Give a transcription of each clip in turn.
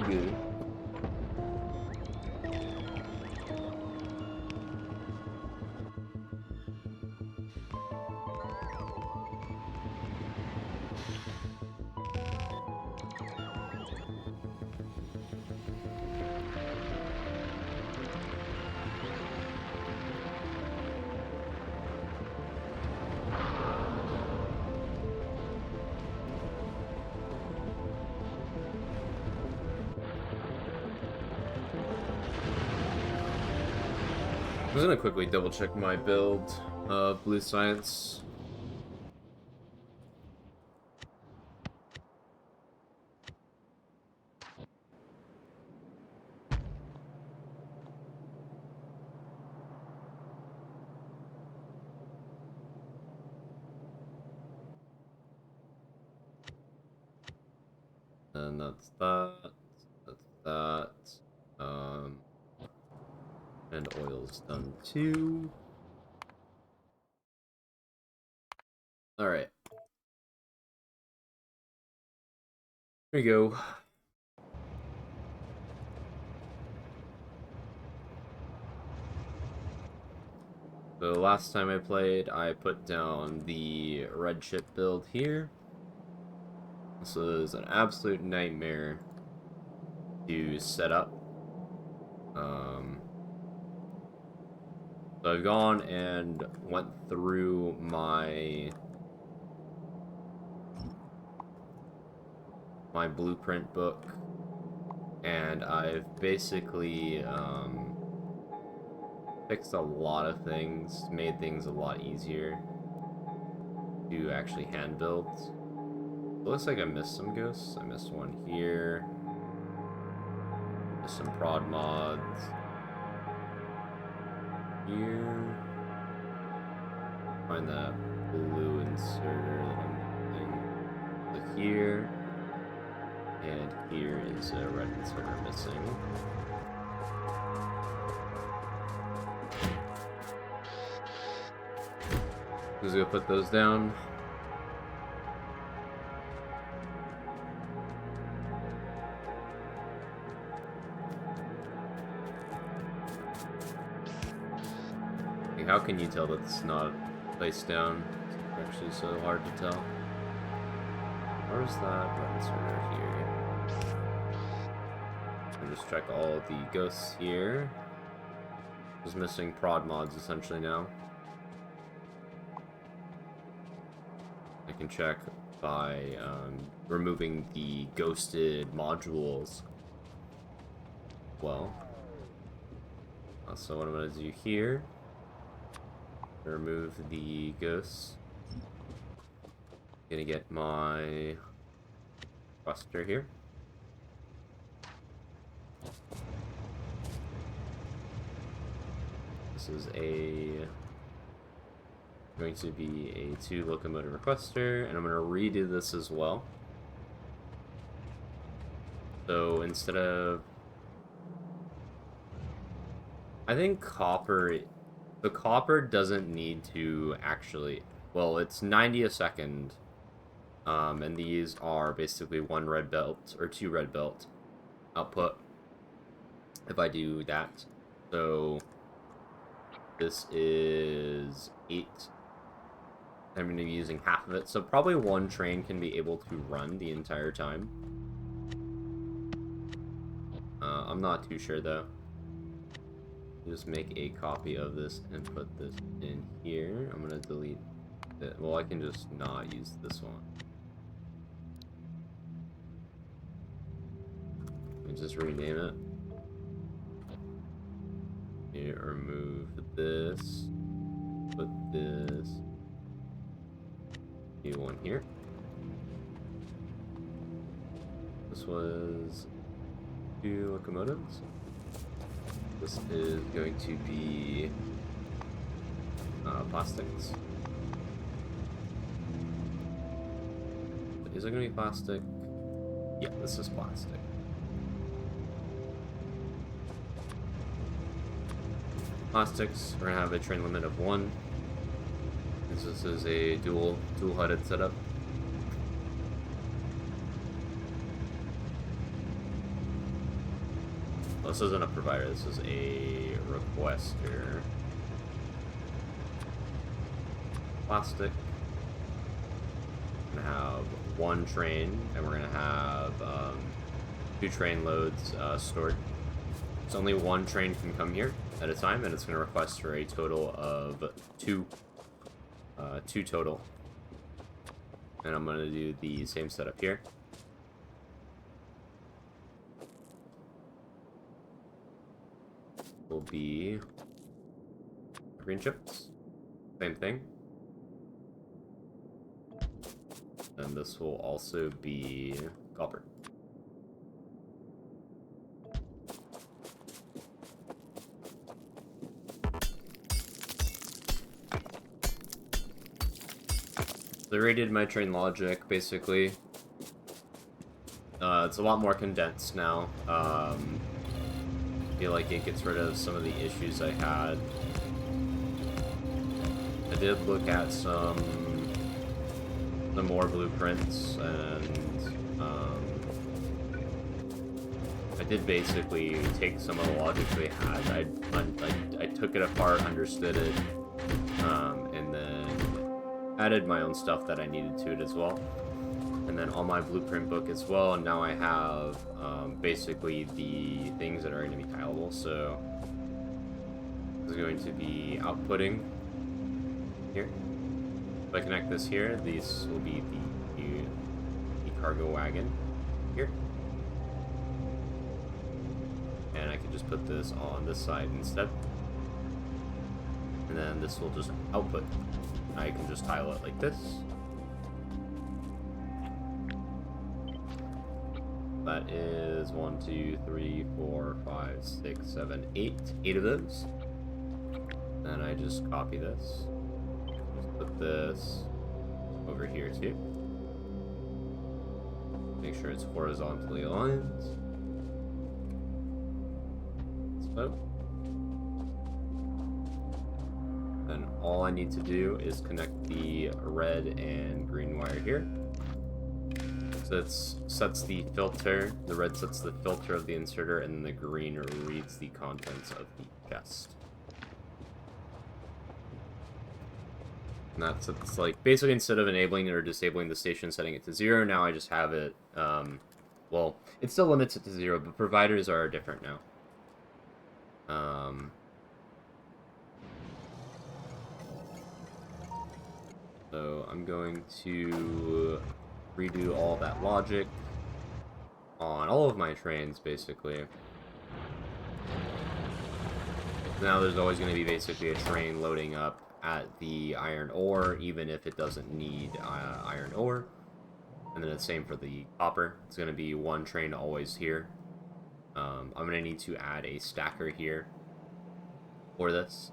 good. I'm just gonna quickly double check my build of Blue Science. And that's that. That's that. And oil's done too. Alright. Here we go. So last time I played, I put down the red ship build here. This was an absolute nightmare to set up. So I've gone and went through my blueprint book, and I've basically fixed a lot of things, made things a lot easier to actually hand build. It looks like I missed some ghosts. I missed one here. Missed some prod mods. Here. Find that blue inserter that I'm missing. So here. And here is a red inserter missing. Who's gonna put those down? How can you tell that it's not placed down? It's actually so hard to tell. Where's that red inserter here? I'll just check all the ghosts here. Just missing prod mods essentially now. I can check by removing the ghosted modules. Well, so what I'm going to do here, remove the ghosts. Gonna get my cluster here. This is going to be a 2 locomotive requester, and I'm going to redo this as well. So instead of, I think the copper doesn't need to actually, well, it's 90 a second, and these are basically 1 red belt or 2 red belt output if I do that. So this is 8. I'm going to be using half of it, so probably 1 train can be able to run the entire time. I'm not too sure though. Just make a copy of this and put this in here. I'm going to delete it. Well, I can just not use this one. Let me just rename it. Here, remove this. Put this new one here. This was 2 locomotives. This is going to be plastics. Is it going to be plastic? Yeah, this is plastic. Plastics, we're going to have a train limit of 1. This is a dual-headed setup. This isn't a provider, this is a requester. Plastic. We're gonna have one train, and we're gonna have 2 train loads stored. So only one train can come here at a time, and it's gonna request for a total of 2 total. And I'm gonna do the same setup here. Will be green chips. Same thing. And this will also be copper. So I redid my train logic, basically. It's a lot more condensed now. I feel like it gets rid of some of the issues I had. I did look at some more blueprints, and I did basically take some of the logic they had. I took it apart, understood it, and then added my own stuff that I needed to it as well. And then on my blueprint book as well, and now I have basically the things that are going to be tileable. So this is going to be outputting here. If I connect this here, these will be the cargo wagon here. And I can just put this on this side instead. And then this will just output. I can just tile it like this. That is 1, 2, 3, 4, 5, 6, 7, 8. 8 of those. Then I just copy this. Just put this over here too. Make sure it's horizontally aligned. So. Then all I need to do is connect the red and green wire here. So it sets the filter, the red sets the filter of the inserter, and the green reads the contents of the chest. And that's it's like, basically instead of enabling or disabling the station, setting it to 0, now I just have it, well, it still limits it to 0, but providers are different now. So I'm going to redo all that logic on all of my trains, basically. Now there's always going to be basically a train loading up at the iron ore, even if it doesn't need iron ore. And then the same for the copper. It's going to be one train always here. I'm going to need to add a stacker here for this.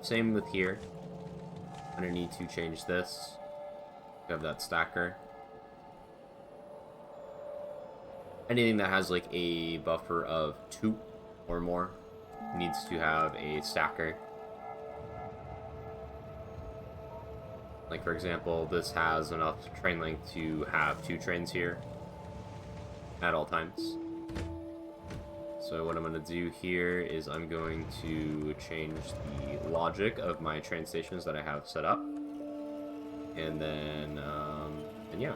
Same with here. I'm going to need to change this. Have that stacker. Anything that has like a buffer of 2 or more needs to have a stacker. Like for example, this has enough train length to have 2 trains here at all times. So what I'm going to do here is I'm going to change the logic of my train stations that I have set up. And then, and yeah.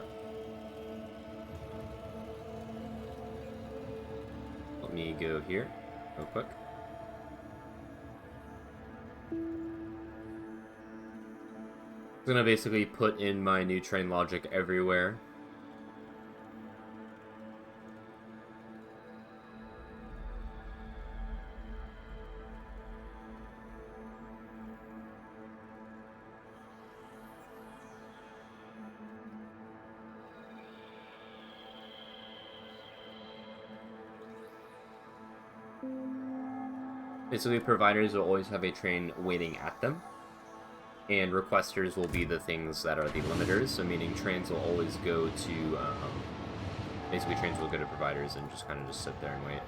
Let me go here real quick. I'm going to basically put in my new train logic everywhere. Basically, providers will always have a train waiting at them, and requesters will be the things that are the limiters, so meaning trains will always go to, basically trains will go to providers and just kind of just sit there and wait.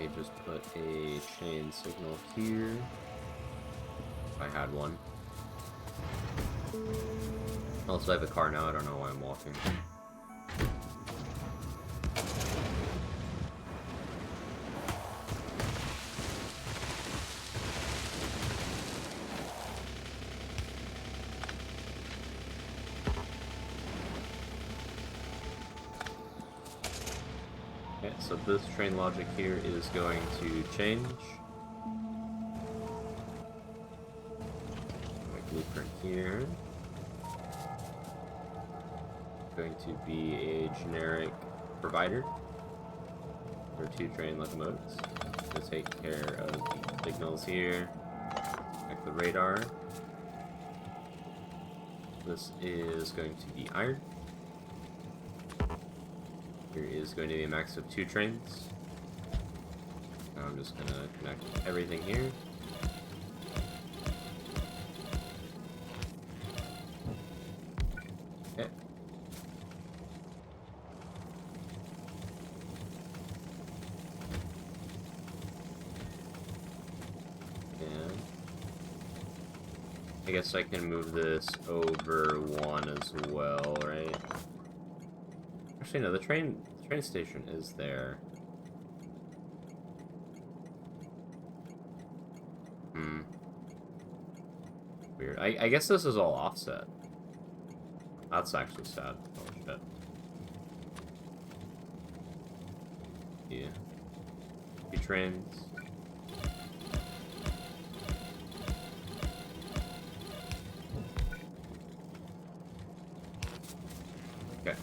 me just put a chain signal here. If I had one. Also, I have a car now. I don't know why I'm walking. Okay, so this train logic here is going to change. My blueprint here. Going to be a generic provider for 2 train locomotives. To take care of the signals here, check the radar. This is going to be iron. Here is going to be a max of 2 trains. Now I'm just going to connect everything here. Okay. And I guess I can move this over 1 as well, right? Actually, no, the train station is there. Weird. I guess this is all offset. That's actually sad. Oh, shit. Yeah. 2 trains. Okay.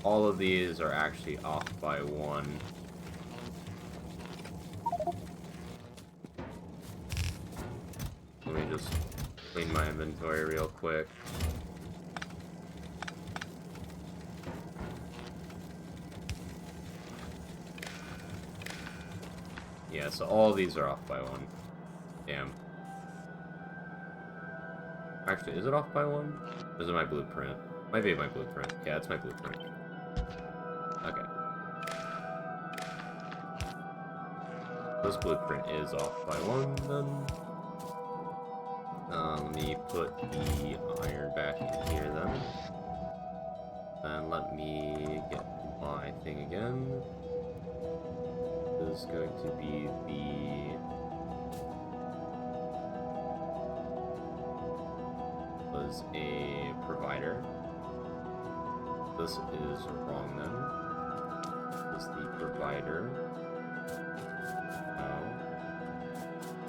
All of these are actually off by 1. Let me just clean my inventory real quick. Yeah, so all of these are off by 1. Damn. Actually, is it off by 1? Or is it my blueprint? Might be my blueprint. Yeah, it's my blueprint. Okay. This blueprint is off by 1, then. Let me put the iron back in here, then. And let me get my thing again. This is going to be was a provider. This is wrong, then. This is the provider.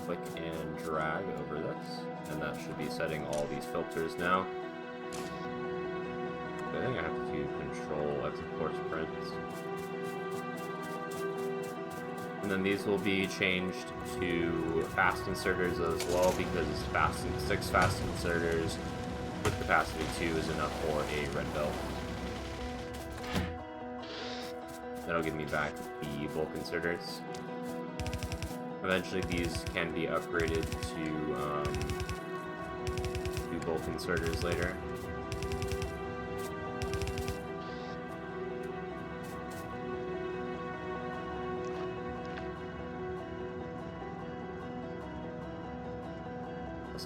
Click and drag over this, and that should be setting all these filters now. I think I have to control export prints. And then these will be changed to fast inserters as well, because 6 fast inserters with capacity 2 is enough for a red belt. That'll give me back the bulk inserters. Eventually these can be upgraded to bulk inserters later.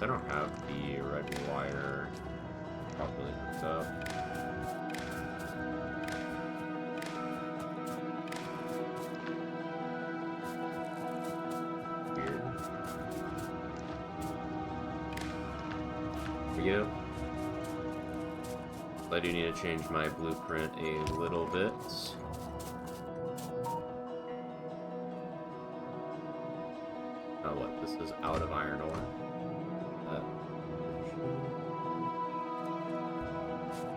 I don't have the red wire properly hooked up. Weird. There we go. I do need to change my blueprint a little bit. Oh, what? This is out of iron ore.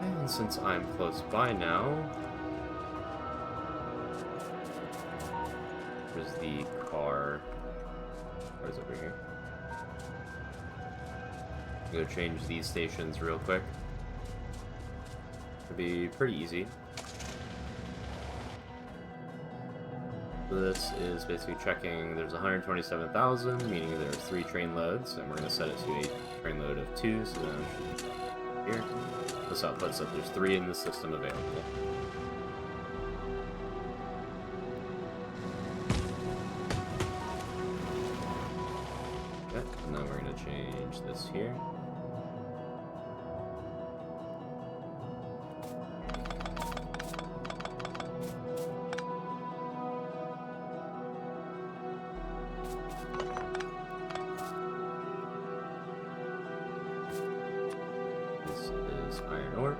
And since I'm close by now, there's the car. Car's over here. I'm gonna change these stations real quick. It'll be pretty easy. So this is basically checking there's 127,000, meaning there's 3 train loads, and we're going to set it to a train load of 2, so then it should be here. This outputs that there's 3 in the system available. change this here. This is iron ore.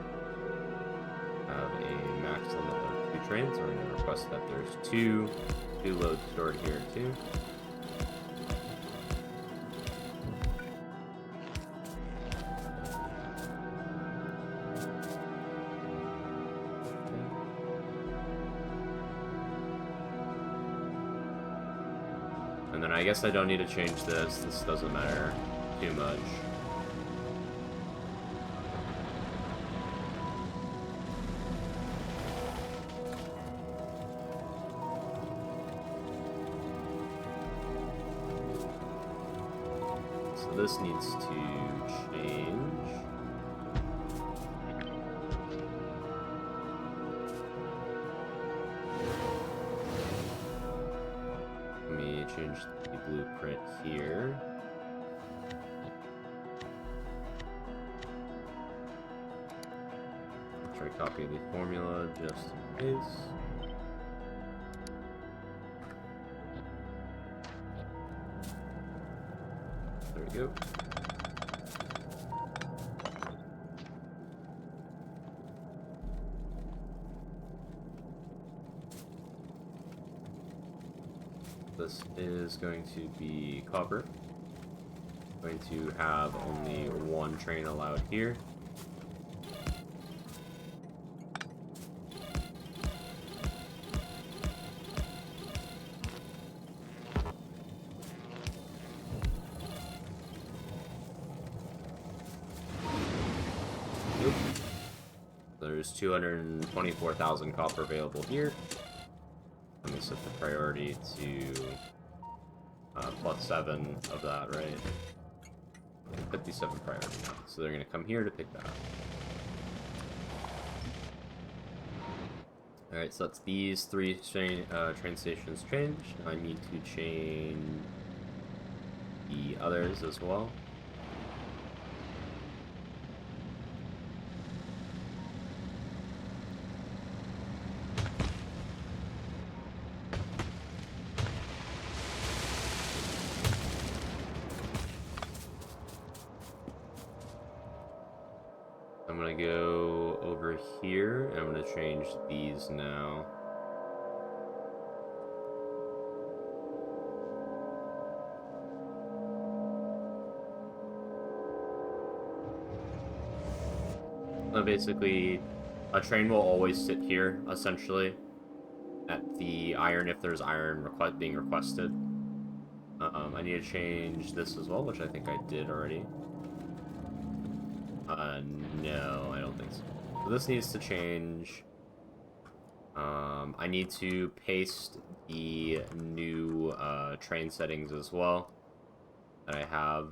Have a max limit of 2 trains. We're going to request that there's two loads stored here too. And then I guess I don't need to change this. This doesn't matter too much. So this needs to change. Let me change the blueprint here. Try to copy the formula just in case. There we go. This is going to be copper. Going to have only 1 train allowed here. There's 224,000 copper available here. Let me set the priority to +7 of that, right? 57 priority now. So they're going to come here to pick that up. Alright, so that's these 3 train stations changed. I need to change the others as well. I'm gonna go over here, and I'm gonna change these now. So basically, a train will always sit here, essentially, at the iron if there's iron being requested. I need to change this as well, which I think I did already. No, I don't think so. So this needs to change. I need to paste the new train settings as well that I have.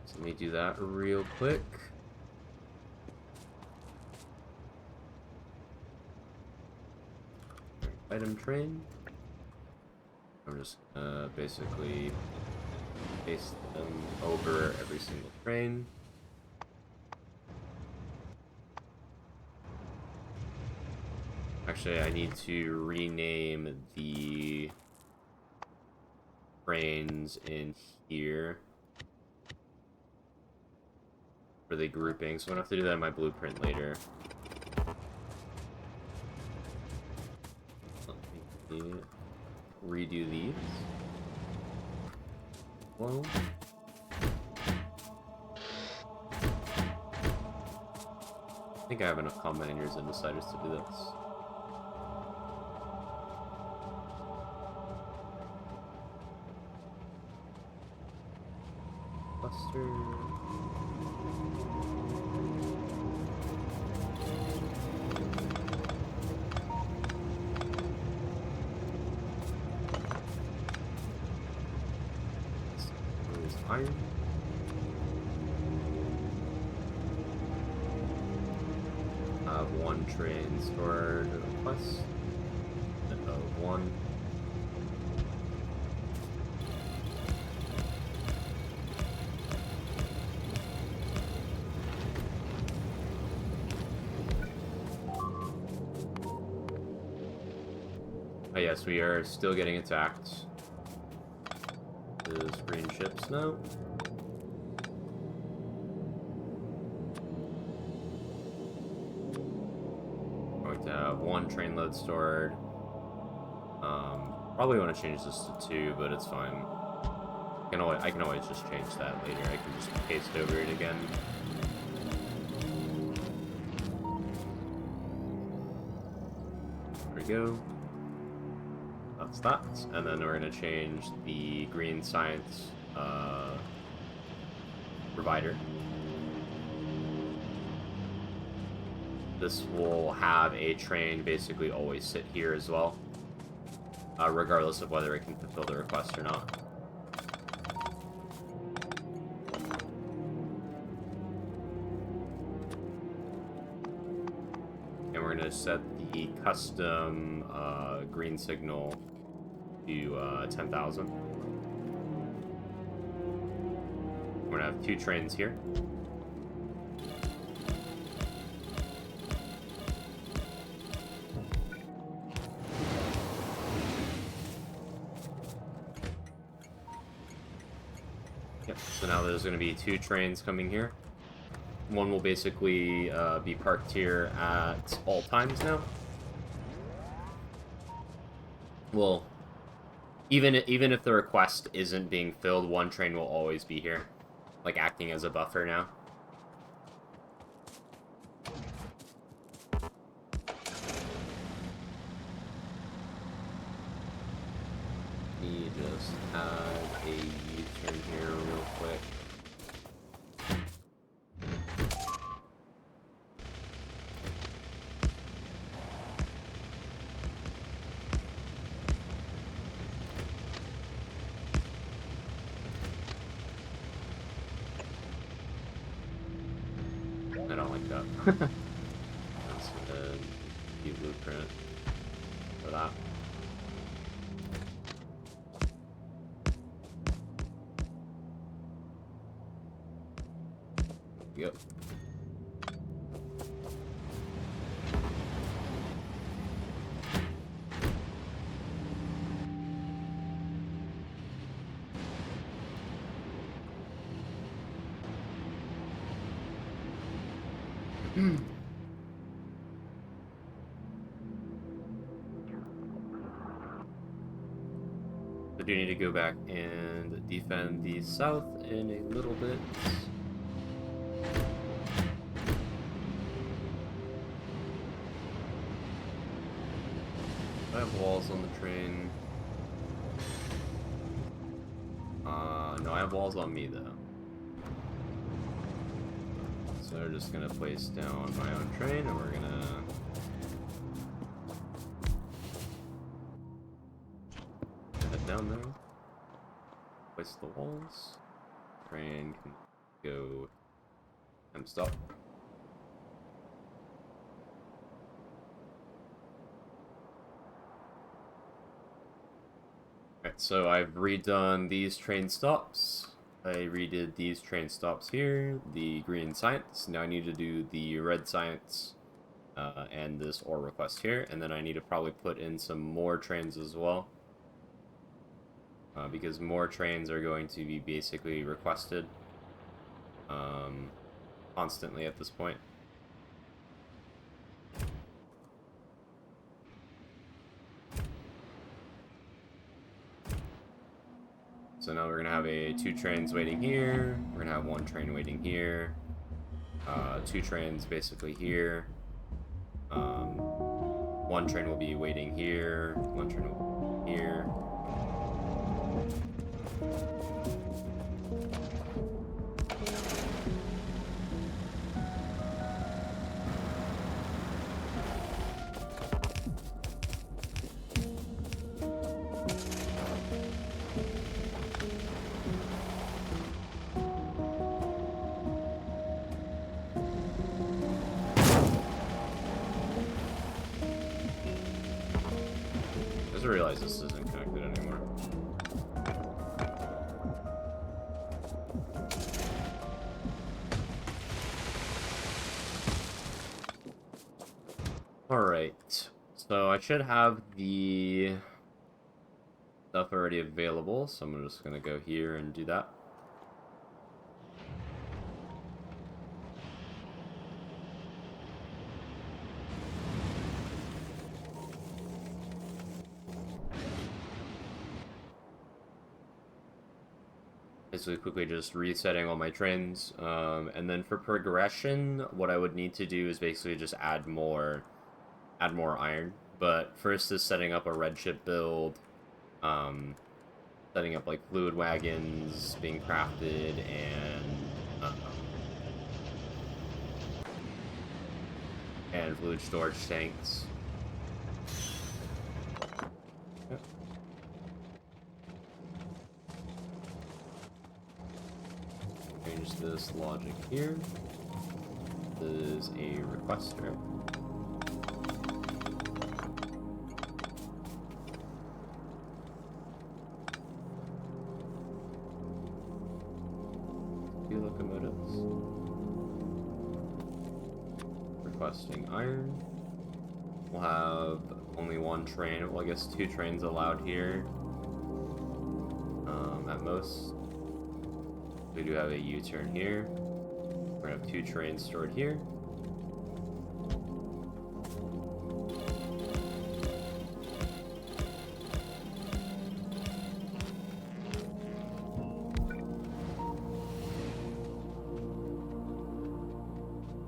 So let me do that real quick. Item train. I'm just basically paste them over every single train. Actually, I need to rename the trains in here for the grouping, so I'm gonna have to do that in my blueprint later. Let me redo these. Well, I think I have enough combinators and deciders to do this. Cluster. Iron. I have 1 train stored request. Of 1. Oh yes, we are still getting attacked. Those green ships now. Going to have 1 train load stored. Probably want to change this to 2, but it's fine. I can always just change that later. I can just paste over it again. There we go. That's that. And then we're going to change the green science provider. This will have a train basically always sit here as well, regardless of whether it can fulfill the request or not. And we're going to set the custom green signal to 10,000. We're going to have 2 trains here. So now there's going to be 2 trains coming here. One will basically be parked here at all times now. Well, even if the request isn't being filled, 1 train will always be here, like acting as a buffer now. Let me just add a U-turn here real quick. I don't like that. That's a new blueprint for that. Yep. I do need to go back and defend the south in a little bit. I have walls on the train. No, I have walls on me though. So we're just gonna place down my own train, and we're gonna head down there. Place the walls. Train can go and stop. Alright, so I've redone these train stops. I redid these train stops here, the green science. Now I need to do the red science and this ore request here, and then I need to probably put in some more trains as well. Because more trains are going to be basically requested constantly at this point. So now we're going to have 2 trains waiting here, we're going to have 1 train waiting here, 2 trains basically here, 1 train will be waiting here, 1 train will be here. I just realized this isn't connected anymore. Alright, So I should have the stuff already available, so I'm just gonna go here and do that. Basically quickly just resetting all my trains. And then for progression, what I would need to do is basically just add more iron. But first is setting up a red ship build, setting up like fluid wagons being crafted, and fluid storage tanks. Yep. Change this logic here. This is a requester. Two locomotives. Requesting iron. We'll have only one train. Well, I guess 2 trains allowed here. At most. We do have a U-turn here. We're gonna have 2 trains stored here.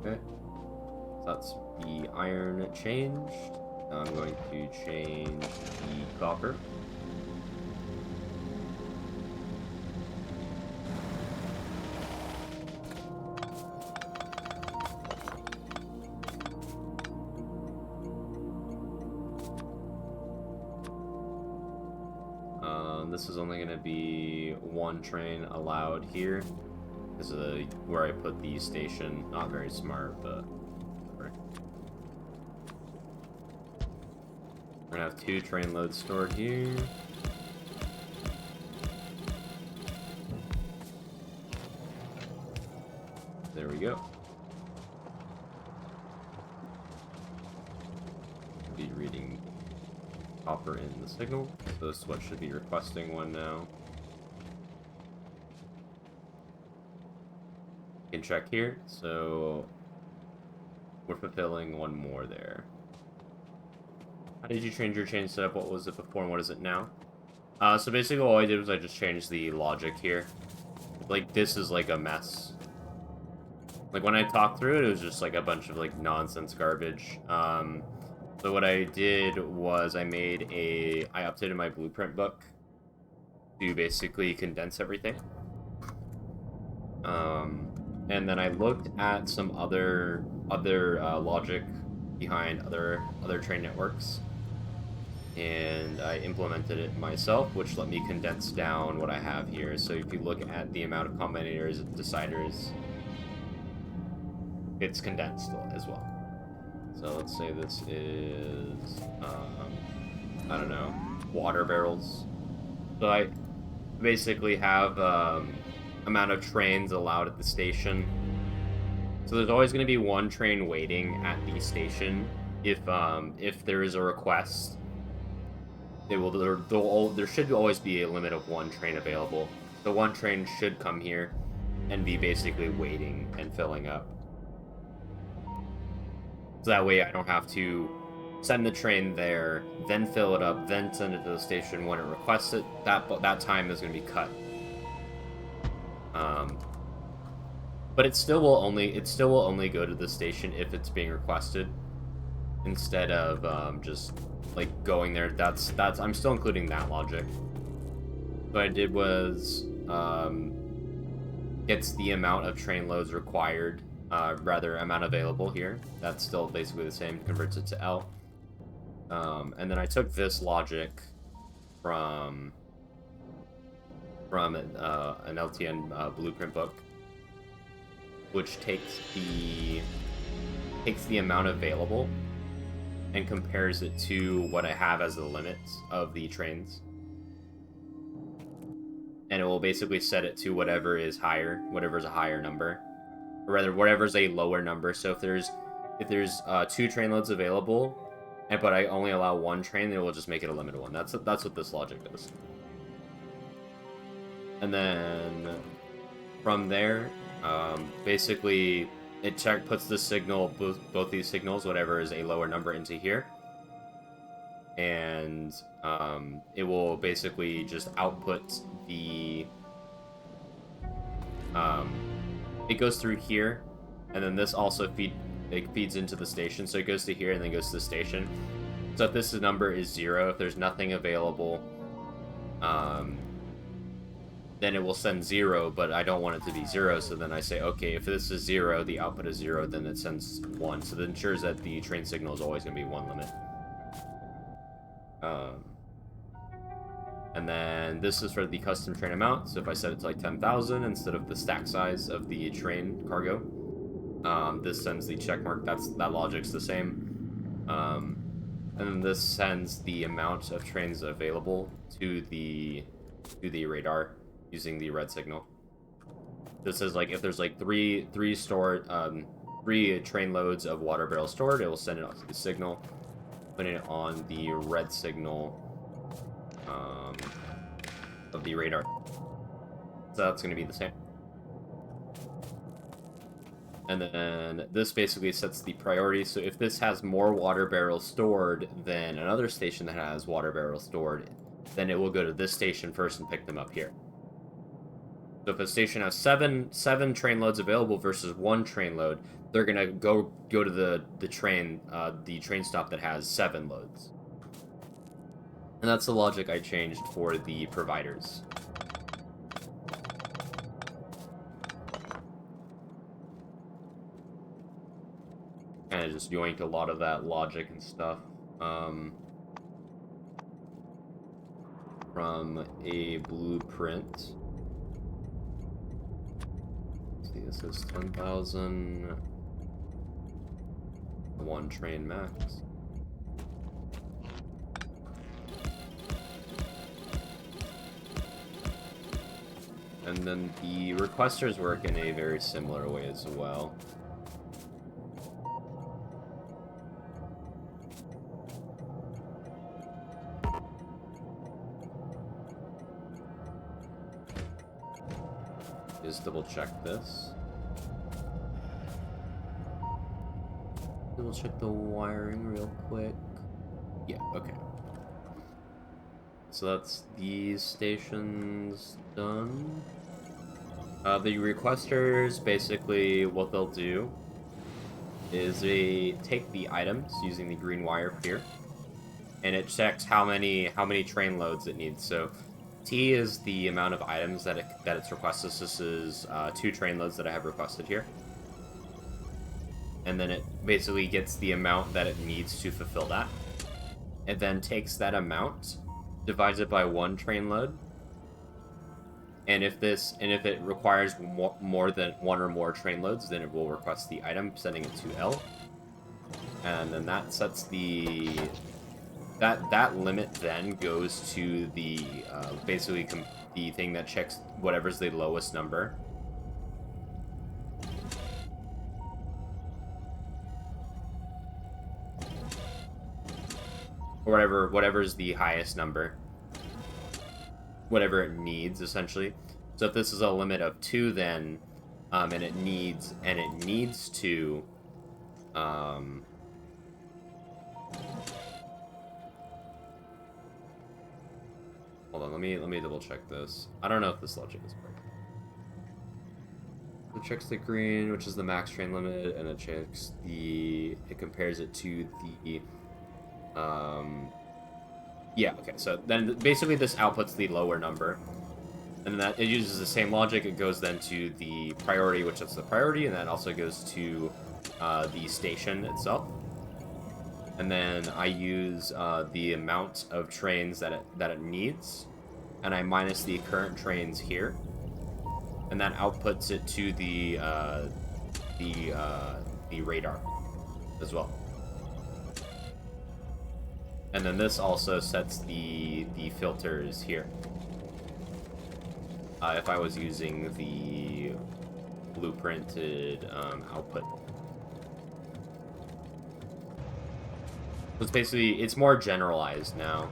Okay. So that's the iron changed. Now I'm going to change the copper. This is only going to be 1 train allowed here. This is where I put the station. Not very smart, but whatever. We're going to have 2 train loads stored here. There we go. Be reading copper in the signal. So this is what should be requesting one now. You can check here. So we're fulfilling 1 more there. How did you change your chain setup? What was it before and what is it now? So basically all I did was I just changed the logic here. Like, this is like a mess. Like, when I talked through it, it was just like a bunch of like nonsense garbage. So what I did was I updated my blueprint book to basically condense everything. And then I looked at some other logic behind other train networks, and I implemented it myself, which let me condense down what I have here. So if you look at the amount of combinators and deciders, it's condensed as well. So let's say this is, I don't know, water barrels. So I basically have amount of trains allowed at the station. So there's always going to be 1 train waiting at the station. If there is a request, there should always be a limit of 1 train available. So 1 train should come here and be basically waiting and filling up. So that way I don't have to send the train there, then fill it up, then send it to the station when it requests it. That time is going to be cut. But it still will only go to the station if it's being requested, instead of just like going there. I'm still including that logic. What I did was gets the amount of train loads required. Rather, amount available here. That's still basically the same. Converts it to L. And then I took this logic from an LTN blueprint book, which takes the amount available and compares it to what I have as the limits of the trains. And it will basically set it to whatever's a higher number. Or rather, whatever's a lower number. So if there's 2 train loads available, but I only allow one train, then it will just make it a limited one. That's what this logic does. And then from there, basically it puts the signal, both these signals, whatever is a lower number, into here, and it will basically just output the it goes through here, and then this also feeds into the station, so it goes to here and then goes to the station. So if this number is 0, if there's nothing available, then it will send 0, but I don't want it to be 0, so then I say, okay, if this is 0, the output is 0, then it sends 1, so that ensures that the train signal is always going to be 1 limit. And then this is for the custom train amount, so if I set it to like 10,000 instead of the stack size of the train cargo, this sends the check mark. That logic's the same. And then this sends the amount of trains available to the radar using the red signal. This is like if there's like three train loads of water barrels stored, it will send it out to the signal, putting it on the red signal of the radar. So that's going to be the same. And then this basically sets the priority. So if this has more water barrels stored than another station that has water barrels stored, then it will go to this station first and pick them up here. So if a station has seven train loads available versus 1 train load, they're gonna go to the train stop that has 7 loads. And that's the logic I changed for the providers. Kind of just yoinked a lot of that logic and stuff from a blueprint. Let's see, this is 10,000. 1 train max. And then the requesters work in a very similar way as well. Just double check this. Double check the wiring real quick. Yeah, okay. So that's these stations done. The requesters, basically what they'll do is they take the items using the green wire here, and it checks how many train loads it needs. So T is the amount of items that it's requested. This is 2 train loads that I have requested here. And then it basically gets the amount that it needs to fulfill that. It then takes that amount, divides it by 1 train load, and if it requires more than 1 or more train loads, then it will request the item, sending it to L. And then that sets that limit then goes to the basically the thing that checks whatever's the lowest number. Or whatever's the highest number. Whatever it needs, essentially. So if this is a limit of 2, then and it needs to hold on, let me double check this. I don't know if this logic is perfect. It checks the green, which is the max train limit, and it compares it to the yeah, okay, so then basically this outputs the lower number, and then it uses the same logic. It goes then to the priority, which is the priority, and that also goes to the station itself. And then I use the amount of trains that it needs, and I minus the current trains here, and that outputs it to the radar as well. And then this also sets the filters here. If I was using the blueprinted output. So it's basically, it's more generalized now.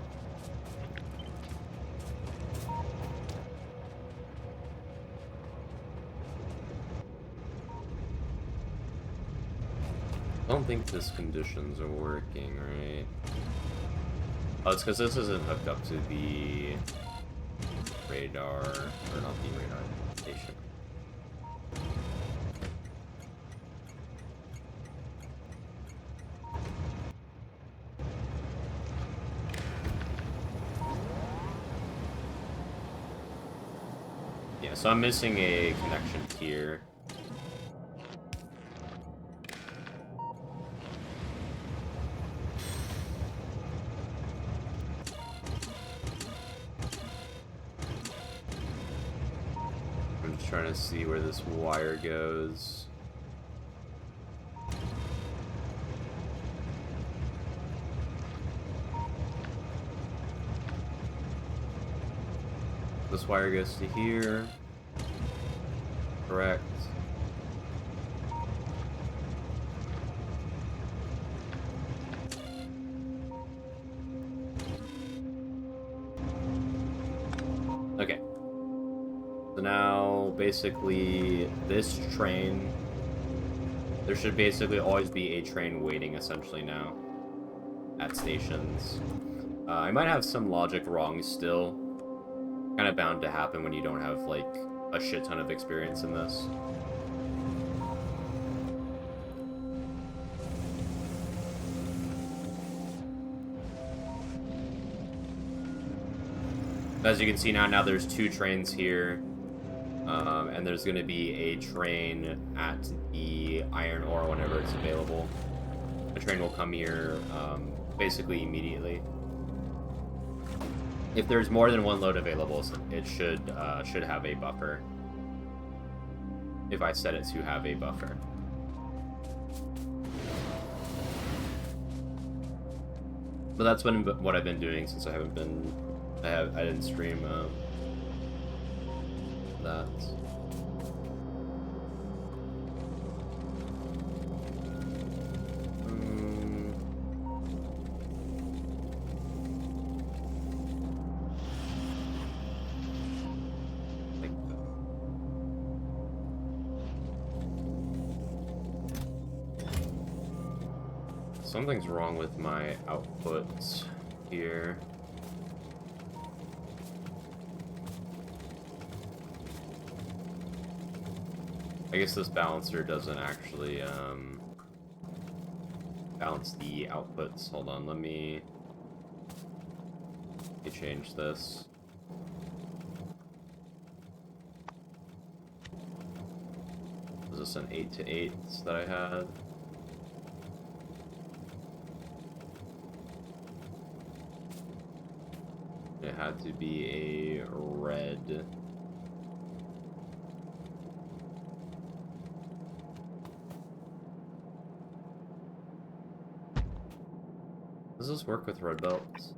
I don't think this conditions are working, right? Oh, it's because this isn't hooked up to the radar, or not the radar station. Yeah, so I'm missing a connection here. I'm just trying to see where this wire goes. This wire goes to here. Correct. Okay. So now, basically, this train... There should basically always be a train waiting, essentially, now. At stations. I might have some logic wrong still. Kind of bound to happen when you don't have, like, a shit ton of experience in this. As you can see now there's 2 trains here. And there's going to be a train at the iron ore whenever it's available. A train will come here basically immediately. If there's more than 1 load available, it should have a buffer. If I set it to have a buffer. But that's what I've been doing since I didn't stream that. Something's wrong with my outputs here. I guess this balancer doesn't actually balance the outputs. Hold on, let me change this. Was this an 8 to 8 that I had? It had to be a red. Does this work with red belts?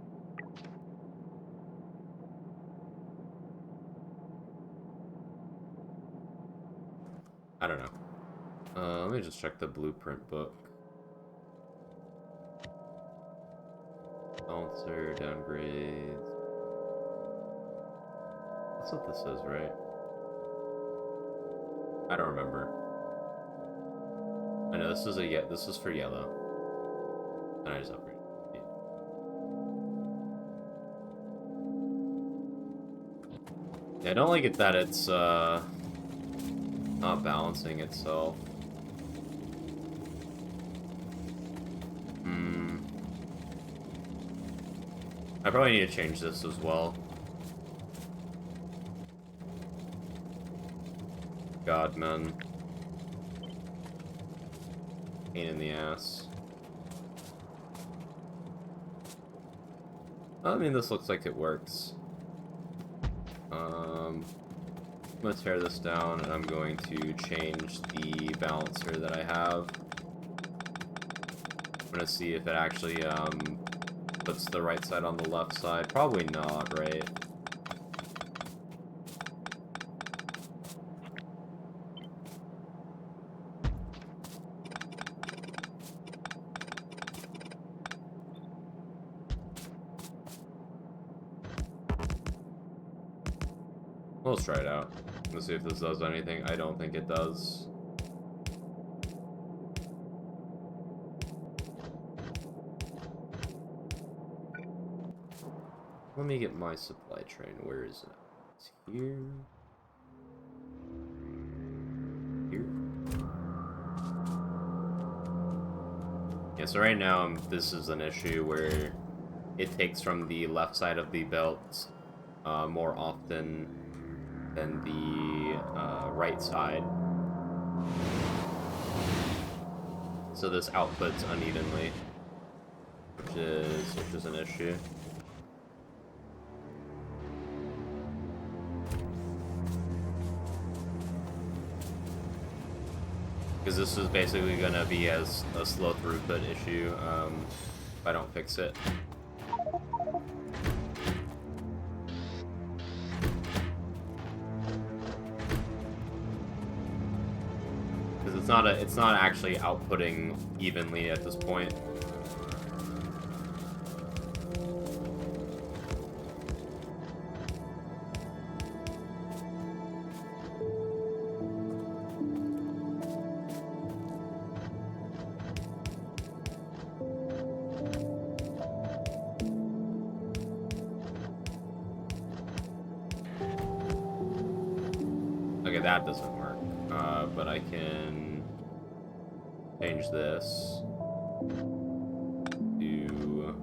I don't know. Let me just check the blueprint book. Balancer, downgrades. That's what this is, right? I don't remember. I know this is for yellow. And I just upgraded. Yeah, I don't like it that it's not balancing itself. I probably need to change this as well. God, man. Pain in the ass. I mean, this looks like it works. I'm gonna tear this down, and I'm going to change the balancer that I have. I'm gonna see if it actually puts the right side on the left side. Probably not, right? Well, let's try it out. Let's see if this does anything. I don't think it does. Let me get my supply train. Where is it? It's here. Here. Yeah, so right now, this is an issue where it takes from the left side of the belt more often than the right side. So this outputs unevenly, which is an issue. Because this is basically going to be as a slow throughput issue if I don't fix it. Because it's not actually outputting evenly at this point. Okay, that doesn't work. But I can change this to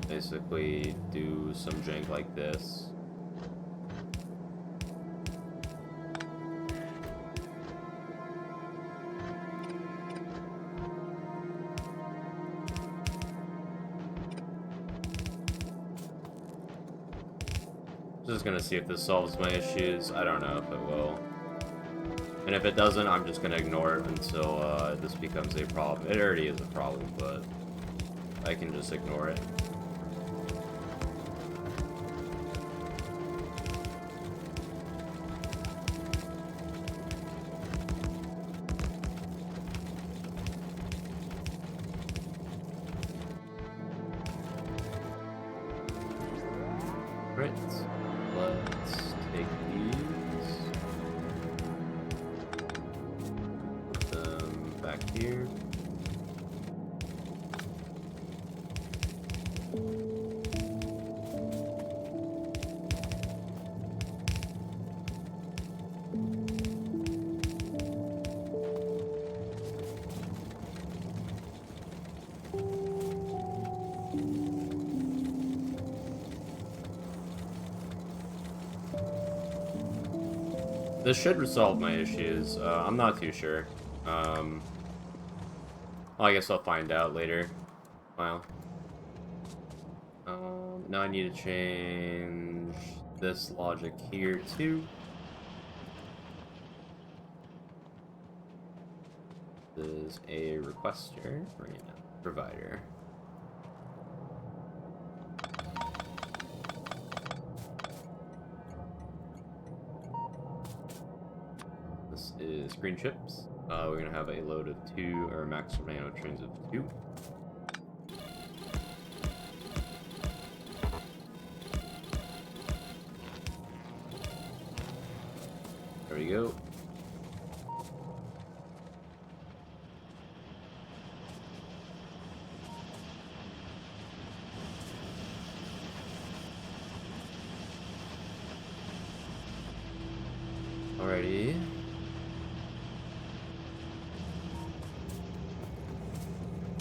basically do some jank like this. Just gonna see if this solves my issues. I don't know if it will. And if it doesn't, I'm just gonna ignore it until this becomes a problem. It already is a problem, but I can just ignore it. Right. Let's take these. Put them back here. This should resolve my issues. I'm not too sure. Well, I guess I'll find out later. Wow. Now I need to change this logic here too. This is a requester, right now, provider. This is green chips. We're gonna have a load of 2, or maximum nano trains of 2. There we go. Alrighty.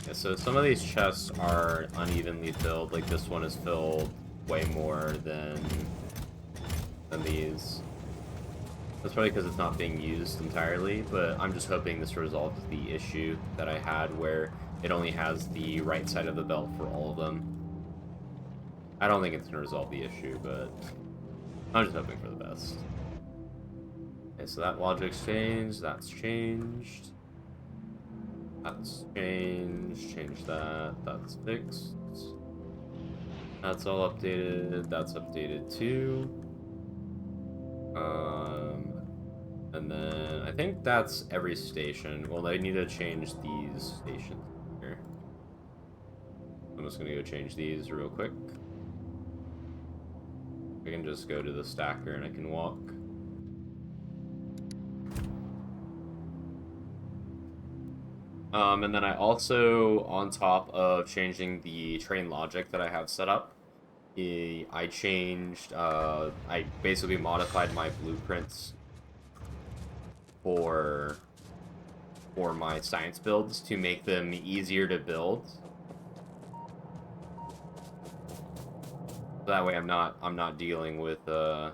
Yeah, so some of these chests are unevenly filled. Like this one is filled way more than these. That's probably because it's not being used entirely, but I'm just hoping this resolves the issue that I had where it only has the right side of the belt for all of them. I don't think it's going to resolve the issue, but I'm just hoping for the best. Okay, so that logic's changed, that's changed. That's changed, change that, that's fixed. That's all updated, that's updated too. And then I think that's every station. Well, I need to change these stations here. I'm just gonna go change these real quick. I can just go to the stacker and I can walk. And then I also, on top of changing the train logic that I have set up, I changed, I basically modified my blueprints for my science builds to make them easier to build. So that way I'm not dealing with the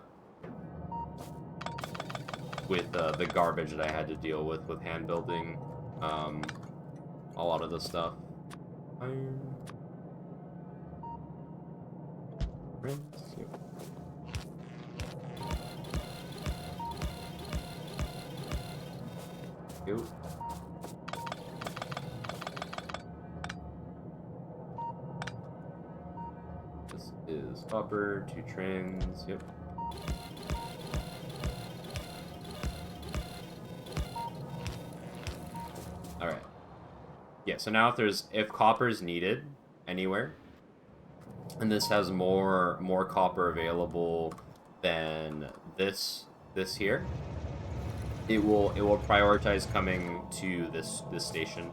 garbage that I had to deal with hand building a lot of the stuff. Iron. Rinse, yep. Go. This is copper, 2 trains, yep. Alright. Yeah, so now if copper is needed anywhere, and this has more copper available than this here, it will prioritize coming to this station.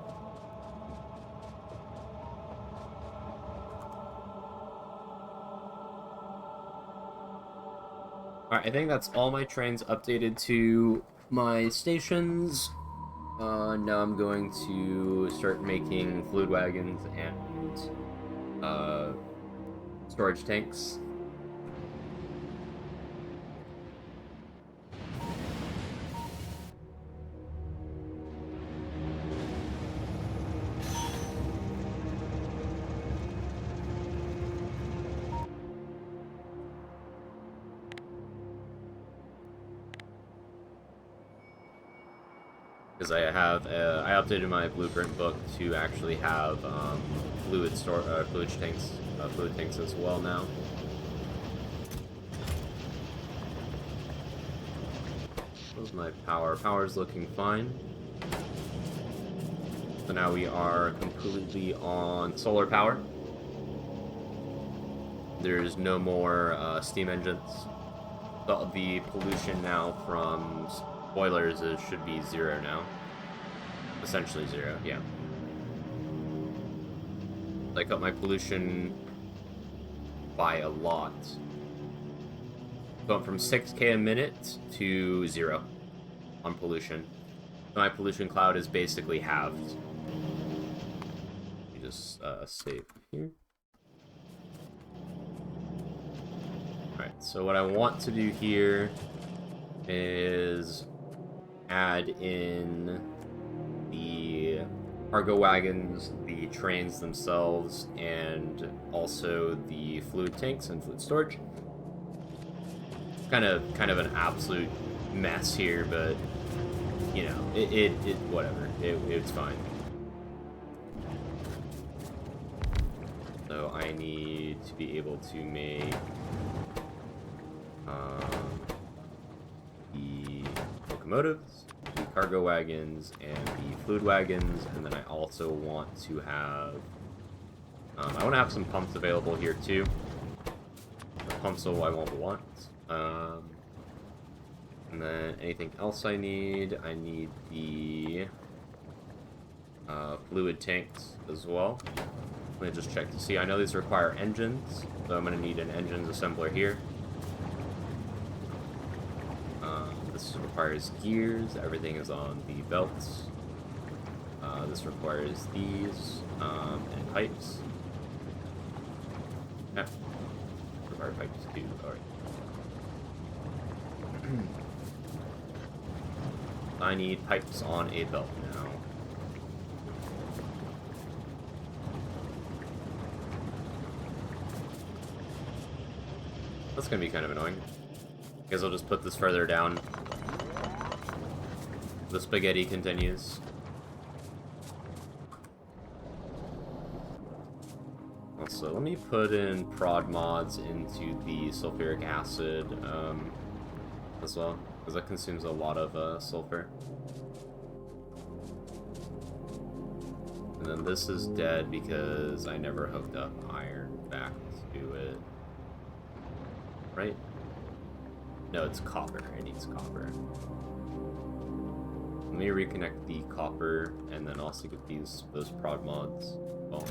Alright, I think that's all my trains updated to my stations. Now I'm going to start making fluid wagons and storage tanks. Because I updated my blueprint book to actually have fluid tanks as well now. Where's my power? Power's looking fine. So now we are completely on solar power. There's no more steam engines. The pollution now from boilers should be 0 now. Essentially 0, yeah. I cut my pollution by a lot. Going from 6K a minute to 0 on pollution. My pollution cloud is basically halved. Let me just save here. Alright, so what I want to do here is add in the cargo wagons, the trains themselves, and also the fluid tanks and fluid storage. Kind of an absolute mess here, but you know, it whatever. It's fine. So I need to be able to make the locomotives, the cargo wagons, and the fluid wagons, and then I also want to have I want to have some pumps available here too. The pumps I won't want. And then anything else I need the fluid tanks as well. Let me just check to see. I know these require engines, so I'm going to need an engines assembler here. This requires gears. Everything is on the belts. This requires these and pipes. Yeah, require pipes too. All right. I need pipes on a belt now. That's gonna be kind of annoying. Guess I'll just put this further down. The spaghetti continues. Also, let me put in prod mods into the sulfuric acid as well, because that consumes a lot of sulfur. And then this is dead because I never hooked up iron back to it. right? No, it's copper. It needs copper. Let me reconnect the copper and then also get those prod mods. Oh.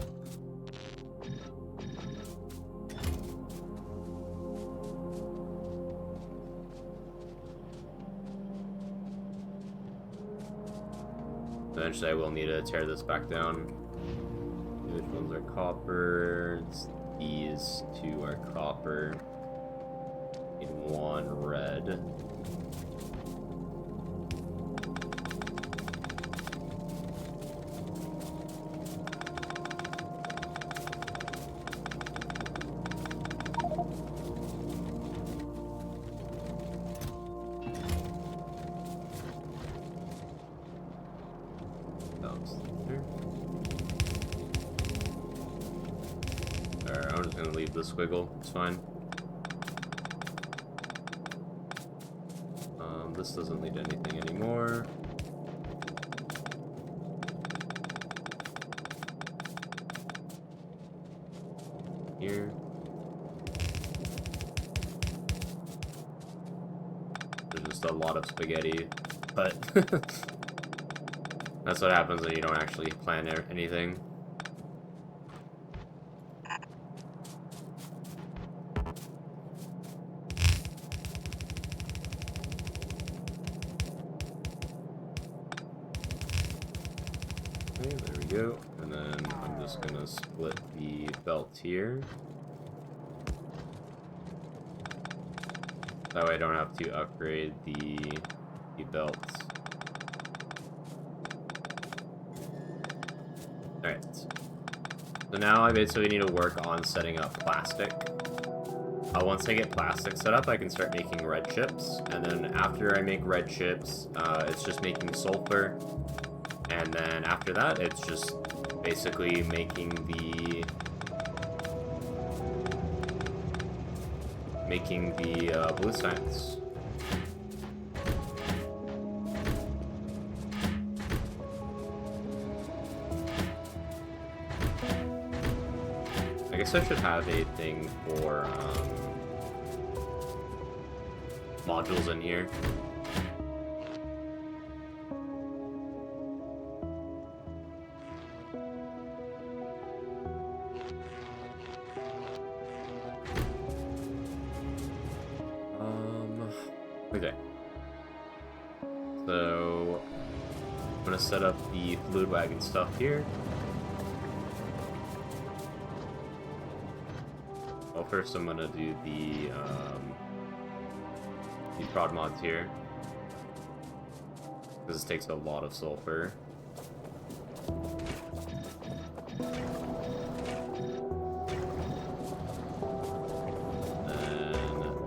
Eventually I will need to tear this back down. Which ones are copper? These two are copper. Need one red. I'm just gonna leave the squiggle, it's fine. This doesn't need anything anymore. Here. There's just a lot of spaghetti, but that's what happens when you don't actually plan anything. Okay, there we go. And then I'm just gonna split the belt here. That way I don't have to upgrade the belts. Alright. So now I basically need to work on setting up plastic. Once I get plastic set up, I can start making red chips. And then after I make red chips, it's just making sulfur. And then after that, it's just basically making the blue science. I guess I should have a thing for modules in here. Okay. So I'm gonna set up the fluid wagon stuff here. Well, first I'm gonna do the prod mods here. This takes a lot of sulfur.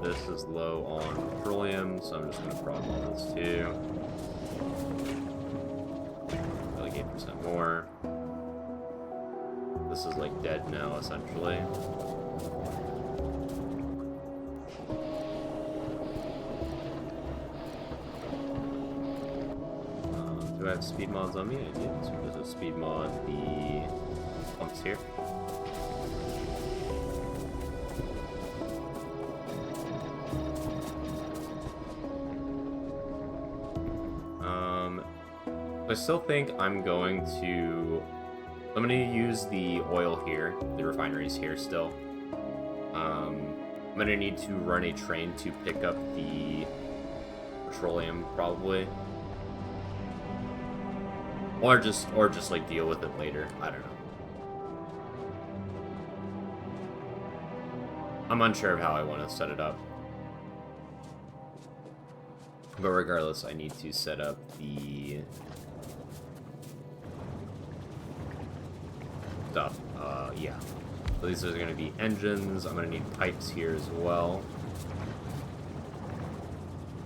This is low on petroleum, so I'm just going to prod all this too. Like 8% more. This is like dead now, essentially. Do I have speed mods on me? I do. So I'm going to speed mod the pumps here. I still think I'm going to use the oil here, the refineries here still. I'm gonna need to run a train to pick up the petroleum probably. Or just like deal with it later. I don't know. I'm unsure of how I want to set it up. But regardless, I need to set up the stuff. Yeah. So these are going to be engines. I'm going to need pipes here as well.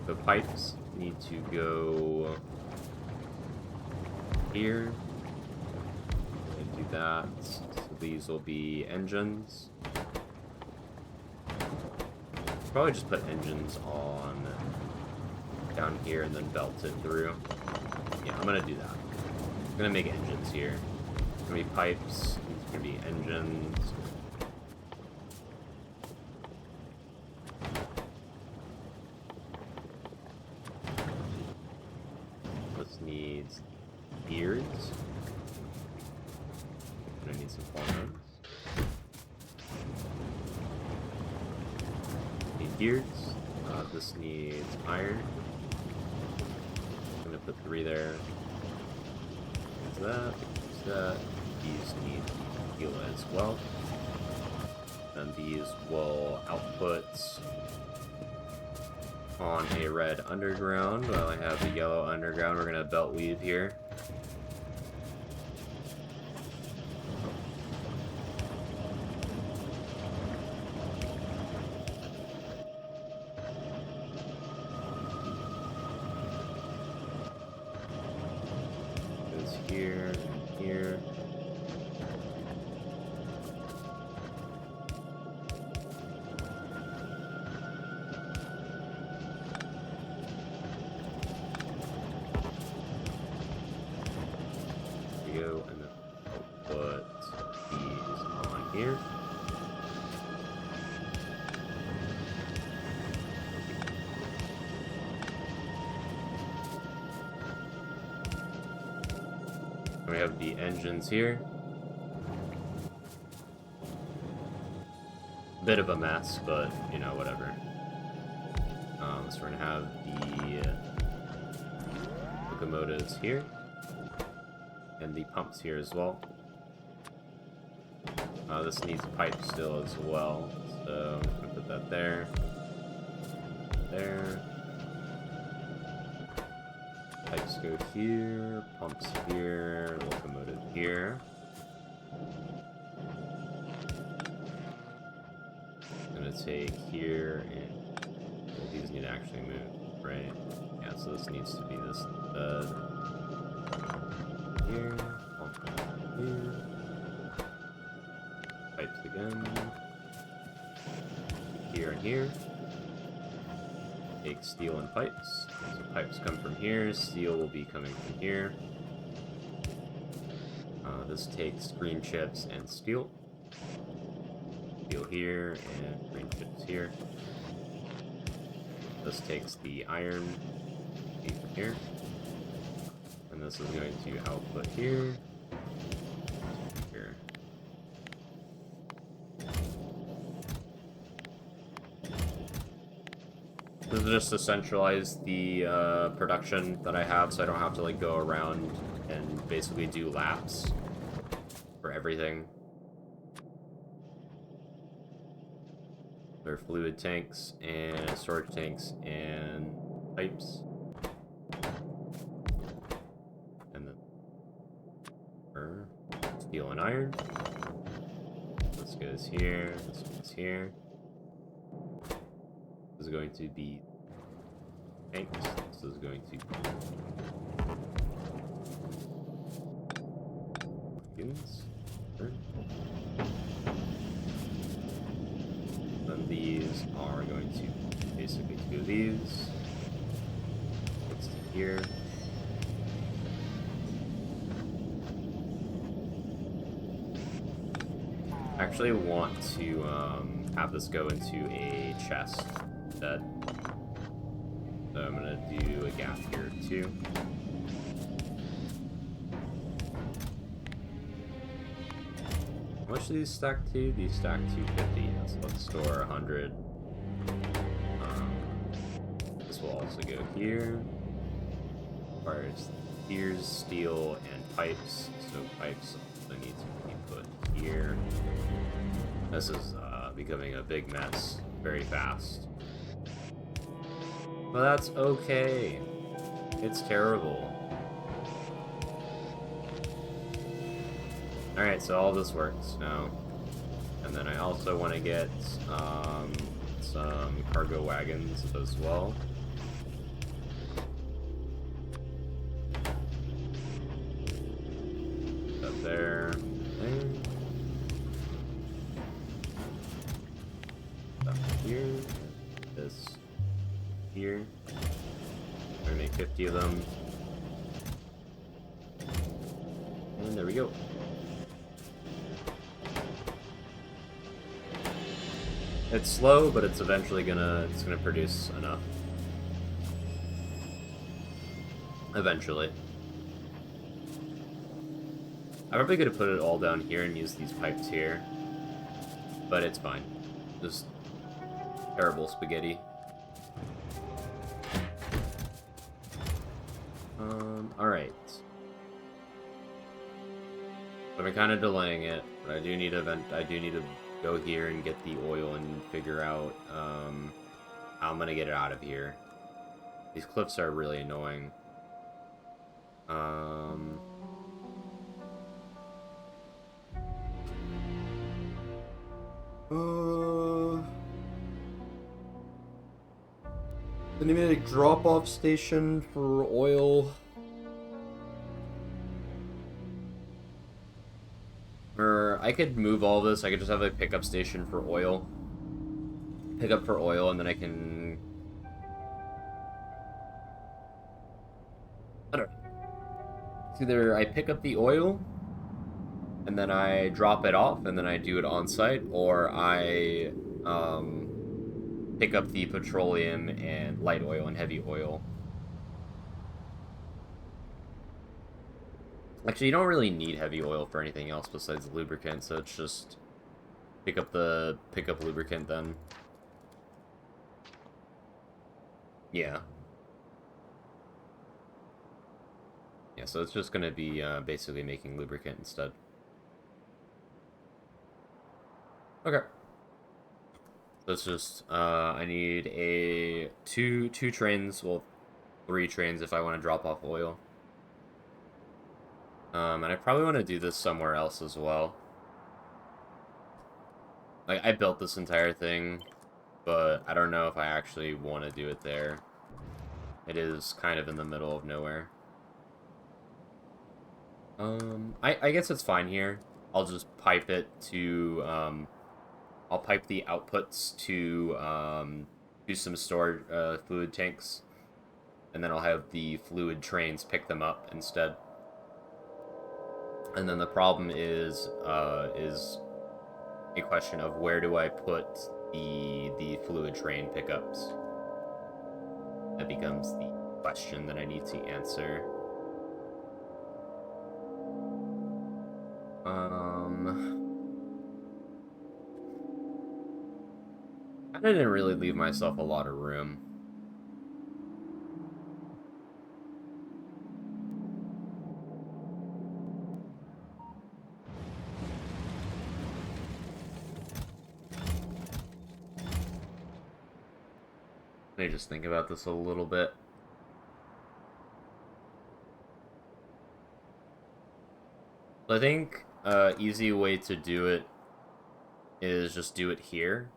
The pipes need to go here. Do that. So these will be engines. Probably just put engines on down here and then belt it through. Yeah, I'm gonna do that. I'm gonna make engines here. It's gonna be pipes. It's gonna be engines. components. Need gears. This needs iron. I'm gonna put 3 there. There's that. These need steel as well. And these will output on a red underground. While I have the yellow underground, we're gonna belt weave here. Goes here, here. Go, and then I'll put these on here. We have the engines here. Bit of a mess, but you know, whatever. So we're gonna have the locomotives here. And the pumps here as well. This needs pipes still as well, so I'm gonna put that there. There. Pipes go here, pumps here, locomotive here. I'm gonna take here, and well, these need to actually move, right? Yeah, so this needs to be this here, pump here, pipes again, here and here. Take steel and pipes. So pipes come from here, steel will be coming from here. This takes green chips and steel. Steel here and green chips here. This takes the iron here. And this is going to output here. Here. This is just to centralize the production that I have, so I don't have to like go around and basically do laps for everything. There are fluid tanks and storage tanks and pipes. And then steel and iron. This goes here, this goes here. This is going to be tanks. This is going to be wagons. Then these are going to basically do these. It's here. I actually want to have this go into a chest instead. So I'm gonna do a gap here too. How much do these stack to? These stack 250. So let's store 100. This will also go here. Requires gears, steel, and pipes. So pipes also need to be put here. This is becoming a big mess very fast. But that's okay. It's terrible. Alright, so all this works now. And then I also want to get some cargo wagons as well. Up there. There. Up here. This here. I'm gonna make 50 of them. And there we go. It's slow, but it's eventually gonna produce enough. Eventually. I probably could have put it all down here and used these pipes here. But it's fine. Just terrible spaghetti. Alright. I've been kind of delaying it, but I do need to go here and get the oil and figure out how I'm gonna get it out of here. These cliffs are really annoying. Then you made a drop-off station for oil. Or I could move all this. I could just have a pickup station for oil. Pick up for oil, and then I can... I don't know. It's either I pick up the oil, and then I drop it off, and then I do it on site, or I pick up the petroleum and light oil and heavy oil. Actually, you don't really need heavy oil for anything else besides lubricant, so it's just pick up lubricant then. Yeah. Yeah, so it's just gonna be basically making lubricant instead. Okay. So it's just I need a two trains, well, 3 trains if I want to drop off oil. And I probably want to do this somewhere else as well. Like, I built this entire thing, but I don't know if I actually want to do it there. It is kind of in the middle of nowhere. I guess it's fine here. I'll just pipe it to, I'll pipe the outputs to some storage, fluid tanks. And then I'll have the fluid trains pick them up instead. And then the problem is a question of where do I put the fluid train pickups? That becomes the question that I need to answer. I didn't really leave myself a lot of room. Let me just think about this a little bit. I think easy way to do it is just do it here.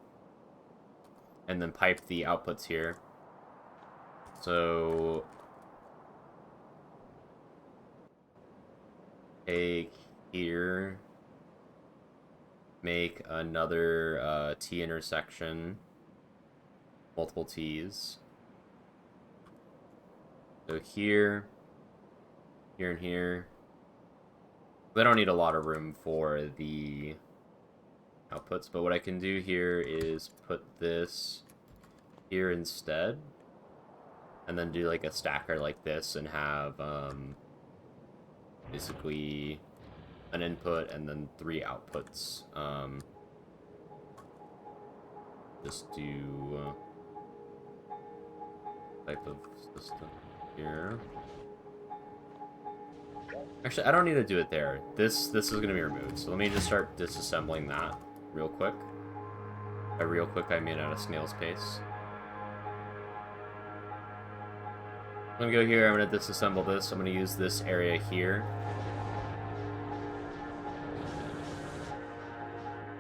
And then pipe the outputs here. So take here, make another T intersection, multiple T's. So here, here, and here. They don't need a lot of room for the outputs, but what I can do here is put this here instead, and then do like a stacker like this and have basically an input and then 3 outputs. Just do type of system here. Actually, I don't need to do it there. This is going to be removed. So let me just start disassembling that real quick. By real quick, I mean at a snail's pace. I'm going to go here. I'm going to disassemble this. I'm going to use this area here.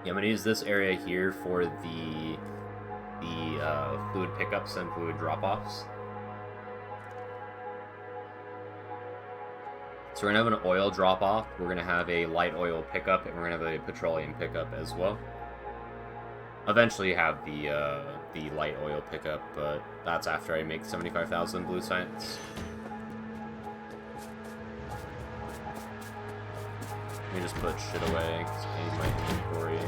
Yeah, I'm going to use this area here for the fluid pickups and fluid drop-offs. So we're going to have an oil drop-off, we're going to have a light oil pickup, and we're going to have a petroleum pickup as well. Eventually have the light oil pickup, but that's after I make 75,000 blue science. Let me just put shit away, because I need my inventory.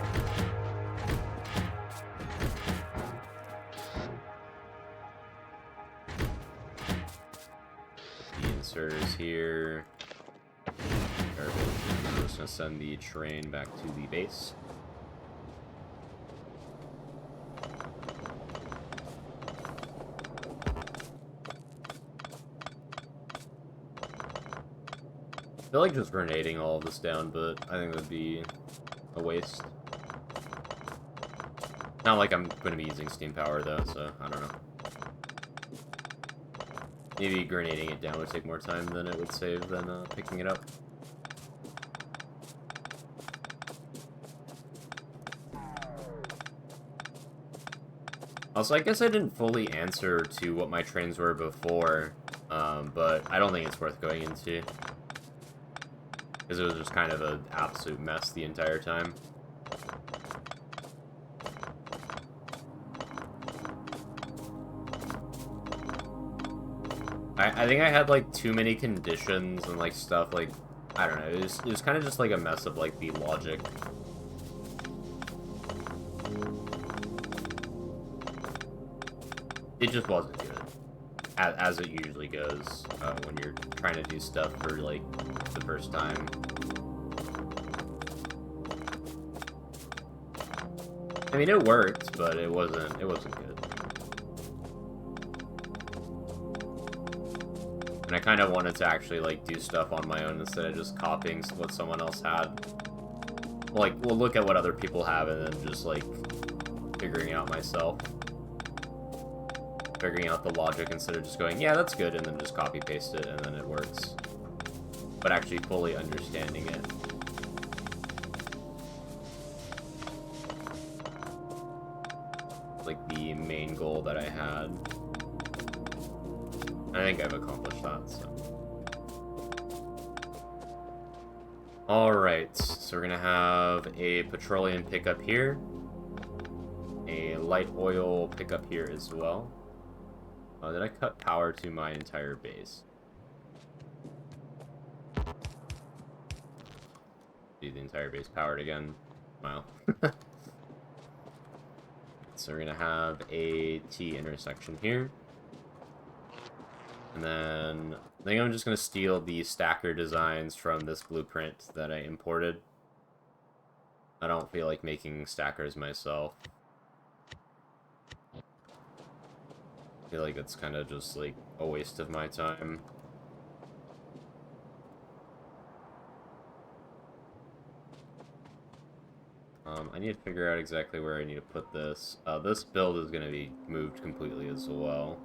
Put the inserters here. just gonna send the train back to the base. I feel like just grenading all of this down, but I think it would be a waste. Not like I'm going to be using steam power, though, so I don't know. Maybe grenading it down would take more time than it would save than picking it up. Also, I guess I didn't fully answer to what my trains were before, but I don't think it's worth going into. Because it was just kind of an absolute mess the entire time. I think I had, like, too many conditions and, like, stuff, like, I don't know, it was kind of just, like, a mess of, like, the logic. It just wasn't good, as it usually goes, when you're trying to do stuff for, like, the first time. I mean, it worked, but it wasn't good. And I kind of wanted to actually, like, do stuff on my own instead of just copying what someone else had. Like, we'll look at what other people have and then just, like, figuring out myself. Figuring out the logic instead of just going, yeah, that's good, and then just copy-paste it, and then it works. But actually fully understanding it. Like, the main goal that I had. I think I've accomplished that, so. Alright, so we're gonna have a petroleum pickup here. A light oil pickup here as well. Did I cut power to my entire base? See the entire base powered again. Wow. So we're gonna have a T intersection here. And then I think I'm just gonna steal the stacker designs from this blueprint that I imported. I don't feel like making stackers myself. I feel like it's kind of just like a waste of my time. I need to figure out exactly where I need to put this. This build is going to be moved completely as well.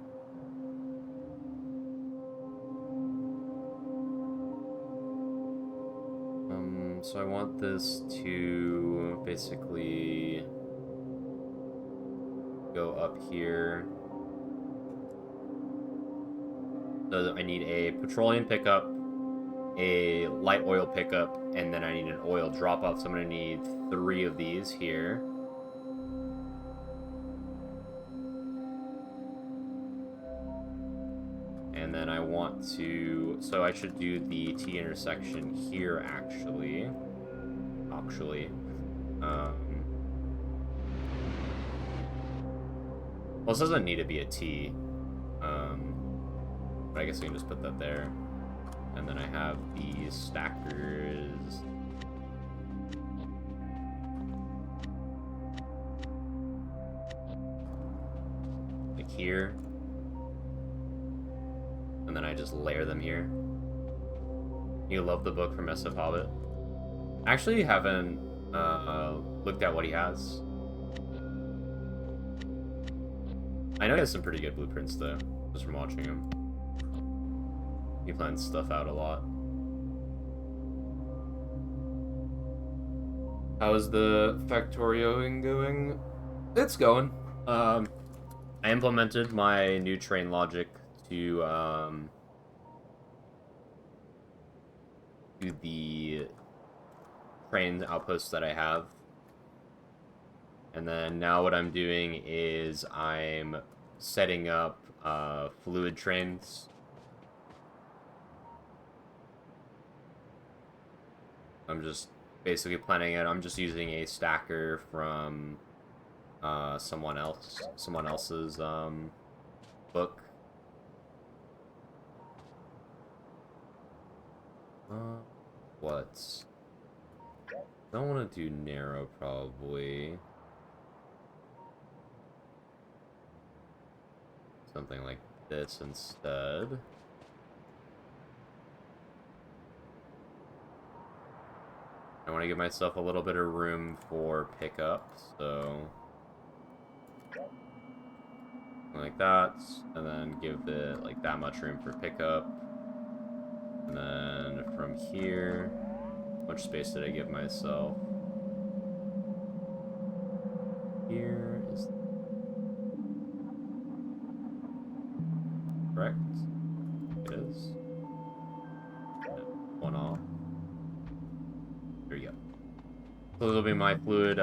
So I want this to basically go up here. So I need a petroleum pickup, a light oil pickup, and then I need an oil drop-off, so I'm going to need 3 of these here. And then I want to... So I should do the T intersection here, actually. Well, this doesn't need to be a T. But I guess we can just put that there. And then I have these stackers. Like here. And then I just layer them here. You love the book from SF Hobbit? I actually haven't looked at what he has. I know he has some pretty good blueprints, though, just from watching him. He plans stuff out a lot. How's the Factorioing going? It's going. I implemented my new train logic to the train outposts that I have. And then now what I'm doing is I'm setting up fluid trains. I'm just basically planning it. I'm just using a stacker from someone else's book. What? Don't want to do narrow, probably. Something like this instead. I want to give myself a little bit of room for pickup, so like that, and then give it like that much room for pickup. And then from here, how much space did I give myself? Here is correct. It is. One off. There you go. So those will be my fluid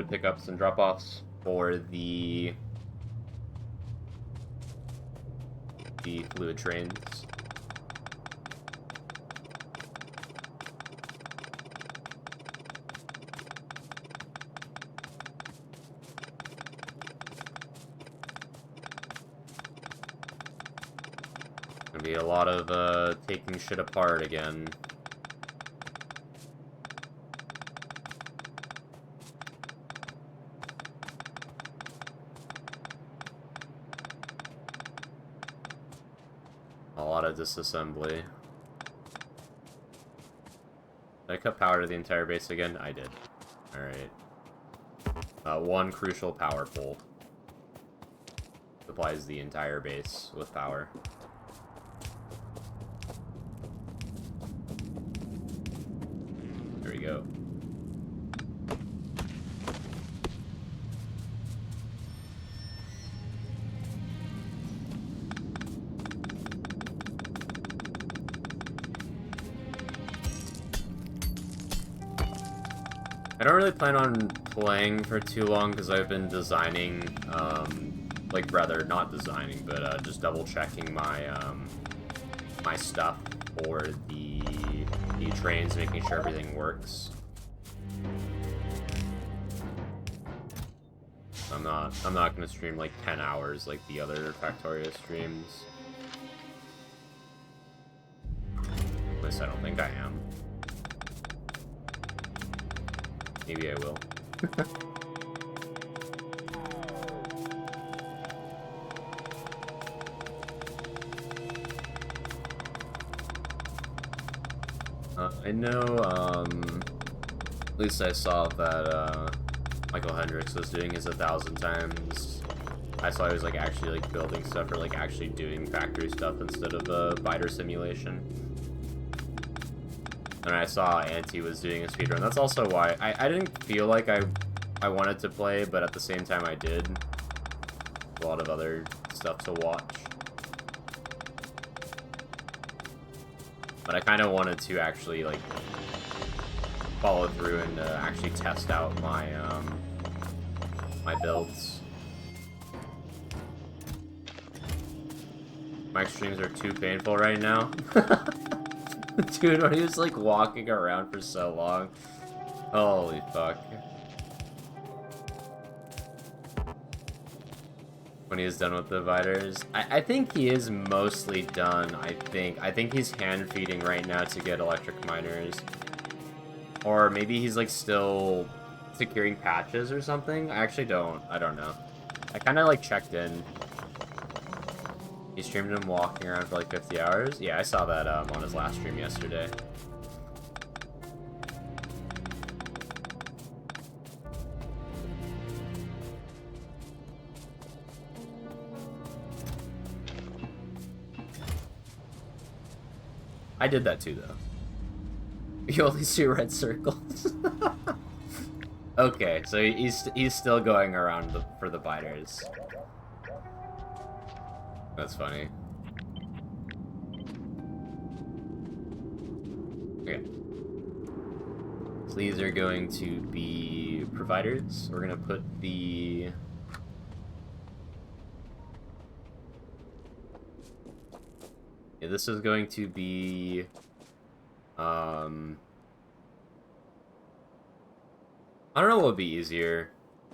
pickups and drop-offs for the fluid trains. Gonna be a lot of taking shit apart again. A lot of disassembly. Did I cut power to the entire base again? I did. Alright. One crucial power pole. Supplies the entire base with power. There we go. I don't really plan on playing for too long because I've been designing, like rather not designing, but just double checking my my stuff for the trains, making sure everything works. I'm not gonna stream like 10 hours like the other Factorio streams. At least I don't think I am. Maybe I will. I know, at least I saw that, Michael Hendricks was doing his 1,000 times. I saw he was, like, actually, like, building stuff or, like, actually doing factory stuff instead of a biter simulation. And I saw Auntie was doing a speedrun. That's also why I didn't feel like I wanted to play, but at the same time I did. A lot of other stuff to watch. But I kind of wanted to actually, like, follow through and actually test out my, my builds. My streams are too painful right now. Dude, when he was, like, walking around for so long. Holy fuck. When he is done with the viters. I think he is mostly done, I think he's hand-feeding right now to get electric miners. Or maybe he's, like, still securing patches or something? I don't know. I kind of, like, checked in. He streamed him walking around for, like, 50 hours? Yeah, I saw that, on his last stream yesterday. I did that too, though. You only see red circles. Okay, so he's still going around for the biters. That's funny. Okay. So these are going to be providers. We're gonna put the... Yeah, this is going to be... I don't know what would be easier.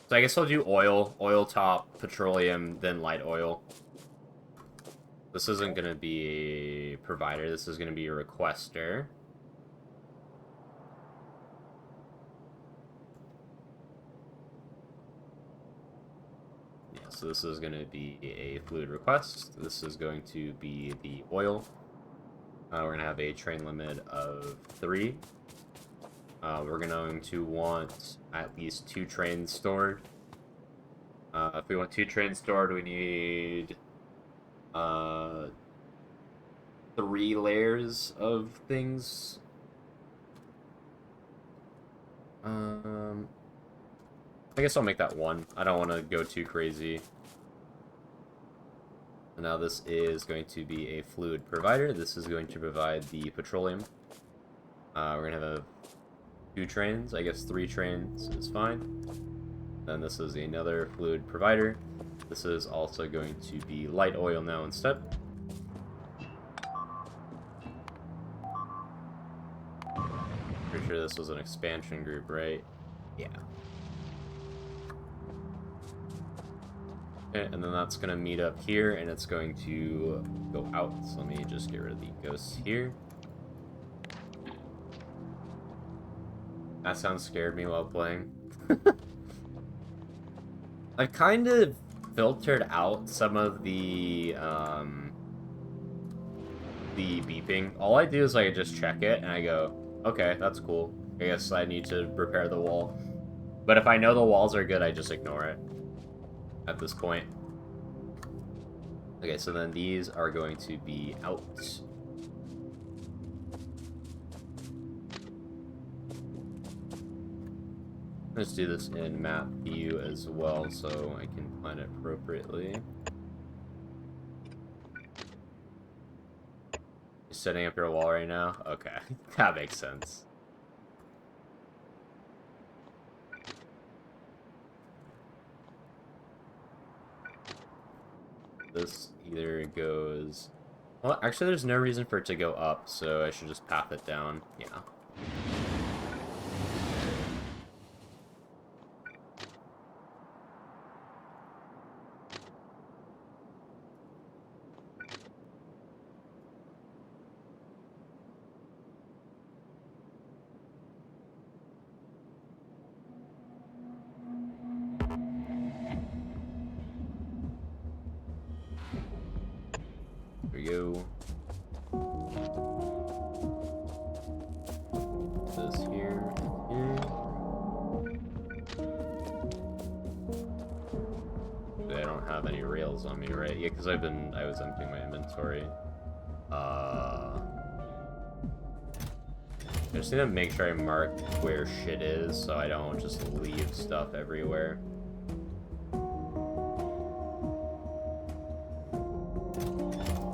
So I guess I'll do oil top, petroleum, then light oil. This isn't going to be a provider, this is going to be a requester. So this is going to be a fluid request. This is going to be the oil. We're going to have a train limit of 3. We're going to want at least 2 trains stored. If we want 2 trains stored, we need 3 layers of things. I guess I'll make that 1. I don't want to go too crazy. And now this is going to be a fluid provider. This is going to provide the petroleum. We're going to have 2 trains. I guess 3 trains is fine. Then this is another fluid provider. This is also going to be light oil now instead. Pretty sure this was an expansion group, right? Yeah. Okay, and then that's going to meet up here, and it's going to go out. So let me just get rid of the ghosts here. That sound scared me while playing. I've kind of filtered out some of the beeping. All I do is I just check it, and I go, okay, that's cool. I guess I need to repair the wall. But if I know the walls are good, I just ignore it at this point. Okay, so then these are going to be out. Let's do this in map view as well so I can plan it appropriately. You're setting up your wall right now? Okay, that makes sense. This either goes... Well, actually there's no reason for it to go up, so I should just path it down. Yeah. There we go. This here and here. I don't have any rails on me, right? Yeah, because I was emptying my inventory. I just need to make sure I mark where shit is so I don't just leave stuff everywhere.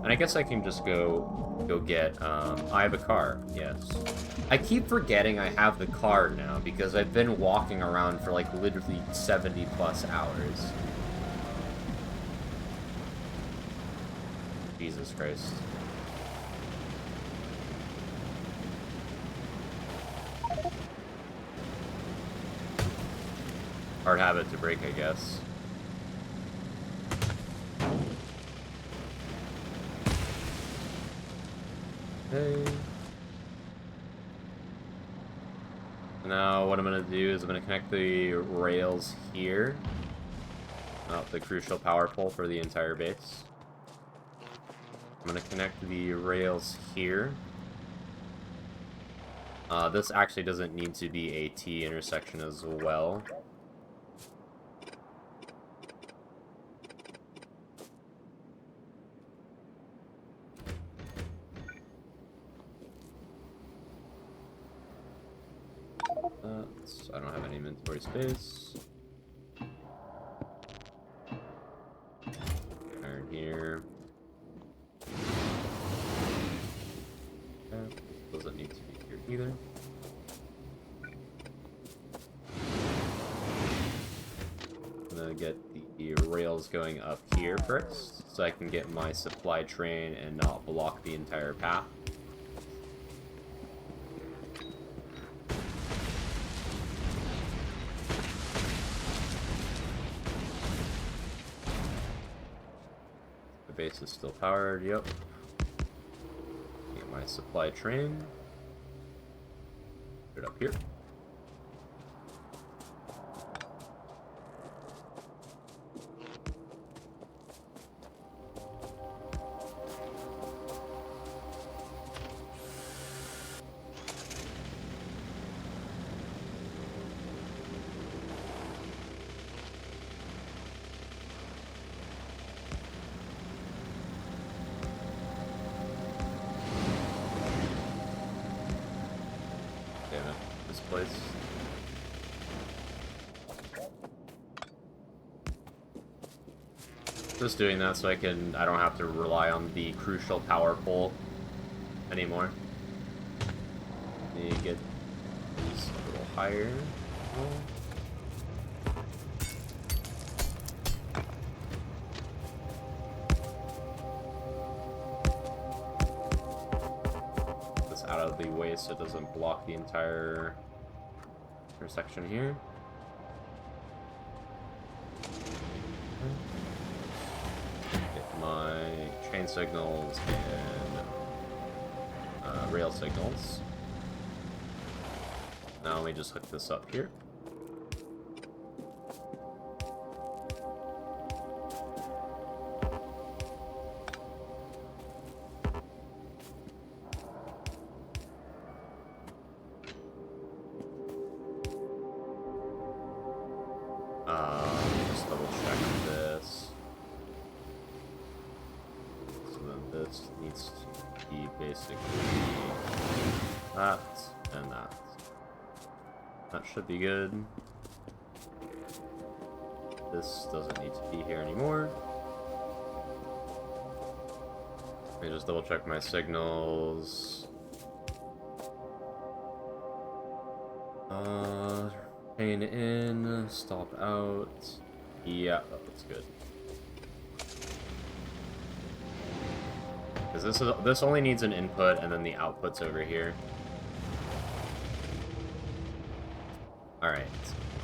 And I guess I can just go get, I have a car, yes. I keep forgetting I have the car now because I've been walking around for like literally 70 plus hours. Jesus Christ. Hard habit to break, I guess. Okay. Now what I'm going to do is I'm going to connect the rails here. The crucial power pole for the entire base. I'm going to connect the rails here. This actually doesn't need to be a T intersection as well. I don't have any inventory space. Iron here. Okay. Doesn't need to be here either. I'm gonna get the rails going up here first, so I can get my supply train and not block the entire path. The base is still powered, yep. Get my supply train. Put it up here. place. Just doing that so I don't have to rely on the crucial power pole anymore. Let me get these a little higher. This out of the way so it doesn't block the entire intersection here. Get my train signals and rail signals. Now let me just hook this up here. Just double check this. So then this needs to be basically that and that. That should be good. This doesn't need to be here anymore. Let me just double check my signals. Train in, stop out. Yeah, that looks good. Because this only needs an input and then the output's over here. Alright,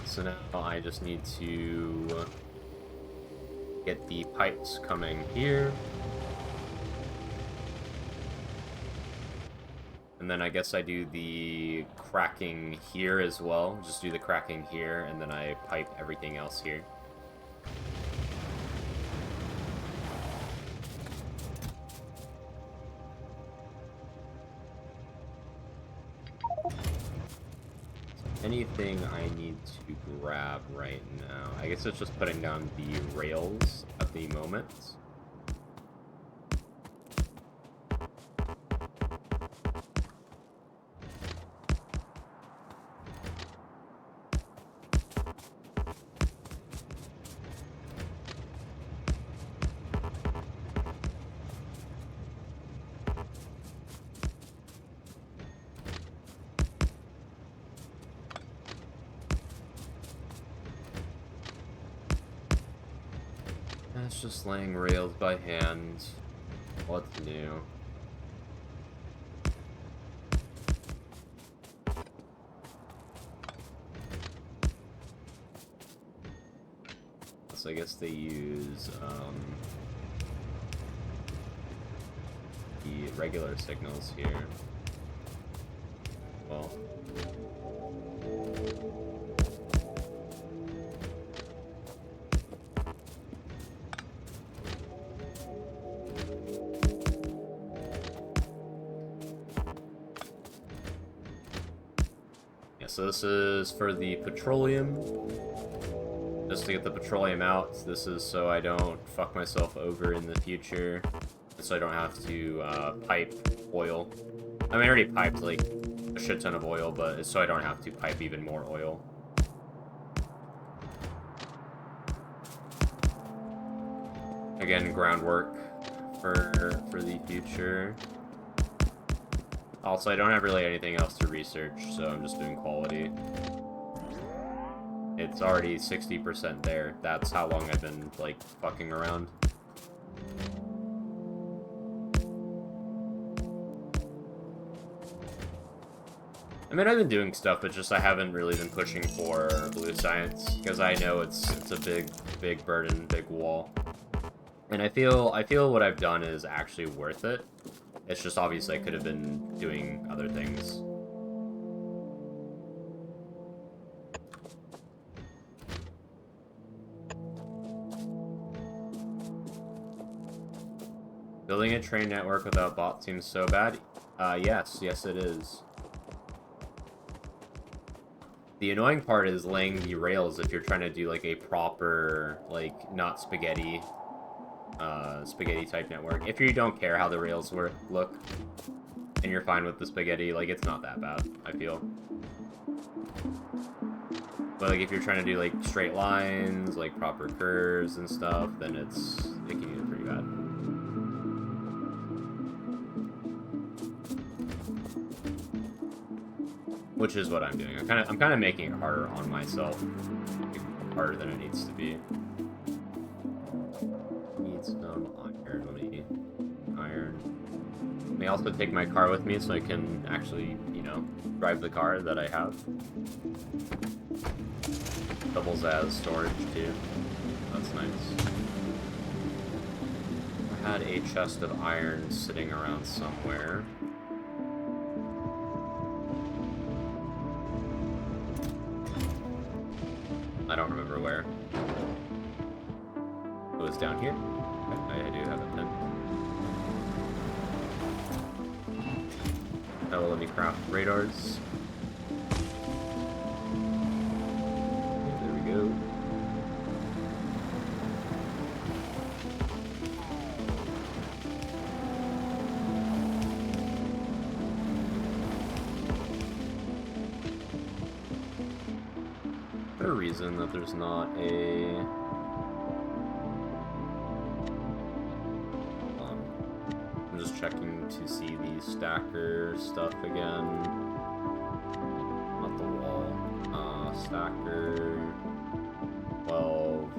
so now I just need to get the pipes coming here. And then I guess I do the cracking here as well. Just do the cracking here, and then I pipe everything else here. Anything I need to grab right now? I guess it's just putting down the rails at the moment. That's just laying rails by hand. What's new? So I guess they use the regular signals here. Well, so this is for the petroleum. Just to get the petroleum out. This is so I don't fuck myself over in the future. So I don't have to pipe oil. I mean, I already piped like a shit ton of oil, but it's so I don't have to pipe even more oil. Again, groundwork for the future. Also, I don't have really anything else to research, so I'm just doing quality. It's already 60% there. That's how long I've been, like, fucking around. I mean, I've been doing stuff, but just I haven't really been pushing for blue science, because I know it's a big burden, big wall. And I feel what I've done is actually worth it. It's just obviously I could have been doing other things. Building a train network without bots seems so bad. Yes it is. The annoying part is laying the rails if you're trying to do like a proper, like, not spaghetti type network. If you don't care how the rails look and you're fine with the spaghetti, like, it's not that bad, I feel. But like if you're trying to do like straight lines, like proper curves and stuff, then it can get pretty bad. Which is what I'm doing. I'm kind of making it harder on myself, harder than it needs to be. Need some iron. Let me iron. Let me also take my car with me so I can actually, you know, drive the car that I have. Doubles as storage too. That's nice. I had a chest of iron sitting around somewhere. I don't remember where. It was down here. Okay, I do have a tent. That will let me craft radars. There we go. A reason that there's not a I'm just checking to see the stacker stuff again. Not the wall. Stacker 12.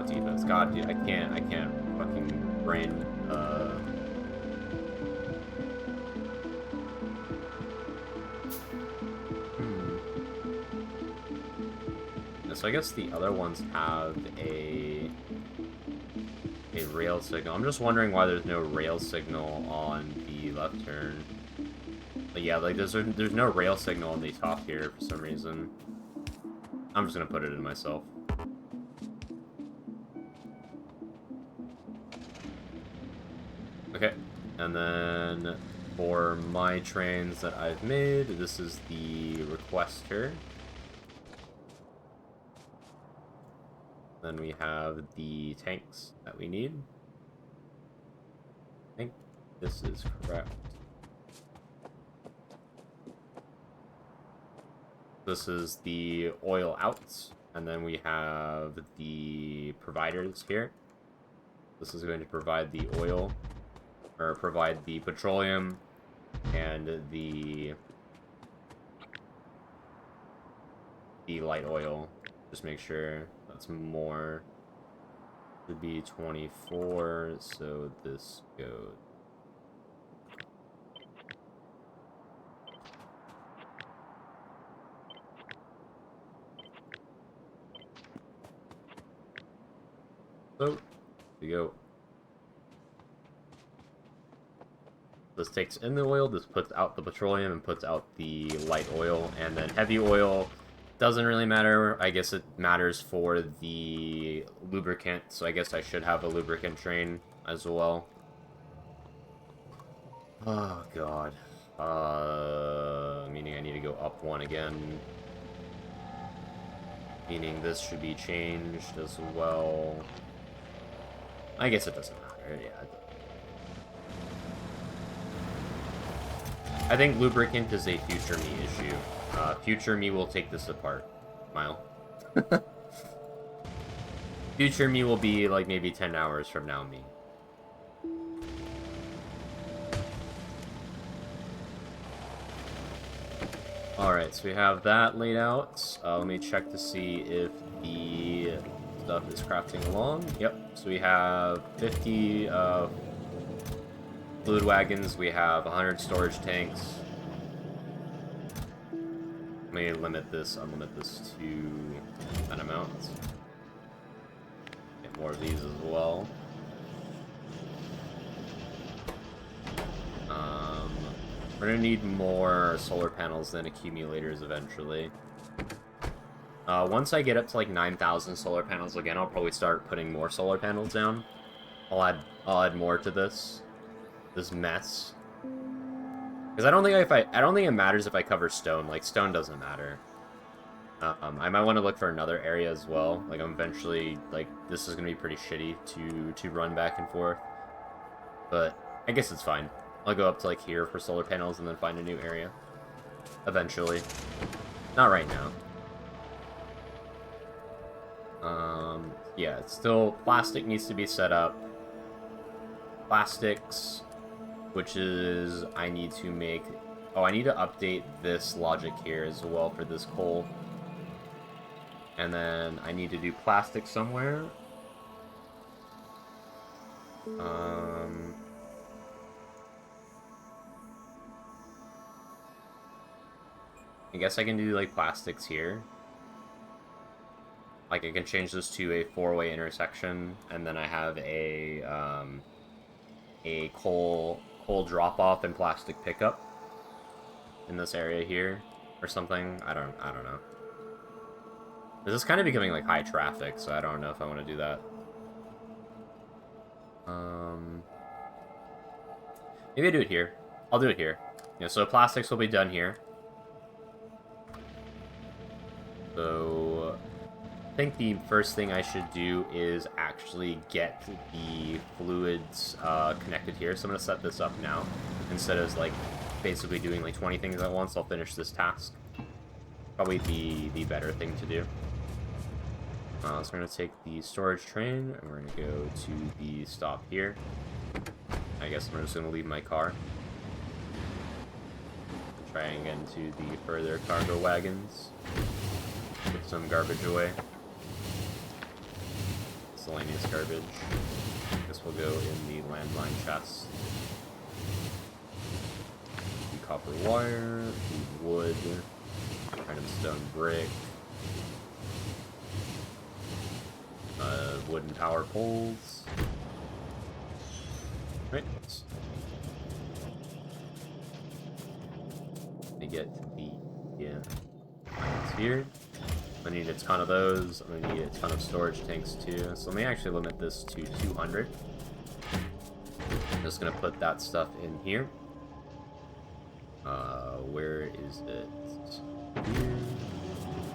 Defense. God, dude, I can't fucking brain, So I guess the other ones have a rail signal. I'm just wondering why there's no rail signal on the left turn. But yeah, like there's no rail signal on the top here for some reason. I'm just gonna put it in myself. Okay, and then for my trains that I've made, this is the requester. Then we have the tanks that we need. I think this is correct. This is the oil outs, and then we have the providers here. This is going to provide the oil, or provide the petroleum, and the light oil. Just make sure that's more. Should be 24, so this goes. So, there we go. This takes in the oil, this puts out the petroleum and puts out the light oil, and then heavy oil doesn't really matter. I guess it matters for the lubricant, so I guess I should have a lubricant train as well. Oh god. Meaning I need to go up one again. Meaning this should be changed as well. I guess it doesn't matter, yeah. I think lubricant is a future me issue. Future me will take this apart, Mile. Future me will be like maybe 10 hours from now me. Alright, so we have that laid out. Let me check to see if the stuff is crafting along. Yep, so we have 50 fluid wagons, we have 100 storage tanks. Let me unlimit this to that amount. Get more of these as well. We're gonna need more solar panels than accumulators eventually. Once I get up to like 9,000 solar panels again, I'll probably start putting more solar panels down. I'll add more to this mess. Because I don't think it matters if I cover stone. Like, stone doesn't matter. I might want to look for another area as well. Like, I'm eventually, like, this is going to be pretty shitty to run back and forth. But I guess it's fine. I'll go up to, like, here for solar panels and then find a new area. Eventually. Not right now. Yeah, it's still... Plastic needs to be set up. Plastics, which is... I need to make... Oh, I need to update this logic here as well for this coal. And then I need to do plastic somewhere. I guess I can do, like, plastics here. Like, I can change this to a 4-way intersection, and then I have a coal drop-off and plastic pickup in this area here, or something. I don't know. This is kind of becoming, like, high traffic, so I don't know if I want to do that. Maybe I do it here. I'll do it here. Yeah, so plastics will be done here. So I think the first thing I should do is actually get the fluids connected here. So I'm going to set this up now. Instead of, like, basically doing, like, 20 things at once, I'll finish this task. Probably the better thing to do. So we're going to take the storage train, and we're going to go to the stop here. I guess I'm just going to leave my car. Try and get into the further cargo wagons. Put some garbage away. Miscellaneous garbage. This will go in the landmine chest. The copper wire, the wood, kind of stone brick, wooden power poles. Right. To get the lines here. I need a ton of those. I'm gonna need a ton of storage tanks too. So let me actually limit this to 200. I'm just gonna put that stuff in here. Where is it? Here.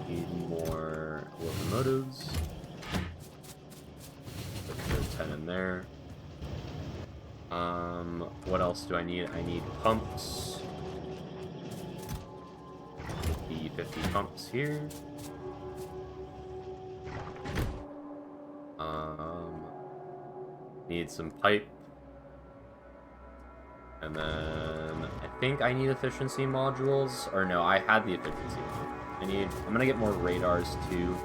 Need more locomotives. Put 10 in there. What else do I need? I need pumps. Put the 50 pumps here. Need some pipe. And then I think I need efficiency modules. Or no, I had the efficiency one. I'm gonna get more radars too.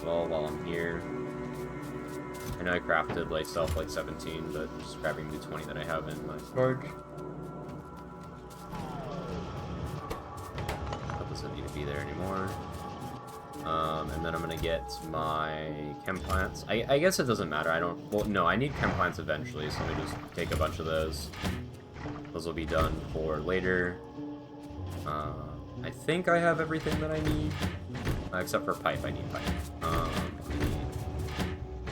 So while I'm here. I know I crafted myself like 17, but I'm just grabbing the 20 that I have in my storage. That doesn't need to be there anymore. And then I'm gonna get my chem plants. I guess it doesn't matter. Well, no, I need chem plants eventually, so let me just take a bunch of those. Those will be done for later. I think I have everything that I need, except for pipe. I need pipe. Let me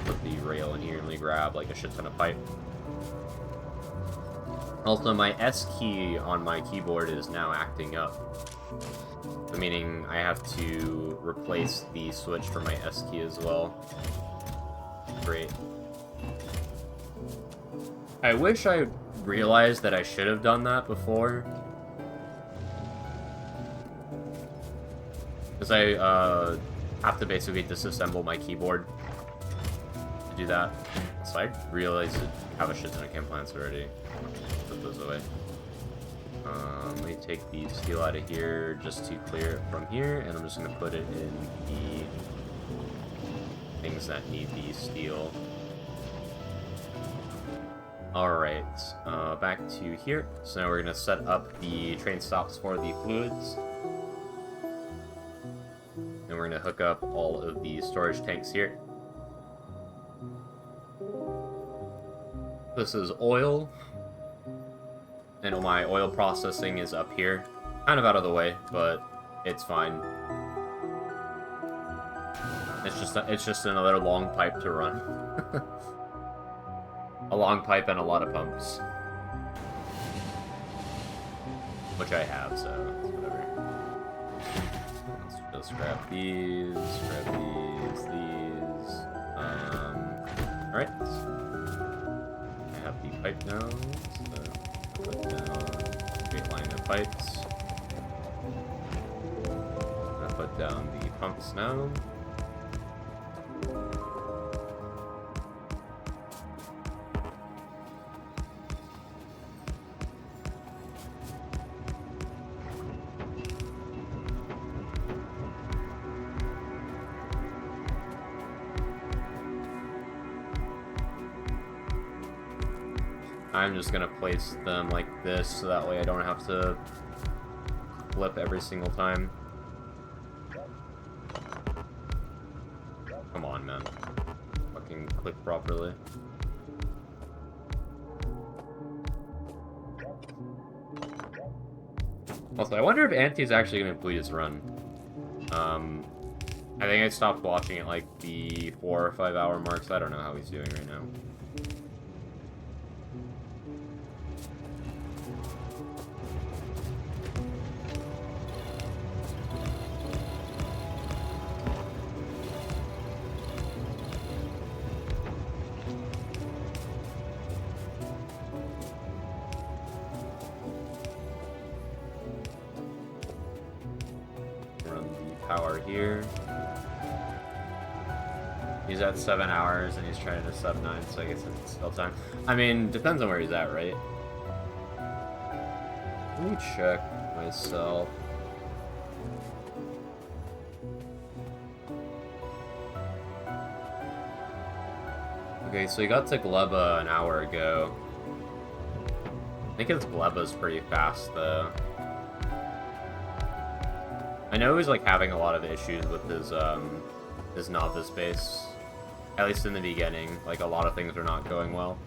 put the rail in here and let me grab like a shit ton of pipe. Also, my S key on my keyboard is now acting up. Meaning I have to replace the switch for my S key as well. Great. I wish I realized that I should have done that before. Because I have to basically disassemble my keyboard to do that. So I realized I have a shit ton of chem plants already. Put those away. Let me take the steel out of here just to clear it from here, and I'm just going to put it in the things that need the steel. Alright, back to here. So now we're going to set up the train stops for the fluids. And we're going to hook up all of the storage tanks here. This is oil. And my oil processing is up here. Kind of out of the way, but it's fine. It's just another long pipe to run. A long pipe and a lot of pumps. Which I have, so whatever. Let's just grab these, these. Alright. I have the pipe now, so put down straight line of pipes. I'm gonna put down the pumps now. I'm just gonna place them like this, so that way I don't have to flip every single time. Come on, man. Fucking click properly. Also, I wonder if Anti's actually gonna complete his run. I think I stopped watching at like the 4 or 5 hour mark, so I don't know how he's doing right now. Power here. He's at 7 hours and he's trying to sub 9, so I guess it's still time. I mean, depends on where he's at, right? Let me check myself. Okay, so he got to Gleba an hour ago. I think his Gleba's pretty fast, though. I know he's like having a lot of issues with his novice base. At least in the beginning, like a lot of things are not going well.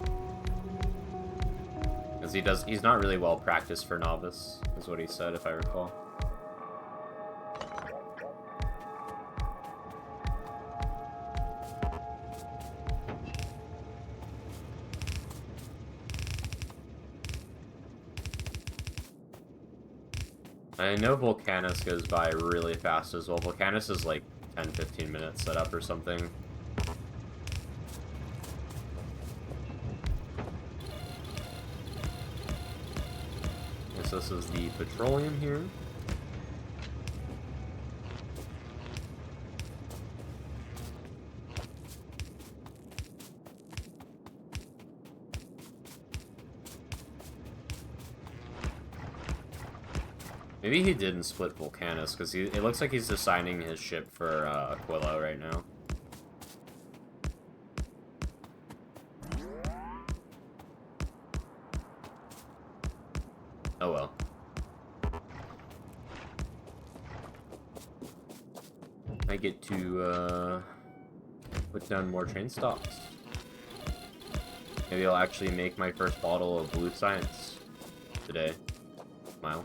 Because he's not really well practiced for novice, is what he said, if I recall. I know Volcanus goes by really fast as well. Volcanus is like 10-15 minutes setup or something. Guess this is the petroleum here. Maybe he didn't split Volcanus, because it looks like he's designing his ship for Aquila right now. Oh well. I get to put down more train stops. Maybe I'll actually make my first bottle of Blue Science today. Smile.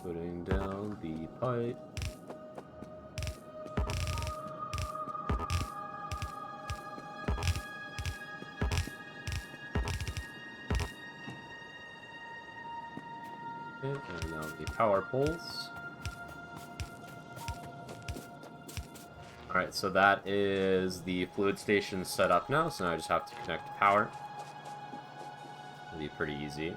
Putting down the pipe. Okay, and now the power poles. Alright, so that is the fluid station set up now, so now I just have to connect to power. It'll be pretty easy.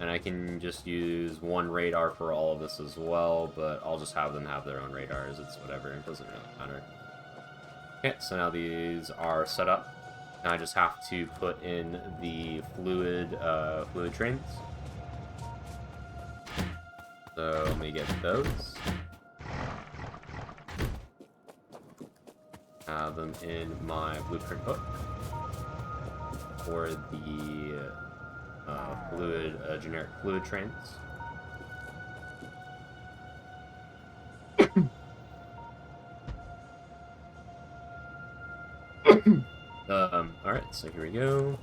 And I can just use one radar for all of this as well, but I'll just have them have their own radars. It's whatever, it doesn't really matter. Okay, so now these are set up. Now I just have to put in the fluid trains. So let me get those. Have them in my blueprint book for the generic fluid trains. Alright, so here we go.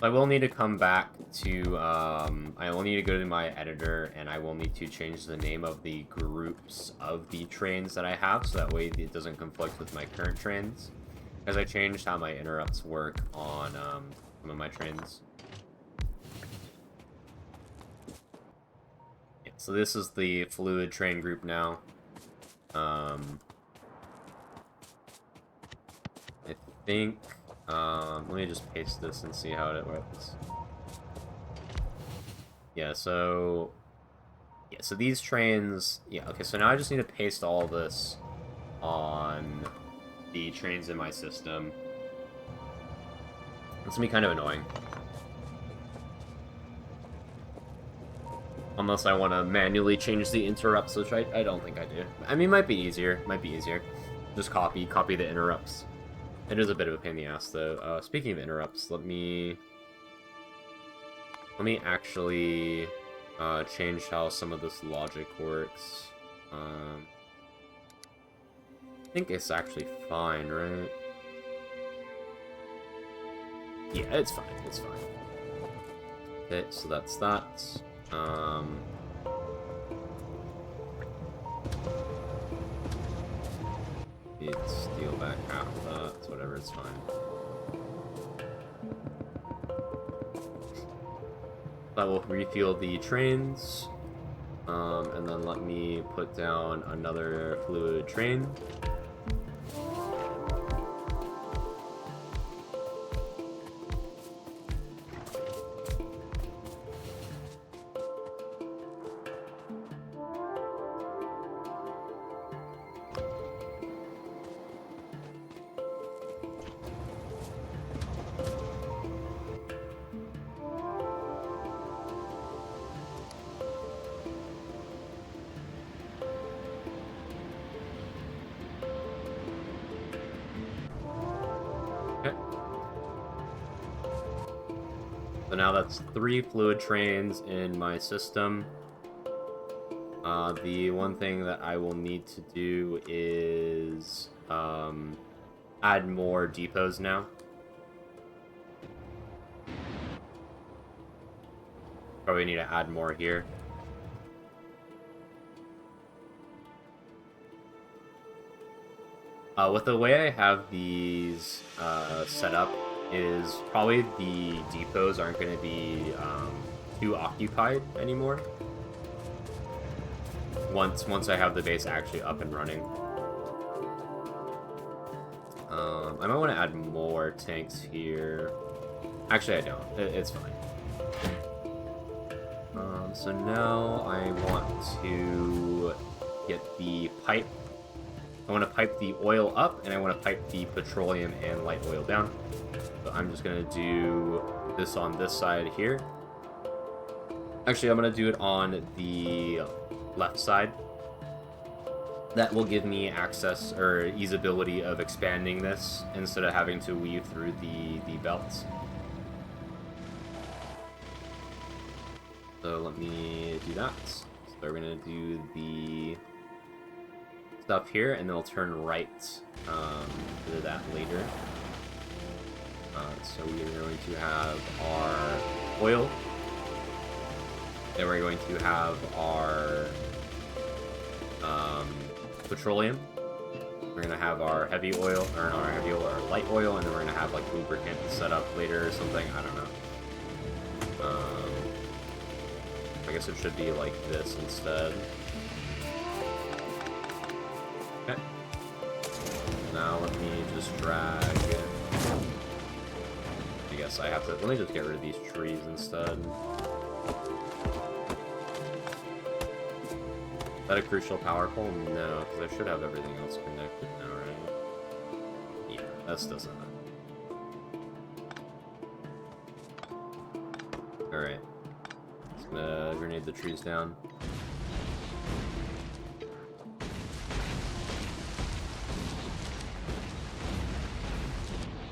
I will need to come back to, I will need to go to my editor, and I will need to change the name of the groups of the trains that I have, so that way it doesn't conflict with my current trains. Because I changed how my interrupts work on, some of my trains. Yeah, so this is the fluid train group now. I think... let me just paste this and see how it works. Yeah, so these trains... Yeah, okay, so now I just need to paste all this on the trains in my system. It's gonna be kind of annoying. Unless I want to manually change the interrupts, which I don't think I do. I mean, it might be easier. Might be easier. Just copy the interrupts. It is a bit of a pain in the ass, though. Speaking of interrupts, let me actually change how some of this logic works. I think it's actually fine, right? Yeah, it's fine. It's fine. Okay, so that's that. Need to steal back half of that. It's whatever, it's fine. That will refuel the trains. And then let me put down another fluid train. So now that's 3 fluid trains in my system. The one thing that I will need to do is add more depots now. Probably need to add more here. With the way I have these set up, is probably the depots aren't going to be too occupied anymore. Once I have the base actually up and running. I might want to add more tanks here. Actually, I don't. It's fine. So now I want to get the pipe. I want to pipe the oil up, and I want to pipe the petroleum and light oil down. So I'm just going to do this on this side here. Actually, I'm going to do it on the left side. That will give me access or easeability of expanding this instead of having to weave through the belts. So let me do that. So we're going to do the stuff here, and then we'll turn right to that later. So we are going to have our oil. Then we're going to have our petroleum. We're going to have our heavy oil, or not our heavy oil, our light oil, and then we're going to have like lubricant set up later or something. I don't know. I guess it should be like this instead. Okay. Now let me just drag. I guess I have to. Let me just get rid of these trees instead. Is that a crucial power pole? No, because I should have everything else connected now, right? Yeah, S doesn't. Alright. Just gonna grenade the trees down.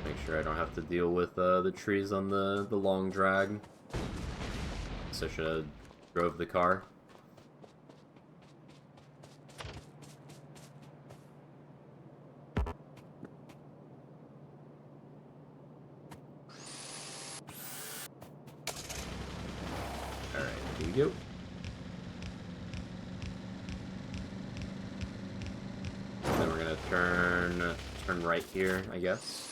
Make sure I don't have to deal with the trees on the long drag. So I should have drove the car. Alright, here we go. Then we're gonna turn right here, I guess.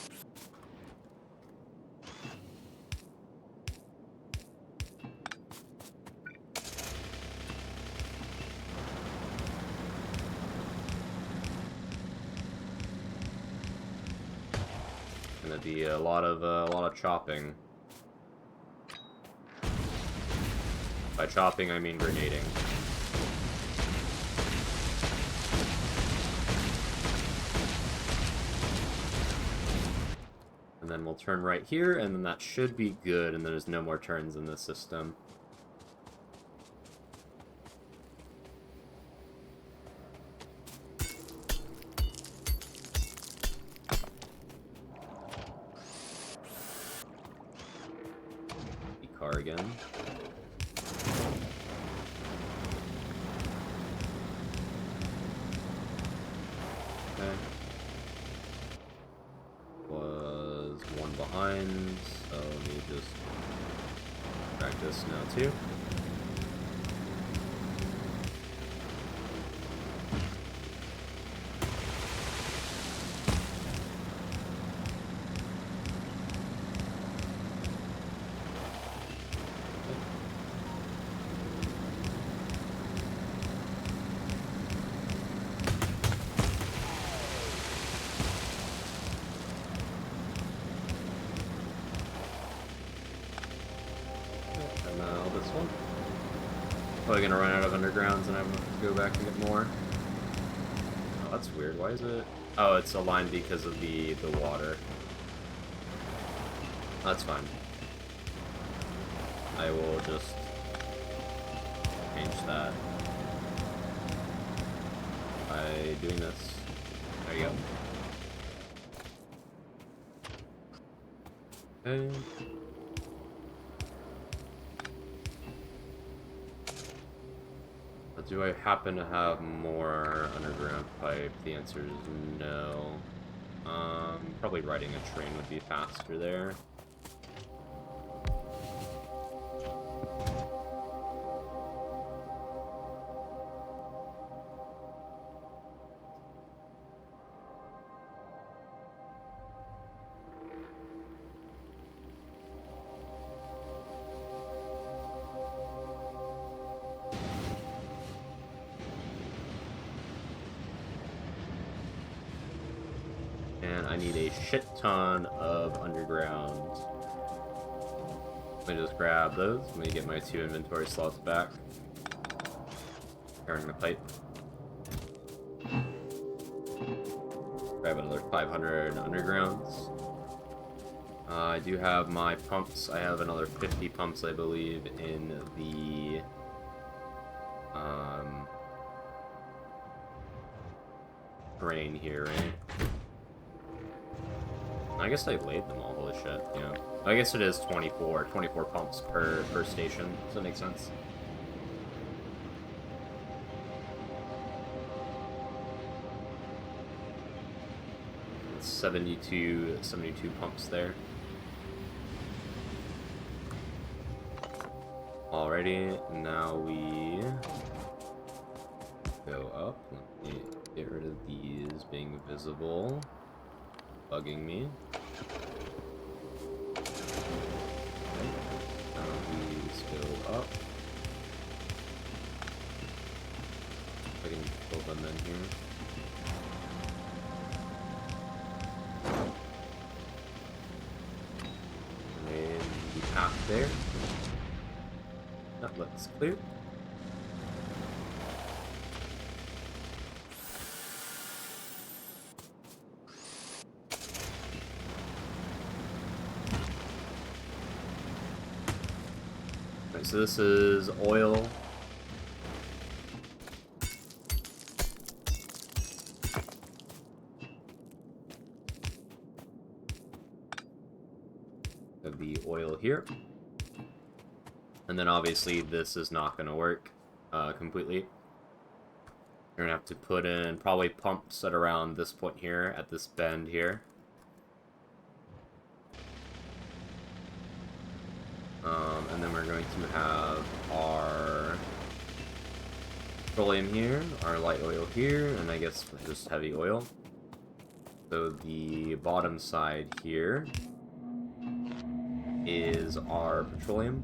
Gonna be a lot of chopping. By chopping, I mean grenading. And then we'll turn right here, and then that should be good, and there's no more turns in the system. Car again. Okay. Was one behind, so let me just practice now too. This one. Probably gonna run out of undergrounds and I'm gonna have to go back and get more. Oh, that's weird. Why is it? Oh, it's aligned because of the water. That's fine. I will just change that by doing this. There you go. Okay. Do I happen to have more underground pipe? The answer is no. Probably riding a train would be faster there. I need a shit ton of underground. Let me just grab those. Let me get my 2 inventory slots back. Carrying the pipe. Grab another 500 undergrounds. I do have my pumps. I have another 50 pumps, I believe, in the drain here, right? I guess I laid them all, holy shit, you know. I guess it is 24 pumps per station. Does that make sense? It's 72 pumps there. Alrighty, now we go up. Let me get rid of these being visible. Bugging me. Okay. Now these go up. I can pull them in here. And the path there. That looks clear. Right, so this is oil. Have the oil here. And then obviously this is not going to work completely. You're going to have to put in probably pumps at around this point here, at this bend here. And then we're going to have our petroleum here, our light oil here, and I guess just heavy oil. So the bottom side here is our petroleum.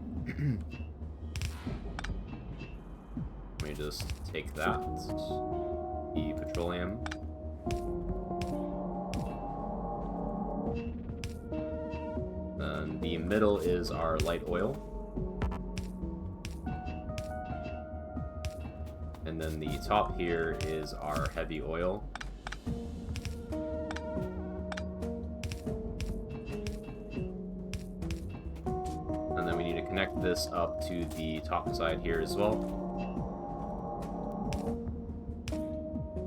Let me just take that, the petroleum. Then the middle is our light oil. And then the top here is our heavy oil. And then we need to connect this up to the top side here as well.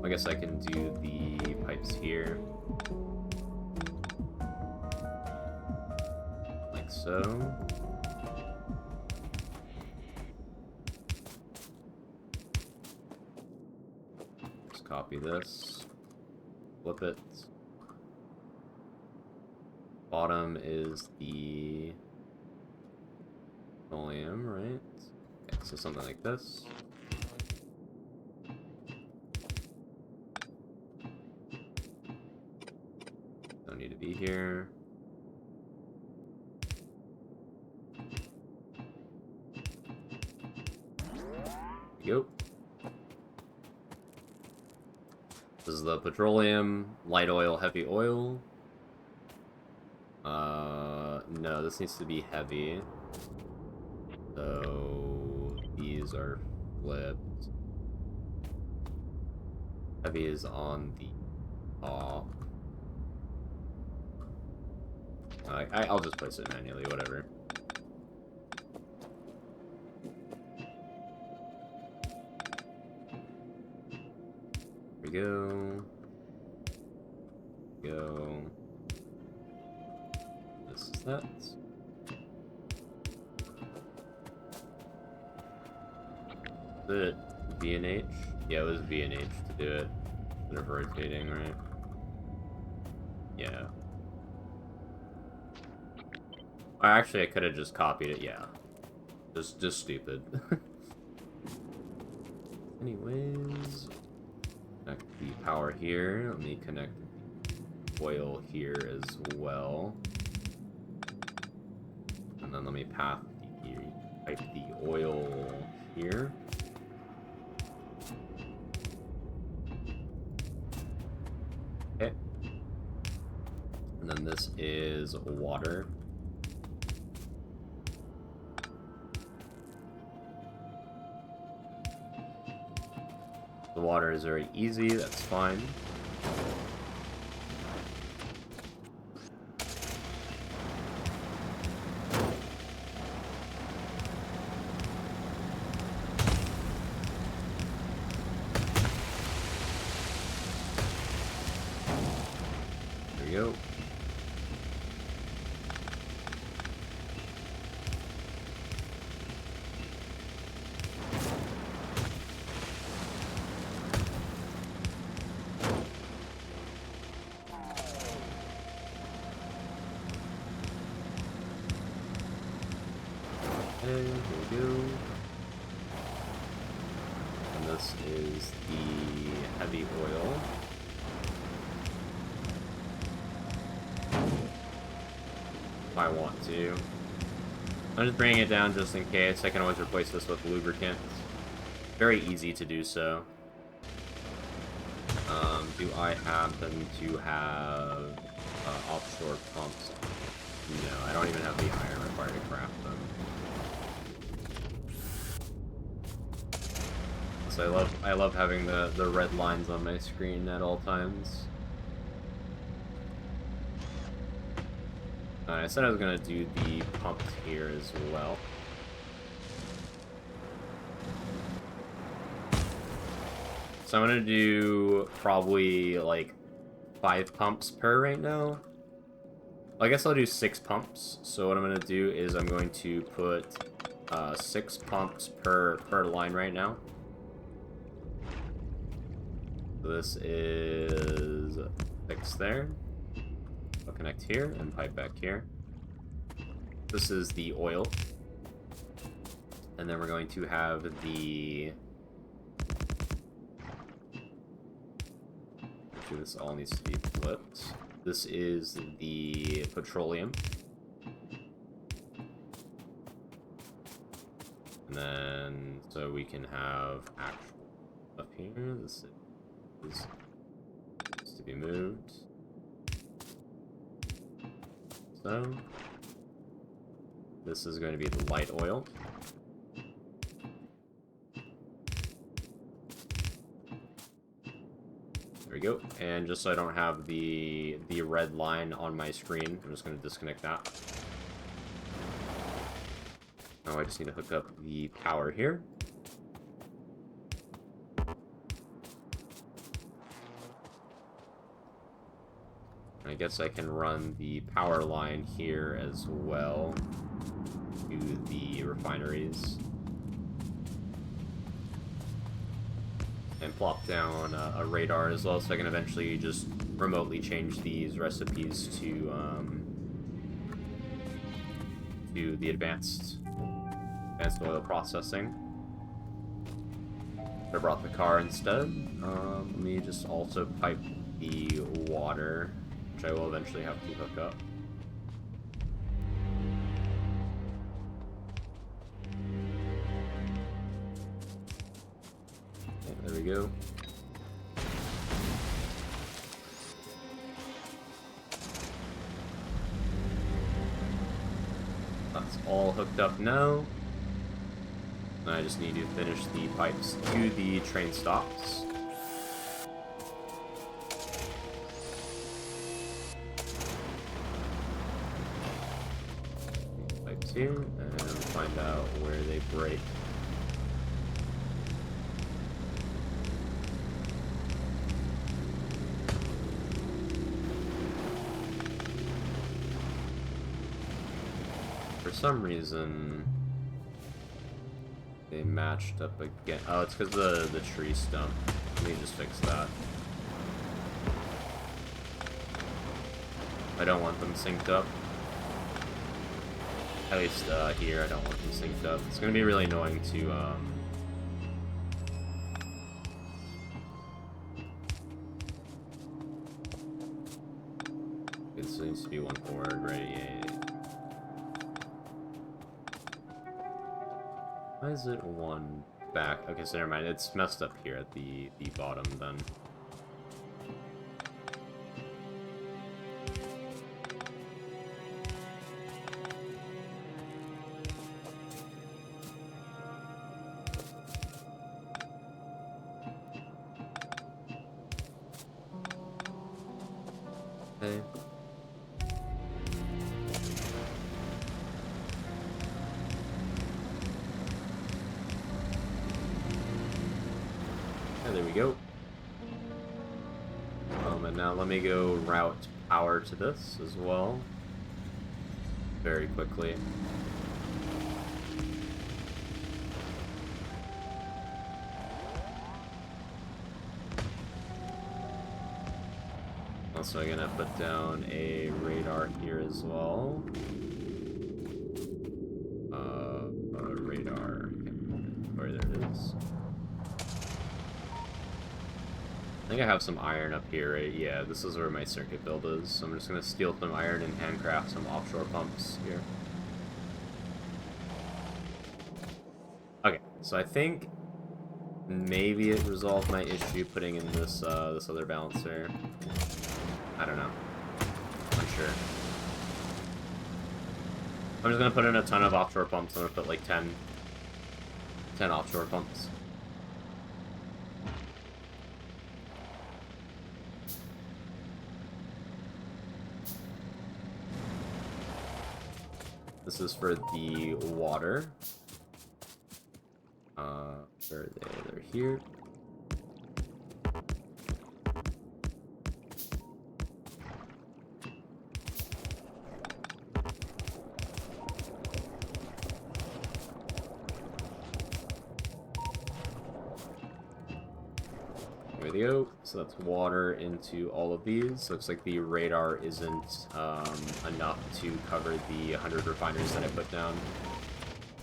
I guess I can do the pipes here. Like so. Just copy this. Flip it. Bottom is the petroleum, right? Okay, so something like this. Don't need to be here. There we go. This is the petroleum, light oil, heavy oil. No, this needs to be heavy. So these are flipped. Heavy is on the top. I'll just place it manually, whatever. Here we go. Go. This is that. Is it V and H? Yeah, it was V and H to do it. Instead of rotating, right? Yeah. Actually, I could have just copied it. Yeah. Just stupid. Anyways, connect the power here. Let me connect oil here as well. And then let me pipe the oil here. Okay. And then this is water. The water is very easy, that's fine. There we go. Here we go. And this is the heavy oil. If I want to. I'm just bringing it down just in case. I can always replace this with lubricant. Very easy to do so. Do I happen to have offshore pumps? No, I don't even have the iron required to craft them. So I love having the red lines on my screen at all times. I said I was gonna do the pumps here as well. So I'm gonna do probably like 5 pumps per right now. I guess I'll do 6 pumps. So what I'm gonna do is I'm going to put 6 pumps per line right now. So this is 6 there. I'll connect here and pipe back here. This is the oil. And then we're going to have the... Actually, this all needs to be flipped. This is the petroleum. And then, so we can have actual stuff here. This is to be moved. So, this is going to be the light oil. There we go. And just so I don't have the red line on my screen, I'm just going to disconnect that. Now I just need to hook up the power here. I guess I can run the power line here as well to the refineries. And plop down a radar as well, so I can eventually just remotely change these recipes to the advanced oil processing. I brought the car instead. Let me just also pipe the water, which I will eventually have to hook up. Okay, there we go. That's all hooked up now. And I just need to finish the pipes to the train stops. Pipes here, and find out where they break. For some reason, they matched up again. Oh, it's because the tree stump. Let me just fix that. I don't want them synced up. At least here, I don't want them synced up. It's gonna be really annoying to It needs to be one forward, right? Yeah. Why is it one back? Okay, so never mind. It's messed up here at the bottom then. Okay. There we go. And now let me go route power to this as well. Very quickly. Also gonna put down a radar here as well. Radar. Where there it is. I think I have some iron up here, right? Yeah, this is where my circuit build is. So I'm just going to steal some iron and handcraft some offshore pumps here. Okay, so I think maybe it resolved my issue putting in this this other balancer. I don't know. I'm sure. I'm just going to put in a ton of offshore pumps. I'm going to put like 10 offshore pumps. This is for the water. Where are they? They're here. There we go. So that's water into all of these. Looks like the radar isn't enough to cover the 100 refineries that I put down.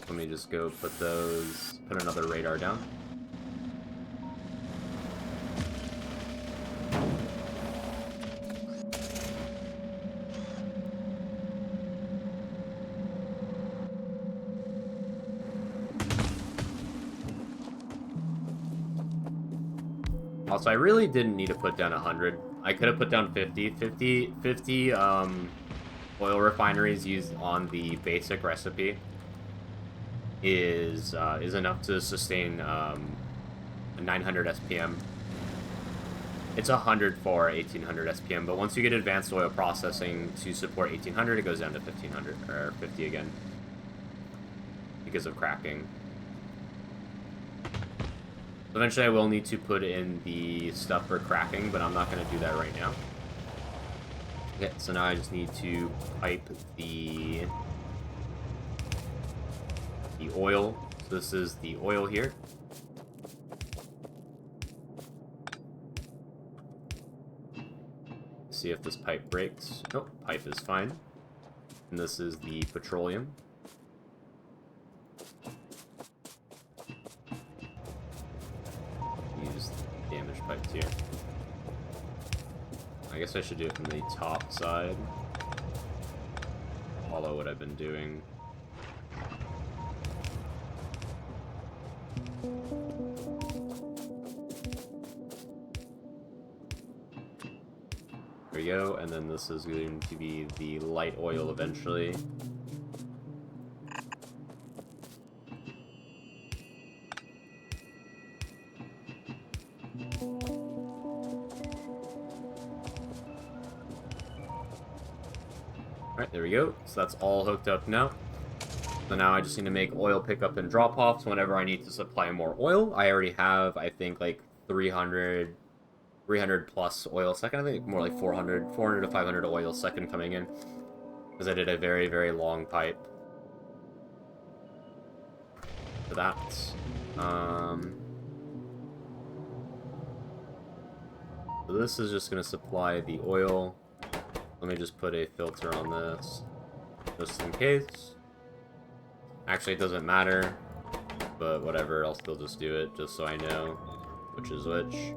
Let me just go put another radar down. Also, I really didn't need to put down 100. I could have put down 50. 50 oil refineries used on the basic recipe is enough to sustain 900 SPM. It's 100 for 1800 SPM, but once you get advanced oil processing to support 1800, it goes down to 1500 or 50 again because of cracking. Eventually I will need to put in the stuff for cracking, but I'm not going to do that right now. Okay, so now I just need to pipe the oil. So this is the oil here. See if this pipe breaks. Nope, pipe is fine. And this is the petroleum. Use damaged pipes here. I guess I should do it from the top side. Follow what I've been doing. There we go, and then this is going to be the light oil eventually. Alright, there we go. So that's all hooked up now. So now I just need to make oil pickup and drop-offs whenever I need to supply more oil. I already have, I think, like 300 plus oil a second. I think more like 400 to 500 oil a second coming in. Because I did a very, very long pipe. For that. So this is just going to supply the oil. Let me just put a filter on this, just in case. Actually, it doesn't matter, but whatever, I'll still just do it, just so I know which is which.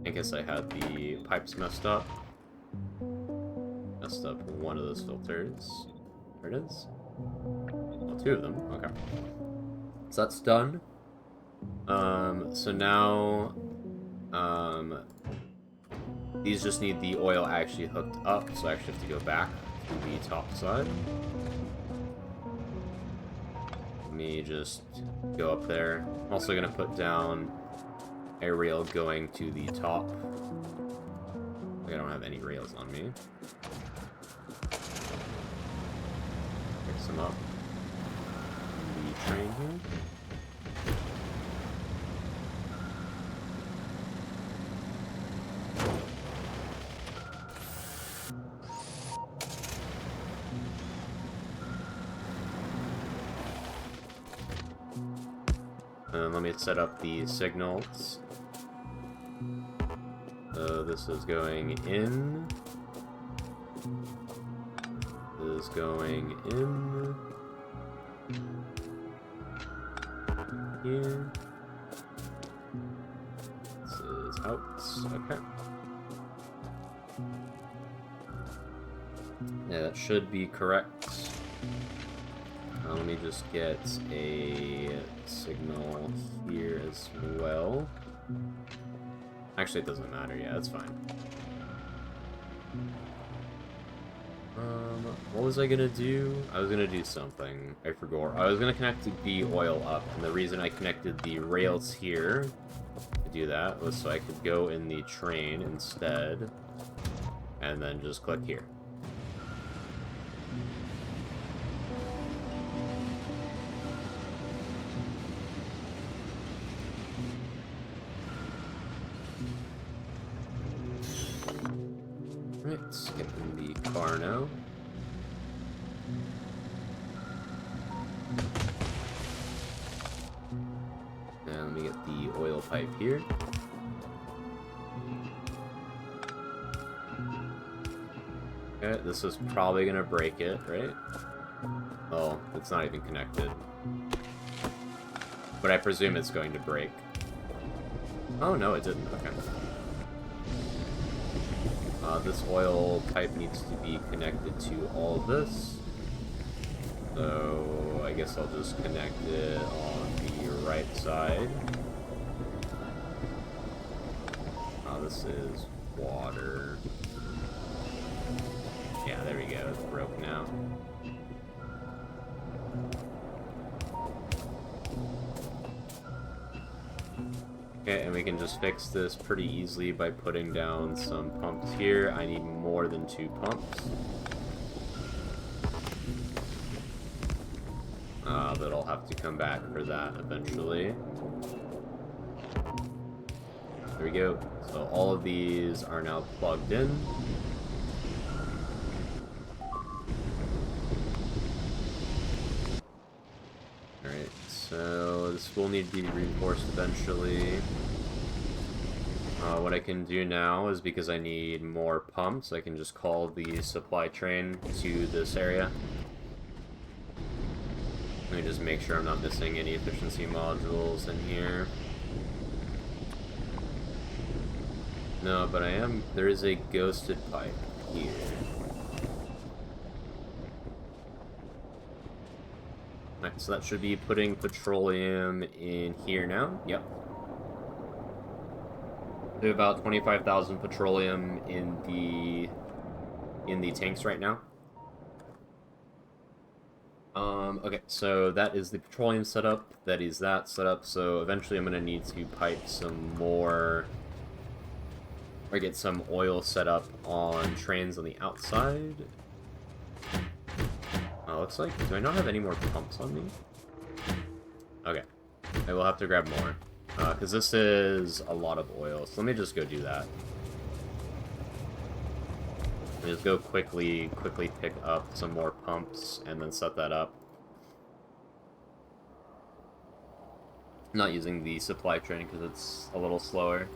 In case I had the pipes messed up. Messed up one of those filters. There it is. Well, two of them, okay. So that's done. So now, these just need the oil actually hooked up, so I actually have to go back to the top side. Let me just go up there. I'm also going to put down a rail going to the top. I don't have any rails on me. Fix them up. The train here. Let me set up the signals. So this is going in. This is going in. Here. This is out. Okay. Yeah, that should be correct. Let me just get a signal here as well. Actually, it doesn't matter. Yeah, that's fine. What was I gonna do? I was gonna do something. I forgot. I was gonna connect the oil up, and the reason I connected the rails here to do that was so I could go in the train instead, and then just click here. Let's get in the car now. And let me get the oil pipe here. Okay, this is probably gonna break it, right? Oh, it's not even connected. But I presume it's going to break. Oh, no, it didn't. Okay. This oil pipe needs to be connected to all of this. So, I guess I'll just connect it on the right side. This is water. Yeah, there we go. It's broke now. Okay, and we can just fix this pretty easily by putting down some pumps here. I need more than 2 pumps. But I'll have to come back for that eventually. There we go. So all of these are now plugged in. Alright, so this will need to be reinforced eventually. What I can do now is, because I need more pumps, I can just call the supply train to this area. Let me just make sure I'm not missing any efficiency modules in here. No, but I am. There is a ghosted pipe here. Alright, so that should be putting petroleum in here now. Yep. We have about 25,000 petroleum in the tanks right now. Okay, so that is the petroleum setup. That is that setup. So eventually I'm going to need to pipe some more, or get some oil set up on trains on the outside. Looks like, do I not have any more pumps on me? Okay, I will have to grab more, because this is a lot of oil. So let me just go do that. Let me just go quickly pick up some more pumps and then set that up. I'm not using the supply train because it's a little slower.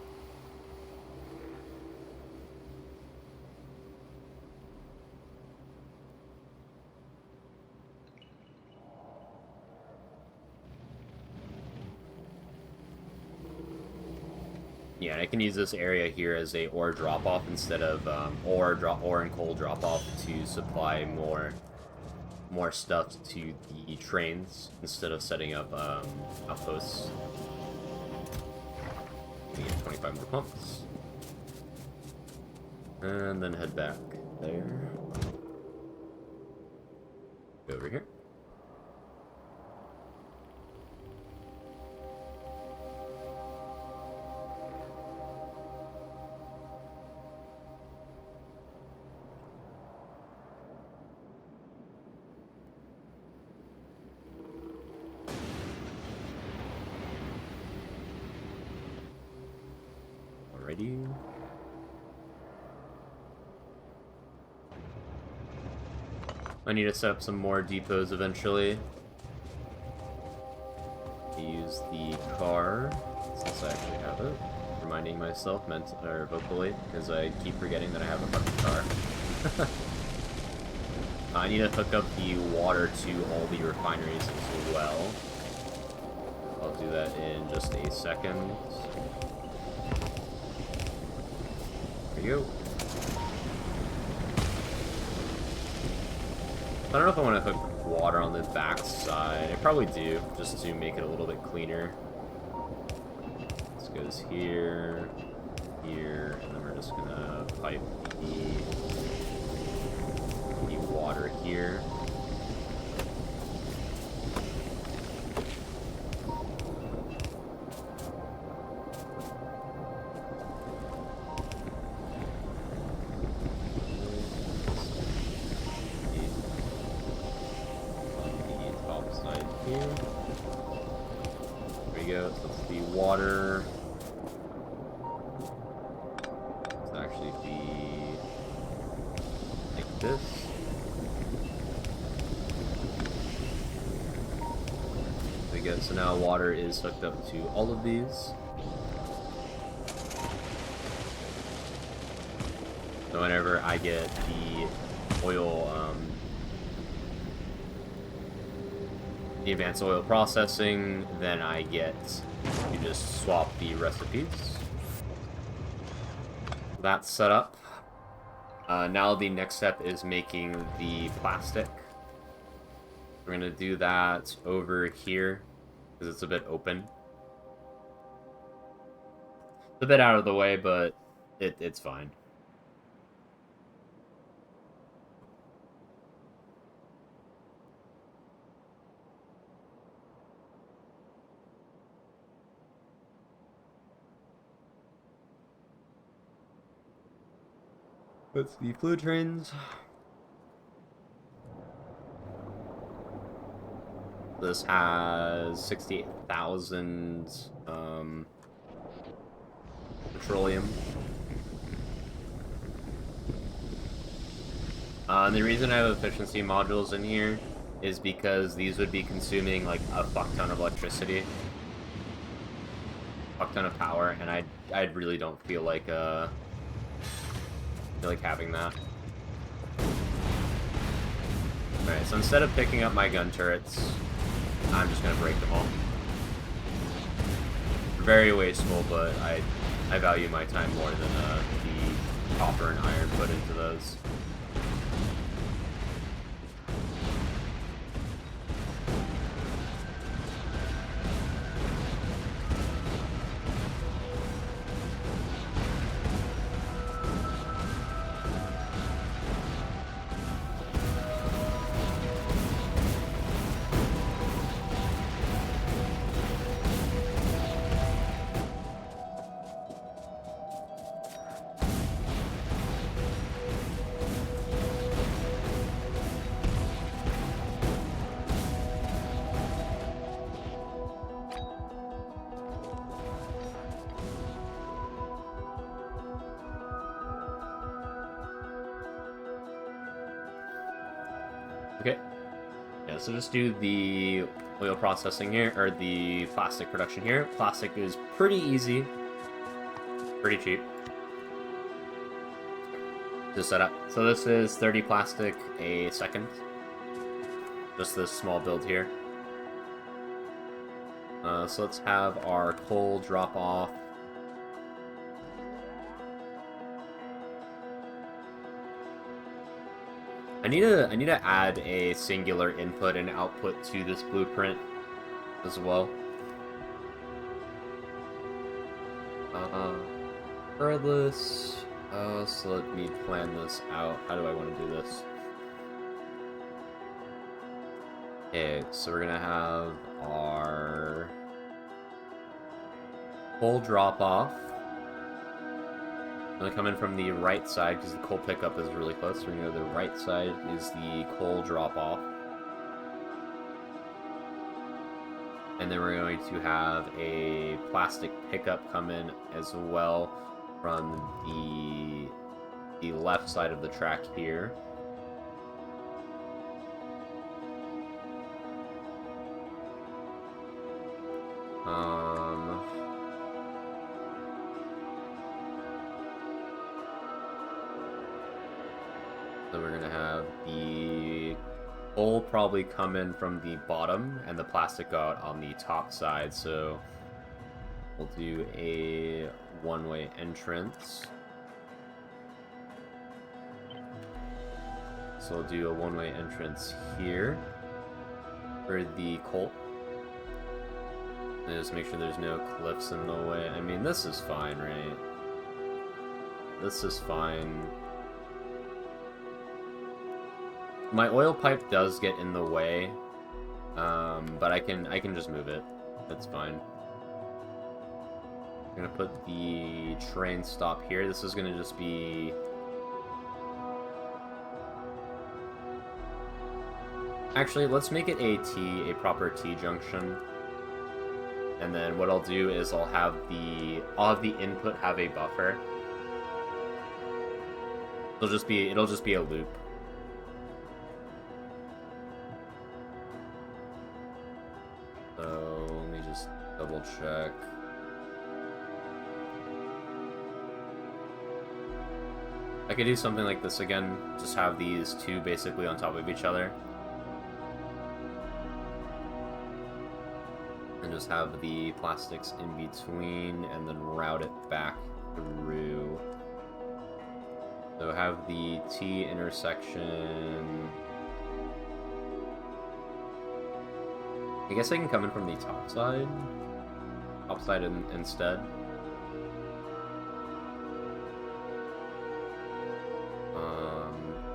Yeah, I can use this area here as a ore drop-off instead of ore and coal drop-off to supply more stuff to the trains instead of setting up outposts. We get 25 more pumps, and then head back there. Go over here. Alrighty. I need to set up some more depots eventually. Use the car, since I actually have it. Reminding myself vocally, because I keep forgetting that I have a fucking car. I need to hook up the water to all the refineries as well. I'll do that in just a second. There you go. I don't know if I want to hook water on the back side. I probably do, just to make it a little bit cleaner. This goes here, here, and then we're just gonna pipe the water here. Water. It's actually be like this. There we go. So now water is hooked up to all of these. So whenever I get oil, the advanced oil processing, then I get to just swap the recipes. That's set up. Now the next step is making the plastic. We're gonna do that over here because it's a bit open. It's a bit out of the way, but it's fine. That's the fluid trains. This has 68,000 petroleum. And the reason I have efficiency modules in here is because these would be consuming like a fuck ton of electricity, fuck ton of power, and I really don't feel like having that. Alright, so instead of picking up my gun turrets, I'm just gonna break them all. Very wasteful, but I value my time more than the copper and iron put into those. Okay. Yeah, so just do the oil processing here, or the plastic production here. Plastic is pretty easy. Pretty cheap to set up. So this is 30 plastic a second. Just this small build here. So let's have our coal drop off. I need to add a singular input and output to this blueprint as well. Regardless, so let me plan this out. How do I want to do this? Okay, so we're gonna have our coal drop off. I'm gonna come in from the right side because the coal pickup is really close. So we're gonna go to the right side is the coal drop off. And then we're going to have a plastic pickup come in as well from the left side of the track here. So we're gonna have the coal probably come in from the bottom and the plastic go out on the top side. So we'll do a one-way entrance. So we'll do a one-way entrance here for the coal. And just make sure there's no cliffs in the way. I mean, this is fine, right? This is fine. My oil pipe does get in the way, but I can just move it. That's fine. I'm gonna put the train stop here. This is gonna just be... Actually, let's make it a proper T junction. And then what I'll do is I'll have the input have a buffer. It'll just be a loop. So let me just double check. I could do something like this again. Just have these two basically on top of each other. And just have the plastics in between and then route it back through. So have the T intersection. I guess I can come in from the top side. Top side instead.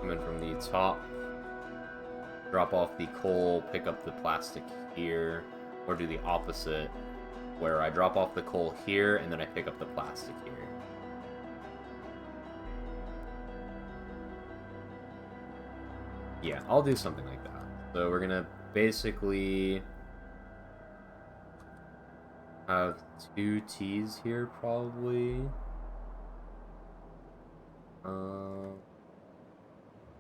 Come in from the top. Drop off the coal, pick up the plastic here. Or do the opposite, where I drop off the coal here and then I pick up the plastic here. Yeah, I'll do something like that. So we're gonna basically have 2 T's here, probably.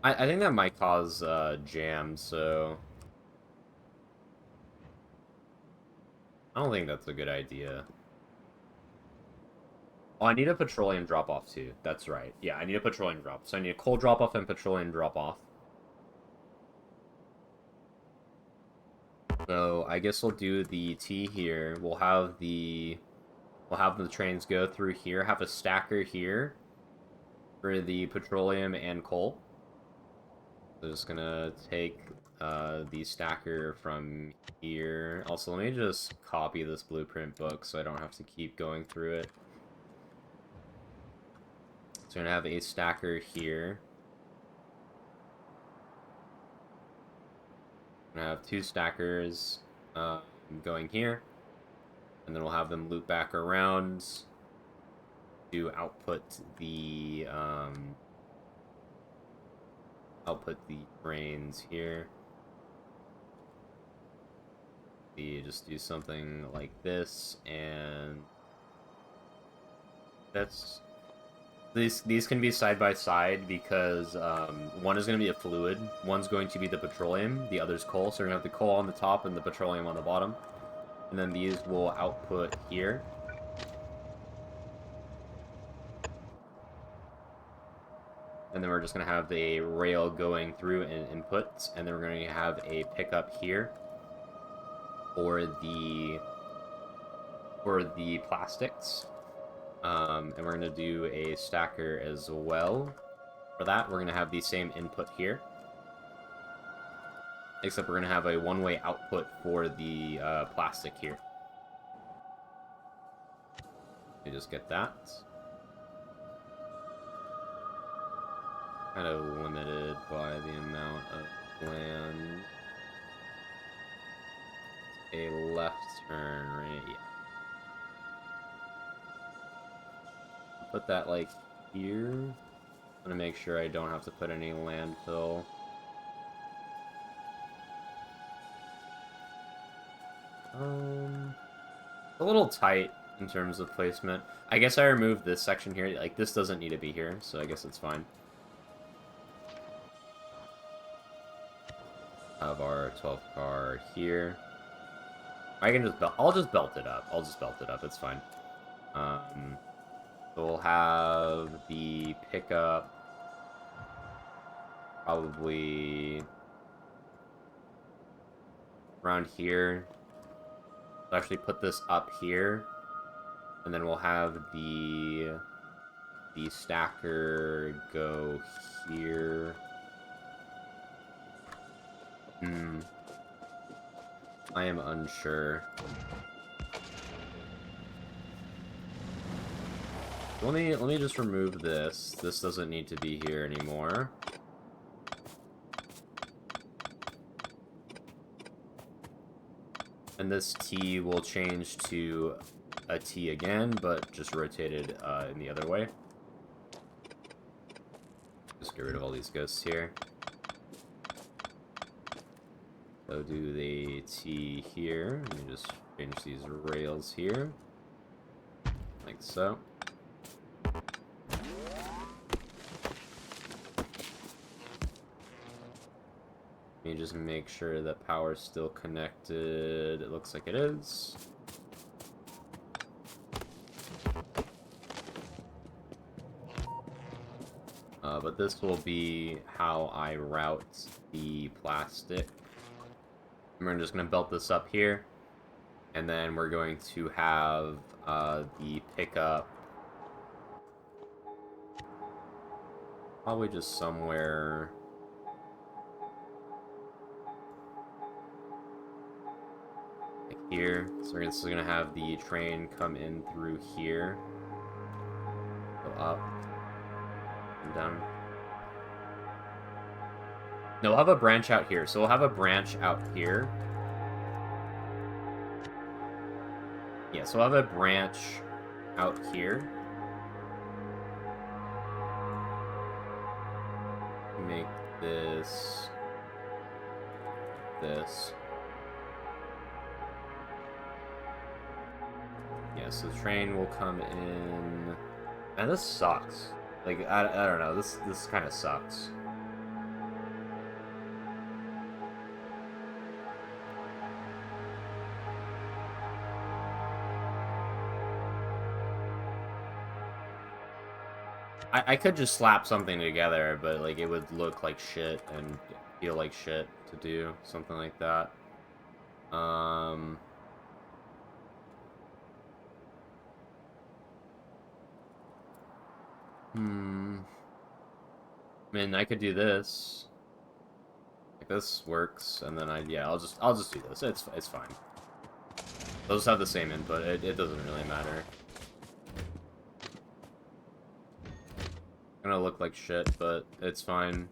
I think that might cause jam, so I don't think that's a good idea. Oh, I need a petroleum drop-off too. That's right. Yeah, I need a petroleum drop. So I need a coal drop-off and petroleum drop-off. So I guess we'll do the T here. We'll have the trains go through here. Have a stacker here for the petroleum and coal. So just gonna take the stacker from here. Also, let me just copy this blueprint book so I don't have to keep going through it. So we're gonna have a stacker here. I'm gonna have 2 stackers going here, and then we'll have them loop back around to output the trains here. You just do something like this, and that's these can be side by side because one is going to be a fluid, one's going to be the petroleum, the other's coal. So we're going to have the coal on the top and the petroleum on the bottom, and then these will output here. And then we're just going to have a rail going through and inputs, and then we're going to have a pickup here for the plastics. And we're going to do a stacker as well. For that, we're going to have the same input here. Except we're going to have a one-way output for the plastic here. You just get that. Kind of limited by the amount of land. A left turn, right? Yeah. Put that like here. I'm gonna make sure I don't have to put any landfill. A little tight in terms of placement. I guess I removed this section here. Like, this doesn't need to be here, so I guess it's fine. Have our 12 car here. I can just I'll just belt it up. It's fine. So we'll have the pickup probably around here. I'll actually put this up here, and then we'll have the stacker go here. I am unsure. Let me just remove this. This doesn't need to be here anymore. And this T will change to a T again, but just rotated in the other way. Just get rid of all these ghosts here. So do the T here. Let me just change these rails here. Like so. Let me just make sure that power's still connected. It looks like it is. But this will be how I route the plastic. And we're just going to belt this up here. And then we're going to have the pickup probably just somewhere like here. So we're just going to have the train come in through here. Go up and down. No, we'll have a branch out here. So we'll have a branch out here. Yeah, so we'll have a branch out here. Make this this. Yeah, so the train will come in. And this sucks. Like, I don't know. This kind of sucks. I could just slap something together, but like it would look like shit and feel like shit to do something like that. I mean, I could do this. Like this works, and then I'll just do this. It's fine. Those have the same input. It doesn't really matter. Gonna look like shit, but it's fine.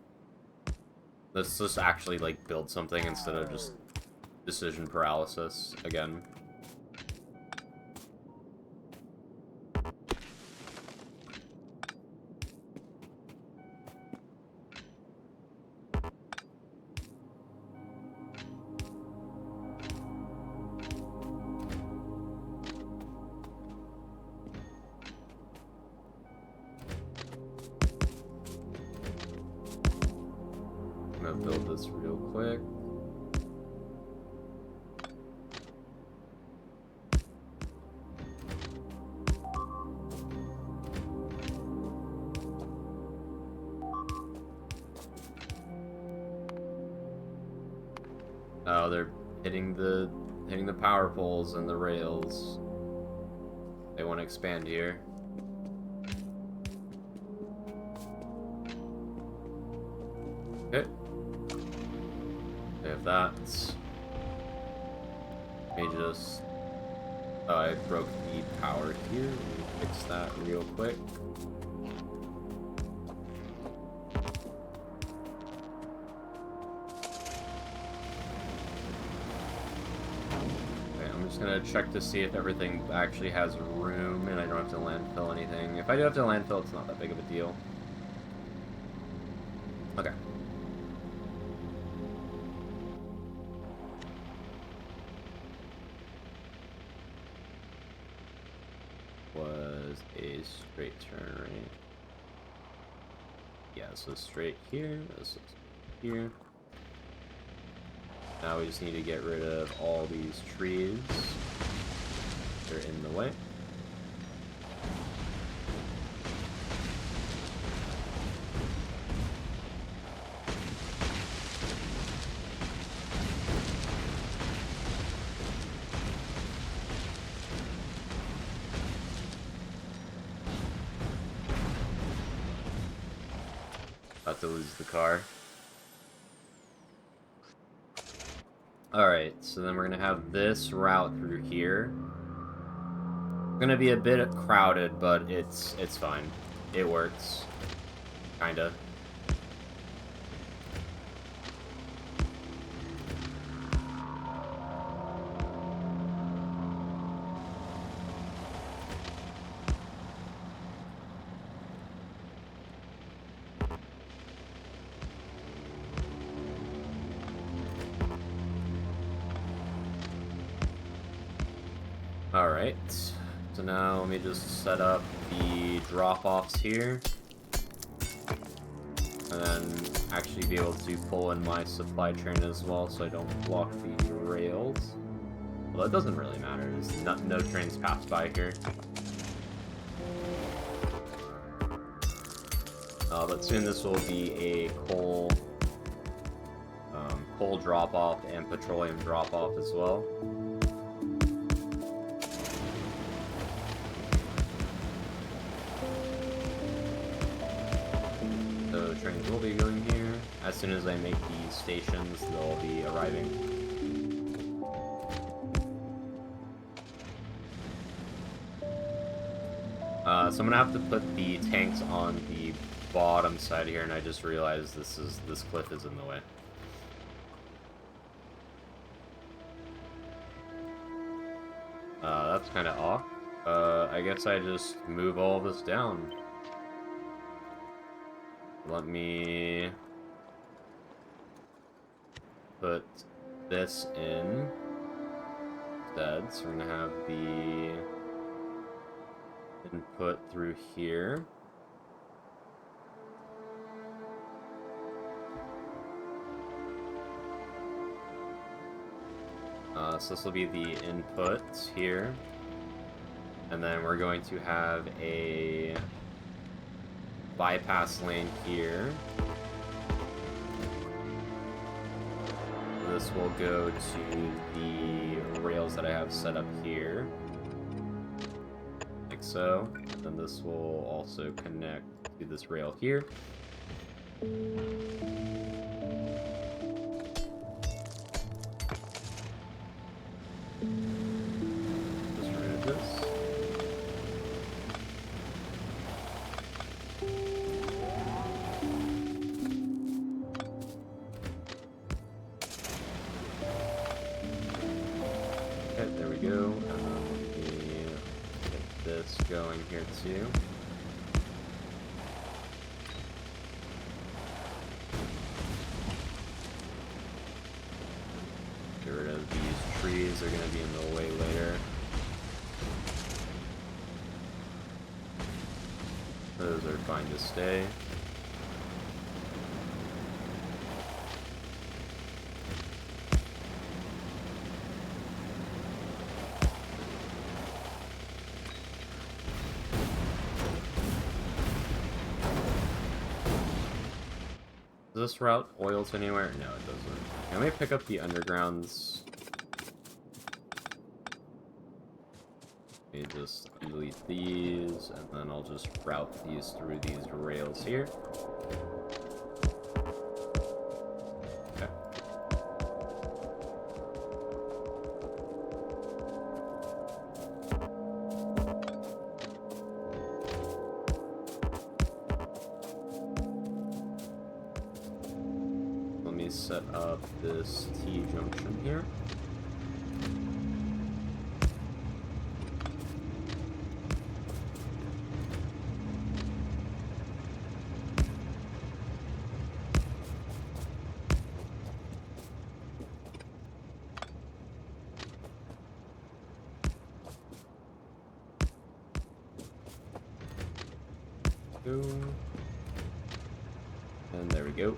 Let's just actually like build something instead of just decision paralysis again. Build this real quick. Oh, they're hitting the power poles and the rails. They want to expand here. Okay. Have that. Let me just... Oh, I broke the power here. Let me fix that real quick. Okay, I'm just gonna check to see if everything actually has room and I don't have to landfill anything. If I do have to landfill, it's not that big of a deal. Okay. Was a straight turn, right? Yeah, so straight here, this is here. Now we just need to get rid of all these trees. They're in the way. About to lose the car. Alright, so then we're gonna have this route through here. It's gonna be a bit crowded, but it's fine. It works. Kinda. Alright, so now let me just set up the drop-offs here. And then actually be able to pull in my supply train as well so I don't block the rails. Well, it doesn't really matter, there's no trains pass by here. But soon this will be a coal drop-off and petroleum drop-off as well. So trains will be going here. As soon as I make these stations, they'll be arriving. So I'm gonna have to put the tanks on the bottom side here, and I just realized this cliff is in the way. That's kind of off. I guess I just move all this down. Let me put this in instead. So we're gonna have the input through here. So this will be the input here. And then we're going to have a bypass lane here. This will go to the rails that I have set up here. Like so. And then this will also connect to this rail here. There we go. Let me get this going here too. Get rid of these trees, they're going to be in the way later. Those are fine to stay. Does this route oil to anywhere? No, it doesn't. Can we pick up the undergrounds? Let me just delete these, and then I'll just route these through these rails here. Okay. Let me set up this T-junction here. And there we go.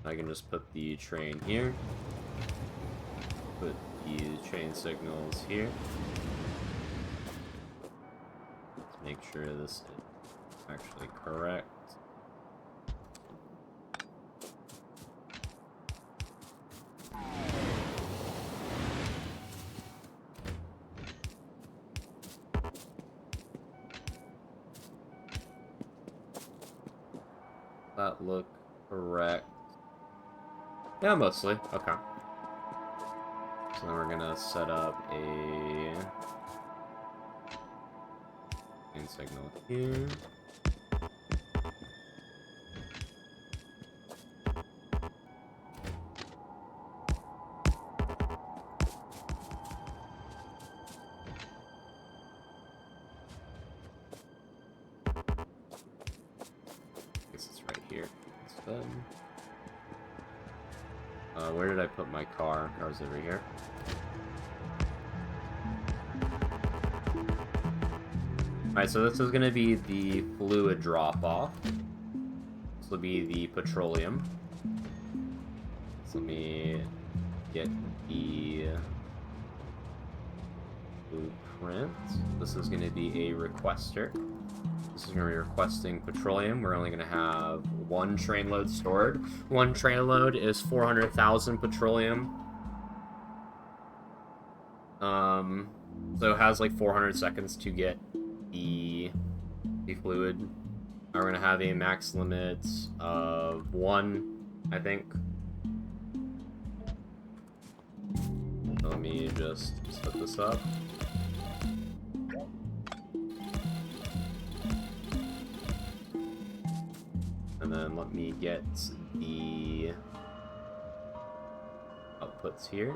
I can just put the train here. Put the train signals here. Let's make sure this is actually correct. That look correct? Yeah, mostly. Okay. So then we're gonna set up a green signal here. Where did I put my car? Car's over here. Alright, so this is going to be the fluid drop-off. This will be the petroleum. So let me get the blueprint. This is going to be a requester. This is going to be requesting petroleum. We're only going to have one train load stored. One train load is 400,000 petroleum. So it has like 400 seconds to get the fluid. We're going to have a max limit of 1, I think. Let me just set this up. And then let me get the outputs here.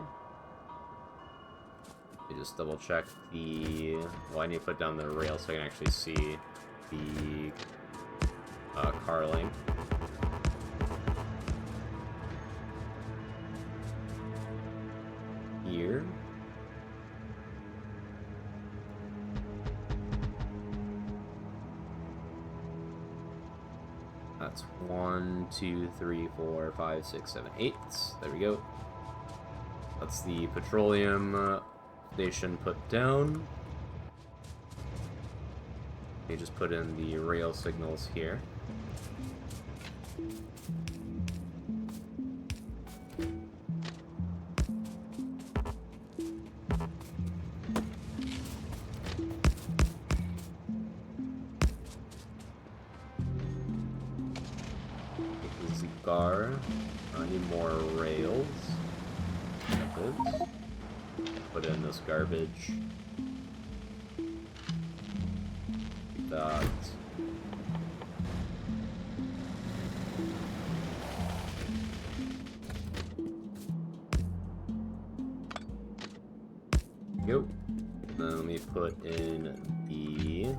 Let me just double check the... Well, I need to put down the rail so I can actually see the car link. Here. That's 1, 2, 3, 4, 5, 6, 7, 8. There we go. That's the petroleum station put down. Let me just put in the rail signals here. I need more rails. Put in this garbage. That. Go. Then let me put in the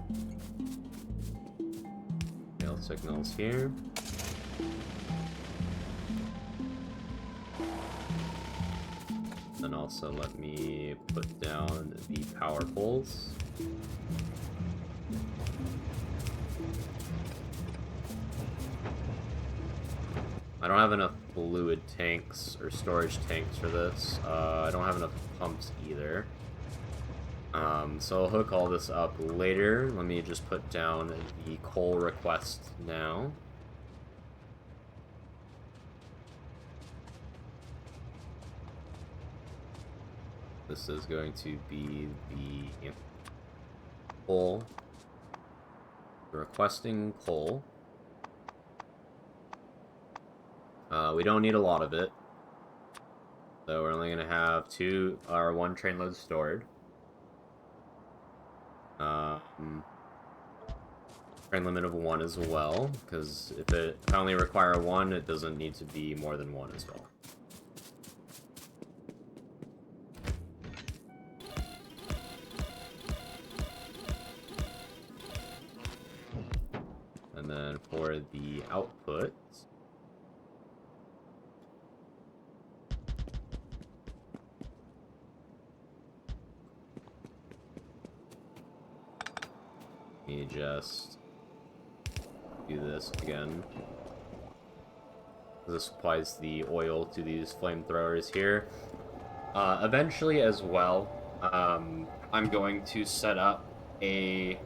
rail signals here. Then also let me put down the power poles. I don't have enough fluid tanks or storage tanks for this. I don't have enough pumps either. So I'll hook all this up later. Let me just put down the coal request now. This is going to be the coal. Requesting coal. We don't need a lot of it. So we're only going to have 1 train load stored. Train limit of 1 as well, because if I only require 1, it doesn't need to be more than 1 as well. And then for the output, let me just do this again. This supplies the oil to these flamethrowers here. Eventually as well, I'm going to set up a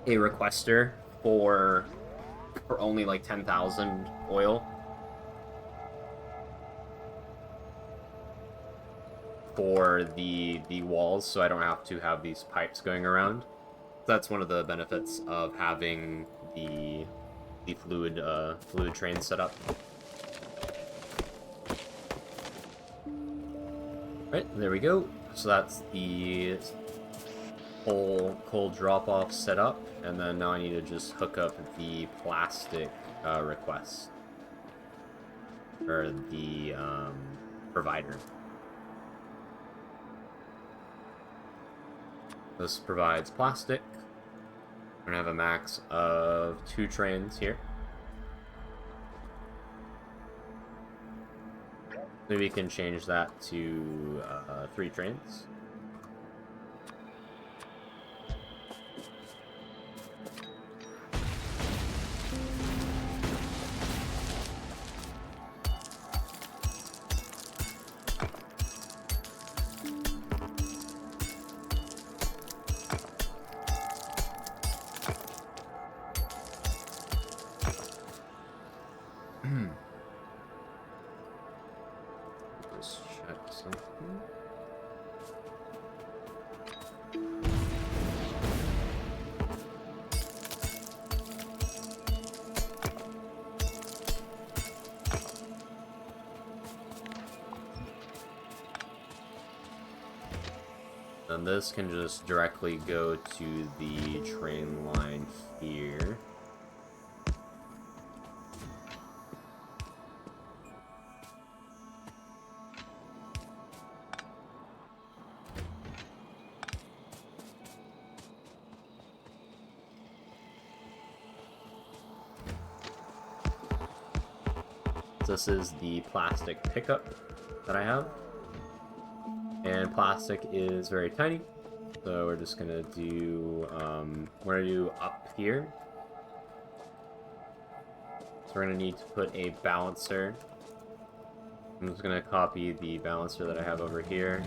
requester for only like 10,000 oil for the walls, so I don't have to have these pipes going around. That's one of the benefits of having the fluid train set up. Right, there we go. So that's the coal drop-off set up, and then now I need to just hook up the plastic request for the provider. This provides plastic. We're gonna have a max of 2 trains here. Maybe we can change that to 3 trains. Then this can just directly go to the train line here. This is the plastic pickup that I have. And plastic is very tiny. So we're just gonna do, we're gonna do up here. So we're gonna need to put a balancer. I'm just gonna copy the balancer that I have over here.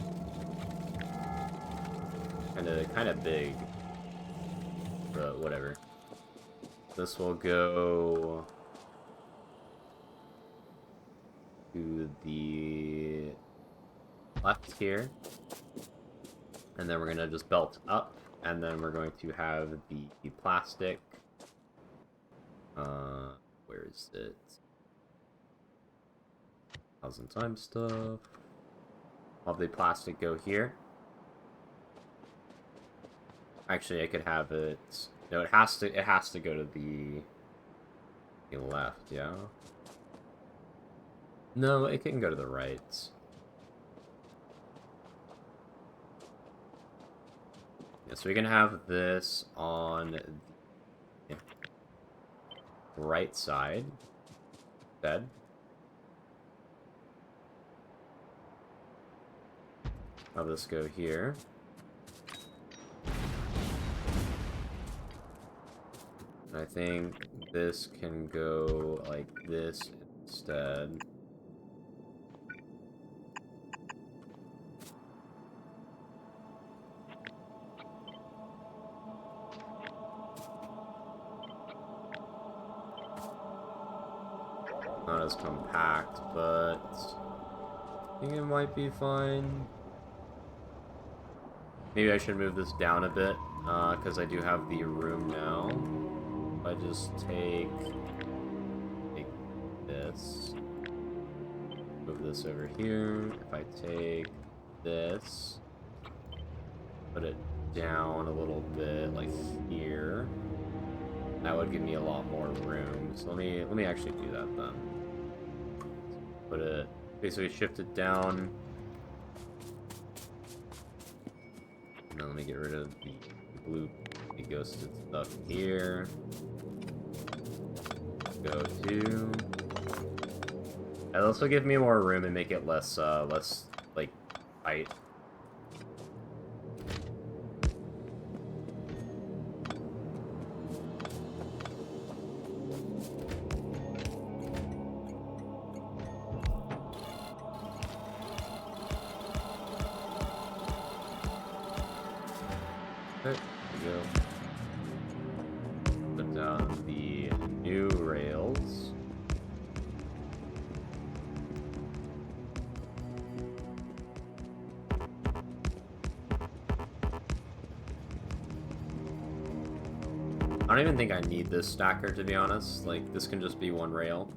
Kinda big, but whatever. This will go to the left here, and then we're gonna just belt up, and then we're going to have the plastic. Where is it? 1000 stuff. I'll have the plastic go here. Actually, I could have it. No, it has to go to the left. Yeah. No, it can go to the right. Yeah, so we can have this on the right side. Bed. Have this go here. And I think this can go like this instead. Not as compact, but I think it might be fine. Maybe I should move this down a bit, because I do have the room now. If I just take this, move this over here. If I take this, put it down a little bit, like here, that would give me a lot more room. So let me actually do that then. Put it, basically shift it down. Now let me get rid of the blue ghosted stuff here. Go to. And this will give me more room and make it less like tight. There we go. Put down the new rails. I don't even think I need this stacker, to be honest. Like, this can just be one rail.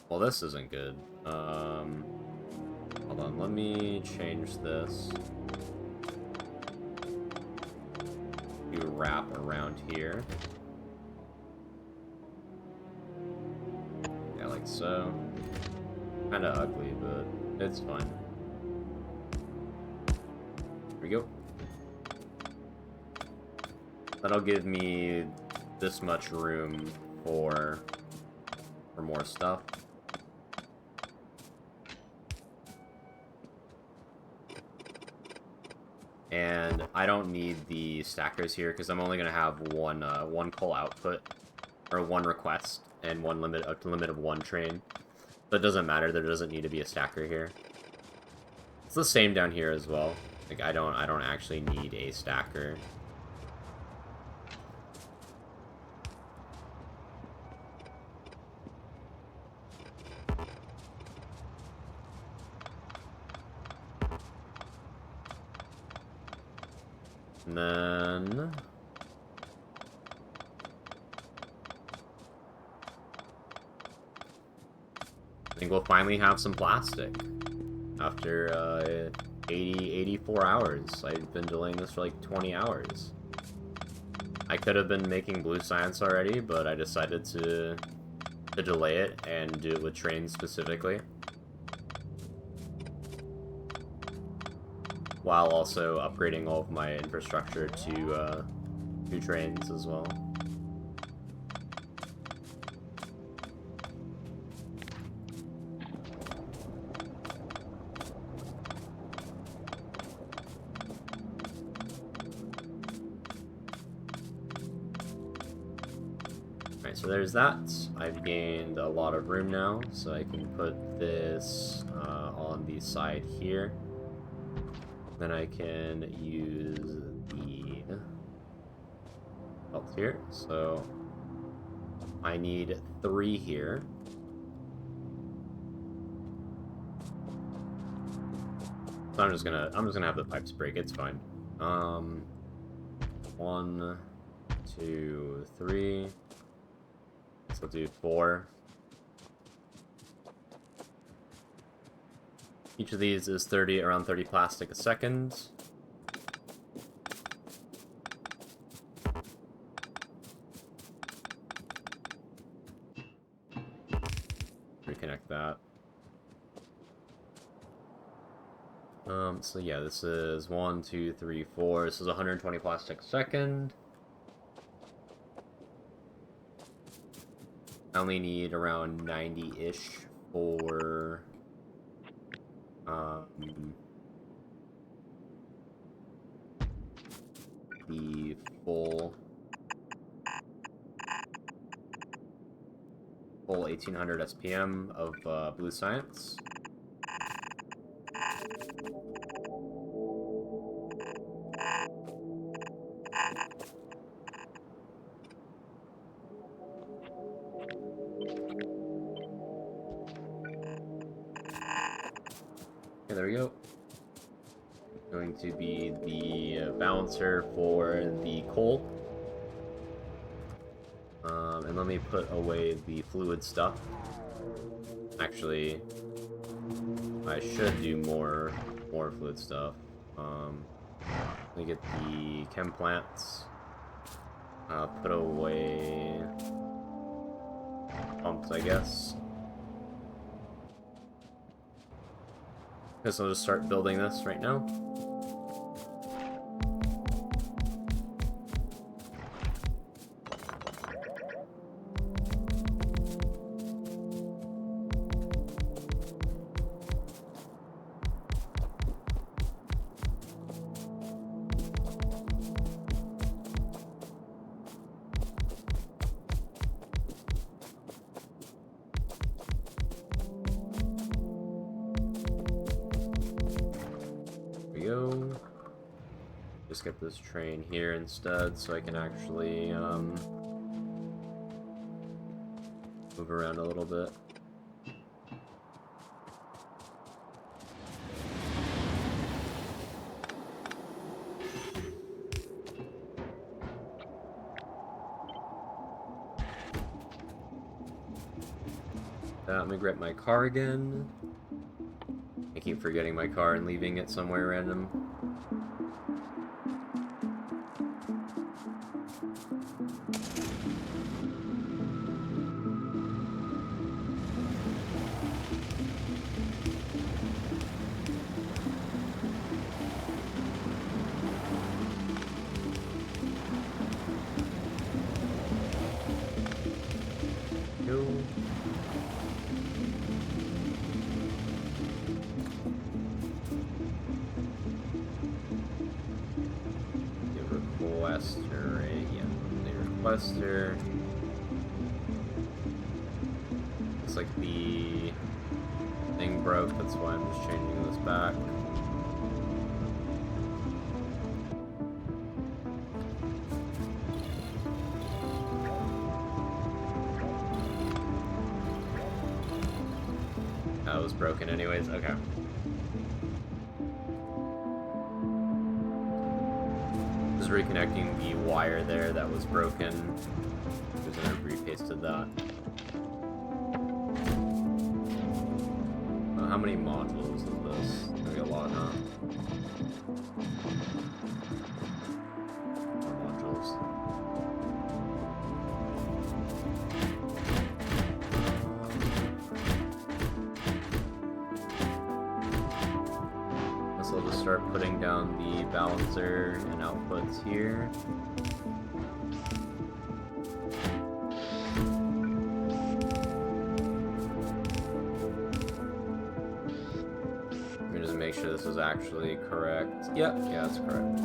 Well, this isn't good. Hold on, let me change this. Do wrap around here. Yeah, like so. Kinda ugly, but it's fine. Here we go. That'll give me this much room for more stuff. And I don't need the stackers here because I'm only gonna have one coal output, or one request, and one limit of one train. So it doesn't matter. There doesn't need to be a stacker here. It's the same down here as well. Like I don't actually need a stacker. And then I think we'll finally have some plastic after 84 hours. I've been delaying this for like 20 hours. I could have been making blue science already, but I decided to delay it and do it with trains specifically, while also upgrading all of my infrastructure to trains as well. Alright, so there's that. I've gained a lot of room now, so I can put this on the side here. Then I can use the belt here. So I need 3 here. So I'm just gonna have the pipes break. It's fine. 1, 2, 3. So we'll do 4. Each of these is around 30 plastic a second. Reconnect that. So yeah, this is 1, 2, 3, 4. This is 120 plastic a second. I only need around 90-ish for the full 1800 SPM of blue science. Okay, there we go. Going to be the balancer for the coal. And let me put away the fluid stuff. Actually, I should do more fluid stuff. Let me get the chem plants. Put away pumps, I guess. Guess I'll just start building this right now. Go. Just get this train here instead so I can actually move around a little bit. Let me grab my car again. I keep forgetting my car and leaving it somewhere random. Go. Requester, yeah, the requester. Looks like the thing broke, that's why I'm just changing this back. That was broken anyways, okay. Just reconnecting the wire there that was broken. Just gonna repasted that. How many modules is this? Maybe a lot, huh? More modules. Guess I'll just start putting down the balancer and outputs here. Make sure this is actually correct. Yep, yeah, it's correct.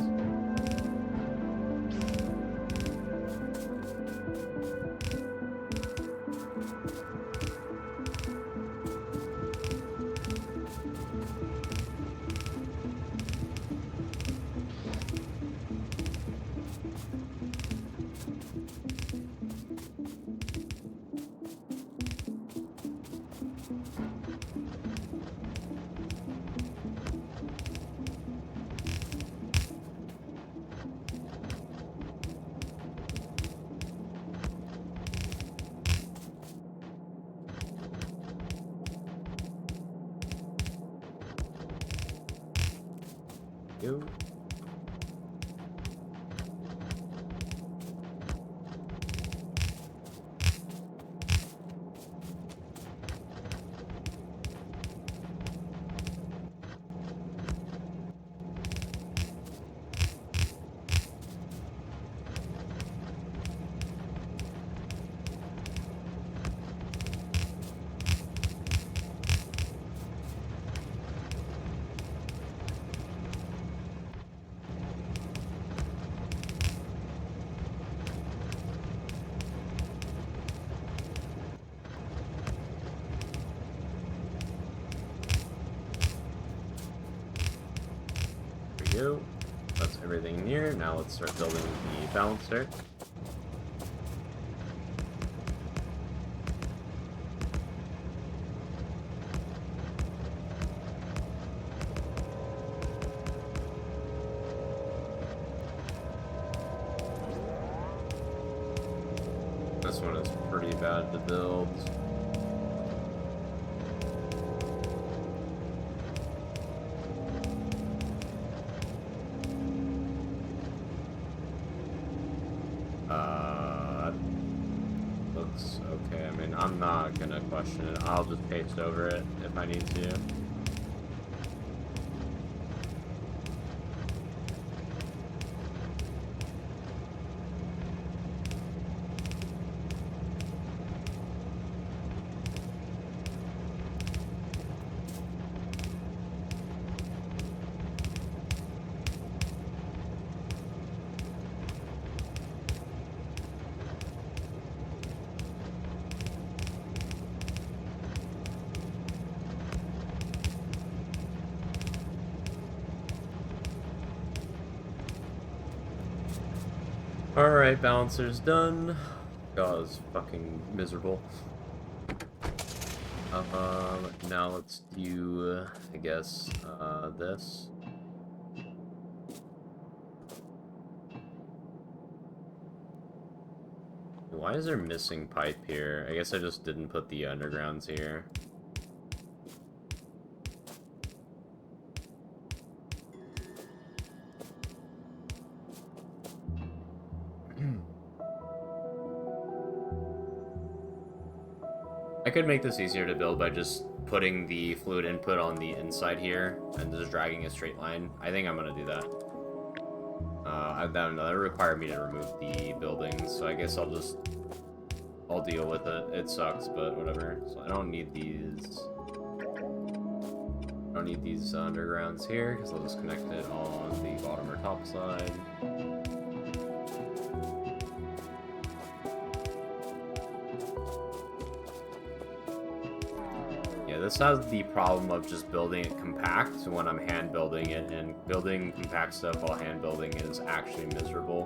Yo. Go. That's everything here. Now let's start building the balancer. This one is pretty bad to build. Looks okay. I mean, I'm not gonna question it. I'll just paste over it if I need to. Alright, balancer's done. God, it's fucking miserable. Now let's do, I guess, this. Why is there missing pipe here? I guess I just didn't put the undergrounds here. I could make this easier to build by just putting the fluid input on the inside here and just dragging a straight line. I think I'm gonna do that. That required me to remove the buildings, so I guess I'll deal with it. It sucks, but whatever. So I don't need these. I don't need these undergrounds here because I'll just connect it on the bottom or top side. This has the problem of just building it compact when I'm hand building it, and building compact stuff while hand building is actually miserable.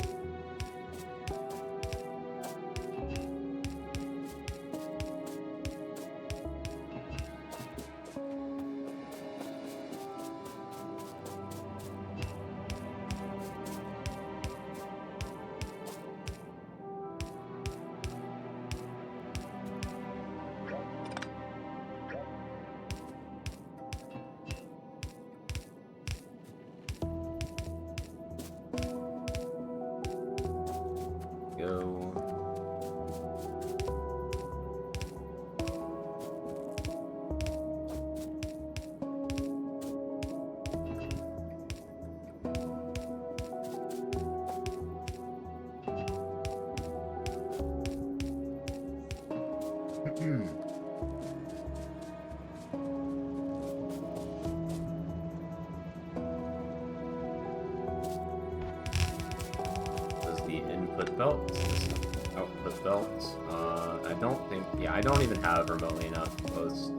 input belts. This is output belts. I don't think, yeah, I don't even have remotely enough posts,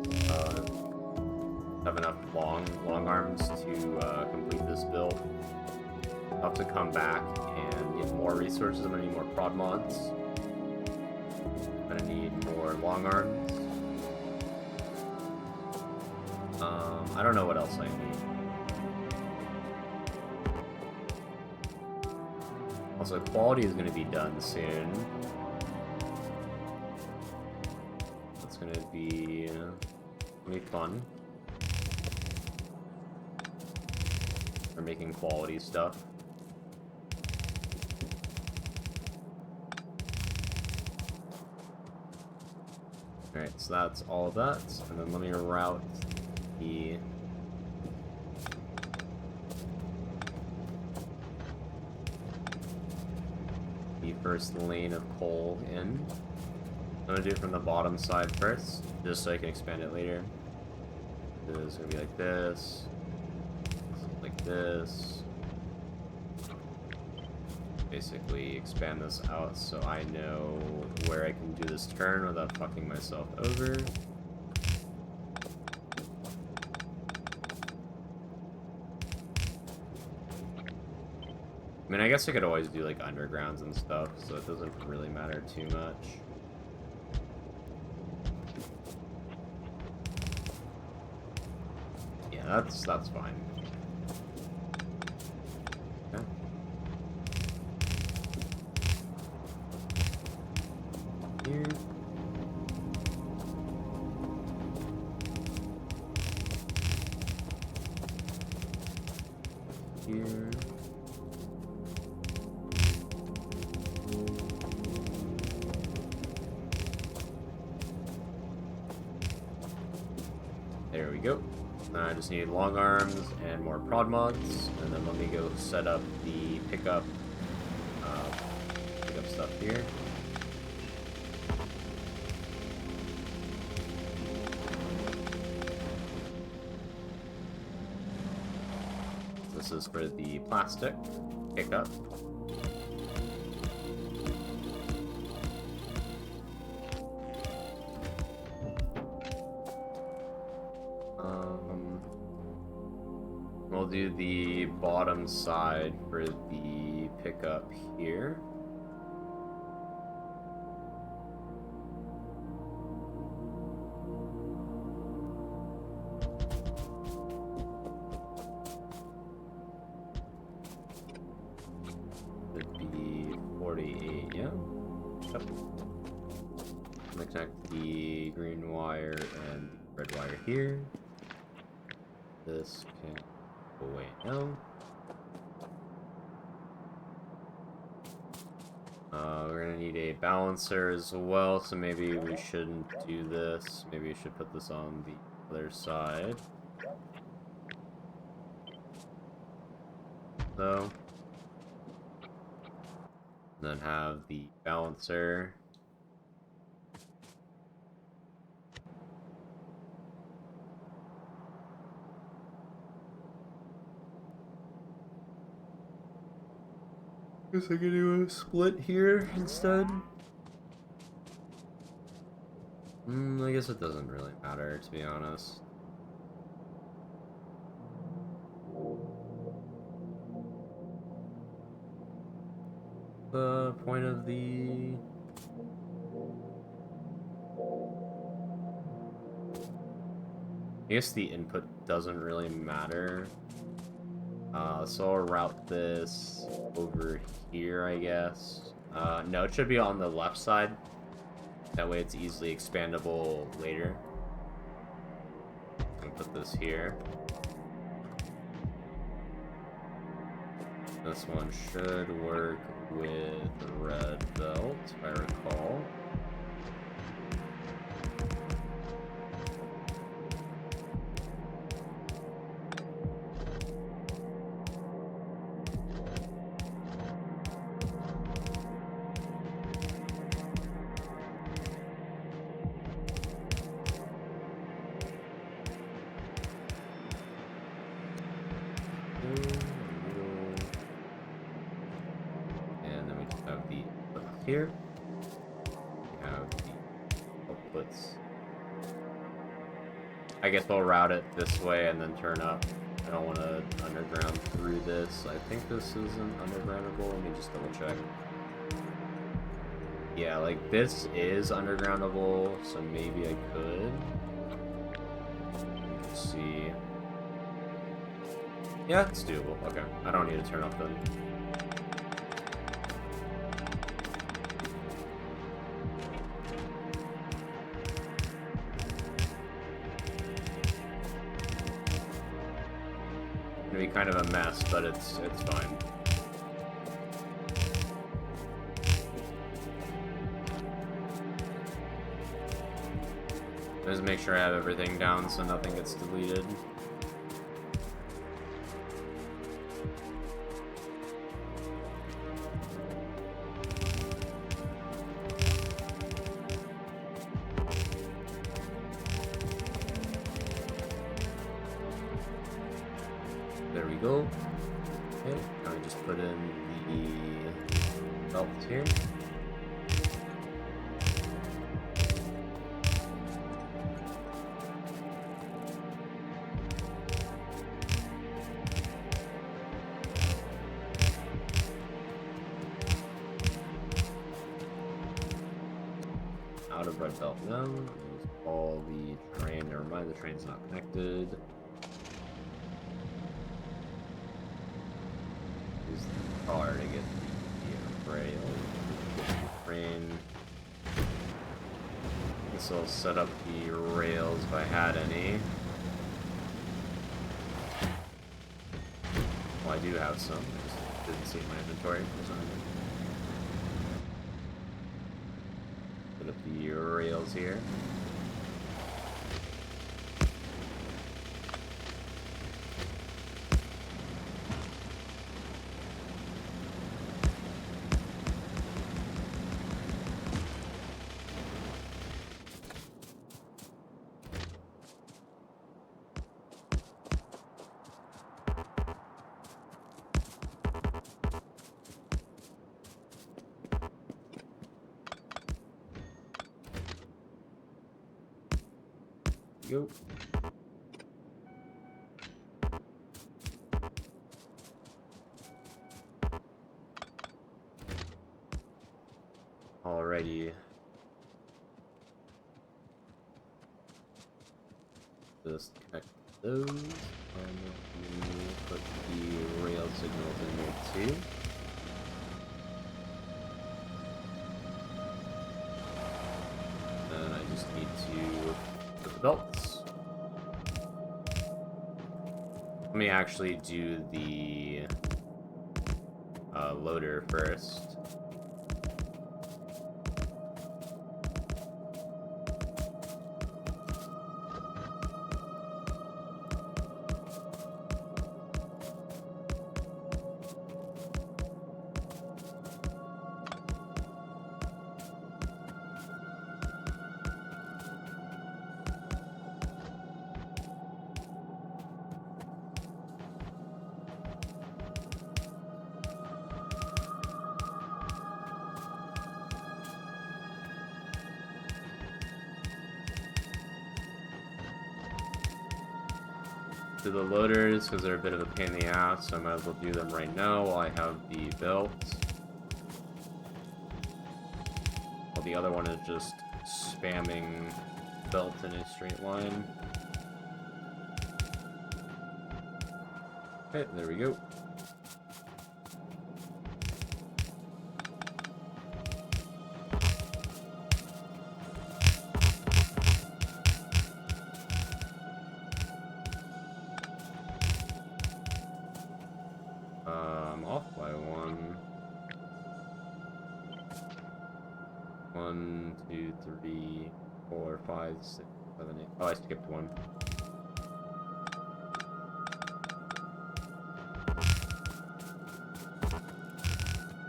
have enough long arms to complete this build. I'll have to come back and get more resources. I'm gonna need more prod mods. I'm gonna need more long arms. I don't know what else I need. Also, quality is gonna be done soon. That's gonna be fun. We're making quality stuff. Alright, so that's all of that. And then let me route the first lane of coal in. I'm gonna do it from the bottom side first, just so I can expand it later. It's gonna be like this. Like this. Basically expand this out so I know where I can do this turn without fucking myself over. I mean, I guess I could always do like undergrounds and stuff, so it doesn't really matter too much. Yeah, that's fine. Okay. Here. Here. There we go. I just need long arms and more prod mods, and then let me go set up the pickup stuff here. This is for the plastic pickup. We'll do the bottom side for the pickup here. Would be 48, yeah. Yep. I'm gonna connect the green wire and red wire here. This can go away now. We're gonna need a balancer as well, so maybe we shouldn't do this. Maybe we should put this on the other side. So, then have the balancer. Guess I could do a split here instead. I guess it doesn't really matter, to be honest. The point of the... I guess the input doesn't really matter. So I'll route this over here, I guess. No, it should be on the left side. That way it's easily expandable later. I'm gonna put this here. This one should work with red belt, if I recall. And then we just have the here. We have the outputs. I guess we'll route it this way and then turn up. I don't want to underground through this. I think this isn't undergroundable. Let me just double check. Yeah, like this is undergroundable, so maybe I could. Let's see. Yeah, it's doable. Okay, I don't need to turn up then. Gonna be kind of a mess, but it's fine. Just make sure I have everything down so nothing gets deleted. There we go. Okay, now I just put in the belt here. Out of red belt now. There's all the train. Never mind, the train's not connected. Use the car to get the rail. Train. This will set up the rails if I had any. Well, I do have some. I just didn't see it in my inventory for some reason. Put up the rails here. Go. Alrighty. Just connect those, and put the rail signals in there too. And I just need to put the belts. Let me actually do the loader first. To the loaders because they're a bit of a pain in the ass, so I might as well do them right now while I have the belts. While the other one is just spamming belt in a straight line. Okay, there we go. I'm off by one. 1, 2, 3, 4, 5, 6, 7, 8. Oh, I skipped one.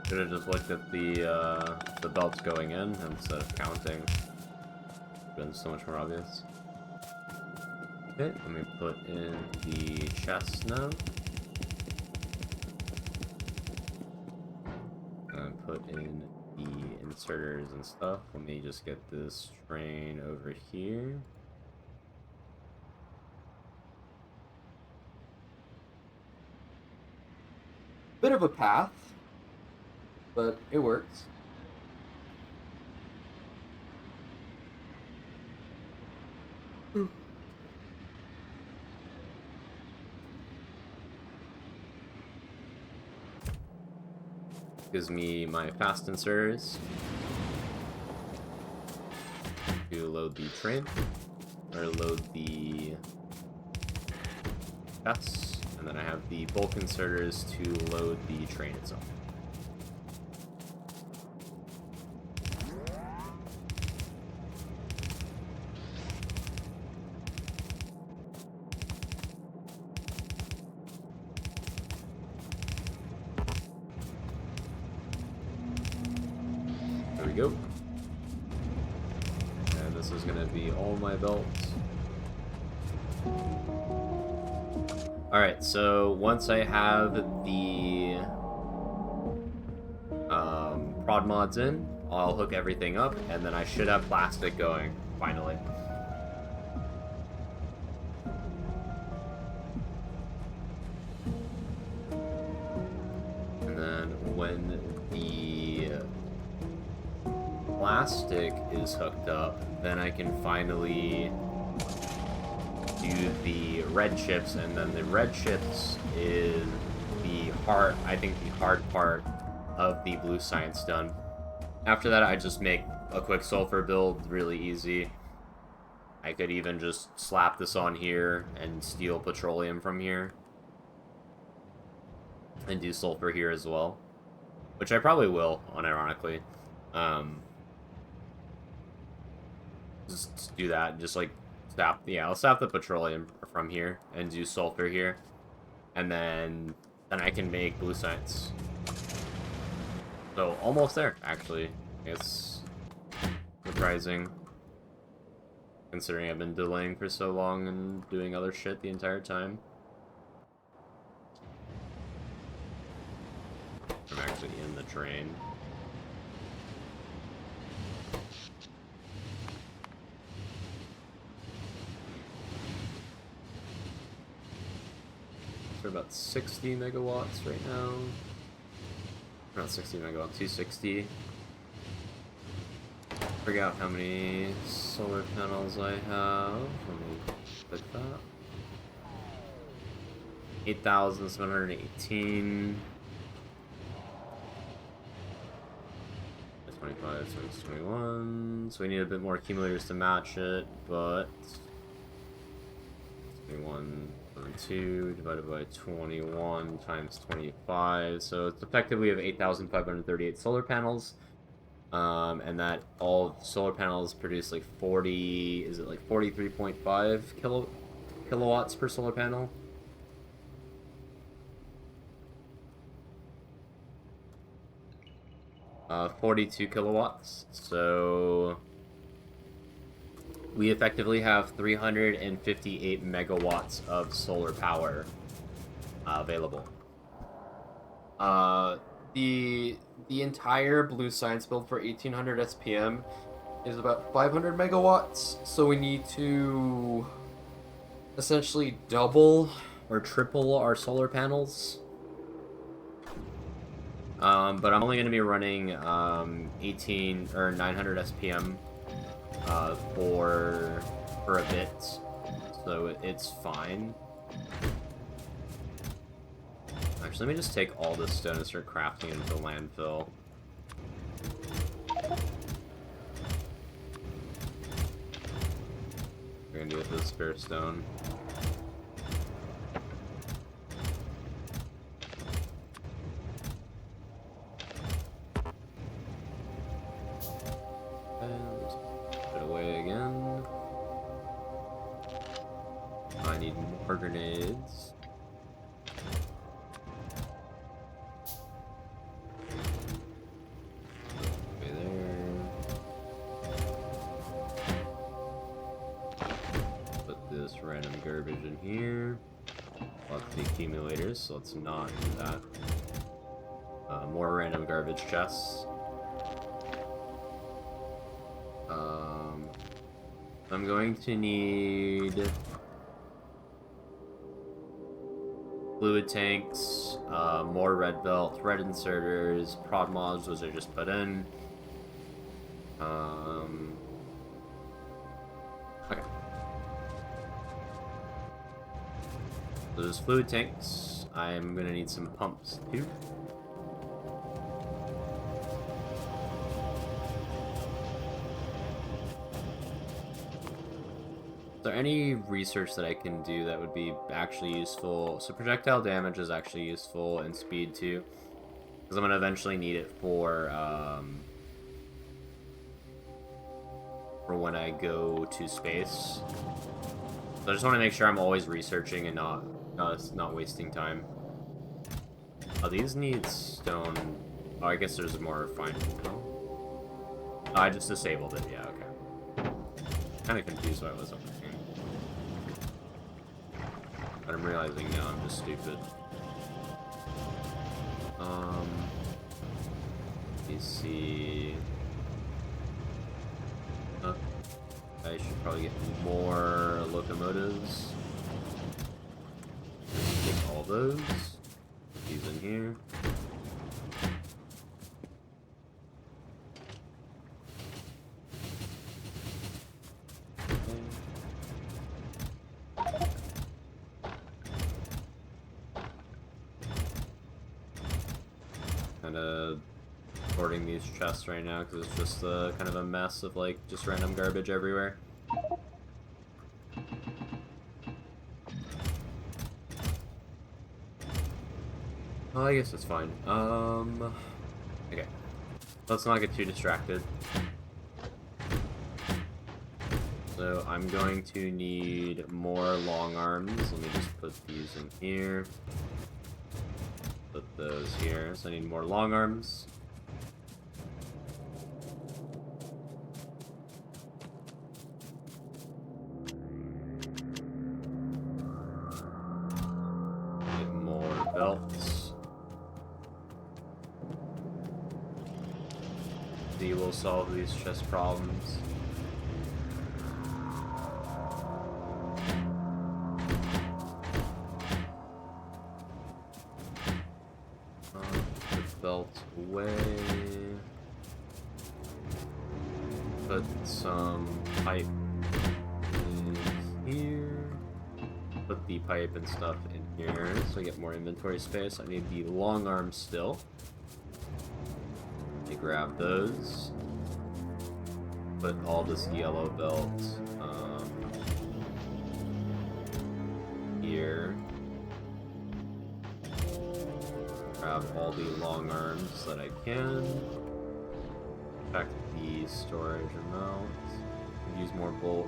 Should have just looked at the belts going in instead of counting. Been so much more obvious. Okay, let me put in the chest now. And put in the inserters and stuff. Let me just get this train over here. Bit of a path, but it works. Gives me my fast inserters to load the train, or load the chests, and then I have the bulk inserters to load the train itself. There we go. And this is gonna be all my belts. Alright, so once I have the prod mods in, I'll hook everything up, and then I should have plastic going, finally. And then when the plastic is hooked up, then I can finally do the red chips, and then the red chips is the hard, I think the hard part of the blue science done. After that, I just make a quick sulfur build really easy. I could even just slap this on here and steal petroleum from here. And do sulfur here as well. Which I probably will, unironically. Just do that, just like I'll sap the petroleum from here and do sulfur here, and then I can make blue science. So almost there, actually. It's surprising, considering I've been delaying for so long and doing other shit the entire time. I'm actually in the train. We're about 60 megawatts right now. Not 60 megawatts, 260. Figure out how many solar panels I have. Let me click that. 8,718. 25, 21. So we need a bit more accumulators to match it, but 21.2 divided by 21 times 25, so it's effectively of 8,538 solar panels, and that all solar panels produce like 40, is it like 43.5 kilowatts per solar panel? Uh, 42 kilowatts, so we effectively have 358 megawatts of solar power available. The entire blue science build for 1800 SPM is about 500 megawatts, so we need to essentially double or triple our solar panels. But I'm only going to be running 18 or 900 SPM for a bit, so it's fine. Actually, let me just take all this stone and start crafting it into the landfill. We're gonna do it with this spare stone. I need more grenades. Okay, there. Put this random garbage in here. Lots of accumulators, so let's not do that. More random garbage chests. I'm going to need fluid tanks, more red belt, red inserters, prod mods, those I just put in. Okay. So there's fluid tanks. I'm gonna need some pumps too. Is there any research that I can do that would be actually useful? So projectile damage is actually useful, and speed too, because I'm gonna eventually need it for when I go to space. So I just want to make sure I'm always researching and not wasting time. Oh, these need stone. Oh, I guess there's more refined. Oh, I just disabled it. Yeah, okay. Kind of confused why it wasn't working. But I'm realizing now I'm just stupid. Let me see. I should probably get more locomotives. Take all those. Put these in here. Kind of sorting these chests right now because it's just kind of a mess of like just random garbage everywhere. Oh, I guess it's fine. Okay. Let's not get too distracted. So I'm going to need more long arms. Let me just put these in here. Put those here. So I need more long arms. Get more belts. See, we'll solve these chest problems. Belt away. Put some pipe in here. Put the pipe and stuff in here so I get more inventory space. I need the long arms still. Let me grab those. Put all this yellow belt here. Grab all the long arms that I can. Check the storage amount. Use more bulk.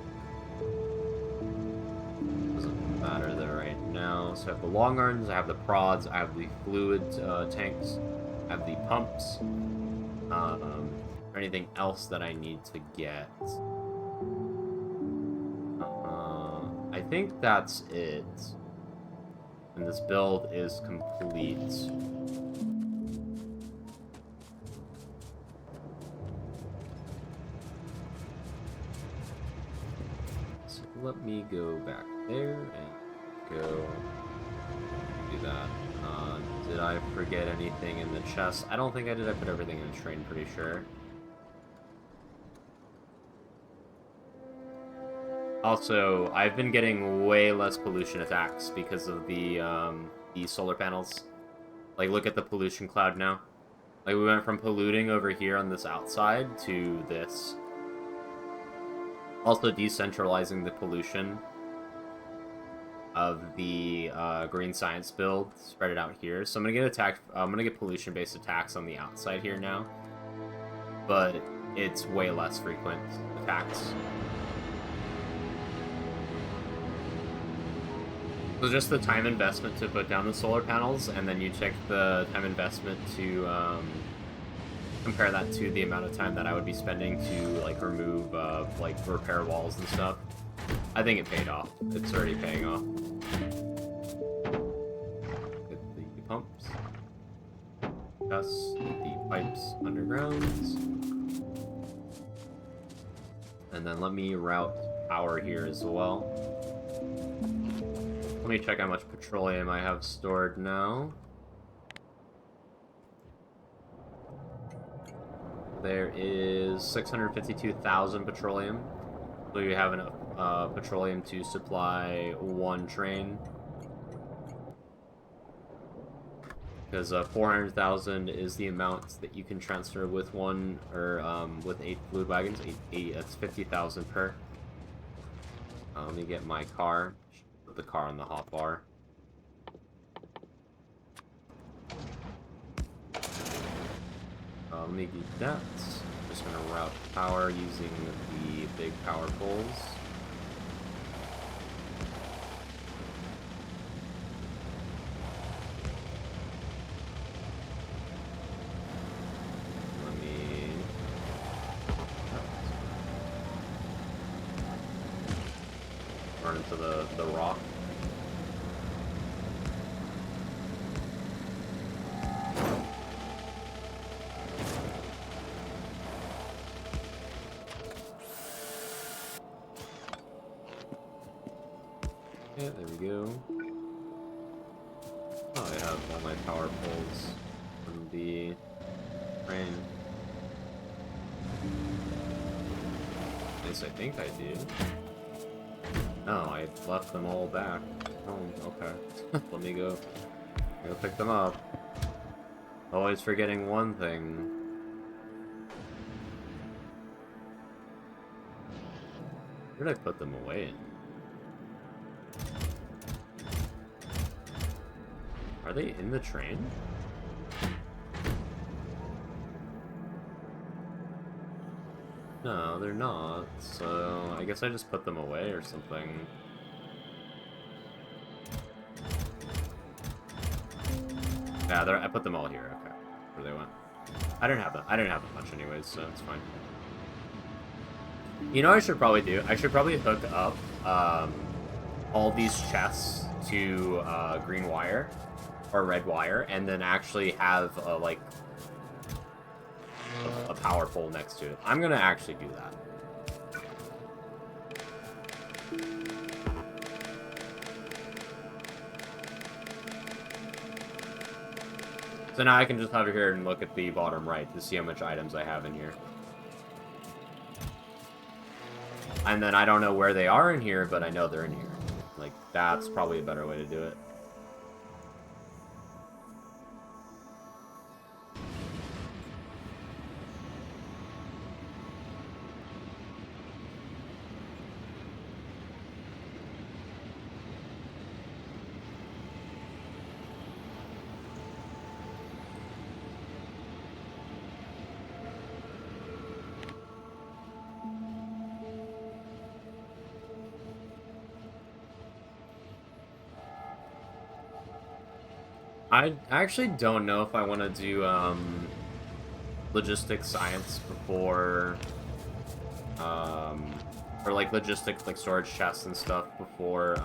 Doesn't matter there right now. So I have the long arms, I have the prods, I have the fluid tanks, I have the pumps. Anything else that I need to get? I think that's it. And this build is complete. So let me go back there and go do that. Did I forget anything in the chest? I don't think I did. I put everything in the train, pretty sure. Also, I've been getting way less pollution attacks because of the solar panels. Like, look at the pollution cloud now. Like, we went from polluting over here on this outside to this. Also decentralizing the pollution of the green science build, spread it out here. So I'm gonna get attacked. I'm gonna get pollution-based attacks on the outside here now, but it's way less frequent attacks. So just the time investment to put down the solar panels, and then you check the time investment to compare that to the amount of time that I would be spending to like remove like repair walls and stuff. I think it paid off. It's already paying off. Get the pumps. Just get the pipes underground. And then let me route power here as well. Let me check how much petroleum I have stored now. There is 652,000 petroleum. So you have enough petroleum to supply one train. Because 400,000 is the amount that you can transfer with one, or with 8 fluid wagons. That's 50,000 per. Let me get my car. Put the car on the hotbar. Let me get that. I'm just gonna route power using the big power poles. Into the rock. Okay, there we go. Oh, I have all my power poles from the train. At least I think I did. No, I left them all back home. Okay. Let me go pick them up. Always forgetting one thing. Where did I put them away in? Are they in the train? No, they're not. So I guess I just put them away or something. Yeah, I put them all here. Okay, where they went. I didn't have that much anyways, so it's fine. You know what I should probably do? I should probably hook up all these chests to green wire or red wire, and then actually have like a power pole next to it. I'm gonna actually do that. So now I can just hover here and look at the bottom right to see how much items I have in here. And then I don't know where they are in here, but I know they're in here. Like, that's probably a better way to do it. I actually don't know if I want to do logistics science before, or like logistics, like storage chests and stuff before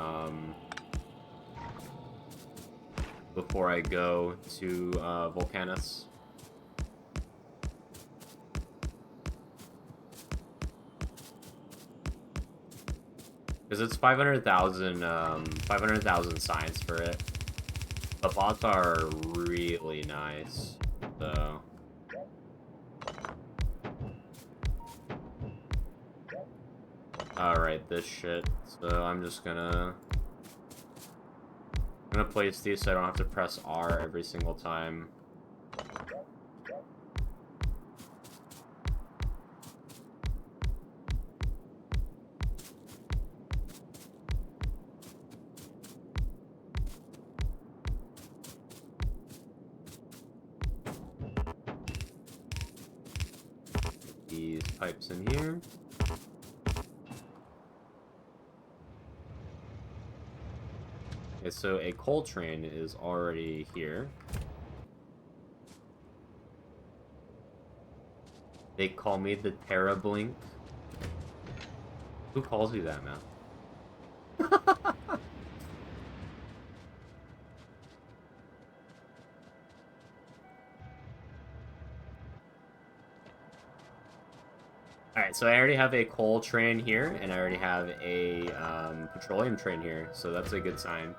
I go to Volcanus. Because it's 500,000 science for it. The pots are really nice, so. Alright, this shit. So I'm just gonna place these so I don't have to press R every single time. These pipes in here. Okay, so a coal train is already here. They call me the Terra Blink. Who calls you that, man? Alright, so I already have a coal train here, and I already have a petroleum train here, so that's a good sign.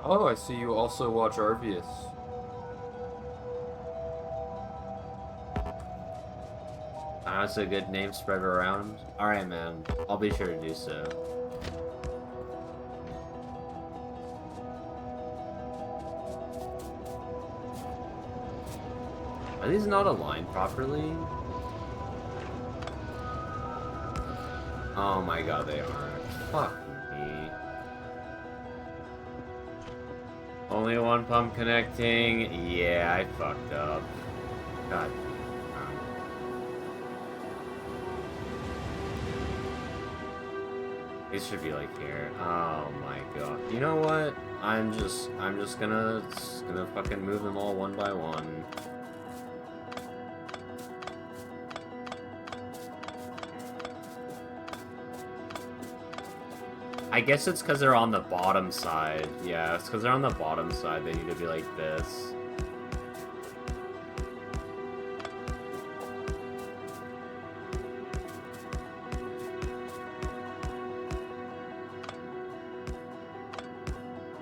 Oh, I see you also watch Arvius. That's a good name spread around. Alright, man. I'll be sure to do so. Are these not aligned properly? Oh my god, they aren't. Fuck me. Only one pump connecting? Yeah, I fucked up. God. These should be like here. Oh my god. You know what? I'm just gonna fucking move them all one by one. I guess it's because they're on the bottom side. Yeah, it's because they're on the bottom side. They need to be like this.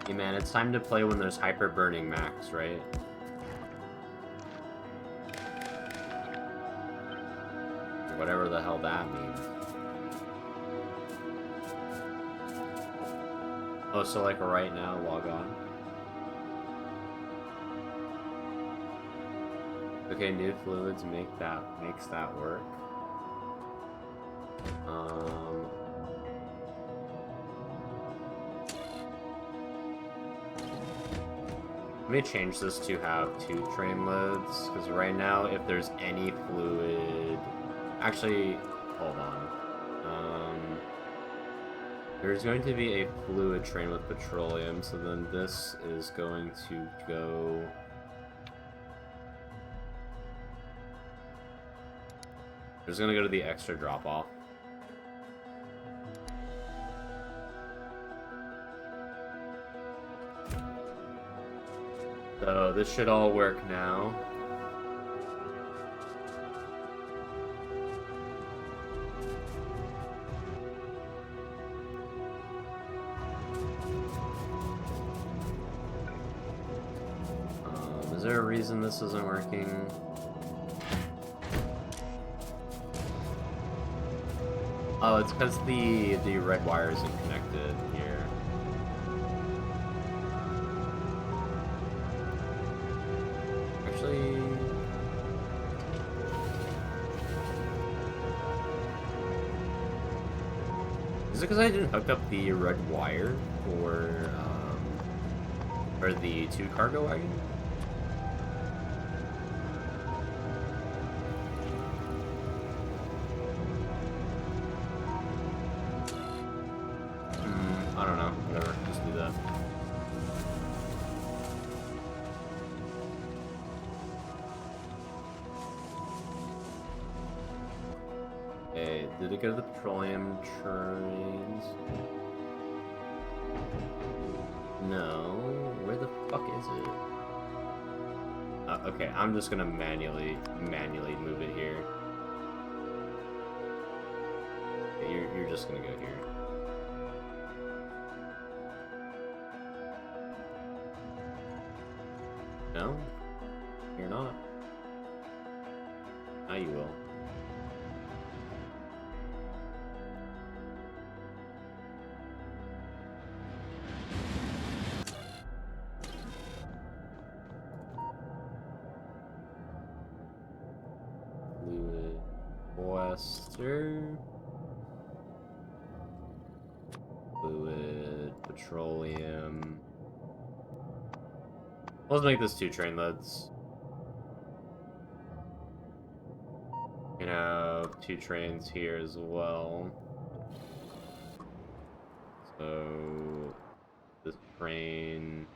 Hey man, it's time to play when there's hyper burning max, right? Whatever the hell that means. Oh, so like right now, log on. Okay, new fluids makes that work. Let me change this to have 2 train loads, because right now, if there's any fluid... Actually, hold on. There's going to be a fluid train with petroleum, so then this is going to go... It's going to go to the extra drop-off. So this should all work now. Is there a reason this isn't working? Oh, it's because the red wire isn't connected here. Actually... Is it because I didn't hook up the red wire for the 2 cargo wagon? I don't know. Whatever. Just do that. Okay, did it go to the petroleum trains? No. Where the fuck is it? Okay, I'm just gonna manually move it here. Okay, you're just gonna go here. No? You're not. Now you will. Fluid Wester. Fluid petroleum. Let's make this 2 train loads. You know, 2 trains here as well. So this train,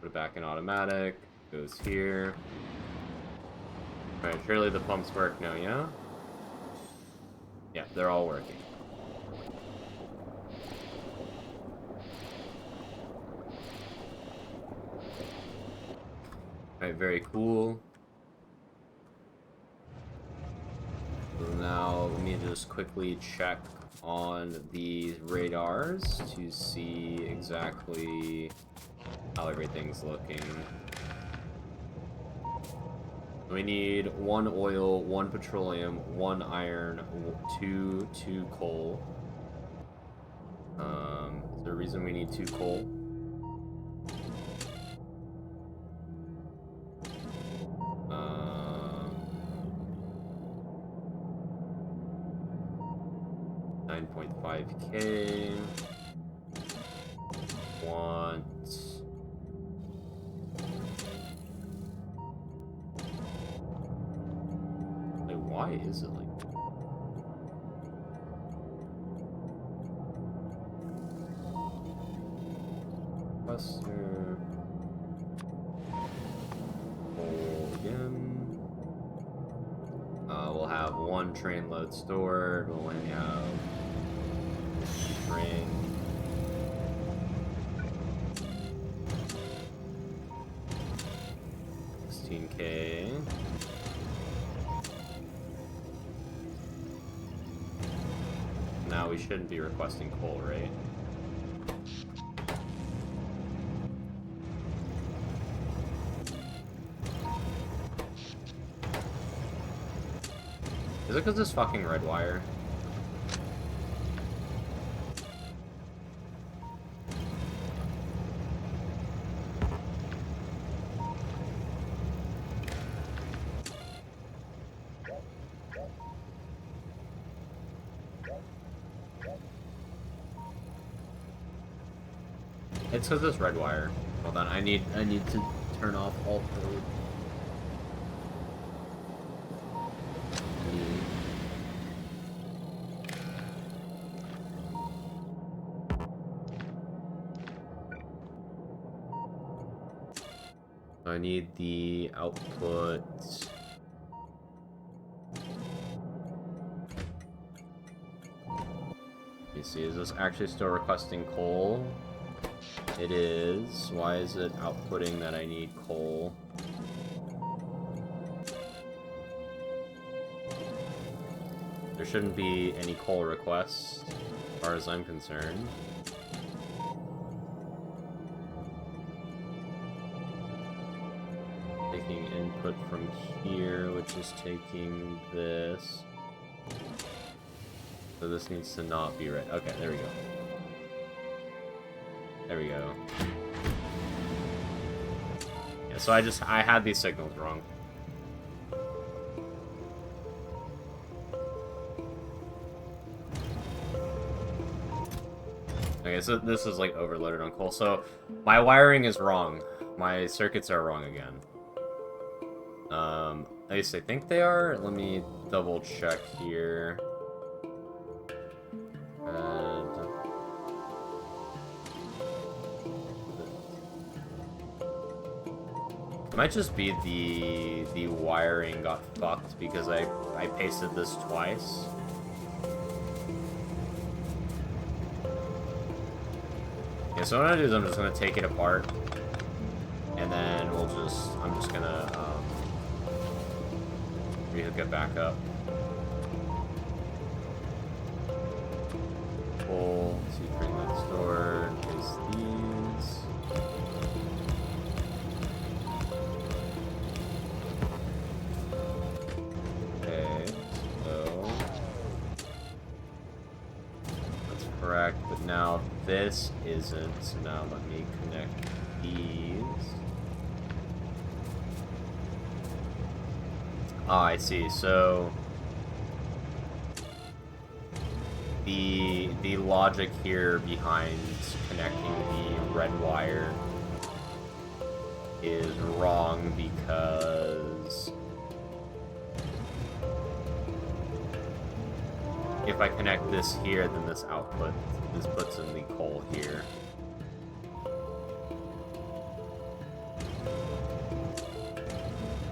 put it back in automatic, goes here. Alright, surely the pumps work now, yeah? Yeah, they're all working. Alright, very cool. So now let me just quickly check on the radars to see exactly how everything's looking. We need 1 oil, 1 petroleum, 1 iron, 2 coal. Is there a reason we need 2 coal? 9.5k. Want... Like, why is it like... Cluster... Coal again. We'll have 1 train load stored. We'll only have train. $16k. Now we shouldn't be requesting coal, right? Is it because this fucking red wire? It's because this red wire. Hold on, I need to turn off all code. I need the output. Let me see, is this actually still requesting coal? It is. Why is it outputting that I need coal? There shouldn't be any coal requests, as far as I'm concerned. Taking input from here, which is taking this. So this needs to not be red. Okay, there we go. There we go. Yeah, so I had these signals wrong. Okay, so this is like overloaded on coal. So my wiring is wrong. My circuits are wrong again. At least I think they are. Let me double check here. It might just be the wiring got fucked because I pasted this twice. Yeah, so what I'm gonna do is I'm just gonna take it apart, and then I'm just gonna rehook it back up. Pull, see train load store, paste these. Okay, so that's correct, but now this isn't, so now let me connect these. Ah, I see. So the logic here behind connecting the red wire is wrong because if I connect this here, then this puts in the coal here.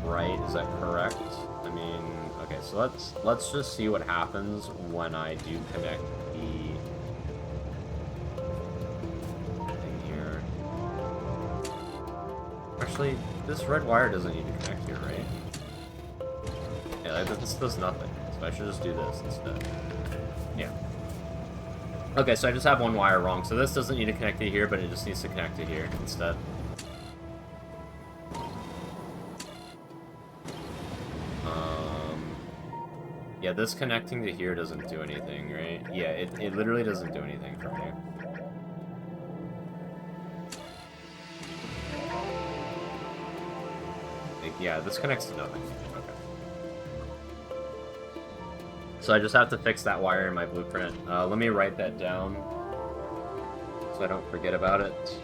Right? Is that correct? I mean, okay, so let's just see what happens when I do connect the thing here. Actually, this red wire doesn't need to connect here, right? Yeah, this does nothing. So I should just do this instead. Yeah. Okay, so I just have one wire wrong. So this doesn't need to connect to here, but it just needs to connect to here instead. Yeah, this connecting to here doesn't do anything, right? Yeah, it literally doesn't do anything for me. Like, yeah, this connects to nothing. Okay. So I just have to fix that wire in my blueprint. Let me write that down so I don't forget about it.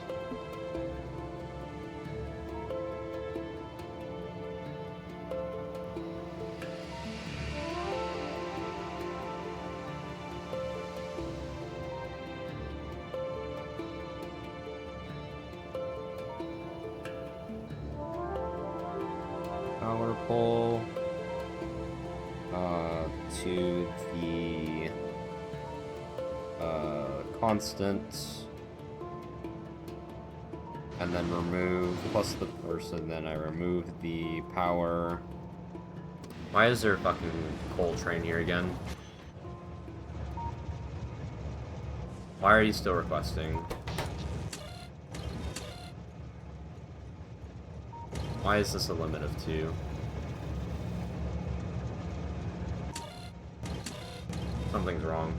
Power pole to the constant, and then remove plus the person. Then I remove the power. Why is there a fucking coal train here again? Why are you still requesting? Why is this a limit of 2? Something's wrong.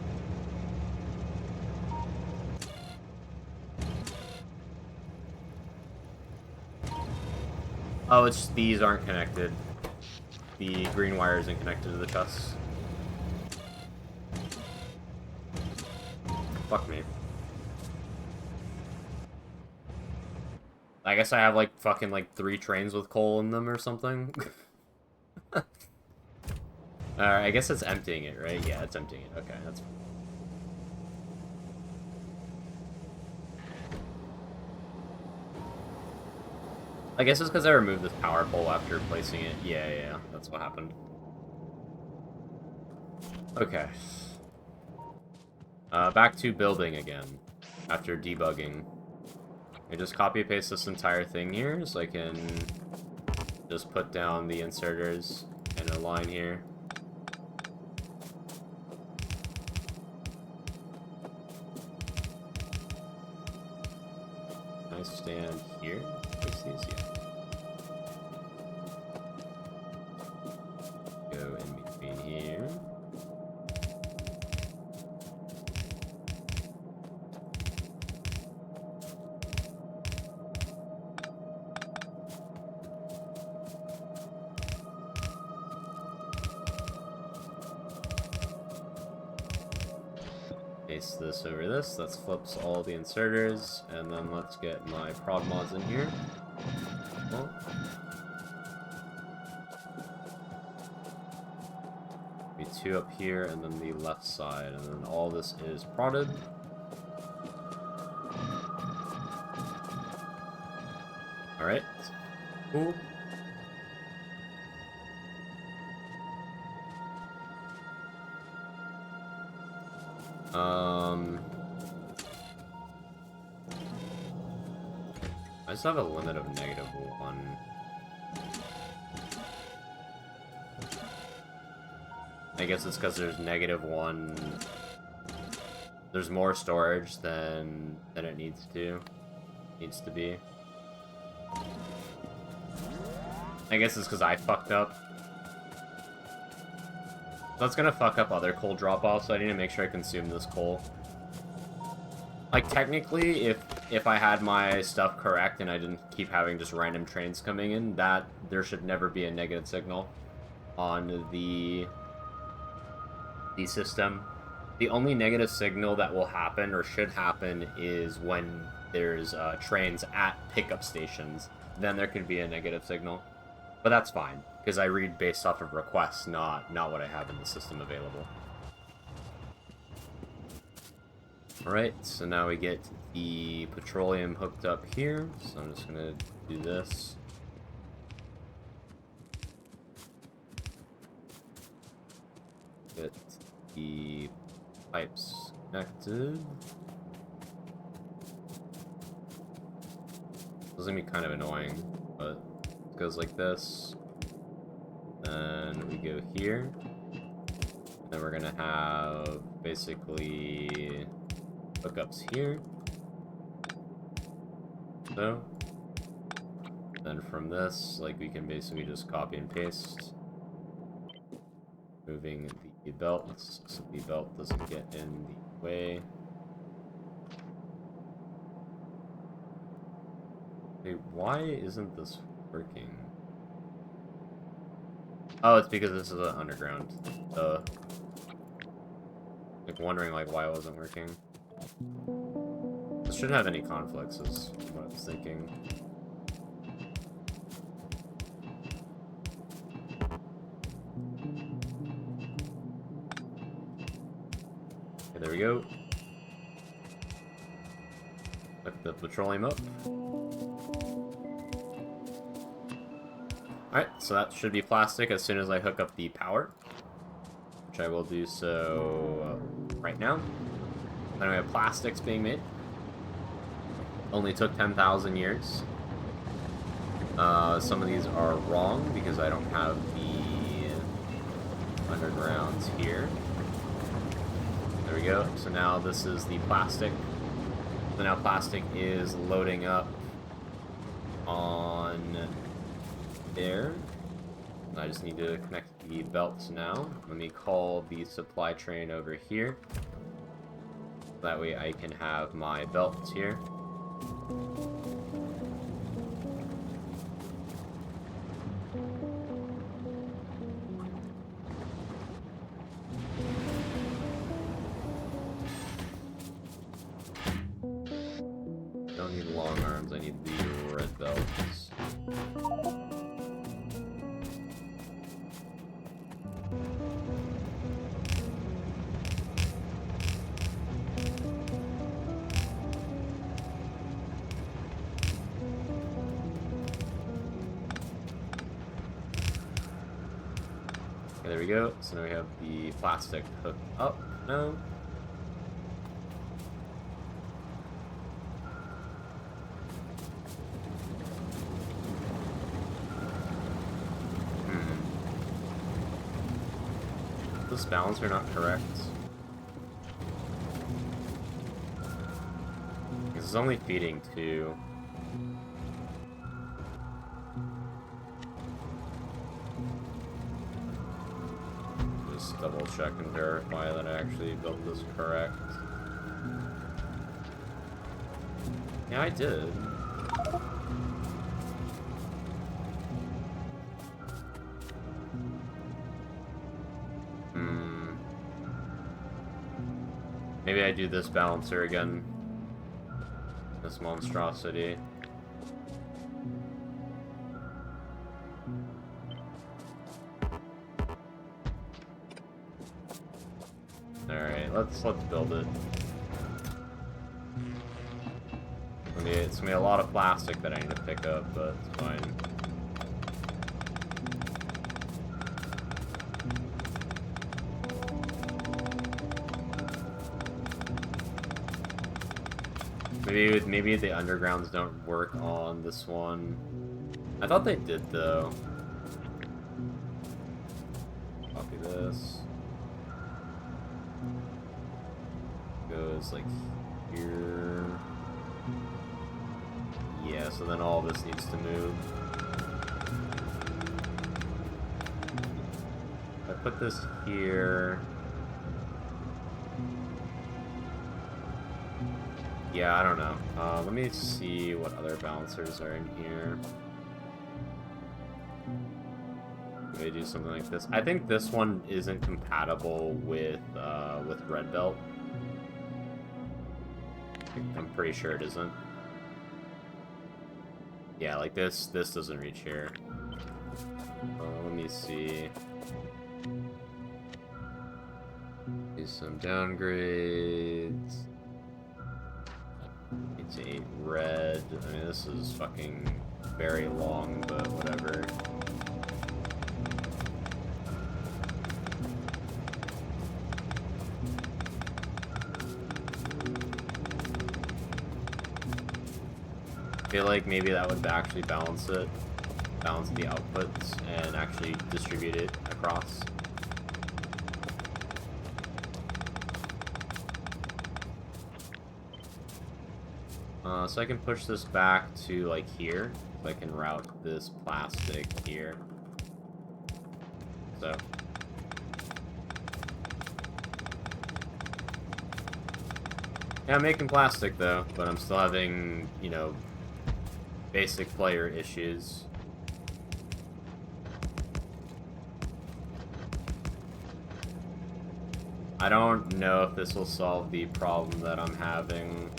Oh, it's these aren't connected. The green wire isn't connected to the chests. Fuck me. I guess I have like fucking like 3 trains with coal in them or something. I guess it's emptying it, right? Yeah, it's emptying it. Okay, that's fine. I guess it's because I removed this power pole after placing it. Yeah, that's what happened. Okay. Back to building again, after debugging. I just copy paste this entire thing here, so I can just put down the inserters in a line here. Can I stand here? Place these? Yeah. Go in between here. Paste this over this. That flips all the inserters, and then let's get my prod mods in here. Well, be 2 up here, and then the left side, and then all this is prodded. Alright. Cool. I just have a limit of -1. I guess it's because there's -1. There's more storage than it needs to be. I guess it's because I fucked up. That's gonna fuck up other coal drop-offs, so I need to make sure I consume this coal. Like, technically, if I had my stuff correct and I didn't keep having just random trains coming in, that there should never be a negative signal on the system. The only negative signal that will happen, or should happen, is when there's trains at pickup stations. Then there could be a negative signal. But that's fine, because I read based off of requests, not what I have in the system available. Alright, so now we get the petroleum hooked up here, so I'm just gonna do this. Get the pipes connected. This is gonna be kind of annoying, but it goes like this. Then we go here. Then we're gonna have basically hookups here. So. Then from this, like, we can basically just copy and paste. Moving the belts so the belt doesn't get in the way. Wait, why isn't this working? Oh, it's because this is an underground. Like, wondering, like, why it wasn't working. This shouldn't have any conflicts, is what I was thinking. Okay, there we go. Hook the petroleum up. Alright, so that should be plastic as soon as I hook up the power, which I will do so right now. Then we have plastics being made. Only took 10,000 years. Some of these are wrong because I don't have the undergrounds here. There we go. So now this is the plastic. So now plastic is loading up on there. I just need to connect the belts now. Let me call the supply train over here. That way I can have my belts here. Don't need long arms, I need the red belts. Okay, there we go. So now we have the plastic hooked up now. This balancer not correct? Because it's only feeding 2. Just double check and verify that I actually built this correct. Yeah, I did. Maybe I do this balancer again. This monstrosity. Alright, let's build it. It's gonna be a lot of plastic that I need to pick up, but it's fine. Maybe the undergrounds don't work on this one. I thought they did though. Copy this. Goes like here. Yeah, so then all this needs to move. If I put this here. Yeah, I don't know. Let me see what other balancers are in here. Maybe do something like this. I think this one isn't compatible with Red Belt. I'm pretty sure it isn't. Yeah, like this doesn't reach here. Let me see. Do some downgrades. It's a red. I mean, this is fucking very long, but whatever. I feel like maybe that would actually balance it. balance the outputs and actually distribute it across. So I can push this back to, like, here. So I can route this plastic here. So. Yeah, I'm making plastic, though, but I'm still having, you know, basic player issues. I don't know if this will solve the problem that I'm having.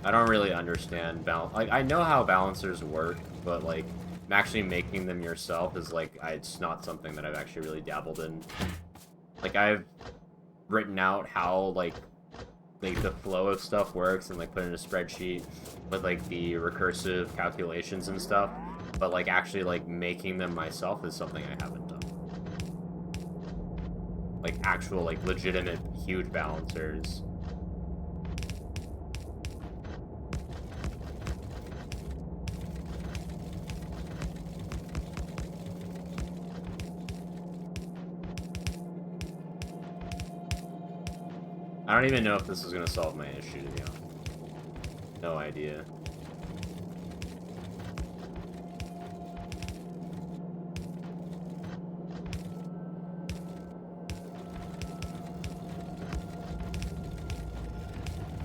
I don't really understand balance. Like, I know how balancers work, but, like, actually making them yourself is, like, it's not something that I've actually really dabbled in. Like, I've written out how, like, the flow of stuff works and, like, put in a spreadsheet with, like, the recursive calculations and stuff, but, like, actually, like, making them myself is something I haven't done. Like, actual, like, legitimate huge balancers. I don't even know if this is going to solve my issue, to be honest. No idea.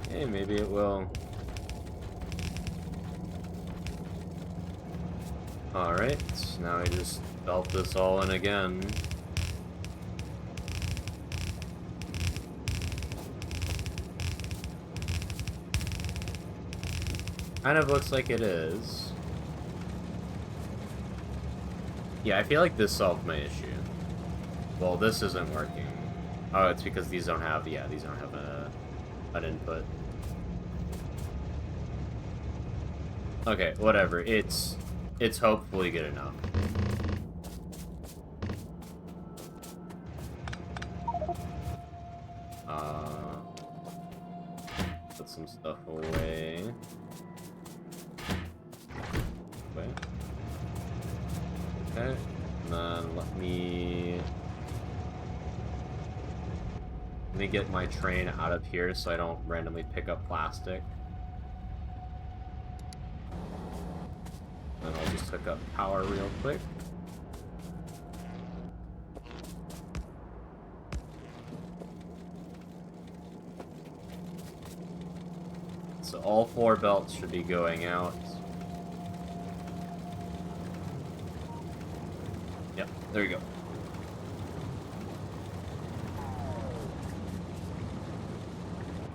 Hey, maybe it will. Alright, now I just belt this all in again. Kind of looks like it is. Yeah, I feel like this solved my issue. Well, this isn't working. Oh, it's because these don't have, yeah, these don't have an input. Okay, whatever. It's hopefully good enough. Put some stuff away. Okay, and then let me get my train out of here so I don't randomly pick up plastic. And I'll just hook up power real quick. So all 4 belts should be going out. Yep, there you go.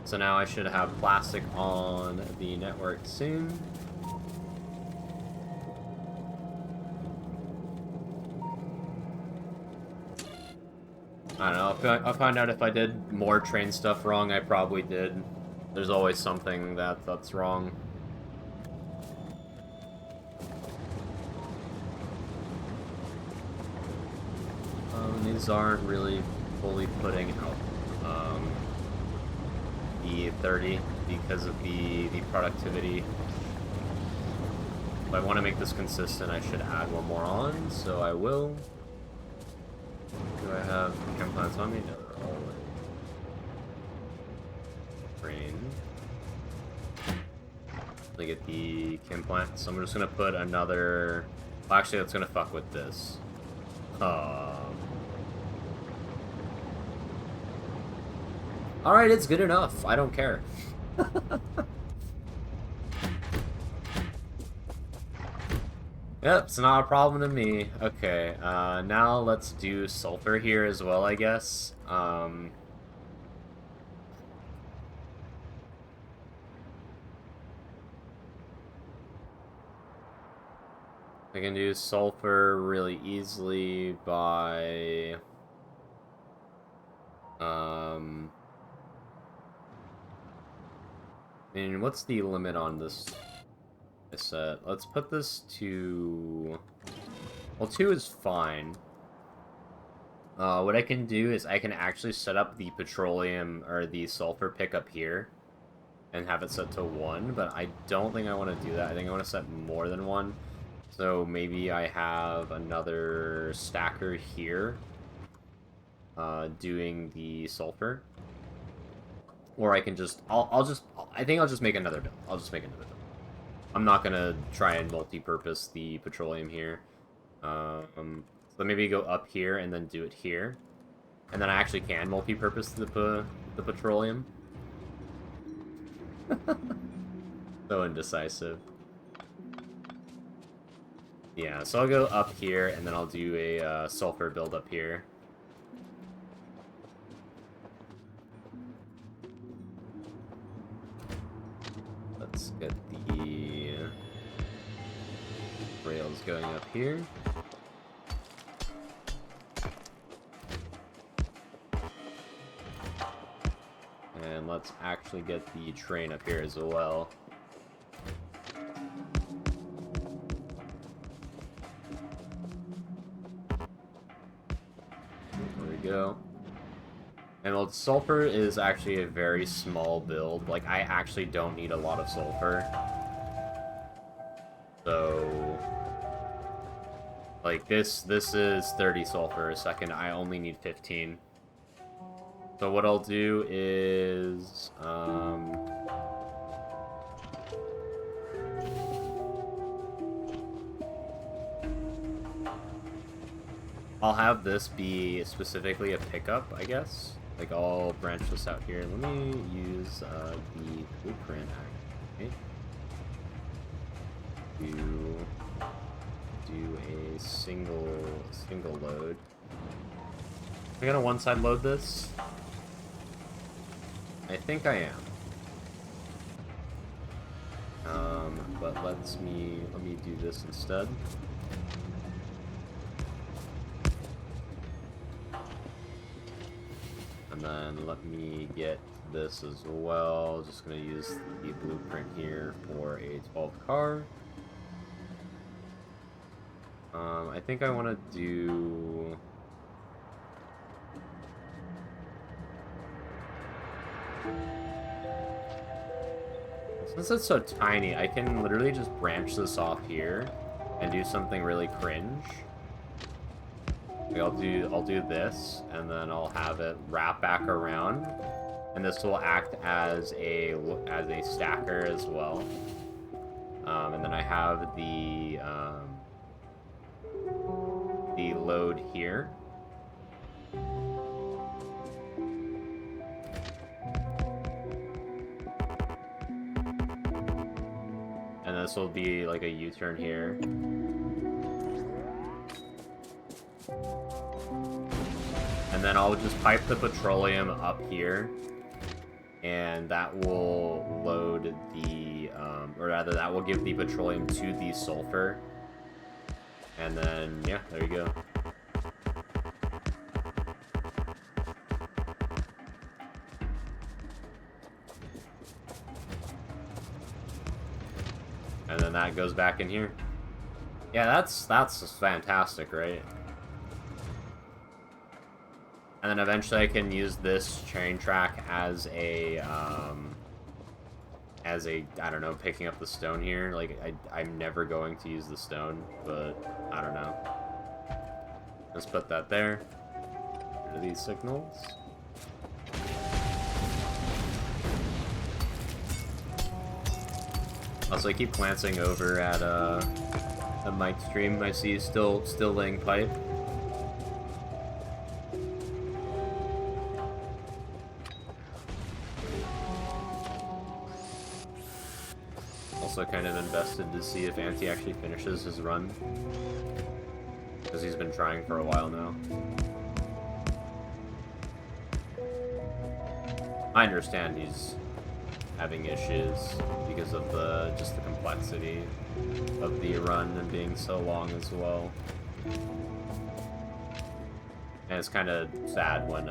So now I should have plastic on the network soon. I don't know, I'll find out if I did more train stuff wrong. I probably did. There's always something that's wrong. These aren't really fully putting out the 30 because of the productivity. If I want to make this consistent, I should add one more on, so I will. Do I have chem plants on me? No, they're all green. Let me get the chem plant. So I'm just gonna put another. Well, actually, that's gonna fuck with this. Alright, it's good enough. I don't care. Yep, it's not a problem to me. Okay, now let's do sulfur here as well, I guess. I can do sulfur really easily by... And what's the limit on this set? Let's put this to... Well, 2 is fine. What I can do is I can actually set up the petroleum or the sulfur pickup here. and have it set to 1, but I don't think I want to do that. I think I want to set more than 1. So maybe I have another stacker here doing the sulfur. Or I can just, I think I'll just make another build. I'll just make another build. I'm not gonna try and multi-purpose the petroleum here. So maybe go up here and then do it here. And then I actually can multi-purpose the petroleum. So indecisive. Yeah, so I'll go up here, and then I'll do a sulfur build up here. Let's get the rails going up here. And let's actually get the train up here as well. There we go. And well, sulfur is actually a very small build. Like, I actually don't need a lot of sulfur. So, like, this is 30 sulfur a second. I only need 15. So what I'll do is, I'll have this be specifically a pickup, I guess. Like, I'll branch this out here. Let me use the blueprint actually to do a single load. I'm gonna one-side load this. I think I am. But let me do this instead. And then let me get this as well. Just gonna use the blueprint here for a 12 car. I think I want to do. Since it's so tiny, I can literally just branch this off here and do something really cringe. Like I'll do this, and then I'll have it wrap back around, and this will act as a stacker as well. And then I have the load here. And this will be like a U-turn here. And then I'll just pipe the petroleum up here, and that will load the, or rather that will give the petroleum to the sulfur. And then, yeah, there you go. And then that goes back in here. Yeah, that's fantastic, right? And then eventually I can use this train track as a, I don't know, picking up the stone here. Like, I'm never going to use the stone, but I don't know. Let's put that there. What are these signals? Also, I keep glancing over at Mike's stream. I see he's still laying pipe. Also kind of invested to see if Anti actually finishes his run, because he's been trying for a while now. I understand he's having issues because of just the complexity of the run and being so long as well. And it's kind of sad when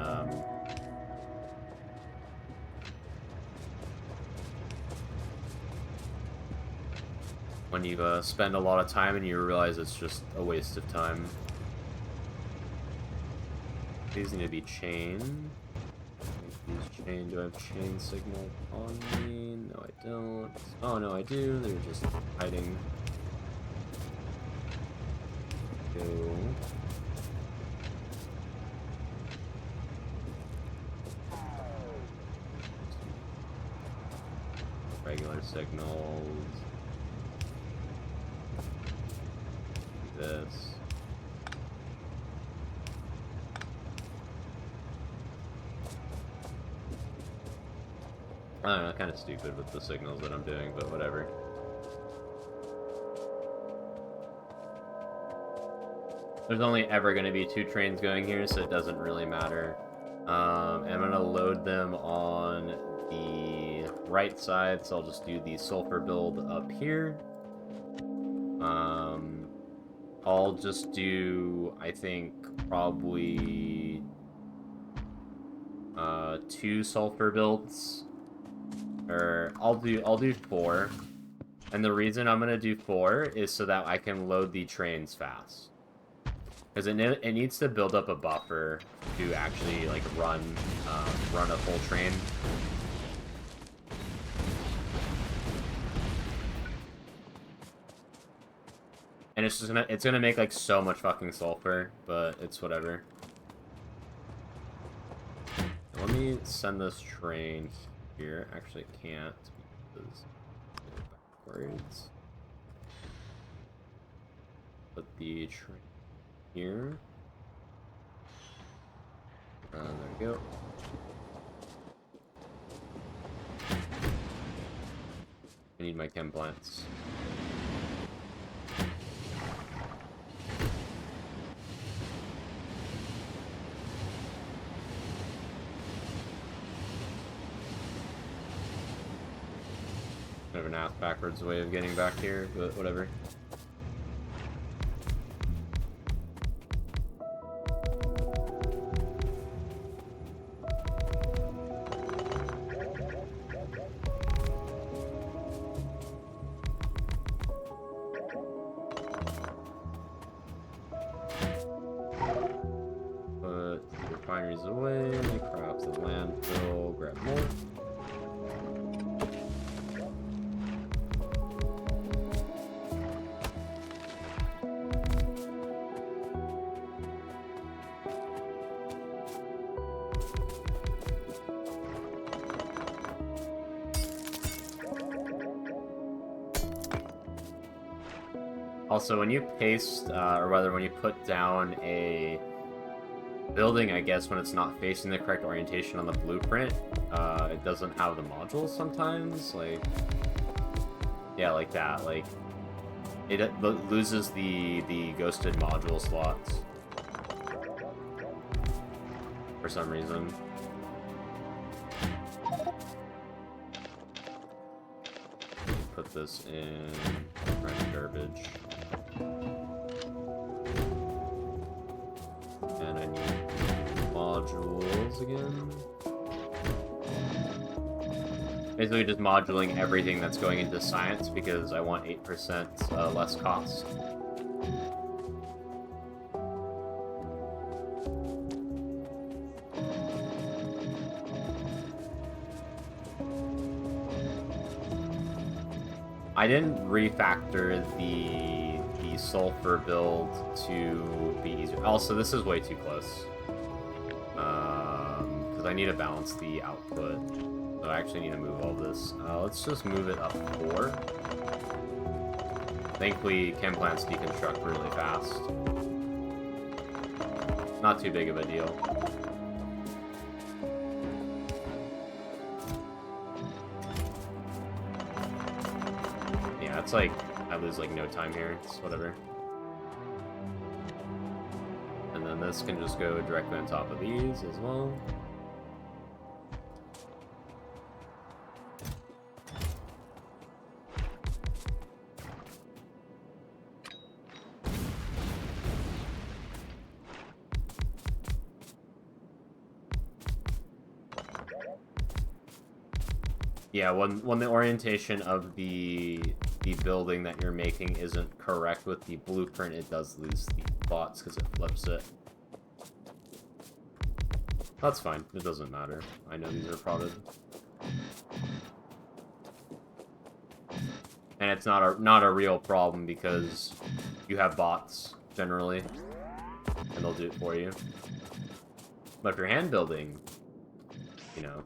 you spend a lot of time and you realize it's just a waste of time. These need to be chained. Chain. Do I have chain signal on me? No, I don't. Oh no, I do. They're just hiding. Go. Regular signals. This. I don't know, kind of stupid with the signals that I'm doing, but whatever. There's only ever going to be 2 trains going here, so it doesn't really matter. I'm going to load them on the right side, so I'll just do the sulfur build up here. I'll just do, I think, probably 2 sulfur builds. Or I'll do 4. And the reason I'm gonna do 4 is so that I can load the trains fast. Because it needs to build up a buffer to actually like run a full train. And it's gonna make like so much fucking sulfur, but it's whatever. Let me send this train here. Actually, it can't because backwards. Put the train here. There we go. I need my chem plants. Kind of an ass-backwards way of getting back here, but whatever. Put the refineries away, craft the landfill, grab more. Also, when you paste, or rather when you put down a building, I guess, when it's not facing the correct orientation on the blueprint, it doesn't have the modules sometimes, like, yeah, like that, like, it loses the ghosted module slots for some reason. Put this in random garbage. And I need modules again. Basically just moduling everything that's going into science because I want 8% less cost. I didn't refactor the sulfur build to be easier. Also, this is way too close. Because I need to balance the output. So I actually need to move all this. Let's just move it up 4. Thankfully, chem plants deconstruct really fast. Not too big of a deal. Yeah, it's like, I lose like no time here. It's whatever. And then this can just go directly on top of these as well. Yeah, when the orientation of the building that you're making isn't correct with the blueprint, it does lose the plots because it flips it. That's fine. It doesn't matter. I know these are prodded. And it's not a real problem because you have bots, generally. And they'll do it for you. But if you're hand building, you know,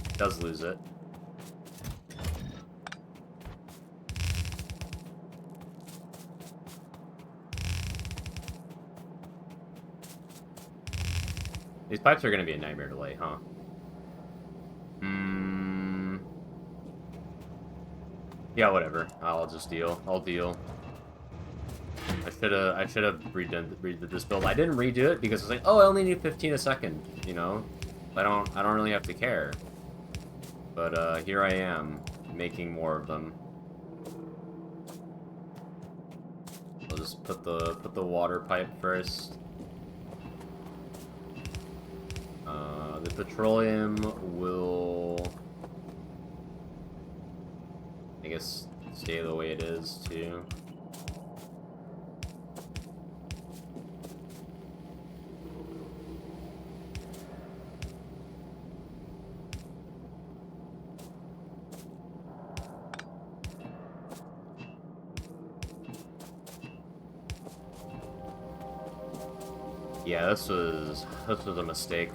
it does lose it. These pipes are going to be a nightmare to lay, huh? Yeah, whatever. I'll just deal. I'll deal. I should have redid this build. I didn't redo it because I was like, oh, I only need 15 a second, you know? I don't really have to care. But here I am making more of them. I'll just put the water pipe first. The petroleum will, I guess, stay the way it is too. Yeah, this was a mistake.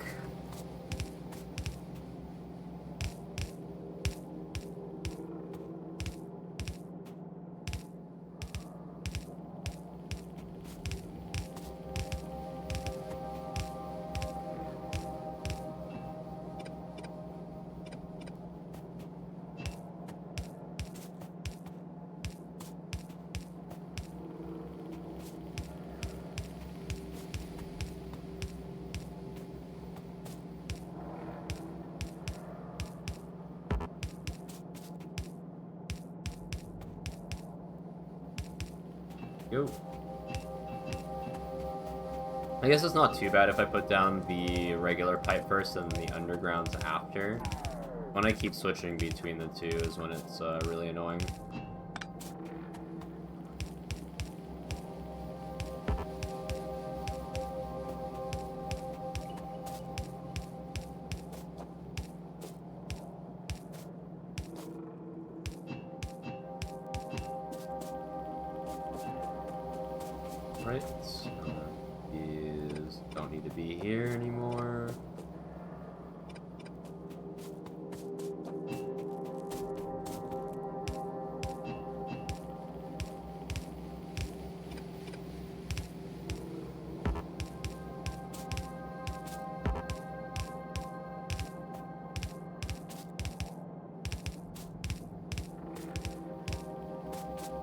Go. I guess it's not too bad if I put down the regular pipe first and the undergrounds after. When I keep switching between the two is when it's really annoying. Right, these don't need to be here anymore.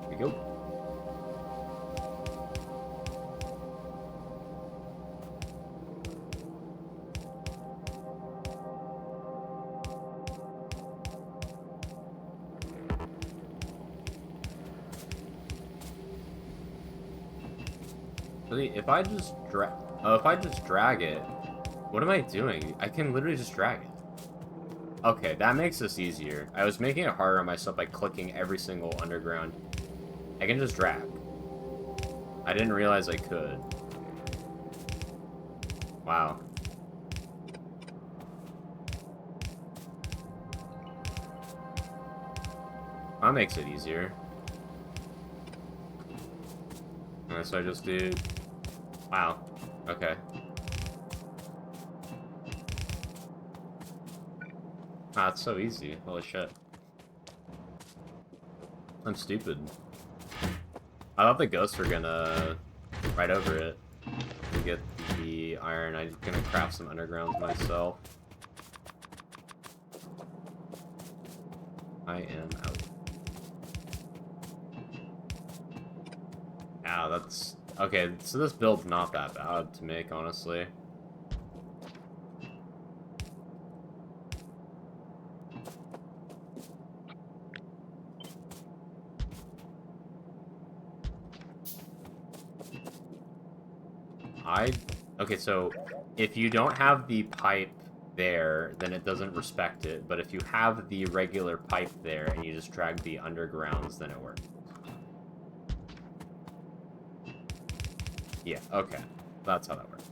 Here we go. If I just drag it, what am I doing? I can literally just drag it. Okay, that makes this easier. I was making it harder on myself by clicking every single underground. I can just drag. I didn't realize I could. Wow. That makes it easier. So I just do... Wow. Okay. Ah, it's so easy. Holy shit. I'm stupid. I thought the ghosts were gonna ride over it to get the iron. I'm gonna craft some undergrounds myself. I am out. Ah, that's... Okay, so this build's not that bad to make, honestly. Okay, so if you don't have the pipe there, then it doesn't respect it. But if you have the regular pipe there and you just drag the undergrounds, then it works. Yeah, okay. That's how that works.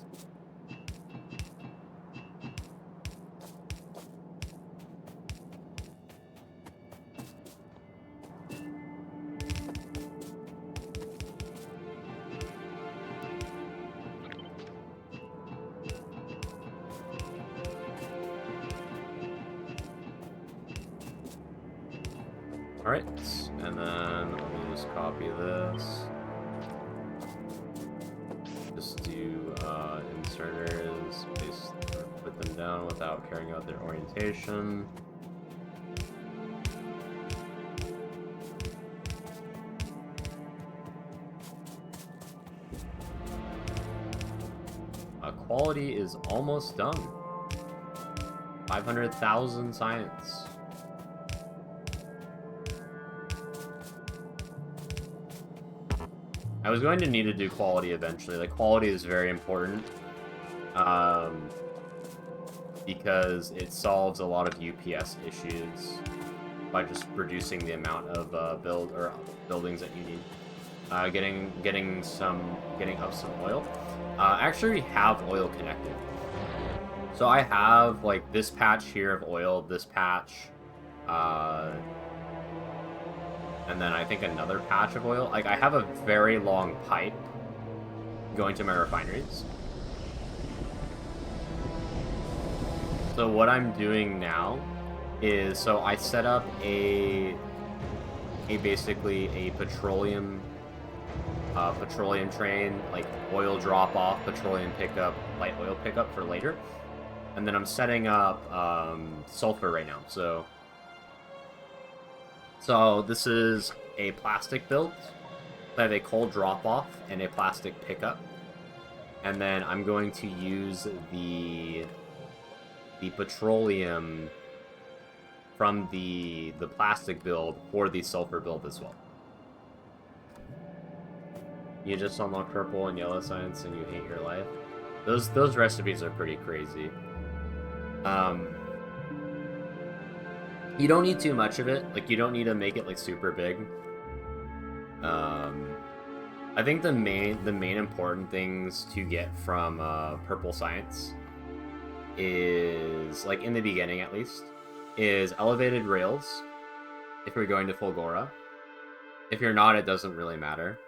Alright, and then let me just copy this. Just do inserters, put them down without caring about their orientation. Quality is almost done. 500,000 science. I was going to need to do quality eventually. Like, quality is very important. Because it solves a lot of UPS issues by just reducing the amount of buildings that you need. Getting up some oil. Actually, we have oil connected. So I have like this patch here of oil, this patch, and then I think another patch of oil. Like, I have a very long pipe going to my refineries. So what I'm doing now is, so I set up basically a petroleum train, like oil drop off, petroleum pickup, light oil pickup for later. And then I'm setting up sulfur right now. So this is a plastic build. I have a coal drop off and a plastic pickup. And then I'm going to use the petroleum from the plastic build for the sulfur build as well. You just unlock purple and yellow science and you hate your life. Those recipes are pretty crazy. You don't need too much of it. Like, you don't need to make it like super big. I think the main important things to get from purple science is, like, in the beginning at least, is elevated rails if you're going to Fulgora. If you're not, it doesn't really matter.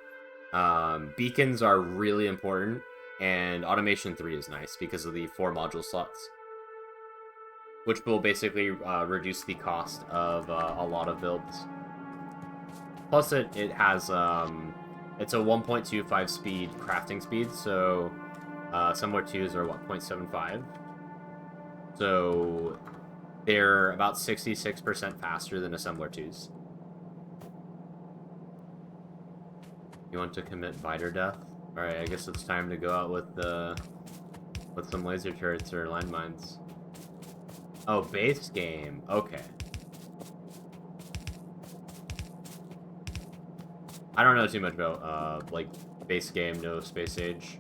Beacons are really important, and Automation 3 is nice because of the 4 module slots, which will basically reduce the cost of a lot of builds. Plus, it has it's a 1.25 speed crafting speed, so Assembler 2s are what, 0.75. So they're about 66% faster than Assembler 2s. You want to commit Viter death? Alright, I guess it's time to go out with some laser turrets or landmines. Oh, base game. Okay. I don't know too much about, like, base game, no Space Age.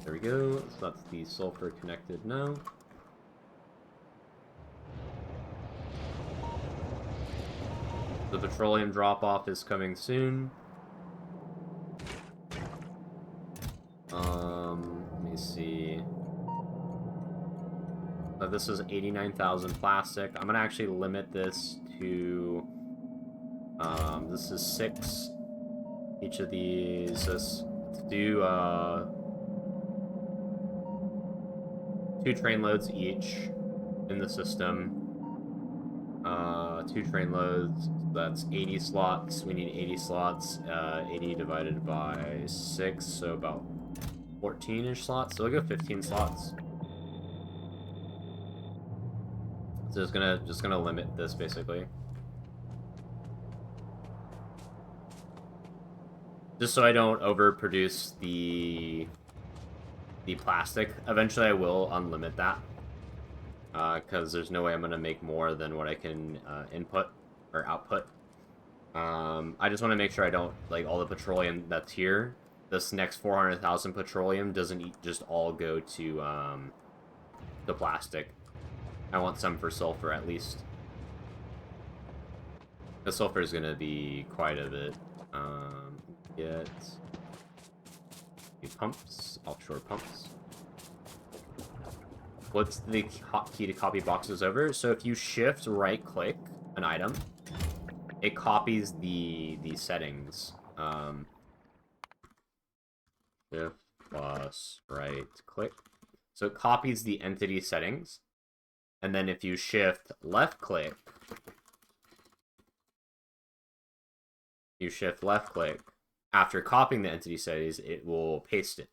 There we go. So that's the sulfur connected now. The petroleum drop-off is coming soon. Let me see. This is 89,000 plastic. I'm gonna actually limit this to... this is 6. Each of these. Let's do, 2 train loads each in the system. 2 train loads, that's 80 slots. We need 80 slots. 80 divided by 6, so about 14-ish slots. So we'll go 15 slots. So just gonna limit this basically. Just so I don't overproduce the plastic. Eventually I will unlimit that. Because there's no way I'm going to make more than what I can input or output. I just want to make sure I don't, like, all the petroleum that's here, this next 400,000 petroleum doesn't just all go to the plastic. I want some for sulfur at least. The sulfur is going to be quite a bit. Get pumps, offshore pumps. What's the hotkey to copy boxes over? So if you shift right click an item, it copies the settings. Shift plus right click. So it copies the entity settings, and then if you shift left click, after copying the entity settings, it will paste it.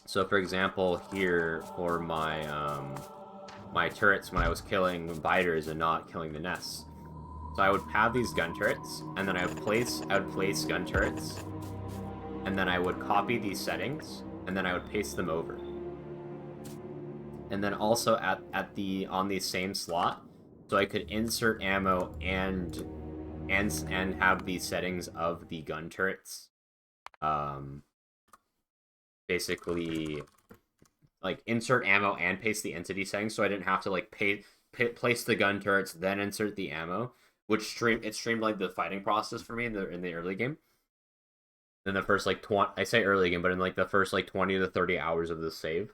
So for example, here for my my turrets when I was killing biters and not killing the nests. So I would have these gun turrets, and then I would place gun turrets, and then I would copy these settings, and then I would paste them over. And then also at the on the same slot, so I could insert ammo and have the settings of the gun turrets. Basically, like insert ammo and paste the entity settings, so I didn't have to like place the gun turrets, then insert the ammo, which streamlined the fighting process for me in the early game. In the first like 20, I say early game, but in like the first like 20 to 30 hours of the save,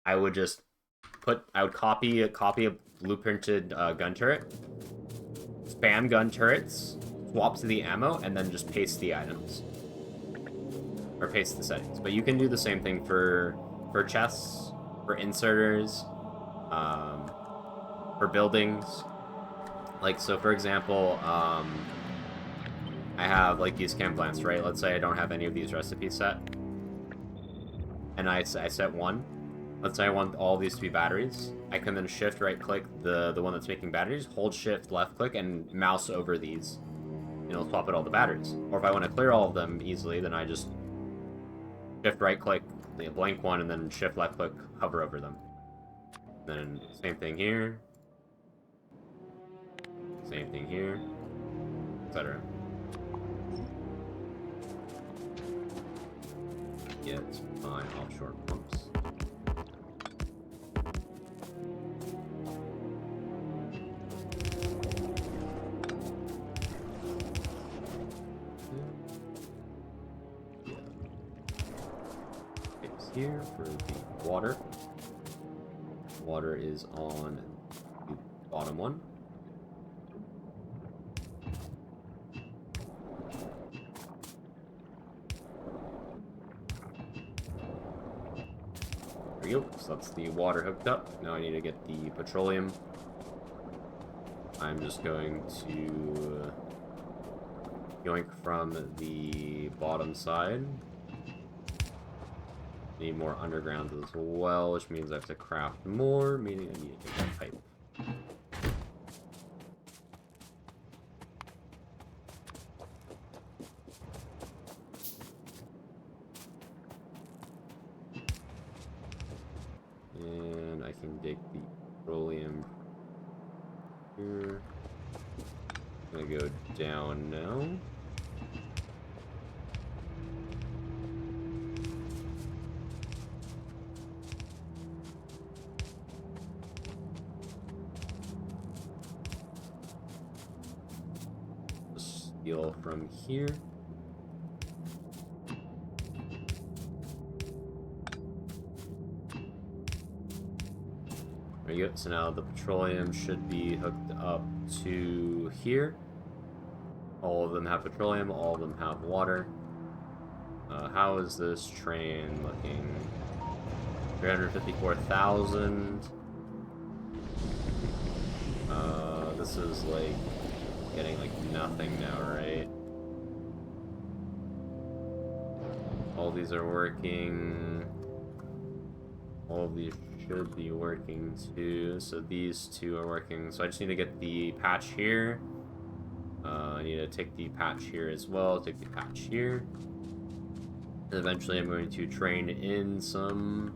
I would just copy a blueprinted gun turret, spam gun turrets, swap to the ammo, and then just paste the items or paste the settings. But you can do the same thing for chests, for inserters, for buildings. Like, so for example, I have like these chem plants, right? Let's say I don't have any of these recipes set, and I set one. Let's say I want all these to be batteries. I can then shift right click the one that's making batteries, hold shift left click, and mouse over these. And it'll swap out all the batteries. Or if I want to clear all of them easily, then I just shift right click the blank one, and then shift left click, hover over them. Then same thing here. Same thing here, etc. Get my offshore pumps. It's here for the water. Water is on the bottom one. There we go. So that's the water hooked up. Now I need to get the petroleum. I'm just going to yoink from the bottom side. Need more underground as well, which means I have to craft more, meaning I need to take that pipe. And I can dig the petroleum here. I'm gonna go down now. Steal from here. There you go. So now the petroleum should be hooked up to here. All of them have petroleum, all of them have water. How is this train looking? 354,000. This is like getting like nothing now, right? All these are working. All of these should be working too. So these two are working. So I just need to get the patch here. I need to take the patch here as well. Take the patch here. And eventually I'm going to train in some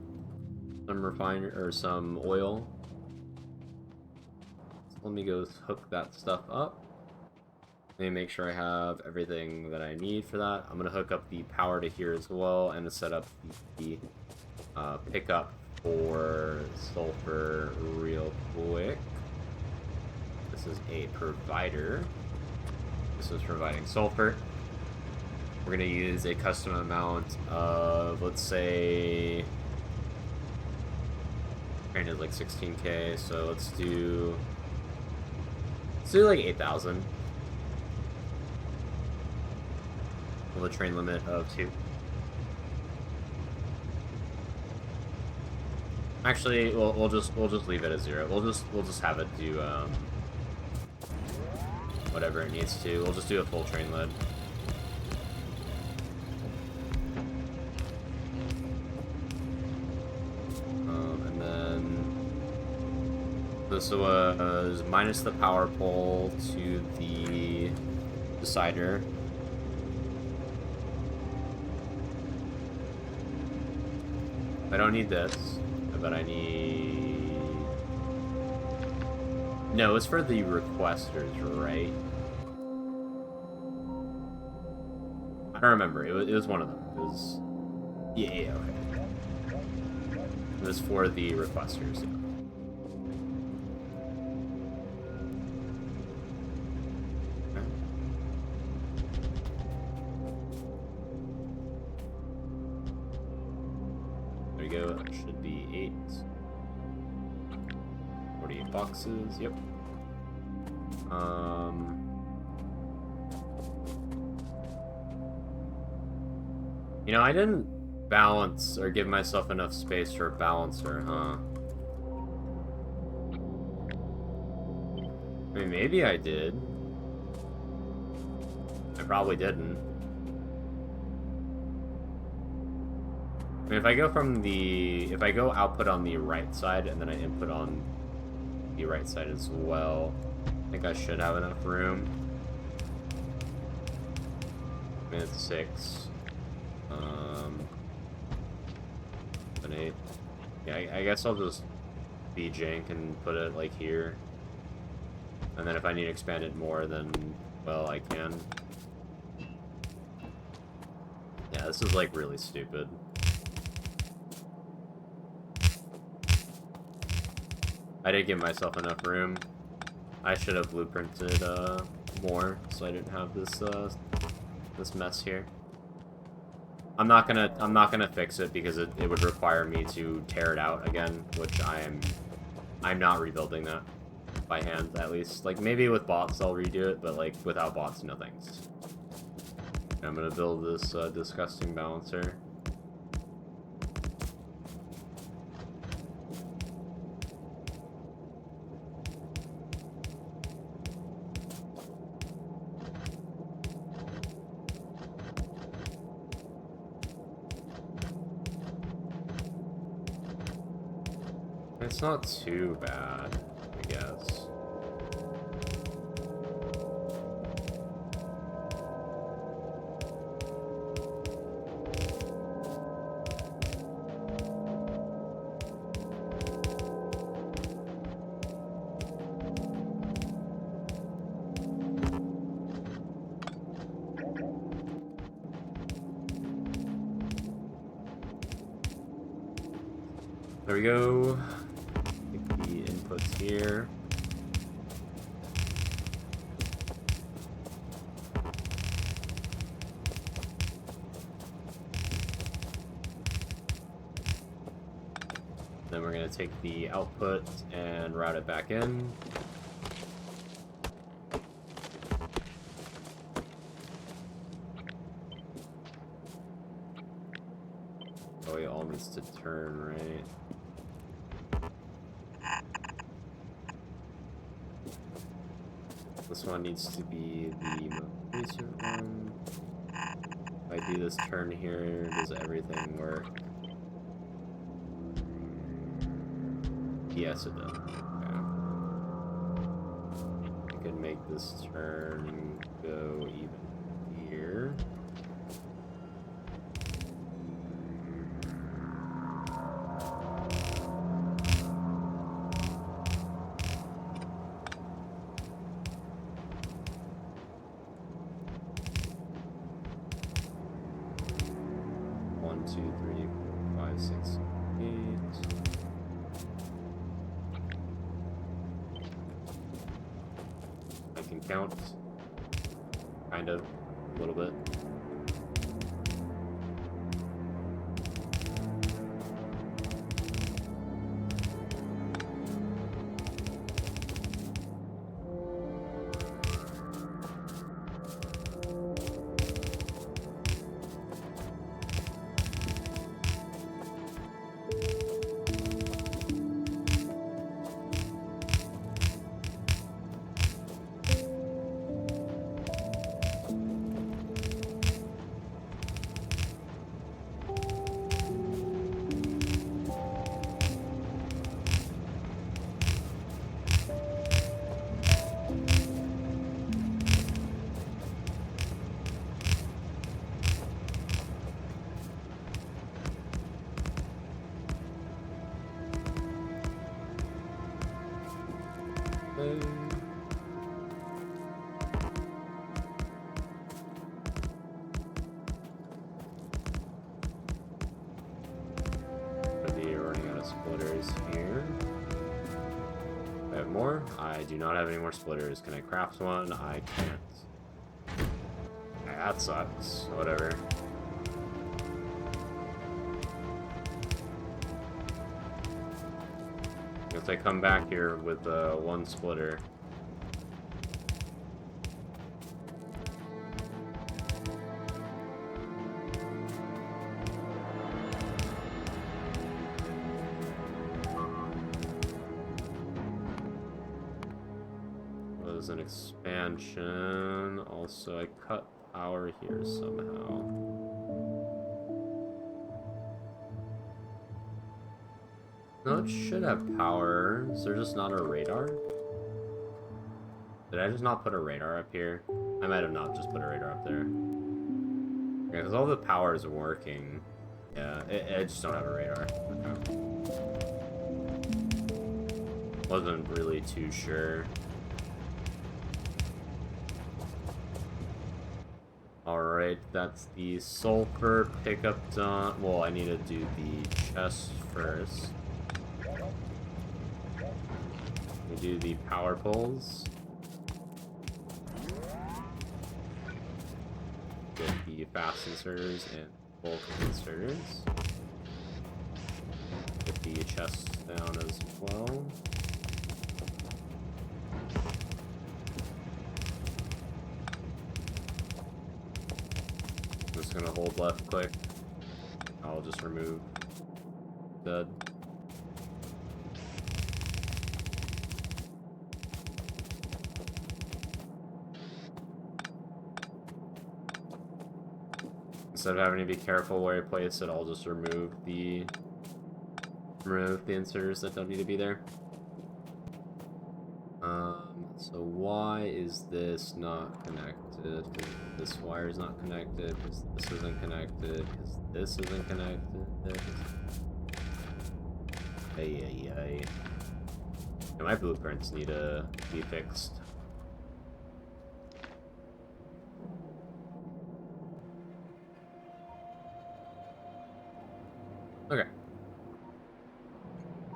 refiner or some oil. So let me go hook that stuff up. Let me make sure I have everything that I need for that. I'm gonna hook up the power to here as well and to set up the pickup for sulfur real quick. This is a provider. This is providing sulfur. We're gonna use a custom amount of, let's say, train is like 16k, so let's do like 8,000. With a train limit of 2. Actually, we'll just leave it at 0. We'll just have it do whatever it needs to. We'll just do a full train load. And then this was minus the power pole to the decider. I don't need this, but I need... No, it's for the requesters, right? I don't remember. It was one of them. It was... Yeah, okay. It was for the requesters, yeah. There we go. That should be 8. 48 boxes. Yep. You know, I didn't balance or give myself enough space for a balancer, huh? I mean, maybe I did. I probably didn't. I mean, if I go from the... If I go output on the right side, and then I input on the right side as well, I think I should have enough room. I mean, it's 6. 8. Yeah, I guess I'll just be jank and put it, like, here. And then if I need to expand it more, then, well, I can. Yeah, this is, like, really stupid. I didn't give myself enough room. I should have blueprinted, more, so I didn't have this, this mess here. I'm not gonna fix it because it would require me to tear it out again, which I'm not rebuilding that by hand, at least. Like, maybe with bots I'll redo it, but, like, without bots, no thanks. I'm gonna build this, disgusting balancer. It's not too bad, I guess. There we go. Here. Then we're going to take the output and route it back in. Oh, it all needs to turn, right? This one needs to be the most recent one. If I do this turn here, does everything work? Yes, it does. Okay. I can make this turn go even here. Count, kind of, a little bit. I do not have any more splitters. Can I craft one? I can't. Okay, that sucks. Whatever. If I come back here with one splitter. Was an expansion. Also, I cut power here somehow. No, it should have power. Is there just not a radar? Did I just not put a radar up here? I might have not just put a radar up there. Yeah, because all the power is working. Yeah, I just don't have a radar. Okay. Wasn't really too sure. Alright, that's the sulfur pickup done. Well, I need to do the chest first. We do the power poles. Get the fast inserters and bulk inserters. Get the chests down as well. I'm just gonna hold left click. I'll just remove dead. Instead of having to be careful where I place it, I'll just remove the inserters that don't need to be there. So why is this not connected? This wire is not connected, because this isn't connected, because this isn't connected. Ay. And my blueprints need to be fixed. Okay.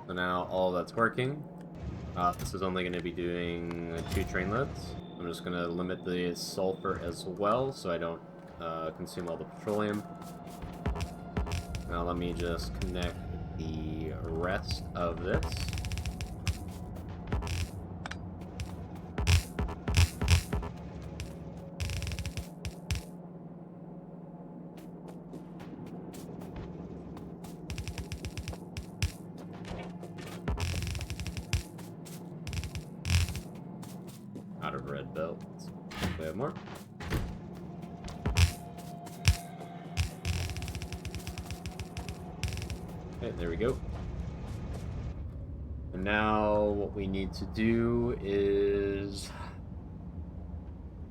So now all that's working. This is only going to be doing 2 train loads. I'm just going to limit the sulfur as well so I don't consume all the petroleum. Now let me just connect the rest of this. Out of red belts. We have more. Okay, there we go. And now what we need to do is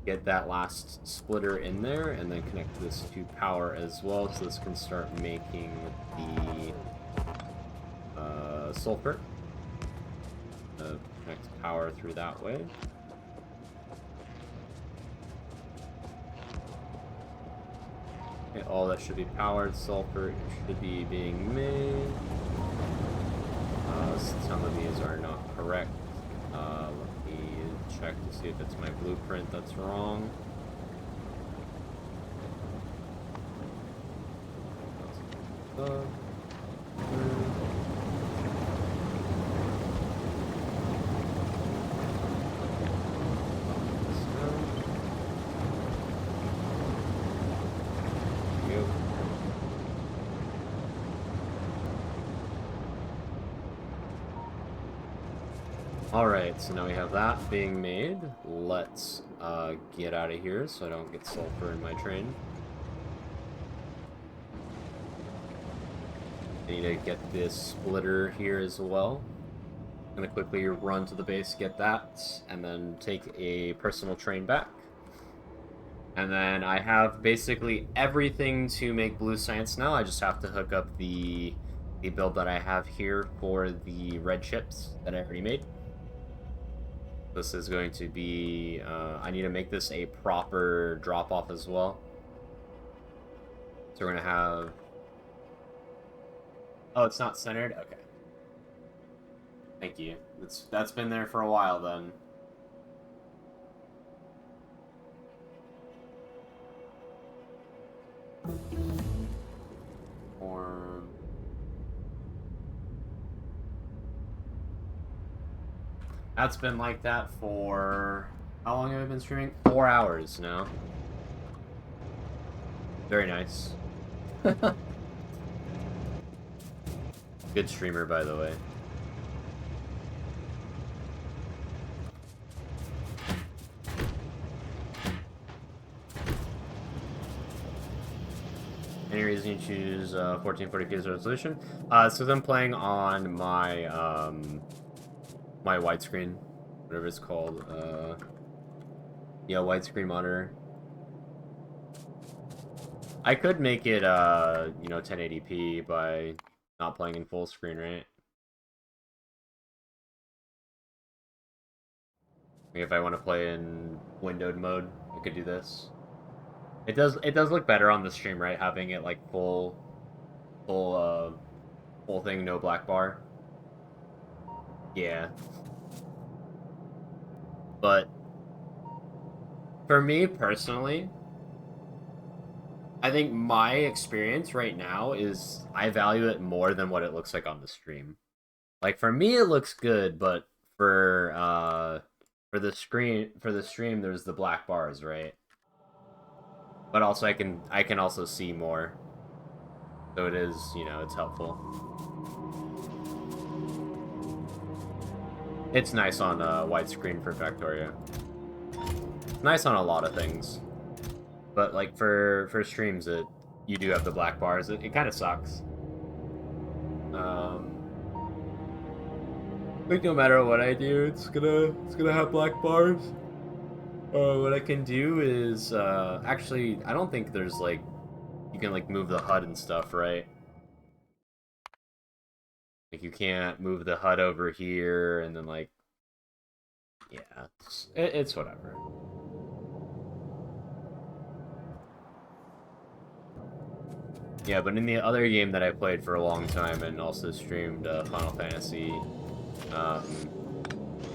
get that last splitter in there and then connect this to power as well so this can start making the sulfur. Connect power through that way. Okay, all that should be powered. Sulfur should be being made. Some of these are not correct. Let me check to see if it's my blueprint that's wrong. Alright, so now we have that being made. Let's get out of here so I don't get sulfur in my train. I need to get this splitter here as well. I'm going to quickly run to the base, get that, and then take a personal train back. And then I have basically everything to make blue science now. I just have to hook up the build that I have here for the red chips that I already made. This is going to be, I need to make this a proper drop-off as well. So we're going to have, oh, it's not centered? Okay. Thank you. That's been there for a while then. That's been like that for... How long have I been streaming? 4 hours now. Very nice. Good streamer, by the way. Any reason you choose 1440p as a resolution? So I'm playing on my my widescreen, whatever it's called. Yeah, widescreen monitor. I could make it 1080p by not playing in full screen, right? Like if I want to play in windowed mode, I could do this. It does look better on the stream, right? Having it like full thing, no black bar. Yeah. But for me personally, I think my experience right now is I value it more than what it looks like on the stream. Like for me it looks good, but for the stream there's the black bars, right? But also I can also see more. So it is, it's helpful. It's nice on widescreen for Factorio. It's nice on a lot of things. But like for streams you do have the black bars. It kind of sucks. Like no matter what I do, it's gonna have black bars. What I can do is actually I don't think there's like you can like move the HUD and stuff, right? Like you can't move the HUD over here and then like yeah, it's whatever. Yeah, but in the other game that I played for a long time and also streamed Final Fantasy, um,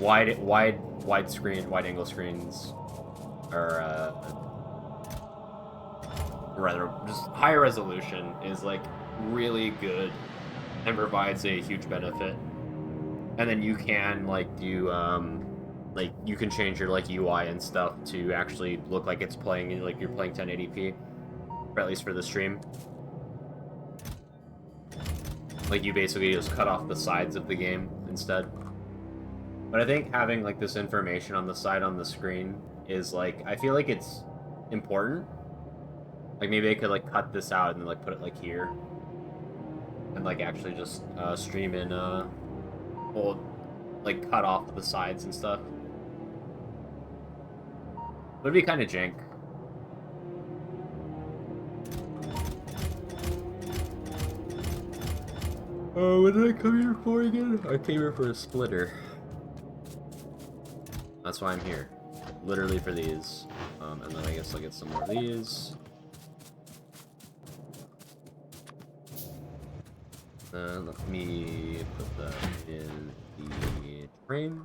wide angle screens, or rather just higher resolution is like really good and provides a huge benefit. And then you can like you can change your like UI and stuff to actually look like it's playing like you're playing 1080p, or at least for the stream. Like you basically just cut off the sides of the game instead. But I think having like this information on the side on the screen is like I feel like it's important. Like maybe I could like cut this out and then like put it like here, and like actually just stream in well, like cut off the sides and stuff. Would be kind of jank. Oh, what did I come here for again? I came here for a splitter. That's why I'm here. Literally for these. And then I guess I'll get some more of these. Let me put that in the train.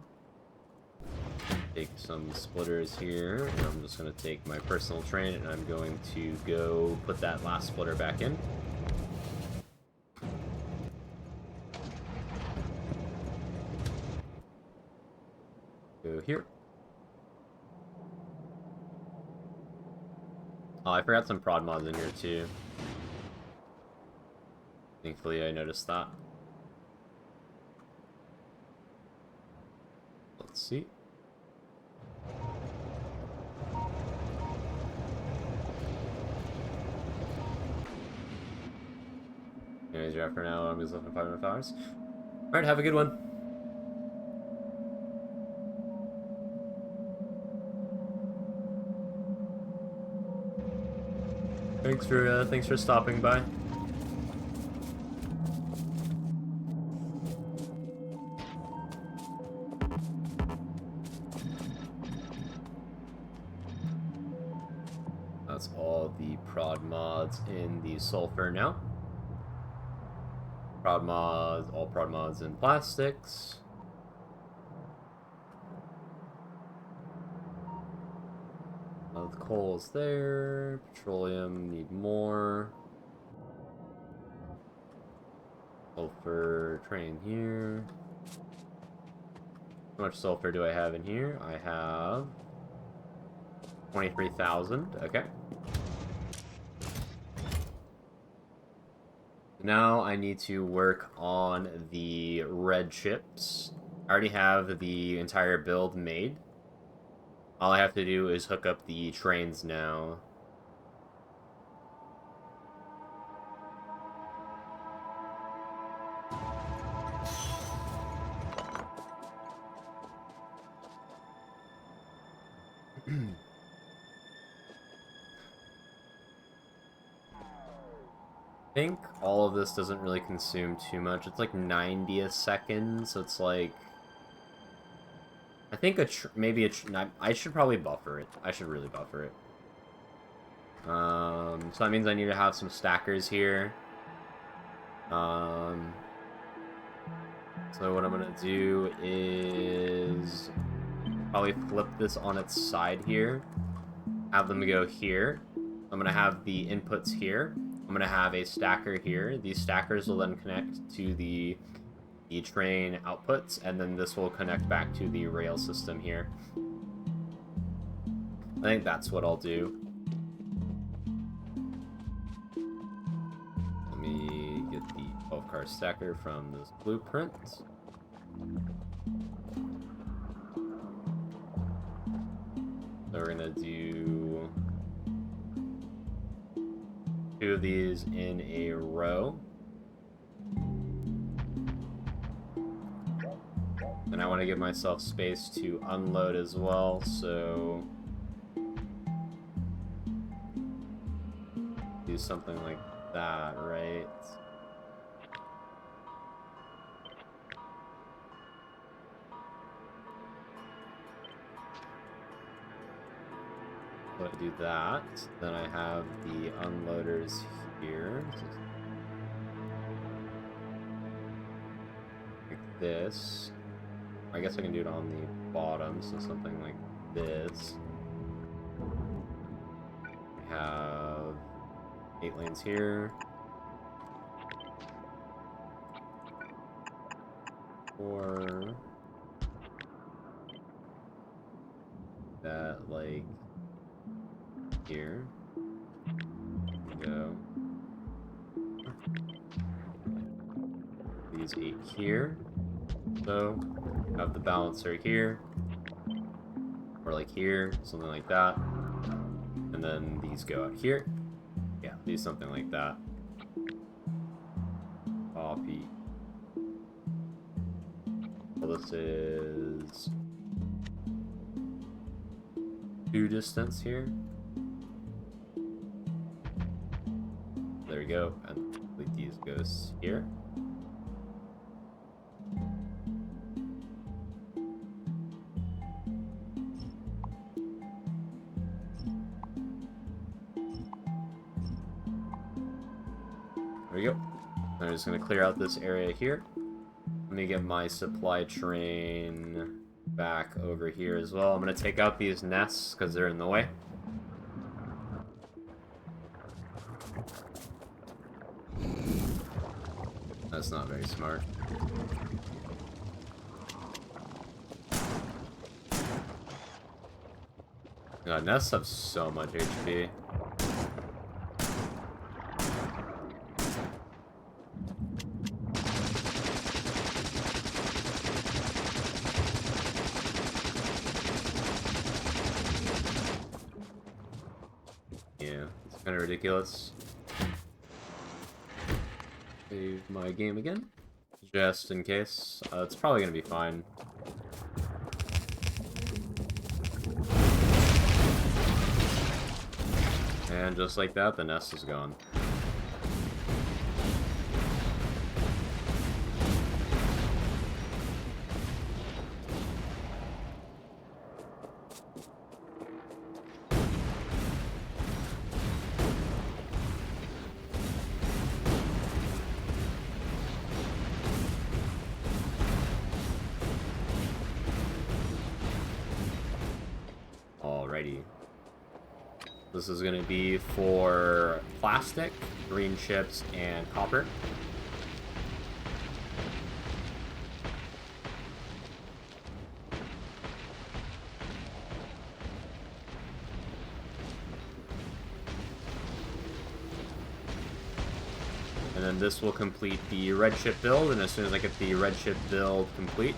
Take some splitters here. And I'm just going to take my personal train and I'm going to go put that last splitter back in. Go here. Oh, I forgot some prod mods in here too. Thankfully, I noticed that. Let's see. Anyways, you're after now. I'm just left in 5 hours. Alright, have a good one. Thanks for stopping by. That's all the prod mods in the sulfur now. Prod mods, all prod mods in plastics. The coal is there. Petroleum, need more. Sulfur train here. How much sulfur do I have in here? I have 23,000. Okay. Now I need to work on the red chips. I already have the entire build made. All I have to do is hook up the trains now. I think all of this doesn't really consume too much. It's like 90 a second, so it's like... I think maybe I should probably buffer it. I should really buffer it. So that means I need to have some stackers here. So what I'm gonna do is probably flip this on its side here. Have them go here. I'm gonna have the inputs here. I'm gonna have a stacker here. These stackers will then connect to the train outputs, and then this will connect back to the rail system here. I think that's what I'll do. Let me get the 12-car stacker from this blueprint. So we're gonna do 2 of these in a row. And I want to give myself space to unload as well, so do something like that, right? So I do that, then I have the unloaders here. Like this. I guess I can do it on the bottom, so something like this. We have 8 lanes here. 4. That, like, here. Go. These 8 here. So, have the balancer here, or like here, something like that, and then these go out here. Yeah, do something like that. Copy. Well, this is 2 distance here. There we go, and these goes here. There we go. I'm just going to clear out this area here. Let me get my supply train back over here as well. I'm going to take out these nests because they're in the way. That's not very smart. God, nests have so much HP. Yeah, it's kind of ridiculous. Save my game again, just in case. It's probably gonna be fine. And just like that, the nest is gone. Alrighty. This is going to be for plastic, green chips, and copper. And then this will complete the red ship build, and as soon as I get the red ship build complete,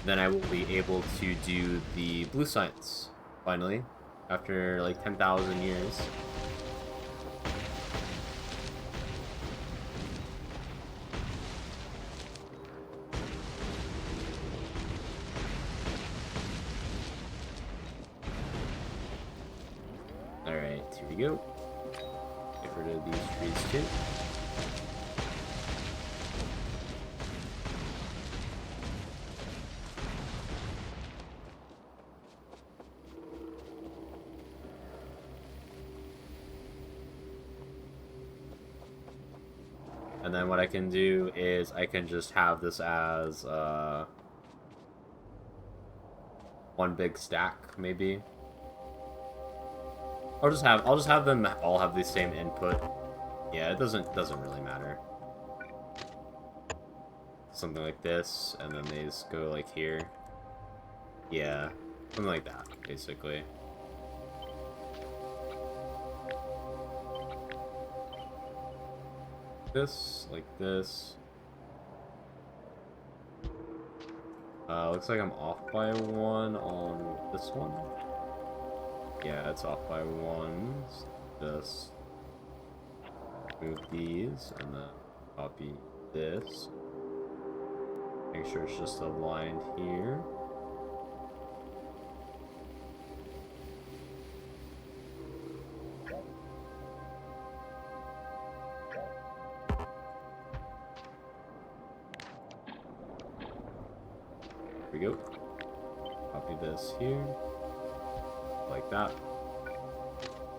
then I will be able to do the blue science, finally, after like 10,000 years. Alright, here we go. Get rid of these trees too. And then what I can do is I can just have this as one big stack, maybe. I'll just have them all have the same input. Yeah, it doesn't really matter. Something like this, and then these go like here. Yeah, something like that, basically. This, like this. Looks like I'm off by one on this one. Yeah, it's off by one. Just move these, and then copy this. Make sure it's just aligned here. Here we go. Copy this here. Like that.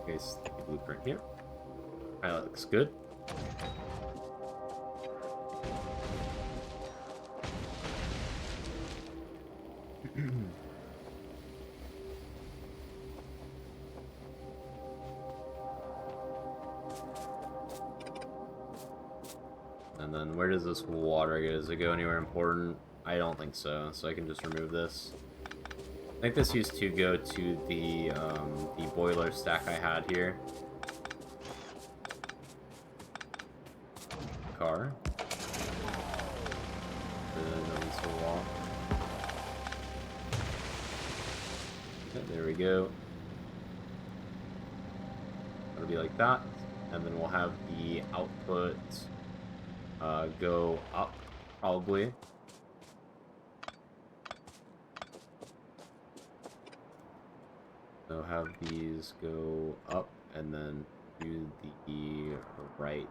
Paste the blueprint here. Alright, that looks good. And then where does this water go? Does it go anywhere important? I don't think so, so I can just remove this. I think this used to go to the boiler stack I had here. Car. Okay, there we go. It'll be like that, and then we'll have the output go up, probably. So have these go up, and then do the right.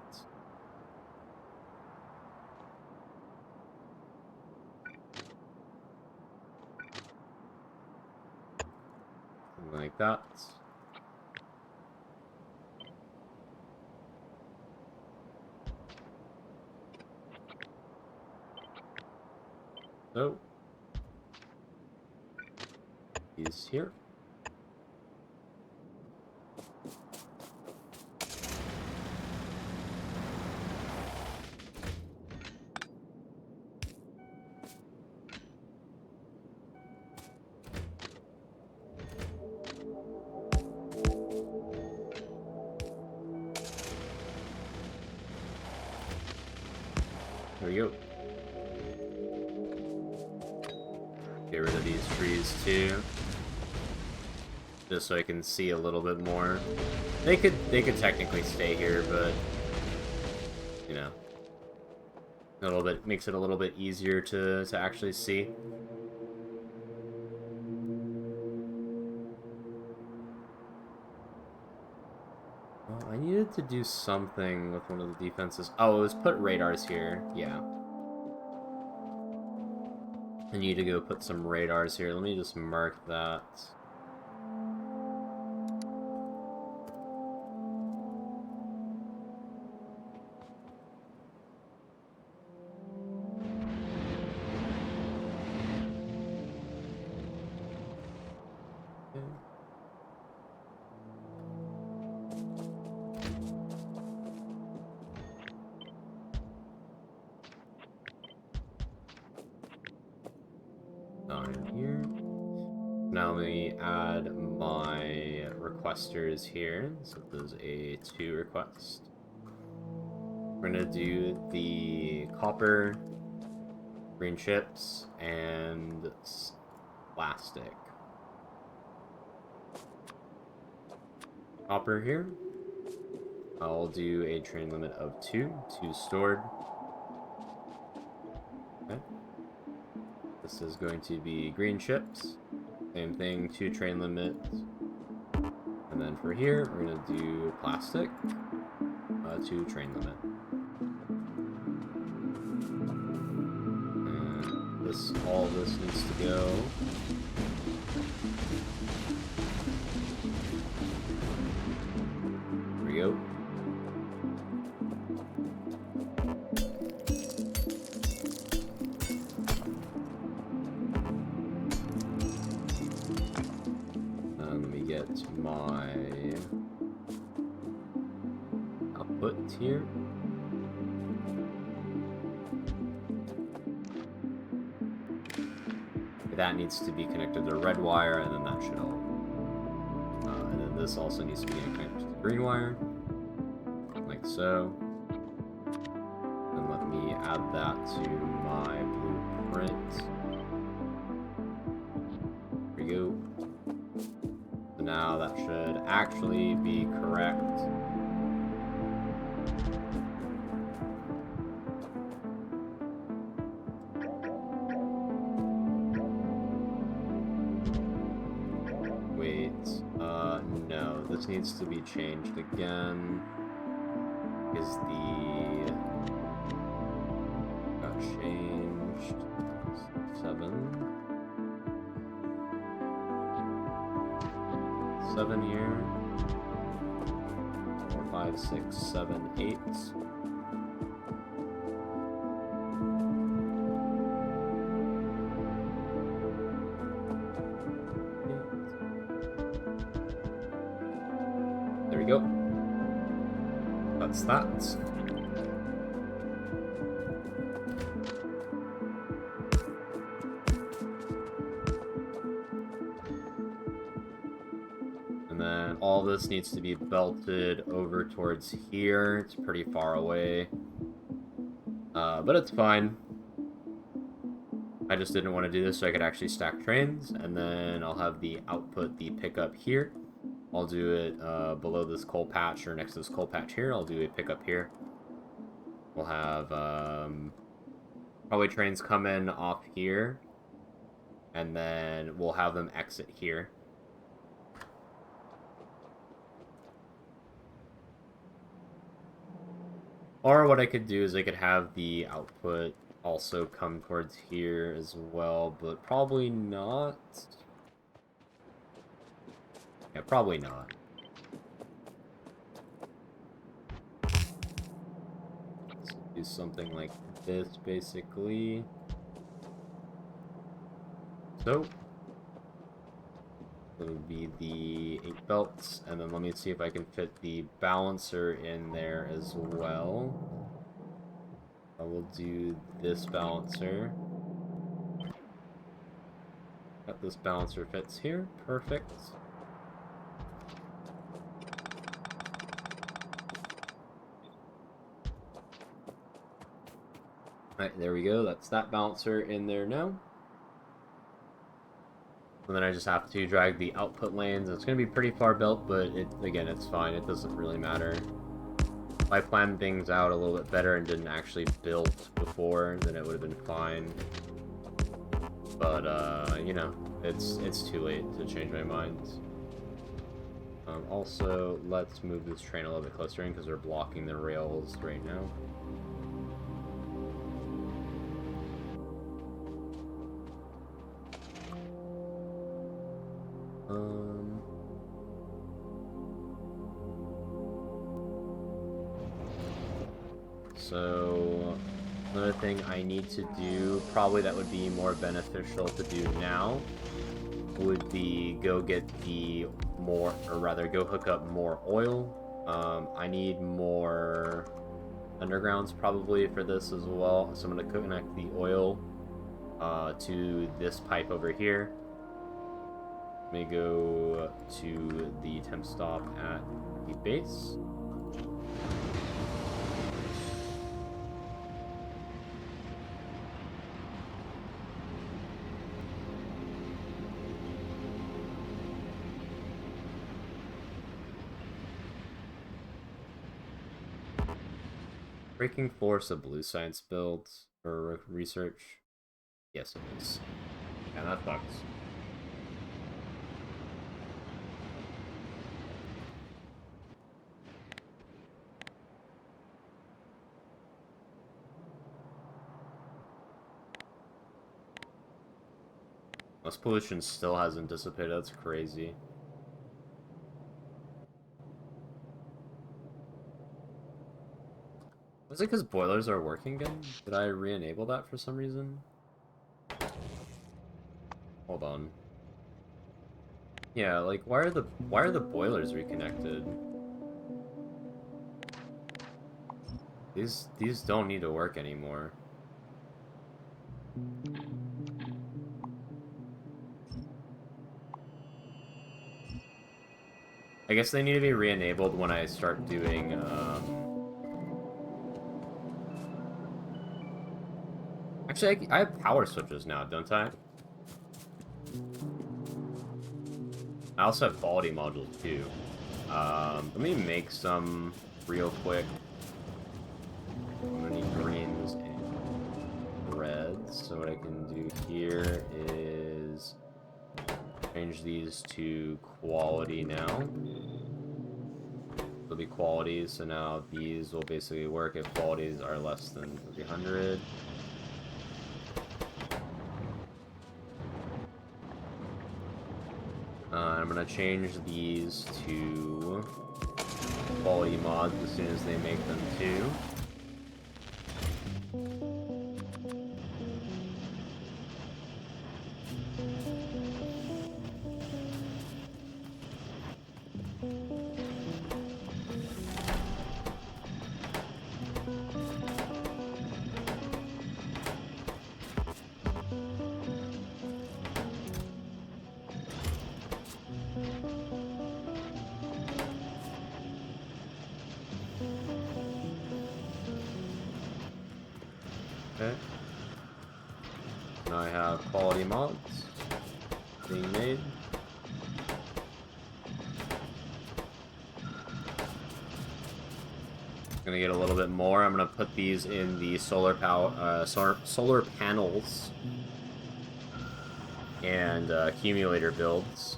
Something like that. So, these here. There we go. Get rid of these trees too, just so I can see a little bit more. They could technically stay here, but you know, a little bit makes it a little bit easier to actually see. Well, I needed to do something with one of the defenses. Oh, it was put radars here. Yeah. I need to go put some radars here. Let me just mark that. On here. Now let me add my requesters here. So there's a 2 request. we're gonna do the copper, green chips, and plastic. Copper here. I'll do a train limit of 2 stored. Okay. This is going to be green chips. Same thing, 2 train limits. And then for here, we're going to do plastic, 2 train limit. And all of this needs to go. There we go. Let me get my output here. That needs to be connected to the red wire, and then that should all. And then this also needs to be connected to the green wire, like so. And let me add that to my blueprint. There we go. So now that should actually be correct. No, this needs to be changed again. Is the got changed 7 here. 4, 5, 6, 7, 8. There we go. That's that. And then all this needs to be belted over towards here. It's pretty far away. But it's fine. I just didn't want to do this so I could actually stack trains. And then I'll have the output, the pickup here. I'll do it below this coal patch, or next to this coal patch here. I'll do a pickup here. We'll have probably trains come in off here, and then we'll have them exit here. Or what I could do is I could have the output also come towards here as well, but probably not. Yeah, probably not. Let's do something like this, basically. So, it would be the 8 belts, and then let me see if I can fit the balancer in there as well. I will do this balancer. Got this balancer fits here. Perfect. Alright, there we go. That's that balancer in there now. And then I just have to drag the output lanes. It's going to be pretty far built, but again, it's fine. It doesn't really matter. If I planned things out a little bit better and didn't actually build before, then it would have been fine. But, you know, it's too late to change my mind. Also, let's move this train a little bit closer in because they're blocking the rails right now. So, another thing I need to do, probably that would be more beneficial to do now, would be go get the more, or rather go hook up more oil. I need more undergrounds probably for this as well, so I'm going to connect the oil to this pipe over here. Let me go to the temp stop at the base. Breaking force of blue science builds for research. Yes, it is. Yeah, that sucks. This pollution still hasn't dissipated. That's crazy. Was it because boilers are working again? Did I re-enable that for some reason? Hold on. Yeah, like why are the boilers reconnected? These don't need to work anymore. I guess they need to be re-enabled when I start doing Actually, I have power switches now, don't I? I also have quality modules too. Let me make some real quick. I'm gonna need greens and reds. So what I can do here is change these to quality now. They'll be qualities, so now these will basically work if qualities are less than 300. I'm gonna change these to quality mods as soon as they make them too. Okay. Now I have quality mods being made. Gonna get a little bit more. I'm gonna put these in the solar panels and accumulator builds.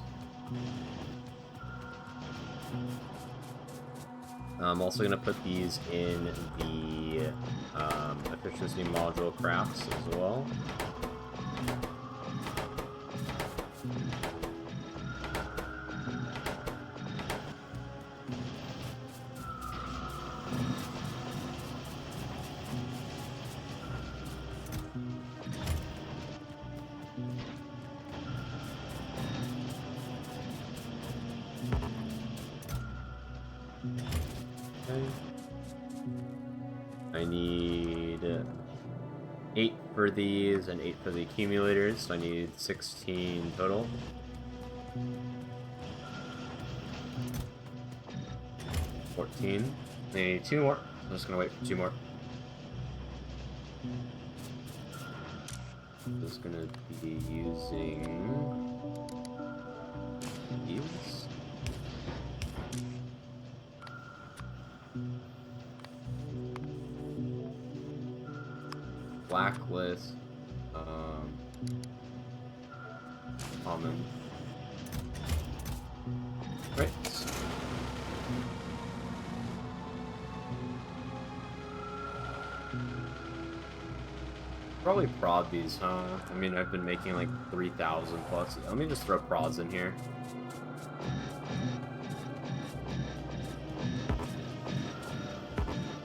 I'm also gonna put these in the efficiency module crafts as well. I need 8 for these and 8 for the accumulators, so I need 16 total. I need 2 more. I'm just gonna wait for 2 more. I'm just gonna be using these. Blacklist, common. Right. Probably prod these, huh? I mean, I've been making like 3,000 plus. Let me just throw prods in here.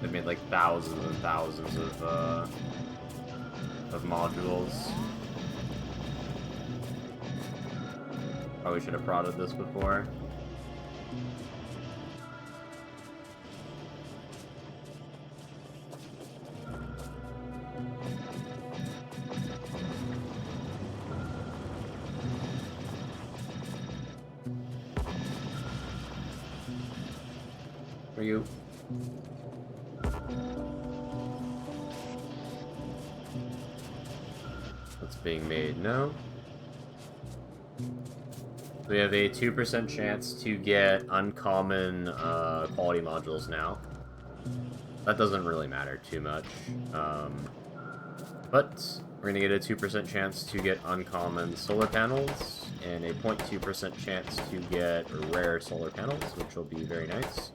I've made like thousands and thousands of modules. Probably should have prodded this before. Are you? What's being made? No. We have a 2% chance to get uncommon quality modules now. that doesn't really matter too much. But we're going to get a 2% chance to get uncommon solar panels, and a 0.2% chance to get rare solar panels, which will be very nice.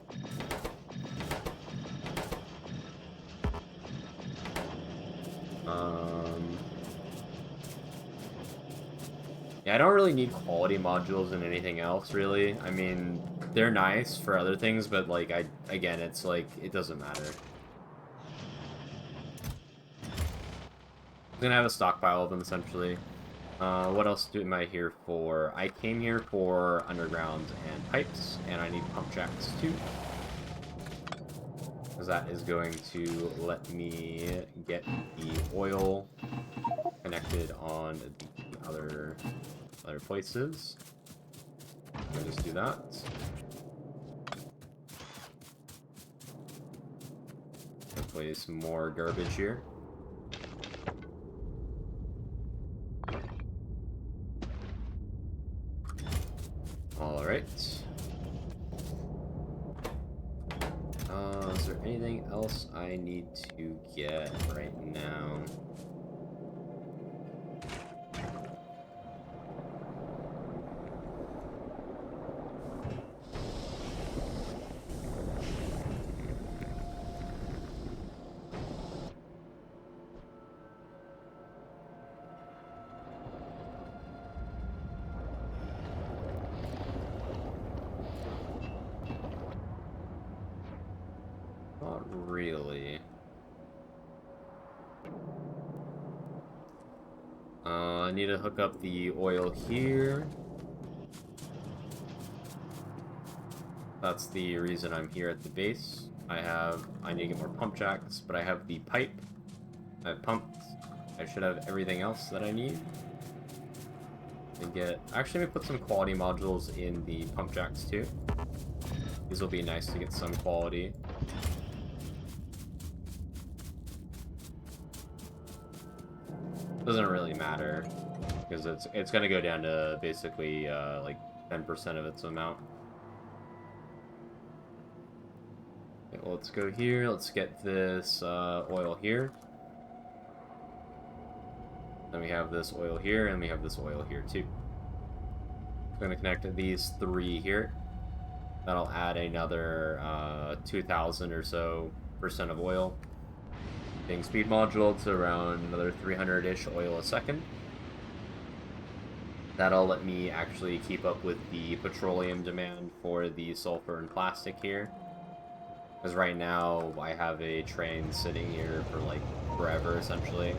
Yeah, I don't really need quality modules in anything else, really. I mean, they're nice for other things, but, like, again, it's like, it doesn't matter. I'm gonna have a stockpile of them, essentially. What else am I here for? I came here for underground and pipes, and I need pump jacks, too. Because that is going to let me get the oil connected on the other places. I'll just do that. Place some more garbage here. Alright. Is there anything else I need to get right now? Not really. I need to hook up the oil here. That's the reason I'm here at the base. I need to get more pump jacks, but I have the pipe. I have pumps. I should have everything else that I need. Actually, let me put some quality modules in the pump jacks too. These will be nice to get some quality. Doesn't really matter because it's gonna go down to basically like 10% of its amount. Okay, well, let's go here. Let's get this oil here. Then we have this oil here, and we have this oil here too. I'm gonna connect these three here. That'll add another 2,000 or so % of oil. Getting speed module to around another 300-ish oil a second. That'll let me actually keep up with the petroleum demand for the sulfur and plastic here. Because right now, I have a train sitting here for, like, forever, essentially.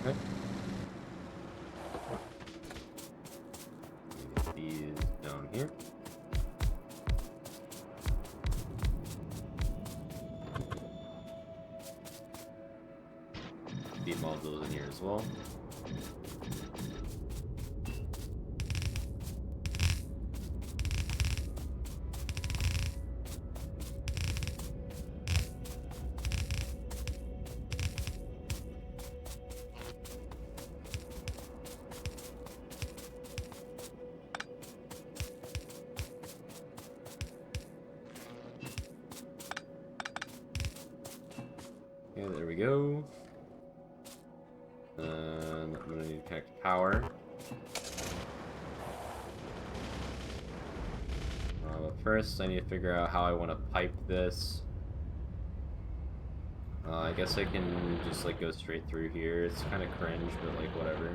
Okay. Get these down here. Speed modules in here as well. Okay, there we go. I'm gonna need to connect power. But first, I need to figure out how I want to pipe this. I guess I can just like go straight through here. It's kind of cringe, but like whatever.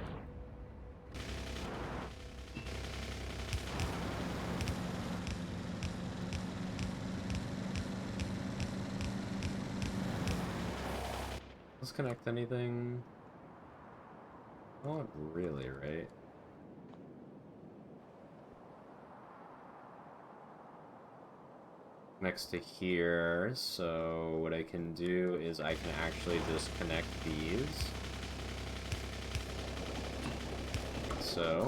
Let's connect anything. Not really, right? Next to here, so what I can do is I can actually just connect these. So,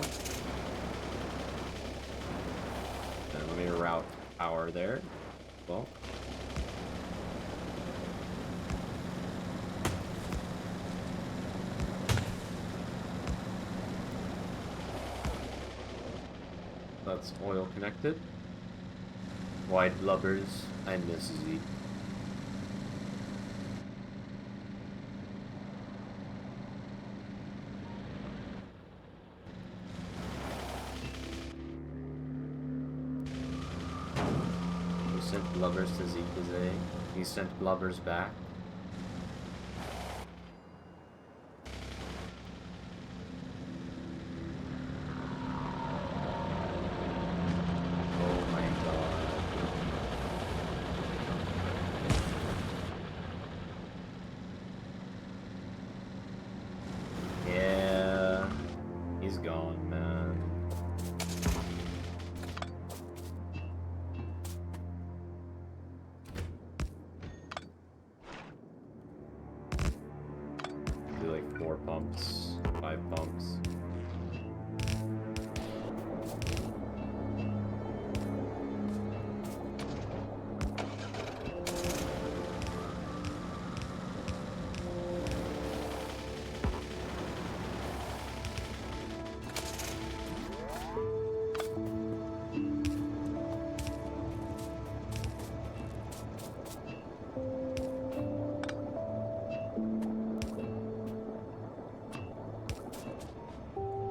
and let me route power there. Well, that's oil connected. Wide lubbers and this Z. You sent blubbers to Zikaze. You sent blubbers back. Oh my god. Yeah. He's gone, man. Do like 4 pumps, 5 pumps.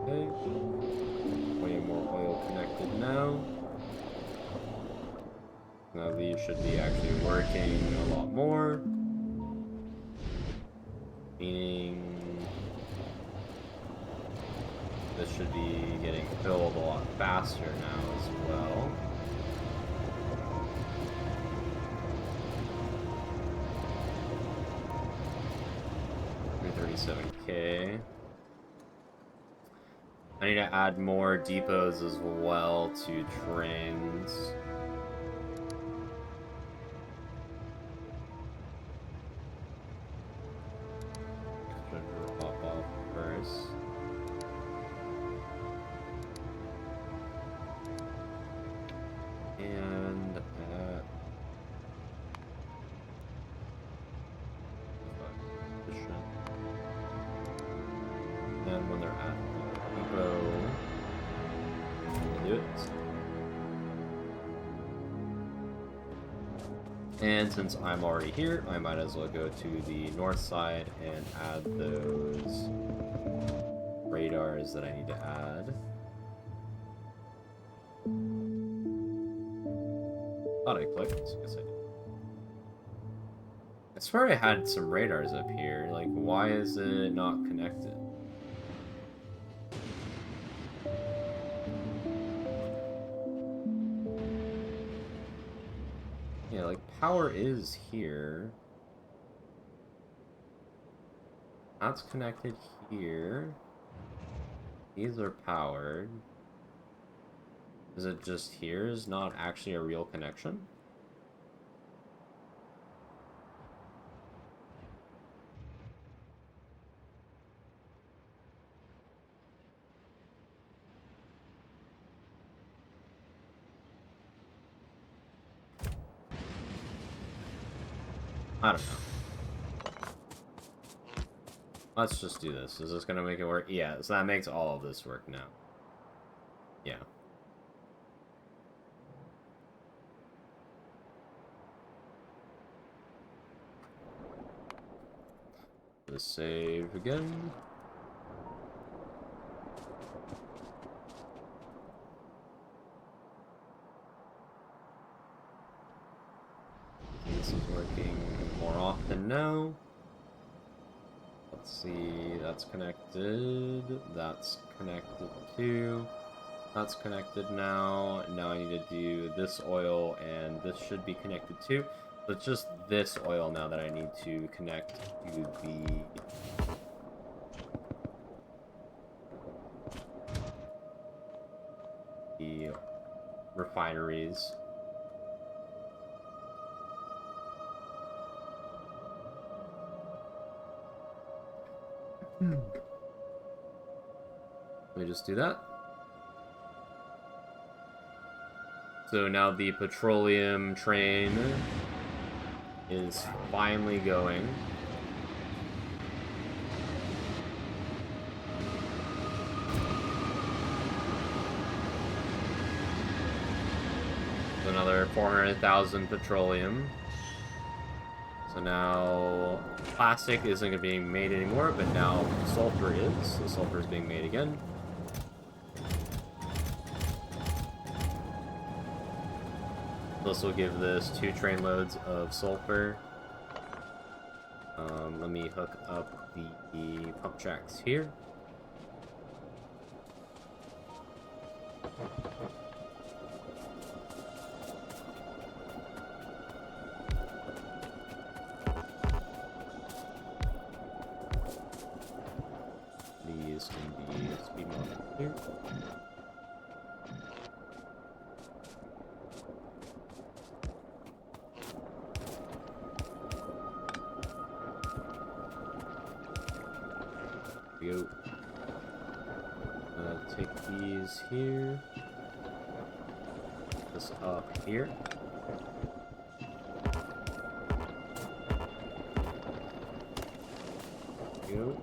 Okay. Way more oil connected now. Now these should be actually working a lot more. Meaning this should be getting filled a lot faster now as well. 337K. I need to add more depots as well to trains. Should pop off first. And and when they're at depot, we'll do it. And since I'm already here, I might as well go to the north side and add those radars that I need to add. Thought I clicked. Guess I did. I swear I had some radars up here. Like, why is it not connected? Yeah, like, power is here. That's connected here. These are powered. Is it just here is not actually a real connection? I don't know. Let's just do this. Is this gonna make it work? Yeah, so that makes all of this work now. Yeah. Let's save again. This is working more often now. Let's see, that's connected. That's connected too. That's connected now. Now I need to do this oil, and this should be connected too. So it's just this oil now that I need to connect to the refineries. Let me just do that. So now the petroleum train is finally going. another 400,000 petroleum. So now plastic isn't being made anymore, but now sulfur is. So sulfur is being made again. This will give this 2 train loads of sulfur. Let me hook up the pump jacks here. These can be speed modded here. Go. Take these here. This up here. Go.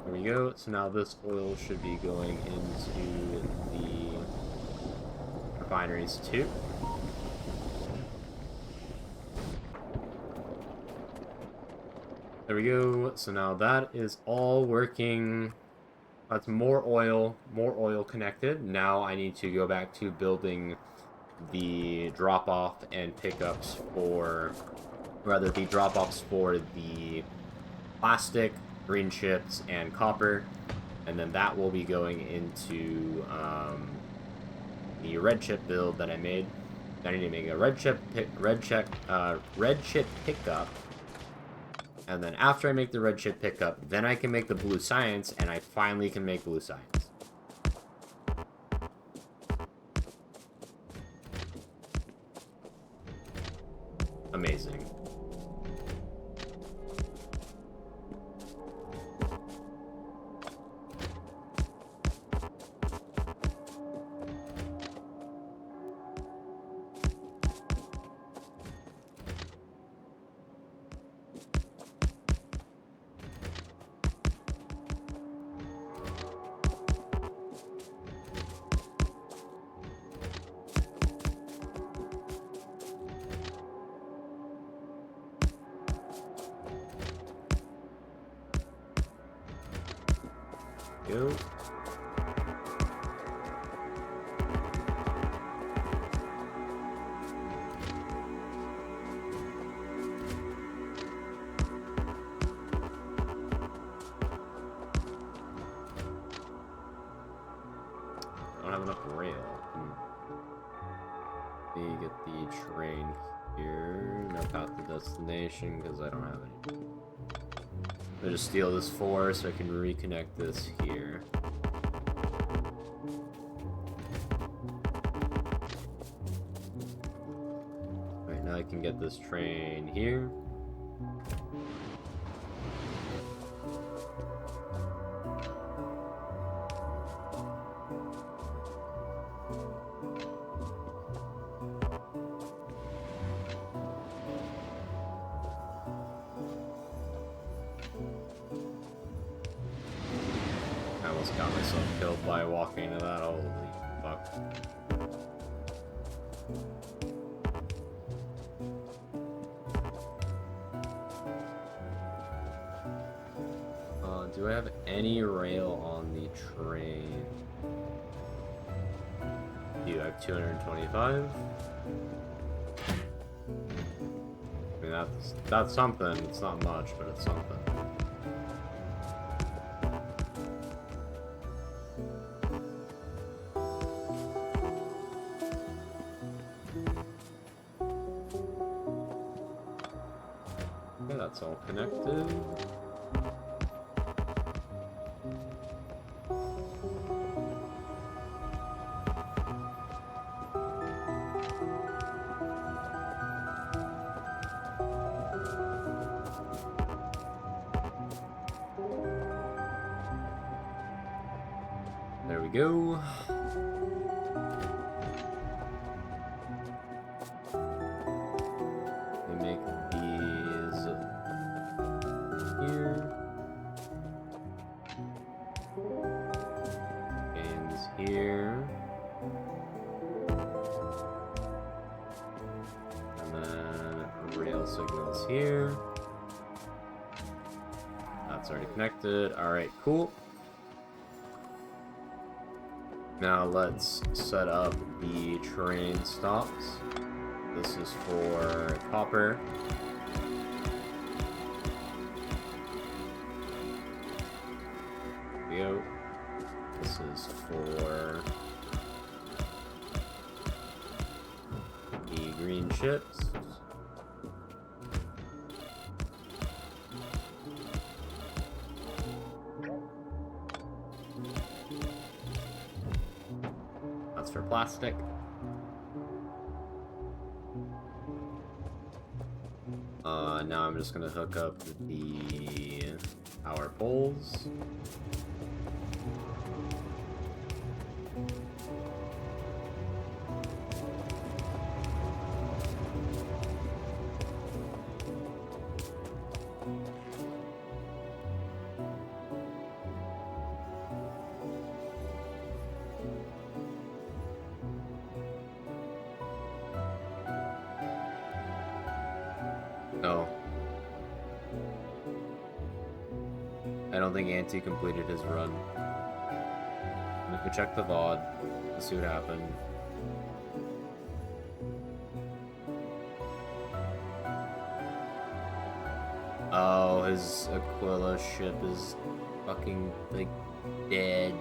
There we go. So now this oil should be going into the refineries too. There we go. So now that is all working. That's more oil connected. Now I need to go back to building the drop-off and pickups for, rather the drop-offs for the plastic, green chips, and copper, and then that will be going into the red chip build that I made. I need to make a red chip pickup, and then after I make the red chip pickup, then I can make the blue science, and I finally can make blue science. Amazing. Go. I don't have enough rail. Let me get the train here. No path to destination because I don't have any. I'll just steal this 4 so I can reconnect this here. Right now I can get this train here. I almost got myself killed by walking into that. Holy fuck. Do I have any rail on the train? I have 225. I mean, that's something. It's not much, but it's something. Okay, that's all connected. There we go. is here. That's already connected. Alright, cool. Now let's set up the train stops. This is for copper. There we go. This is for the green chips. That's for plastic. Now I'm just gonna hook up the power poles. No. I don't think Auntie completed his run. We could check the VOD to see what happened. Oh, his Aquila ship is fucking, like, dead.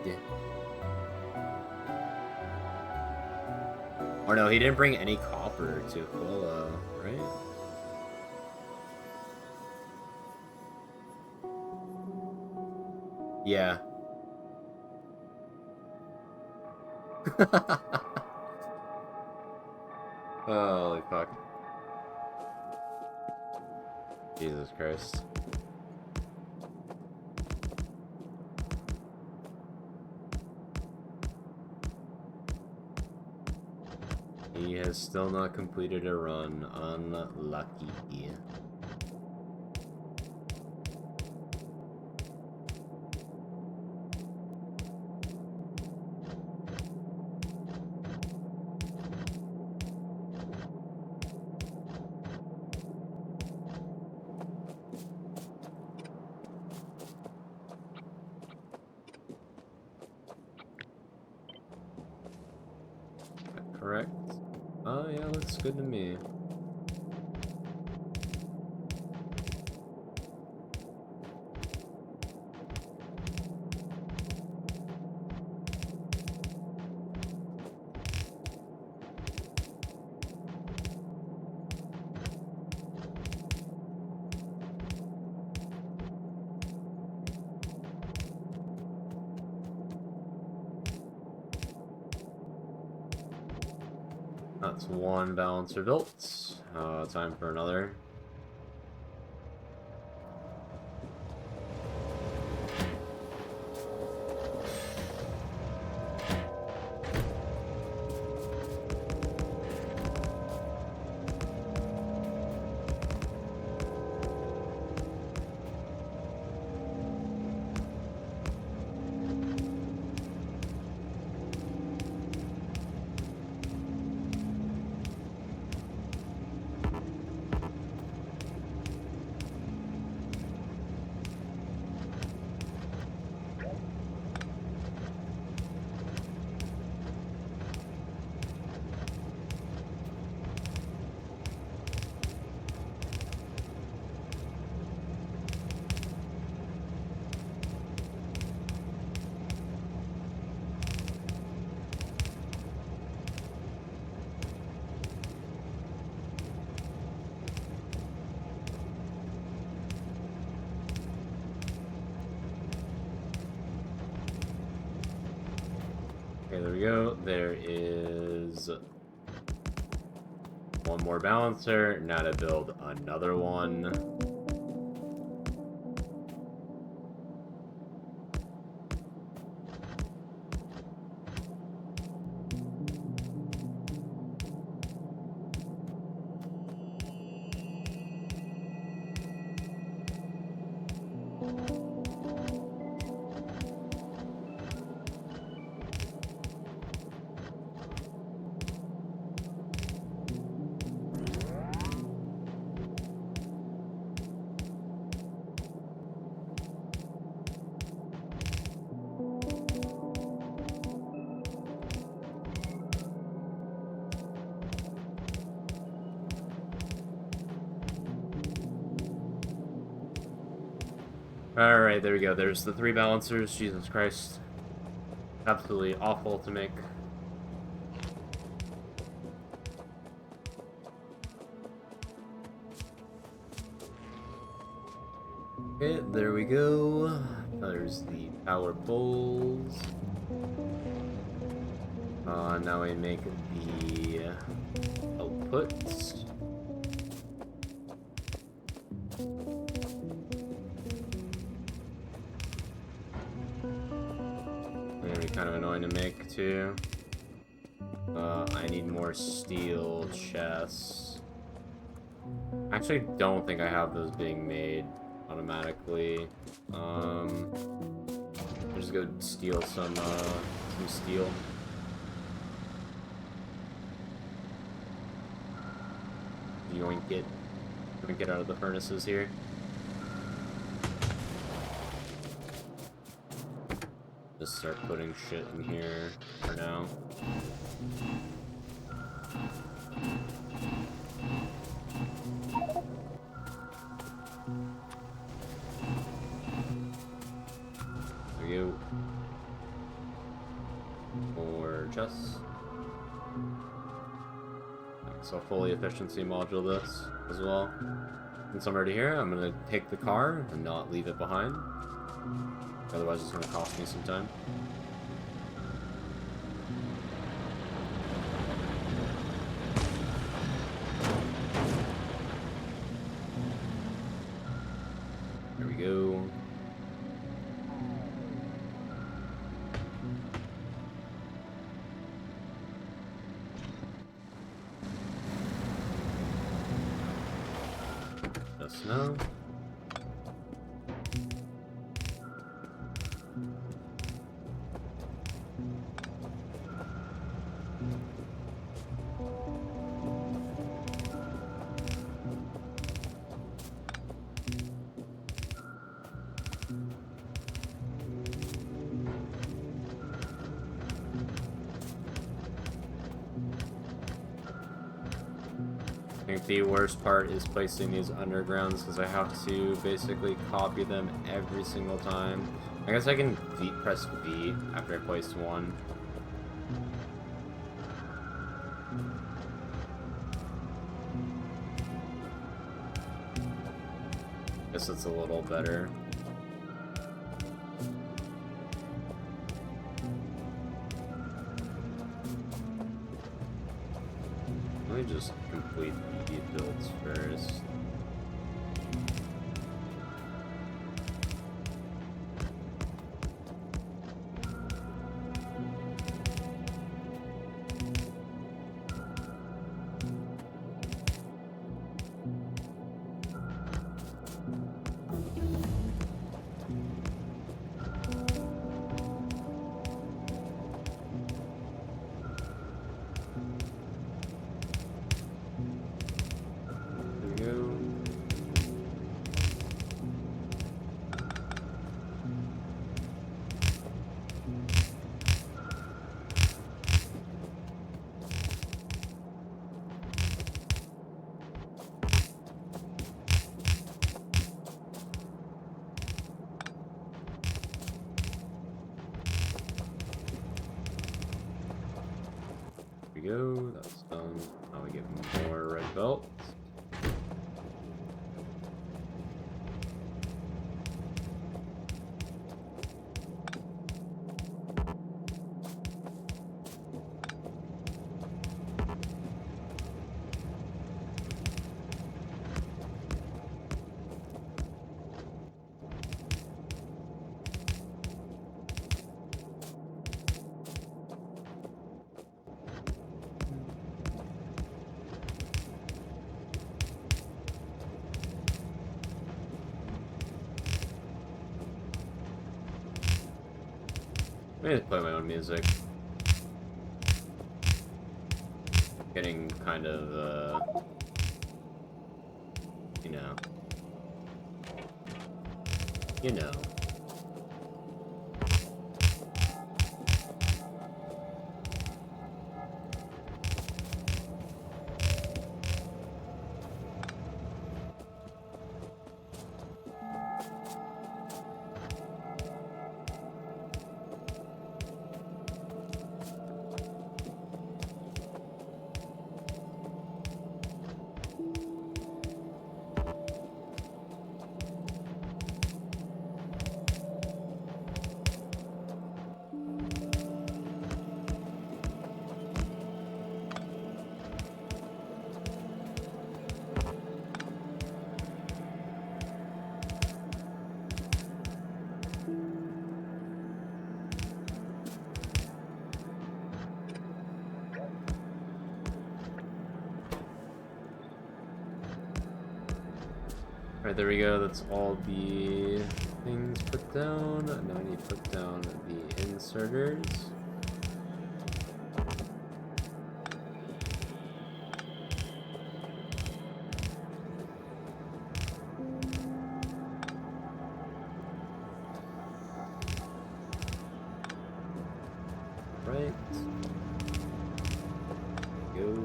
Or no, he didn't bring any copper to Aquila, right? Yeah. Holy fuck. Jesus Christ. He has still not completed a run. Unlucky. Correct? Oh yeah, looks good to me. That's one balancer built. Time for another. Okay, there we go. There is one more balancer. Now to build another one. Alright, there we go. There's the 3 balancers. Jesus Christ. Absolutely awful to make. Okay, there we go. There's the power bowls. Now we make the outputs. They're gonna be kind of annoying to make too. I need more steel chests. I actually don't think I have those being made automatically. I'll just go steal some steel. Yoink it out of the furnaces here. Just start putting shit in here for now. There we go. More chests. So I'll fully efficiency module this as well. Since I'm already here, I'm gonna take the car and not leave it behind. Otherwise it's gonna cost me some time. There we go. Just now. I think the worst part is placing these undergrounds because I have to basically copy them every single time. I guess I can press V after I place one. Guess it's a little better. Let me just complete the builds first. Go, that's done. Now we get more red belts. I need to play my own music. Getting kind of, you know. You know. Alright, there we go. That's all the things put down. Now I need to put down the inserters. Right. Go.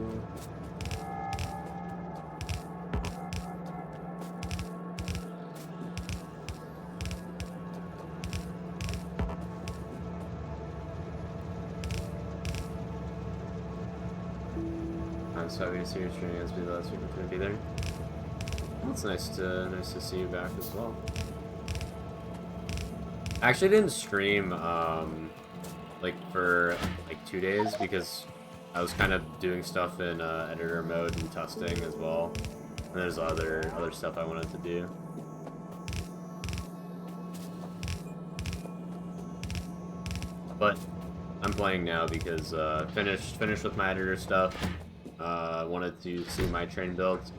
I'm so happy to see you streaming as we last week. Going to be there. Well, it's nice to see you back as well. I actually didn't stream like for like 2 days because I was kind of doing stuff in editor mode and testing as well. And there's other stuff I wanted to do. But I'm playing now because finished with my editor stuff. Wanted to see my train builds,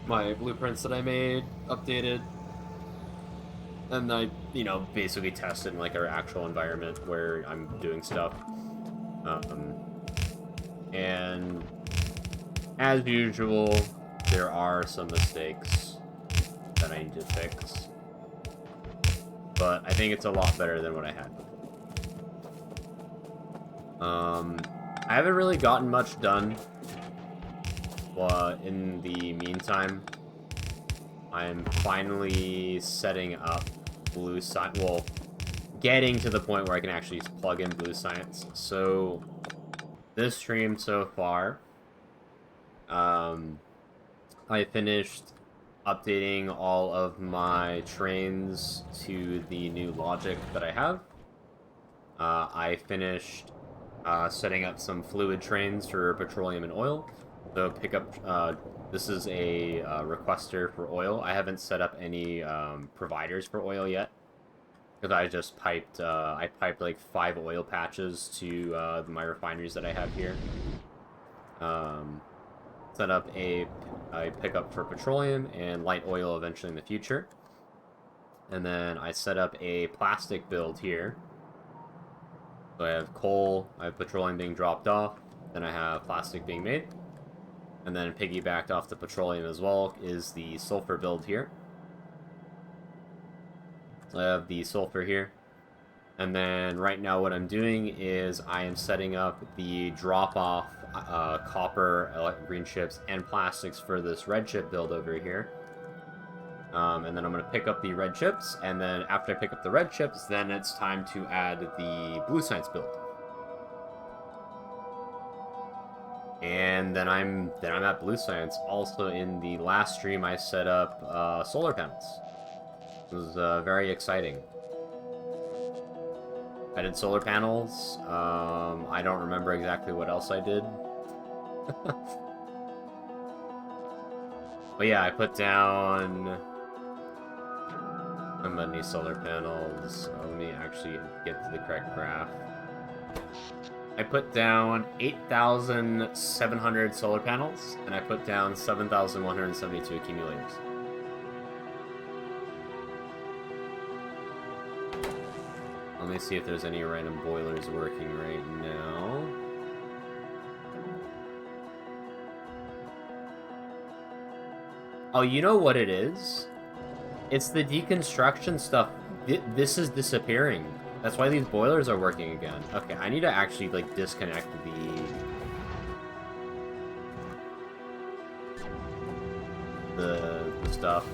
my blueprints that I made, updated, and I, basically tested in like our actual environment where I'm doing stuff. And as usual, there are some mistakes that I need to fix. But I think it's a lot better than what I had before. I haven't really gotten much done. In the meantime, I'm finally setting up Blue Science. Well, getting to the point where I can actually plug in Blue Science. So, this stream so far, I finished updating all of my trains to the new logic that I have. I finished setting up some fluid trains for petroleum and oil. So pick up, this is a requester for oil. I haven't set up any providers for oil yet. Because I just piped, I piped like 5 oil patches to my refineries that I have here. Set up a pickup for petroleum and light oil eventually in the future. And then I set up a plastic build here. So I have coal, I have petroleum being dropped off, then I have plastic being made. And then piggybacked off the petroleum as well is the sulfur build here. So I have the sulfur here. And then right now what I'm doing is I am setting up the drop-off copper, green chips, and plastics for this red chip build over here. And then I'm going to pick up the red chips, and then after I pick up the red chips, then it's time to add the blue science build. And then I'm at Blue Science. Also, in the last stream, I set up solar panels. It was very exciting. I did solar panels. I don't remember exactly what else I did. But yeah, I put down how many solar panels. Let me actually get to the correct graph. I put down 8,700 solar panels, and I put down 7,172 accumulators. Let me see if there's any random boilers working right now. Oh, you know what it is? It's the deconstruction stuff. This is disappearing. That's why these boilers are working again. Okay, I need to actually, like, disconnect the stuff.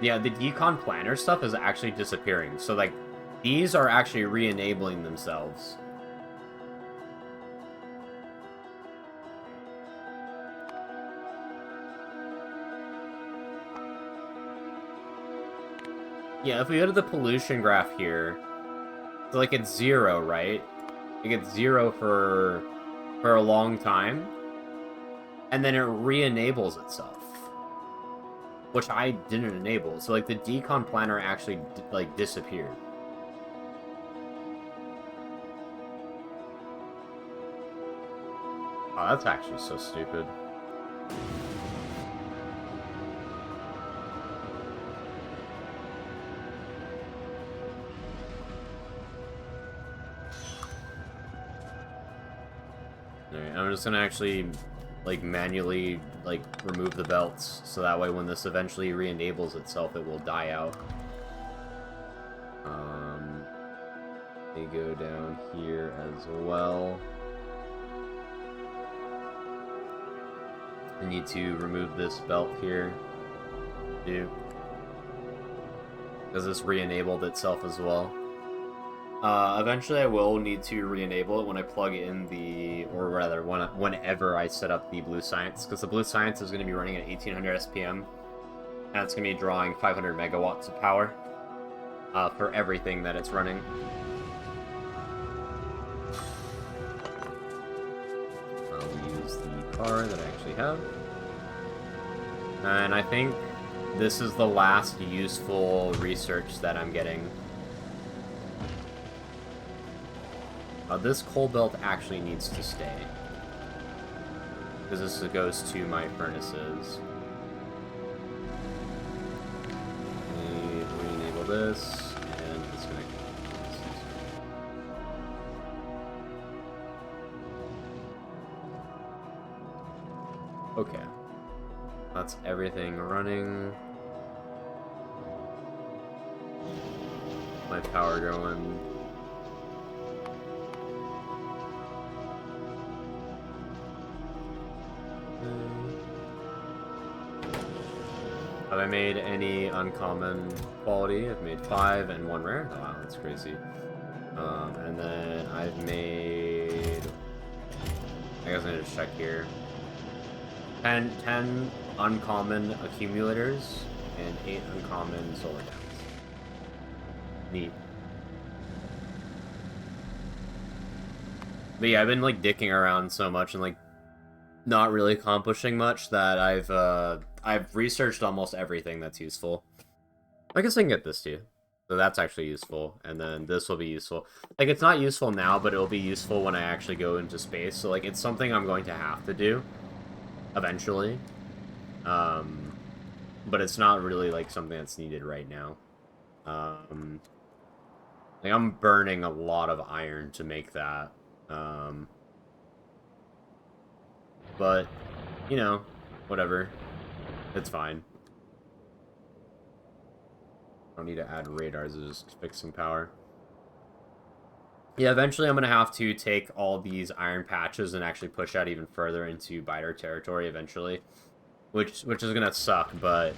Yeah, the decon planner stuff is actually disappearing. So, like, these are actually re-enabling themselves. Yeah, if we go to the pollution graph here, so like it's 0, right? Like it's 0 for a long time, and then it re-enables itself, which I didn't enable. So like the decon planner actually like disappeared. Oh, that's actually so stupid. Alright, I'm just gonna actually, like, manually, like, remove the belts, so that way when this eventually re-enables itself, it will die out. They go down here as well. I need to remove this belt here, too, because this re-enabled itself as well. Eventually I will need to re-enable it when I plug in the, or rather, whenever I set up the Blue Science, because the Blue Science is going to be running at 1800 SPM, and it's going to be drawing 500 megawatts of power for everything that it's running. I'll use the car that I actually have. And I think this is the last useful research that I'm getting. This coal belt actually needs to stay, because this goes to my furnaces. Re-enable this, and disconnect this. Okay. That's everything running. My power going. Have I made any uncommon quality? I've made 5 and 1 rare. Oh, wow, that's crazy. And then I've made... I guess I need to check here. 10 uncommon accumulators and 8 uncommon solar dams. Neat. But yeah, I've been like dicking around so much and like not really accomplishing much that I've researched almost everything that's useful. I guess I can get this too. So that's actually useful, and then this will be useful. Like, it's not useful now, but it'll be useful when I actually go into space. So like, it's something I'm going to have to do eventually. But it's not really like something that's needed right now. Like, I'm burning a lot of iron to make that. But, you know, whatever. It's fine. I don't need to add radars, it's just fixing power. Yeah, eventually I'm going to have to take all these iron patches and actually push out even further into biter territory eventually. Which is going to suck, but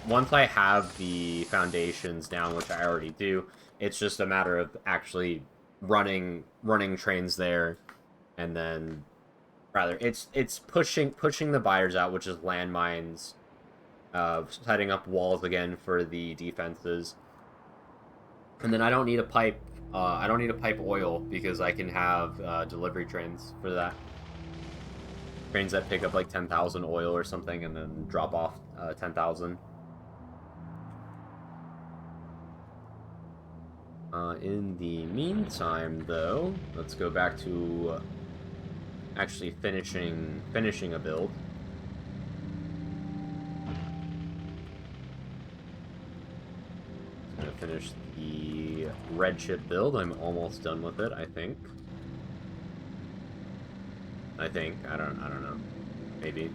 once I have the foundations down, which I already do, it's just a matter of actually running trains there, and then rather it's pushing the biters out, which is landmines, setting up walls again for the defenses, and then I don't need a pipe. I don't need to pipe oil because I can have delivery trains for that. Trains that pick up like 10,000 oil or something and then drop off 10,000. In the meantime, though, let's go back to actually finishing a build. I'm gonna finish the red chip build. I'm almost done with it, I think. I don't know. Maybe.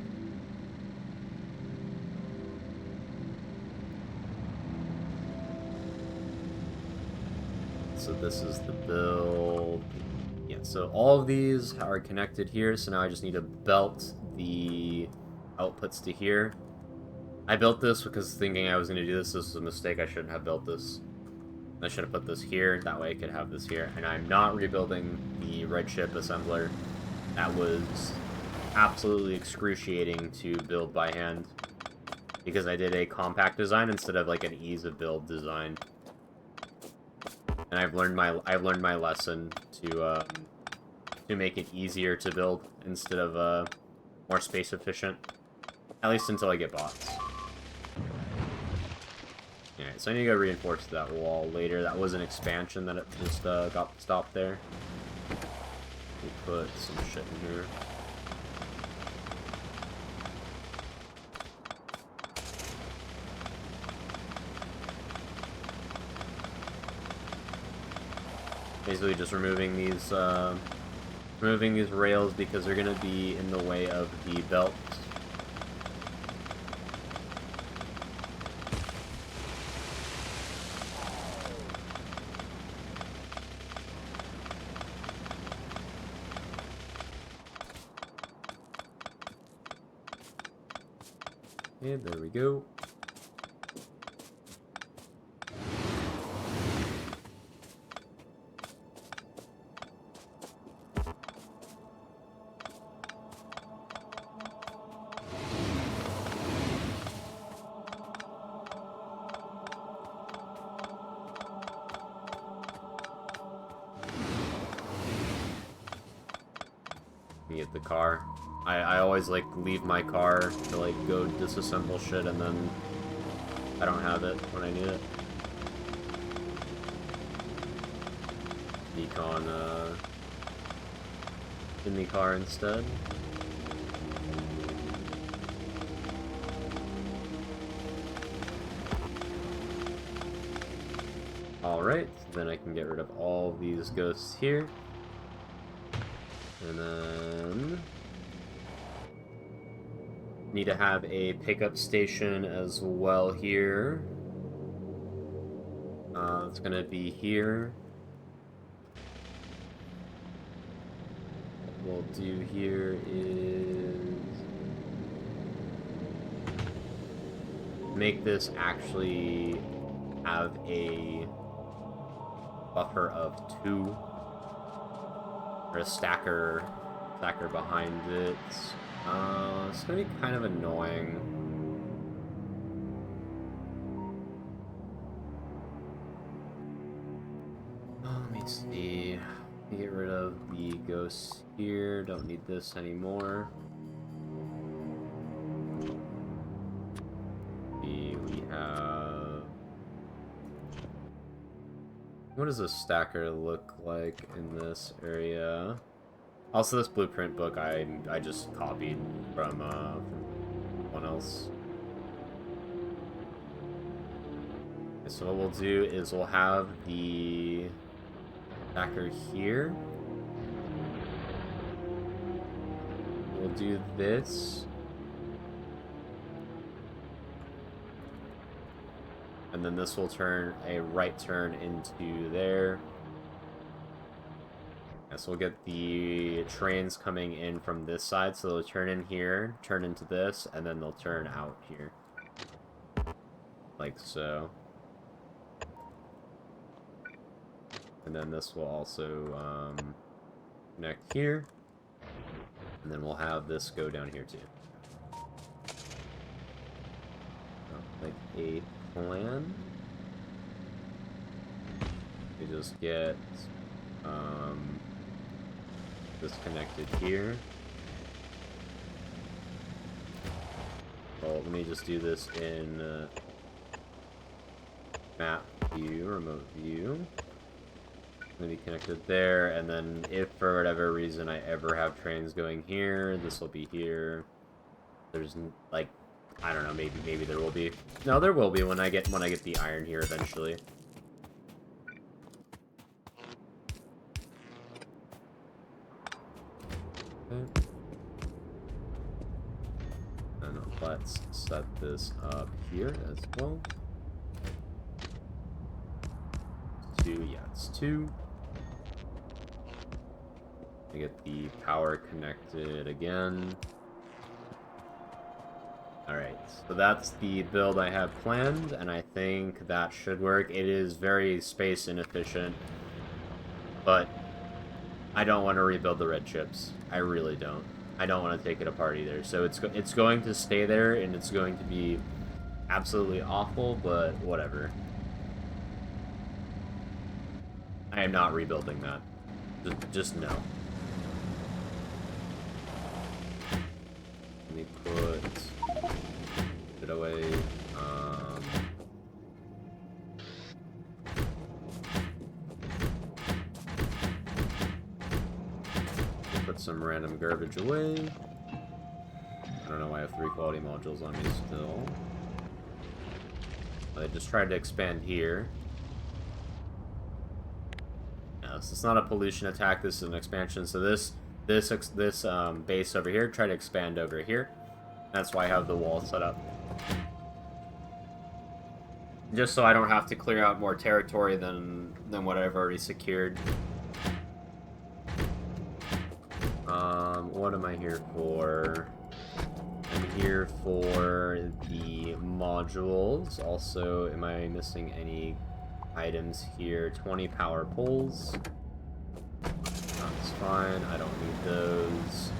So this is the build. Yeah, so all of these are connected here, so now I just need to belt the outputs to here. I built this because thinking I was going to do this was a mistake. I shouldn't have built this. I should have put this here, that way I could have this here. And I'm not rebuilding the red chip assembler. That was absolutely excruciating to build by hand, because I did a compact design instead of like an ease of build design. And I've learned my lesson to make it easier to build instead of more space efficient. At least until I get bots. Alright, so I need to go reinforce that wall later. That was an expansion that it just got stopped there. We put some shit in here. Basically just removing these Removing these rails because they're going to be in the way of the belts. Okay, there we go. Get the car. I always like leave my car to like go disassemble shit and then I don't have it when I need it. Decon in the car instead. Alright, then I can get rid of all these ghosts here. And then need to have a pickup station as well here. It's gonna be here. What we'll do here is make this actually have a buffer of 2. Or a stacker behind it. It's gonna be kind of annoying. Let me see. Get rid of the ghosts here. Don't need this anymore. We have. What does a stacker look like in this area? Also, this blueprint book I just copied from someone else. Okay, so what we'll do is we'll have the stacker here. We'll do this. And then this will turn a right turn into there. So we'll get the trains coming in from this side, so they'll turn in here, turn into this, and then they'll turn out here. Like so. And then this will also connect here. And then we'll have this go down here too. Like a plan. We just get this connected here. Well, let me just do this in map view, remote view. Gonna be connected there, and then if for whatever reason I ever have trains going here, this will be here. There's like, I don't know, maybe there will be. No, there will be when I get the iron here eventually. Okay. And let's set this up here as well. 2, yeah, it's 2. I get the power connected again. Alright, so that's the build I have planned, and I think that should work. It is very space inefficient, but I don't want to rebuild the red chips. I really don't. I don't want to take it apart either. So it's going to stay there, and it's going to be absolutely awful, but whatever. I am not rebuilding that. Just no. Let me put it away. Put some random garbage away. I don't know why I have 3 quality modules on me still. I just tried to expand here. No, so it's not a pollution attack, this is an expansion, so this this base over here, try to expand over here. That's why I have the wall set up. Just so I don't have to clear out more territory than what I've already secured. What am I here for? I'm here for the modules. Also, am I missing any items here? 20 power poles. That's fine. I don't need those.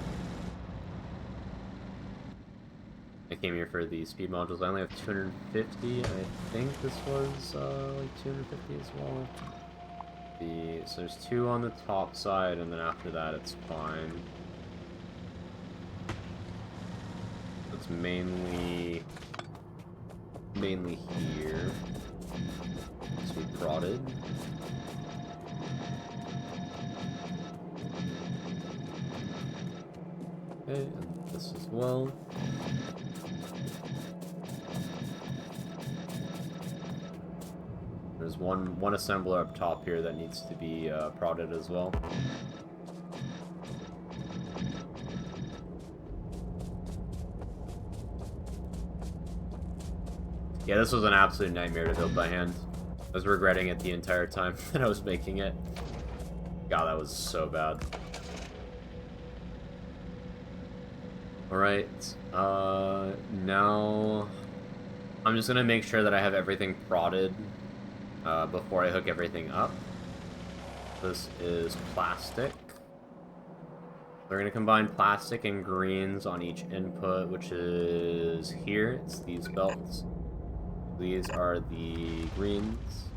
I came here for the speed modules. I only have 250. I think this was like 250 as well. So there's 2 on the top side, and then after that it's fine. It's mainly here. So we prodded. Okay, and this as well. There's one assembler up top here that needs to be prodded as well. Yeah, this was an absolute nightmare to build by hand. I was regretting it the entire time that I was making it. God, that was so bad. Alright, now I'm just gonna make sure that I have everything prodded before I hook everything up. This is plastic. We're going to combine plastic and greens on each input, which is here. It's these belts. These are the greens.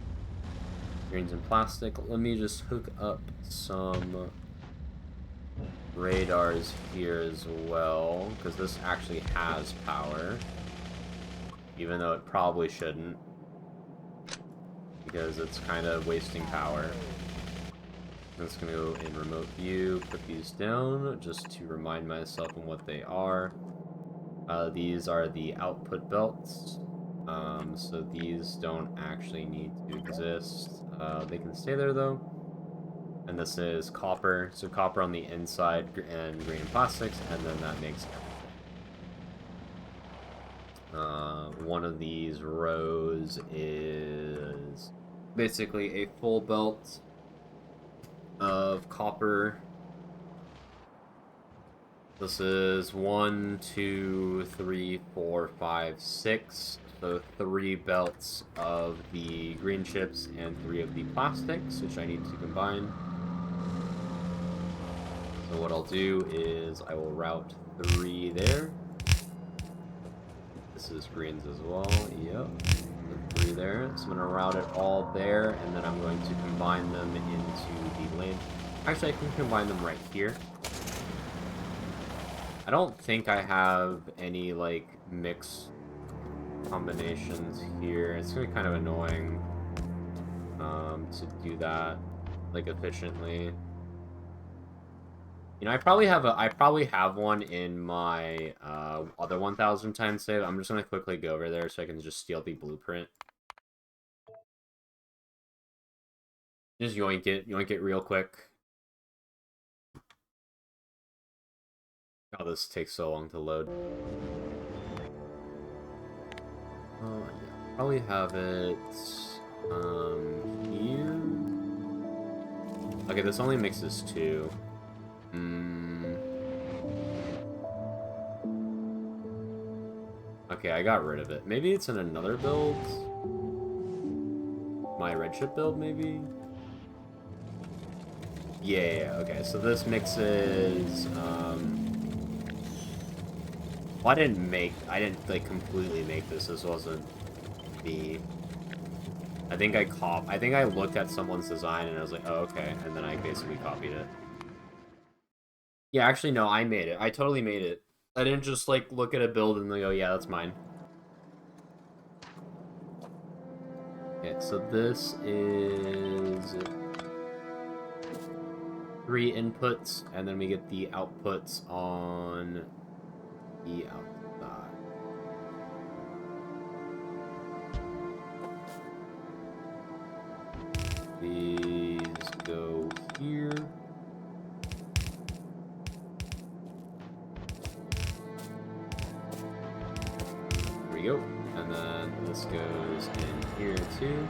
Greens and plastic. Let me just hook up some radars here as well, because this actually has power. Even though it probably shouldn't, because it's kind of wasting power. I'm just going to go in remote view, put these down, just to remind myself on what they are. These are the output belts, so these don't actually need to exist. They can stay there though. And this is copper, so copper on the inside and green and plastics, and then that makes everything. One of these rows is basically a full belt of copper. This is 1, 2, 3, 4, 5, 6. So 3 belts of the green chips and 3 of the plastics, which I need to combine. So what I'll do is I will route 3 there. This is greens as well. Yep. 3 there. So I'm going to route it all there, and then I'm going to combine them into the lane. Actually, I can combine them right here. I don't think I have any, like, mix combinations here. It's going to be kind of annoying to do that, like, efficiently. You know, I probably have one in my other 1000 times save. I'm just going to quickly go over there so I can just steal the blueprint. Just yoink it real quick. Oh, this takes so long to load. Oh, yeah. Probably have it here. Okay, this only mixes 2. Okay, I got rid of it. Maybe it's in another build? My red chip build, maybe? Yeah, okay, so this mixes, well, I didn't, like, completely make this. This wasn't me. I think I looked at someone's design and I was like, oh, okay, and then I basically copied it. Yeah, actually, no, I made it. I totally made it. I didn't just, like, look at a build and go, yeah, that's mine. Okay, so this is 3 inputs, and then we get the outputs on the outside. These go here. go. And then this goes in here too.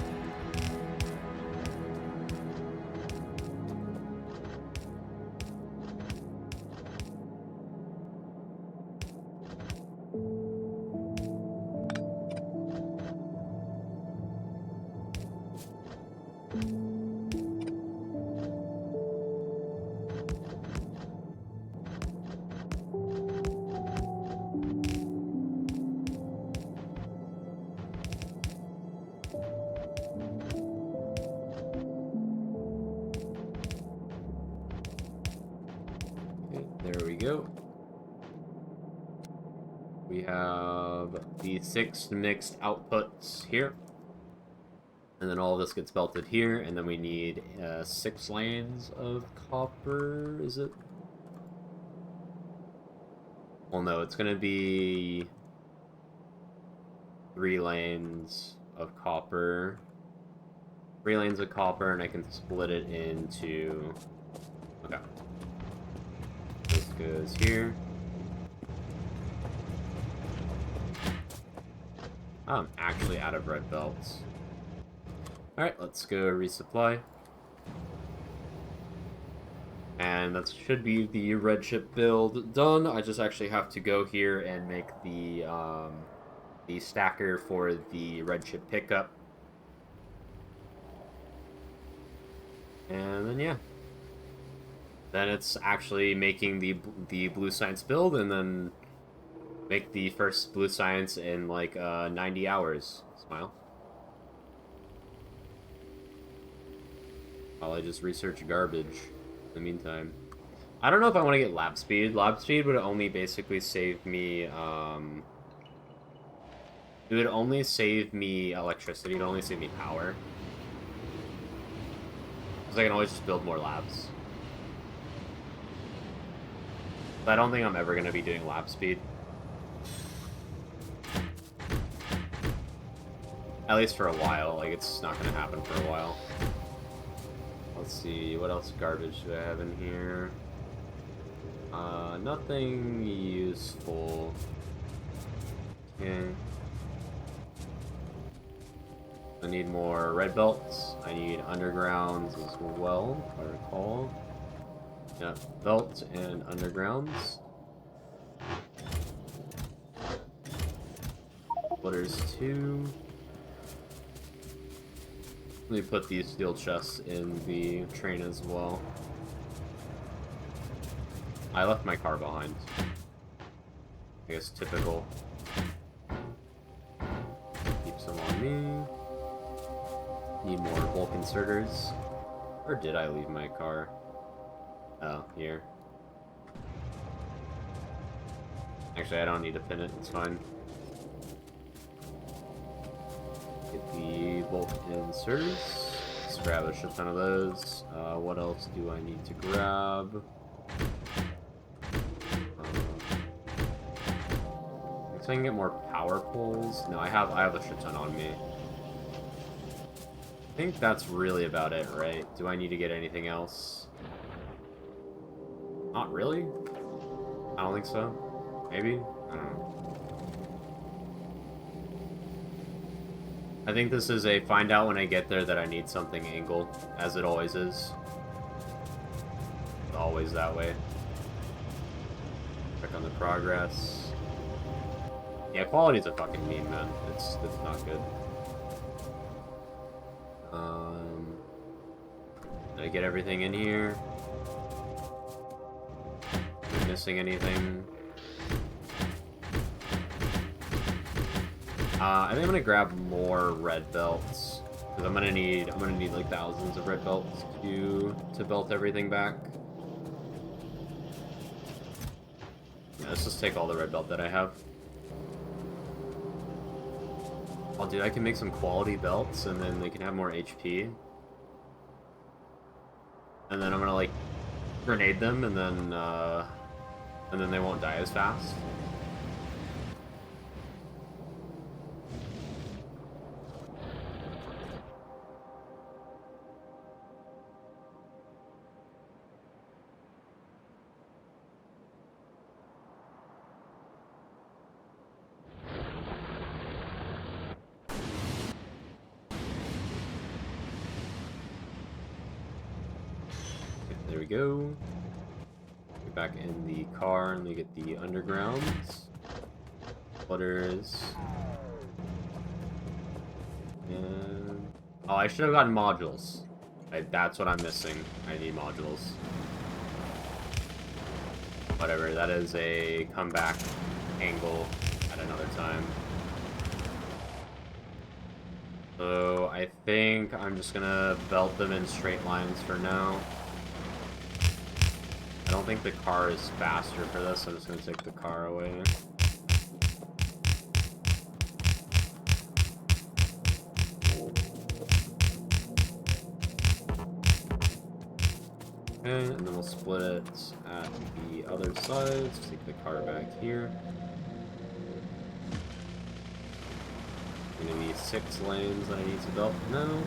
There we go. We have the 6 mixed outputs here. And then all of this gets belted here, and then we need 6 lanes of copper, is it? Well, no, it's going to be 3 lanes of copper. 3 lanes of copper, and I can split it into... Okay. This goes here. I'm actually out of red belts. Alright, let's go resupply. And that should be the red ship build done. I just actually have to go here and make the stacker for the red ship pickup. And then, yeah. Then it's actually making the blue science build, and then make the first blue science in like 90 hours. Smile. While I just research garbage in the meantime. I don't know if I want to get lab speed. Lab speed would only basically save me, it would only save me electricity. It would only save me power. Because I can always just build more labs. But I don't think I'm ever going to be doing lab speed. At least for a while. Like, it's not going to happen for a while. Let's see, what else garbage do I have in here? Nothing useful. Okay. I need more red belts. I need undergrounds as well, if I recall. Yeah, belts and undergrounds. Splitters 2. Let me put these steel chests in the train as well. I left my car behind. I guess typical. Keep some on me. Need more bulk inserters. Or did I leave my car? Oh, here. Actually, I don't need to pin it, it's fine. Get the bulk inserters. Let's grab a shit ton of those. What else do I need to grab? So I can get more power poles. No, I have a shit ton on me. I think that's really about it, right? Do I need to get anything else? Not really. I don't think so. Maybe? I don't know. I think this is a find out when I get there that I need something angle, as it always is. It's always that way. Check on the progress. Yeah, quality's a fucking meme, man. It's not good. Did I get everything in here? Am I missing anything? I think I'm gonna grab more red belts because I'm gonna need like thousands of red belts to belt everything back. Yeah, let's just take all the red belt that I have. Oh, dude, I can make some quality belts, and then they can have more HP. And then I'm gonna, like, grenade them, and then they won't die as fast. There we go. Get back in the car and we get the undergrounds. Splitters. And... oh, I should have gotten modules. That's what I'm missing. I need modules. Whatever, that is a comeback angle at another time. So I think I'm just gonna belt them in straight lines for now. I don't think the car is faster for this, I'm just gonna take the car away. Okay, and then we'll split it at the other side. Let's take the car back here. Gonna be 6 lanes that I need to belt now.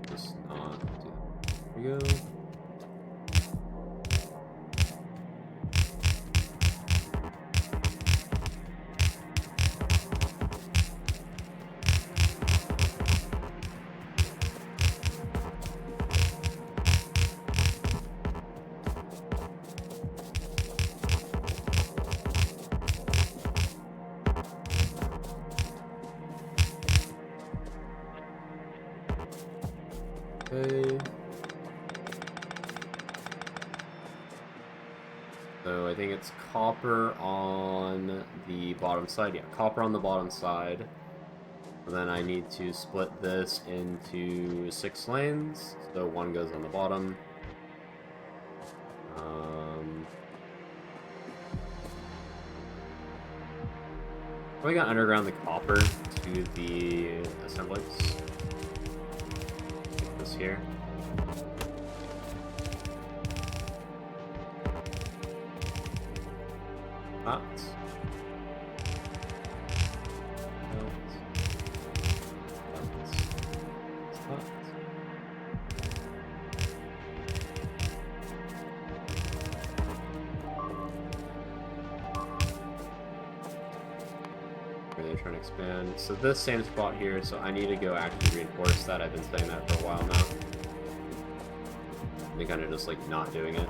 Just not do that. There we go. Okay. So I think it's copper on the bottom side. Yeah, copper on the bottom side. And then I need to split this into 6 lanes. So 1 goes on the bottom. Probably gonna underground the copper to the assemblies. This here. Hot. They're trying to expand. So this same spot here, so I need to go actually reinforce that. I've been saying that for a while now. I've been kind of just like not doing it.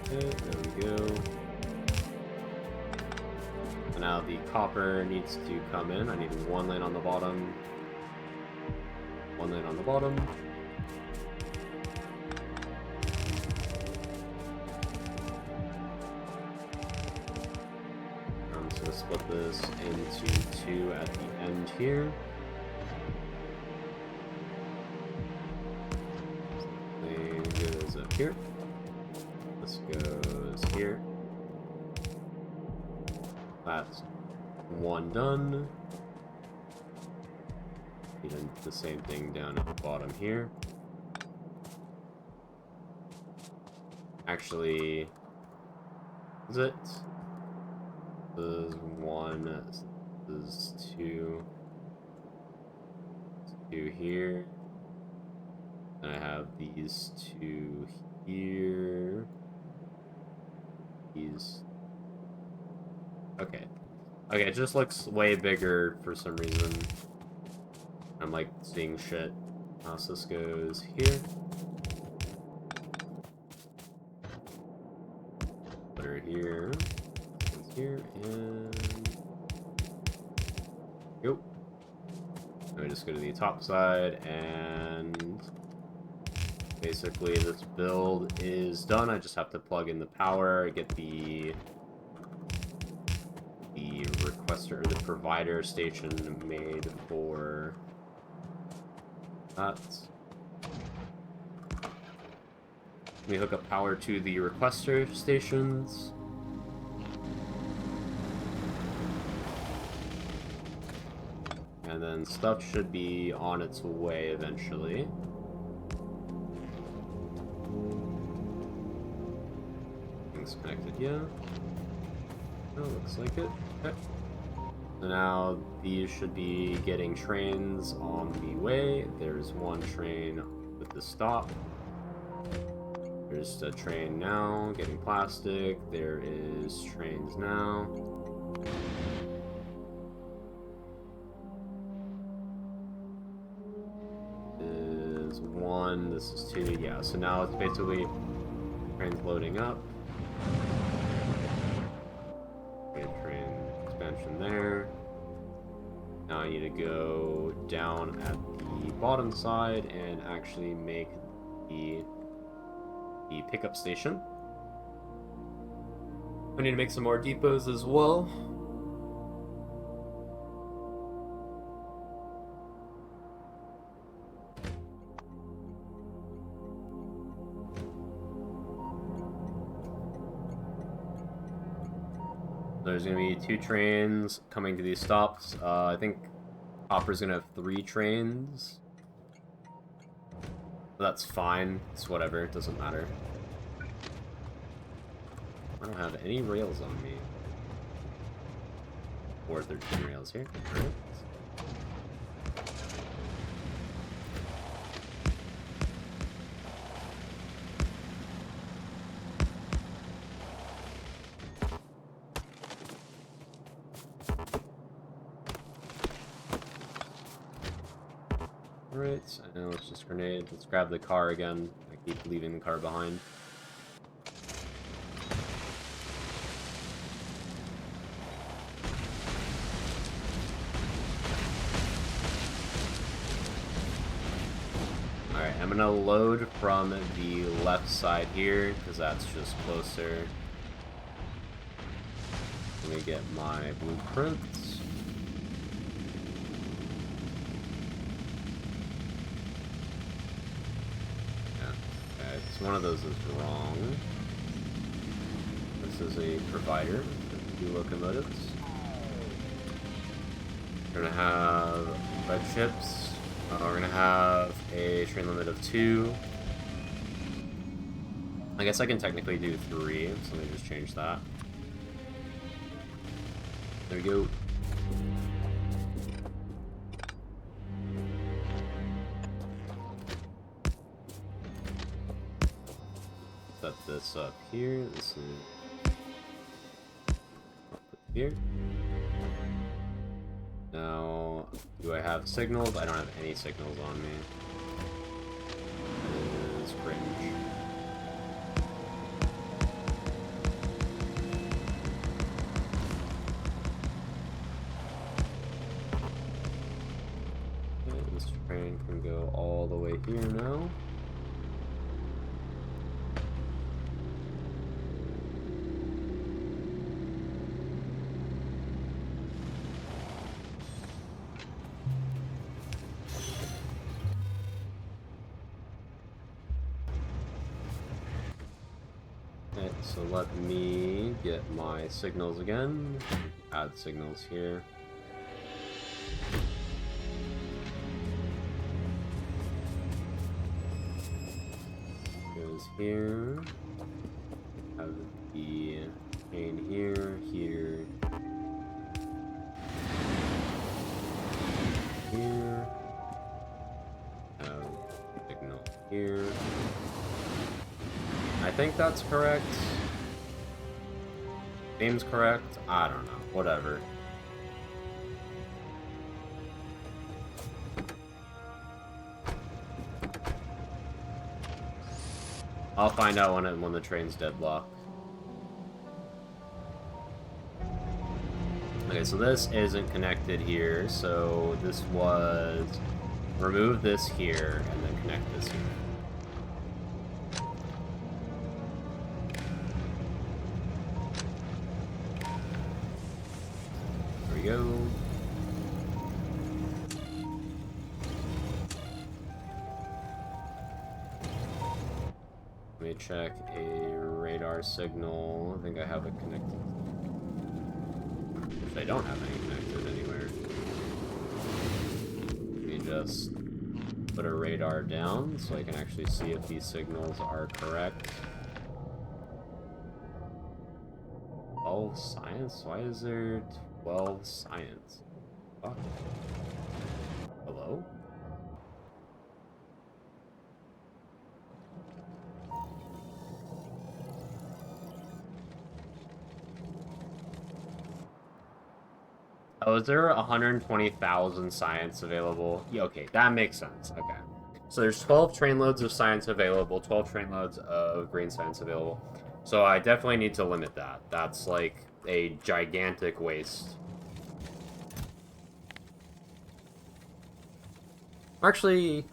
Okay, there we go. So now the copper needs to come in. I need 1 lane on the bottom. 1 lane on the bottom. I'm just going to split this into 2 at the end here. Lane goes up here. This goes here. That's 1 done. And the same thing down at the bottom here. Actually, is it? This is 1, this is 2. 2 here. And I have these 2 here. These. Okay. Okay, it just looks way bigger for some reason. I'm like seeing shit. So this goes here. Put her here. Goes here and go. Let me just go to the top side and basically this build is done. I just have to plug in the power, get the requester or the provider station made for that. Let me hook up power to the requester stations. And then stuff should be on its way eventually. Things connected, yeah. Oh, looks like it. Okay. So now these should be getting trains on the way. There's one train with the stop. There's a train now getting plastic. There is trains now. This is one. This is two. Yeah, so now it's basically trains loading up. Train expansion there. Now I need to go down at the bottom side and actually make the pickup station. I need to make some more depots as well. There's going to be 2 trains coming to these stops. I think Hopper's going to have 3 trains. But that's fine. It's whatever. It doesn't matter. I don't have any rails on me. Or 13 rails here. Alright. Alright, I know it's just grenade. Let's grab the car again. I keep leaving the car behind. Alright, I'm gonna load from the left side here, because that's just closer. I'm gonna get my blueprints. One of those is wrong. This is a provider for 2 locomotives. We're gonna have red ships. We're gonna have a train limit of 2. I guess I can technically do 3, so let me just change that. There we go. Set this up here. This is here. Now, do I have signals? I don't have any signals on me. That is cringe. Okay, this train can go all the way here now. So let me get my signals again. Add signals here. Goes here. Have the chain here, here, here. Have signal here. I think that's correct. Name's correct? I don't know. Whatever. I'll find out when the train's deadlocked. Okay, so this isn't connected here, so this was... Remove this here, and then connect this here. Go. Let me check a radar signal. I think I have it connected. If I don't have any connected anywhere. Let me just put a radar down so I can actually see if these signals are correct. All science? Why is there 12 science. Fuck. Hello? Oh, is there 120,000 science available? Yeah, okay, that makes sense. Okay. So there's 12 train loads of science available, 12 train loads of green science available. So I definitely need to limit that. That's like a gigantic waste. Actually,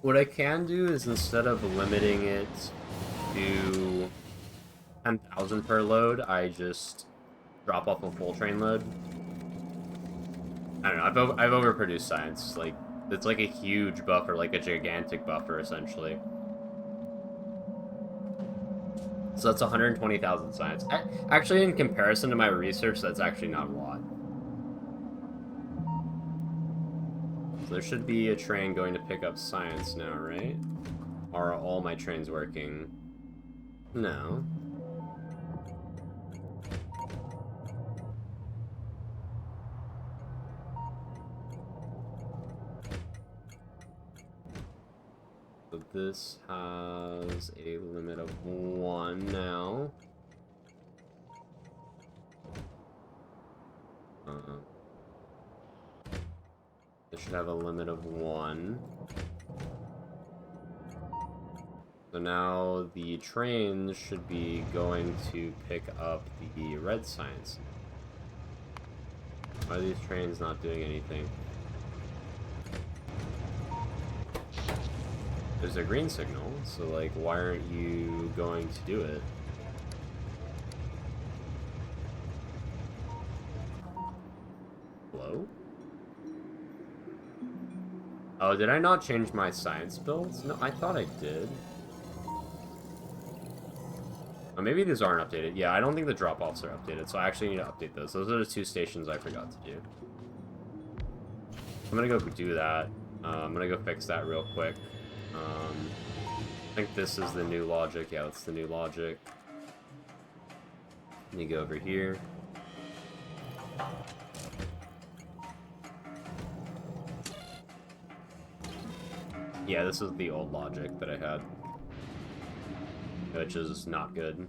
what I can do is instead of limiting it to 10,000 per load, I just drop off a full train load. I don't know. I've overproduced science. Like it's like a huge buffer, like a gigantic buffer, essentially. So that's 120,000 science. Actually, in comparison to my research, that's actually not a lot. So there should be a train going to pick up science now, right? Are all my trains working? No. So this has a limit of 1 now. This should have a limit of 1. So now the trains should be going to pick up the red science. Why are these trains not doing anything? There's a green signal, so like, why aren't you going to do it? Hello? Oh, did I not change my science builds? No, I thought I did. Oh, maybe these aren't updated. Yeah, I don't think the drop-offs are updated, so I actually need to update those. Those are the 2 stations I forgot to do. I'm gonna go do that. I'm gonna go fix that real quick. I think this is the new logic. Yeah, that's the new logic. Let me go over here. Yeah, this is the old logic that I had, which is not good.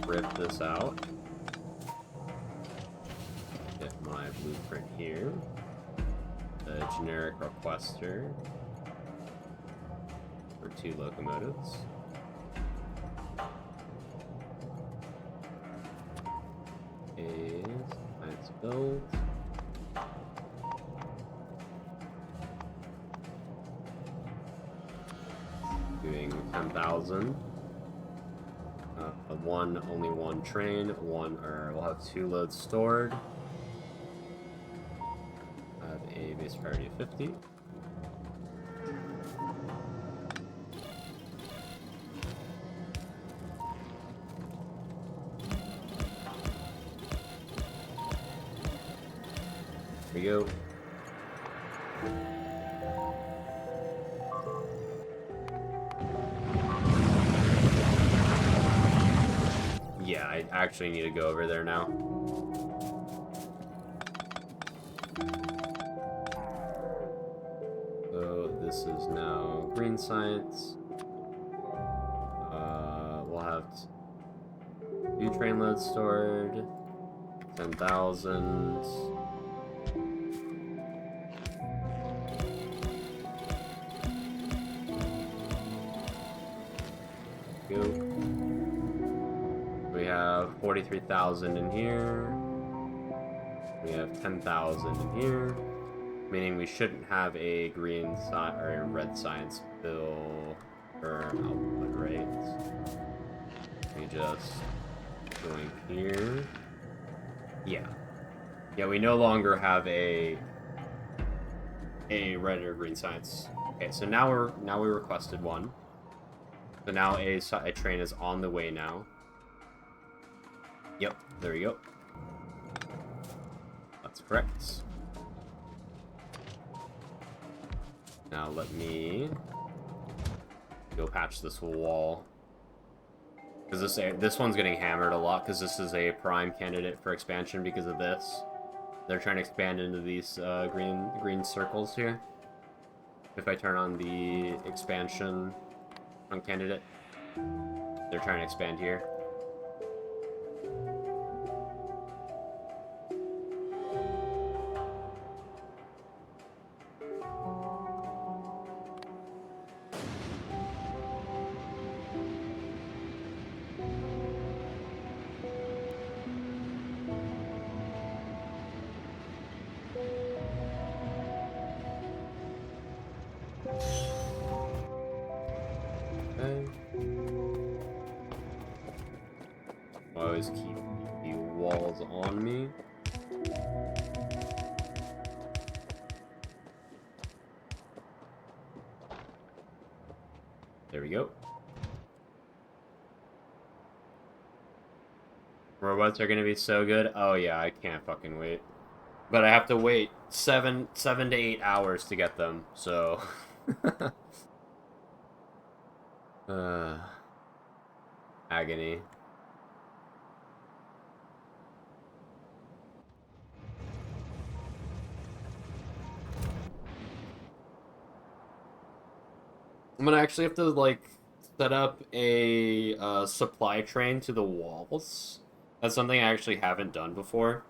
Rip this out. Get my blueprint here. The generic requester for 2 locomotives. A science build. Doing 10,000. Only one train, we'll have 2 loads stored. I have a base priority of 50. Here we go. Yeah, I actually need to go over there now. So this is now green science. We'll have 2 train loads stored. 10,000. Go. We have 43,000 in here. We have 10,000 in here. Meaning we shouldn't have a green or a red science bill for output, right? We just going here. Yeah. Yeah, we no longer have a a red or green science. Okay, so now we requested one. So now a train is on the way now. Yep, there we go. That's correct. Now let me go patch this wall. Because this one's getting hammered a lot, because this is a prime candidate for expansion because of this. They're trying to expand into these green circles here. If I turn on the expansion on candidate, they're trying to expand here. Okay. Always keep the walls on me. There we go. Robots are gonna be so good. Oh yeah, I can't fucking wait. But I have to wait seven to 8 hours to get them. So, uh, agony. I'm gonna actually have to like set up a supply train to the walls. That's something I actually haven't done before.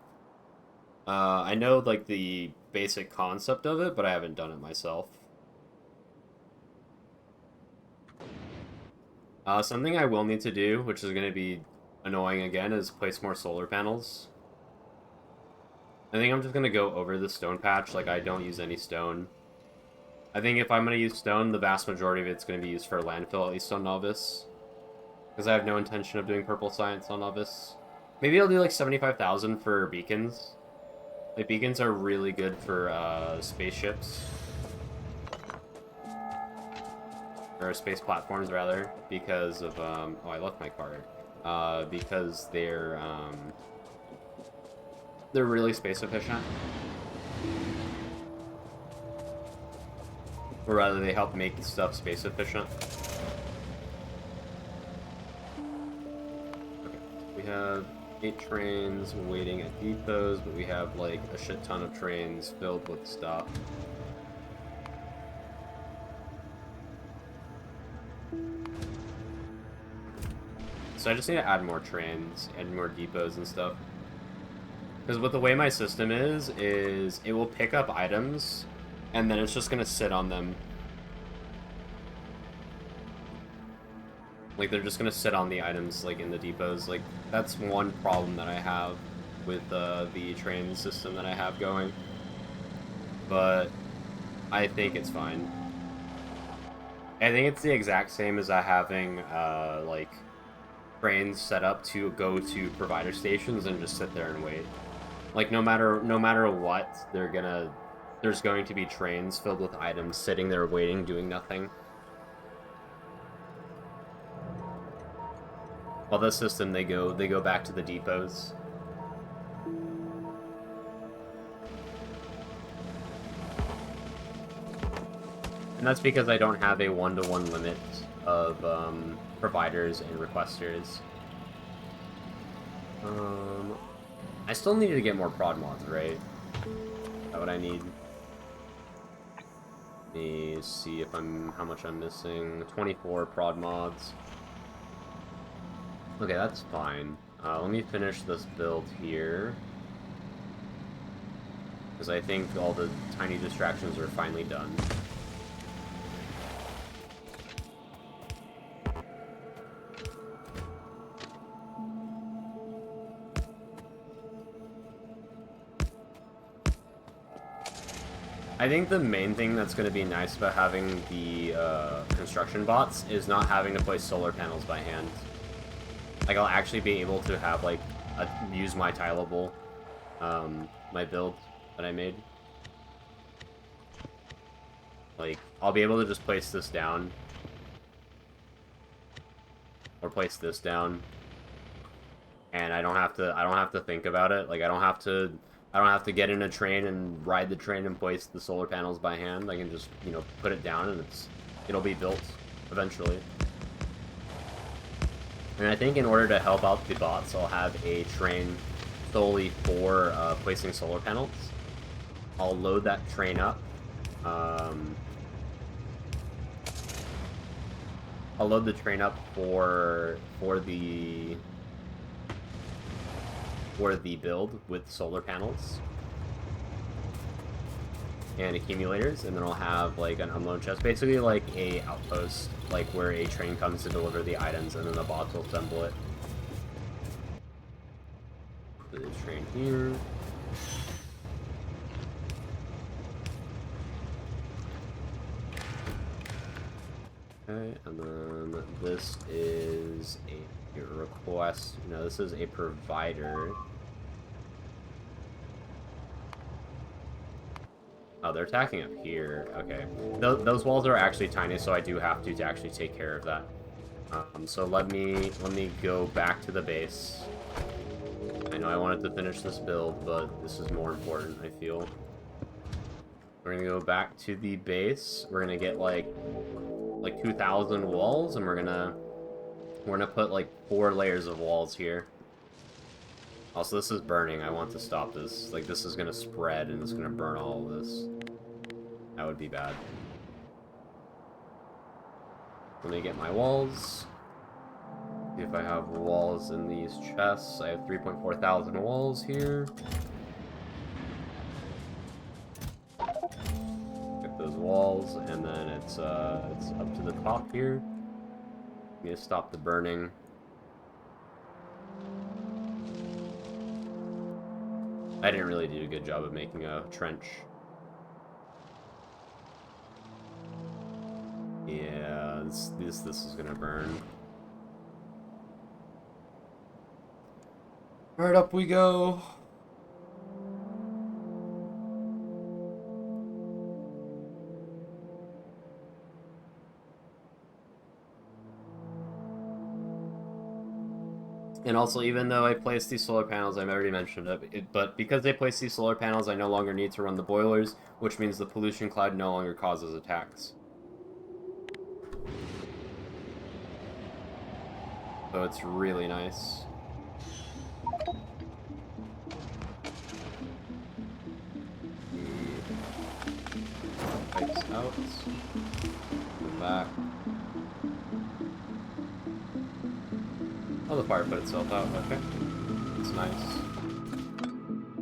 I know like the basic concept of it, but I haven't done it myself. Something I will need to do, which is going to be annoying again, is place more solar panels. I think I'm just going to go over the stone patch, like I don't use any stone. I think if I'm going to use stone, the vast majority of it's going to be used for landfill, at least on Novice. Because I have no intention of doing purple science on Novice. Maybe I'll do like 75,000 for beacons. Like, beacons are really good for spaceships. Or space platforms, rather, because of, oh, I left my card. Because they're really space efficient. Or rather, they help make stuff space efficient. Okay, we have 8 trains waiting at depots, but we have, like, a shit ton of trains filled with stuff. So I just need to add more trains, add more depots and stuff. Because with the way my system is it will pick up items, and then it's just going to sit on them. Like, they're just going to sit on the items, like, in the depots. Like, that's one problem that I have with the train system that I have going. But I think it's fine. I think it's the exact same as having, like, trains set up to go to provider stations and just sit there and wait. Like, no matter what, there's going to be trains filled with items sitting there waiting, doing nothing. While this system, they go back to the depots. And that's because I don't have a one-to-one limit of providers and requesters. I still need to get more prod mods, right? Is that what I need? Let me see if how much I'm missing. 24 prod mods. Okay, that's fine. Let me finish this build here. Because I think all the tiny distractions are finally done. I think the main thing that's going to be nice about having the construction bots is not having to place solar panels by hand. Like, I'll actually be able to have, like, use my tileable, my build that I made. Like, I'll be able to just place this down. Or place this down. And I don't have to think about it. Like, I don't have to get in a train and ride the train and place the solar panels by hand. I can just, you know, put it down and it'll be built eventually. And I think in order to help out the bots, I'll have a train solely for placing solar panels. I'll load that train up. I'll load the train up for the build with solar panels and accumulators, and then I'll have like an unload chest, basically like a outpost, like where a train comes to deliver the items, and then the bots will assemble it. Put the train here. Okay, and then this is a request. No, this is a provider. Oh, they're attacking up here. Okay. Those walls are actually tiny, so I do have to actually take care of that. So let me go back to the base. I know I wanted to finish this build, but this is more important, I feel. We're gonna go back to the base. We're gonna get like 2,000 walls, and we're gonna put like 4 layers of walls here. Also, this is burning. I want to stop this. Like, this is gonna spread, and it's gonna burn all of this. That would be bad. Let me get my walls. See if I have walls in these chests. I have 3.4 thousand walls here. Get those walls, and then it's up to the top here. I'm gonna stop the burning. I didn't really do a good job of making a trench. Yeah, this is gonna burn. Alright, up we go. And also, even though I placed these solar panels, I've already mentioned it, but because they placed these solar panels, I no longer need to run the boilers, which means the pollution cloud no longer causes attacks. So it's really nice. Pipes out. Move back. Oh, the fire put itself out. Okay. That's nice.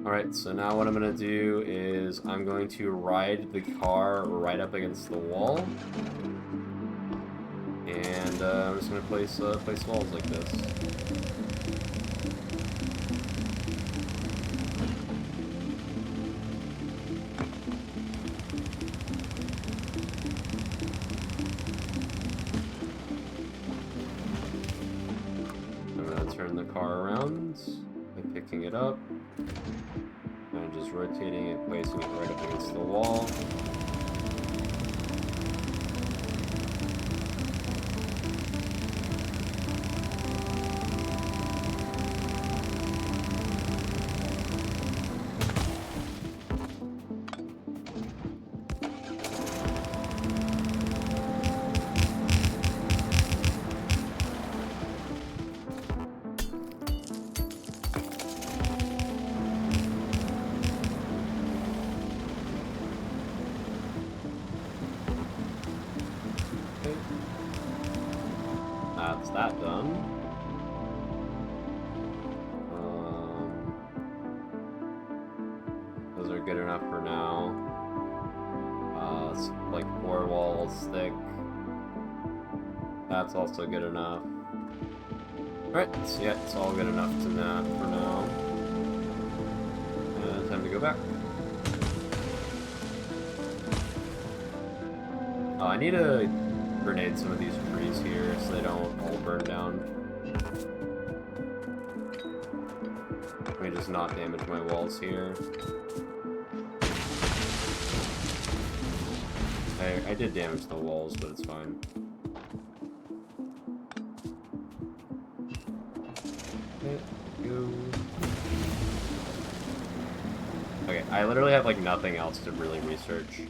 Alright, so now what I'm going to do is I'm going to ride the car right up against the wall. And I'm just going to place walls like this. Turn the car around by picking it up and just rotating it, placing it right up against the wall. That's that done. Those are good enough for now. It's like 4 walls thick. That's also good enough. Alright, so yeah, it's all good enough for now. Time to go back. I need to grenade some of these trees here so they don't all burn down. Let me just not damage my walls here. I did damage the walls, but it's fine. Go. Okay, I literally have like nothing else to really research.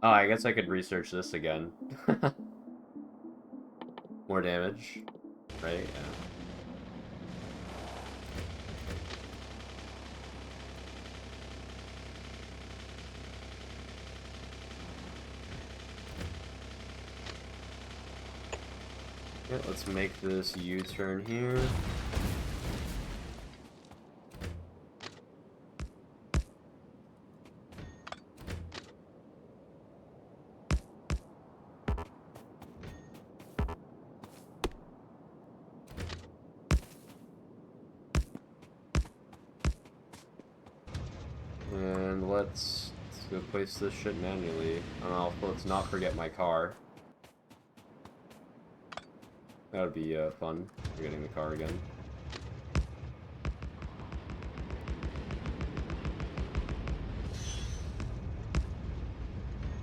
Oh, I guess I could research this again. More damage, right? Yeah. Yeah, let's make this U-turn here. And let's go place this shit manually. Let's not forget my car. That would be fun, forgetting the car again.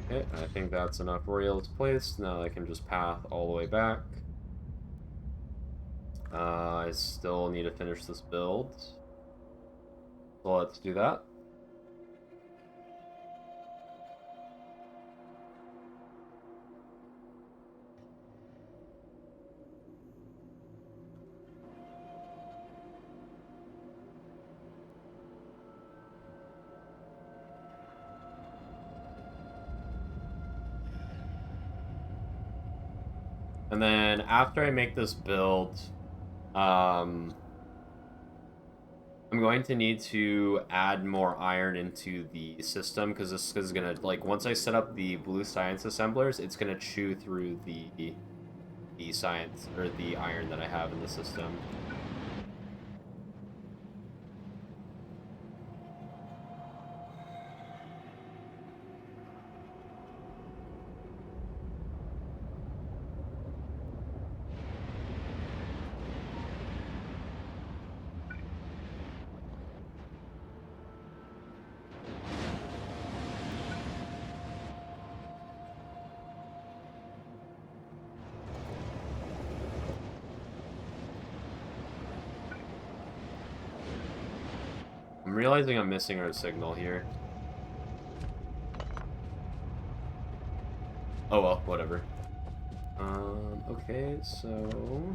Okay, I think that's enough rails placed. Now I can just path all the way back. I still need to finish this build. So let's do that. And then after I make this build, I'm going to need to add more iron into the system because this is gonna, like, once I set up the blue science assemblers, it's gonna chew through the science or the iron that I have in the system. I'm realizing I'm missing our signal here. Oh well, whatever. Okay, so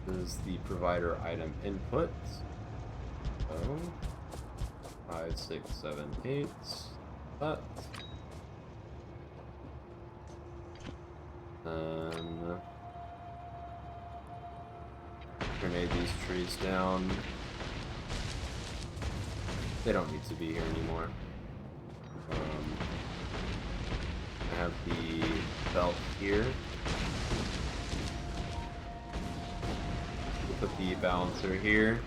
this is the provider item input. So 5, 6, 7, 8. That. Grenade these trees down. They don't need to be here anymore. I have the belt here. We'll put the balancer here.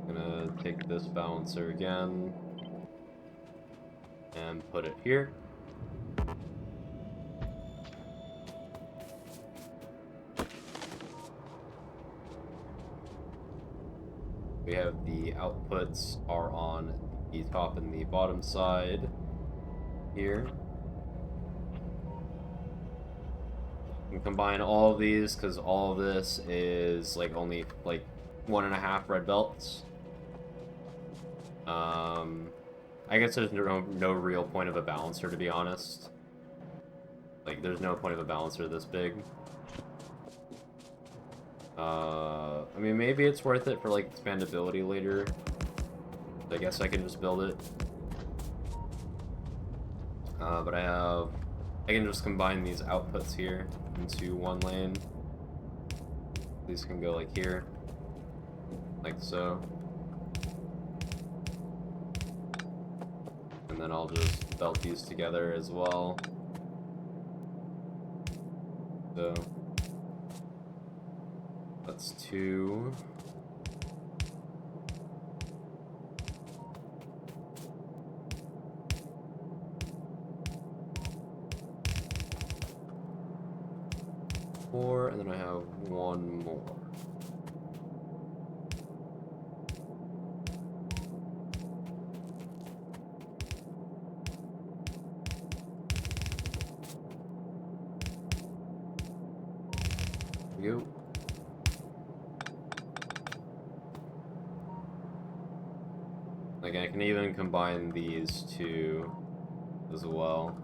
Gonna take this balancer again and put it here. We have the outputs are on the top and the bottom side here. And combine all of these because all of this is like only like 1.5 red belts. I guess there's no real point of a balancer, to be honest. Like, there's no point of a balancer this big. I mean, maybe it's worth it for, like, expandability later. I guess I can just build it. But I can just combine these outputs here into one lane. These can go, like, here. Like so. And then I'll just belt these together as well. So that's 2. Four, and then I have 1 more. You. Like, I can even combine these two as well.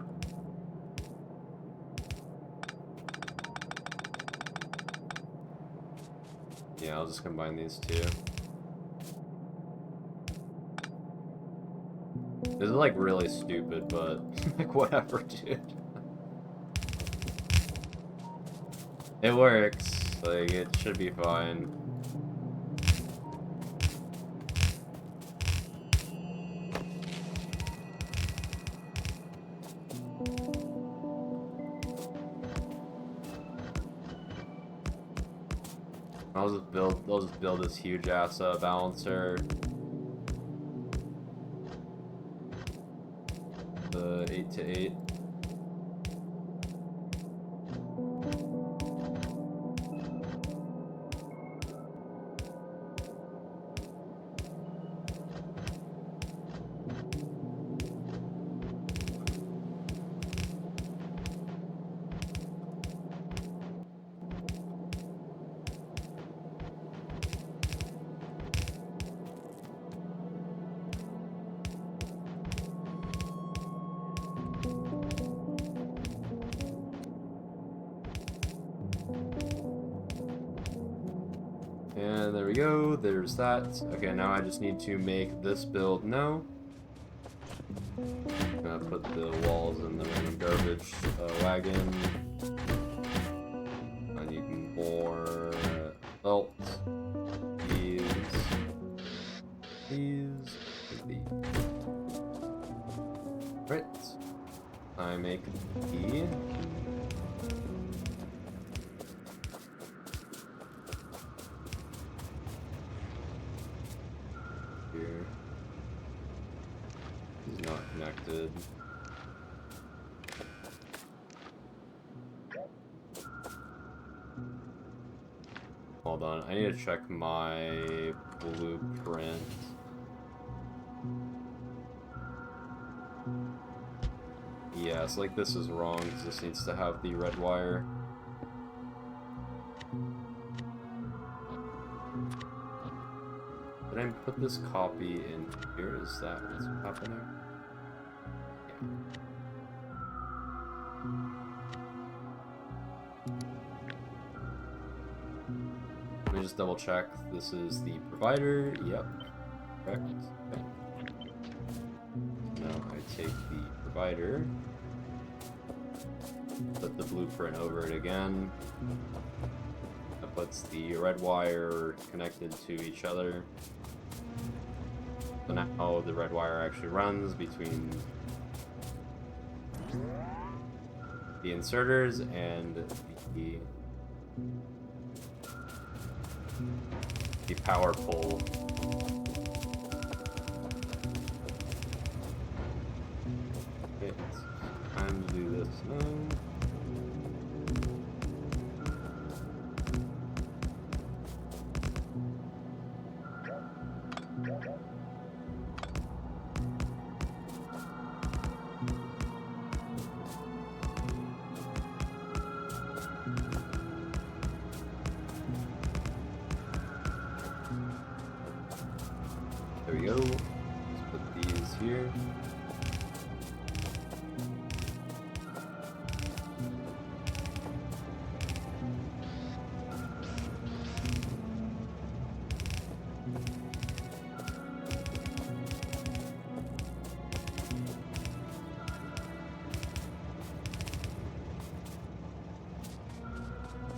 Yeah, I'll just combine these two. This is like really stupid, but like whatever, dude. It works. Like, it should be fine. I'll just build this huge ass balancer. The 8 to 8. And there we go, there's that. Okay, now I just need to make this build no. I'm gonna put the walls in the random garbage wagon. I need more belts. These. Right. I make the here. He's not connected. Hold on, I need to check my blueprint. Yeah, it's like this is wrong because this needs to have the red wire. Did I put this copy in here? Is that what's happening? Yeah. Let me just double check. This is the provider. Yep. Correct. Okay. Now I take the provider, put the blueprint over it again. That puts the red wire connected to each other. So now the red wire actually runs between the inserters and the power pole. Okay, it's time to do this now. There we go. Let's put these here.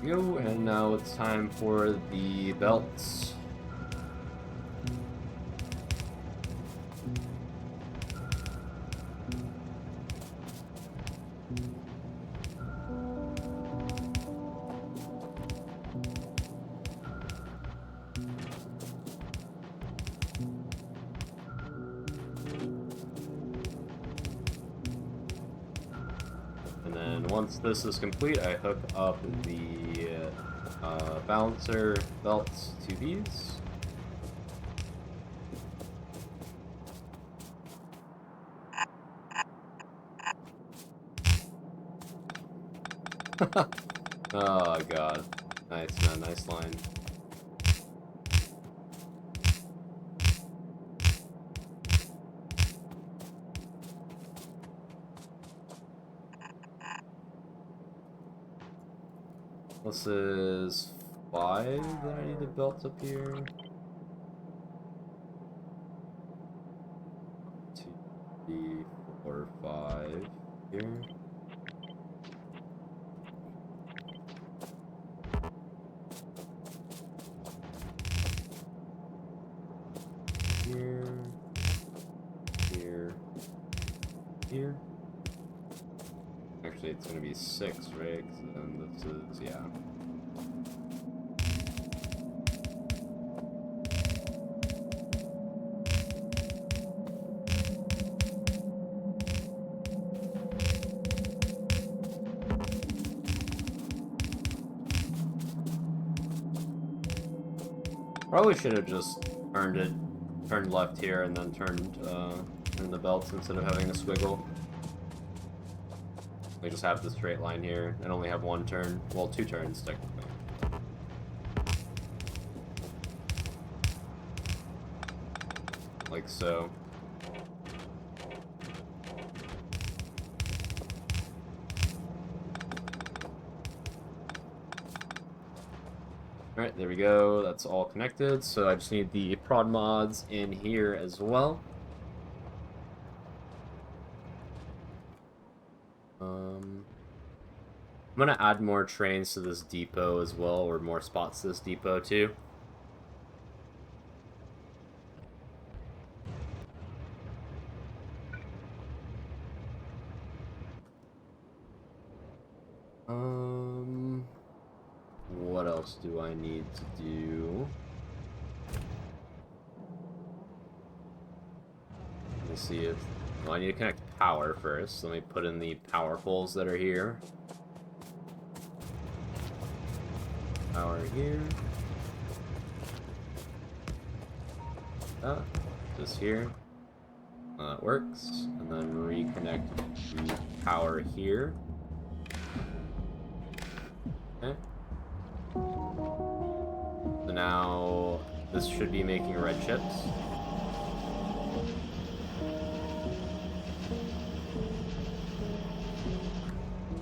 Go, and now it's time for the belts. And then once this is complete, I hook up the balancer belts to these. Oh god. Nice, no, nice line. This is 5 that I need to belt up here. 2, 3, 4, 5 here. Here. Here. Here. Actually, it's gonna be 6, right? 'Cause then this is, yeah. Probably should have just turned left here and then turned the belts instead of having a squiggle. We just have the straight line here and only have 1 turn. Well, 2 turns technically. Like so. Alright, there we go. That's all connected. So I just need the prod mods in here as well. I'm gonna add more trains to this depot as well, or more spots to this depot too. What else do I need to do? Let me see if... Well, I need to connect power first. Let me put in the power poles that are here. Power here. This here. That works. And then reconnect the power here. Okay. So now this should be making red chips.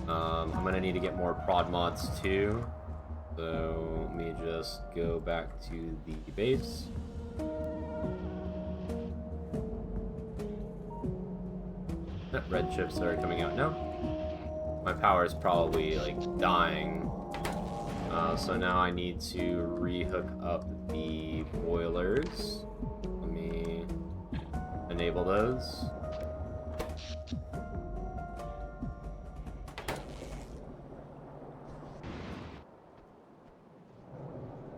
I'm gonna need to get more prod mods too. So let me just go back to the base. Red chips are coming out now. My power is probably like dying. So now I need to rehook up the boilers. Let me enable those.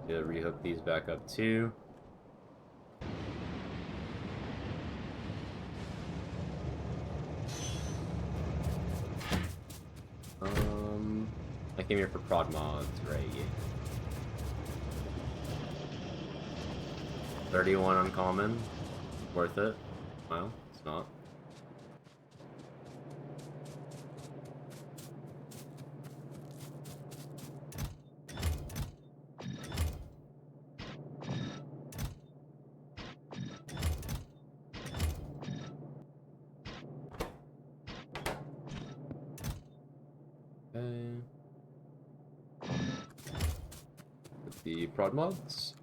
Yeah, rehook these back up too. I came here for prod mods, right? 31 uncommon. Worth it? Well, it's not. Okay. With the prod mods.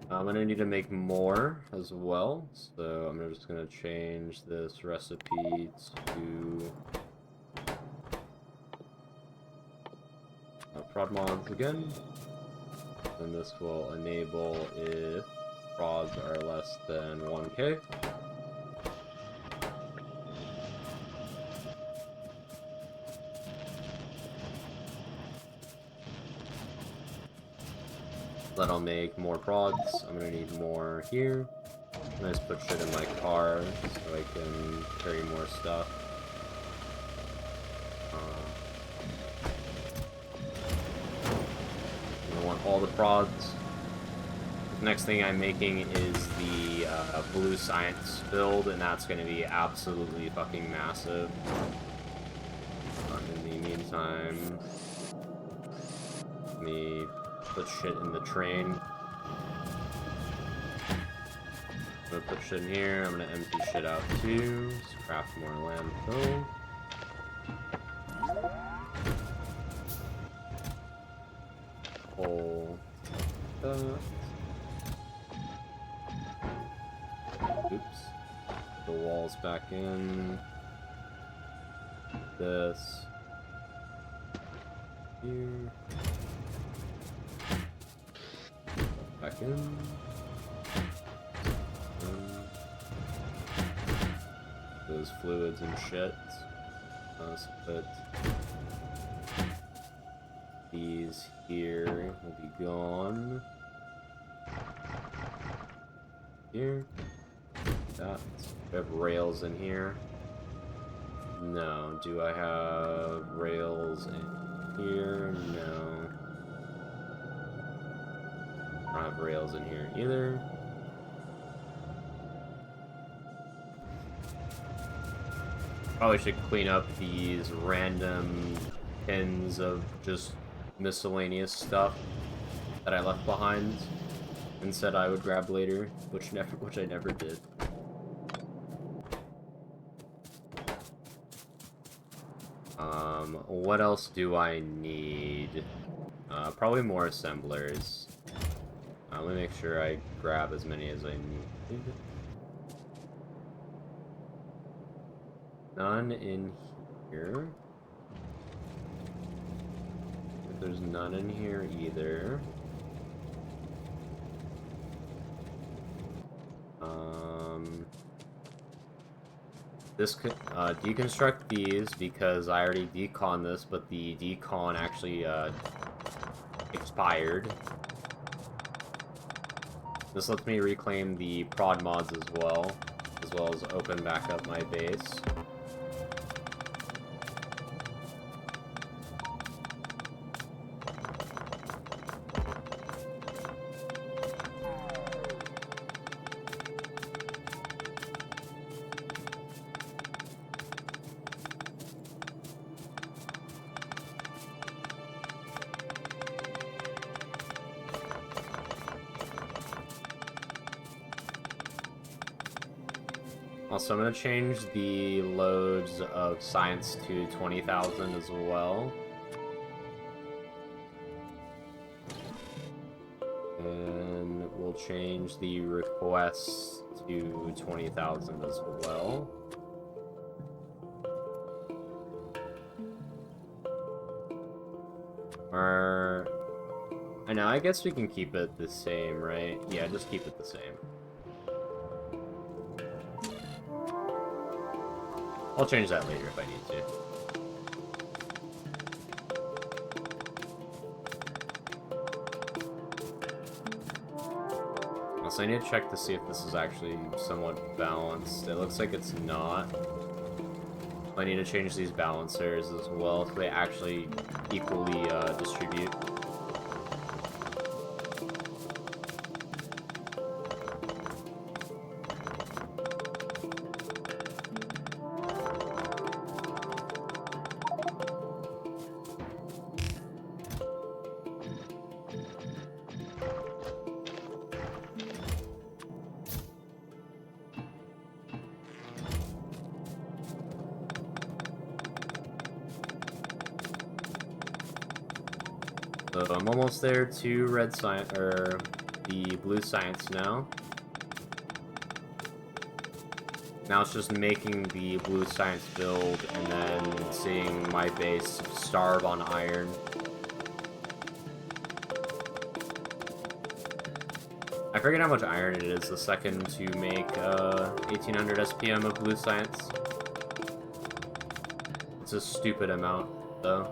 I'm gonna need to make more as well, so I'm just gonna change this recipe to prod mods again, and this will enable if prods are less than 1k. That'll make more prods. I'm gonna need more here. I'm gonna just put shit in my car so I can carry more stuff. I want all the prods. The next thing I'm making is the blue science build, and that's gonna be absolutely fucking massive. In the meantime, let me put shit in the train. I'm gonna put shit in here. I'm gonna empty shit out too. Just craft more landfill. Hole. Oops. The walls back in. This. Here. Back in. Those fluids and shit. Let's put these here. Will be gone. Here. That. Do I have rails in here? No. Do I have rails in here? No. I don't have rails in here either. Probably should clean up these random pins of just miscellaneous stuff that I left behind and said I would grab later, which I never did. What else do I need? Probably more assemblers. Let me make sure I grab as many as I need. None in here. There's none in here either. This could deconstruct these because I already decon this, but the decon actually expired. This lets me reclaim the prod mods as well as open back up my base. Also, I'm going to change the loads of science to 20,000 as well. And we'll change the requests to 20,000 as well. I know, I guess we can keep it the same, right? Yeah, just keep it the same. I'll change that later if I need to. Also, I need to check to see if this is actually somewhat balanced. It looks like it's not. I need to change these balancers as well so they actually equally distribute. So I'm almost there to red science, or the blue science now. Now it's just making the blue science build and then seeing my base starve on iron. I forget how much iron it is the second to make 1800 SPM of blue science. It's a stupid amount, though.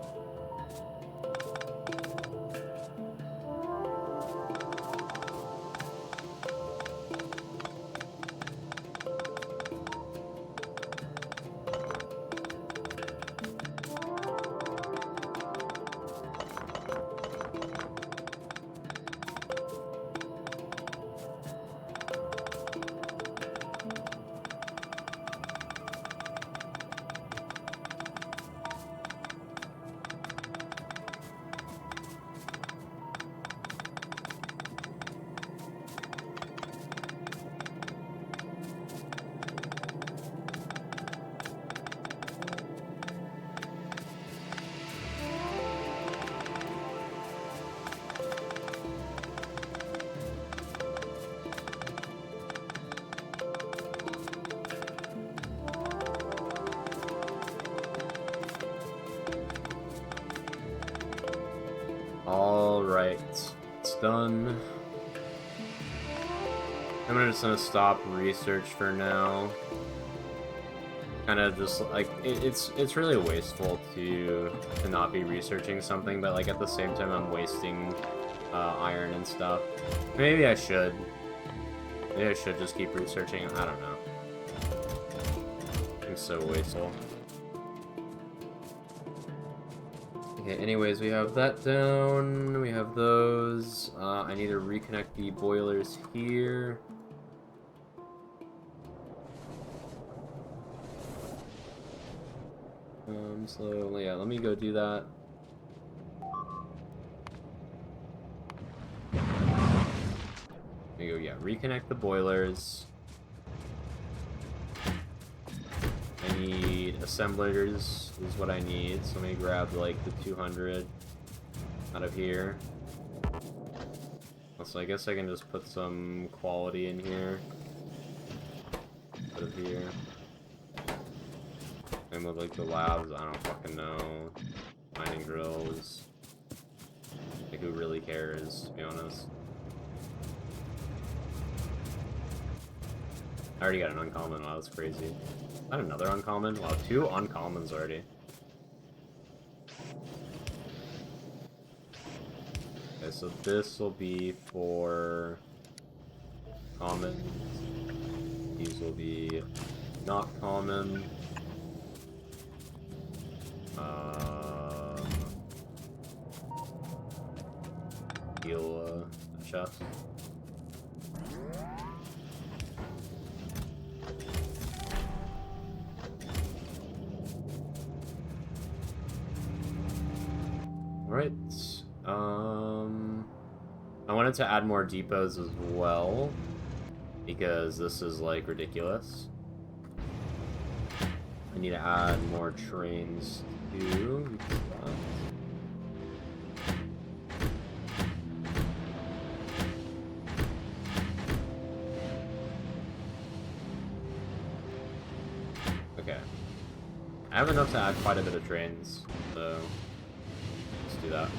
Alright, it's done. I'm just gonna stop research for now. Kind of just like it's really wasteful to not be researching something, but like at the same time I'm wasting iron and stuff. Maybe I should. Maybe I should just keep researching. I don't know. It's so wasteful. Okay, anyways, we have that down. We have those. I need to reconnect the boilers here. So, yeah, let me go do that. There you go, yeah, reconnect the boilers. I need assemblers is what I need, so let me grab, like, the 200 out of here. Also, I guess I can just put some quality in here. Put it here. Same with, like, the labs, I don't fucking know. Mining drills. Like, who really cares, to be honest? I already got an uncommon, wow, that's crazy. Is that another uncommon? Wow, 2 uncommons already. Okay, so this will be for common. These will be not common. Heal the chest. Alright. I wanted to add more depots as well, because this is, like, ridiculous. I need to add more trains, too. Okay. I have enough to add quite a bit of trains, so let's do that.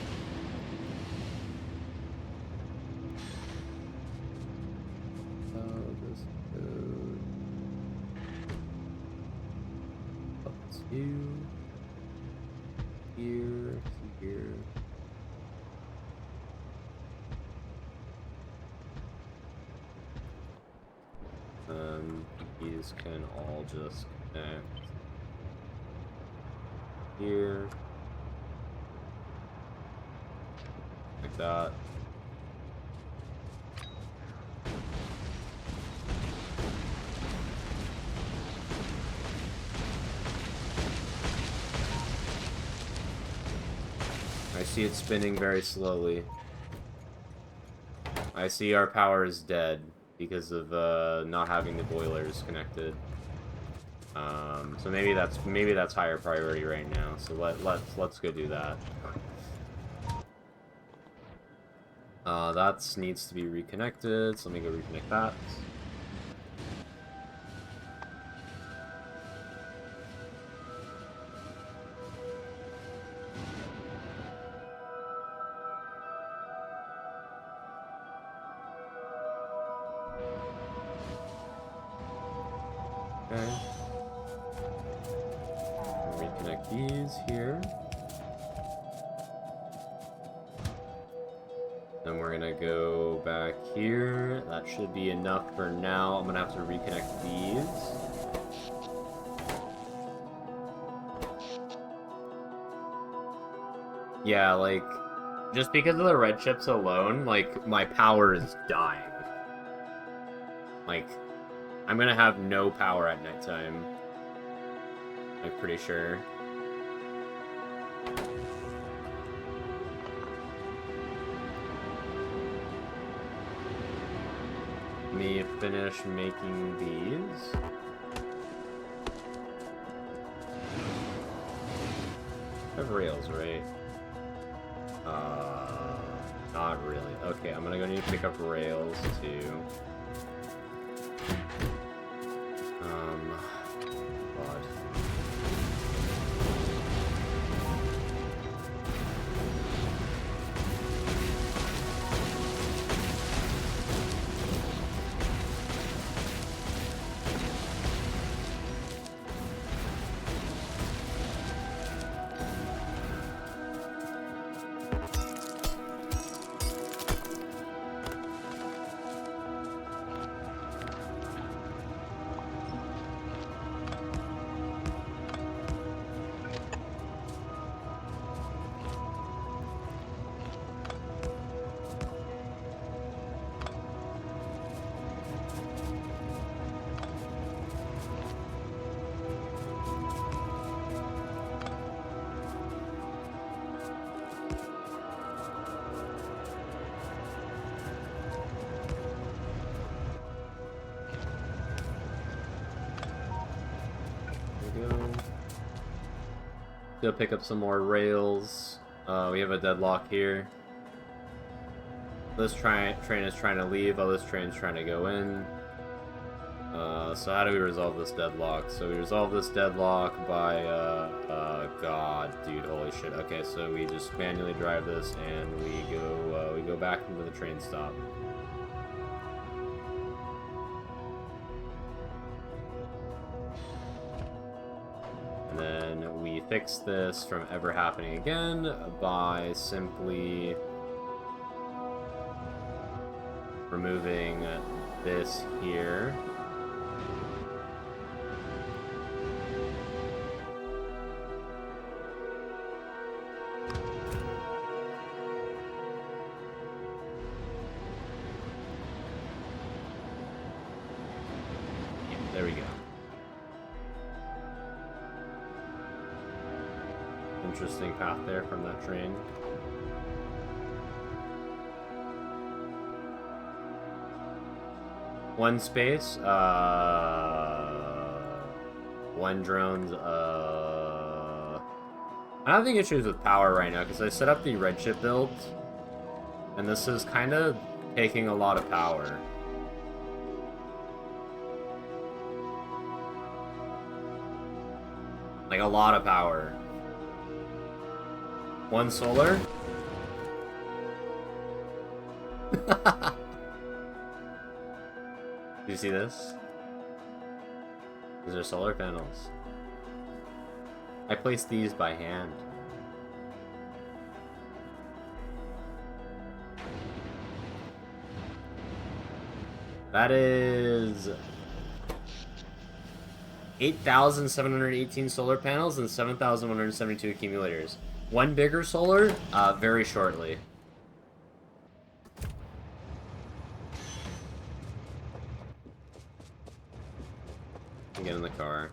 Here. These can all just connect here, like that. I see it spinning very slowly. I see our power is dead because of not having the boilers connected. So maybe that's higher priority right now. So let's go do that. That needs to be reconnected. So let me go reconnect that. Okay. Reconnect these here. Then we're gonna go back here. That should be enough for now. I'm gonna have to reconnect these. Yeah, like, just because of the red chips alone, like, my power is dying. Like, I'm gonna have no power at nighttime. I'm pretty sure. Let me finish making these. I have rails, right? Not really. Okay, I'm gonna go need to pick up rails too. God. go. Go pick up some more rails. We have a deadlock here. This train is trying to leave, while this train's trying to go in. So how do we resolve this deadlock? So we resolve this deadlock by, God, dude, holy shit. Okay, so we just manually drive this, and we go back into the train stop. And then we fix this from ever happening again by simply removing this here. Yeah, there we go. Interesting path there from that train. One space, one drone's, I'm having issues with power right now because I set up the redshift build, and this is kind of taking a lot of power. Like, a lot of power. One solar? Do you see this? These are solar panels. I placed these by hand. That is 8,718 solar panels and 7,172 accumulators. One bigger solar, very shortly. Get in the car.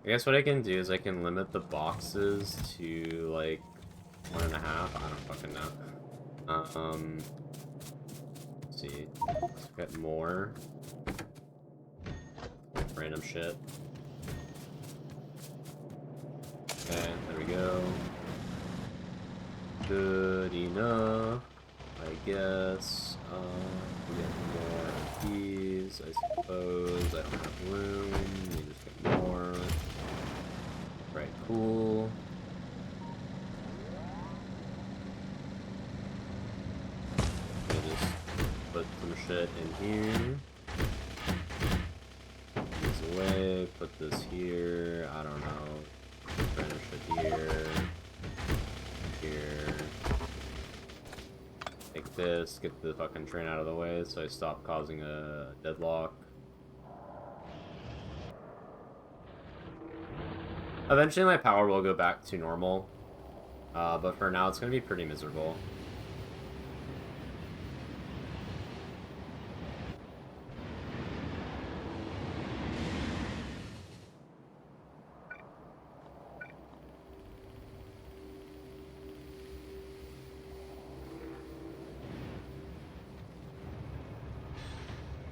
I guess what I can do is I can limit the boxes to like 1.5. I don't fucking know. Let's see. Let's get more. Random shit. Okay, there we go. Good enough, I guess. We get more of these, I suppose. I don't have room. We just get more. Right, cool. I just put some shit in here. Put this away. Put this here. I don't know. Random shit here. Here. Take this, get the fucking train out of the way so I stop causing a deadlock. Eventually my power will go back to normal, but for now it's going to be pretty miserable.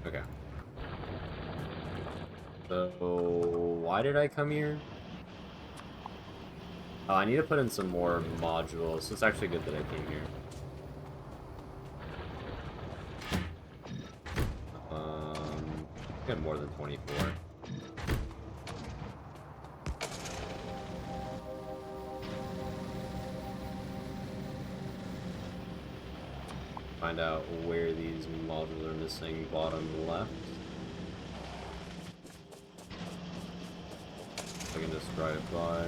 Okay. So, why did I come here? Oh, I need to put in some more modules, so it's actually good that I came here. Get more than 24. Find out where these modules are missing, bottom left. I can just drive by.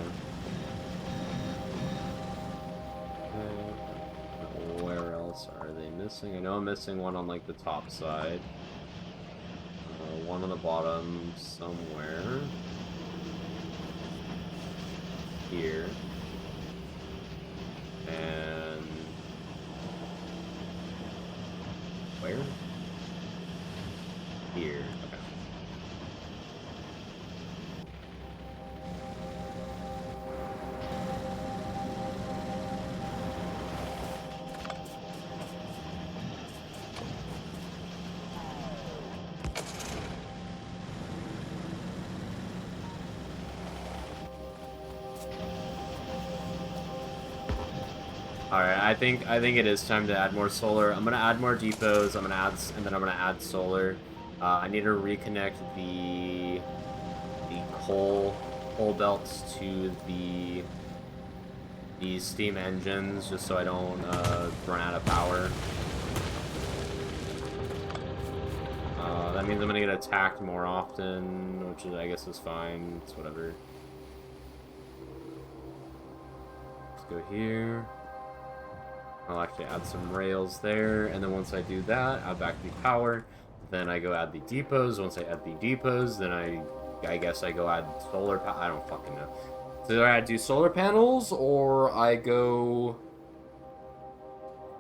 Okay. Where else are they missing? I know I'm missing one on like the top side. One on the bottom somewhere. Here. And where? Here. Okay. Alright, I think it is time to add more solar. I'm gonna add more depots. And then I'm gonna add solar. I need to reconnect the coal belts to the steam engines, just so I don't run out of power. That means I'm gonna get attacked more often, which I guess is fine. It's whatever. Let's go here. I'll actually add some rails there, and then once I do that, add back the power. Then I go add the depots. Once I add the depots, then I guess I go add solar. I don't fucking know. So do I do solar panels, or I go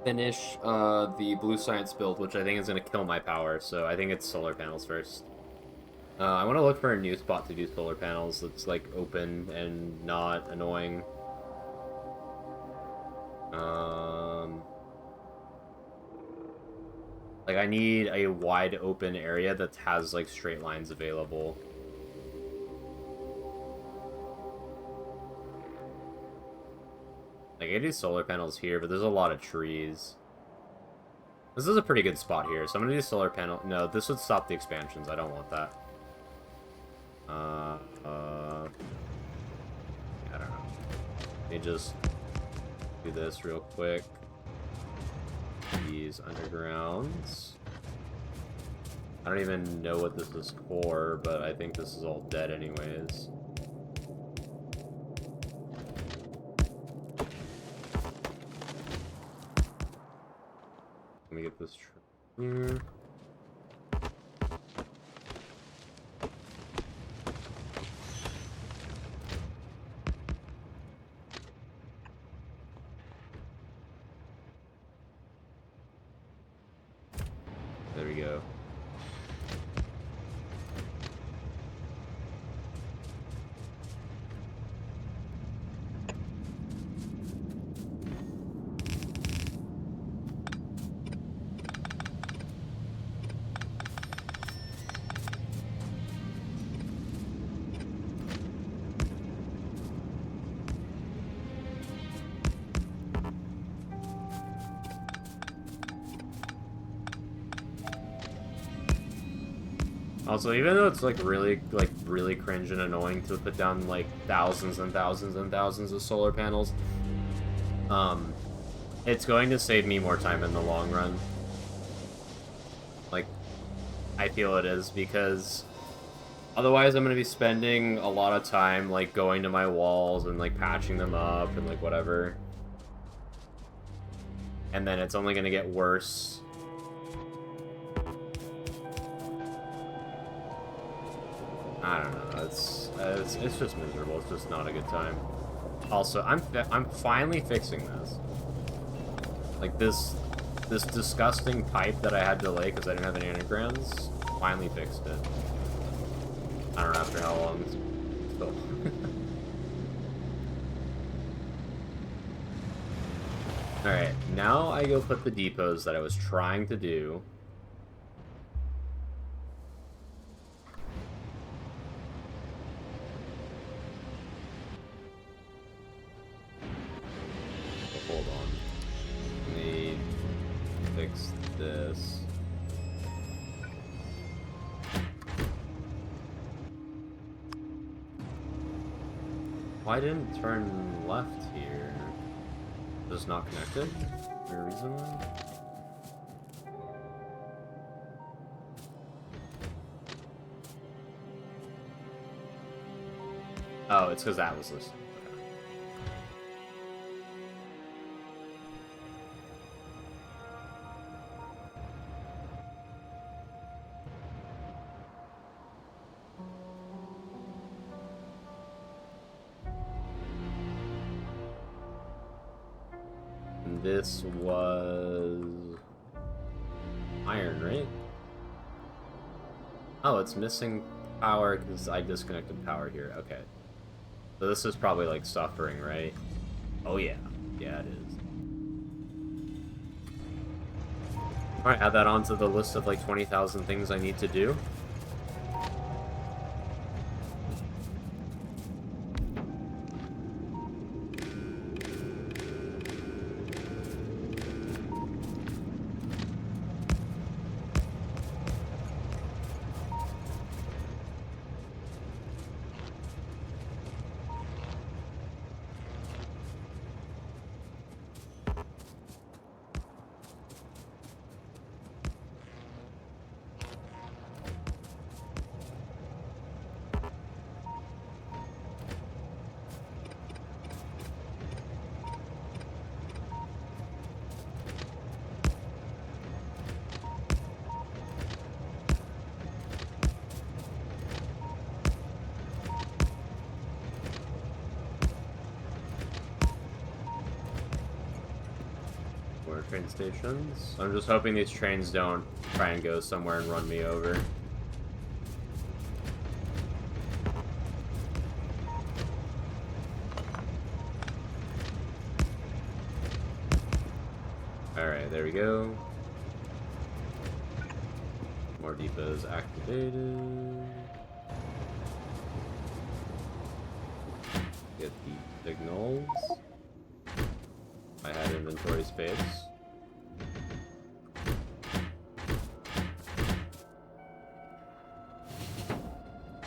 finish the blue science build, which I think is gonna kill my power. So I think it's solar panels first. I want to look for a new spot to do solar panels that's like open and not annoying. Like, I need a wide open area that has, like, straight lines available. Like, I do solar panels here, but there's a lot of trees. This is a pretty good spot here, so I'm gonna do solar panel. No, this would stop the expansions. I don't want that. I don't know. Let me just do this real quick. These undergrounds. I don't even know what this is for, but I think this is all dead anyways. Let me get this here. There we go. Also, even though it's like really cringe and annoying to put down like thousands and thousands and thousands of solar panels, it's going to save me more time in the long run. Like, I feel it is, because otherwise I'm going to be spending a lot of time like going to my walls and like patching them up and like whatever. And then it's only going to get worse. I don't know. It's just miserable. It's just not a good time. Also, I'm finally fixing this. Like this disgusting pipe that I had to lay because I didn't have any anagrams. Finally fixed it. I don't know after how long. Still. All right, now I go put the depots that I was trying to do. Hold on. Let me fix this. Why didn't it turn left here? Just not connected? Is there a reason why? Oh, it's because that was listed. This was iron, right? Oh, it's missing power because I disconnected power here. Okay. So this is probably like suffering, right? Oh yeah. Yeah, it is. Alright, add that onto the list of like 20,000 things I need to do. stations. I'm just hoping these trains don't try and go somewhere and run me over. Alright, there we go. More depots activated. Get the signals. I had inventory space.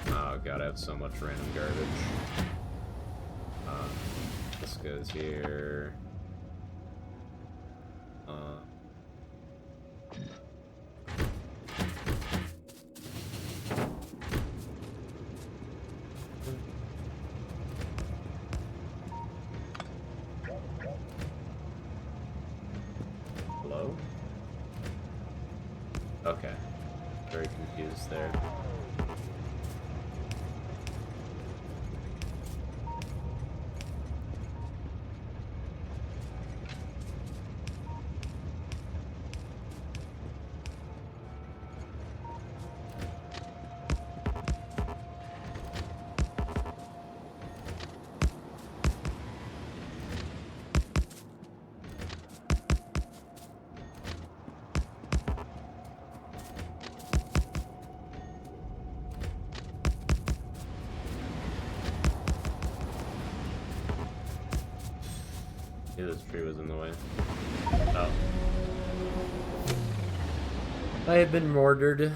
Oh god, I have so much random garbage. This goes here. Hello? Okay. Very confused there. Knew this tree was in the way. Oh. I have been murdered.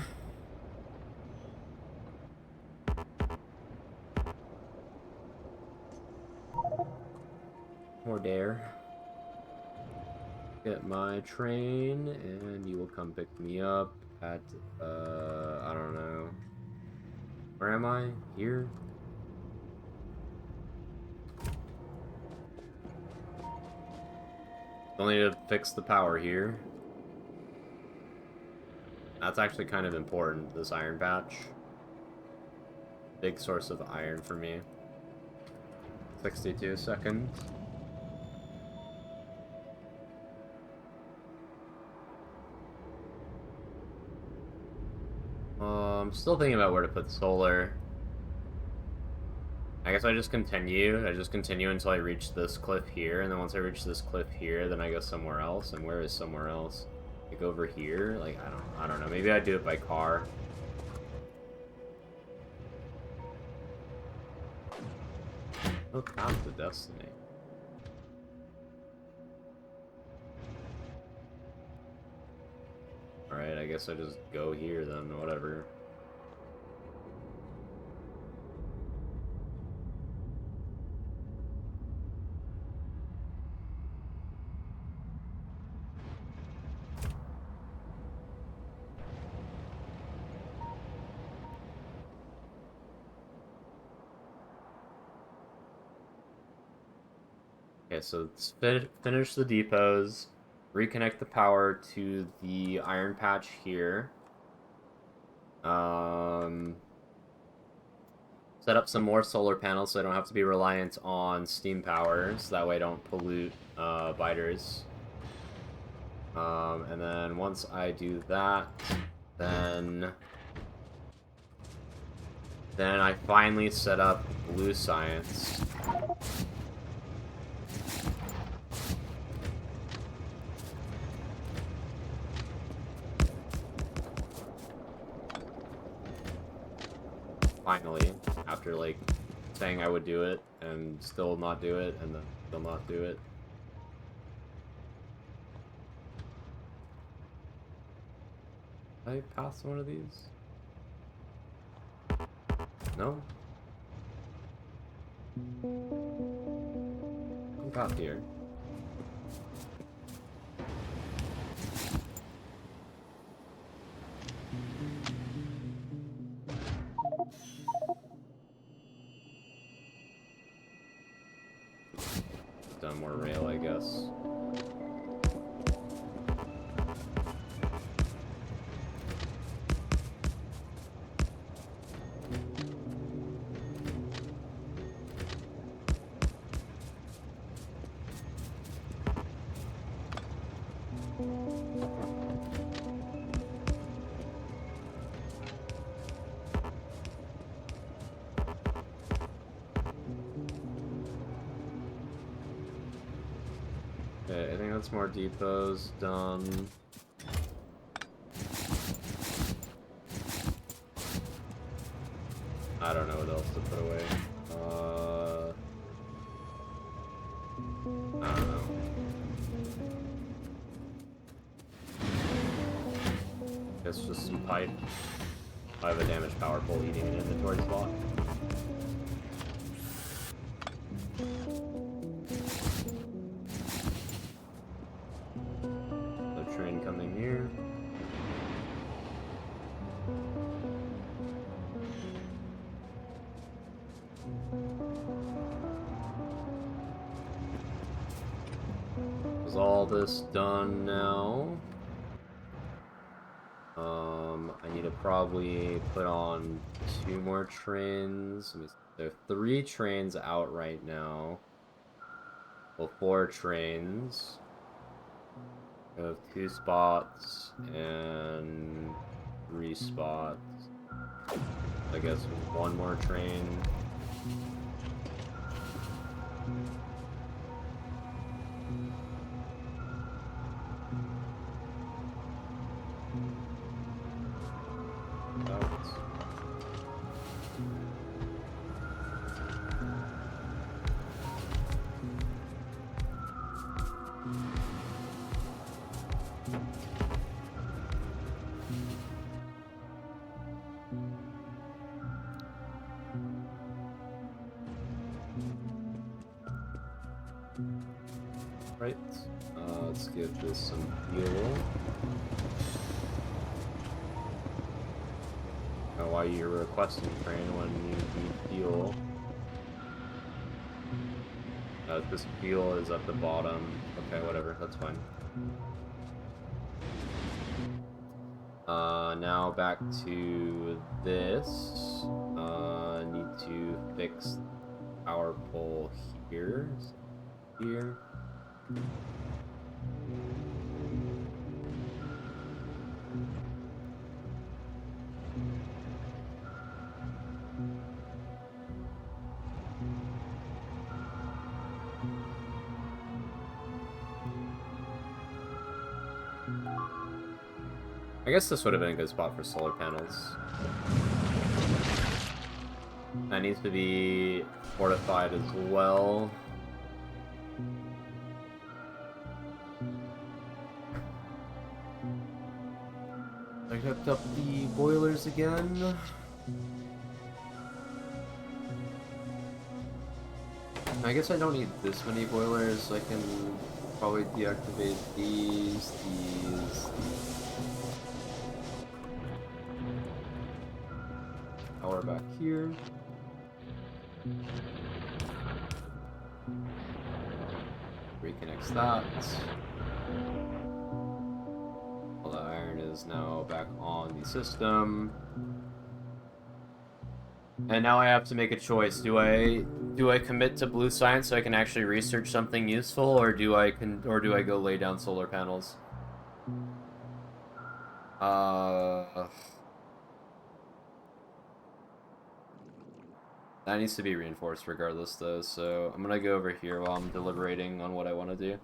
More dare. Get my train, and you will come pick me up at, I don't know. Where am I? Here? Still need to fix the power here. That's actually kind of important, this iron patch. Big source of iron for me. 62 seconds. I'm still thinking about where to put solar. I guess I just continue. I just continue until I reach this cliff here, and then once I reach this cliff here, then I go somewhere else. And where is somewhere else? Like over here? Like I don't know. Maybe I do it by car. No path to destiny. Alright, I guess I just go here then, whatever. Okay, so let's finish the depots, reconnect the power to the iron patch here. Set up some more solar panels so I don't have to be reliant on steam power, so that way I don't pollute biters. And then once I do that, then I finally set up blue science. Finally, after like saying I would do it and still not do it and then still not do it. Did I pass one of these? No? Come past here. Done more rail, I guess. That's more depots done. I don't know what else to put away. I don't know. Guess just some pipe. I have a damaged power pole eating an inventory spot. The train coming here. Is all this done now? I need to probably put on 2 more trains. There are 3 trains out right now. Well, 4 trains. I have 2 spots and 3 spots. I guess 1 more train. Right. Let's give this some fuel. Now, why you're requesting train when you need fuel? This fuel is at the bottom. Okay, whatever. That's fine. Now back to this. Need to fix power pole here. Here. I guess this would have been a good spot for solar panels. That needs to be fortified as well. I hooked up the boilers again. I guess I don't need this many boilers. I can probably deactivate these. Power back here. Reconnects that. All the iron is now back on the system. And now I have to make a choice. Do I commit to blue science so I can actually research something useful, or do I go lay down solar panels? That needs to be reinforced regardless, though, so I'm gonna go over here while I'm deliberating on what I want to do.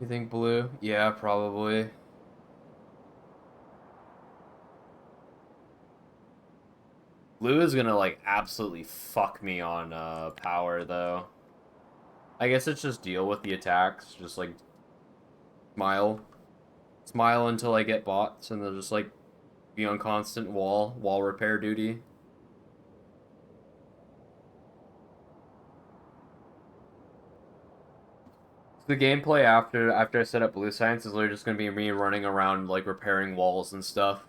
You think blue? Yeah, probably. Blue is gonna, like, absolutely fuck me on power, though. I guess it's just deal with the attacks, just, like, smile. Smile until I get bots, and they'll just, like, be on constant wall repair duty. The gameplay after I set up blue science is literally just gonna be me running around, like, repairing walls and stuff.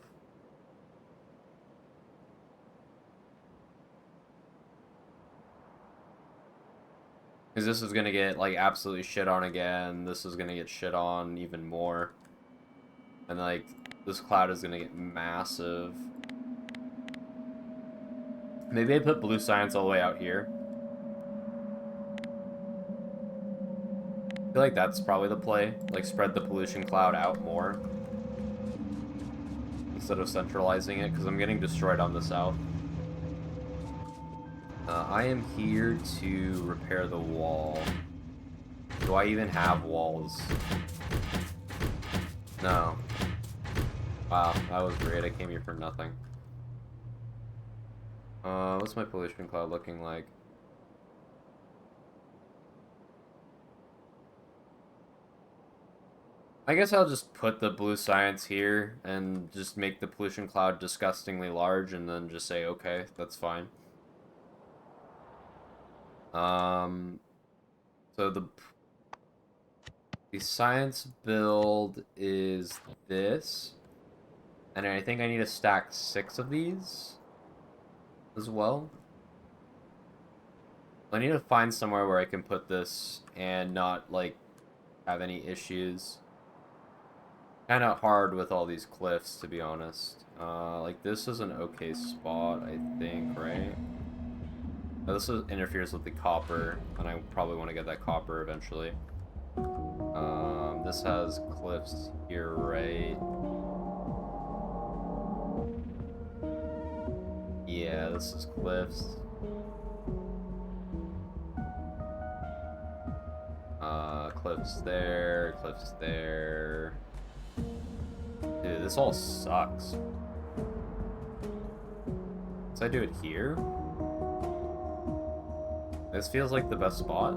Because this is gonna get, like, absolutely shit on again. This is gonna get shit on even more. And, like, this cloud is gonna get massive. Maybe I put blue science all the way out here. I feel like that's probably the play. Like, spread the pollution cloud out more. Instead of centralizing it, because I'm getting destroyed on the south. I am here to repair the wall. Do I even have walls? No. Wow, that was great. I came here for nothing. What's my pollution cloud looking like? I guess I'll just put the blue science here and just make the pollution cloud disgustingly large and then just say, okay, that's fine. So the science build is this. And I think I need to stack 6 of these as well. I need to find somewhere where I can put this and not, like, have any issues. Kind of hard with all these cliffs, to be honest. Like, this is an okay spot, I think, right? Oh, this interferes with the copper, and I probably want to get that copper eventually. This has cliffs here, right? Yeah, this is cliffs. Cliffs there, cliffs there. Dude, this all sucks. So I do it here? This feels like the best spot.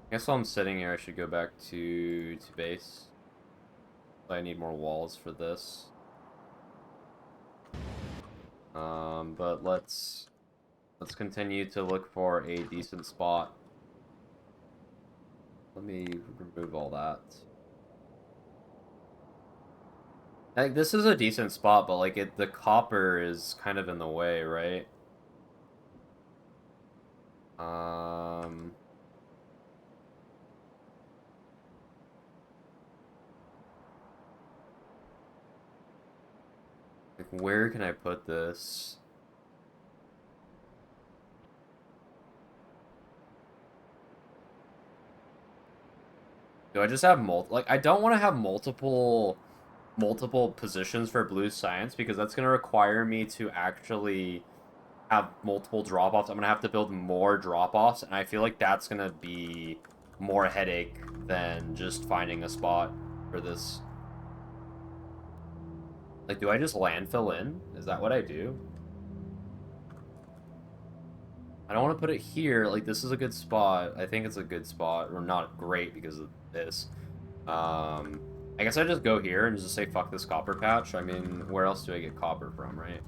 I guess while I'm sitting here, I should go back to base. I need more walls for this. But let's continue to look for a decent spot. Let me remove all that. Like, this is a decent spot, but like the copper is kind of in the way, right? Like, where can I put this? Do I just have like, I don't want to have multiple positions for blue science because that's going to require me to actually have multiple drop-offs. I'm going to have to build more drop-offs, and I feel like that's going to be more headache than just finding a spot for this. Like, do I just landfill in? Is that what I do? I don't want to put it here. Like, this is a good spot. I think it's a good spot. Or not great because of this. I guess I just go here and just say, fuck this copper patch. I mean, where else do I get copper from, right?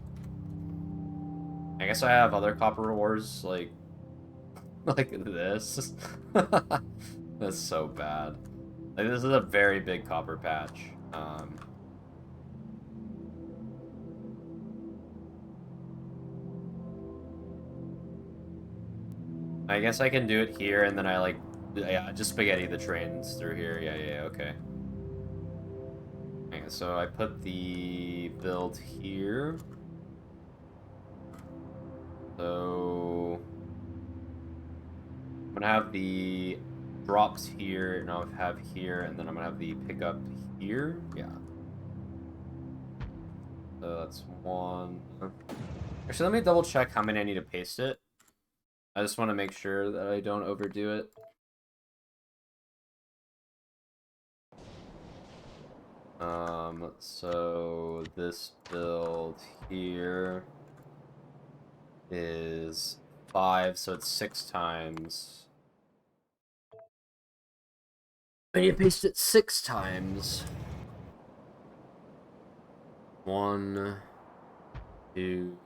I guess I have other copper ores, like like this. That's so bad. Like, this is a very big copper patch. I guess I can do it here, and then I, like, yeah, just spaghetti the trains through here. Yeah, okay. Okay, so I put the build here. So I'm gonna have the drops here, and I'll have here, and then I'm gonna have the pickup here. Yeah. So that's one. Actually, let me double check how many I need to paste it. I just want to make sure that I don't overdo it. So this build here is 5, so it's 6 times. I need to paste it 6 times. 1, 2,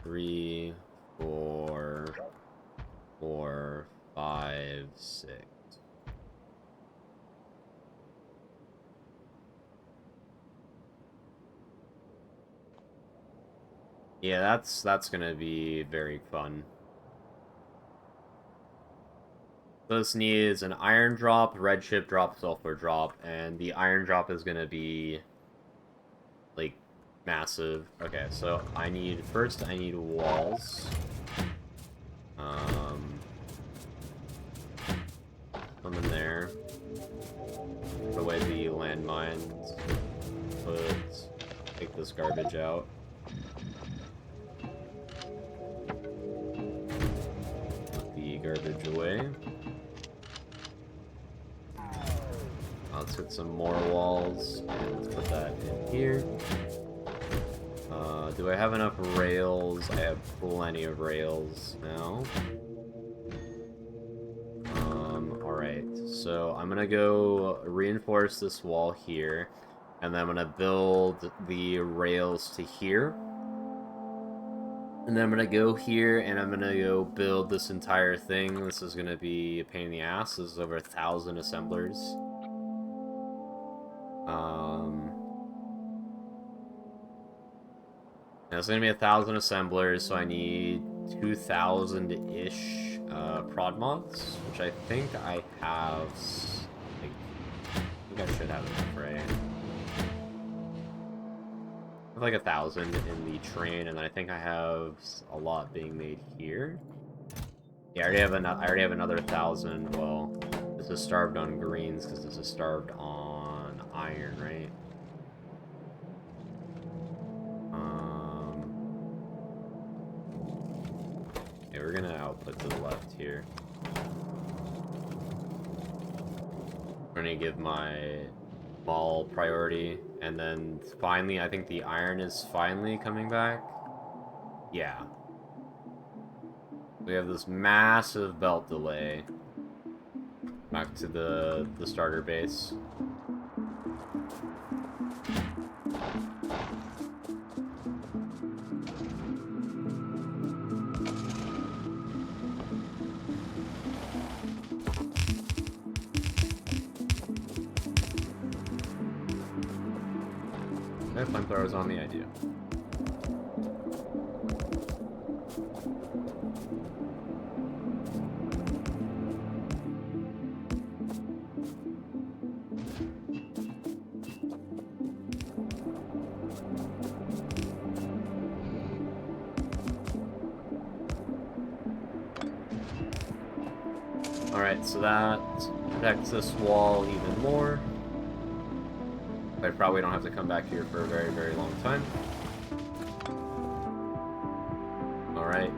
3, 4, 5, 6. Yeah, that's gonna be very fun. This needs an iron drop, red chip drop, sulfur drop, and the iron drop is gonna be like massive. Okay, so first I need walls. Come in there. Put away the landmines. Take this garbage out. Put the garbage away. Let's hit some more walls, and let's put that in here. Do I have enough rails? I have plenty of rails now. Alright, so I'm gonna go reinforce this wall here, and then I'm gonna build the rails to here. And then I'm gonna go here, and I'm gonna go build this entire thing. This is gonna be a pain in the ass. This is over 1,000 assemblers. Now it's gonna be 1,000 assemblers, so I need 2,000-ish prod mods, which I think I have. Like, I think I should have enough, right? I have like 1,000 in the train, and then I think I have a lot being made here. Yeah, I already have another 1,000. Well, this is starved on greens because this is starved on iron, right? Yeah, we're gonna output to the left here. I'm gonna give my ball priority, and then finally, I think the iron is finally coming back. Yeah. We have this massive belt delay back to the starter base. Flamethrowers on me, I do. Alright, so that protects this wall even more. I probably don't have to come back here for a very, very long time. Alright.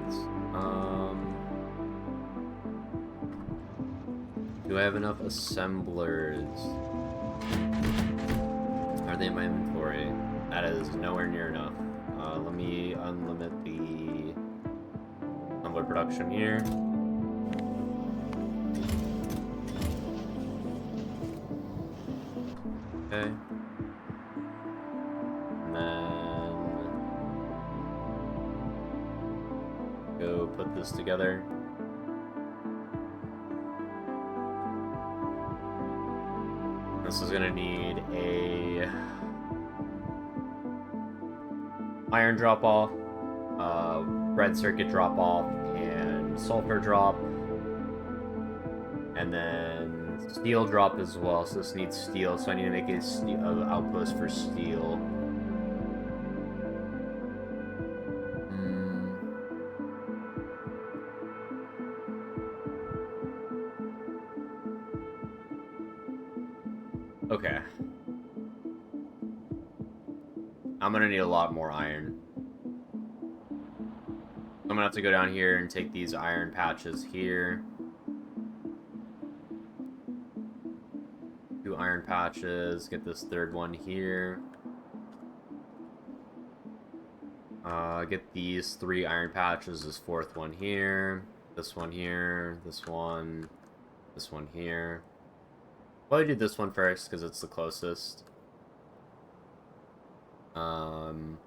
Do I have enough assemblers? Are they in my inventory? That is nowhere near enough. Let me unlimit the assembler production here. Okay. And then go put this together. This is gonna need a iron drop off, red circuit drop off, and sulfur drop, and then steel drop as well. So this needs steel, so I need to make a outpost for steel. Okay. I'm gonna need a lot more iron. I'm gonna have to go down here and take these iron patches here. 2 iron patches, get this third one here. Get these 3 iron patches, this 4th one here, this one here, this one here. Probably do this one first because it's the closest. And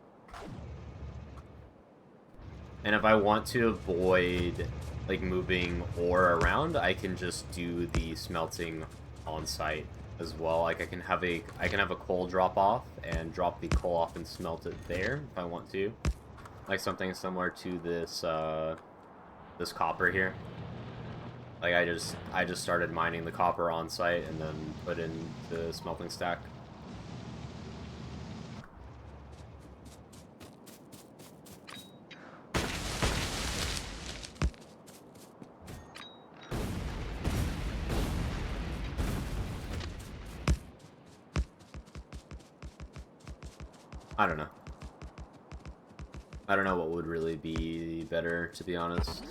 if I want to avoid like moving ore around, I can just do the smelting on site as well. Like I can have a coal drop off and drop the coal off and smelt it there if I want to. Like something similar to this this copper here. Like I just started mining the copper on site and then put in the smelting stack. I don't know. I don't know what would really be better, to be honest.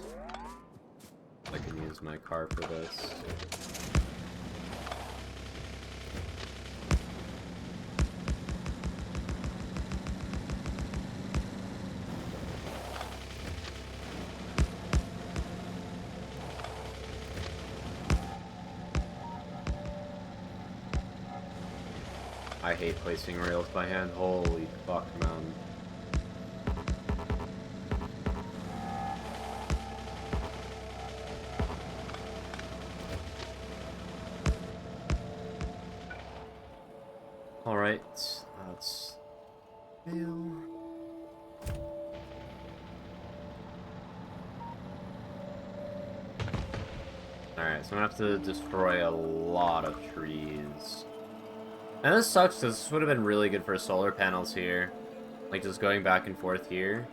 I can use my car for this. I hate placing rails by hand. Holy fuck, man. Alright, that's... rail. Alright, so I'm gonna have to destroy a lot of trees. And this sucks, because this would have been really good for solar panels here. Like, just going back and forth here.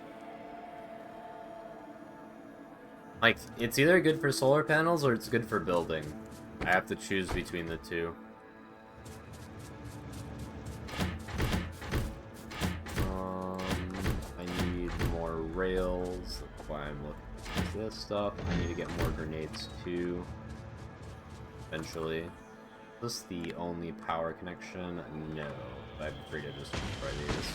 Like, it's either good for solar panels or it's good for building. I have to choose between the two. I need more rails. That's why I'm looking at this stuff. I need to get more grenades too. Eventually. Is this the only power connection? No. I'm free to just destroy these.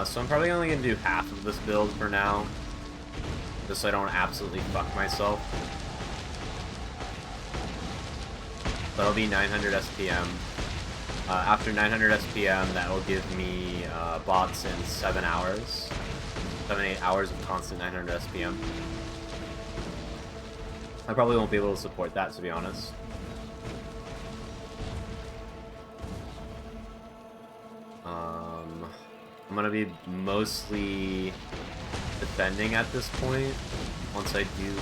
So I'm probably only going to do half of this build for now. Just so I don't absolutely fuck myself. That'll be 900 SPM. After 900 SPM, that will give me bots in 7 hours. 7-8 hours of constant 900 SPM. I probably won't be able to support that, to be honest. I'm gonna be mostly defending at this point once I do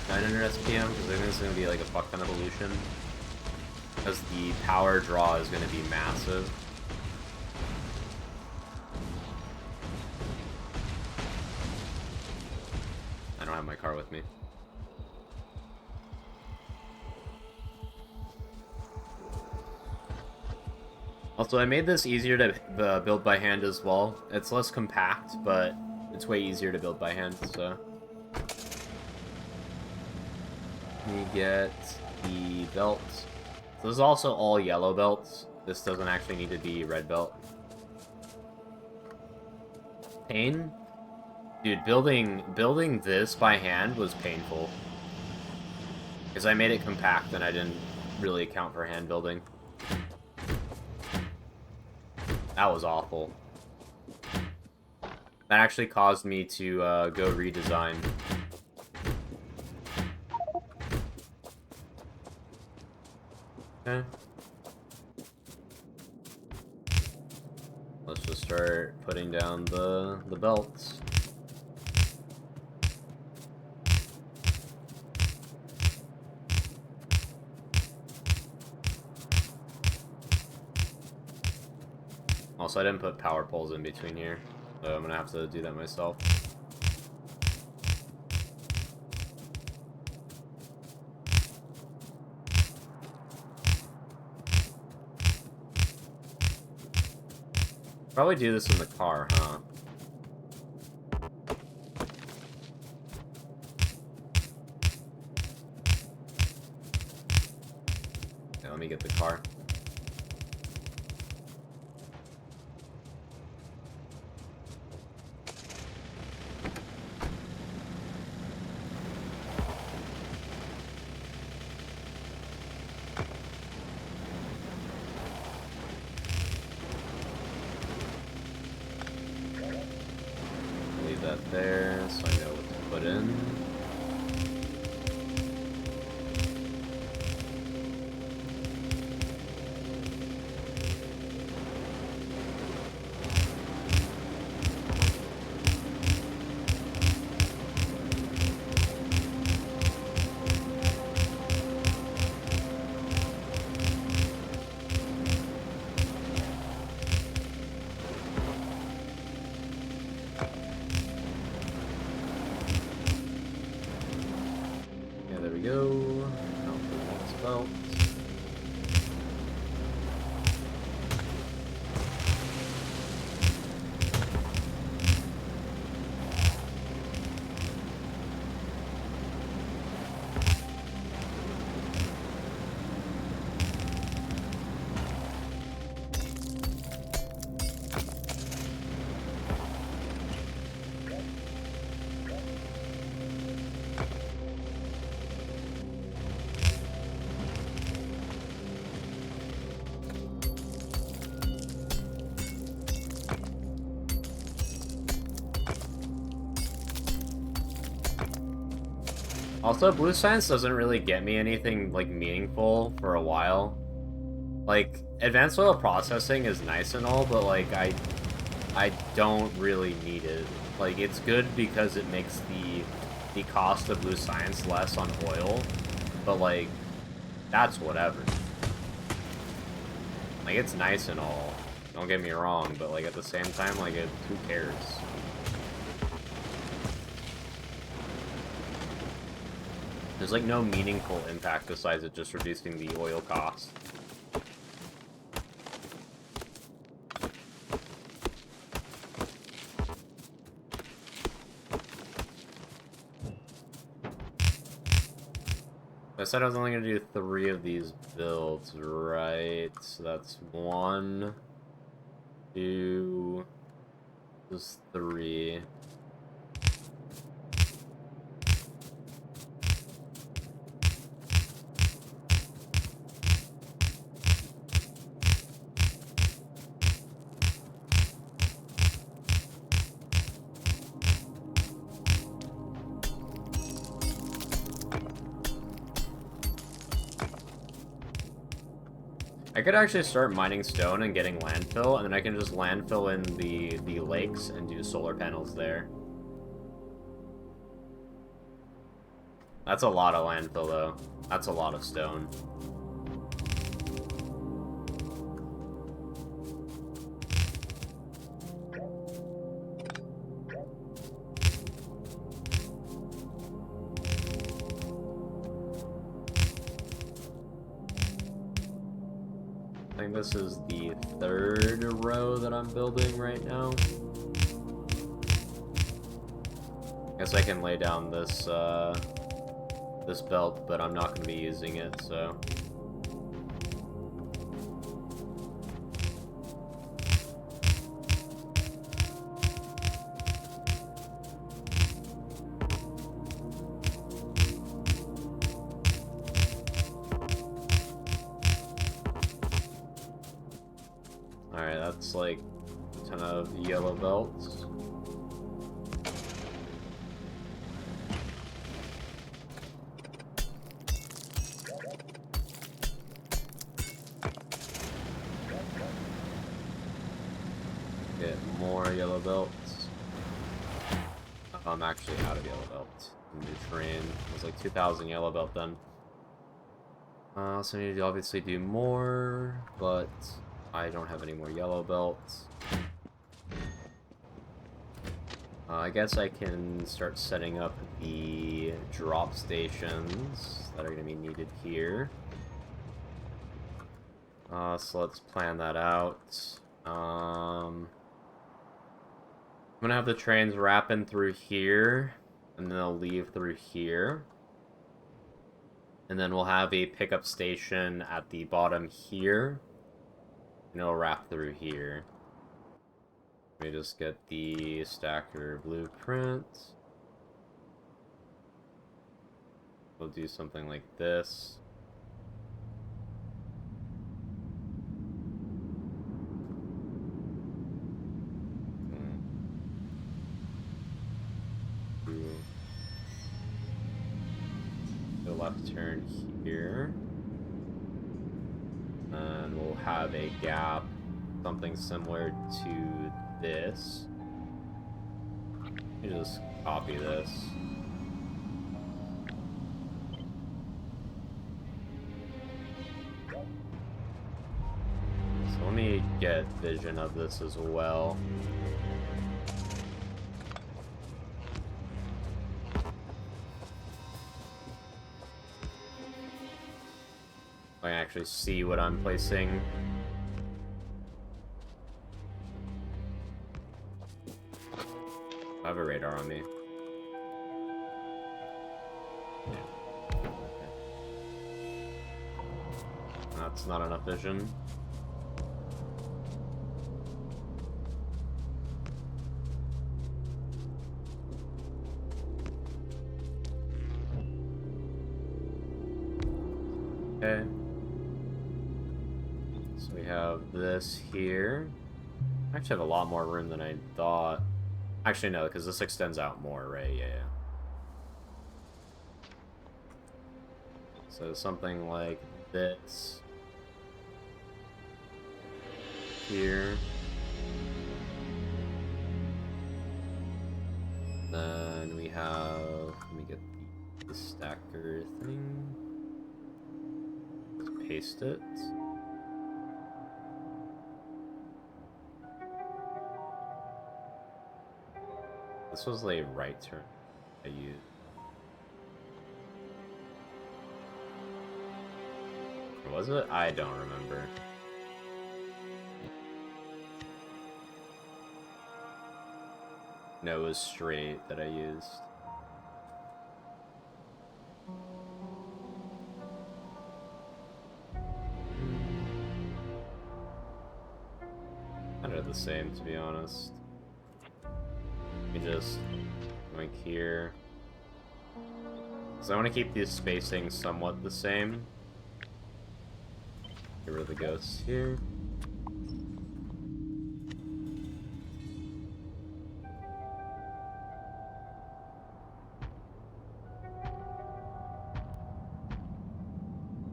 900 SPM, because I think it's gonna be like a fuck ton of evolution. Because the power draw is gonna be massive. I don't have my car with me. Also, I made this easier to build by hand as well. It's less compact, but it's way easier to build by hand, so... We get the belts. So this is also all yellow belts. This doesn't actually need to be red belt. Pain? Dude, building this by hand was painful. Because I made it compact and I didn't really account for hand building. That was awful. That actually caused me to go redesign. Okay. Let's just start putting down the belts. Also, I didn't put power poles in between here, so I'm gonna have to do that myself. Probably do this in the car, huh? Okay, let me get the car. That there, so I know what to put in. we go. Out for the next belt. Also, blue science doesn't really get me anything, like, meaningful for a while. Like, advanced oil processing is nice and all, but, like, I don't really need it. Like, it's good because it makes the cost of blue science less on oil, but, like, that's whatever. Like, it's nice and all, don't get me wrong, but, like, at the same time, like, who cares? There's, like, no meaningful impact besides it just reducing the oil cost. I said I was only going to do 3 of these builds, right? So that's 1, 2, just 3. I could actually start mining stone and getting landfill, and then I can just landfill in the lakes and do solar panels there. That's a lot of landfill, though. That's a lot of stone. I think this is the 3rd row that I'm building right now. Guess I can lay down this this belt, but I'm not going to be using it, so. Alright, that's like a ton of yellow belts. Get more yellow belts. Oh, I'm actually out of yellow belts. New terrain. It was like 2,000 yellow belt then. So I need to obviously do more, but I don't have any more yellow belts. I guess I can start setting up the drop stations that are going to be needed here. So let's plan that out. I'm going to have the trains wrapping through here, and then they'll leave through here. And then we'll have a pickup station at the bottom here. And it'll wrap through here. Let me just get the stacker blueprint. We'll do something like this. The left turn here. And we'll have a gap, something similar to this. You just copy this. So let me get vision of this as well. I can actually see what I'm placing. I have a radar on me. That's not enough vision. Okay. So we have this here. I actually have a lot more room than I thought. Actually, no, because this extends out more, right? Yeah. So something like this here. Then we have, let me get the stacker thing. Let's paste it. This was the right turn I used. Or was it? I don't remember. No, it was straight that I used. Kind of the same, to be honest. Let me just like here. So I want to keep these spacing somewhat the same. Get rid of the ghosts here.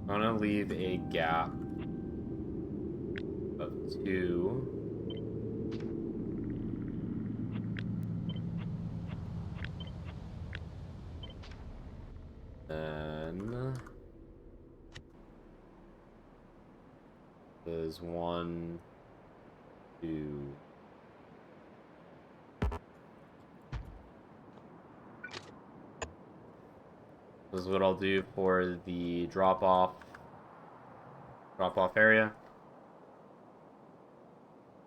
I want to leave a gap of 2. Then there's 1, 2. This is what I'll do for the drop-off area.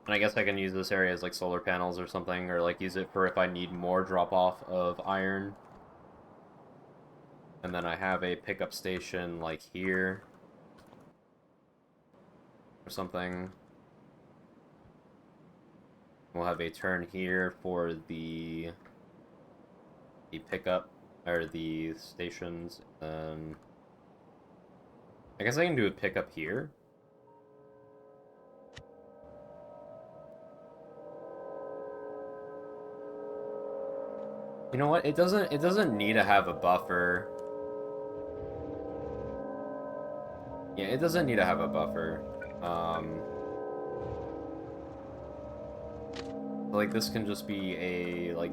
And I guess I can use this area as like solar panels or something, or like use it for if I need more drop-off of iron. And then I have a pickup station like here or something. We'll have a turn here for the pickup or the stations. I guess I can do a pickup here. You know what? It doesn't need to have a buffer. Yeah, it doesn't need to have a buffer. Like this can just be a like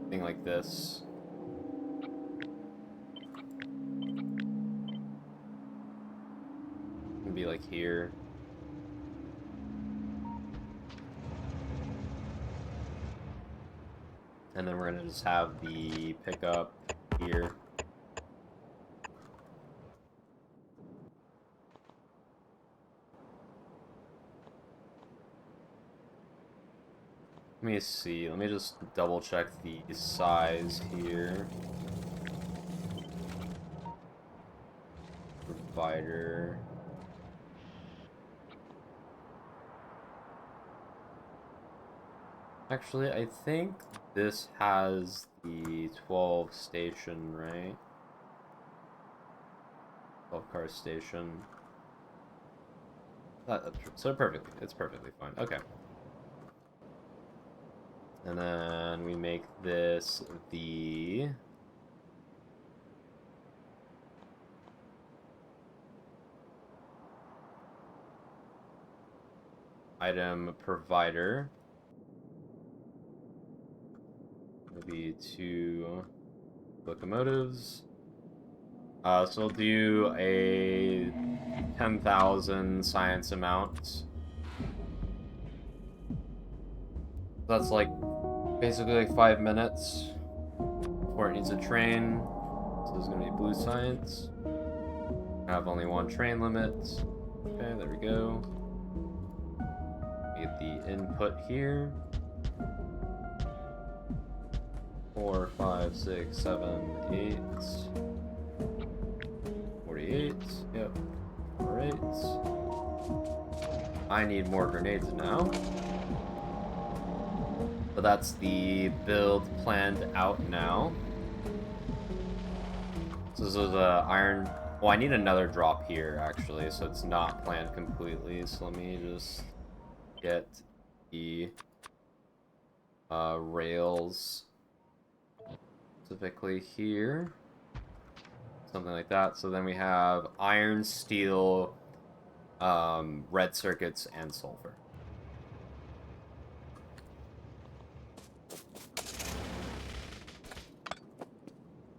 thing like this. It can be like here. And then we're gonna just have the pickup here. Let me see. Let me just double check the size here. Provider. Actually, I think this has the 12 station, right? 12 car station. So it's perfectly fine. Okay. And then we make this the item provider. It'll be 2 locomotives. So we'll do a 10,000 science amount. That's like basically like 5 minutes before it needs a train. So there's gonna be blue science. Have only one train limit. Okay, there we go. Get the input here. 4, 5, 6, 7, 8. 48. Yep. Alright. I need more grenades now. But that's the build planned out now. So this is a iron. Well, I need another drop here actually, so it's not planned completely. So let me just get the rails specifically here. Something like that. So then we have iron, steel, red circuits, and sulfur.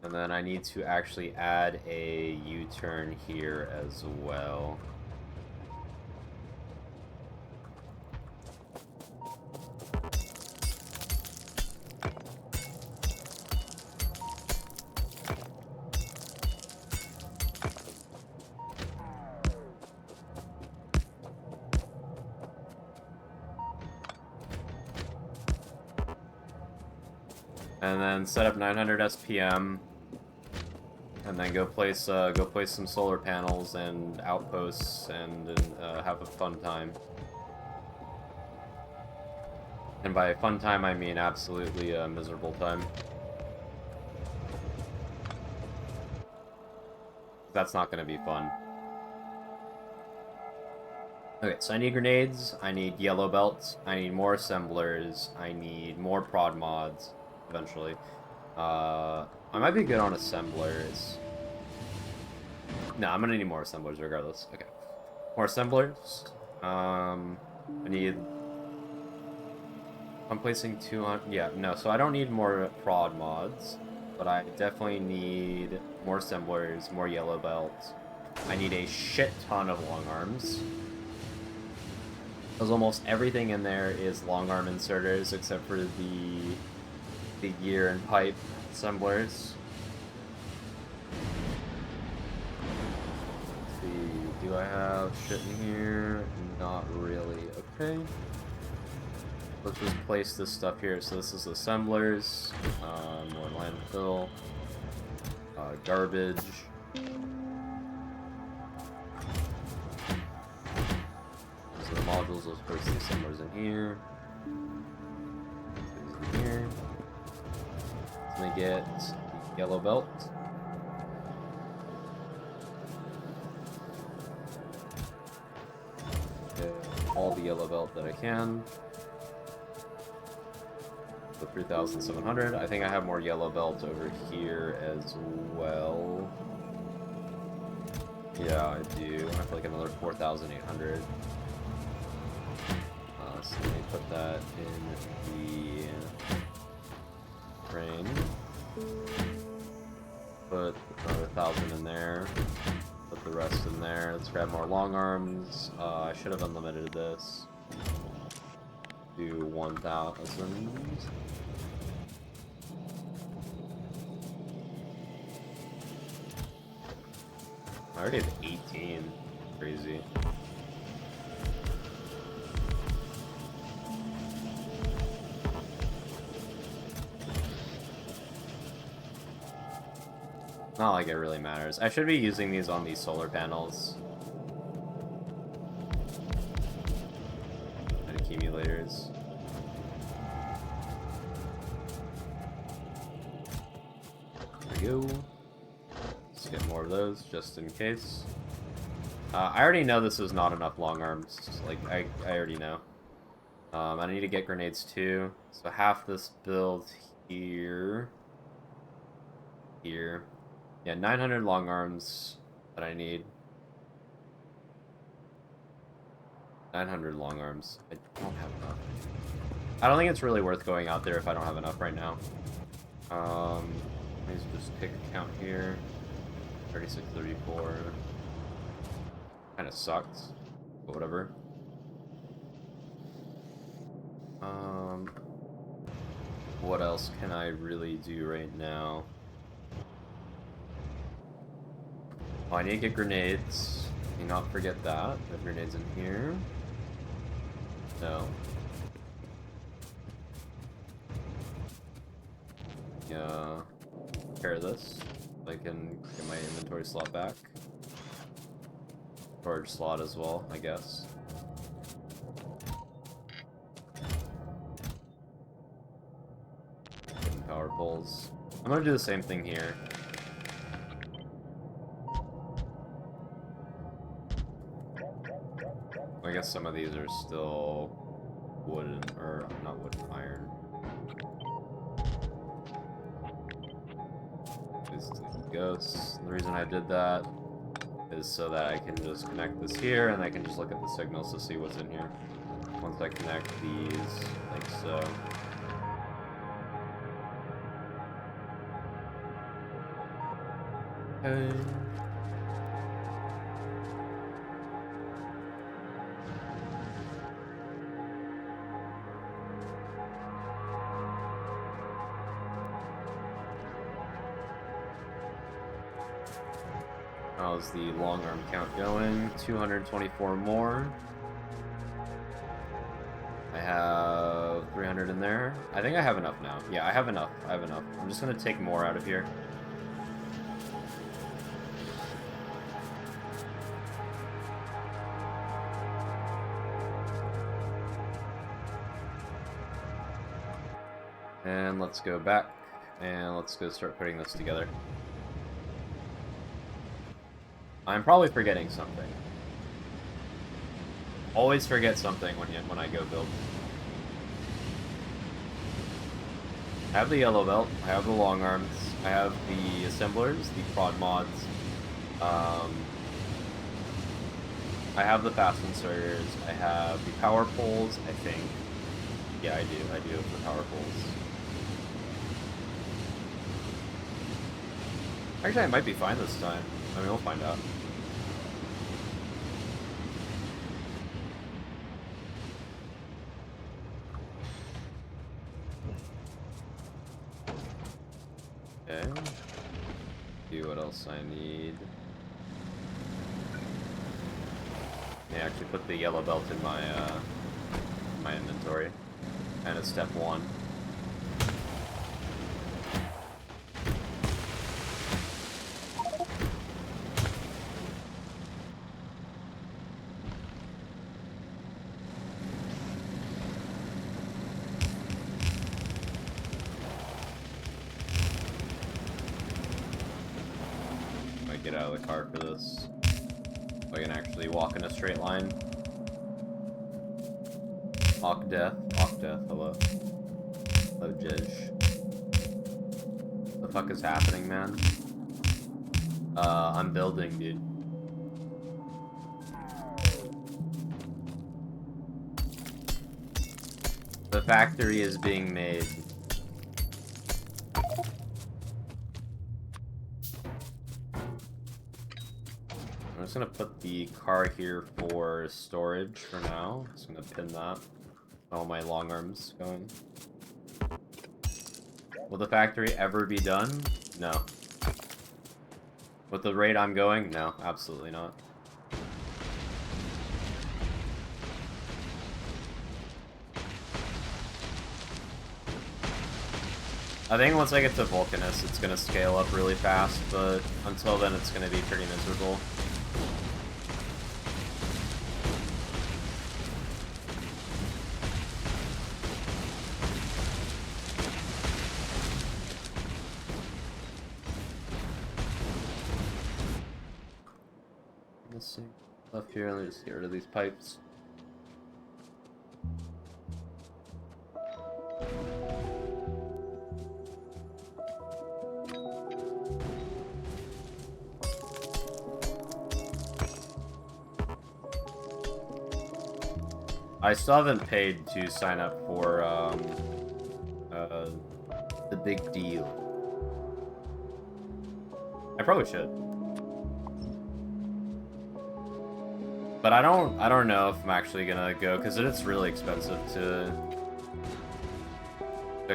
And then I need to actually add a U-turn here as well. And then set up 900 SPM. And then go place some solar panels and outposts and have a fun time. And by fun time, I mean absolutely a miserable time. That's not going to be fun. Okay, so I need grenades, I need yellow belts, I need more assemblers, I need more prod mods, eventually. I might be good on assemblers. No, I'm gonna need more assemblers regardless. Okay. More assemblers. I need... I'm placing 200... Yeah, no, so I don't need more prod mods, but I definitely need more assemblers, more yellow belts. I need a shit ton of long arms. Because almost everything in there is long arm inserters except for the gear and pipe assemblers. Let's see, do I have shit in here? Not really. Okay. Let's just place this stuff here. So this is assemblers, more landfill, garbage. So the modules, let's place the assemblers in here. In here. Let me get the yellow belt. Get all the yellow belt that I can. So 3,700. I think I have more yellow belt over here as well. Yeah, I do. I have like another 4,800. So let me put that in the train. Put another 1,000 in there. Put the rest in there. Let's grab more long arms. I should have unlimited this. Do 1,000. I already have 18. Crazy. Not like it really matters. I should be using these on these solar panels. And accumulators. There we go. Let's get more of those, just in case. I already know this is not enough long arms. Like, I already know. I need to get grenades too. So half this build here. Here. Yeah, 900 long arms that I need. 900 long arms. I don't have enough. I don't think it's really worth going out there if I don't have enough right now. Let me just pick a count here. 36, 34. Kind of sucks, but whatever. What else can I really do right now? Oh, I need to get grenades. Do not forget that. We have grenades in here. No. Yeah. Repair this. So I can get my inventory slot back. Storage slot as well, I guess. Getting power poles. I'm gonna do the same thing here. I guess some of these are still wooden, or not wooden, iron. These ghosts. The reason I did that is so that I can just connect this here, and I can just look at the signals to see what's in here. Once I connect these, like so. Okay. How's the long arm count going? 224 more. I have 300 in there. I think I have enough now. Yeah, I have enough. I have enough. I'm just gonna take more out of here. And let's go back, and let's go start putting this together. I'm probably forgetting something. Always forget something when I go build. I have the yellow belt, I have the long arms, I have the assemblers, the prod mods. I have the fast inserters, I have the power poles, I think. Yeah, I do have the power poles. Actually, I might be fine this time. I mean, we'll find out. Okay. See what else I need. Yeah, actually put the yellow belt in my inventory. And it's step 1. Get out of the car for this. So I can actually walk in a straight line. Hawk death, hello. Hello, Jej. What the fuck is happening, man? I'm building, dude. The factory is being made. I'm just gonna put the car here for storage for now. Just gonna pin that. All my long arms going. Will the factory ever be done? No. With the rate I'm going? No, absolutely not. I think once I get to Vulcanus, it's gonna scale up really fast, but until then, it's gonna be pretty miserable. Let's see. Left here, let me just get rid of these pipes. I still haven't paid to sign up for the big deal. I probably should. But I don't know if I'm actually gonna go, because it's really expensive to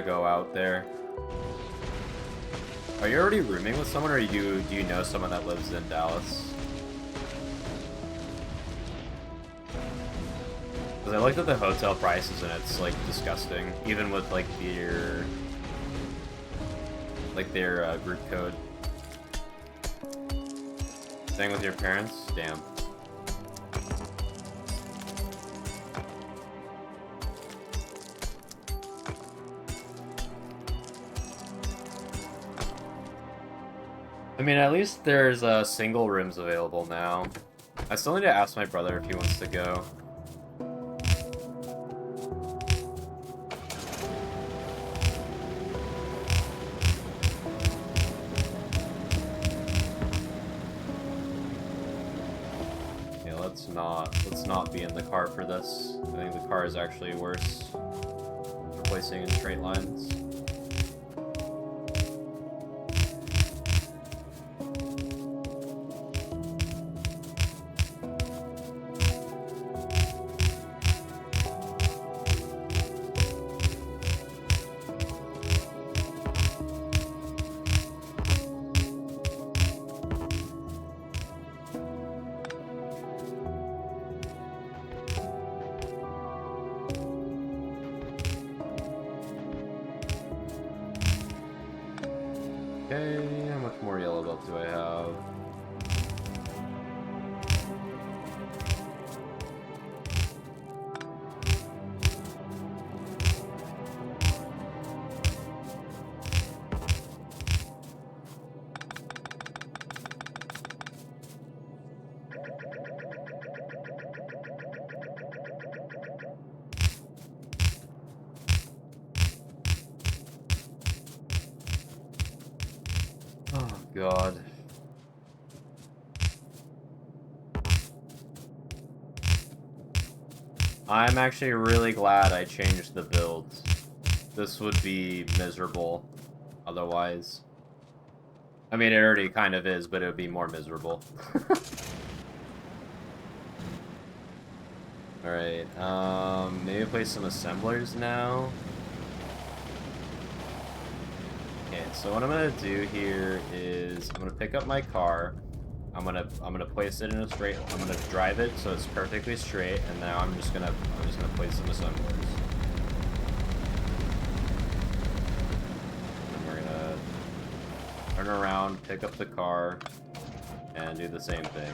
go out there. Are you already rooming with someone, or do you know someone that lives in Dallas? Because I looked at the hotel prices and it's like disgusting, even with like their group code. Staying with your parents? Damn. I mean, at least there's single rooms available now. I still need to ask my brother if he wants to go. Yeah, let's not be in the car for this. I think the car is actually worse. Replacing in straight lines. Okay, how much more yellow belt do I have? Oh, God. I'm actually really glad I changed the builds. This would be miserable otherwise. I mean, it already kind of is, but it would be more miserable. Alright, maybe play some assemblers now. Okay, so what I'm gonna do here is I'm gonna pick up my car. I'm gonna place it in a straight. I'm gonna drive it so it's perfectly straight, and now I'm just gonna place some assemblers. And we're gonna turn around, pick up the car, and do the same thing.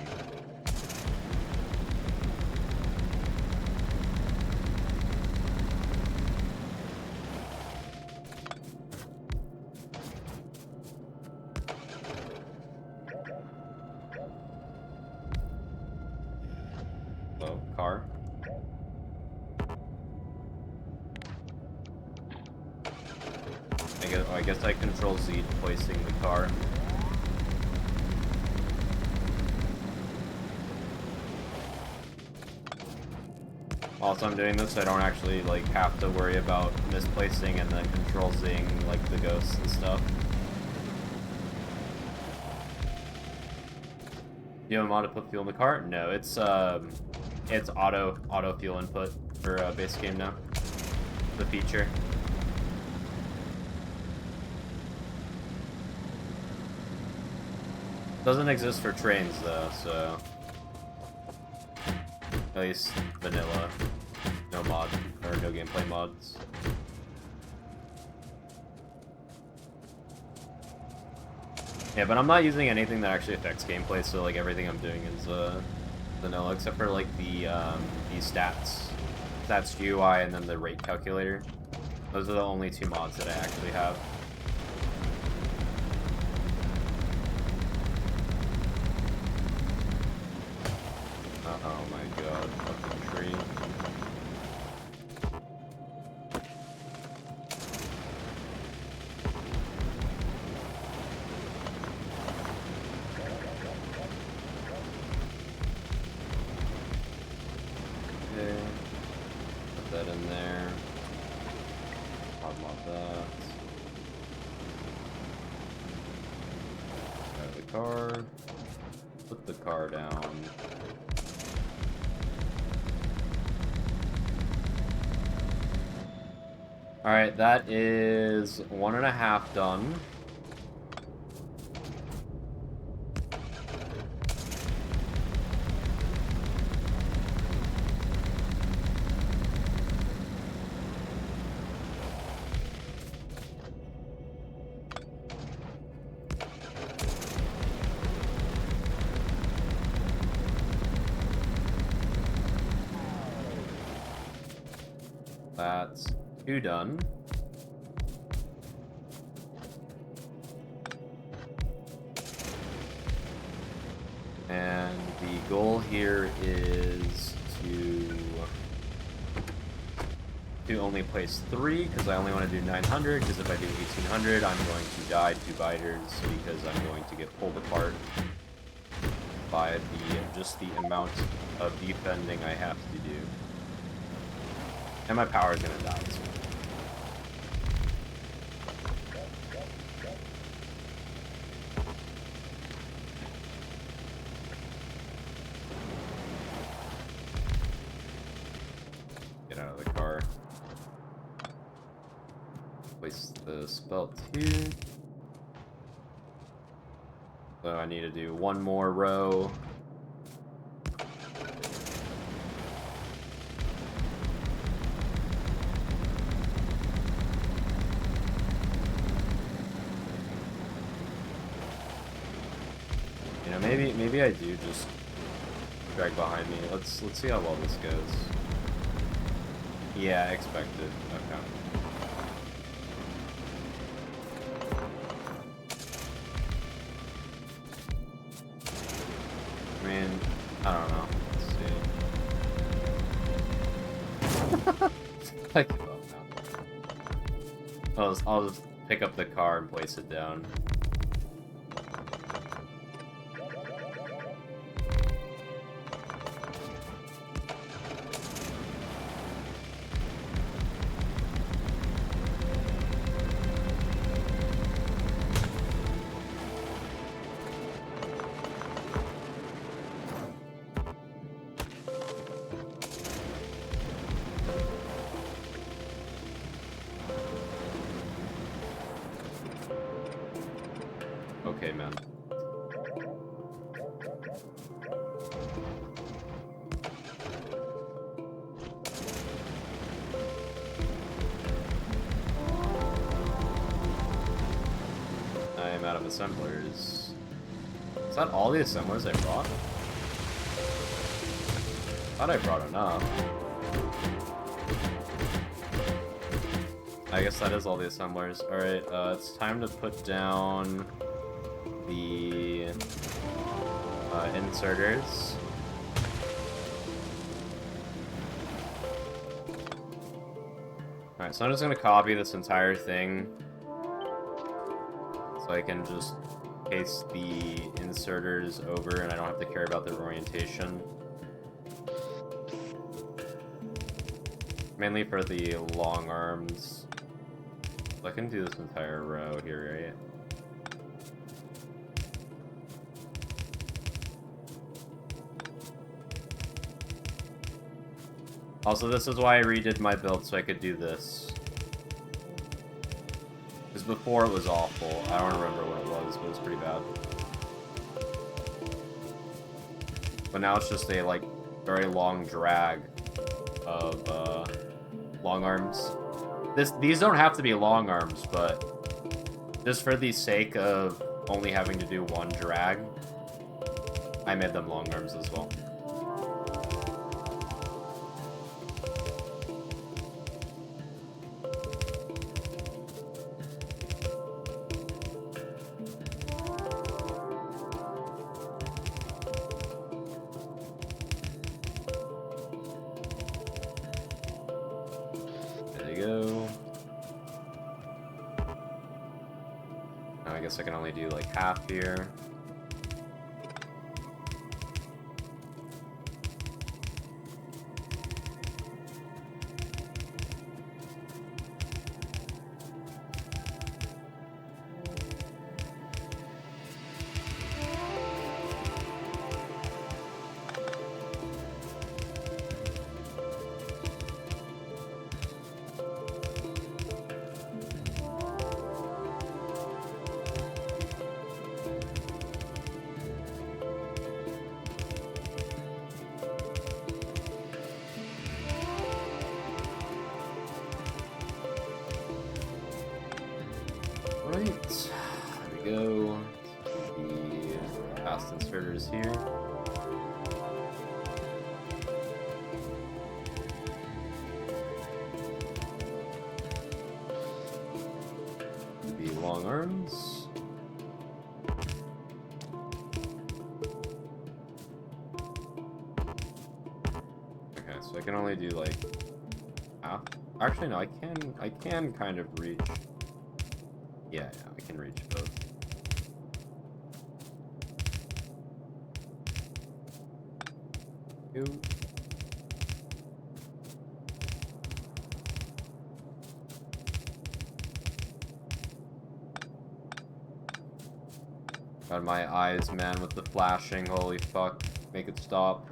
Oh, car. I guess I control Z placing the car. Also, I'm doing this so I don't actually like have to worry about misplacing and then control Zing like the ghosts and stuff. Do you have a mod to put fuel in the car? No, it's auto fuel input for base game now. The feature. Doesn't exist for trains though, so at least vanilla, no mod or no gameplay mods. Yeah, but I'm not using anything that actually affects gameplay, so like everything I'm doing is vanilla, except for like the stats GUI and then the rate calculator. Those are the only two mods that I actually have. Oh my god, fucking tree. Okay. Put that in there. Mod that. Grab the car. Put the car down. Alright, that is 1.5 done. That's 2 done. And the goal here is to only place 3, because I only want to do 900, because if I do 1800, I'm going to die 2 biters, because I'm going to get pulled apart by just the amount of defending I have to do. And my power is going to die, so. Get out of the car. Place the spell 2. So I need to do 1 more row. You know, maybe I do just drag behind me. Let's see how well this goes. Yeah, expected. Okay. I mean, I don't know. Let's see. I give up now. I'll just pick up the car and place it down. Okay, man. I am out of assemblers. Is that all the assemblers I brought? Thought I brought enough. I guess that is all the assemblers. Alright, it's time to put down the inserters. Alright, so I'm just gonna copy this entire thing so I can just paste the inserters over and I don't have to care about their orientation. Mainly for the long arms. I can do this entire row here, right? Also, this is why I redid my build, so I could do this. Because before it was awful. I don't remember what it was, but it was pretty bad. But now it's just a, like, very long drag of, long arms. These don't have to be long arms, but just for the sake of only having to do 1 drag, I made them long arms as well. I can only do like half here. Right, there we go. The fast inserters here. arms. Okay, so I can only do like half. Actually, no, I can kind of reach. Yeah, I can reach both. Two. God, my eyes, man, with the flashing, holy fuck. Make it stop.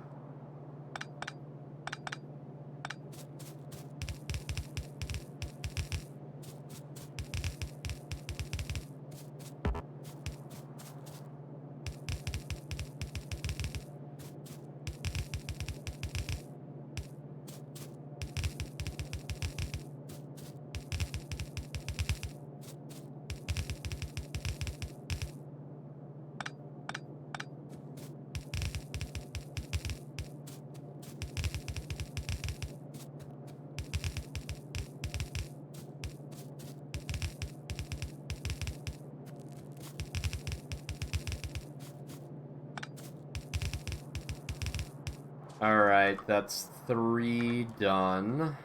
Alright, that's 3 done. I'm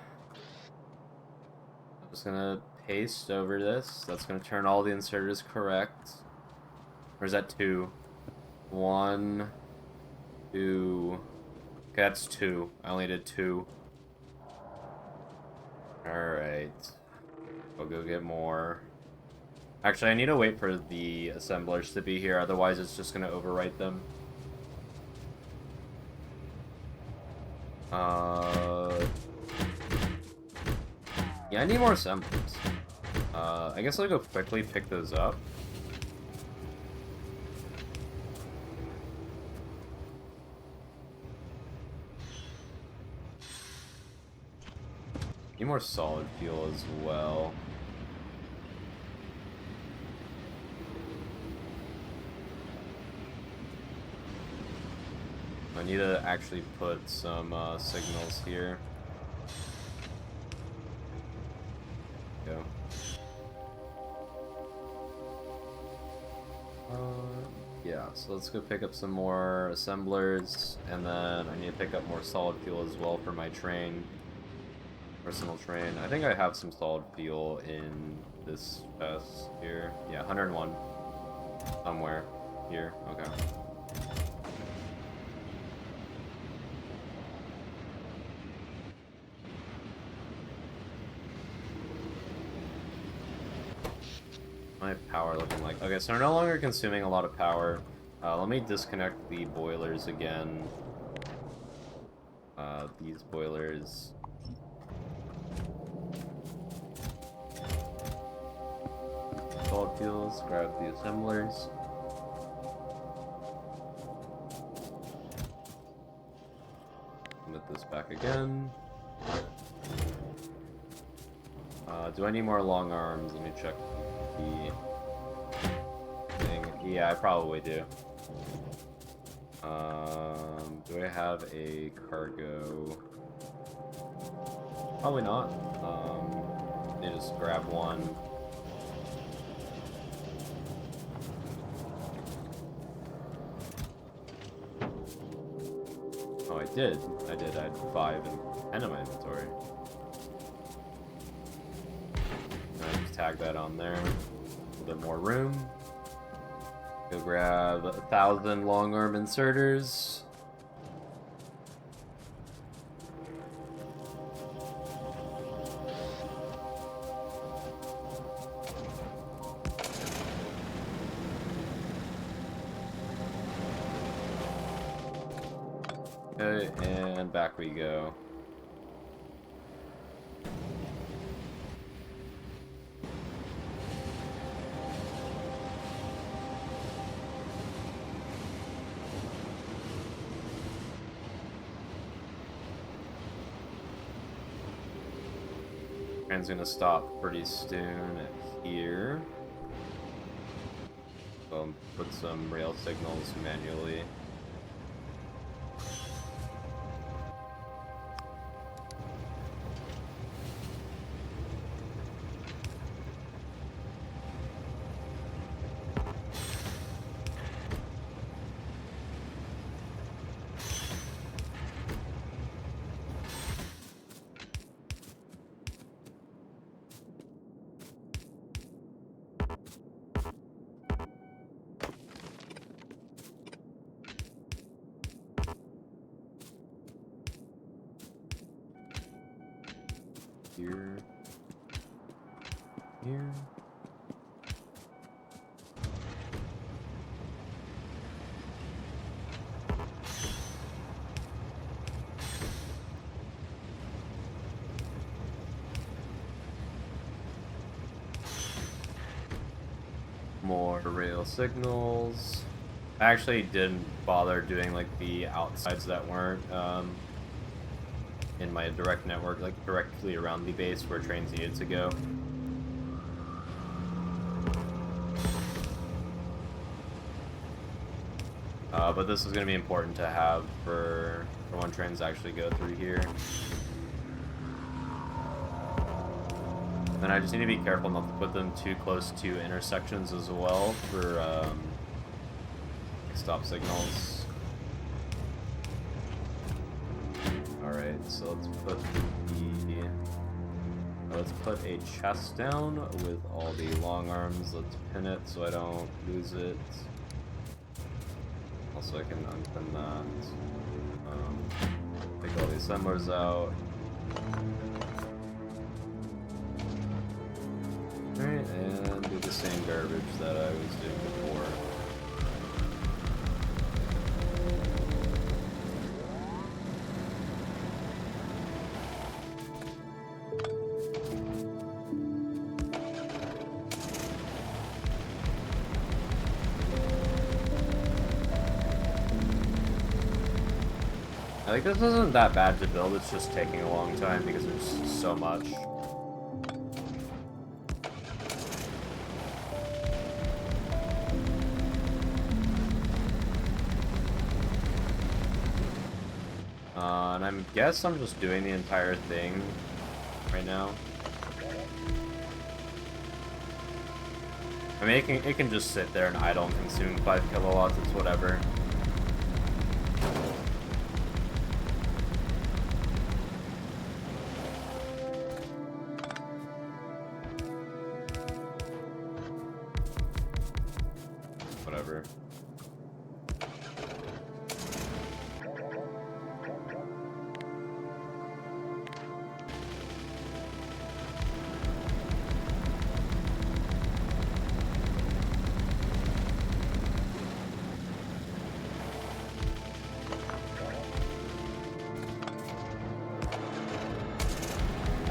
just gonna paste over this. That's gonna turn all the inserters correct. Or is that 2? 1, 2. Okay, that's 2. I only did 2. Alright. I'll go get more. Actually, I need to wait for the assemblers to be here, otherwise it's just gonna overwrite them. Yeah, I need more assemblers. I guess I'll go quickly pick those up. Need more solid fuel as well. I need to actually put some signals here. Go. Yeah, so let's go pick up some more assemblers, and then I need to pick up more solid fuel as well for my train. Personal train. I think I have some solid fuel in this chest here. Yeah, 101. Somewhere. Here. Okay. My power looking like... Okay, so we're no longer consuming a lot of power. Let me disconnect the boilers again. These boilers... Solid fuels, grab the assemblers. Put this back again. Do I need more long arms? Let me check the thing. Yeah, I probably do. Do I have a cargo? Probably not. Let me just grab one. Oh, I did. I had 5 and 10 in my inventory. I just tag that on there. A little bit more room. Go grab 1,000 long arm inserters. Okay, and back we go. Train's gonna stop pretty soon here. So I'll put some rail signals manually. here. Here. More rail signals. I actually didn't bother doing like the outsides that weren't in my direct network, like directly around the base where trains needed to go. But this is going to be important to have for when trains actually go through here. Then I just need to be careful not to put them too close to intersections as well for stop signals. Alright, so let's put a chest down with all the long arms. Let's pin it so I don't lose it. Also, I can unpin that. Take all the assemblers out. Alright, and do the same garbage that I was doing before. I think this isn't that bad to build, it's just taking a long time because there's so much. And I guess I'm just doing the entire thing right now. I mean, it can just sit there and idle and consume 5 kilowatts, it's whatever. Whatever.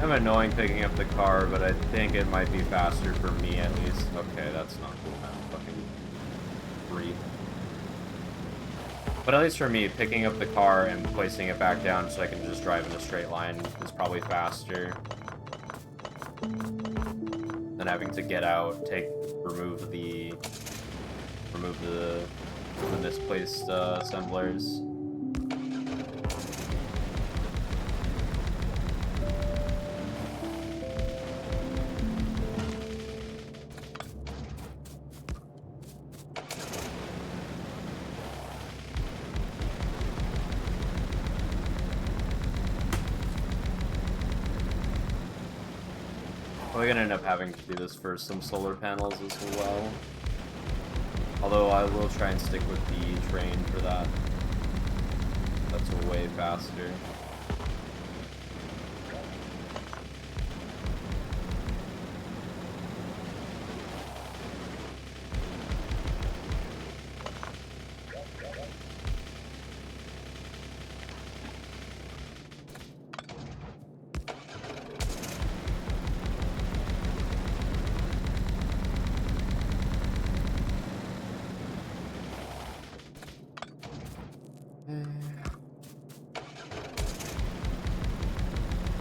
I'm annoying picking up the car, but I think it might be faster for me at least. Okay, that's not cool, man. Fucking breathe. But at least for me, picking up the car and placing it back down so I can just drive in a straight line is probably faster than having to get out, remove the misplaced assemblers. We're gonna end up having to do this for some solar panels as well. Although I will try and stick with the train for that. That's way faster.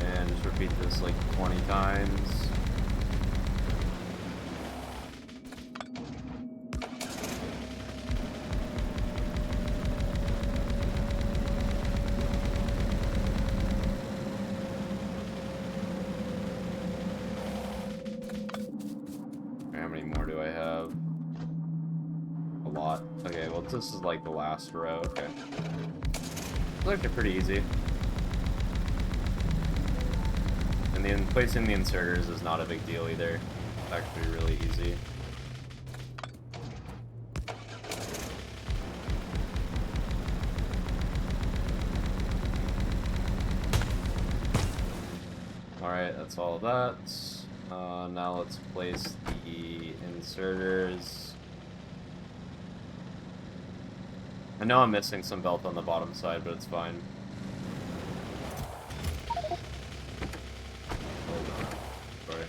And just repeat this like 20 times. How many more do I have? A lot. Okay, well this is like the last row. Okay. Looks like they're pretty easy. And then placing the inserters is not a big deal either. It's actually really easy. Alright, Alright, that's all of that. Now let's place the inserters. I know I'm missing some belt on the bottom side, but it's fine. Hold on. Sorry.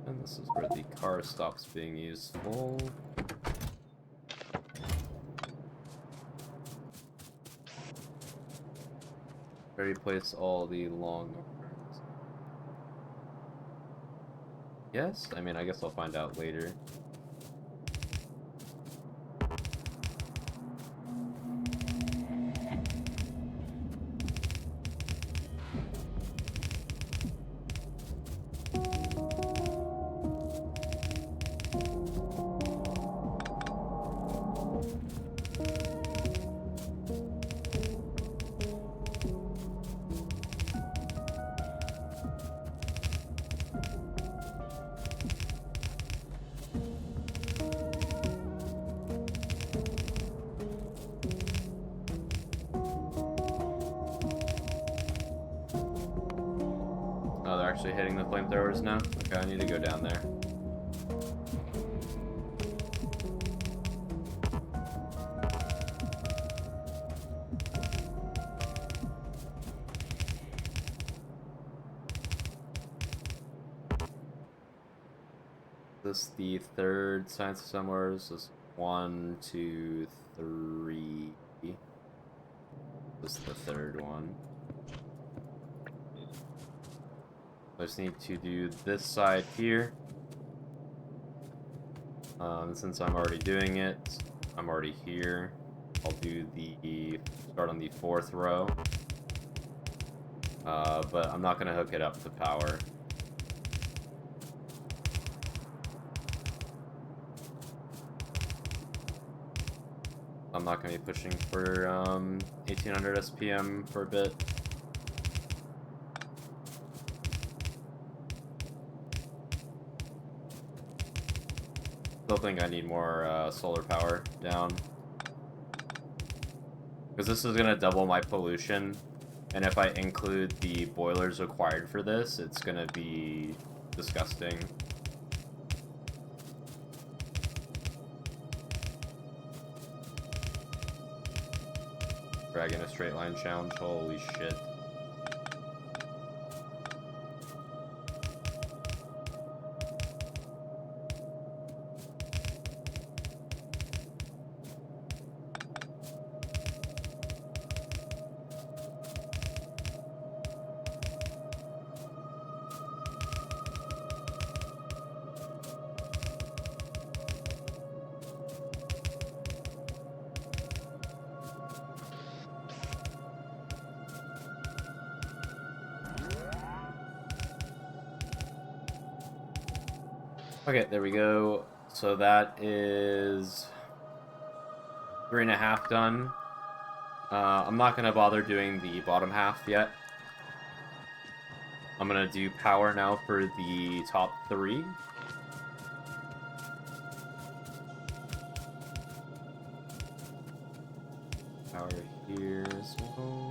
And this is where the car stops being useful. Replace all the long arms. Yes? I mean, I guess I'll find out later. Oh, they're actually hitting the flamethrowers now? Okay, I need to go down there. This the third science somewhere. This is 1, 2, 3. This is the third one. I just need to do this side here. Since I'm already doing it, I'm already here. I'll do the start on the 4th row. But I'm not gonna hook it up to power. I'm not gonna be pushing for 1800 SPM for a bit. Still think I need more solar power down. Because this is gonna double my pollution, and if I include the boilers required for this, it's gonna be disgusting. Dragging a straight line challenge, holy shit. Okay, there we go. So that is 3.5 done. I'm not gonna bother doing the bottom half yet. I'm gonna do power now for the top 3. Power here as well.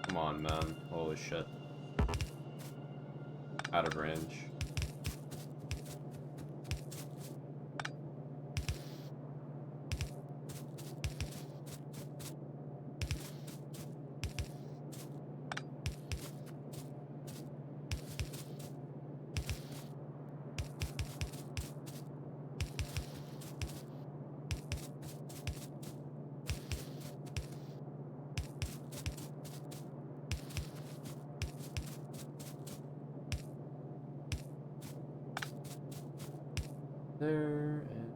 Come on, man. Holy shit. Out of range. there. And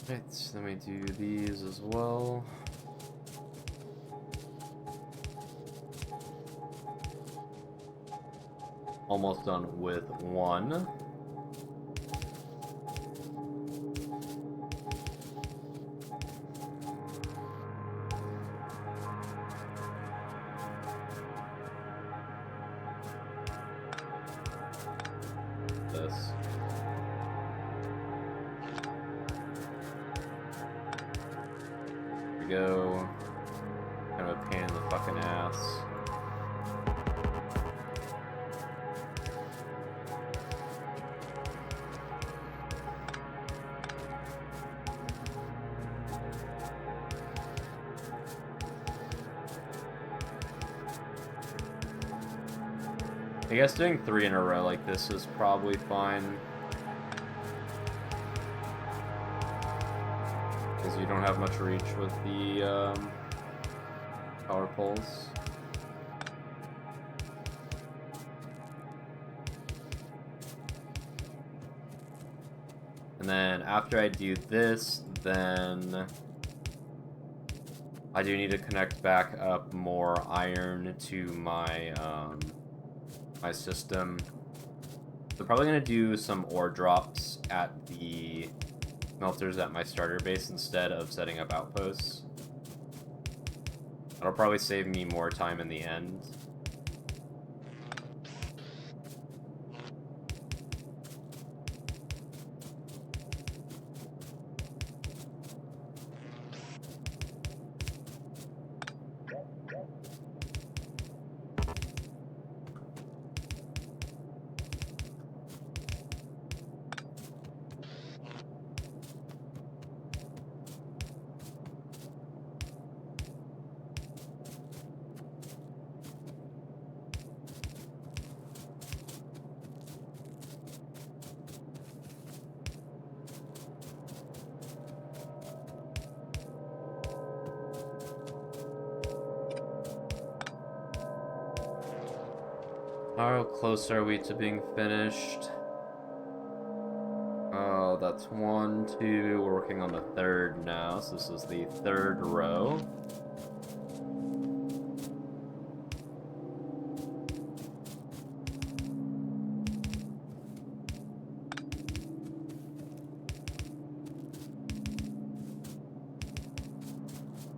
right, so then we do these as well. Almost done with one. This. Here we go. Kind of a pain in the fucking ass. I guess doing 3 in a row like this is probably fine. Because you don't have much reach with the power poles. And then after I do this, then I do need to connect back up more iron to my my system. So probably gonna do some ore drops at the smelters at my starter base instead of setting up outposts. That'll probably save me more time in the end. How close are we to being finished? Oh, that's 1, 2. We're working on the 3rd now, so this is the 3rd row.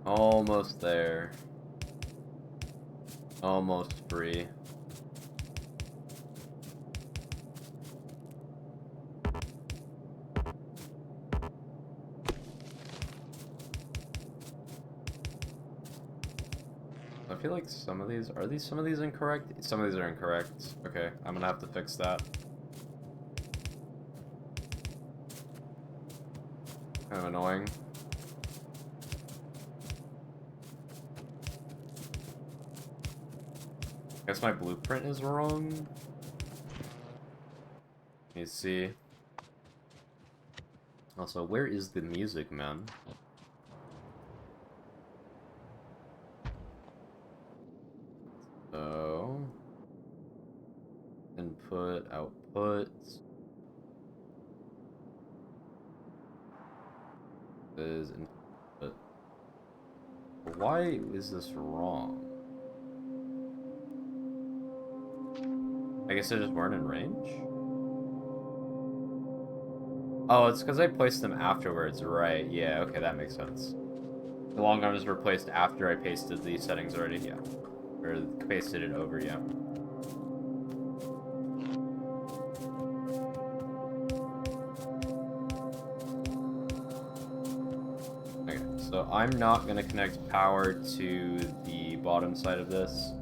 Almost there. Almost free. I feel like some of these, are some of these incorrect? Some of these are incorrect. Okay, I'm gonna have to fix that. Kind of annoying. Guess my blueprint is wrong. Let me see. Also, where is the music, man? So, input, output. Is input. Why is this wrong? I guess they just weren't in range? Oh, it's because I placed them afterwards, right? Yeah, okay, that makes sense. The long arms were placed after I pasted the settings already, yeah. Or pasted it over, yeah. Okay, so I'm not going to connect power to the bottom side of this.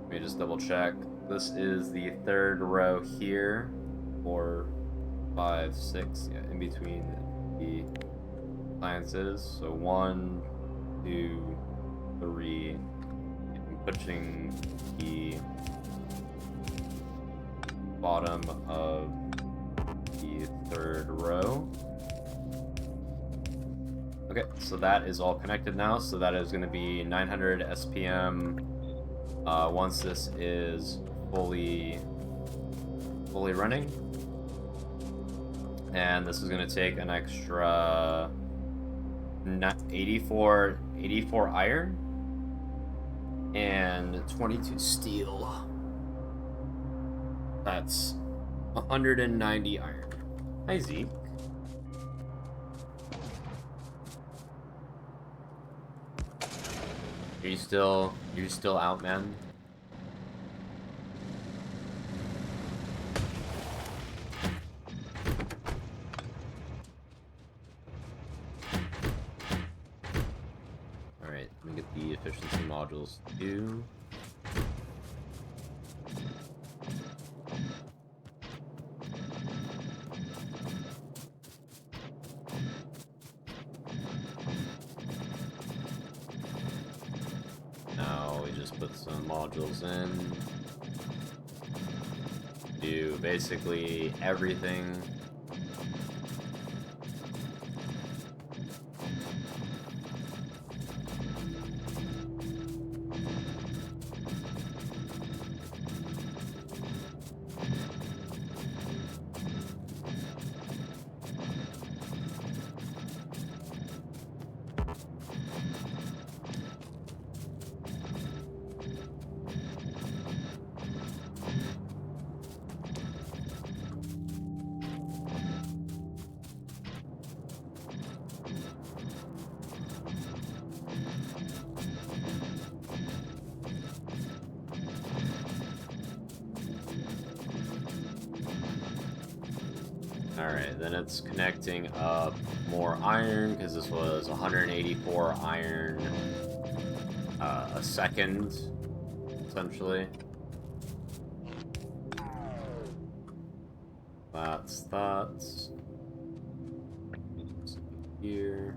Let me just double check. This is the 3rd row here. 4, 5, 6, yeah, in between the appliances. So 1, 2, 3. I'm pushing the bottom of the third row. Okay, so that is all connected now, so that is going to be 900 SPM once this is fully running. And this is going to take an extra 84 iron and 22 steel. That's 190 iron. Hi, Zeke. You're still out, man? Alright, let me get the efficiency modules too. Now we just put some modules in. Do basically everything. Alright, then it's connecting up more iron, because this was 184 iron a second, essentially. That's here.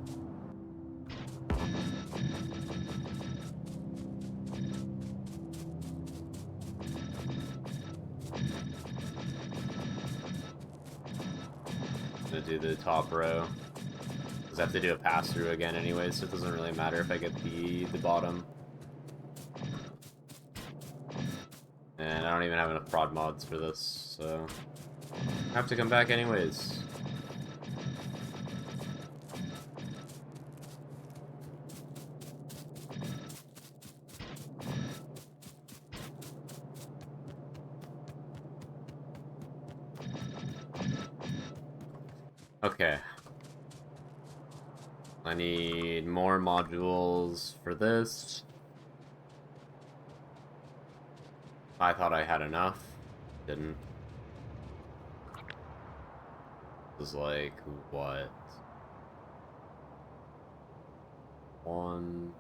To do the top row, because I have to do a pass through again anyway, so it doesn't really matter if I get the bottom. And I don't even have enough prod mods for this, so I have to come back anyways. Okay. I need more modules for this. I thought I had enough. Didn't. It was like, what? 1,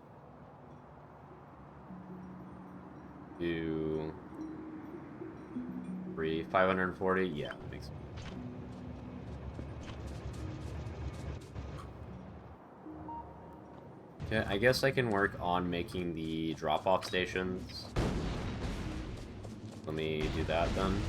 2, 3, 540? Yeah, that makes sense. Okay, I guess I can work on making the drop-off stations. Let me do that then.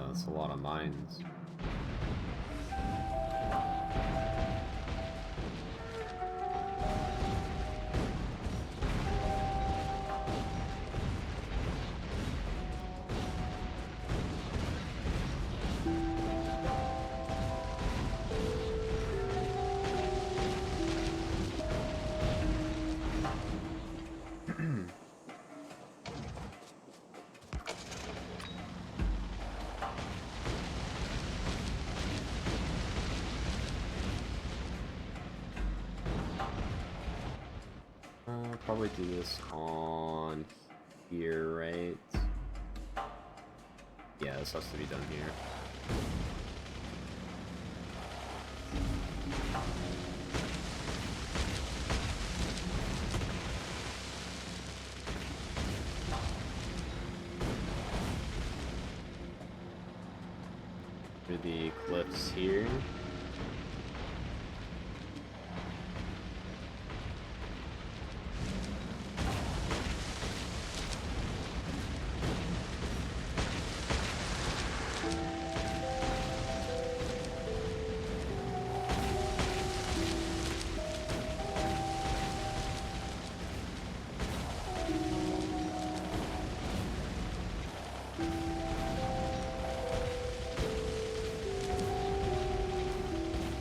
That's a lot of mines. Probably do this on here, right? Yeah, this has to be done here. ships here.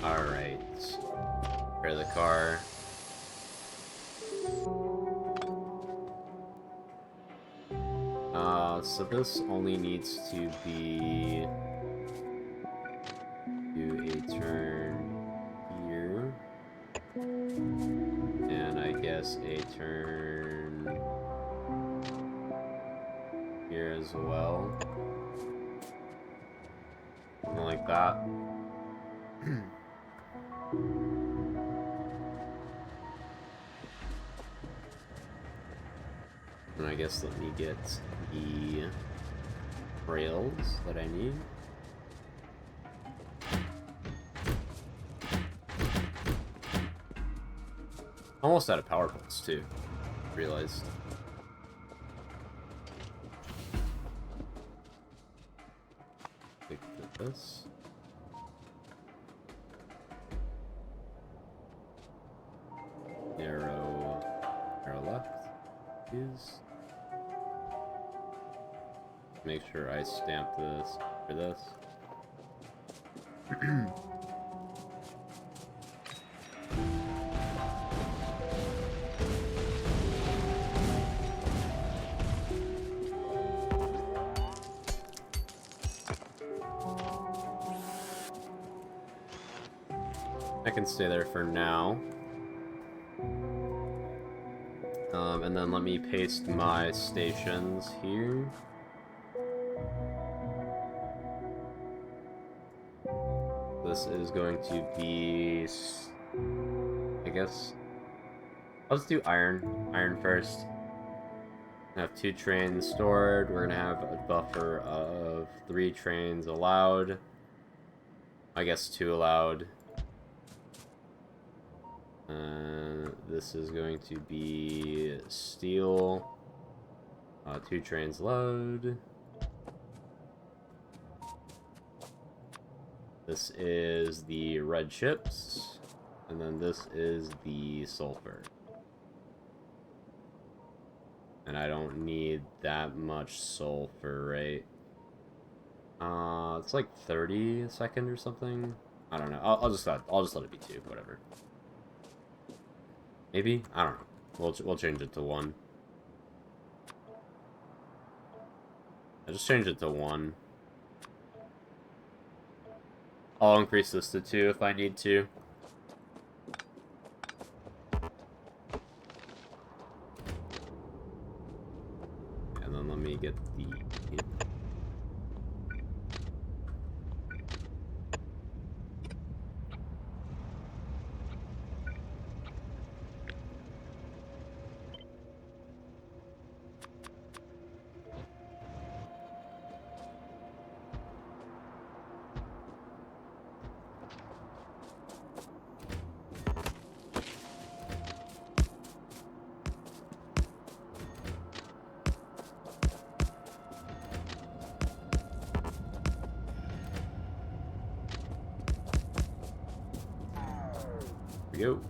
Alright. Prepare the car. So this only needs to be do a turn here. And I guess a turn here as well. Something like that. And I guess let me get the rails that I need. Almost out of power bolts too, realized. Pick this. Arrow left is. Make sure I stamp this for this. I can stay there for now. And then let me paste my stations here. This is going to be, I guess, let's do iron. Iron first. I have 2 trains stored. We're gonna have a buffer of 3 trains allowed. I guess 2 allowed. This is going to be steel. 2 trains load. This is the red chips, and then this is the sulfur. And I don't need that much sulfur, right? It's like 30 a second or something. I don't know. I'll just let it be 2, whatever. Maybe? I don't know. We'll change it to 1. I just changed it to 1. I'll increase this to 2 if I need to. And then let me get the... Go.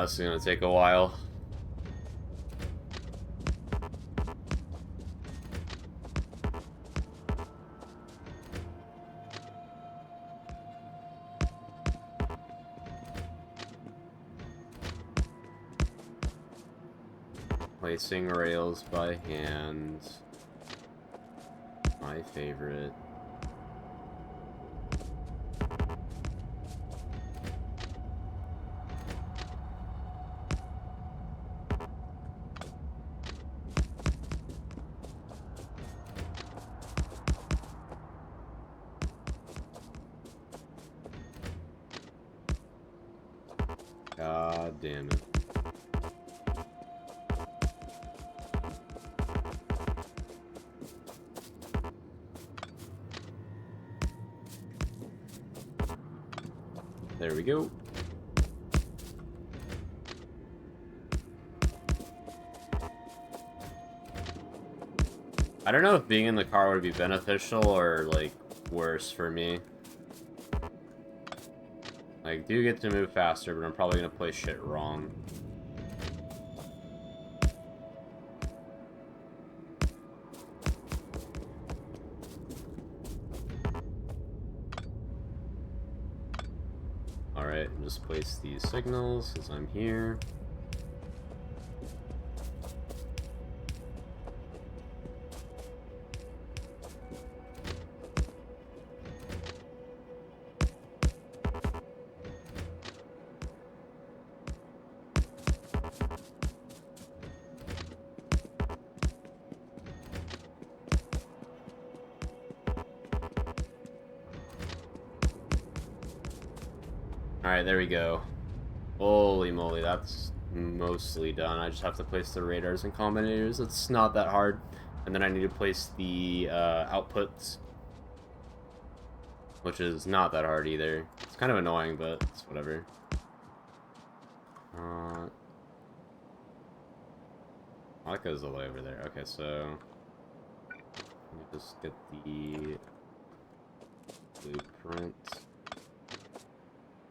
This is gonna take a while. Placing rails by hand. My favorite. damn it. There we go. I don't know if being in the car would be beneficial or, like, worse for me. I do get to move faster, but I'm probably gonna play shit wrong. Alright, just place these signals as I'm here. Alright, there we go. Holy moly, that's mostly done. I just have to place the radars and combinators. It's not that hard. And then I need to place the outputs, which is not that hard either. It's kind of annoying, but it's whatever. That goes all the way over there. Okay, so let me just get the blueprint.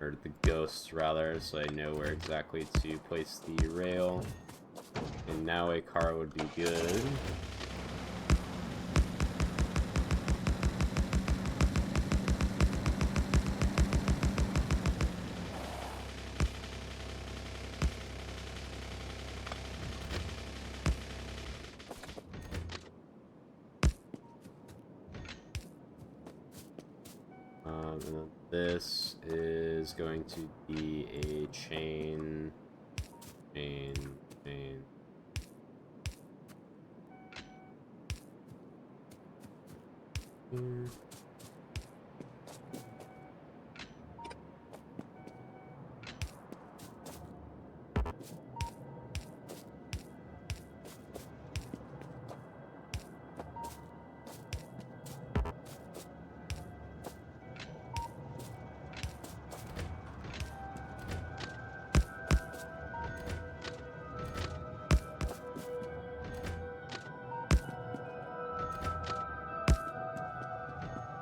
Or the ghosts, rather, so I know where exactly to place the rail. And now a car would be good. And then this is going to be a chain. Here.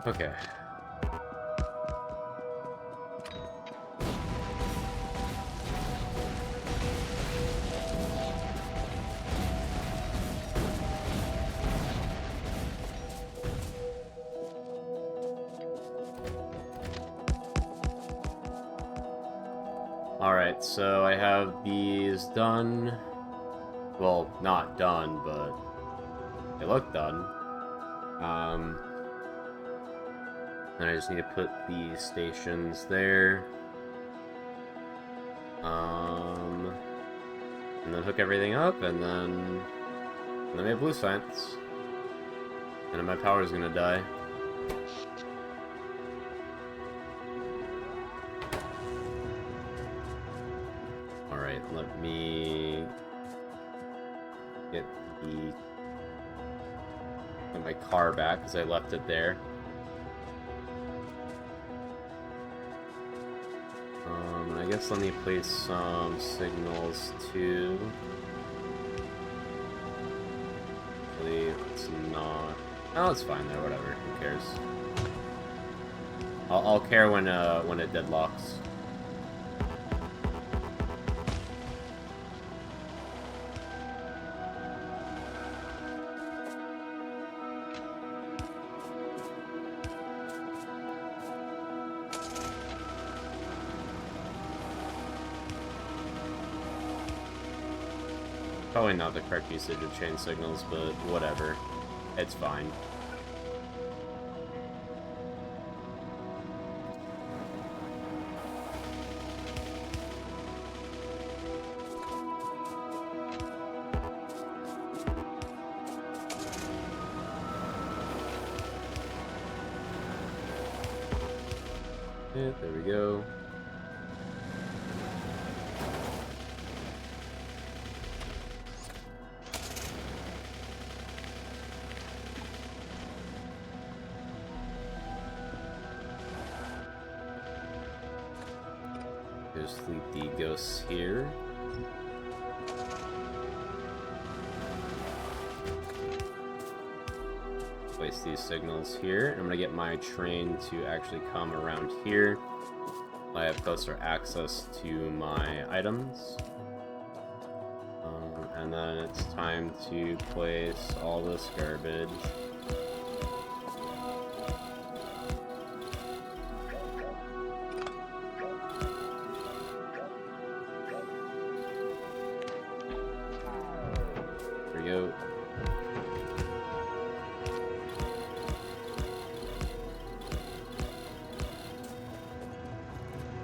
Okay. Alright, so I have these done. Well, not done, but they look done. And I just need to put the stations there. And then hook everything up, and then we have blue science. And then my power is gonna die. Alright, let me get my car back, because I left it there. And I guess let me place some signals too. Actually, it's not. Oh, it's fine there. Whatever. Who cares? I'll care when it deadlocks. Probably not the correct usage of chain signals, but whatever. It's fine. Yeah, there we go. just leave the ghosts here. Place these signals here. I'm gonna get my train to actually come around here. I have closer access to my items. And then it's time to place all this garbage. There we go.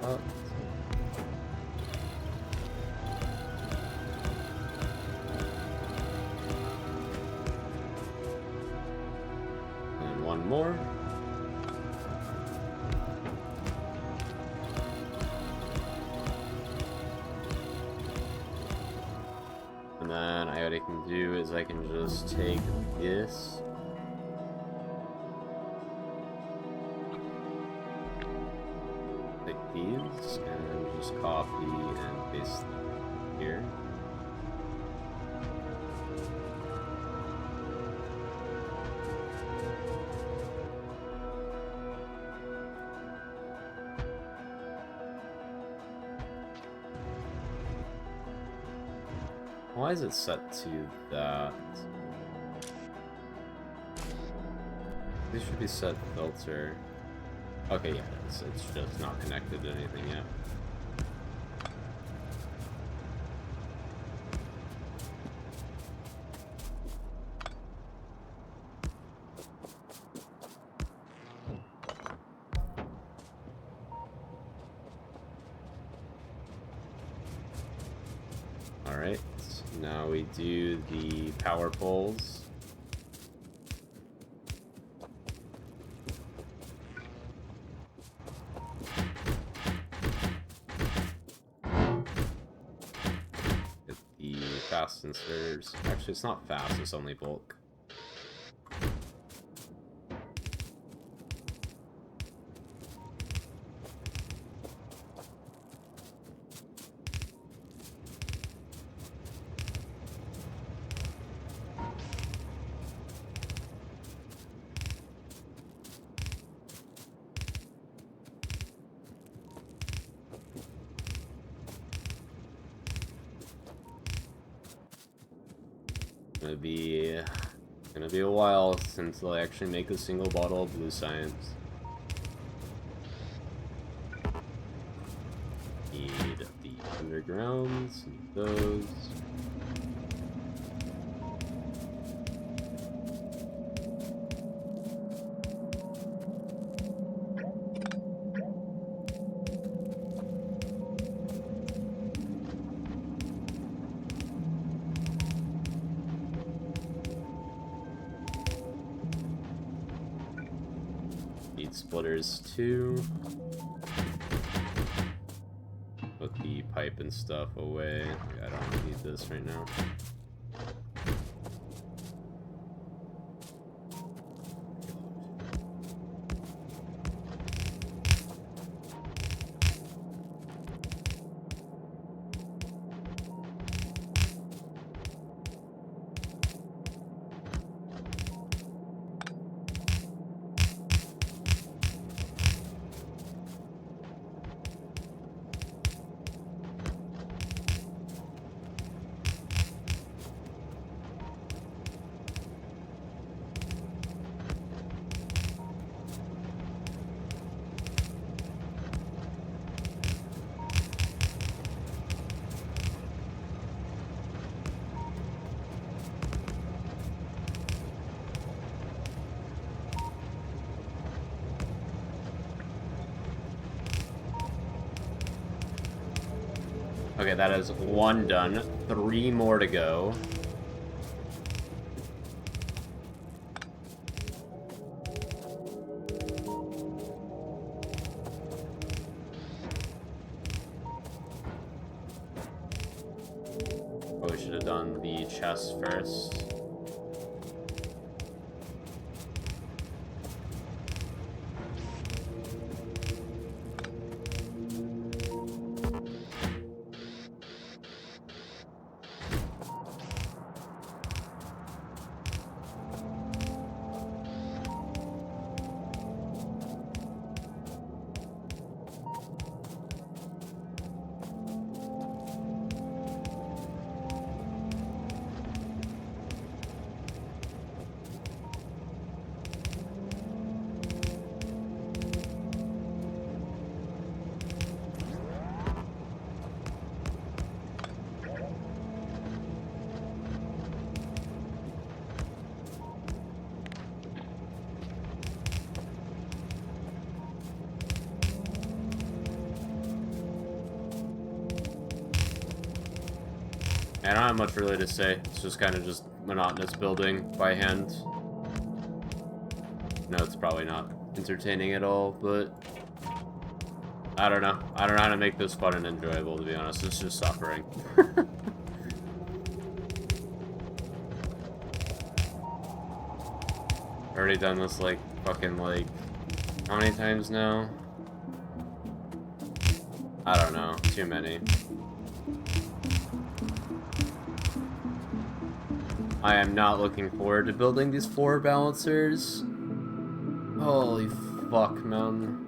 Up. And one more. And then what I can do is I can just take this. Take these and just copy and paste them here. Why is it set to that? This should be set filter. Okay, yeah, it's just not connected to anything yet. Alright, now we do the power poles. Get the fast inserters. Actually, it's not fast, it's only bulk. Gonna be a while until I actually make a single bottle of blue science. Need the undergrounds and those. Splitters too. Put the pipe and stuff away. I don't need this right now. Okay, that is one done. 3 more to go. Probably should have done the chest first. I don't have much really to say. It's just kind of just monotonous building by hand. No, it's probably not entertaining at all, but I don't know. I don't know how to make this fun and enjoyable, to be honest. It's just suffering. Already done this, like, fucking, like, how many times now? I don't know. Too many. I am not looking forward to building these 4 balancers. Holy fuck, man.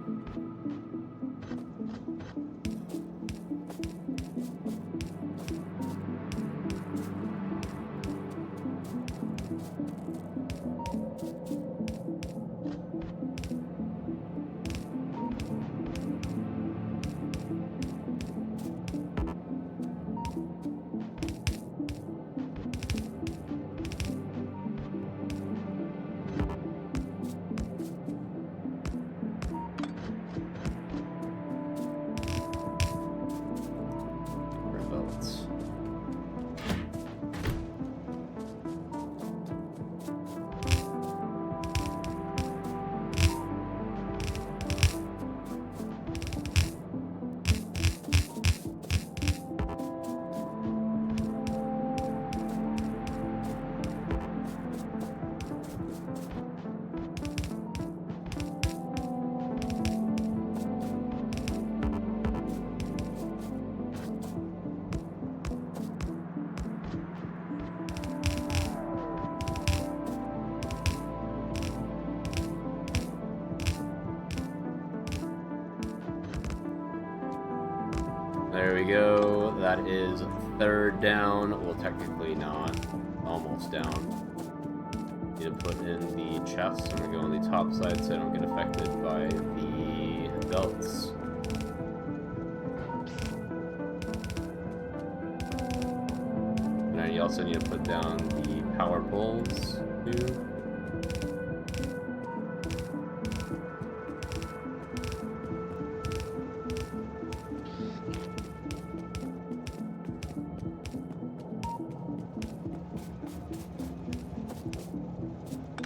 There we go. That is 3rd down. Well, technically not. Almost down. Need to put in the chest. I'm gonna go on the top side so I don't get affected by the belts. And then you also need to put down the power poles too.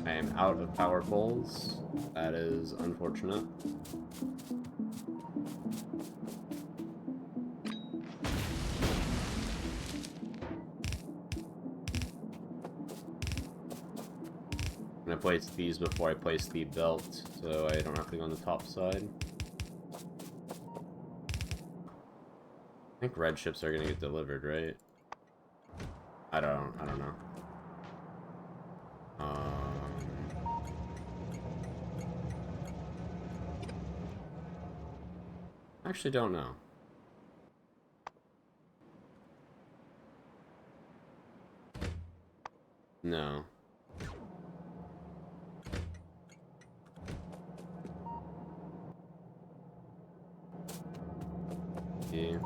I am out of power poles. That is unfortunate. I'm gonna place these before I place the belt, so I don't have to go on the top side. I think red ships are gonna get delivered, right? I don't know. Actually don't know. No. Yeah.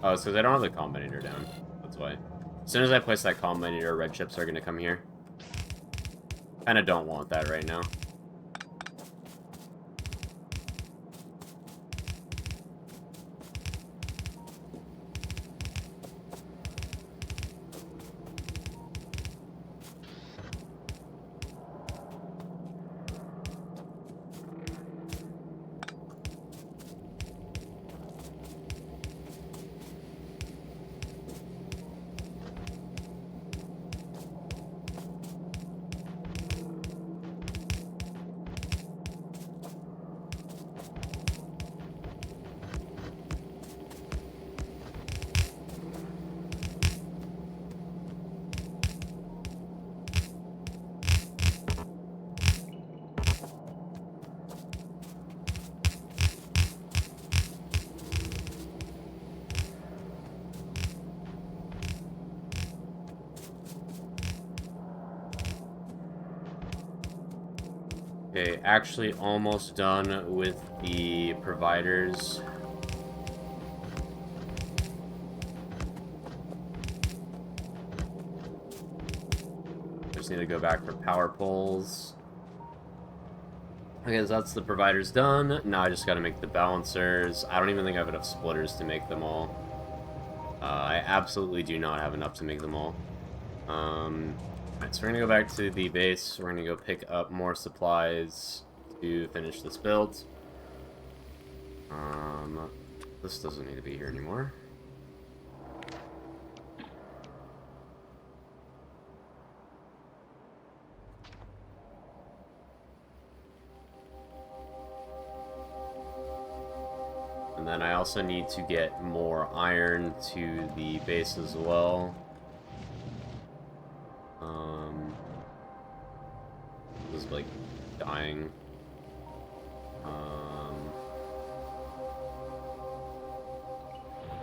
Oh, it's because I don't have the combinator down. That's why. As soon as I place that combinator, red chips are going to come here. Kinda don't want that right now. Okay, actually almost done with the providers. Just need to go back for power poles. Okay, so that's the providers done. Now I just gotta make the balancers. I don't even think I have enough splitters to make them all. I absolutely do not have enough to make them all. Alright, so we're gonna go back to the base. We're gonna go pick up more supplies to finish this build. This doesn't need to be here anymore. And then I also need to get more iron to the base as well. This is like dying.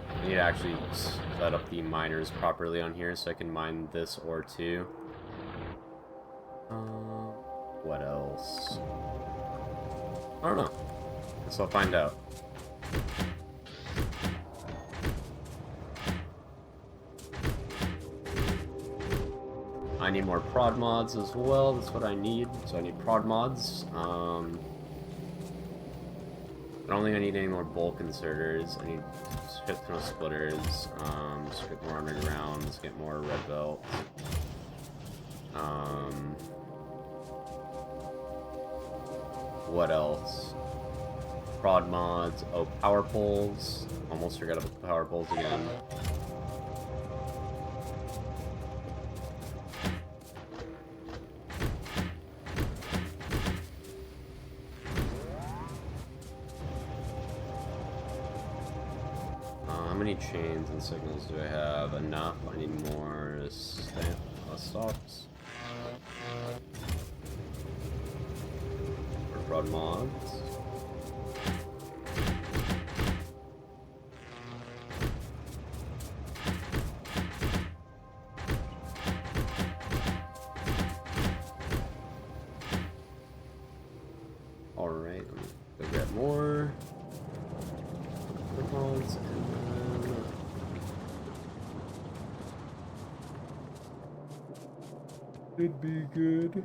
I need to actually set up the miners properly on here so I can mine this ore too. What else? I don't know. Guess I'll find out. I need more prod mods as well. That's what I need. So I need prod mods. I don't think I need any more bulk inserters. I need a shit ton of splitters. Just get more undergrounds, get more red belt. What else? Prod mods. Oh, power poles. Almost forgot about the power poles again. How many chains and signals do I have? Enough. I need more stops. For prod mods. Alright, let me go get more. Mods, and then... It'd be good.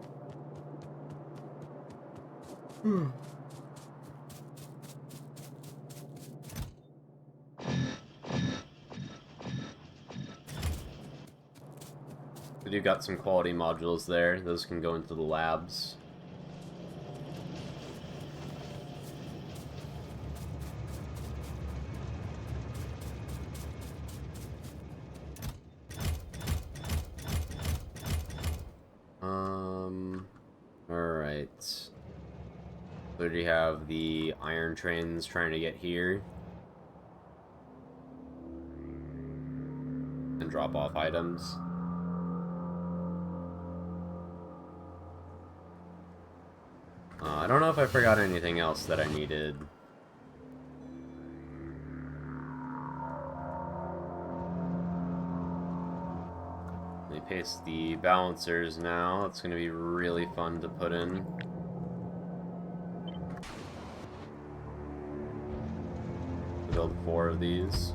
We do got some quality modules there. Those can go into the labs. Alright. We already have the iron trains trying to get here. And drop off items. I don't know if I forgot anything else that I needed. Let me paste the balancers now. It's going to be really fun to put in. Build 4 of these.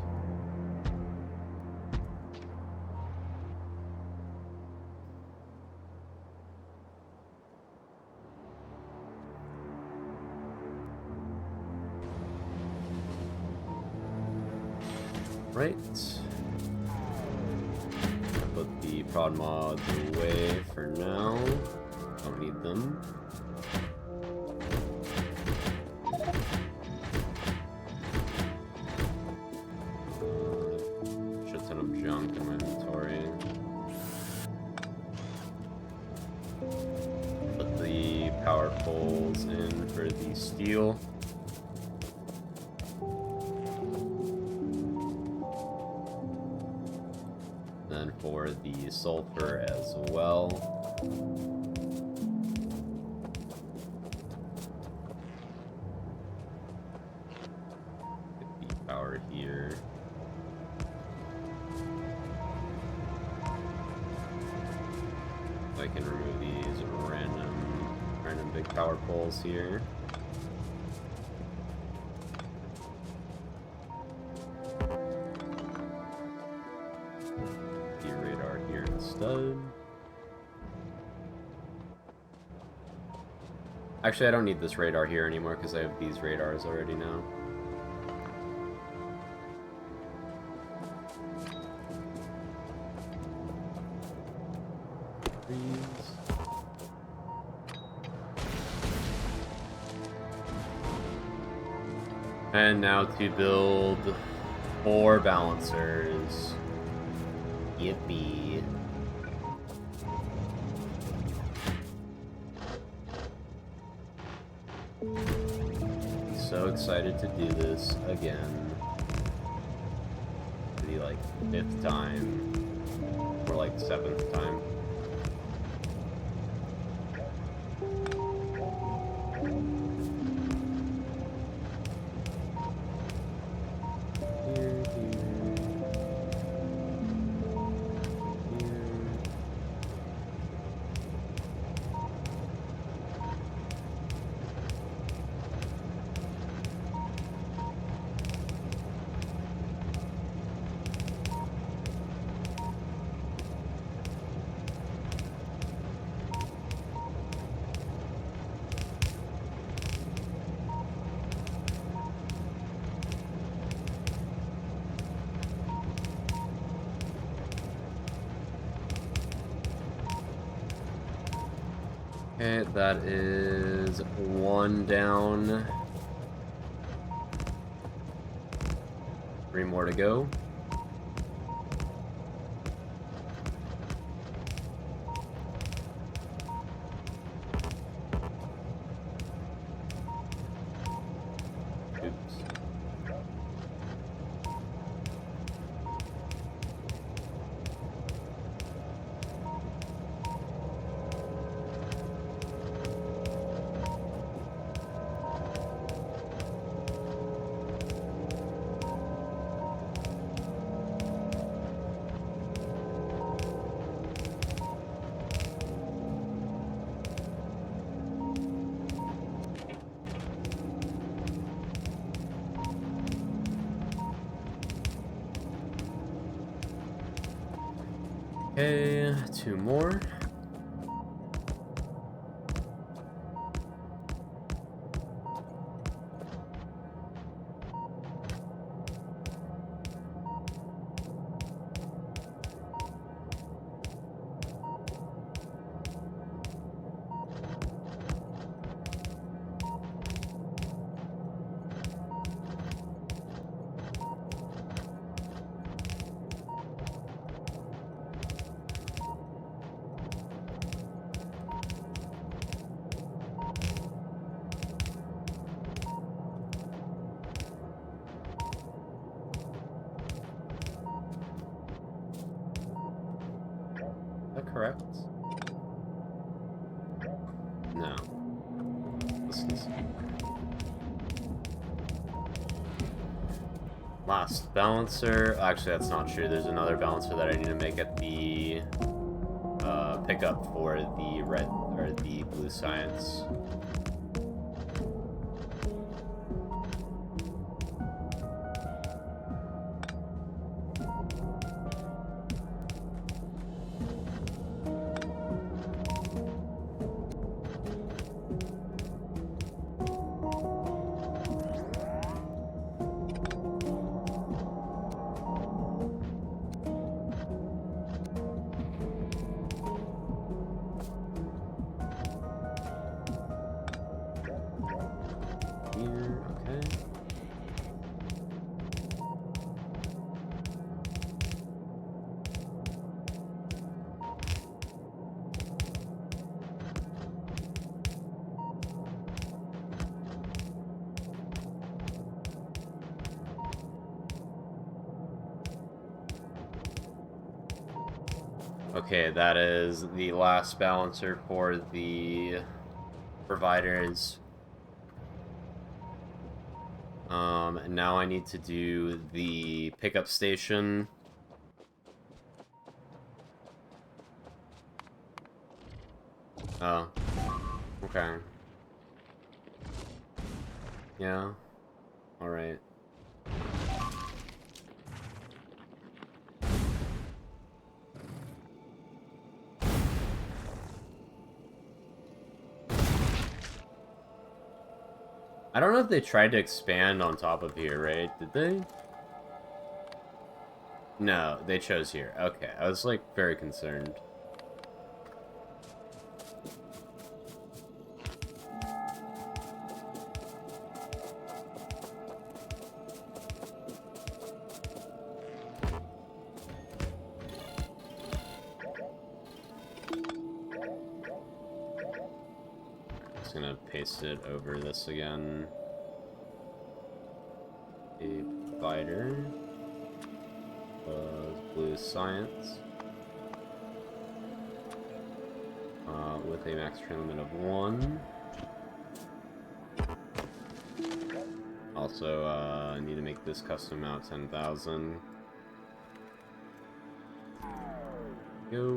Right. Put the prod mods away for now. Don't need them. Shit ton of junk in my inventory. Put the power poles in for the steel. Then for the sulfur as well. Get the power here. I can remove these random big power poles here. The radar here instead. Actually, I don't need this radar here anymore because I have these radars already now. And now to build 4 balancers. Yippee. So excited to do this again. For the, like, 5th time. Or, like, 7th time. Okay, that is 1 down. 3 more to go. Oops. Okay, 2 more. Is that correct? No. This is... Last balancer. Actually, that's not true. There's another balancer that I need to make at the pickup for the red or the blue science. Okay, that is the last balancer for the providers. Now I need to do the pickup station. Oh. Okay. Yeah. Alright. I don't know if they tried to expand on top of here, right? Did they? No, they chose here. Okay, I was, like, very concerned. Just gonna paste it over this again. A provider was blue science with a max train limit of 1. Also, I need to make this custom out 10,000. Go.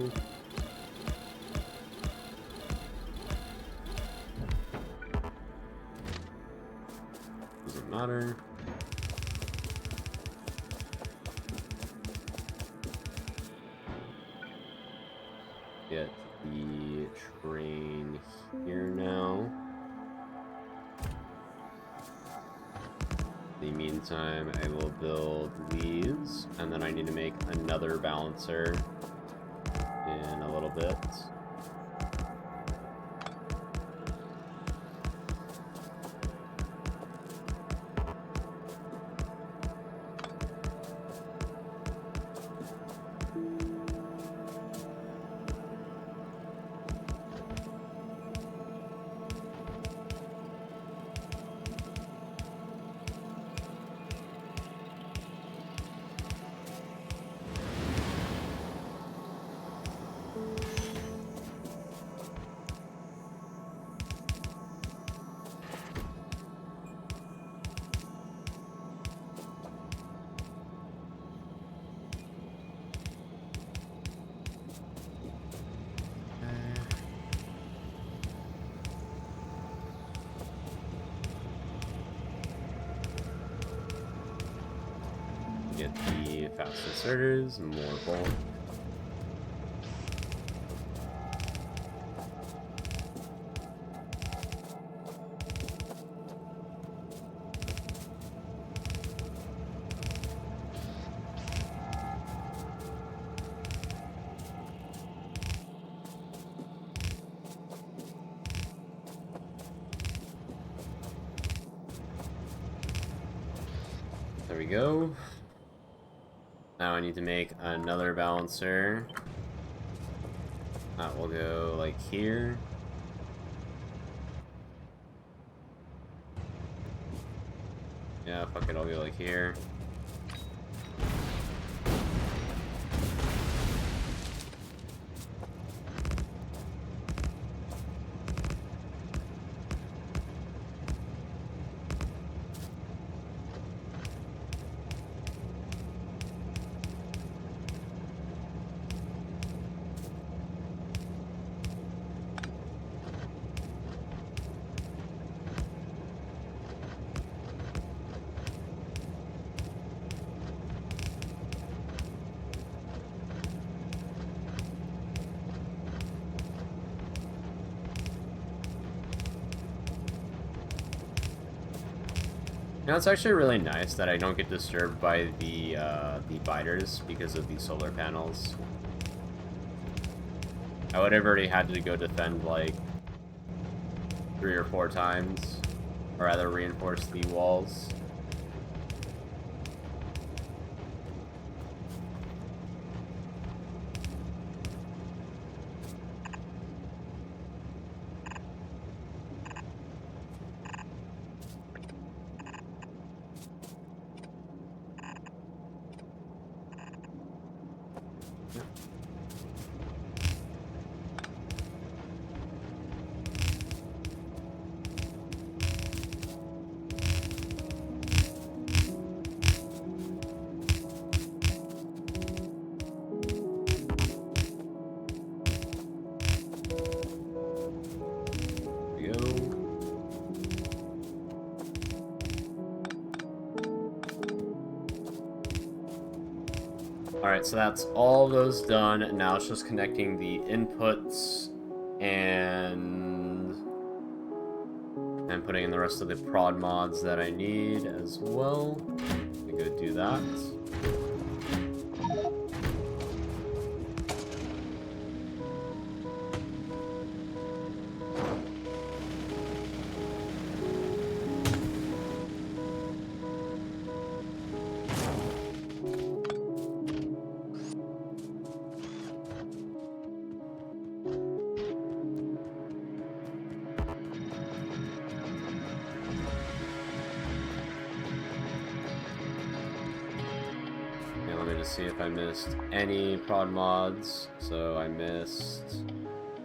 Doesn't matter. Get the train here now. In the meantime, I will build these, and then I need to make another balancer in a little bit. Get the fast inserters, more bulk. There we go. Now I need to make another balancer. That will go like here. Yeah, fuck it, I'll go like here. You know, it's actually really nice that I don't get disturbed by the biters because of these solar panels. I would have already had to go defend like 3 or 4 times, or rather reinforce the walls. Alright, so that's all those done. Now it's just connecting the inputs and putting in the rest of the prod mods that I need as well. I'm gonna go do that. See if I missed any prod mods. So I missed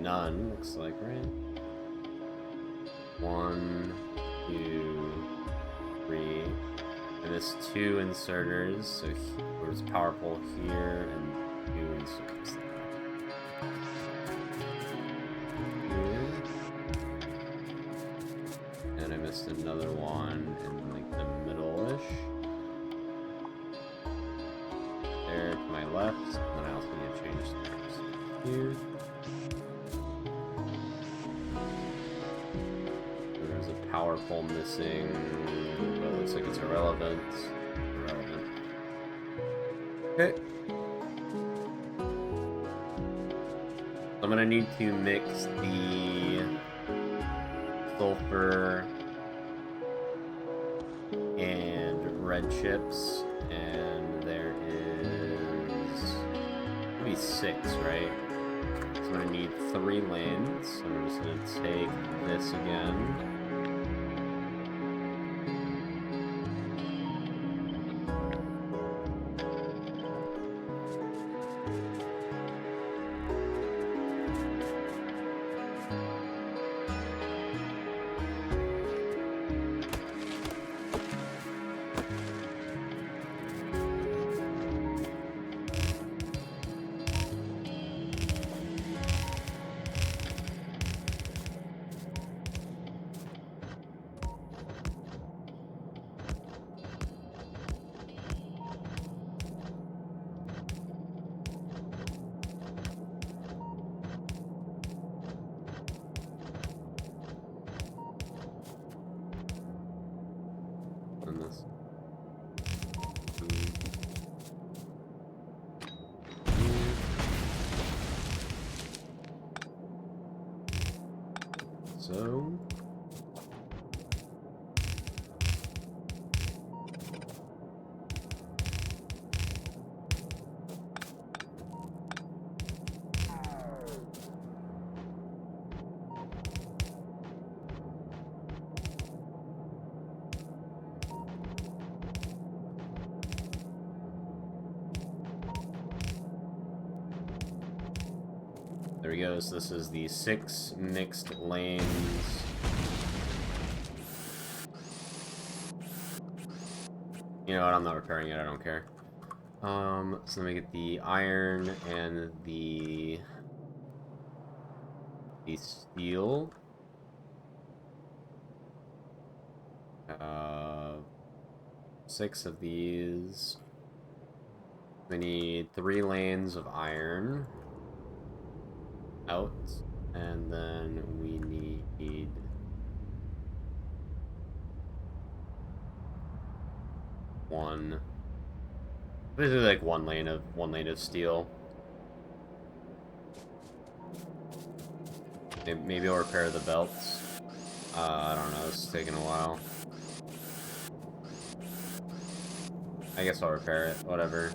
none, looks like, right? 1, 2, 3. I missed 2 inserters, so there's a power pole here and 2 inserters here. And I missed another one in like the middle-ish. There to my left, and then I also need to change the here. There's a power pole missing, but it looks like it's irrelevant. Okay. I'm gonna need to mix the sulfur and red chips, and there is maybe 6, right? So I'm gonna need 3 lanes. So I'm just gonna take this again. So there we go. So this is the 6 mixed lanes. You know what? I'm not repairing it. I don't care. So let me get the iron and the steel. 6 of these. We need 3 lanes of iron out, and then we need basically like one lane of steel. Maybe I'll repair the belts. I don't know, it's taking a while. I guess I'll repair it, whatever.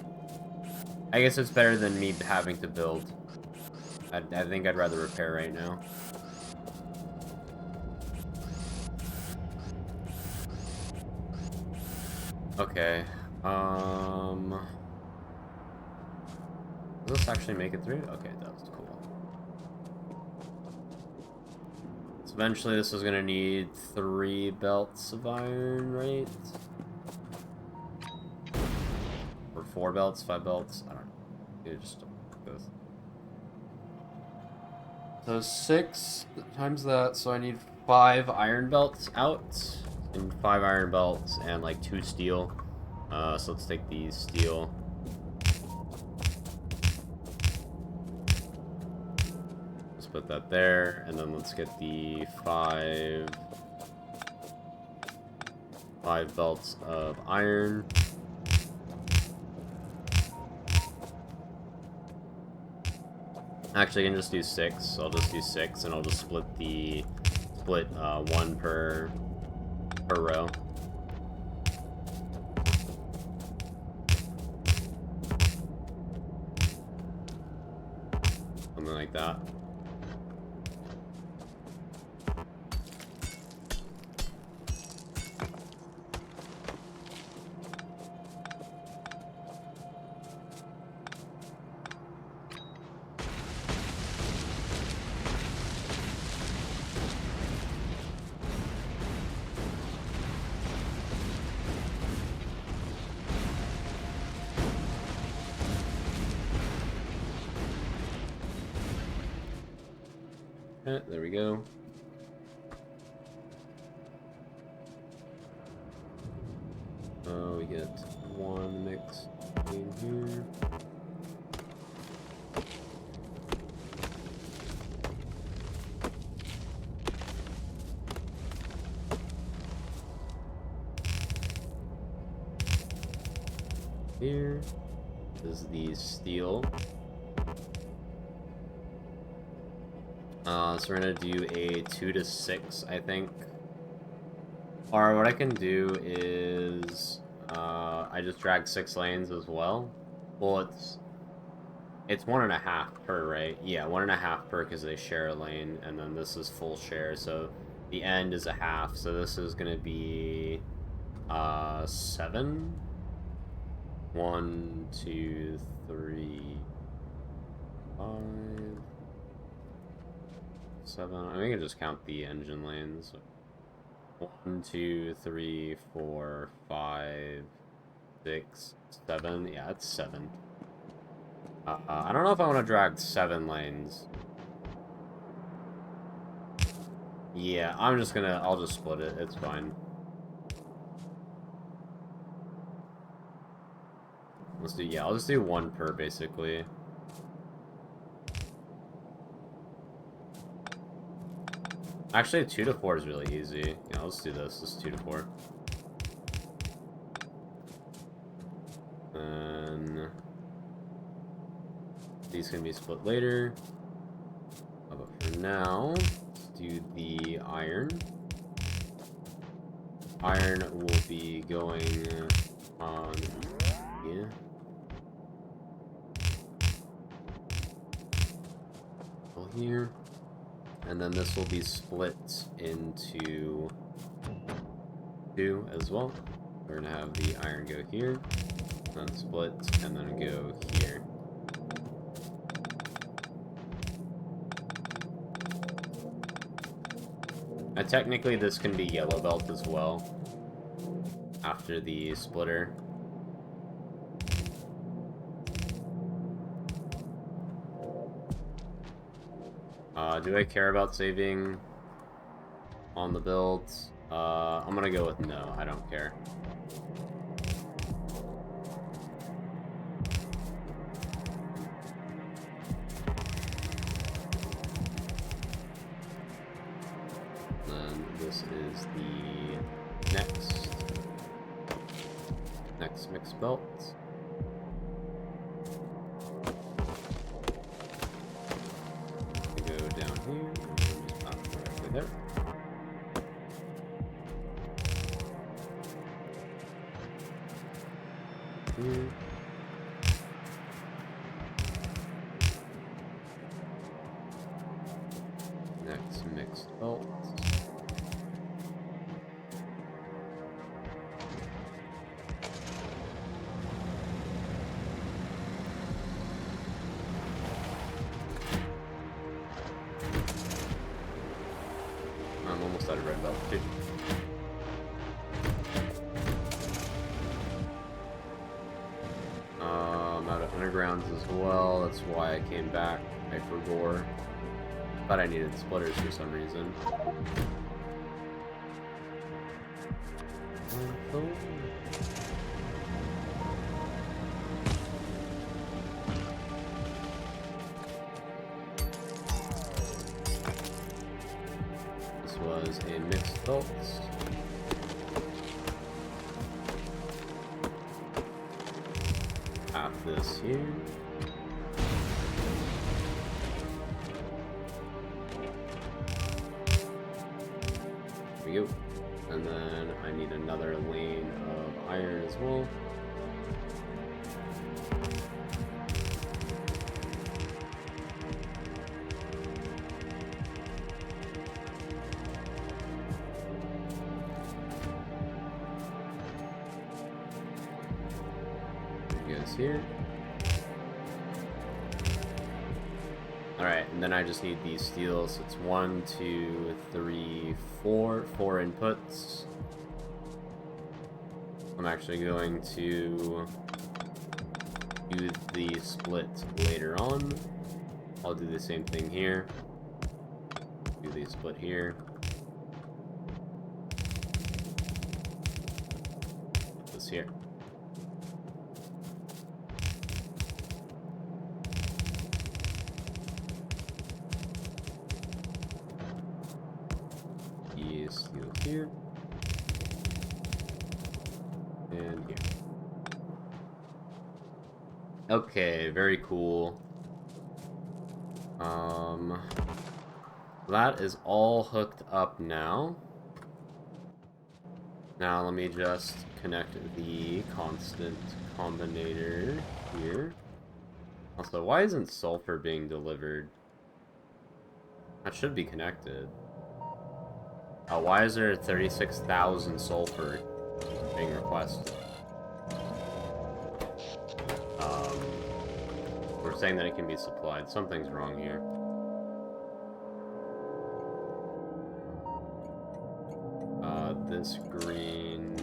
I guess it's better than me having to build. I think I'd rather repair right now. Okay, does this actually make it through? Okay, it does, cool. So eventually this is gonna need 3 belts of iron, right? Or 4 belts, 5 belts, I don't know. Maybe just both. So 6 times that, so I need 5 iron belts out, and 5 iron belts, and like 2 steel. So let's take the steel. Let's put that there, and then let's get the 5 5 belts of iron. Actually, I can just do 6. I'll just do 6, and I'll just split 1 per row. Something like that. There we go. We get 1 mix in here. Here is the steel. So we're gonna do a 2 to 6, I think. Or what I can do is I just drag 6 lanes as well. Well, it's 1.5 per, right? Yeah, 1.5 per because they share a lane, and then this is full share. So the end is a half. So this is gonna be 7. 1, 2, 3, 5. 7. I think I can just count the engine lanes. 1, 2, 3, 4, 5, 6, 7. Yeah, it's 7. I don't know if I want to drag 7 lanes. Yeah, I'll just split it. It's fine. I'll just do 1 per, basically. Actually, 2 to 4 is really easy. Yeah, let's do this. This is 2 to 4. And these can be split later. But for now, let's do the iron. Iron will be going on here. Here. And then this will be split into 2 as well. We're gonna have the iron go here, then split, and then go here. Technically this can be yellow belt as well, after the splitter. Do I care about saving on the builds? I'm gonna go with no, I don't care. Then this is the next mixed belt. Here, just pop directly there. Here. Next mixed belt. I'm almost out of red belt too. I'm out of undergrounds as well. That's why I came back. I forgot. But I needed splitters for some reason. Was a mixed belt. this here. There we go. And then I need another lane of iron as well. Here. Alright, and then I just need these steel, so it's 1, 2, 3, 4 inputs. I'm actually going to do the split later on. I'll do the same thing here. Do the split here. Put this here. Steel here and here. Okay, very cool. That is all hooked up now. Now let me just connect the constant combinator here. Also, why isn't sulfur being delivered? That should be connected. Why is there 36,000 sulfur being requested? We're saying that it can be supplied. Something's wrong here. This green...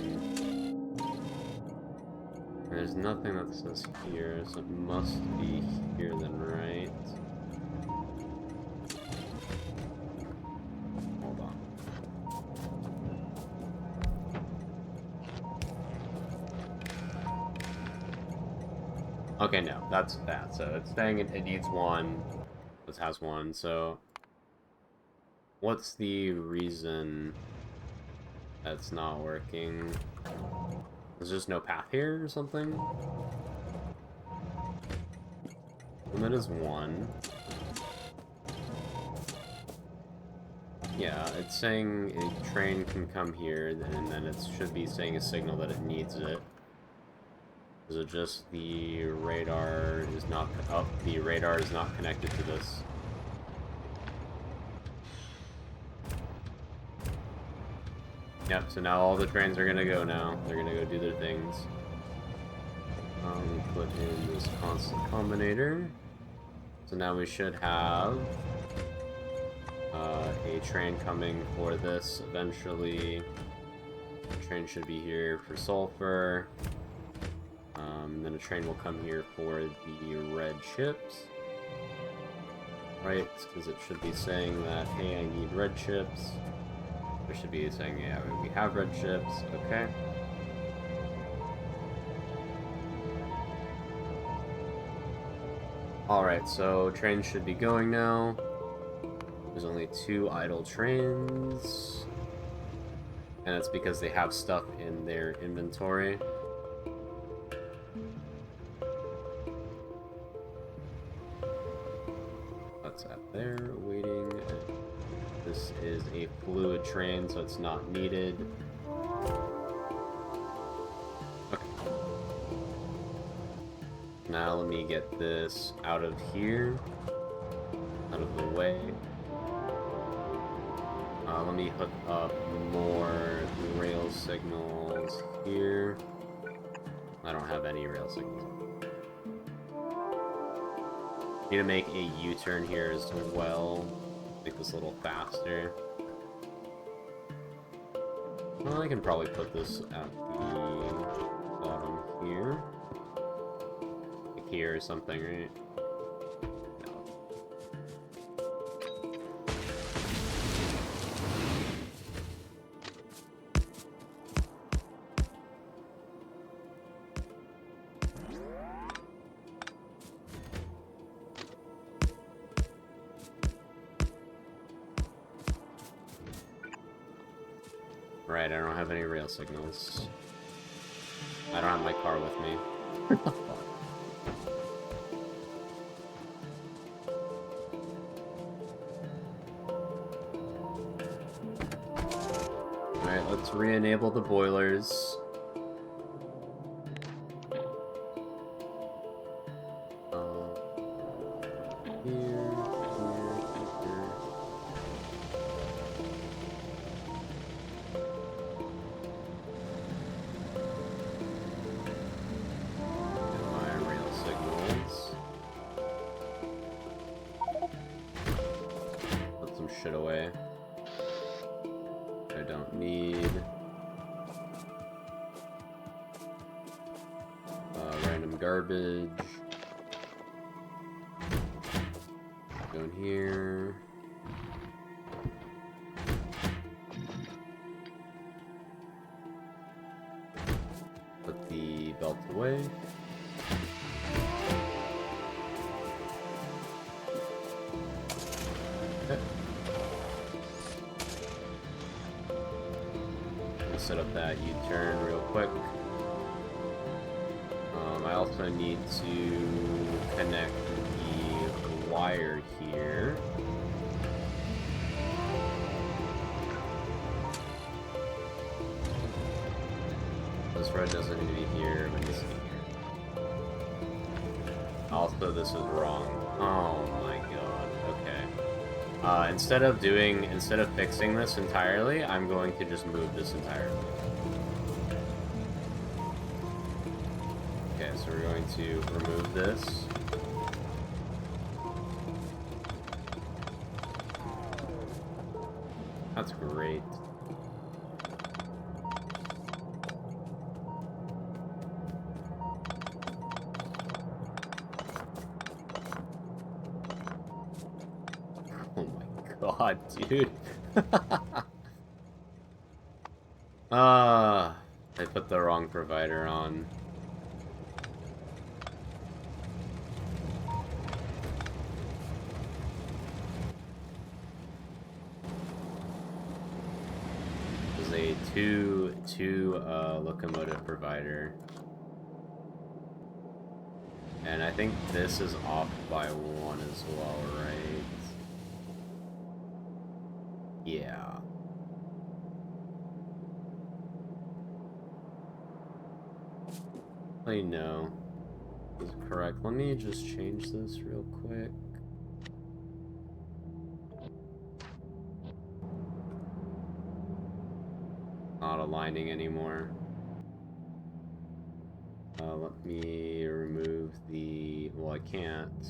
There's nothing that says here, so it must be here then, right? Okay, no, that's that. So it's saying it needs one. This has one, so... What's the reason that's not working? There's just no path here or something? And that is one. Yeah, it's saying a train can come here, and then it should be saying a signal that it needs it. Is it just the radar is not up? The radar is not connected to this. Yep, so now all the trains are gonna go now. They're gonna go do their things. Put in this constant combinator. So now we should have a train coming for this eventually. The train should be here for sulfur. Then a train will come here for the red chips. Right, because it should be saying that, hey, I need red chips. There should be saying, yeah, we have red chips. Okay. Alright, so trains should be going now. There's only 2 idle trains. And it's because they have stuff in their inventory. That's out there, waiting. This is a fluid train, so it's not needed. Okay. Now let me get this out of here. Out of the way. Let me hook up more rail signals here. I don't have any rail signals. Need to make a U-turn here as well. Make this a little faster. Well, I can probably put this at the bottom here. Like here or something, right? Right, I don't have any rail signals. I don't have my car with me. let's re-enable the boilers. Here. My rail signals. Put some shit away. I don't need. Random garbage. Go in here. Put the belt away. Okay. Set up that U-turn real quick. I also need to connect the wire here. This red doesn't need to be here, but it needs to be here. Also, this is wrong. Oh my god. Okay. Instead of fixing this entirely, I'm going to just move this entirely. Okay, so we're going to remove this. That's great. Oh my god, dude. I put the wrong provider on. A two locomotive provider, and I think this is off by one as well, right? Yeah. I know. This is correct. Let me just change this real quick. Not aligning anymore. Let me remove the... Well, I can't.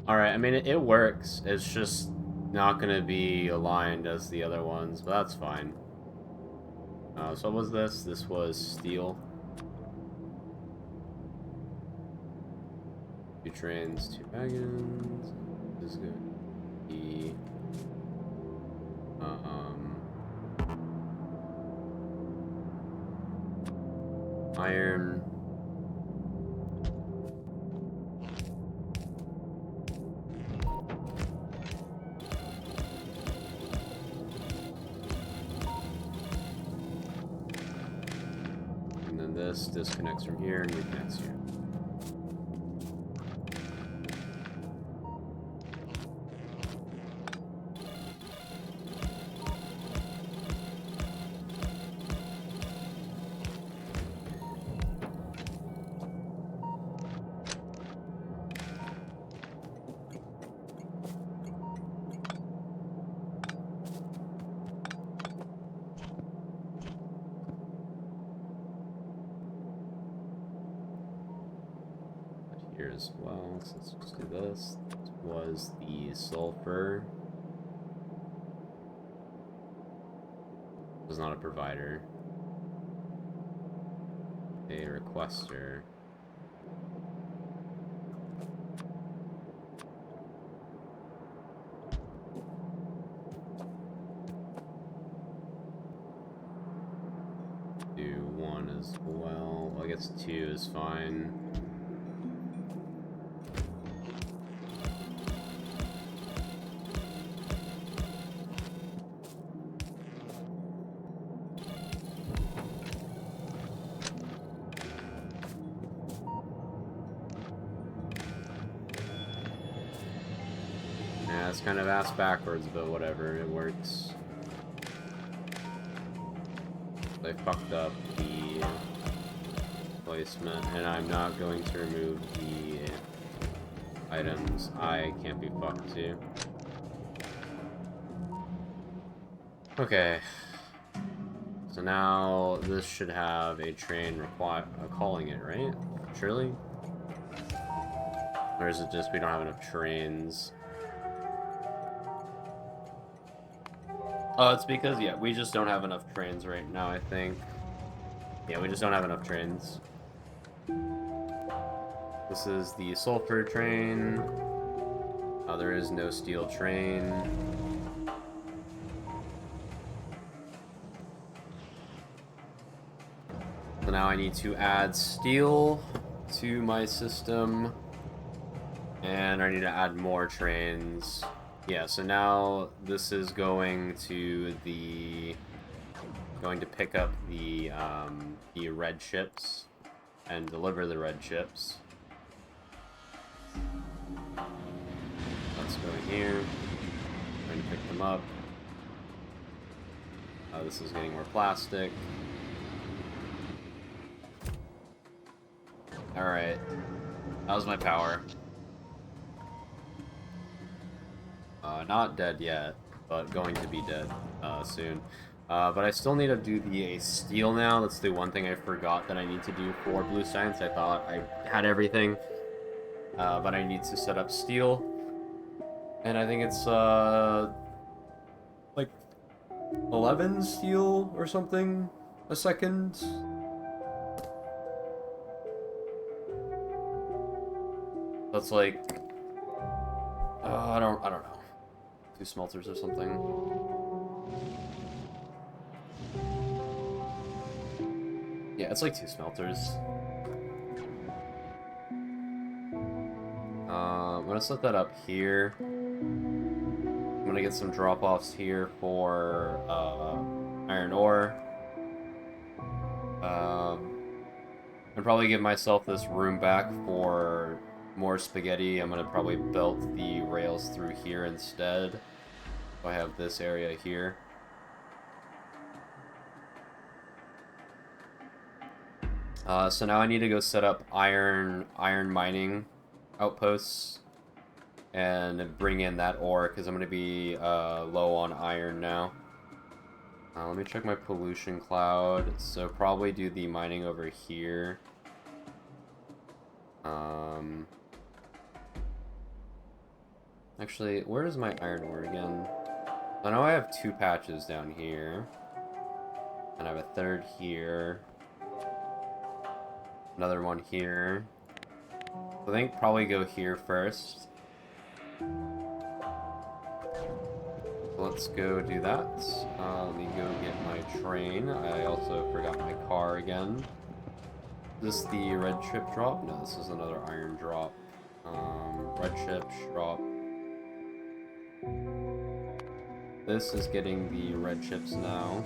Alright, I mean, it works. It's just not going to be aligned as the other ones, but that's fine. So what was this? This was steel. 2 trains, 2 wagons. This is going to be... iron. And then this disconnects from here and reconnects here. Here as well, so let's just do this. This was the sulfur. It was not a provider. A requester. Do 1 as well. I guess 2 is fine. it's kind of ass backwards, but whatever, it works. I fucked up the placement, and I'm not going to remove the items I can't be fucked to. Okay. So now this should have a train calling it, right? Surely? Or is it just we don't have enough trains? It's because, yeah, we just don't have enough trains right now, I think. Yeah, we just don't have enough trains. This is the sulfur train. There is no steel train. So now I need to add steel to my system. And I need to add more trains. Yeah, so now this is going to pick up the red chips and deliver the red chips. Let's go here. I'm going to pick them up. This is getting more plastic. Alright. That was my power. Not dead yet, but going to be dead soon. But I still need to do the steel now. That's the one thing I forgot that I need to do for Blue Science. I thought I had everything. But I need to set up steel. And I think it's, like 11 steel or something a second. That's like, I don't know. 2 smelters or something. Yeah, it's like 2 smelters. I'm gonna set that up here. I'm gonna get some drop-offs here for iron ore. I'd probably give myself this room back for more spaghetti. I'm gonna probably belt the rails through here instead. So I have this area here. So now I need to go set up iron mining outposts and bring in that ore because I'm going to be low on iron now. Let me check my pollution cloud. So probably do the mining over here. Actually, where is my iron ore again? I know I have 2 patches down here. And I have a 3rd here. Another one here. I think probably go here first. Let's go do that. Let me go get my train. I also forgot my car again. Is this the red chip drop? No, this is another iron drop. Red chip drop. This is getting the red chips now.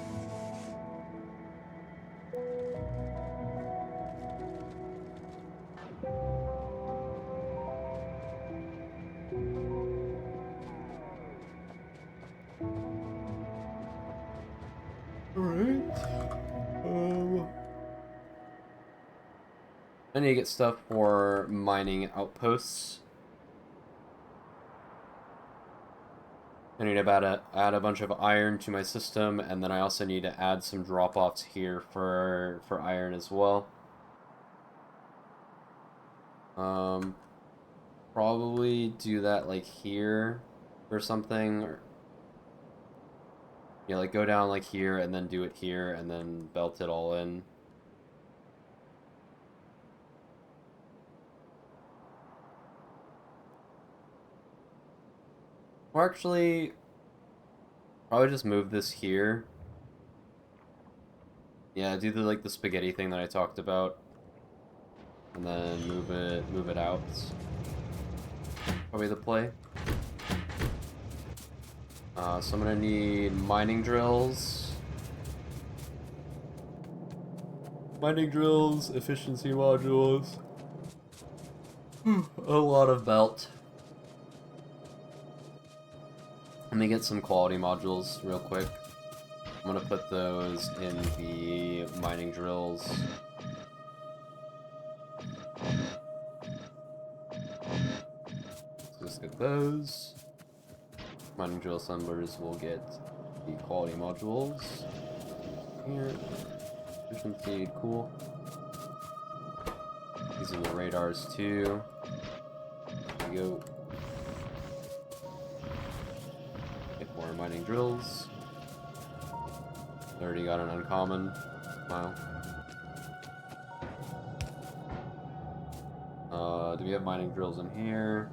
I need to get stuff for mining outposts. I need to add a bunch of iron to my system, and then I also need to add some drop-offs here for iron as well. Probably do that like here or something. Or, yeah, like go down like here and then do it here and then belt it all in. Or actually, probably just move this here. Yeah, do the spaghetti thing that I talked about. And then move it out. Probably the play. So I'm gonna need mining drills. Mining drills, efficiency modules. A lot of belt. Let me get some quality modules real quick. I'm gonna put those in the mining drills. Let's just get those. Mining drill assemblers will get the quality modules. Here. Efficiency, cool. These are the radars too. There we go. Get more mining drills. Already got an uncommon. Wow. Do we have mining drills in here?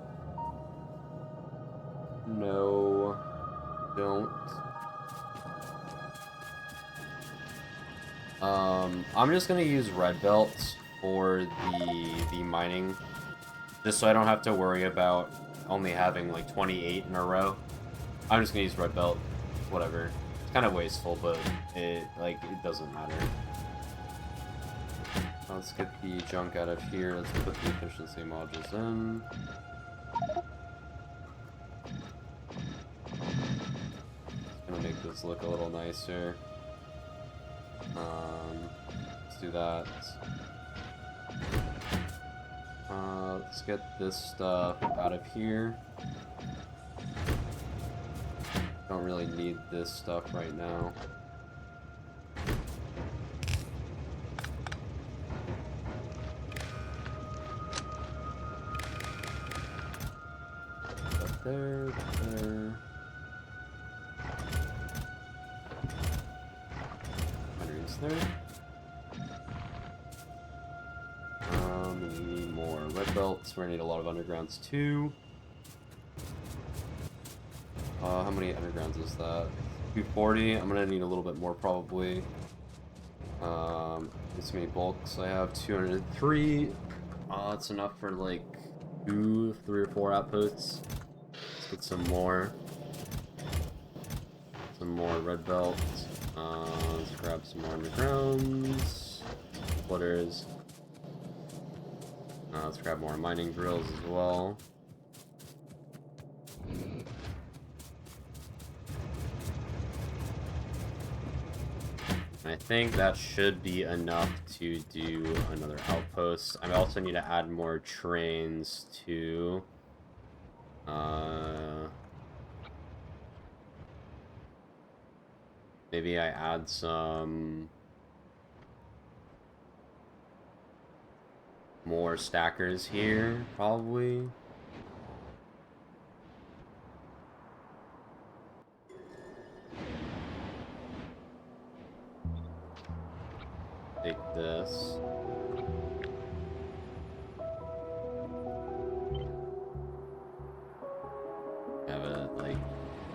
No. Don't. I'm just gonna use red belts for the mining, just so I don't have to worry about only having like 28 in a row. I'm just gonna use red belt, whatever. It's kind of wasteful, but it doesn't matter. Let's get the junk out of here. Let's put the efficiency modules in. It's gonna make this look a little nicer. Let's do that. Let's get this stuff out of here. Don't really need this stuff right now. There. Batteries there. We need more red belts. We're gonna need a lot of undergrounds too. How many undergrounds is that? 240. I'm gonna need a little bit more probably. This many bulks. I have 203. That's enough for like 2, 3, or 4 outposts. Let's get some more. Some more red belts. Let's grab some more undergrounds. Splitters. Let's grab more mining drills as well. I think that should be enough to do another outpost. I also need to add more trains to maybe I add some more stackers here, probably. Take this. Have it like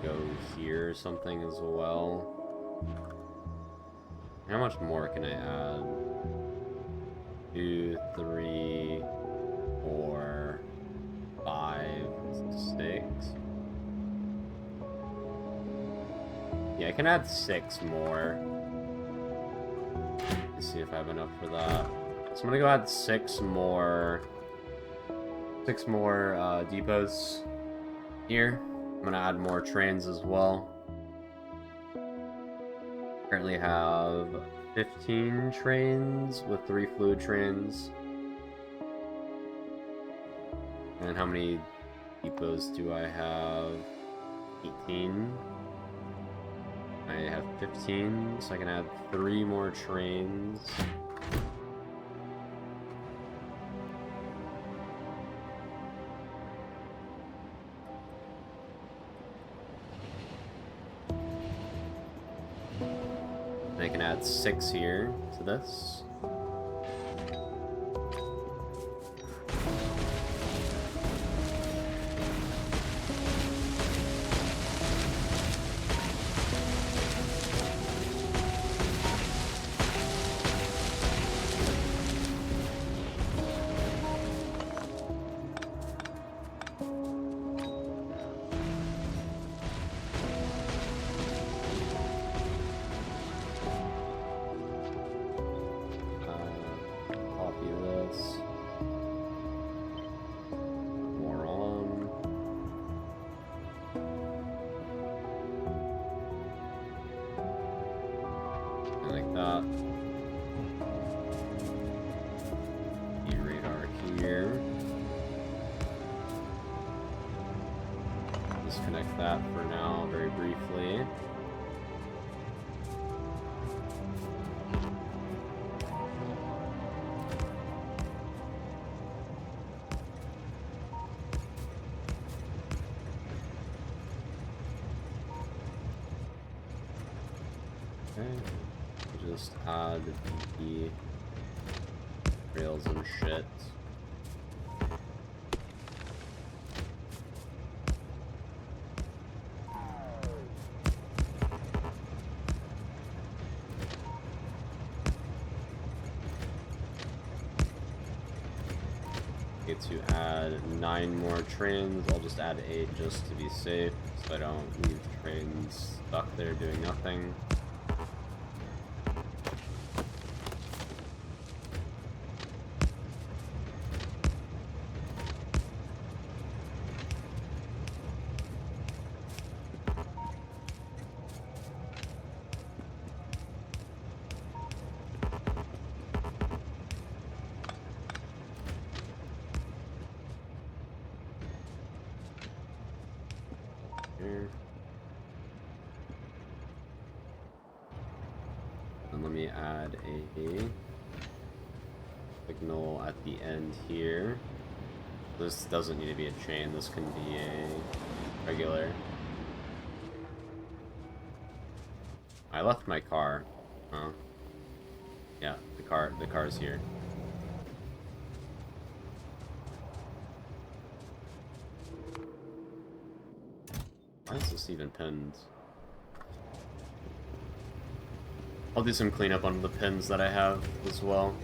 go here or something as well. How much more can I add? 2, 3, 4, 5, 6. Yeah, I can add 6 more. Let's see if I have enough for that. So I'm gonna go add 6 more depots here. I'm gonna add more trains as well. Currently have 15 trains with 3 fluid trains. And how many depots do I have? 18. I have 15, so I can add 3 more trains. And I can add 6 here to this. that. The radar here. Disconnect that for now, very briefly. Just add the rails and shit. Get to add 9 more trains. I'll just add 8 just to be safe, so I don't leave trains stuck there doing nothing. Here. And let me add a signal at the end here. This doesn't need to be a chain, this can be a regular. I left my car. Huh? Yeah, the car's here. Why is this even pinned? I'll do some cleanup on the pins that I have as well.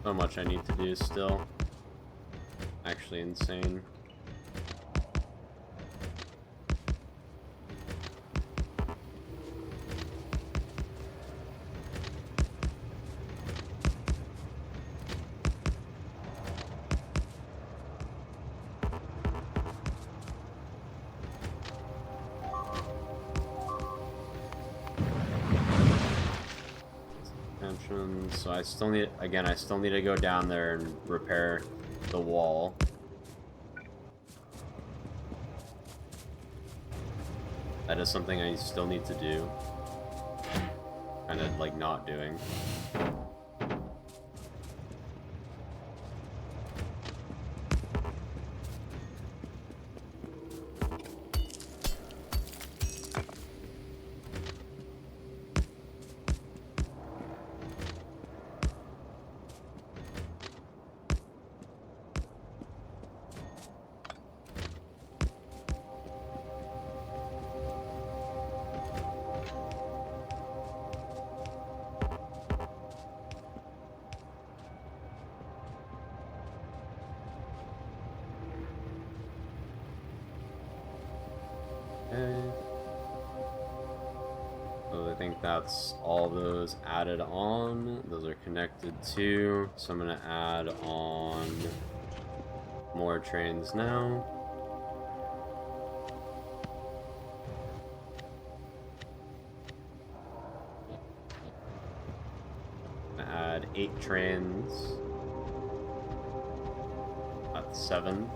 So much I need to do still. Actually insane. So I still need, again, I still need to go down there and repair the wall. That is something I still need to do. Kind of like not doing. So I think that's all those added on. Those are connected too. So I'm gonna add on more trains now. I'm gonna add 8 trains. That's 7.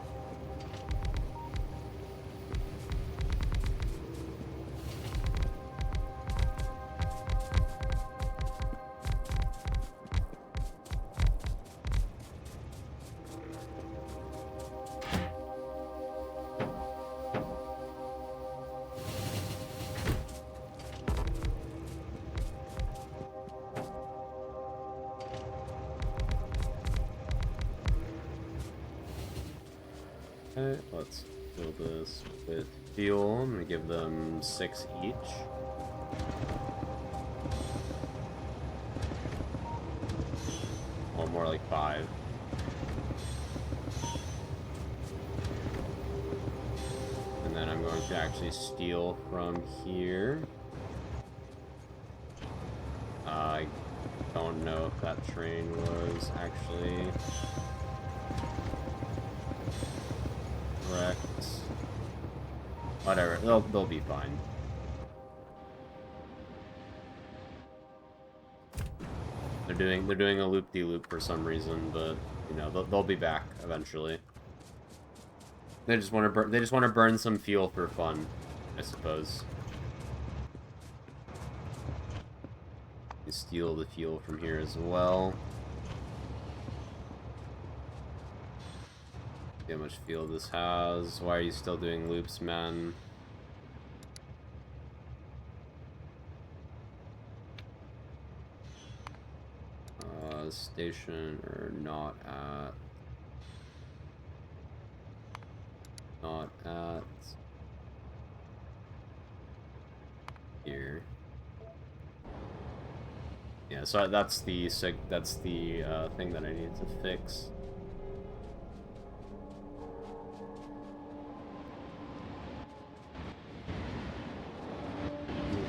Okay, let's fill this with fuel. I'm gonna give them 6 each. Or more like 5. And then I'm going to actually steal from here. I don't know if that train was actually correct. Whatever, they'll be fine. They're doing a loop-de-loop for some reason, but you know they'll be back eventually. They just want to burn some fuel for fun, I suppose. You steal the fuel from here as well. See how much fuel this has. Why are you still doing loops, man? Station or not at. Not at. Here. Yeah, so that's the thing that I need to fix.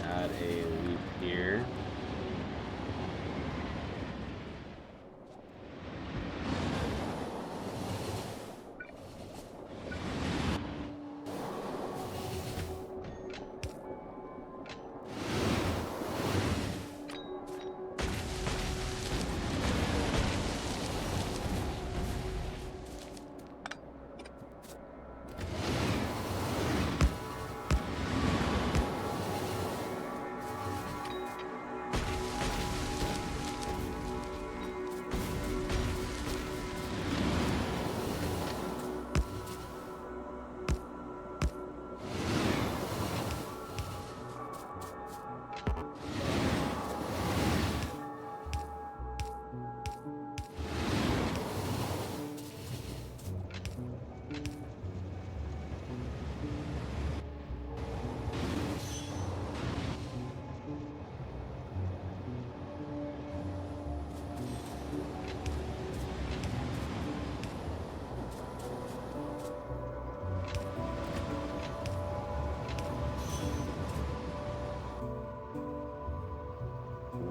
Add a loop here.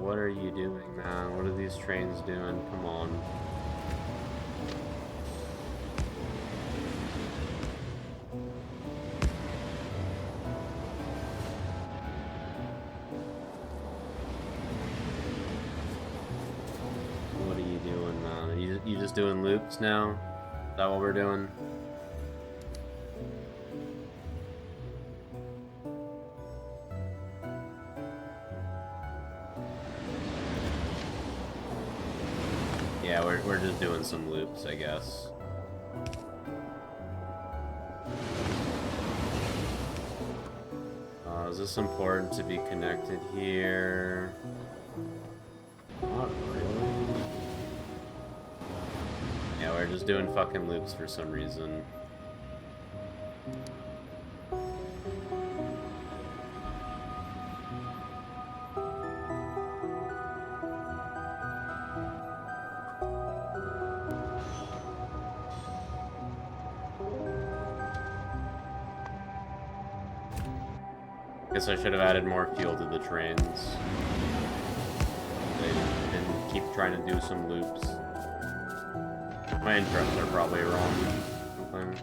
What are you doing, man? What are these trains doing? Come on. What are you doing, man? You just doing loops now? Is that what we're doing? Yeah, we're just doing some loops, I guess. Is this important to be connected here? Not really. Yeah, we're just doing fucking loops for some reason. Guess I should have added more fuel to the trains. They didn't keep trying to do some loops. My intros are probably wrong. Something.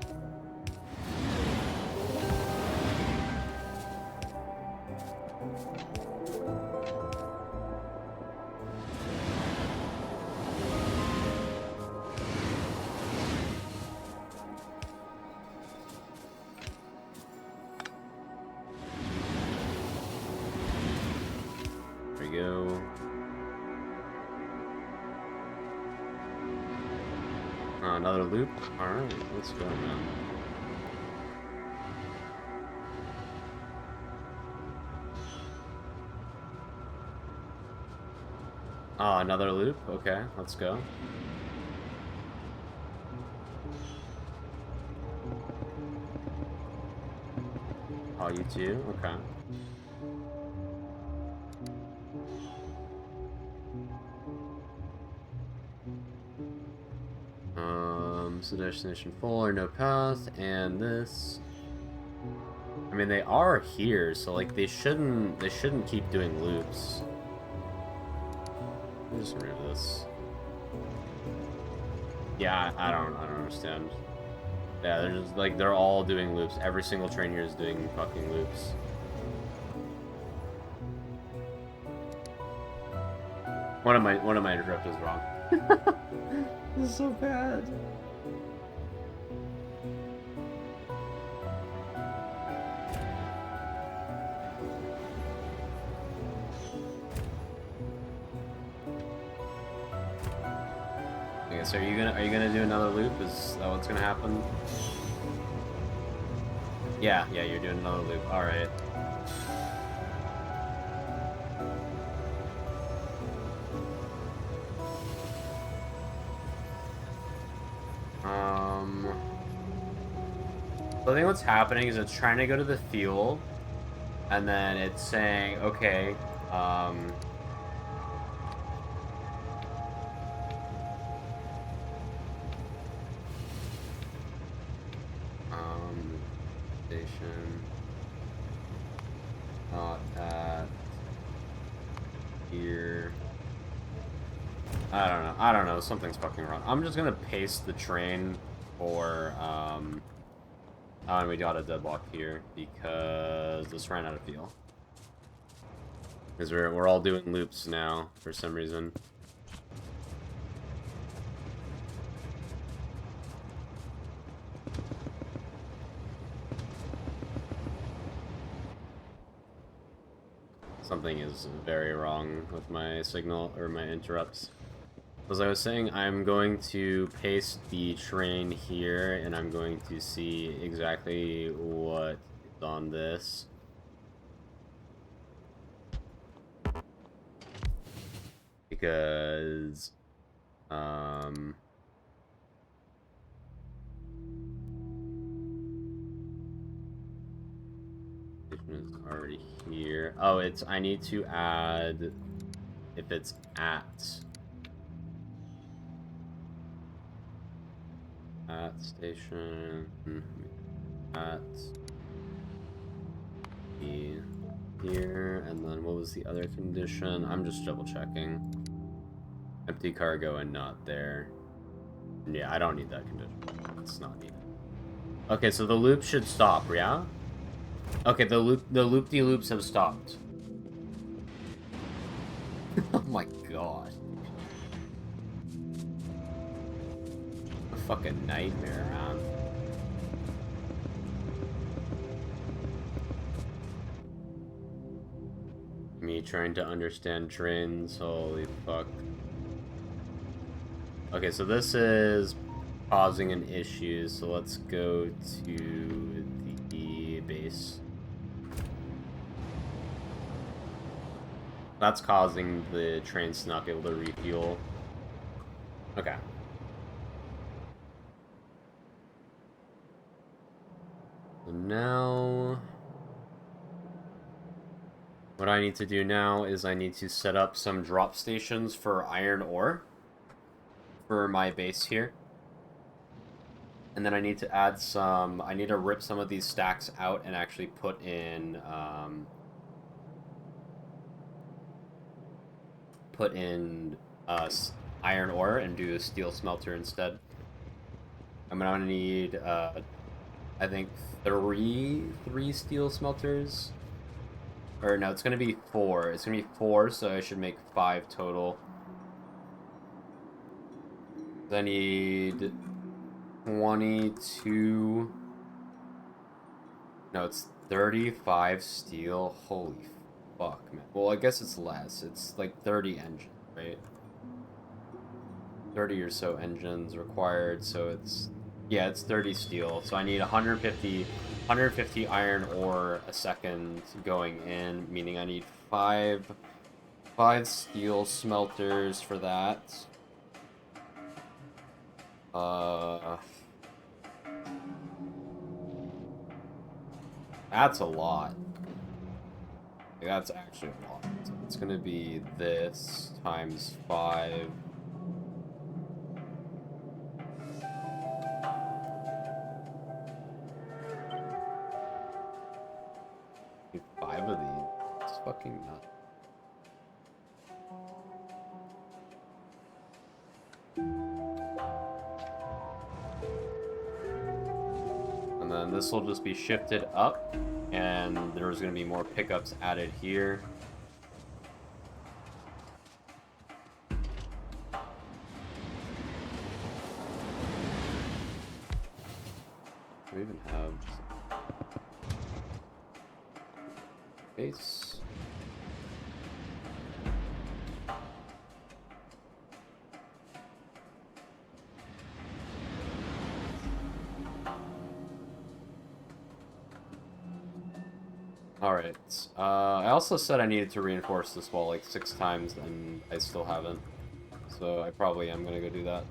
There we go. Another loop? Alright, let's go, man. Ah, another loop? Okay, let's go. Oh, you too? Okay. So destination full or no path, and this. I mean, they are here, so like they shouldn't keep doing loops. Let me just remove this. Yeah, I don't understand. Yeah, they're just like they're all doing loops. Every single train here is doing fucking loops. One of my interrupts is wrong. This is so bad. Okay, so are you gonna do another loop? Is that what's gonna happen? Yeah, you're doing another loop. All right. So I think what's happening is it's trying to go to the fuel, and then it's saying, okay, station, not at here. I don't know, something's fucking wrong. I'm just gonna paste the train for, and we got a deadlock here because this ran out of fuel. Because we're all doing loops now for some reason. Something is very wrong with my signal or my interrupts. As I was saying, I'm going to paste the train here, and I'm going to see exactly what is on this. Because, is already here. Oh, I need to add, if it's at station, at the here, and then what was the other condition? I'm just double checking. Empty cargo and not there. Yeah, I don't need that condition. It's not needed. Okay, so the loop should stop, yeah? Okay, the loop-de-loops have stopped. Oh my god. A fucking nightmare, man. Me trying to understand trains, holy fuck. Okay, so this is causing an issue, so let's go to the base. That's causing the trains to not be able to refuel. Okay. So now, what I need to do now is I need to set up some drop stations for iron ore for my base here. And then I need to add some, I need to rip some of these stacks out and actually put in, iron ore and do a steel smelter instead. I'm gonna need, I think three steel smelters. Or no, it's gonna be 4. It's gonna be 4, so I should make 5 total. I need 22. No, it's 35 steel. Holy fuck, man. Well, I guess it's less. It's like 30 engines, right? 30 or so engines required, so it's... Yeah, it's 30 steel. So I need 150 iron ore a second going in, meaning I need 5 steel smelters for that. That's a lot. That's actually a lot. So it's gonna be this times 5. Need 5 of these. It's fucking nuts. And then this will just be shifted up, and there's going to be more pickups added here. we even have space? Alright, I also said I needed to reinforce this wall like 6 times, and I still haven't. So I probably am gonna go do that.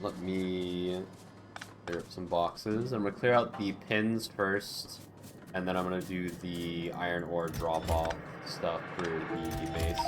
Let me clear up some boxes. I'm gonna clear out the pins first, and then I'm gonna do the iron ore drop-off stuff for the base.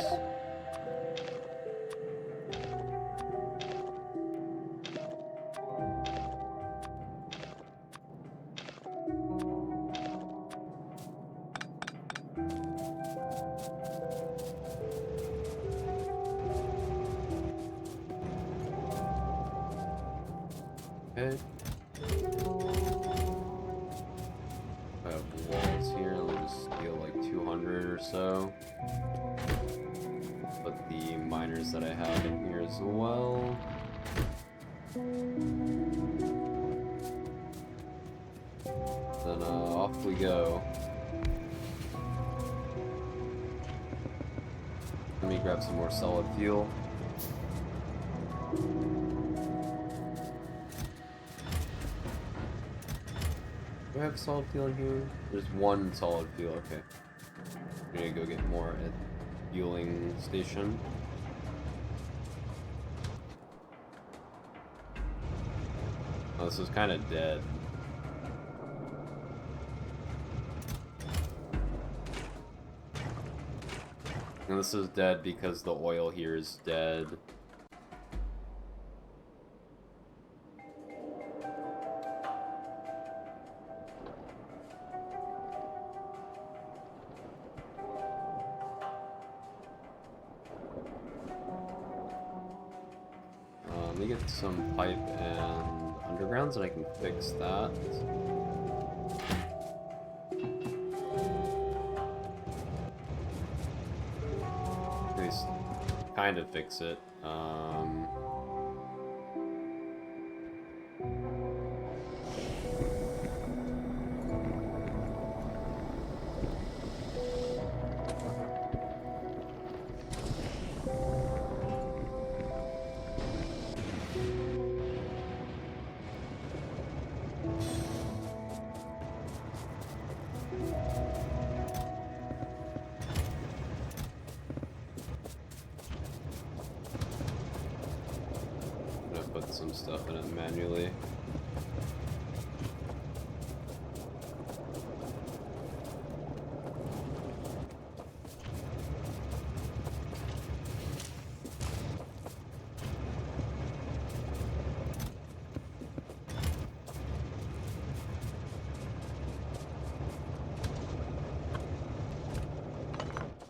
Okay. I have walls here. Let me just steal like 200 or so. Put the miners that I have in here as well. Then off we go. Let me grab some more solid fuel. Do I have solid fuel in here? There's one solid fuel, okay. I'm gonna go get more at the fueling station. Oh, this is kind of dead. And this is dead because the oil here is dead. Let me get some pipe and undergrounds and I can fix that. At least kind of fix it. I'm gonna put some stuff in it manually.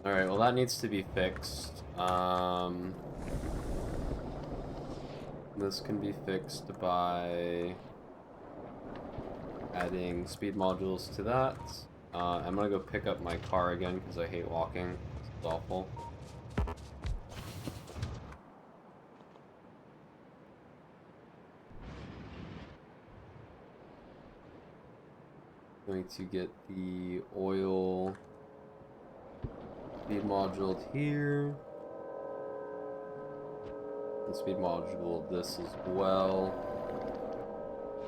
Alright, well that needs to be fixed. This can be fixed by adding speed modules to that. I'm gonna go pick up my car again because I hate walking. It's awful. Going to get the oil speed module here. And speed module this as well.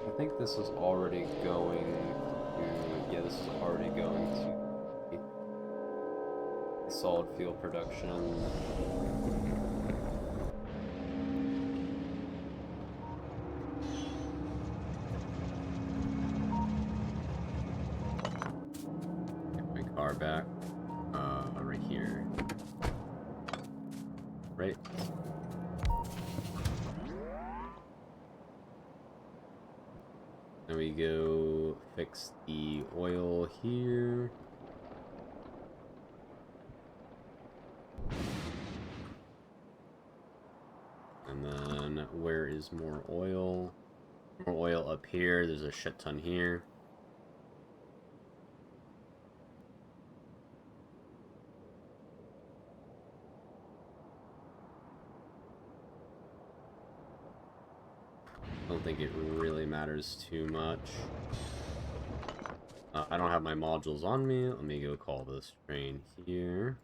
I think this is already going to... Yeah, this is already going to solid fuel production. Get my car back. Right here. Right? Then we go fix the oil here. And then where is more oil? More oil up here. There's a shit ton here. don't think it really matters too much. I don't have my modules on me. Let me go call this train here.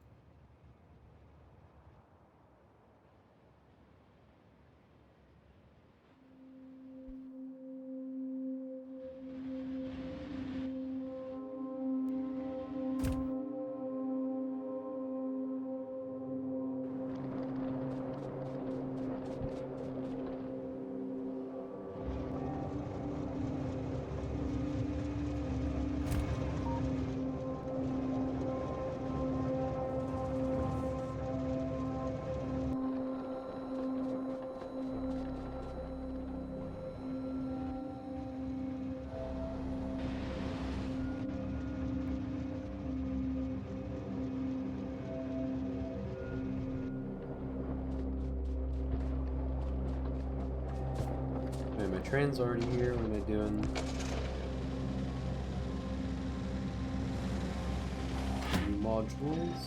Okay, my train's already here. What am I doing? Modules.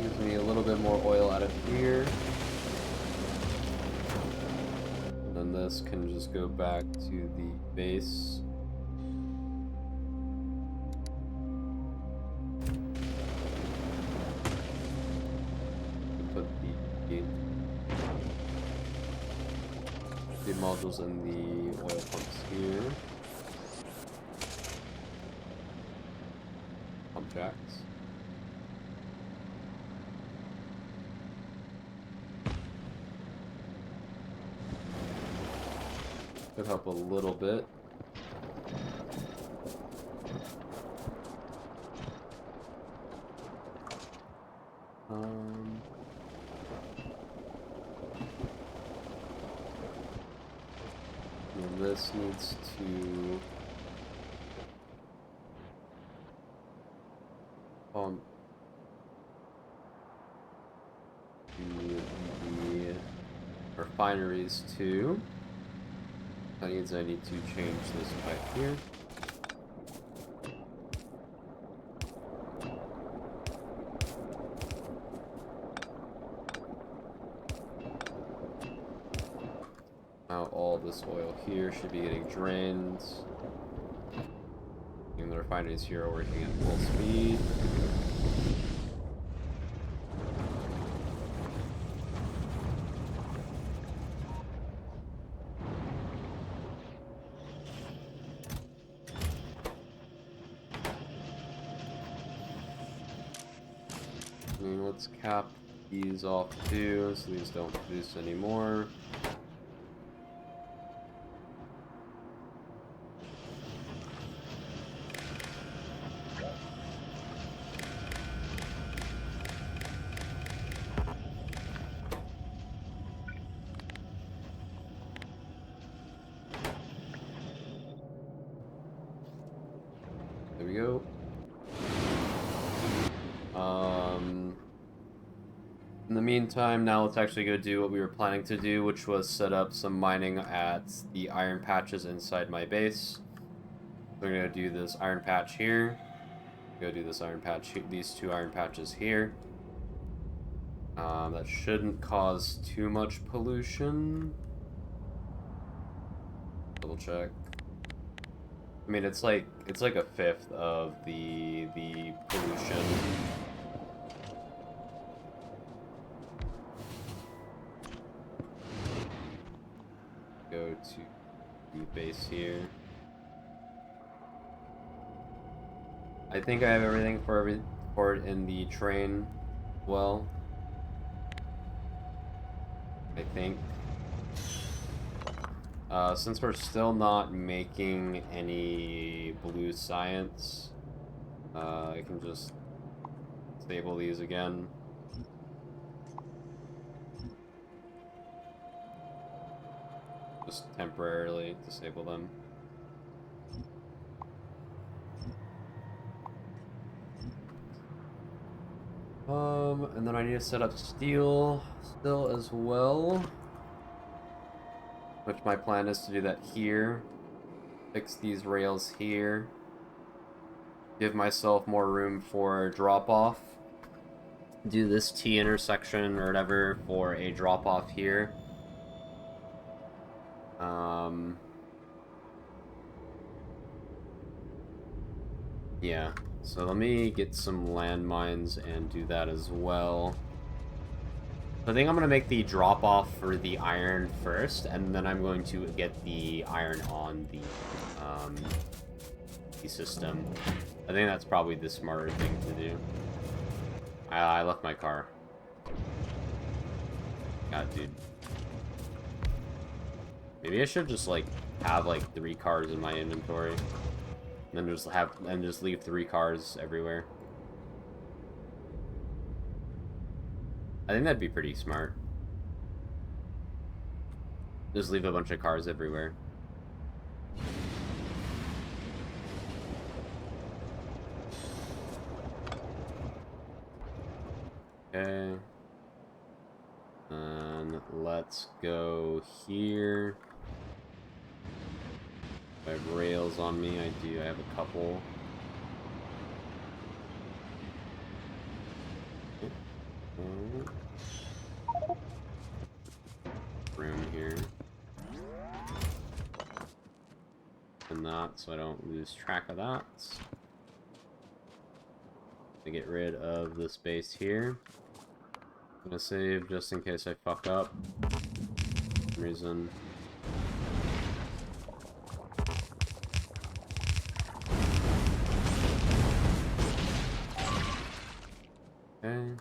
Gives me a little bit more oil out of here. And then this can just go back to the base. Put the modules in the oil pumps here. Pump jacks. Could help a little bit. And this needs to pump the refineries too. That means I need to change this pipe here. Now all this oil here should be getting drained. Even the refineries here are working at full speed. Let's cap these off too, so these don't produce anymore. There we go. In the meantime, now let's actually go do what we were planning to do, which was set up some mining at the iron patches inside my base. We're gonna do this iron patch here. Go do this iron patch, these two iron patches here. That shouldn't cause too much pollution. Double check. I mean, it's like a fifth of the pollution. Go to the base here. I think I have everything for it in the train. Well, I think. Since we're still not making any blue science, I can just disable these again. Just temporarily disable them. And then I need to set up steel still as well. Which my plan is to do that here. Fix these rails here. Give myself more room for drop-off. Do this T intersection or whatever for a drop-off here. Yeah, so let me get some landmines and do that as well. I think I'm going to make the drop-off for the iron first, and then I'm going to get the iron on the system. I think that's probably the smarter thing to do. I left my car. God, dude. Maybe I should just, like, have, like, 3 cars in my inventory. And then just leave 3 cars everywhere. I think that'd be pretty smart. Just leave a bunch of cars everywhere. Okay. And let's go here. I have rails on me. I do. I have a couple. Room here. And that, so I don't lose track of that. To get rid of the space here. I'm gonna save just in case I fuck up. For some reason. Okay.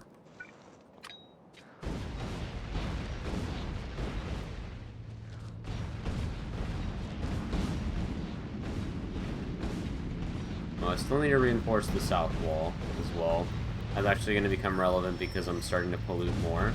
I still need to reinforce the south wall as well. That's actually going to become relevant because I'm starting to pollute more.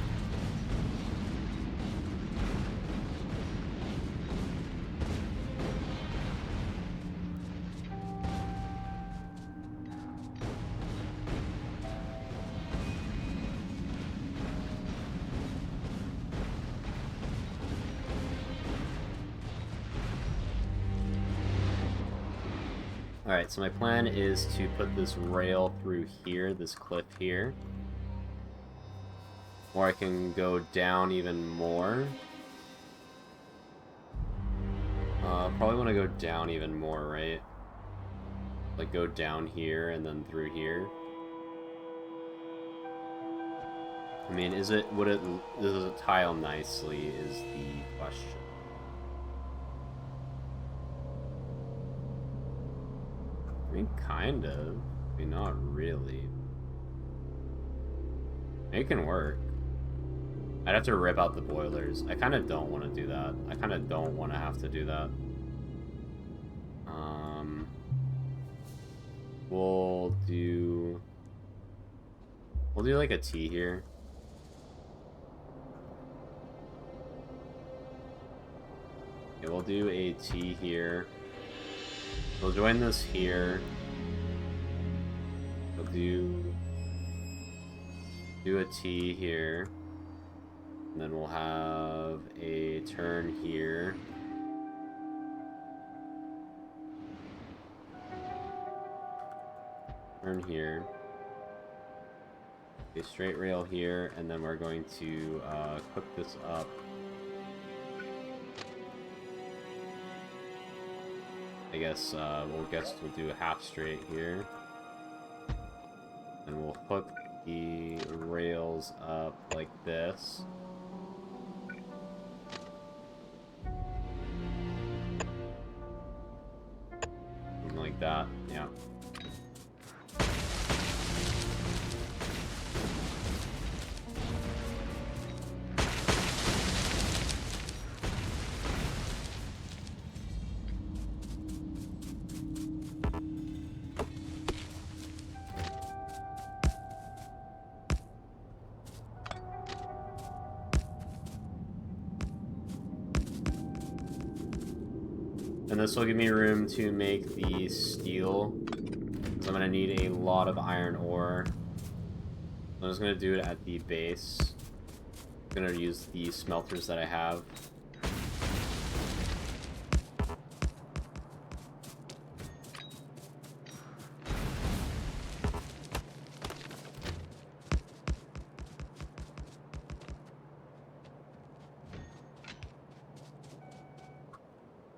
Alright, so my plan is to put this rail through here, this cliff here. Or I can go down even more. Probably want to go down even more, right? Like go down here and then through here. I mean, does it tile nicely is the question. I mean, kind of. I mean, not really. It can work. I'd have to rip out the boilers. I kind of don't want to do that. I kind of don't want to have to do that. We'll do like a T here. Okay, we'll do a T here. We'll join this here. We'll do a T here. And then we'll have a turn here. Turn here. A straight rail here, and then we're going to cook this up. I guess we'll do a half straight here. And we'll hook the rails up like this. Something like that, yeah. And this will give me room to make the steel. So I'm going to need a lot of iron ore. I'm just going to do it at the base. I'm going to use the smelters that I have.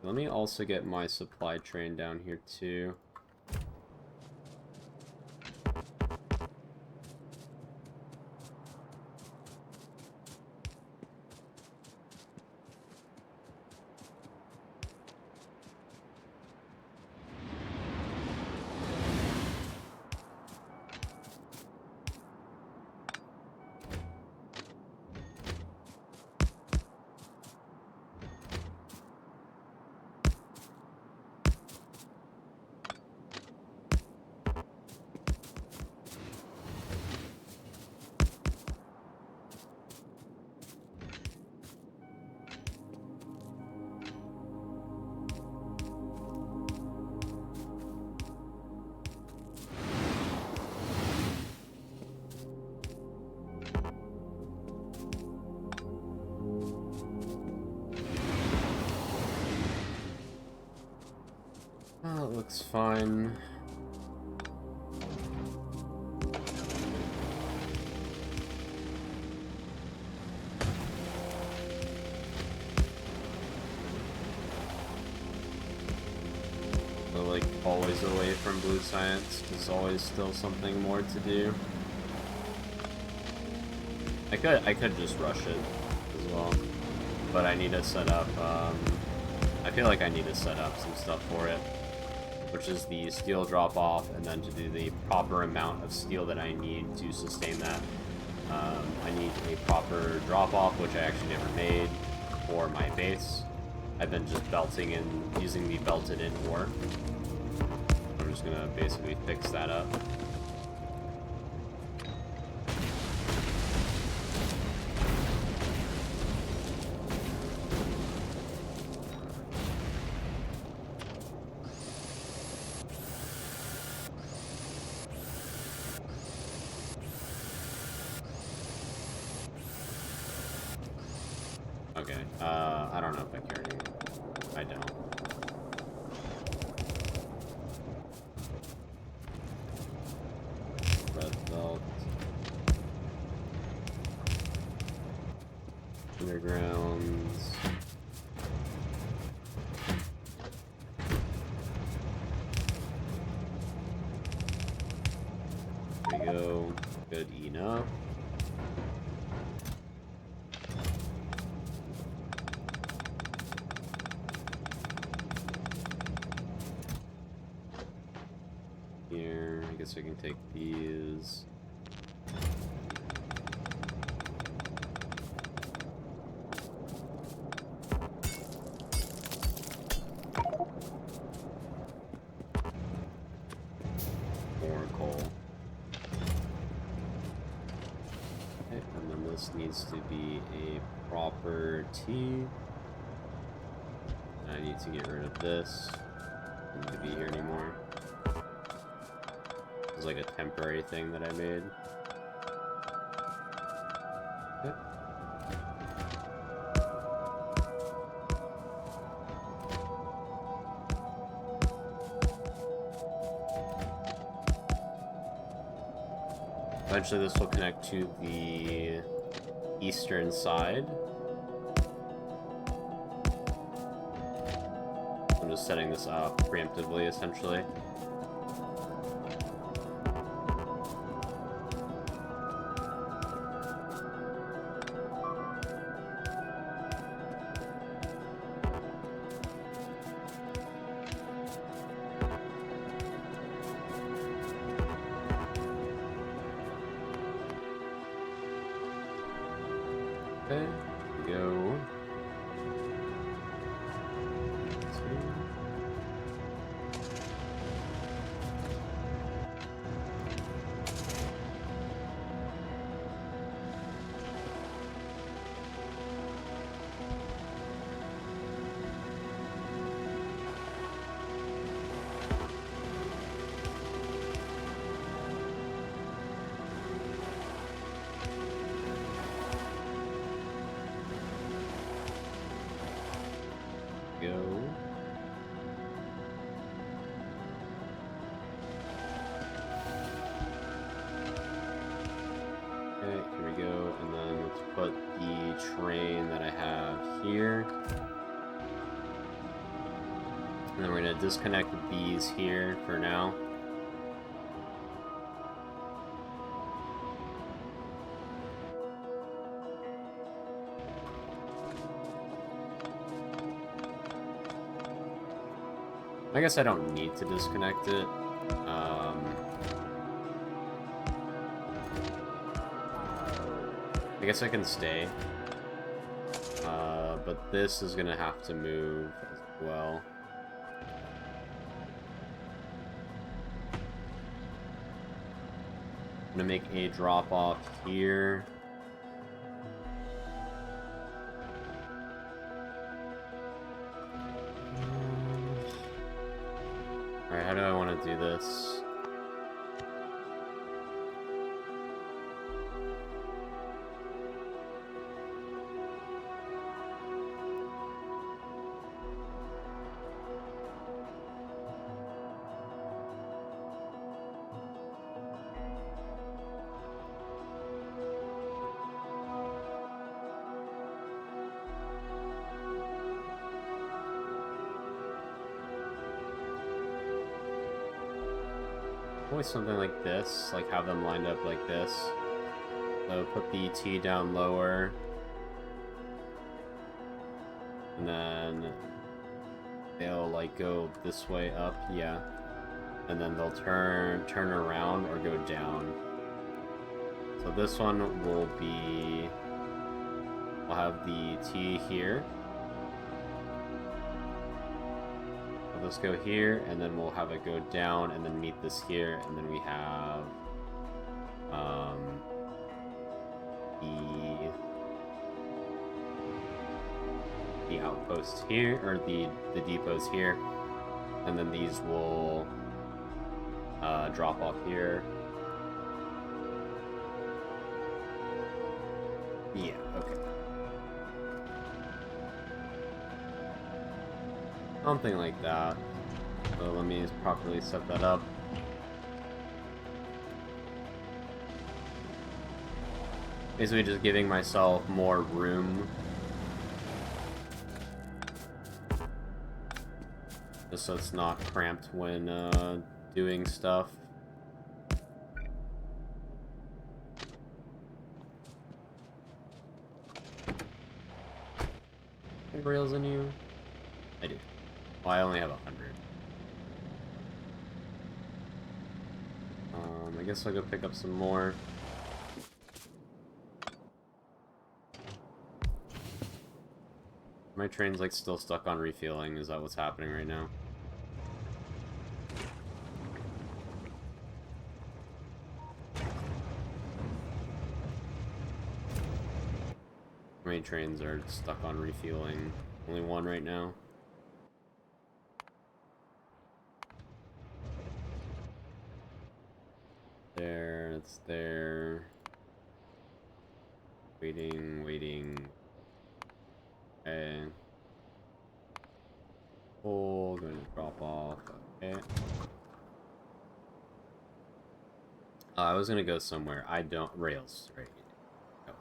Let me also get my supply train down here too. Oh, it looks fine. So, like, always away from blue science. There's always still something more to do. I could just rush it as well, but I need to set up. I feel like I need to set up some stuff for it, which is the steel drop off, and then to do the proper amount of steel that I need to sustain that. I need a proper drop off, which I actually never made for my base. I've been just belting and using the belted in ore. I'm just gonna basically fix that up. Okay, I don't know if I care anymore. I don't. Red belt. Undergrounds. There we go. Good enough. Here, I guess I can take these. More coal. Okay, and then this needs to be a proper T. I need to get rid of this. Doesn't need to be here anymore. It was like a temporary thing that I made. Okay. Eventually this will connect to the eastern side. I'm just setting this up preemptively, essentially. Okay, go. Go. Okay, here we go, and then let's put the train that I have here. And then we're going to disconnect these here for now. I guess I don't need to disconnect it. I guess I can stay. But this is going to have to move as well. I'm going to make a drop off here. Alright, how do I want to do this? Always something like this, like have them lined up like this. So put the T down lower. And then they'll like go this way up, yeah. And then they'll turn around or go down. So this one will be, I'll have the T here. Let's go here, and then we'll have it go down, and then meet this here, and then we have the outposts here, or the depots here, and then these will drop off here. Yeah, okay. Something like that. So let me properly set that up. Basically just giving myself more room. Just so it's not cramped when doing stuff. Any rails in you? I do. Well, I only have 100. I guess I'll go pick up some more. My train's like still stuck on refueling. Is that what's happening right now? How many trains are stuck on refueling? Only one right now. There, it's there. Waiting. Okay. Oh, going to drop off. Okay. I was gonna go somewhere. I don't. Rails, right? Go.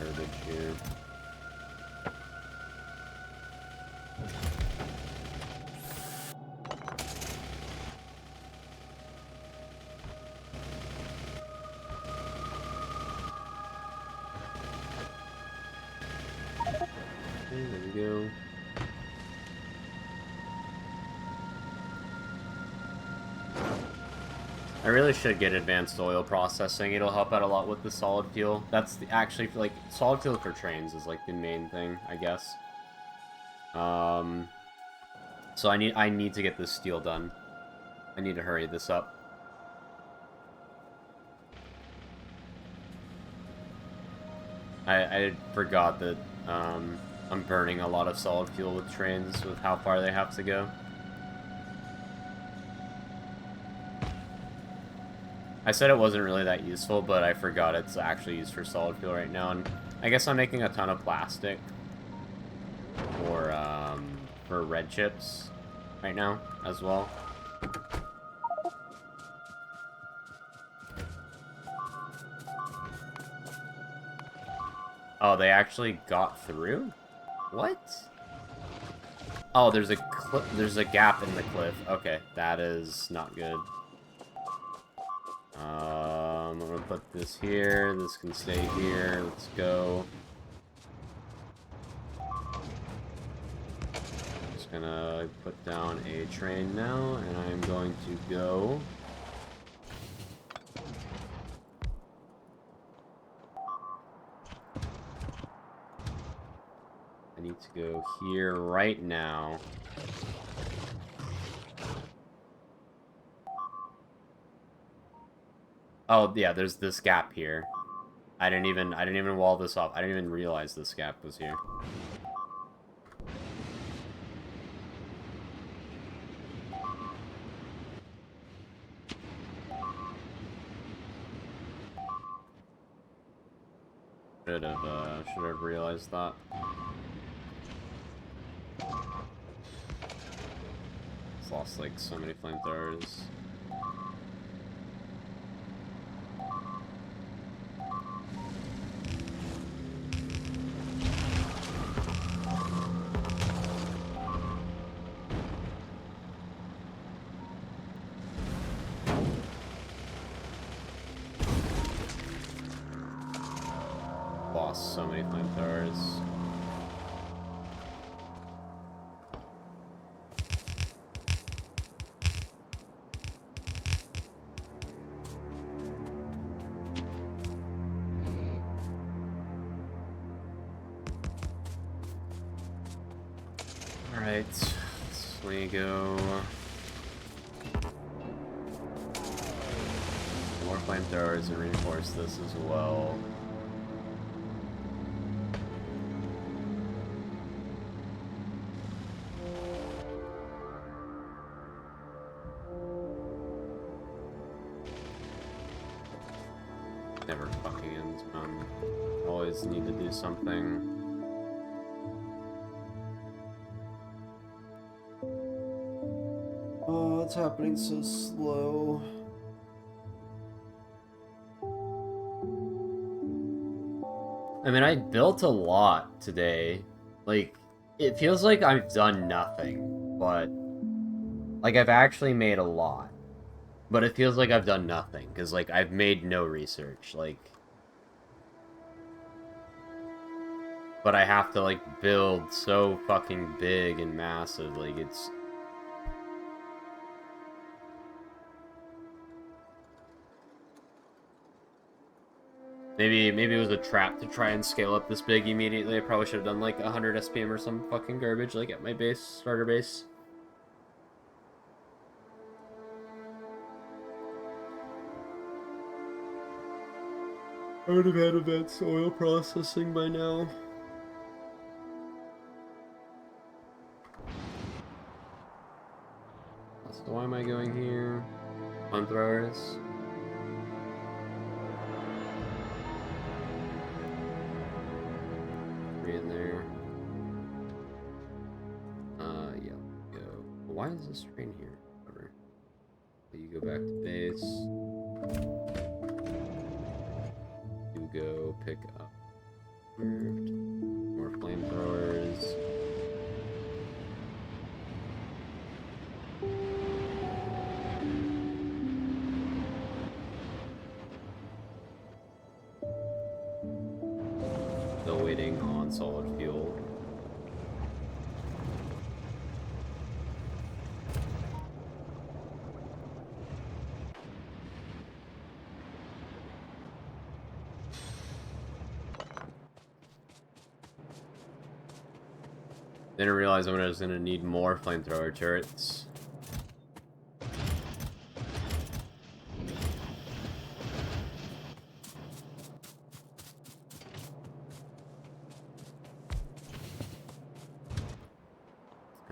Garbage here. Okay, there we go. I really should get advanced oil processing. It'll help out a lot with the solid fuel. That's actually like solid fuel for trains is like the main thing, I guess. So I need to get this steel done. I need to hurry this up. I forgot that I'm burning a lot of solid fuel with trains with how far they have to go. I said it wasn't really that useful, but I forgot it's actually used for solid fuel right now, and I guess I'm making a ton of plastic for red chips right now as well. Oh, they actually got through? What? Oh, there's a gap in the cliff. Okay, that is not good. I'm gonna put this here. This can stay here. Let's go. Just gonna put down a train now, and I'm going to go. I need to go here right now. Oh yeah, there's this gap here. I didn't even wall this off. I didn't even realize this gap was here. Should have realized that. Just lost like so many flamethrowers. Lost so many flamethrowers. Alright, so we go. More flamethrowers and reinforce this as well. Never fucking ends, man. Always need to do something. Oh, it's happening so slow. I mean, I built a lot today. Like, it feels like I've done nothing, but... Like, I've actually made a lot. But it feels like I've done nothing, because, like, I've made no research, like... But I have to, like, build so fucking big and massive, like, it's... Maybe it was a trap to try and scale up this big immediately. I probably should have done, like, 100 SPM or some fucking garbage, like, at my base, starter base. I would have had advanced oil processing by now. So why am I going here? Flamethrowers. Three in there. Yeah, go. Why is this train here? Whatever. You go back to base. You go pick up. More flamethrowers. Still waiting on solid fuel. Didn't realize I was gonna need more flamethrower turrets.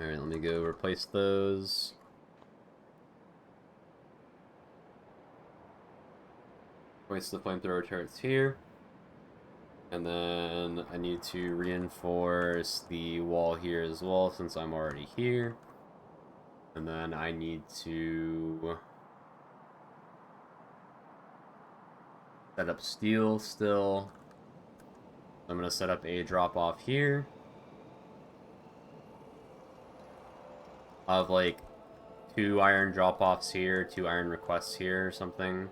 Alright, let me go replace those. Place the flamethrower turrets here. And then I need to reinforce the wall here as well, since I'm already here. And then I need to set up steel still. I'm going to set up a drop-off here. Of like 2 iron drop-offs here, 2 iron requests here or something.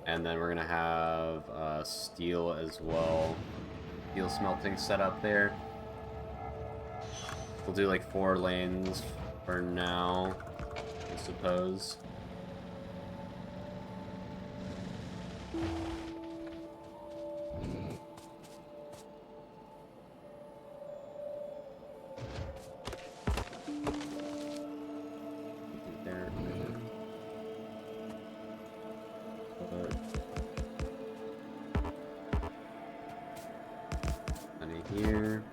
And then we're gonna have steel as well. Steel smelting set up there. We'll do like 4 lanes for now, I suppose. Here.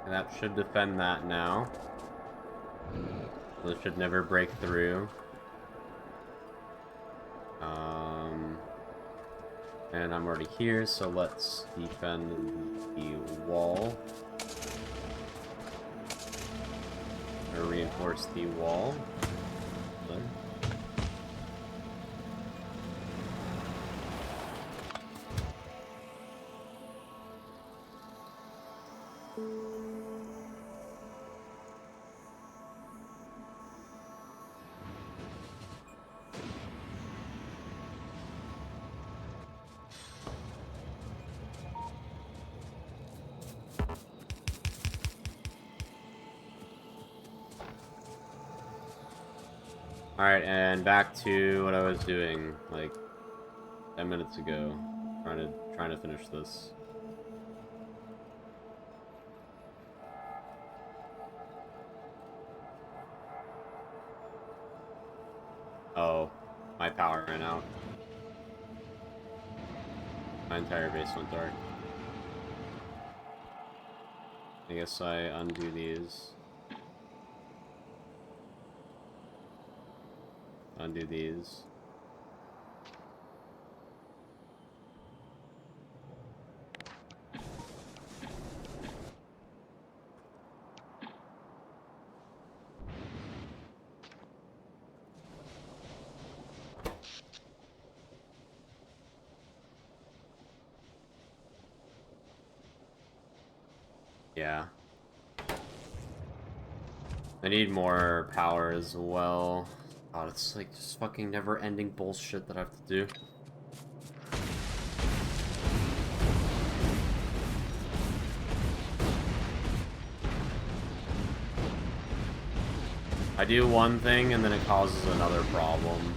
And that should defend that now. Those should never break through. And I'm already here, so let's defend the wall. Or reinforce the wall. There. Alright, and back to what I was doing, like, 10 minutes ago. Trying to finish this. Oh, my power ran out. My entire base went dark. I guess I undo these. Undo these. Yeah. I need more power as well. God, it's like just fucking never-ending bullshit that I have to do. I do one thing and then it causes another problem.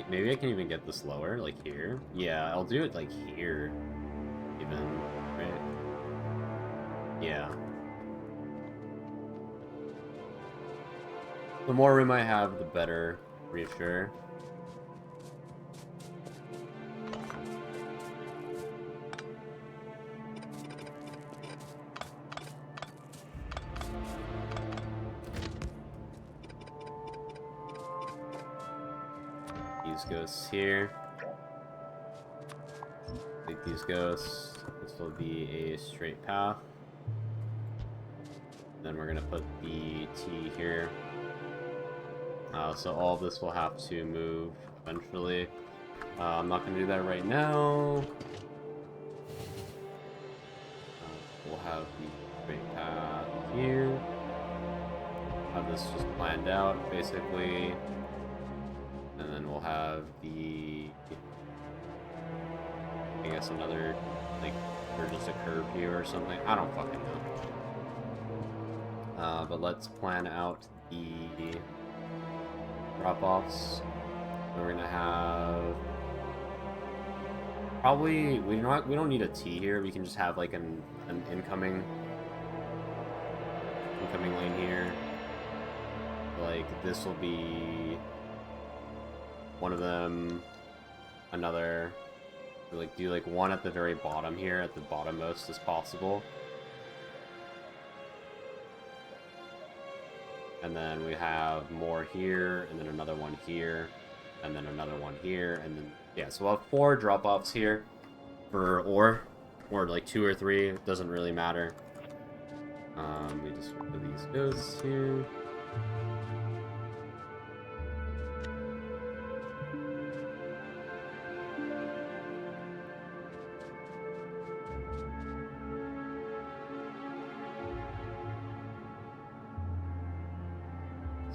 Maybe I can even get this lower, like here. Yeah, I'll do it like here, even, right? Yeah. The more room I have, the better, pretty sure. these ghosts here. Take these ghosts. This will be a straight path. Then we're gonna put the T here. So all of this will have to move eventually. I'm not gonna do that right now. We'll have the straight path here. Have this just planned out, basically. And then we'll have the... I guess another, like, or just a curve here or something. I don't fucking know. But let's plan out the drop-offs. We're gonna have... Probably, we don't need a T here. We can just have, like, an incoming lane here. Like, this will be one of them, another, like, do like one at the very bottom here, at the bottommost as possible. And then we have more here, and then another one here, and then another one here, and then, yeah, so we'll have 4 drop-offs here for or like 2 or 3, it doesn't really matter. We just put these ghosts here.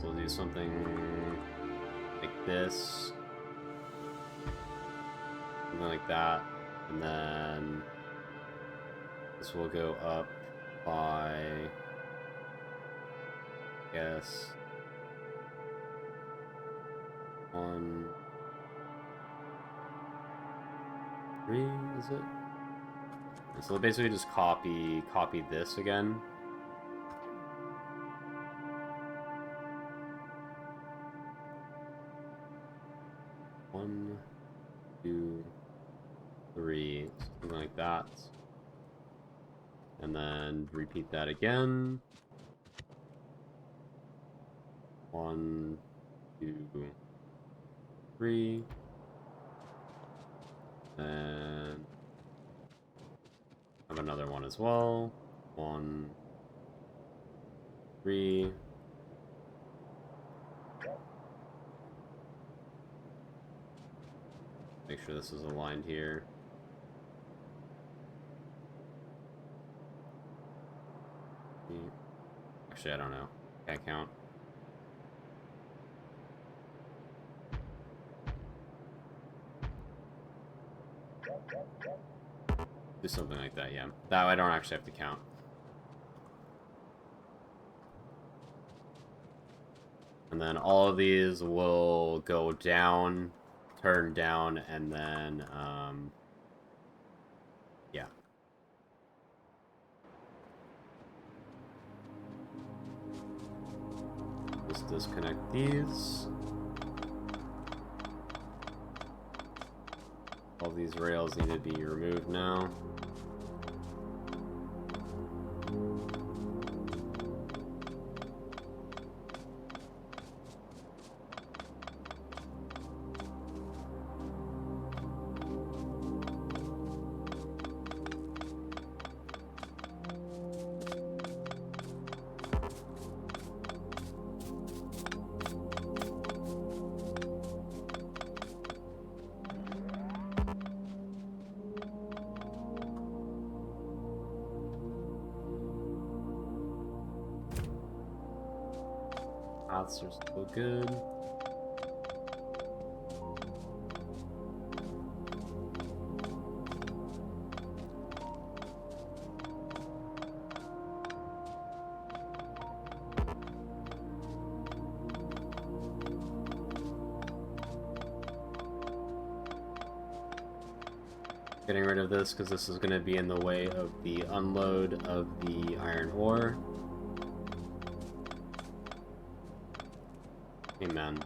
So we'll do something like this. Something like that. And then this will go up by, I guess, 1, 3, is it? And so basically just copy this again. One, 2, 3, something like that. And then repeat that again. 1, 2, 3. And have another one as well. 1, 3. Make sure this is aligned here. Actually, I don't know. Can't count. Do something like that, yeah. That way I don't actually have to count. And then all of these will go down, turn down, and then, yeah. Just disconnect these. All these rails need to be removed now. Paths are still good. Getting rid of this because this is going to be in the way of the unload of the iron ore. Amen.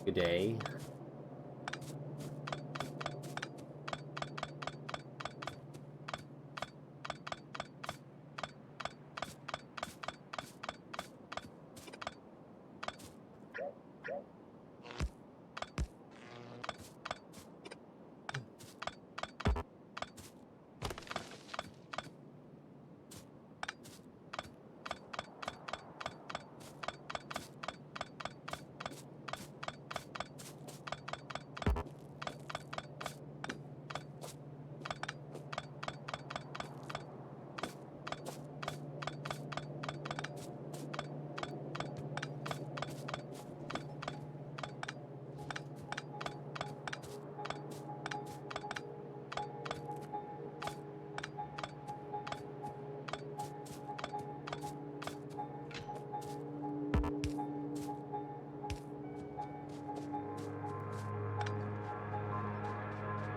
Good day.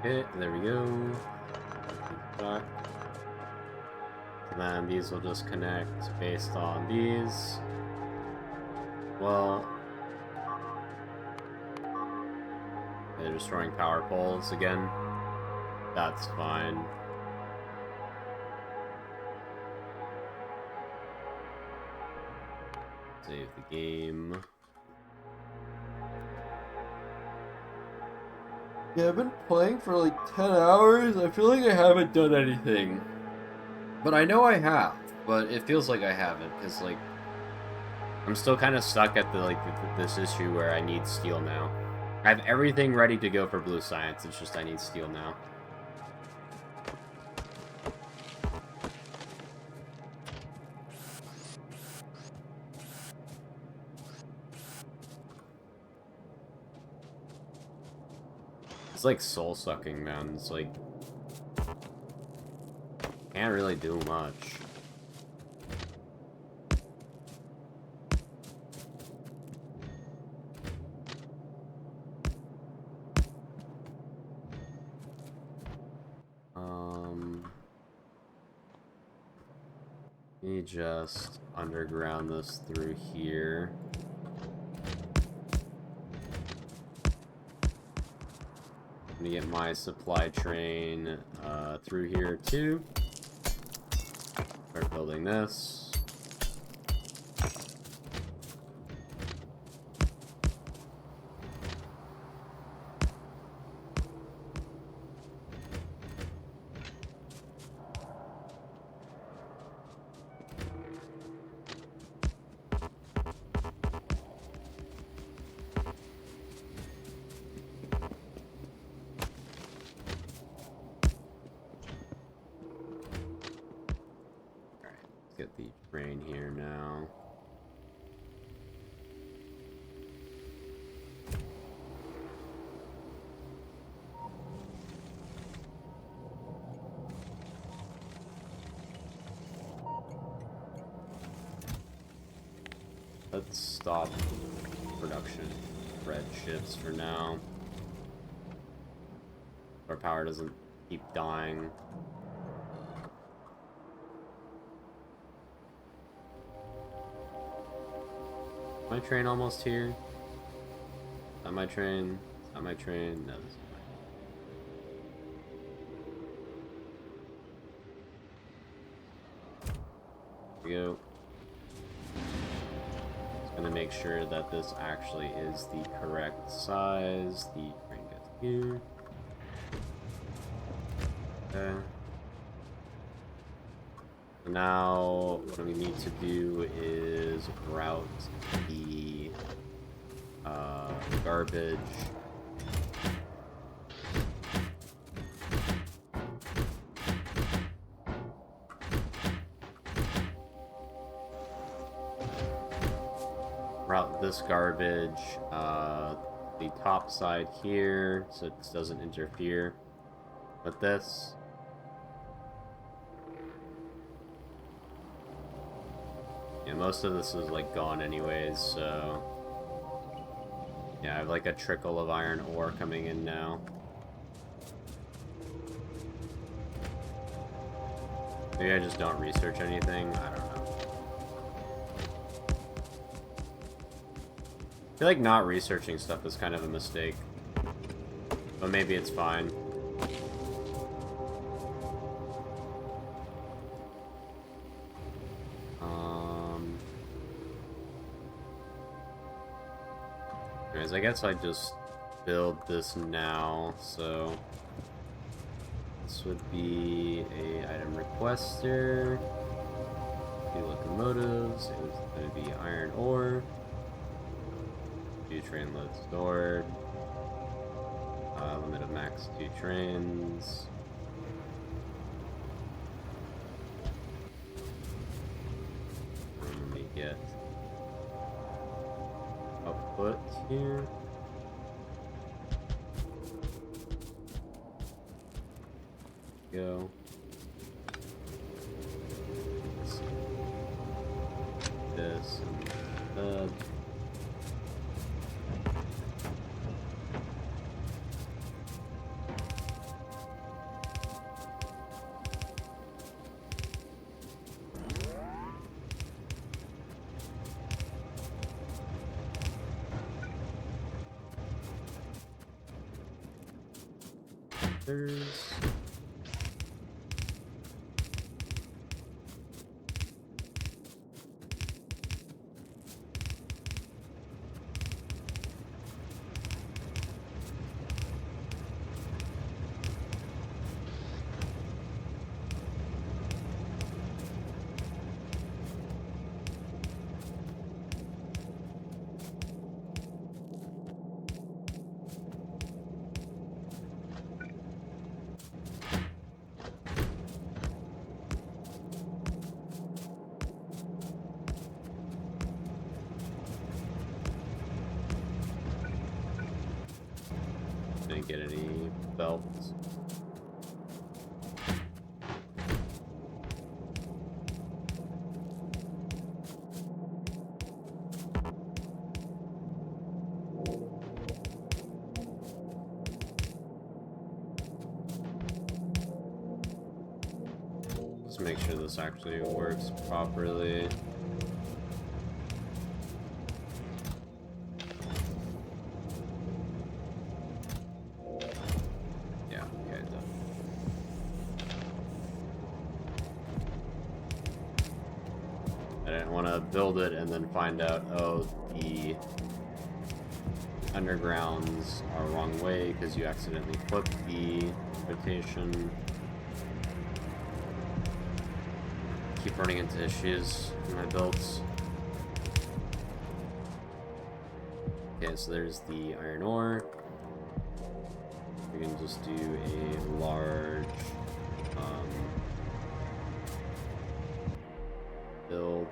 Okay, there we go. Back. And then these will just connect based on these. Well, they're destroying power poles again. That's fine. Save the game. Yeah, I've been playing for like 10 hours. I feel like I haven't done anything. But I know I have. But it feels like I haven't, because like I'm still kind of stuck at this issue where I need steel now. I have everything ready to go for blue science. It's just I need steel now. It's like soul sucking, man. It's like can't really do much. Let me just underground this through here. I'm gonna get my supply train through here too. Start building this. Get the train here now. Let's stop production red ships for now. Our power doesn't keep dying. My train almost here? Not my train. Not my train. No, this is mine. Here we go. Just gonna make sure that this actually is the correct size. The train gets here. Okay. Now, what we need to do is route the garbage. Route this garbage, the top side here, so it doesn't interfere with this. Yeah, most of this is like gone anyways, so yeah, I have like a trickle of iron ore coming in now. Maybe I just don't research anything, I don't know. I feel like not researching stuff is kind of a mistake, but maybe it's fine. Anyways, I guess I just build this now, so this would be a item requester, 2 locomotives, it was going to be iron ore, 2 train loads stored, limit of max 2 trains. Let me get output here. Go. This and that. There's... Didn't get any belts. Let's make sure this actually works properly. Yeah, okay, done. I didn't want to build it and then find out, oh, the undergrounds are wrong way because you accidentally flipped the rotation. Keep running into issues in my builds. Okay, so there's the iron ore. We can just do a large build.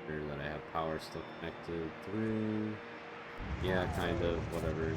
Sure that I have power still connected through. Yeah, kind of, whatever.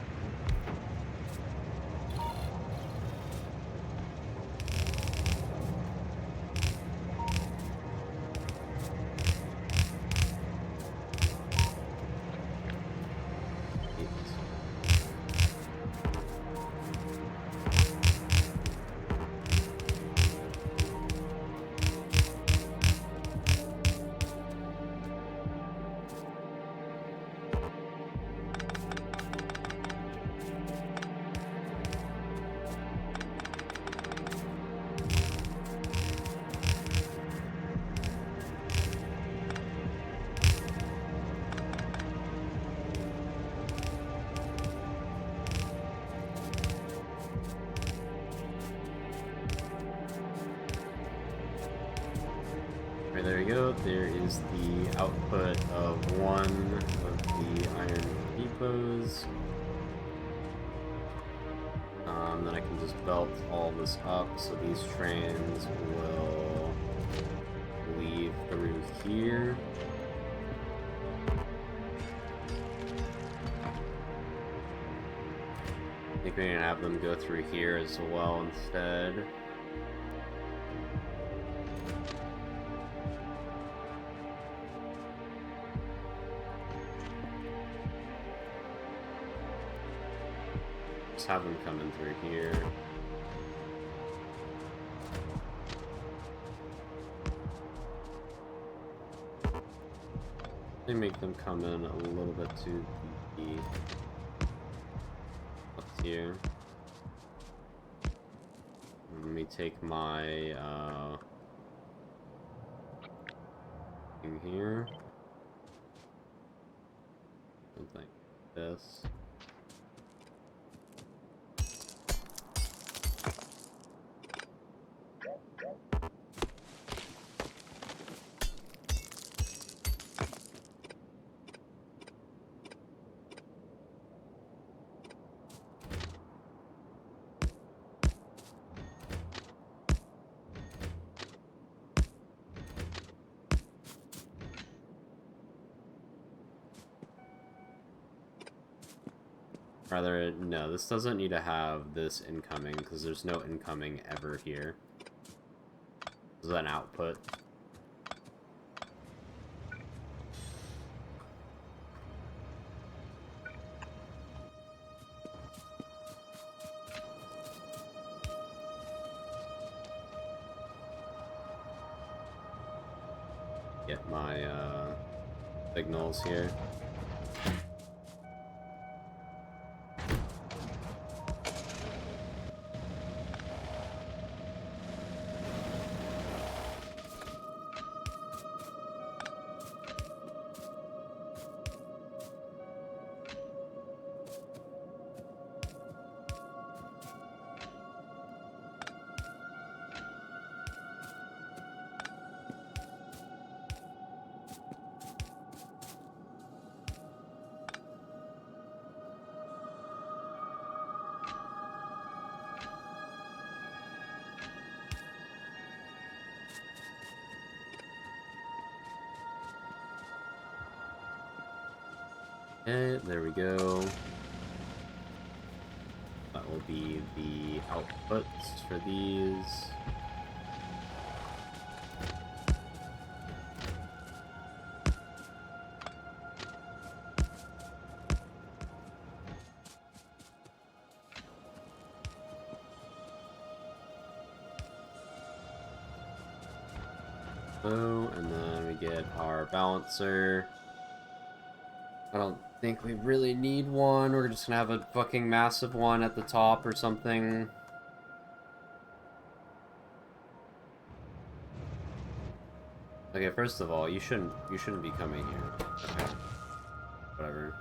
Alright, there we go. There is the output of one of the iron depots. Then I can just belt all this up so these trains will leave through here. I think we're gonna have them go through here as well instead. Just have them come in through here. They make them come in a little bit to the up here. Let me take my thing here. Something like this. Rather, no, this doesn't need to have this incoming, because there's no incoming ever here. This is an output. Get my, signals here. Okay, there we go. That will be the outputs for these. So, and then we get our balancer. I don't think we really need one. We're just gonna have a fucking massive one at the top or something. Okay, first of all, you shouldn't be coming here. Okay. Whatever.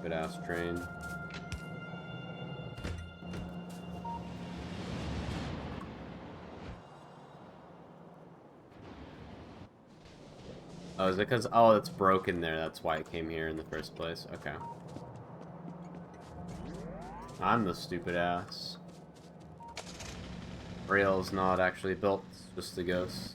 Good ass train. Oh, is it because... Oh, it's broken there. That's why it came here in the first place. Okay. I'm the stupid ass. Rail's not actually built, it's just a ghost.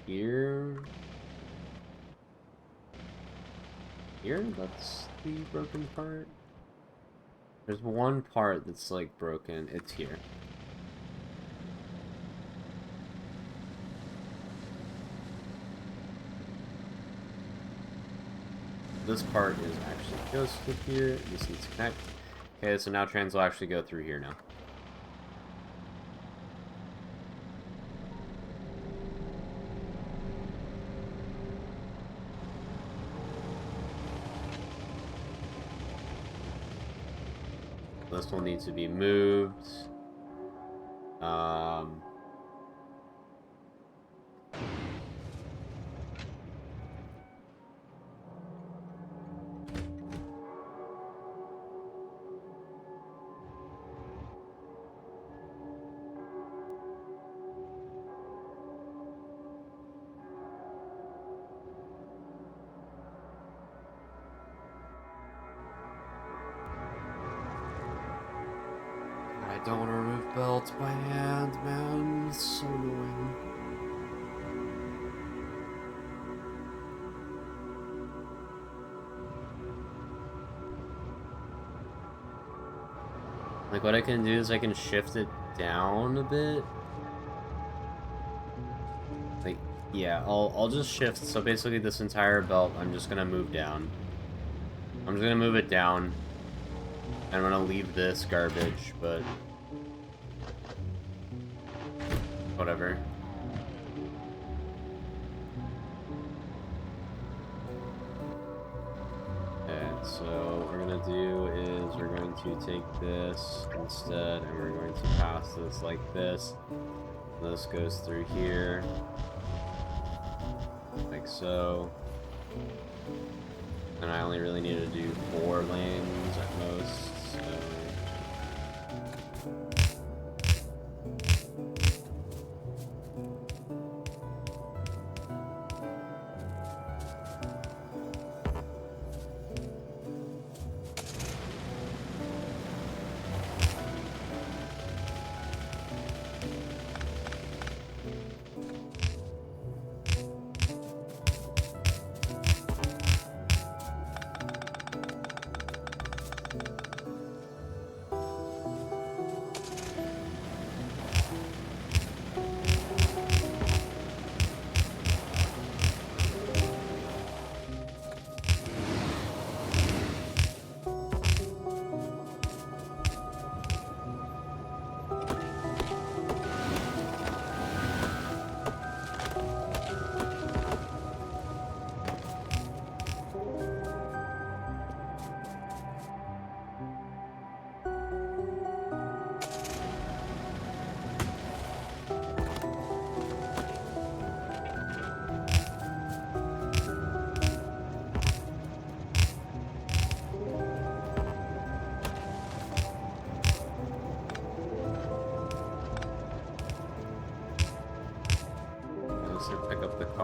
Here... Here? That's the broken part? There's one part that's, like, broken. It's here. This part is actually ghosted here. This needs to connect. Okay, so now trains will actually go through here now. This will need to be moved. I don't want to remove belts by hand, man. It's so annoying. Like, what I can do is I can shift it down a bit. Like, yeah, I'll just shift. So basically this entire belt, I'm just gonna move down. I'm just gonna move it down. And I'm gonna leave this garbage, but... whatever. Okay, so what we're gonna do is we're going to take this instead, and we're going to pass this like this. This goes through here. Like so. And I only really need to do 4 lanes at most, so...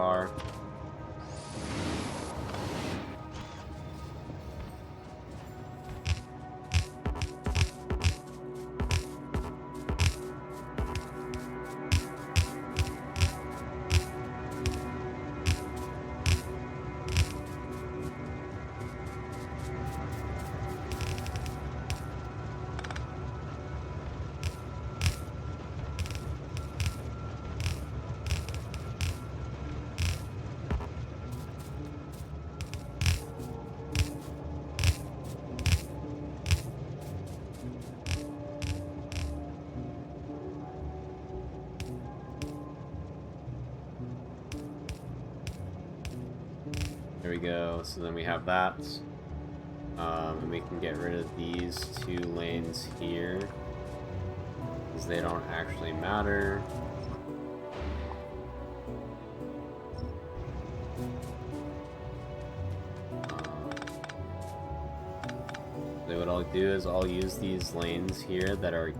car. There we go. So then we have that. And we can get rid of these 2 lanes here, because they don't actually matter. So what I'll do is I'll use these lanes here that are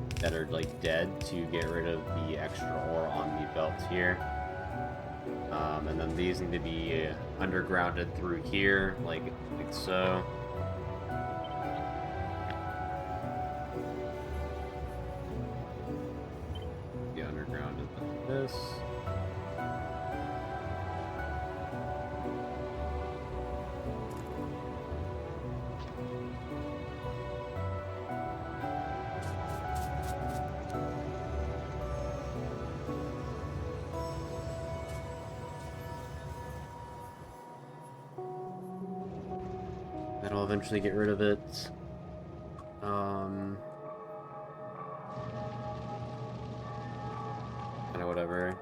like dead to get rid of the extra ore on the belt here. And then these need to be undergrounded through here, like so. Be undergrounded like this. That'll eventually get rid of it. Kinda whatever.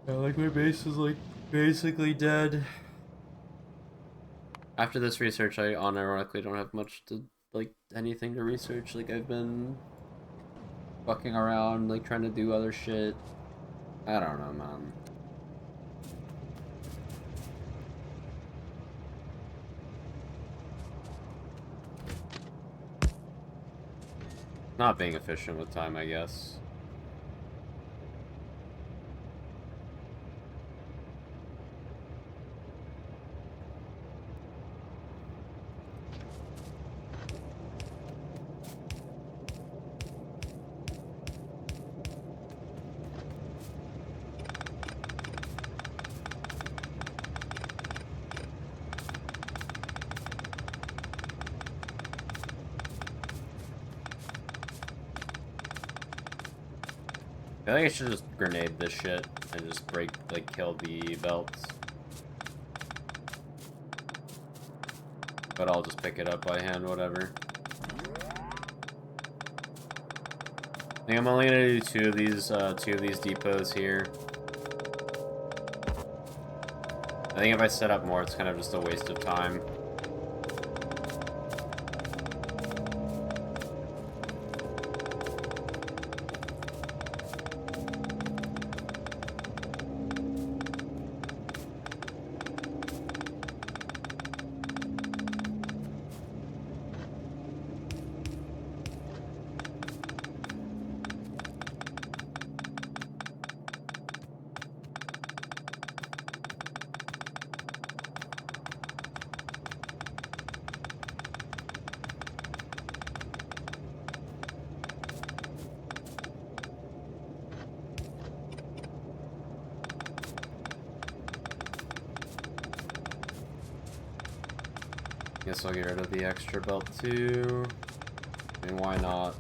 Yeah, like my base is like basically dead. After this research, I unironically don't have much to, like, anything to research. Like, I've been fucking around, like, trying to do other shit. I don't know, man. Not being efficient with time, I guess. I think I should just grenade this shit and just break, like, kill the belts. But I'll just pick it up by hand, whatever. I think I'm only gonna do two of these depots here. I think if I set up more, it's kind of just a waste of time. Guess I'll get rid of the extra belt too. I mean, why not?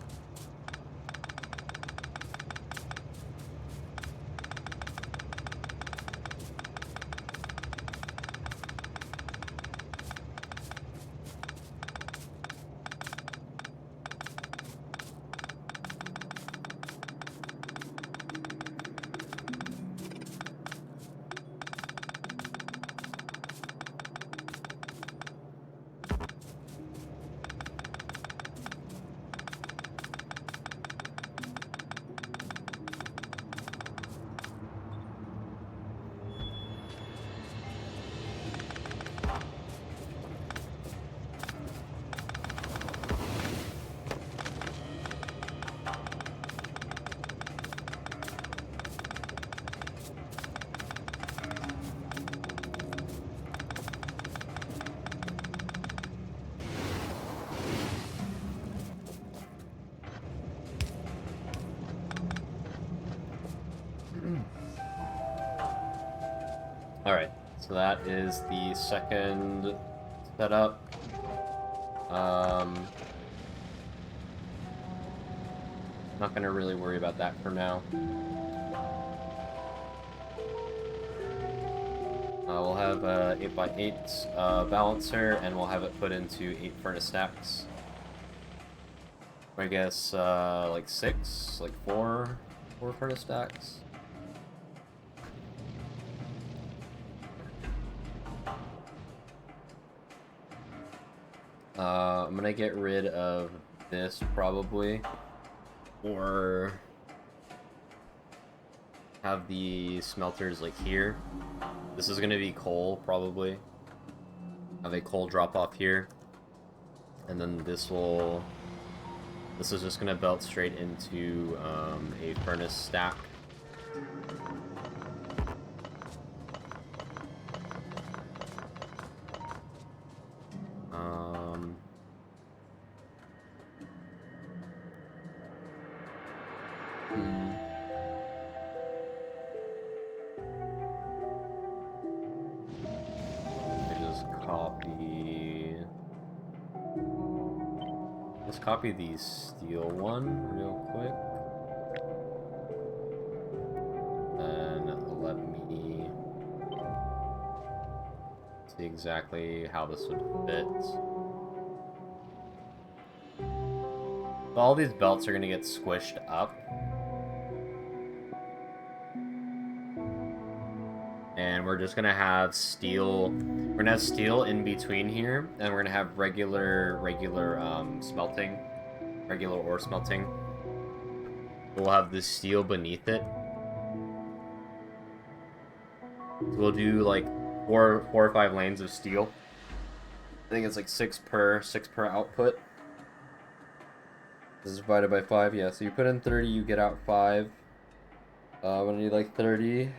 Alright, so that is the second setup. Not gonna really worry about that for now. We'll have a 8x8 balancer, and we'll have it put into 8 furnace stacks. I guess like 6, like 4 furnace stacks. I'm gonna get rid of this probably, or have the smelters like here. This is gonna be coal probably. Have a coal drop off here, and then this is just gonna belt straight into a furnace stack. Let's copy the steel one real quick. Then let me see exactly how this would fit. So all these belts are gonna get squished up. And we're just gonna have steel. We're gonna have steel in between here, and we're gonna have regular smelting, regular ore smelting. We'll have the steel beneath it. So we'll do like four or 5 lanes of steel. I think it's like 6 per output. This is divided by 5, yeah. So you put in 30, you get out 5. I'm gonna need like 30.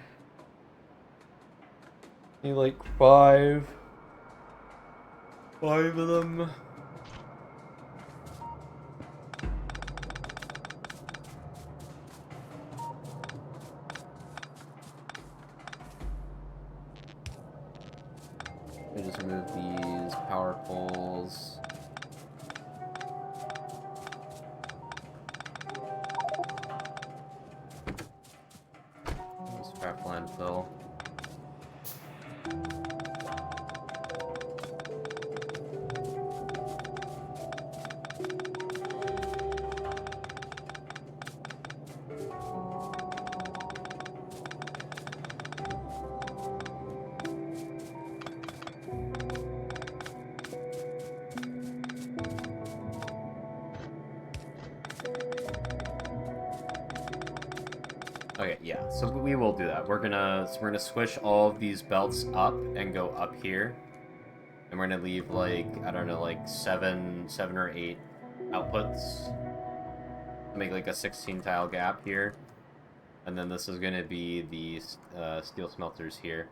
Need like 5 of them. Let me just move these power poles. Scrap landfill. Okay, yeah, so we will do that. We're gonna squish all of these belts up and go up here. And we're gonna leave like, I don't know, like 7 or 8 outputs. Make like a 16 tile gap here. And then this is gonna be the steel smelters here.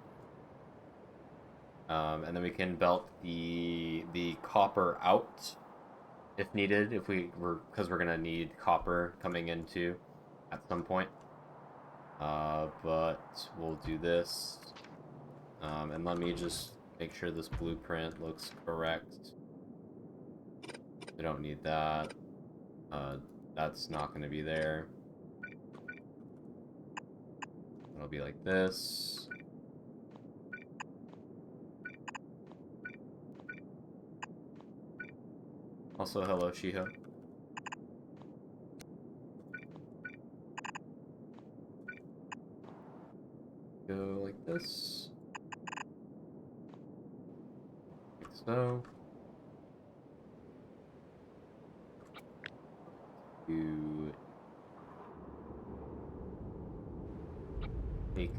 And then we can belt the copper out if needed, because we're gonna need copper coming into at some point. But we'll do this. And let me just make sure this blueprint looks correct. We don't need that. That's not going to be there. It'll be like this. Also, hello, Shiho. Go like this. Like so. You take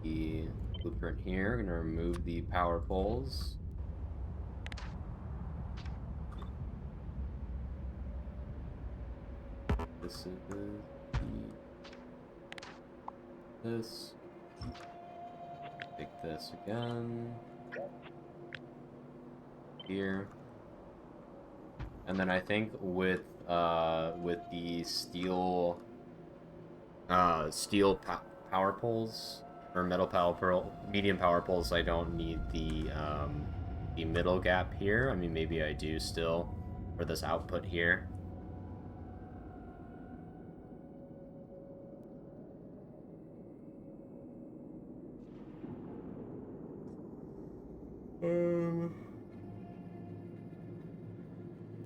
the blueprint here. I'm gonna remove the power poles. This is this. Take this again. Here. And then I think with the steel power poles for metal power pearl, medium power poles, I don't need the middle gap here. I mean, maybe I do still for this output here.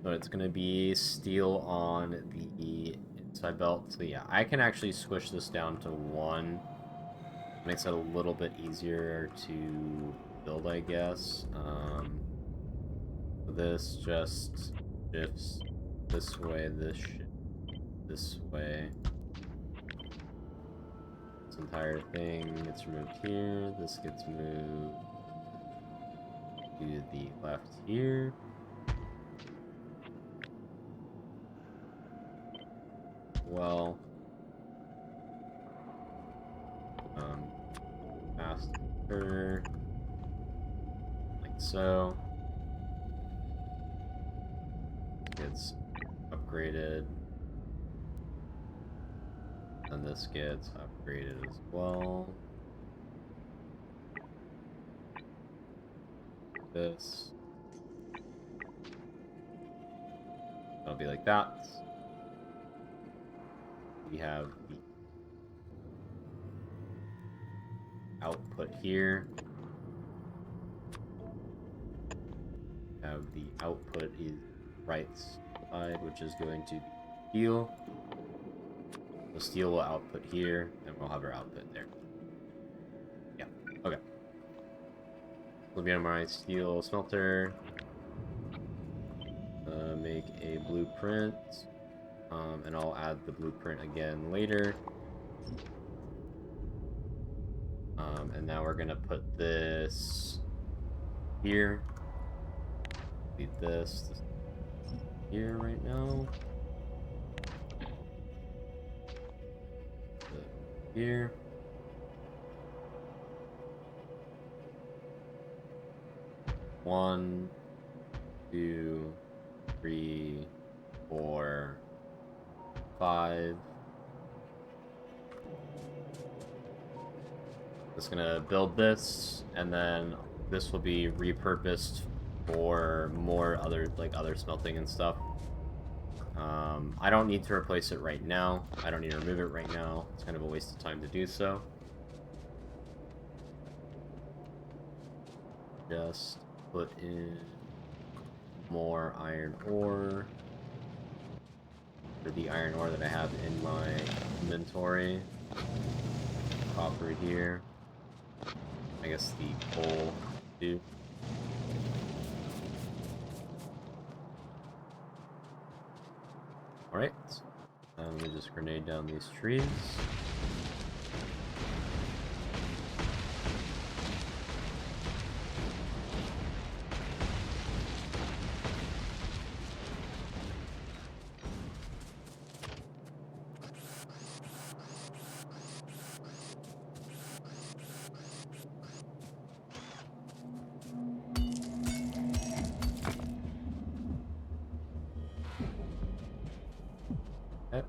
So it's gonna be steel on the inside belt. So yeah, I can actually squish this down to 1. Makes it a little bit easier to build, I guess. This just shifts this way, this shifts this way. This entire thing gets removed here. This gets moved to the left here. Well, faster, like so. Gets upgraded, and this gets upgraded as well. This. It'll be like that. We have the output here. Have the output is right side, which is going to be steel. The steel will output here, and we'll have our output there. Yeah, okay. We'll be on my steel smelter. Make a blueprint. And I'll add the blueprint again later. And now we're gonna put this here. Leave this here right now. Here. One, 2, 3, 4, 5. Just gonna build this, and then this will be repurposed for more other smelting and stuff. I don't need to replace it right now. I don't need to remove it right now. It's kind of a waste of time to do so. Just put in more iron ore for the iron ore that I have in my inventory. Copper here. I guess the coal too. Alright. Let me just grenade down these trees. Okay.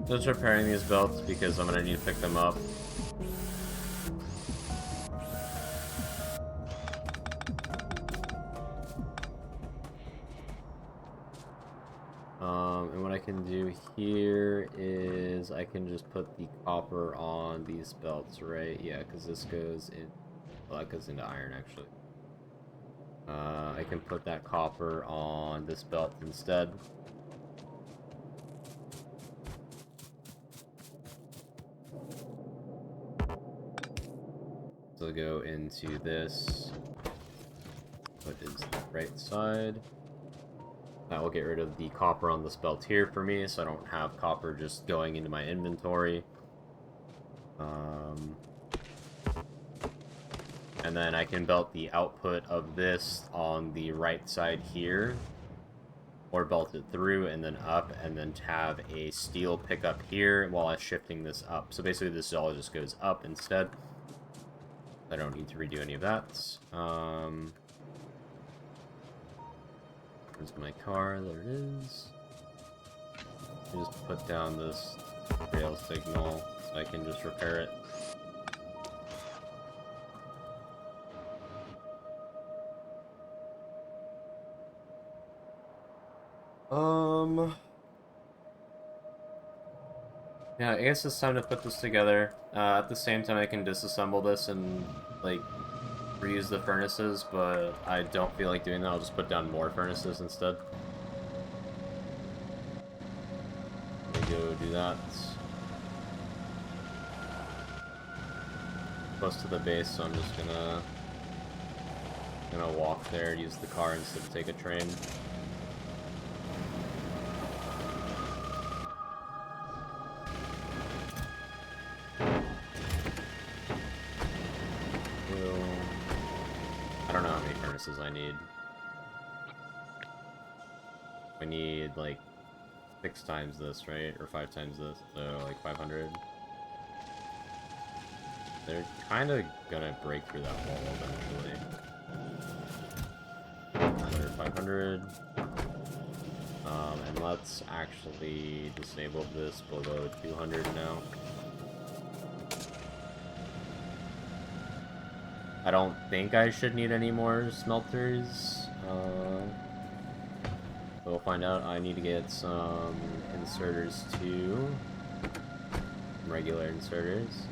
Just repairing these belts because I'm gonna need to pick them up. And what I can do here is I can just put the copper on these belts, right? Yeah, because this goes in. Well, that goes into iron actually. I can put that copper on this belt instead. So go into this. What is the right side? That will get rid of the copper on this belt here for me, so I don't have copper just going into my inventory. And then I can belt the output of this on the right side here, or belt it through and then up, and then have a steel pickup here while I'm shifting this up. So basically this all just goes up instead. I don't need to redo any of that. Where's my car? There it is. Just put down this rail signal so I can just repair it. Yeah, I guess it's time to put this together. At the same time, I can disassemble this and, like, reuse the furnaces, but I don't feel like doing that. I'll just put down more furnaces instead. Let me go do that. Close to the base, so I'm just gonna walk there, use the car instead of take a train. I don't know how many furnaces I need. I need like 6 times this, right? Or 5 times this, so like 500. They're kind of gonna break through that wall eventually. Another 500. And let's actually disable this below 200 now. I don't think I should need any more smelters. We'll find out. I need to get some inserters too. Regular inserters.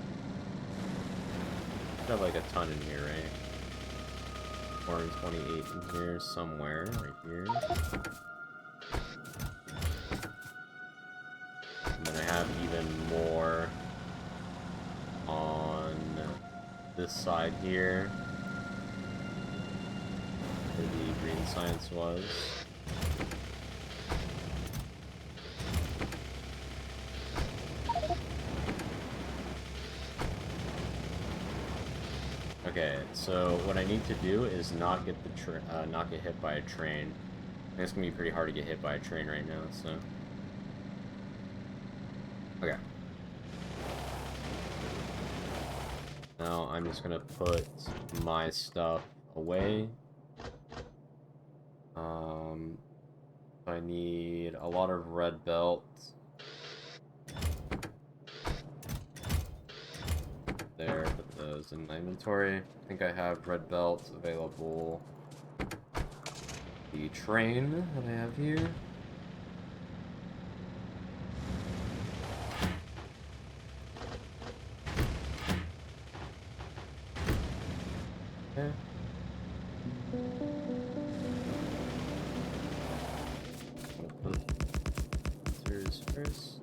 Should have like a ton in here, right? 428 in here somewhere, right here. And then I have even more on this side here, where the green science was. Okay, so what I need to do is not get not get hit by a train. I think it's gonna be pretty hard to get hit by a train right now, so. Okay. Now I'm just gonna put my stuff away. I need a lot of red belts. There, put those in my inventory. I think I have red belts available. The train that I have here. Okay. I'll put scissors first.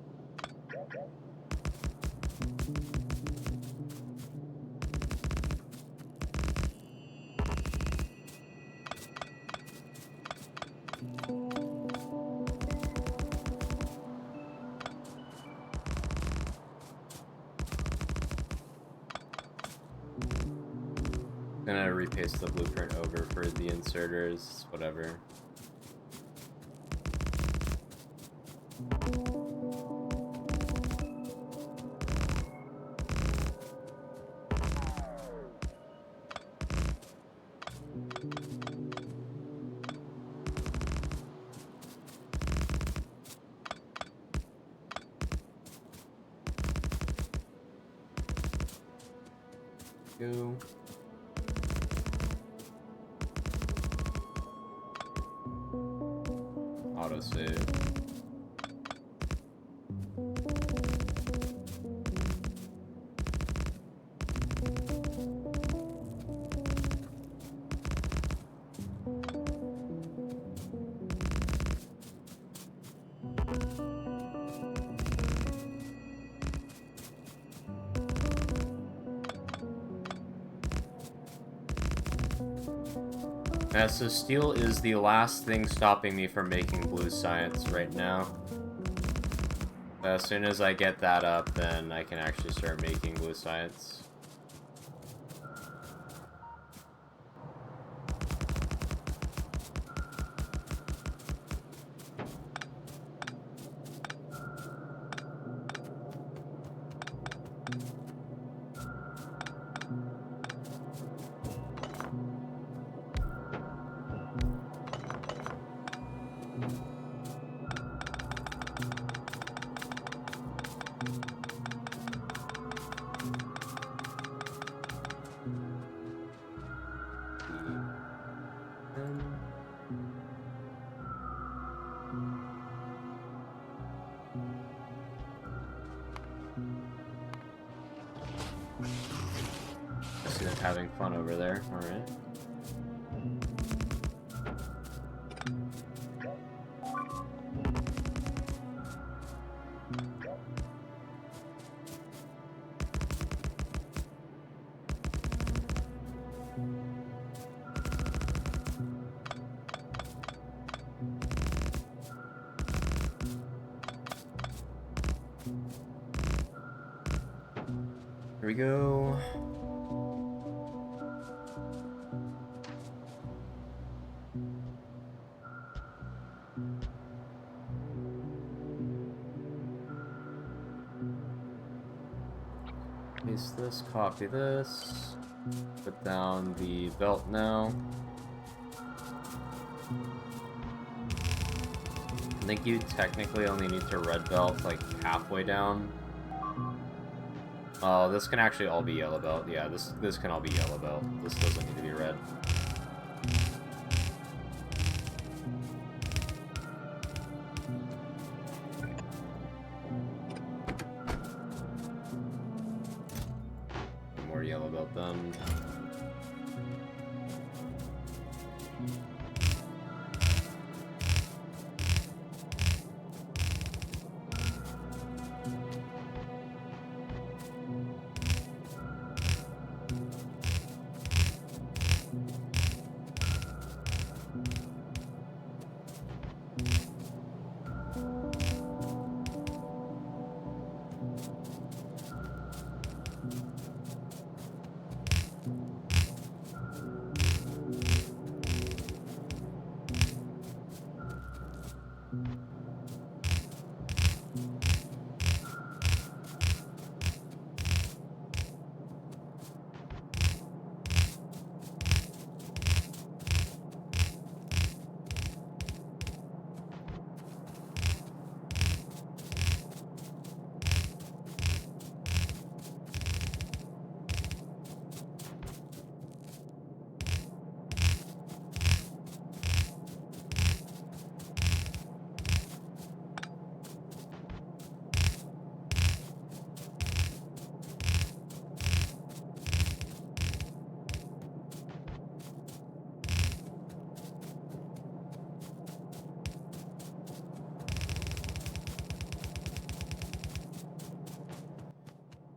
Gonna repaste the blueprint over for the inserters, whatever. Go. Autosave. Yeah, so steel is the last thing stopping me from making blue science right now. As soon as I get that up, then I can actually start making blue science. I see them having fun over there. All right. Here we go. Paste this, copy this, put down the belt now. I think you technically only need to red belt like halfway down. Oh, this can actually all be yellow belt. Yeah, this can all be yellow belt. This doesn't need to be red. More yellow belt then.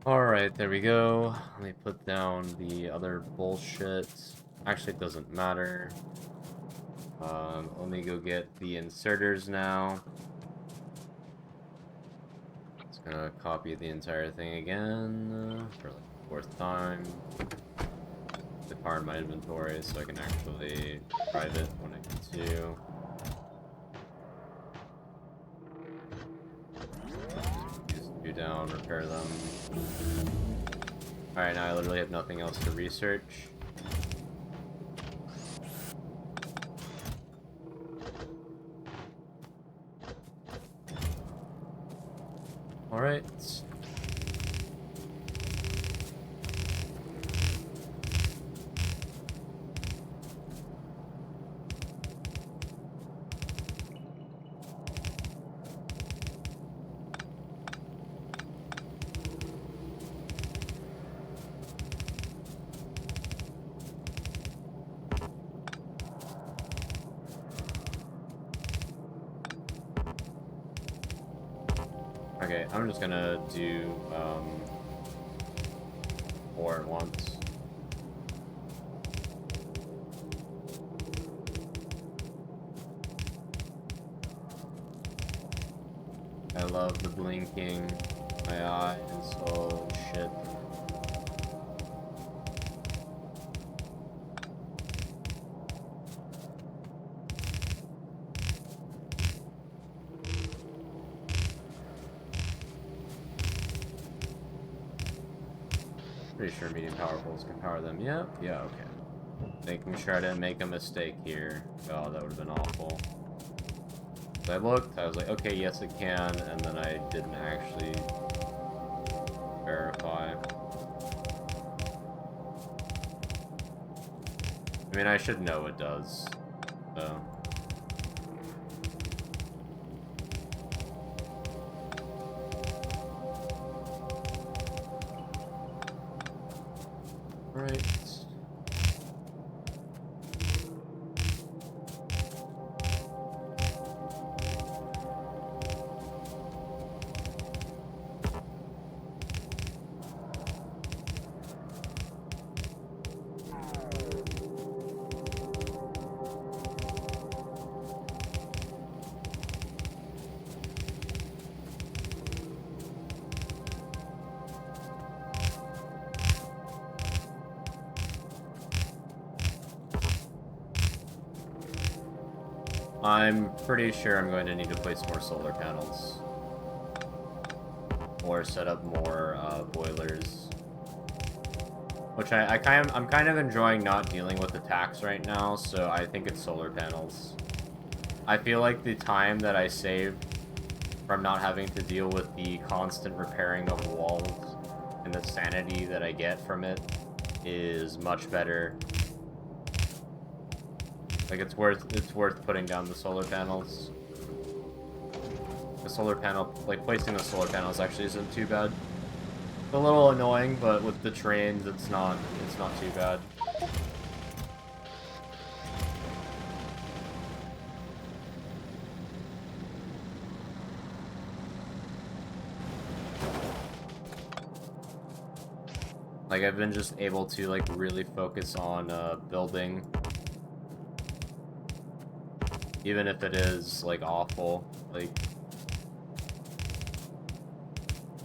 Alright, there we go. Let me put down the other bullshit. Actually, it doesn't matter. Let me go get the inserters now. Just gonna copy the entire thing again for like the fourth time. To power my inventory so I can actually drive it when I need to. Down, repair them. Alright, now I literally have nothing else to research. Alright. Okay, I'm just gonna do 4 at once. I love the blinking. My eyes. Oh shit. Pretty sure medium power poles can power them. Yep. Yeah, okay. Making sure I didn't make a mistake here. Oh, that would have been awful. So I looked, I was like, okay, yes it can, and then I didn't actually verify. I mean, I should know it does, so. Right. I'm pretty sure I'm going to need to place more solar panels. Or set up more boilers. Which I'm kind of enjoying not dealing with the tax right now, so I think it's solar panels. I feel like the time that I saved from not having to deal with the constant repairing of walls and the sanity that I get from it is much better. Like it's worth putting down the solar panels. The solar panel, like placing the solar panels actually isn't too bad. It's a little annoying, but with the trains it's not too bad. Like I've been just able to like really focus on building. Even if it is like awful, like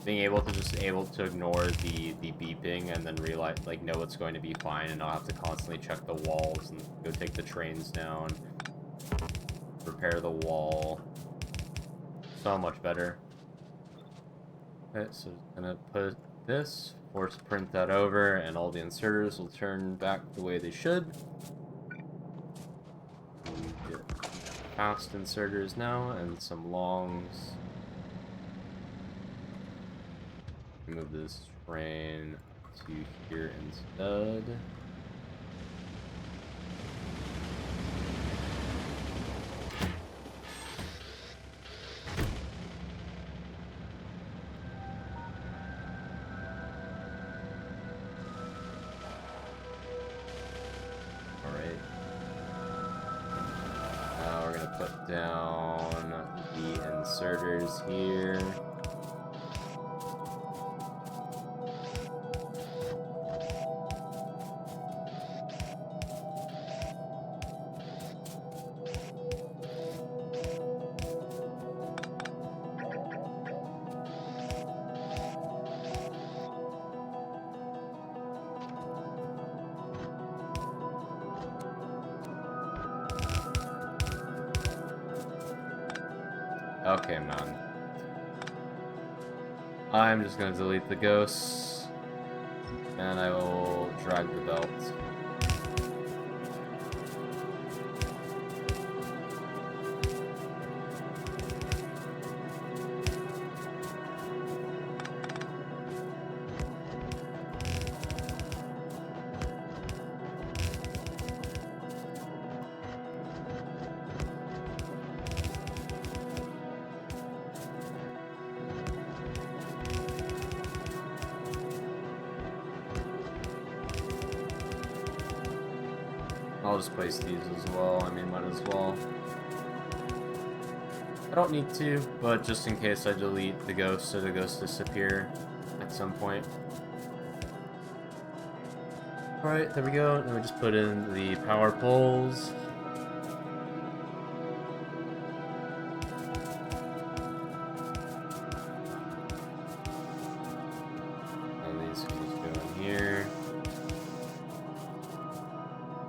being able to ignore the beeping and then realize like know it's going to be fine and not have to constantly check the walls and go take the trains down, repair the wall. So much better. Okay, so I'm gonna put this, force print that over, and all the inserters will turn back the way they should. Get fast inserters now and some longs. Move this train to here instead. Alright. Now we're gonna put down the inserters here. Okay, man. I'm just gonna delete the ghosts, and I will drag the belt. I'll just place these as well. I mean, might as well. I don't need to, but just in case I delete the ghosts or the ghosts disappear at some point. Alright, there we go. Now we just put in the power poles.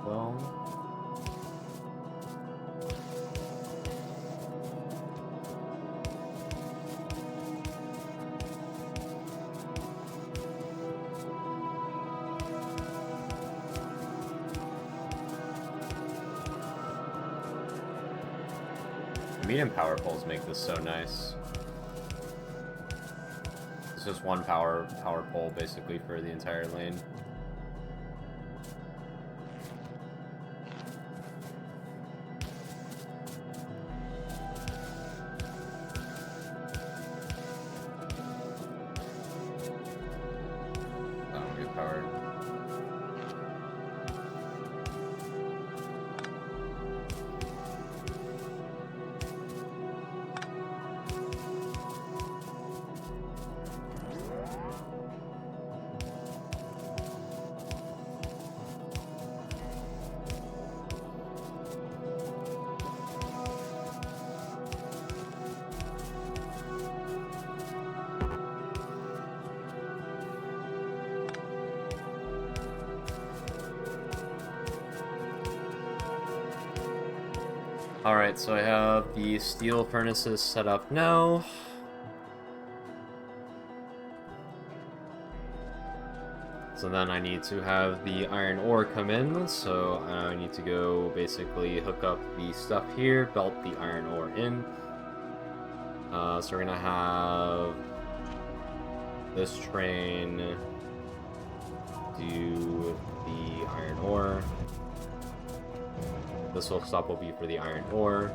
well. Medium power poles make this so nice. It's just one power pole basically for the entire lane. Oh, good power. Alright, so I have the steel furnaces set up now. So then I need to have the iron ore come in, so I need to go basically hook up the stuff here, belt the iron ore in. So we're gonna have this train do the iron ore. This whole stop will be for the iron ore,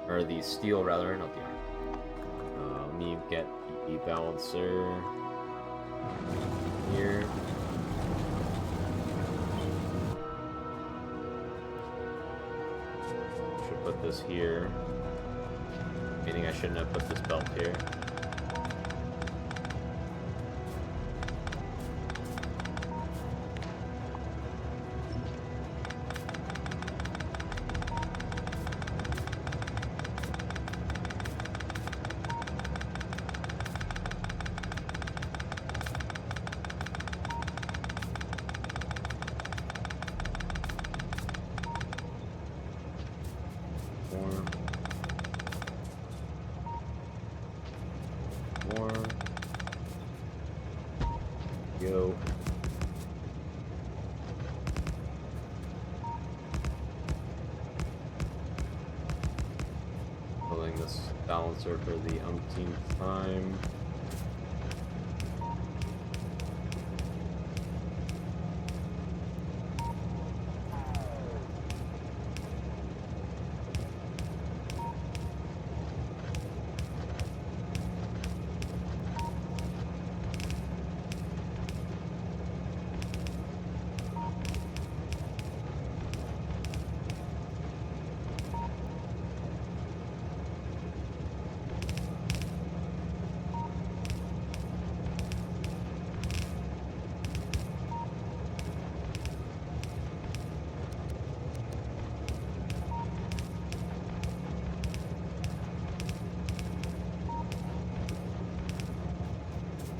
or the steel rather, not the iron. Let me get the balancer here. Should put this here. Meaning I shouldn't have put this belt here. More. Go. Pulling this balancer for the umpteenth time.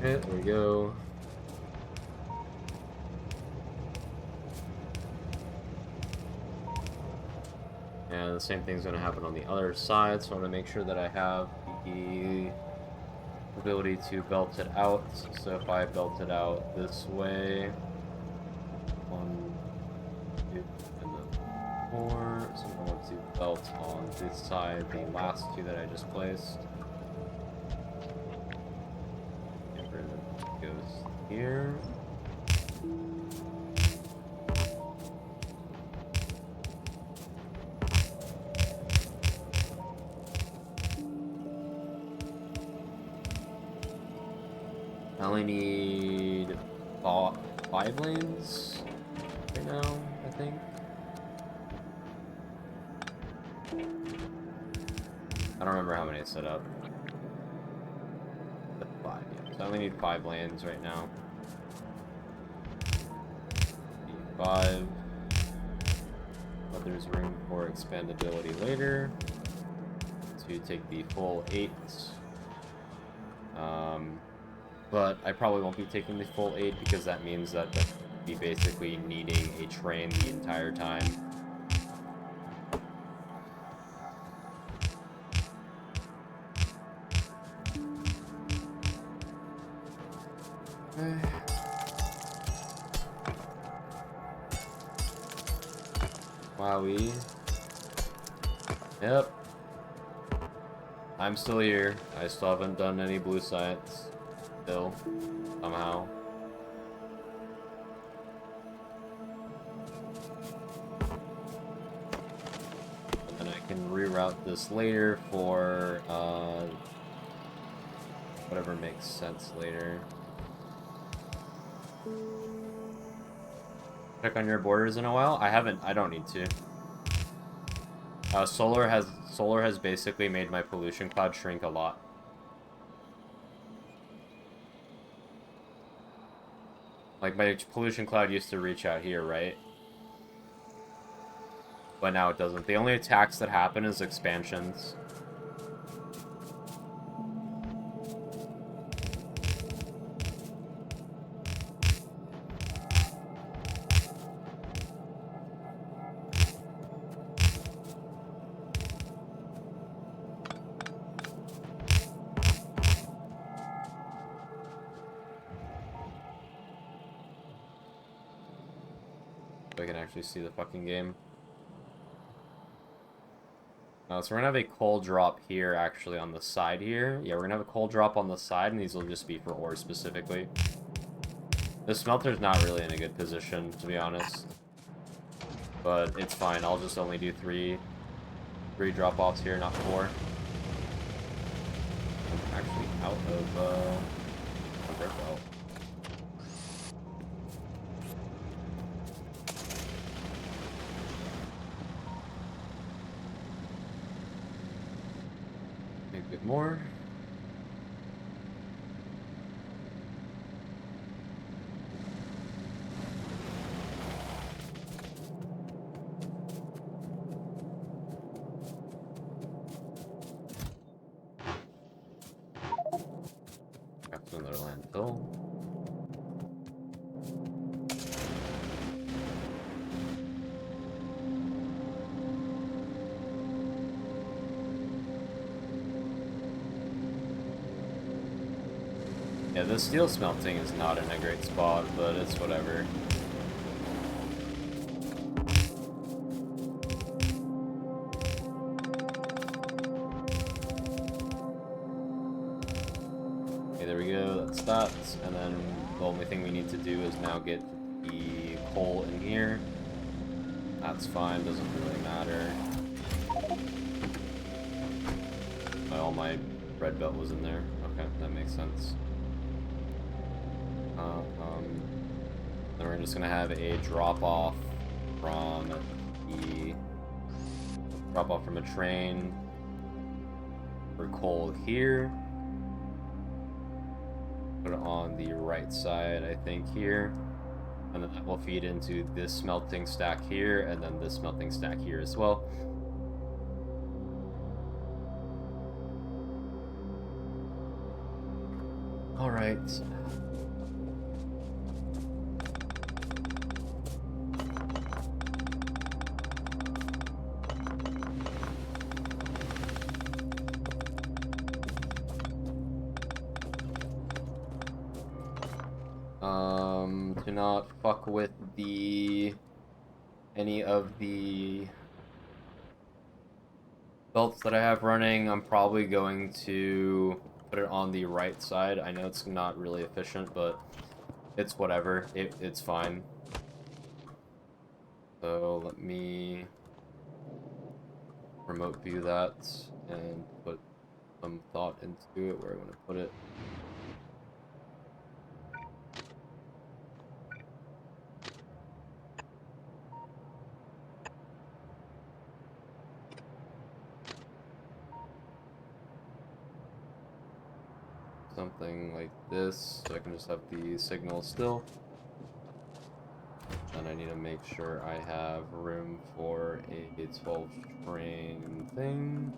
Okay, there we go. And the same thing's going to happen on the other side, so I want to make sure that I have the ability to belt it out. So if I belt it out this way, 1, 2, and then 4. So I want to belt on this side, the last two that I just placed. Goes here. I only need 5 lanes right now, I think. I don't remember how many I set up. 5, yeah. So I only need 5 lanes right now. 5. But there's room for expandability later to take the full 8. But I probably won't be taking the full 8 because that means that the be basically needing a train the entire time. Wowie. Yep. I'm still here. I still haven't done any blue sites. Still. Somehow. And I can reroute this later for, whatever makes sense later. Check on your borders in a while? I haven't. I don't need to. Solar has basically made my pollution cloud shrink a lot. Like, my pollution cloud used to reach out here, right? But now it doesn't. The only attacks that happen is expansions. So I can actually see the fucking game. So we're gonna have a coal drop here, actually, on the side here. Yeah, we're gonna have a coal drop on the side, and these will just be for ore specifically. The smelter's not really in a good position, to be honest. But it's fine. I'll just only do three drop-offs here, not 4. I'm actually out of brick belt. Maybe a bit more. Back to another landfill. Yeah, the steel smelting is not in a great spot, but it's whatever. Okay, there we go, that's that. And then the only thing we need to do is now get the coal in here. That's fine, doesn't really matter. All my red belt was in there. Okay, that makes sense. Then we're just gonna have a drop off from a train for coal here. Put it on the right side, I think, here. And then that will feed into this smelting stack here, and then this smelting stack here as well. All right. Do not fuck with any of the belts that I have running. I'm probably going to put it on the right side. I know it's not really efficient, but it's whatever. It's fine. So let me remote view that and put some thought into it where I want to put it. Something like this, so I can just have the signal still. And I need to make sure I have room for a 12 train thing.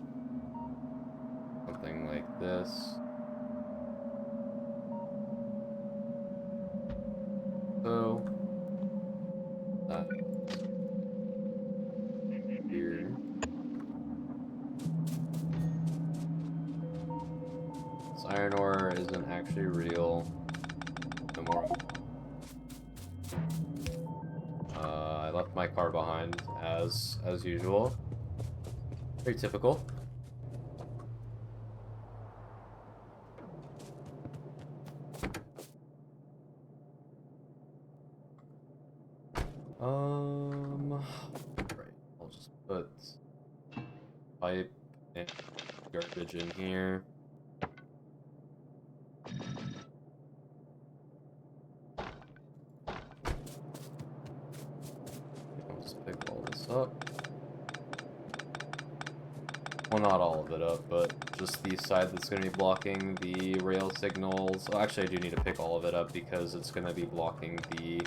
Something like this. So iron ore isn't actually real. No more. I left my car behind as usual. Very typical. Right. I'll just put pipe and garbage in here. I'll just pick all this up. Well, not all of it up, but just the side that's going to be blocking the rail signals. Oh, actually, I do need to pick all of it up because it's going to be blocking the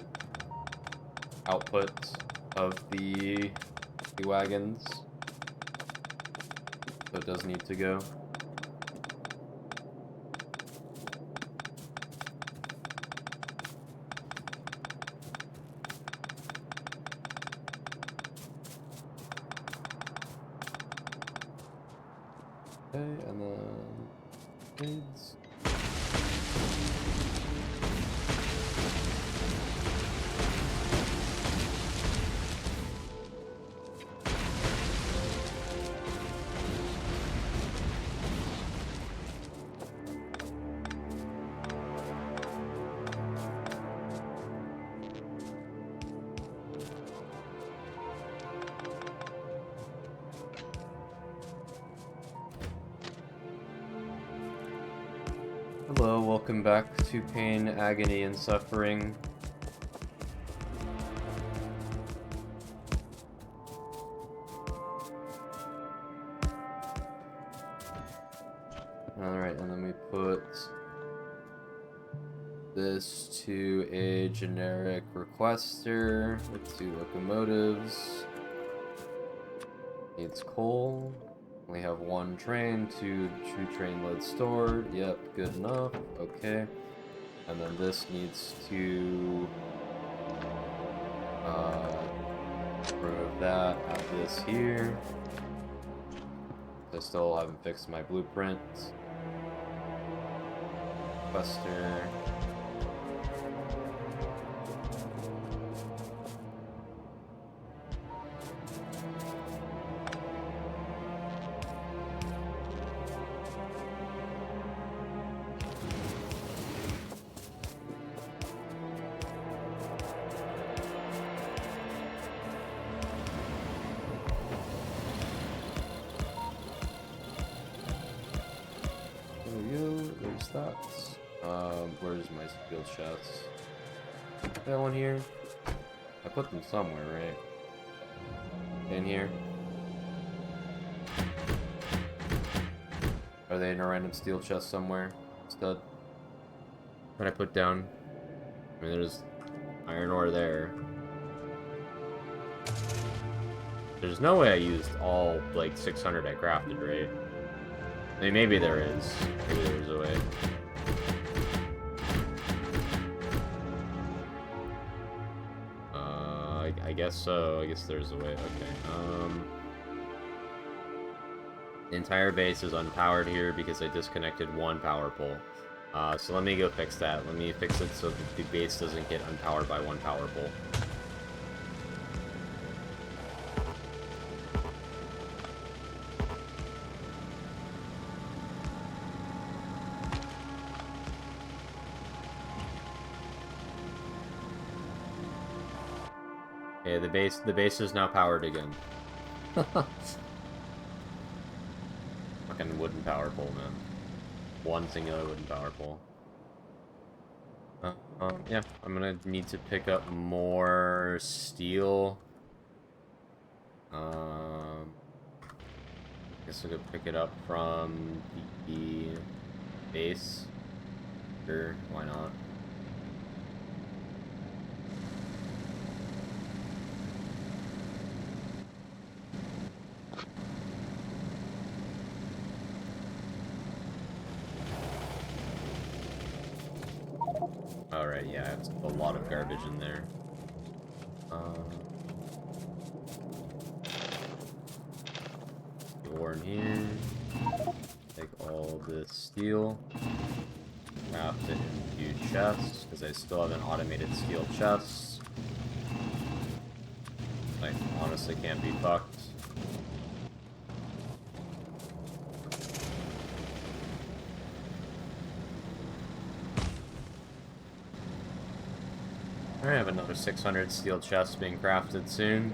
output of the wagons. So it does need to go. Okay, and then kids. Hello, welcome back to Pain, Agony, and Suffering. Alright, and then we put this to a generic requester with 2 locomotives. Needs coal. We have 1 train, 2 train loads stored. Yep, good enough. Okay. And then this needs to remove that, add this here. I still haven't fixed my blueprint. Requester. There's that. Where's my steel chests? That one here? I put them somewhere, right? In here? Are they in a random steel chest somewhere? Stud? What did I put down? I mean, there's iron ore there. There's no way I used all, like, 600 I crafted, right? I mean, maybe there is. Maybe there's a way. I guess so. I guess there's a way. Okay. The entire base is unpowered here because I disconnected 1 power pole. So let me go fix that. Let me fix it so that the base doesn't get unpowered by 1 power pole. Okay, the base is now powered again. Fucking wooden power pole, man. 1 singular wooden power pole. Yeah, I'm gonna need to pick up more steel. Guess I could pick it up from the base. Sure, why not? Alright, yeah, it's a lot of garbage in there. The ore in here. Take all this steel, craft it into chests, because I still have an automated steel chest. Like, honestly can't be fucked. I have another 600 steel chests being crafted soon.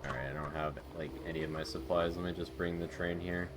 Alright, I don't have, like, any of my supplies. Let me just bring the train here.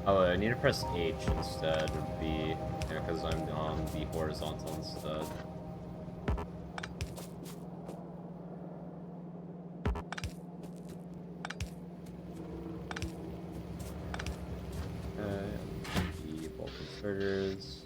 Oh, I need to press H instead of B, because I'm on the horizontal instead. The bolt converters.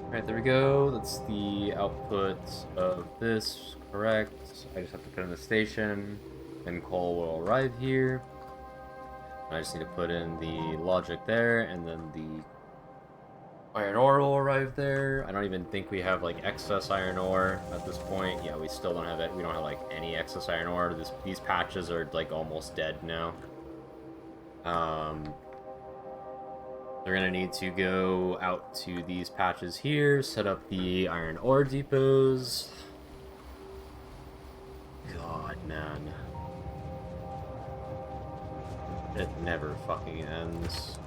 Alright, there we go. That's the output of this, correct. I just have to put in the station, and coal will arrive here. I just need to put in the logic there, and then the iron ore will arrive there. I don't even think we have, like, excess iron ore at this point. Yeah, we still don't have it. We don't have, like, any excess iron ore. These patches are, like, almost dead now. They're gonna need to go out to these patches here, set up the iron ore depots. God, man. It never fucking ends.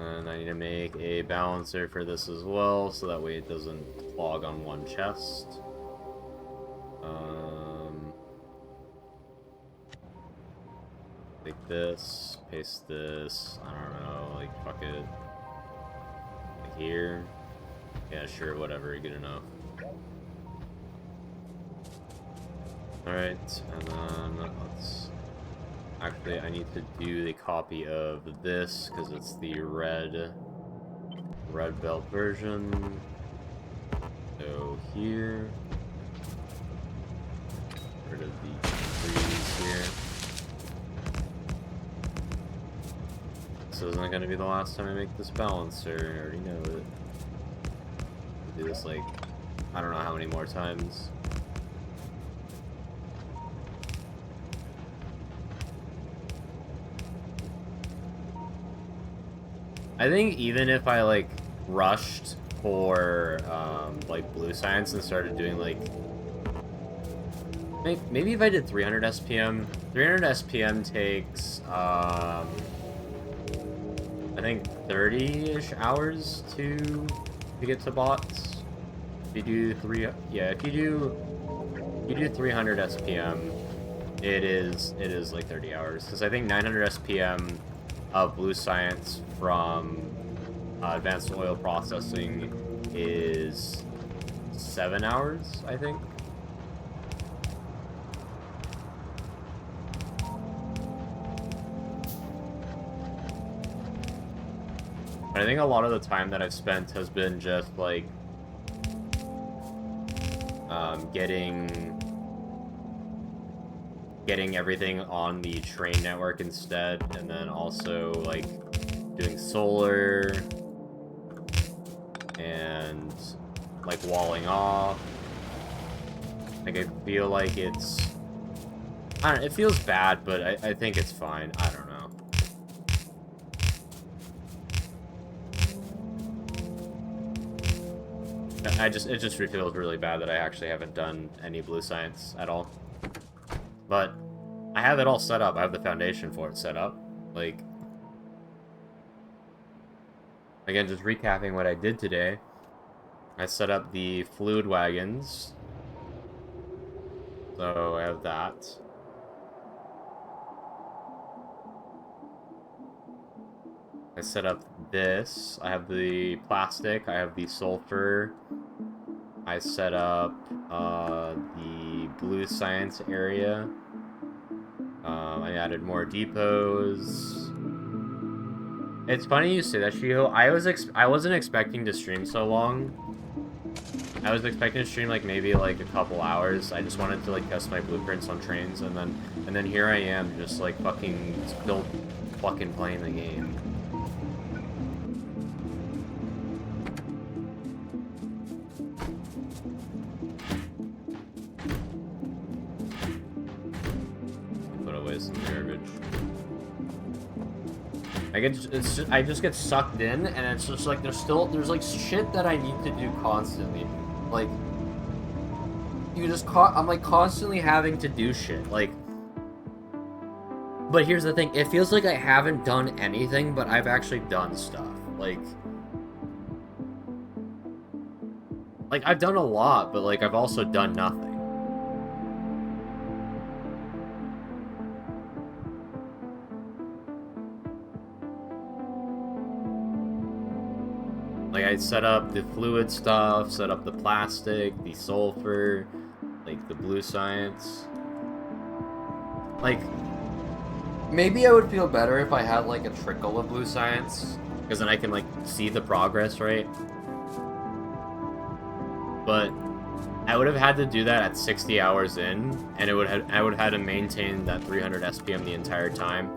And I need to make a balancer for this as well, so that way it doesn't clog on one chest. Take this, paste this, I don't know, like, fuck it. Like here. Yeah, sure, whatever, good enough. Alright, and then let's... Actually, I need to do the copy of this, because it's the red belt version. So here. Rid of the trees here. This isn't gonna be the last time I make this balancer, I already know it. I'll do this like, I don't know how many more times. I think even if I, like, rushed for, like, blue science and started doing, like... Maybe if I did 300 SPM... 300 SPM takes, I think 30-ish hours to get to bots. If you do if you do 300 SPM, it is like 30 hours. Because I think 900 SPM of blue science from advanced oil processing is 7 hours, I think. But I think a lot of the time that I've spent has been just, like, getting everything on the train network instead, and then also, like, doing solar, and, like, walling off. Like, I feel like it's... I don't know, it feels bad, but I think it's fine. I don't know. It just feels really bad that I actually haven't done any blue science at all. But I have it all set up. I have the foundation for it set up. Like, again, just recapping what I did today. I set up the fluid wagons. So I have that. I set up this. I have the plastic. I have the sulfur. I set up the blue science area. I added more depots. It's funny you say that, Shiho. I wasn't expecting to stream so long. I was expecting to stream like maybe like a couple hours. I just wanted to like test my blueprints on trains, and then here I am just like still fucking playing the game. Put away some garbage. I just get sucked in, and it's just like there's like shit that I need to do constantly. Like, I'm like constantly having to do shit. Like, but here's the thing, it feels like I haven't done anything, but I've actually done stuff. Like I've done a lot, but like I've also done nothing. Like, I set up the fluid stuff, set up the plastic, the sulfur, like, the blue science. Like, maybe I would feel better if I had, like, a trickle of blue science, because then I can, like, see the progress, right? But I would have had to do that at 60 hours in, and I would have had to maintain that 300 SPM the entire time,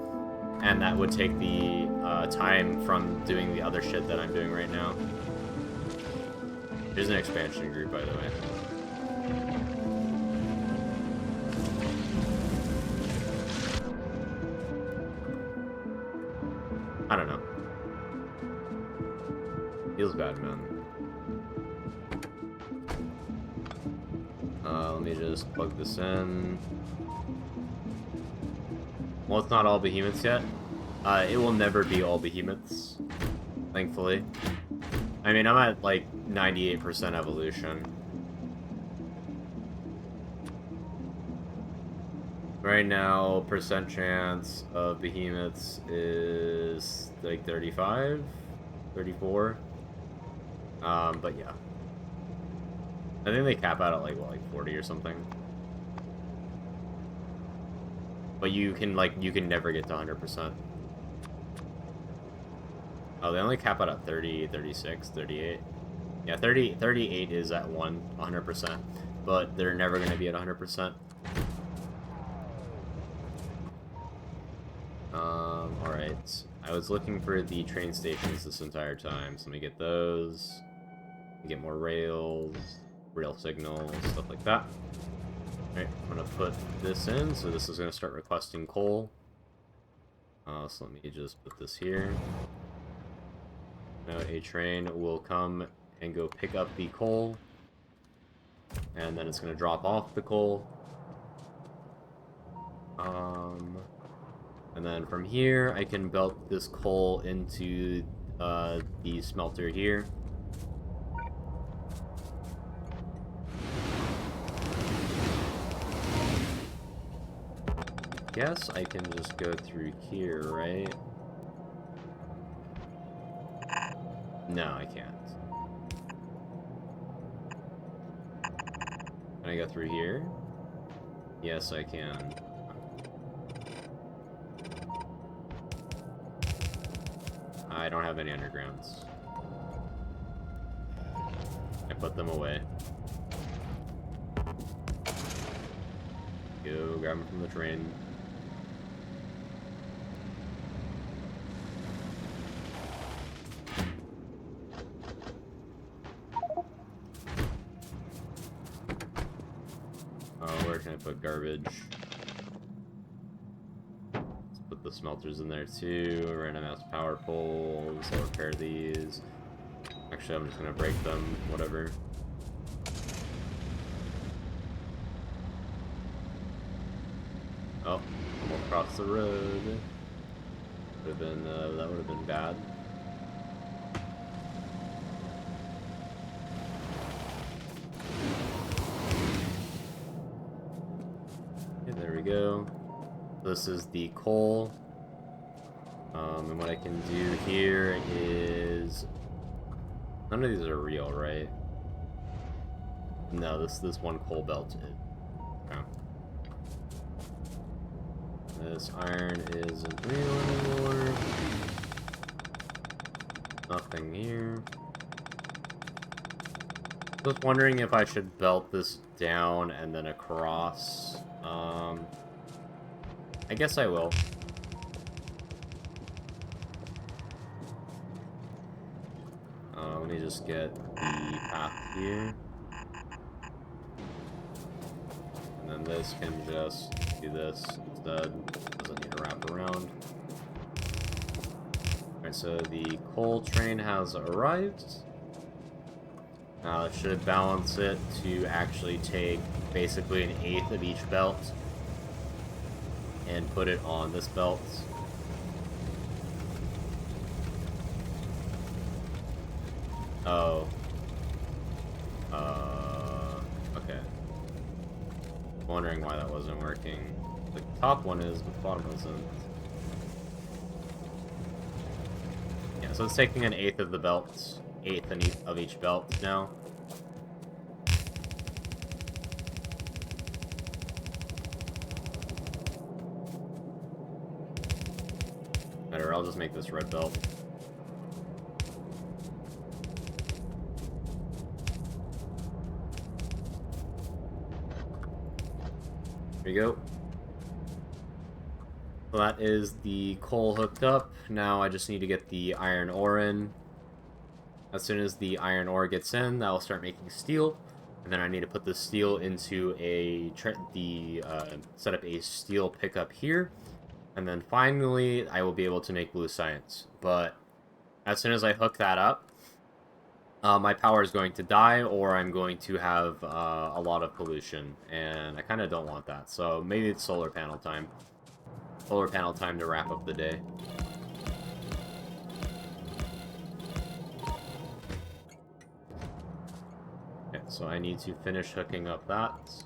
and that would take the time from doing the other shit that I'm doing right now. There's an expansion group, by the way. I don't know. Feels bad, man. Let me just plug this in. Well, it's not all behemoths yet. It will never be all behemoths, thankfully. I mean, I'm at, like, 98% evolution. Right now, percent chance of behemoths is, like, 35? 34? But yeah. I think they cap out at, like, what, like 40 or something? But you can never get to 100%. Oh, they only cap out at 30, 36, 38. Yeah, 38 is at 100%. But they're never going to be at 100%. Alright. I was looking for the train stations this entire time, so let me get those. Get more rails, rail signals, stuff like that. Alright, I'm going to put this in, so this is going to start requesting coal. So let me just put this here. Now a train will come and go pick up the coal, and then it's going to drop off the coal. And then from here, I can belt this coal into the smelter here. Guess I can just go through here, right? No, I can't. Can I go through here? Yes, I can. I don't have any undergrounds. I put them away. Go grab them from the train. Oh, where can I put garbage? Let's put the smelters in there too. Random ass power poles. I'll repair these. Actually, I'm just gonna break them. Whatever. Oh, almost crossed the road. Would have been that would have been bad. Okay, there we go. This is the coal. And what I can do here is none of these are real, right? No, this one coal belt is. Okay. This iron isn't real anymore. Nothing here. Just wondering if I should belt this down and then across. I guess I will. Let me just get the path here. And then this can just do this instead. Doesn't need to wrap around. Alright, so the coal train has arrived. Now it should balance it to actually take basically 1/8 of each belt and put it on this belt. Oh. Okay. Wondering why that wasn't working. The top one is, but the bottom isn't. Yeah, so it's taking 1/8 of the belts. 1/8 of each belt now. Better, I'll just make this red belt. There you go. So that is the coal hooked up. Now I just need to get the iron ore in. As soon as the iron ore gets in, that will start making steel. And then I need to put the steel into a set up a steel pickup here. And then finally, I will be able to make blue science. But as soon as I hook that up, my power is going to die, or I'm going to have a lot of pollution. And I kind of don't want that. So maybe it's solar panel time. Solar panel time to wrap up the day. Okay, so I need to finish hooking up that.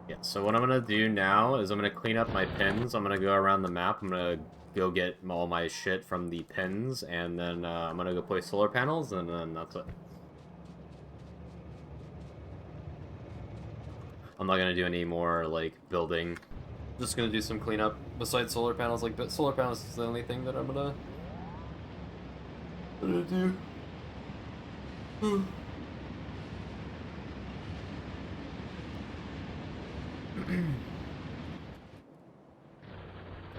Yeah, so what I'm gonna do now is I'm gonna clean up my pins. I'm gonna go around the map. I'm gonna go get all my shit from the pins, and then I'm gonna go place solar panels, and then that's it. I'm not gonna do any more, like, building. Just gonna do some cleanup besides solar panels. Like, but solar panels is the only thing that I'm gonna do.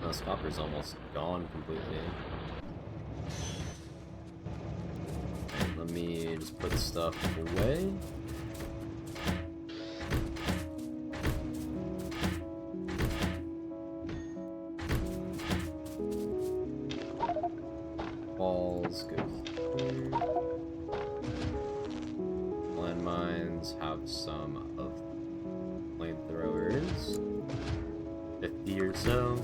This copper's almost gone completely. Let me just put stuff away. Walls go here. Landmines have some of flamethrowers. 50 or so.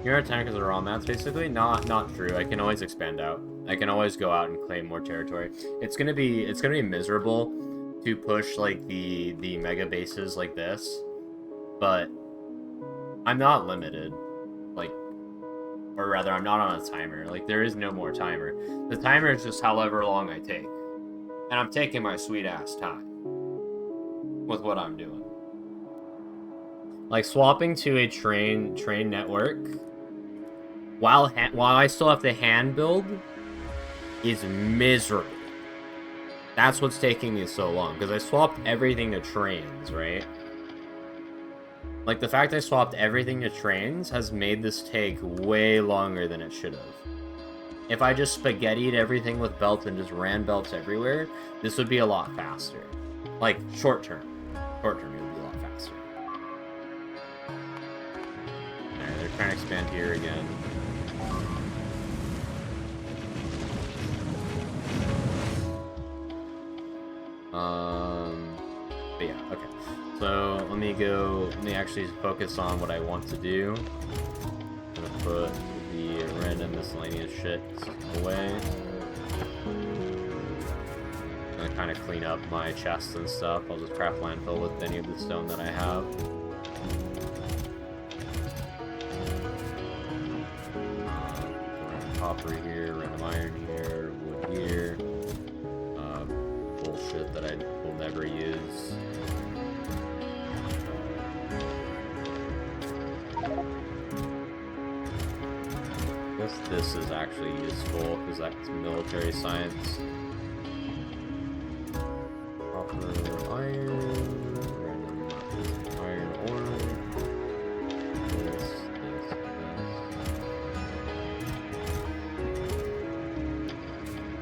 Here are tankers are raw mats, basically. Not true. I can always expand out. I can always go out and claim more territory. It's gonna be miserable to push like the mega bases like this, but I'm not limited. Like, or rather, I'm not on a timer. Like, there is no more timer. The timer is just however long I take. And I'm taking my sweet ass time with what I'm doing. Like swapping to a train network while I still have to hand build is miserable. That's what's taking me so long, because I swapped everything to trains, right? Like, the fact I swapped everything to trains has made this take way longer than it should have. If I just spaghettied everything with belts and just ran belts everywhere, this would be a lot faster. Like, short term. Short term, it would be a lot faster. Alright, they're trying to expand here again. But yeah, okay. So let me actually focus on what I want to do. I'm gonna put the random miscellaneous shit away. I'm gonna kind of clean up my chests and stuff. I'll just craft landfill with any of the stone that I have. Random copper here, random iron here, wood here. Bullshit that I will never use. I guess this is actually useful because that's military science. Copper, iron, random iron ore. This.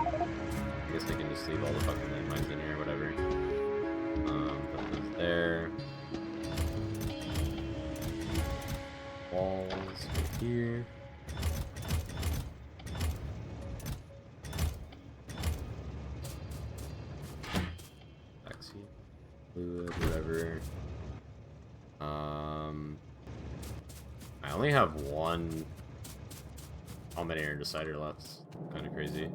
I guess I can just leave all the fucking landmines in here or whatever. Put those there. Walls right here. Fluid, whatever. I only have one Dominator Decider left. Kind of crazy.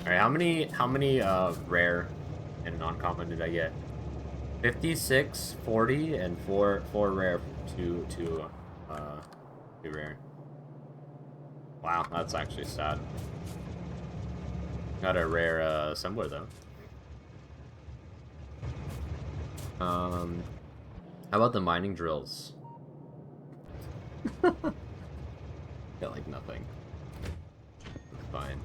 Alright, how many rare and non-common did I get? 56, 40, and 4 rare, 2 rare. Wow, that's actually sad. Got a rare assembler though. How about the mining drills? Got like nothing. It's fine.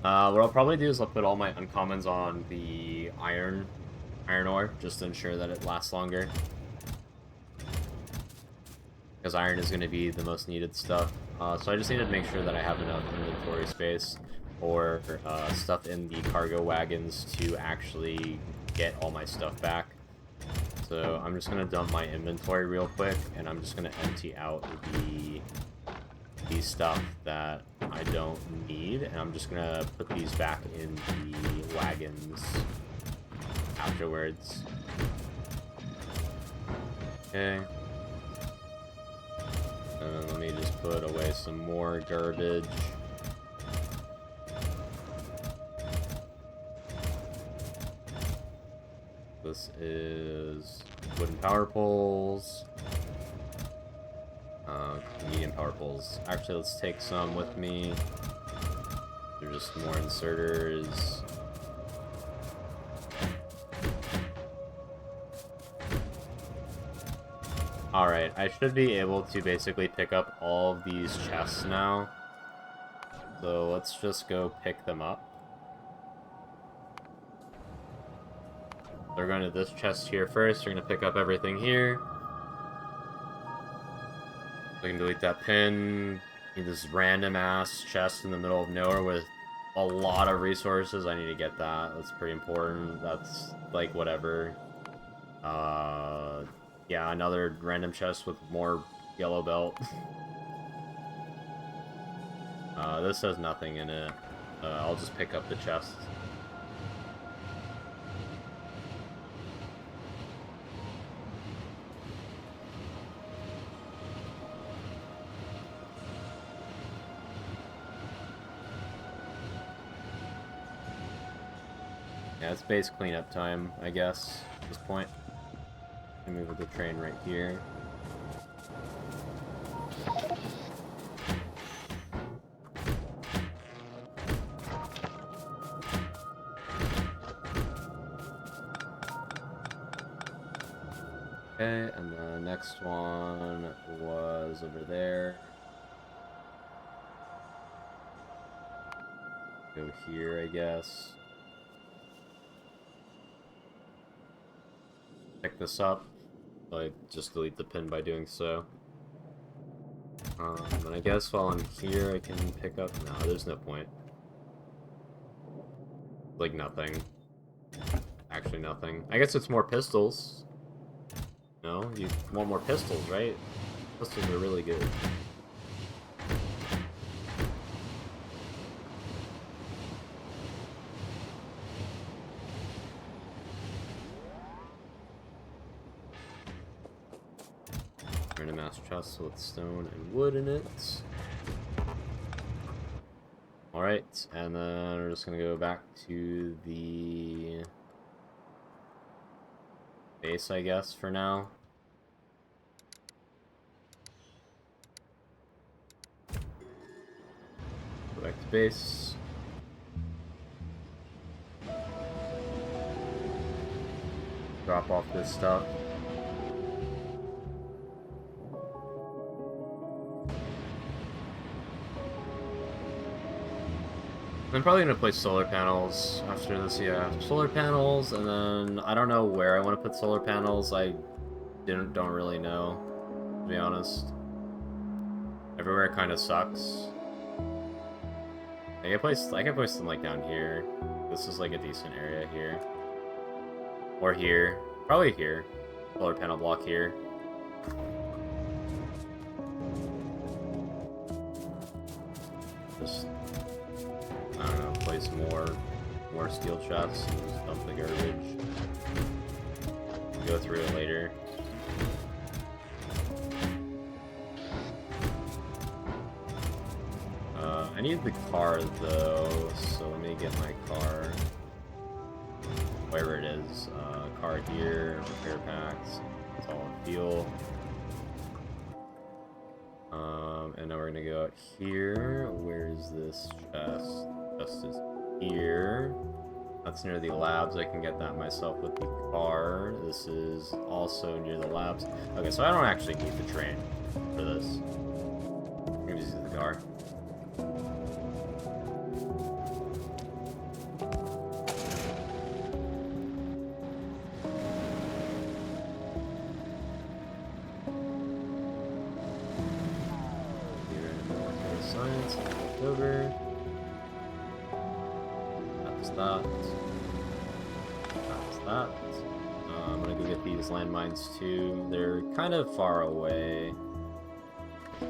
What I'll probably do is I'll put all my uncommons on the iron ore, just to ensure that it lasts longer. Because iron is going to be the most needed stuff. So I just need to make sure that I have enough inventory space or stuff in the cargo wagons to actually get all my stuff back. So I'm just going to dump my inventory real quick, and I'm just going to empty out the stuff that I don't need, and I'm just going to put these back in the wagons afterwards. Okay. Let me just put away some more garbage. This is wooden power poles. Medium power poles. Actually, let's take some with me. They're just more inserters. Alright, I should be able to basically pick up all of these chests now. So let's just go pick them up. They're going to this chest here first. We're going to pick up everything here. We can delete that pin. This random ass chest in the middle of nowhere with a lot of resources. I need to get that. That's pretty important. That's like whatever. Yeah, another random chest with more yellow belt. This has nothing in it. I'll just pick up the chest. Yeah, it's base cleanup time, I guess, at this point. I move the train right here. Okay, and the next one was over there. Go here, I guess. Pick this up. So I just delete the pin by doing so. And I guess while I'm here, I can pick up... No, there's no point. Like, nothing. Actually, nothing. I guess it's more pistols. No? You want more pistols, right? Pistols are really good. Random mass chest with stone and wood in it. Alright, and then we're just gonna go back to the base, I guess, for now. Go back to base. Drop off this stuff. I'm probably gonna place solar panels after this, yeah. Solar panels, and then I don't know where I want to put solar panels. I don't really know, to be honest. Everywhere kind of sucks. I can place them like down here. This is like a decent area here. Or here. Probably here. Solar panel block here. Just, I don't know, place more steel chests and just dump the garbage. Go through it later. I need the car though, so let me get my car. Wherever it is. Car here, repair packs, solid fuel. And now we're gonna go out here. Where is this chest? Chest is here. That's near the labs. I can get that myself with the car. This is also near the labs. Okay, so I don't actually need the train for this. I'm gonna just use the car. Over. That's that. That's that. I'm gonna go get these landmines too. They're kind of far away.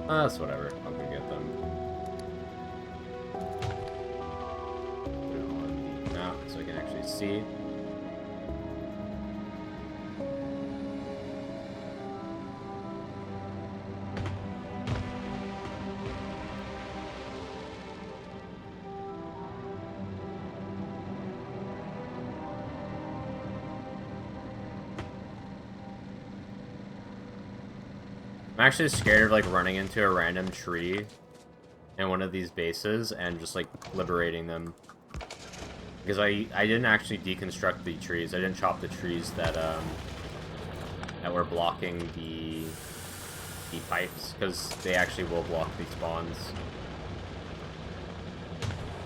That's whatever. I'll go get them. Put it on the map so I can actually see. I'm actually scared of like running into a random tree in one of these bases and just like liberating them. Because I didn't actually deconstruct the trees. I didn't chop the trees that were blocking the pipes, because they actually will block the spawns.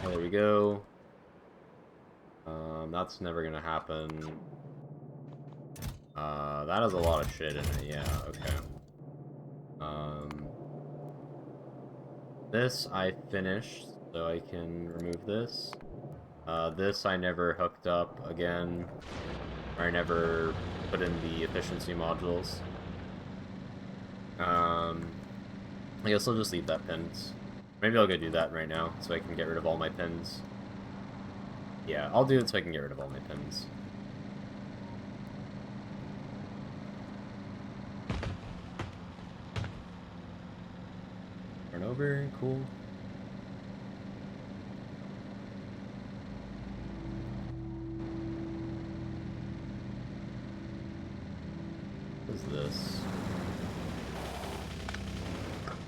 Oh, there we go. That's never gonna happen. That has a lot of shit in it, yeah, okay. This I finished, so I can remove this. This I never hooked up again, or I never put in the efficiency modules. I guess I'll just leave that pinned. Maybe I'll go do that right now, so I can get rid of all my pins. Yeah, I'll do it so I can get rid of all my pins. Turn over, cool. What is this?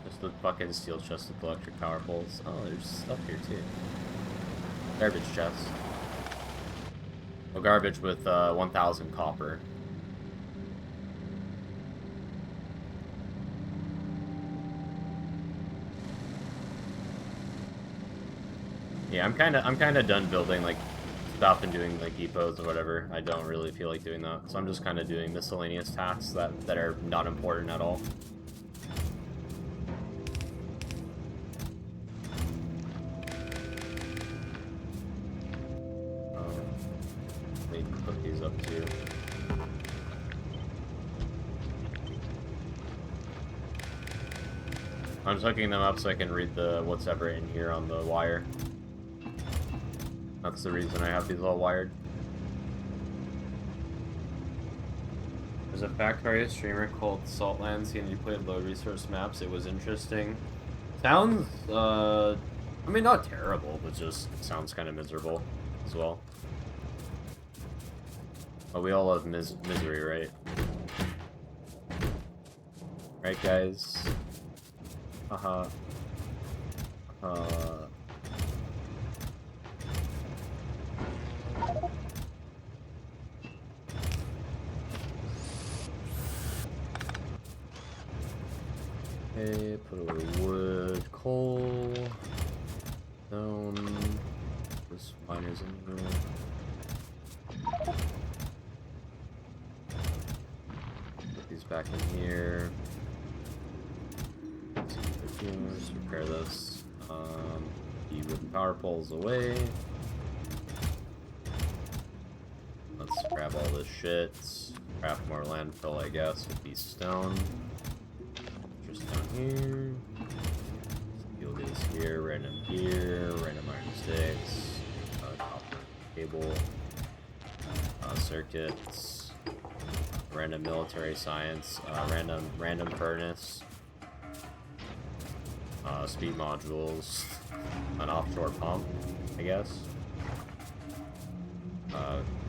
Just the fucking steel chest with electric power poles. Oh, there's stuff here too. Garbage chest. Oh, garbage with 1,000 copper. Yeah, I'm kinda done building like stuff and doing like depots or whatever. I don't really feel like doing that. So I'm just kinda doing miscellaneous tasks that are not important at all. Let me put these up too. I'm just hooking them up so I can read the what's ever in here on the wire. That's the reason I have these all wired. There's a Factorio streamer called Saltlands, and you played low resource maps. It was interesting. Sounds, I mean, not terrible, but just sounds kind of miserable as well. But we all love misery, right? Right, guys? Haha. Okay, put away wood, coal, stone. There's miners in the room. Put these back in here. Let's repair this. The wooden power poles away. Let's grab all this shit. Craft more landfill, I guess, with these stone. Just down here. Steel is here, random iron sticks, copper cable, circuits, random military science, random furnace. Speed modules, an offshore pump, I guess.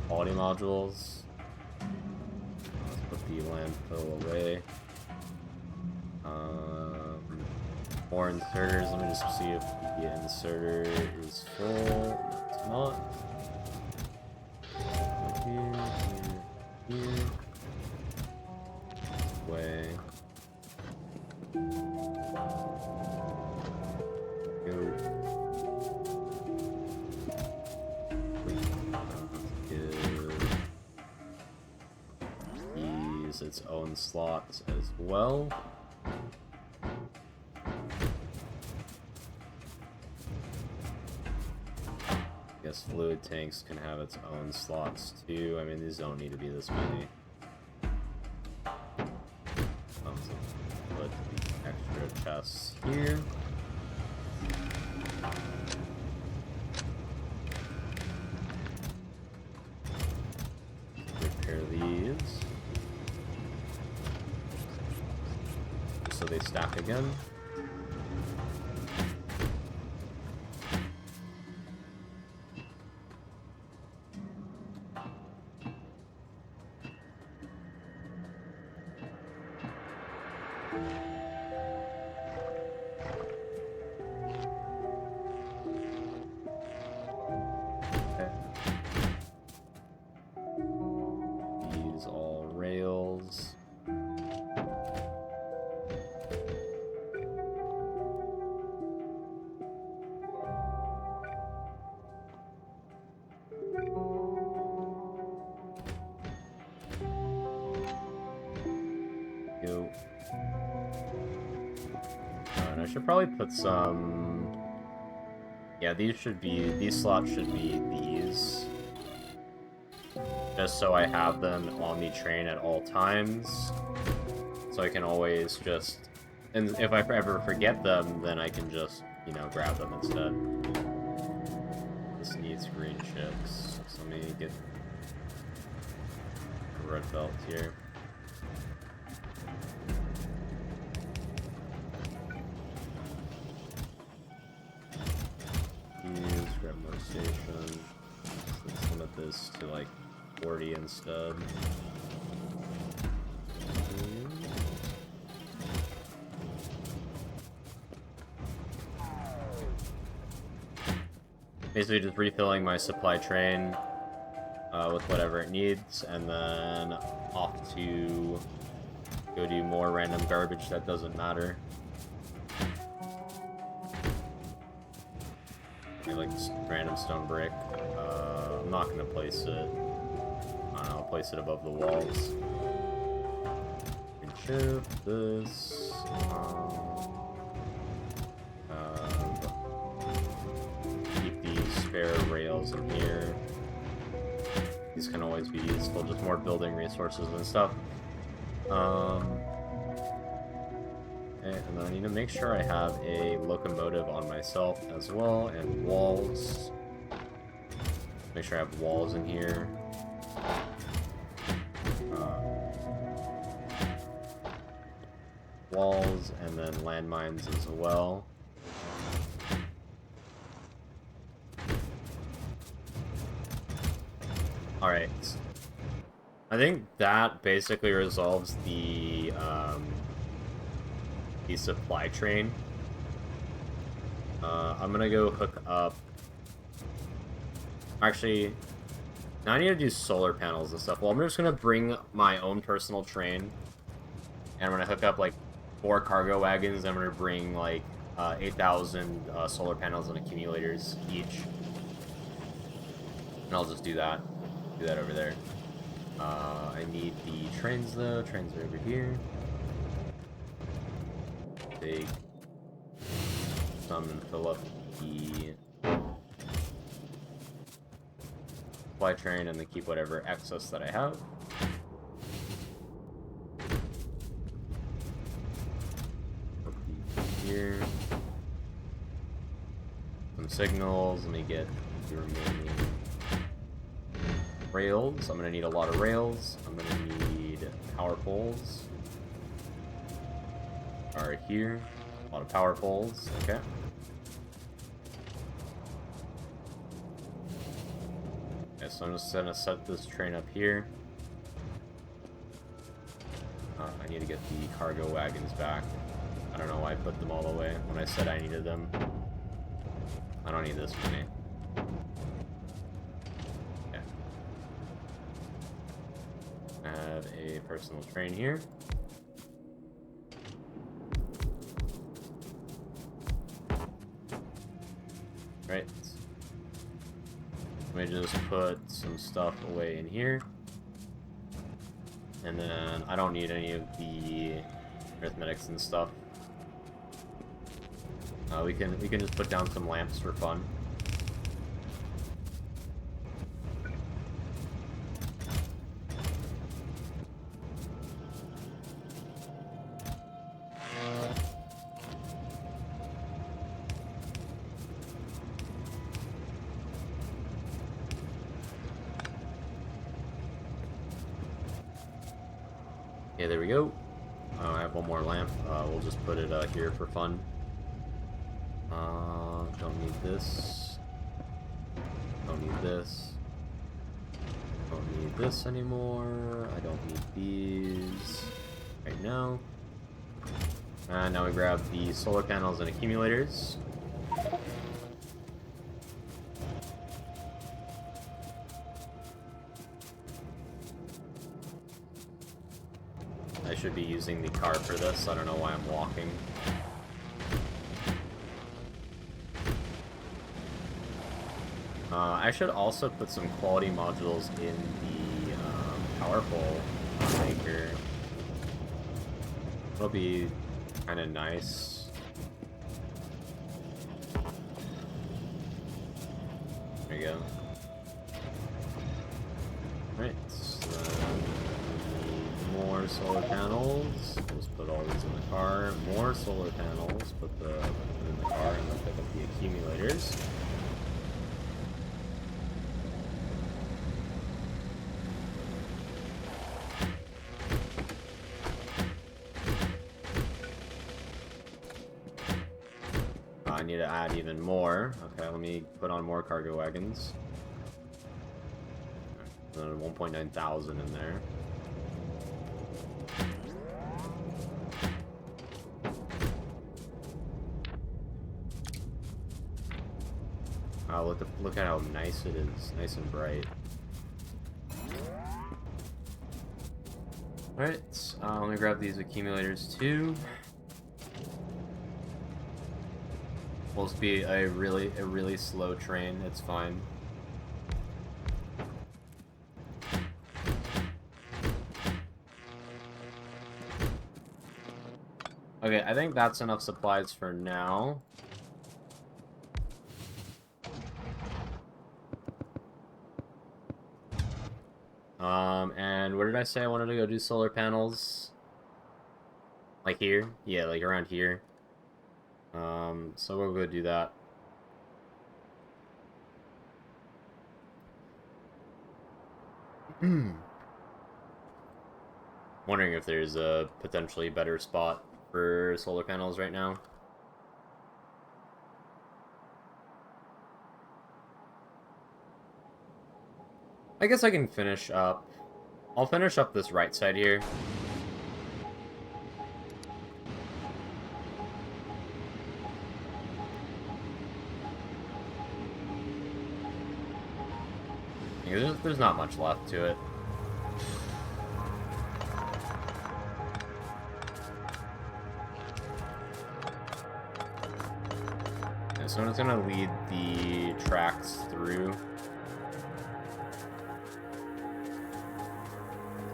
Quality modules. Let's put the landfill away. More inserters. Let me just see if the inserter is full. It's not. Here. This way. Use its own slots as well. I guess fluid tanks can have its own slots too. I mean, these don't need to be this many. Put the extra chests here. Repair these so they stack again. I should probably put some... Yeah, these slots should be these. Just so I have them on the train at all times. So I can always just... And if I ever forget them, then I can just, you know, grab them instead. This needs green chips. So let me get a red belt here. Grab more station. Let's limit this to like 40 instead. Basically just refilling my supply train with whatever it needs, and then off to go do more random garbage that doesn't matter. like random stone brick. I'm not gonna place it. I don't know, I'll place it above the walls. Shift this. Keep these spare rails in here. These can always be useful, just more building resources and stuff. Okay, and then I need to make sure I have a locomotive on myself as well, and walls. Make sure I have walls in here. Walls, and then landmines as well. Alright. I think that basically resolves the supply train. I'm gonna go hook up... Actually, now I need to do solar panels and stuff. Well, I'm just gonna bring my own personal train, and I'm gonna hook up, like, 4 cargo wagons. I'm gonna bring, like, 8,000 solar panels and accumulators each. And I'll just do that. Do that over there. I need the trains, though. Trains are over here. Take some and fill up the supply train, and then keep whatever excess that I have. Here. Some signals. Let me get the remaining rails. I'm gonna need a lot of rails. I'm gonna need power poles. Are here. A lot of power poles. Okay. Okay, so I'm just gonna set this train up here. I need to get the cargo wagons back. I don't know why I put them all away when I said I needed them. I don't need this many. Okay. I have a personal train here. Right. Let me just put some stuff away in here. And then I don't need any of the arithmetics and stuff. We can just put down some lamps for fun. Yeah, there we go. I have one more lamp. We'll just put it here for fun. Don't need this. Don't need this. Don't need this anymore. I don't need these right now. And now we grab the solar panels and accumulators. I should be using the car for this. I don't know why I'm walking. I should also put some quality modules in the power pole maker. It'll be kind of nice. There you go. Right, so more solar panels. Just put all these in the car. More solar panels. Put them in the car, and then pick up the accumulators. I need to add even more. Okay, let me put on more cargo wagons. 1.9 thousand in there. Look at how nice it is. Nice and bright. Alright, let me grab these accumulators too. supposed to be a really slow train. It's fine. Okay, I think that's enough supplies for now. And where did I say I wanted to go do solar panels? Like here? Yeah, like around here. So we'll go do that. Wondering if there's a potentially better spot for solar panels right now. I guess I can finish up. I'll finish up this right side here. There's not much left to it. And so I'm just gonna lead the tracks through.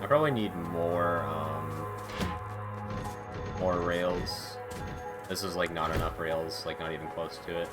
I probably need more rails. This is like not enough rails, like not even close to it.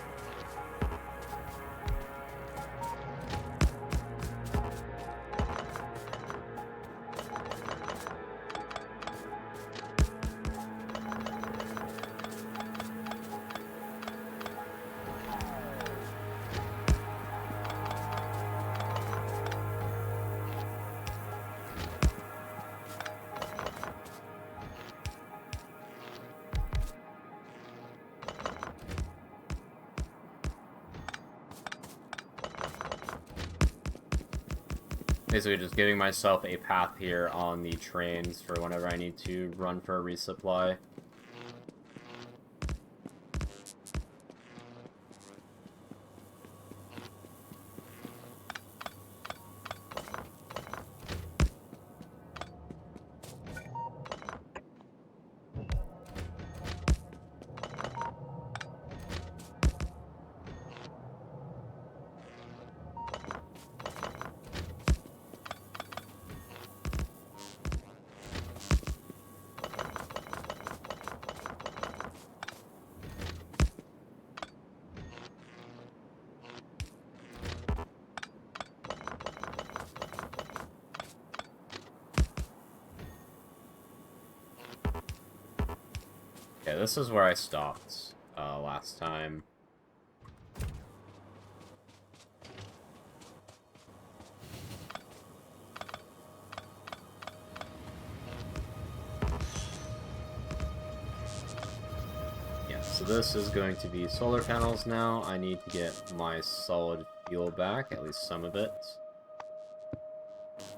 Basically just giving myself a path here on the trains for whenever I need to run for a resupply. Okay, this is where I stopped last time. Yeah, so this is going to be solar panels now. I need to get my solid fuel back, at least some of it. I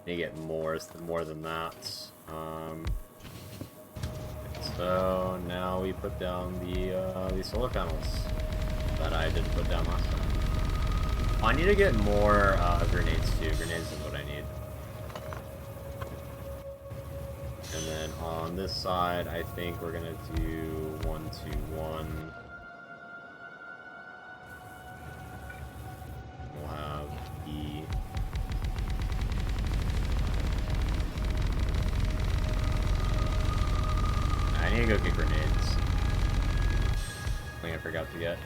need to get more than that. So now we put down the solar panels that I didn't put down last time. I need to get more grenades too. Grenades is what I need. And then on this side, I think we're gonna do 1, 2, 1. We'll have the I need to go get grenades. Something I forgot to get.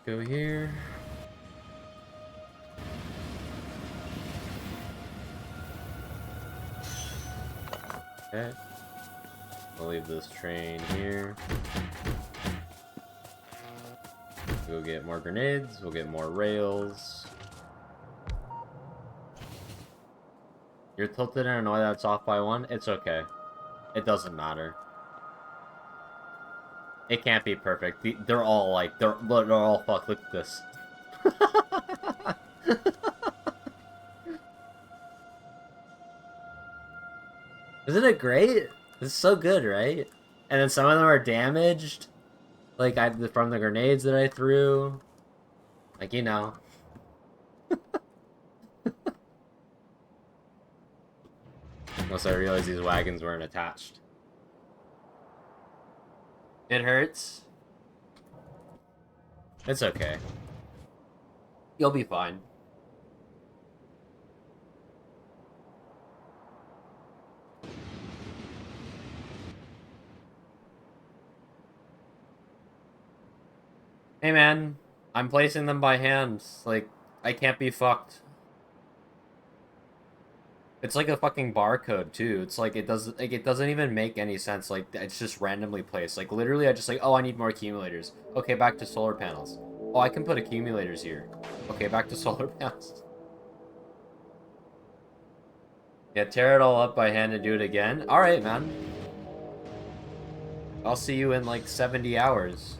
Go here. Okay. I'll leave this train here. We'll get more grenades, we'll get more rails. You're tilted and annoyed that it's off by 1? It's okay. It doesn't matter. It can't be perfect. They're all like, they're all fucked. Look at this. Isn't it great? It's so good, right? And then some of them are damaged, like from the grenades that I threw. Like, you know. Unless I realized these wagons weren't attached. It hurts. It's okay. You'll be fine. Hey man, I'm placing them by hand. Like, I can't be fucked. It's like a fucking barcode too. It's like it doesn't even make any sense. Like it's just randomly placed. Like literally I just like, oh, I need more accumulators. Okay, back to solar panels. Oh, I can put accumulators here. Okay, back to solar panels. Yeah, tear it all up by hand and do it again. All right, man. I'll see you in like 70 hours.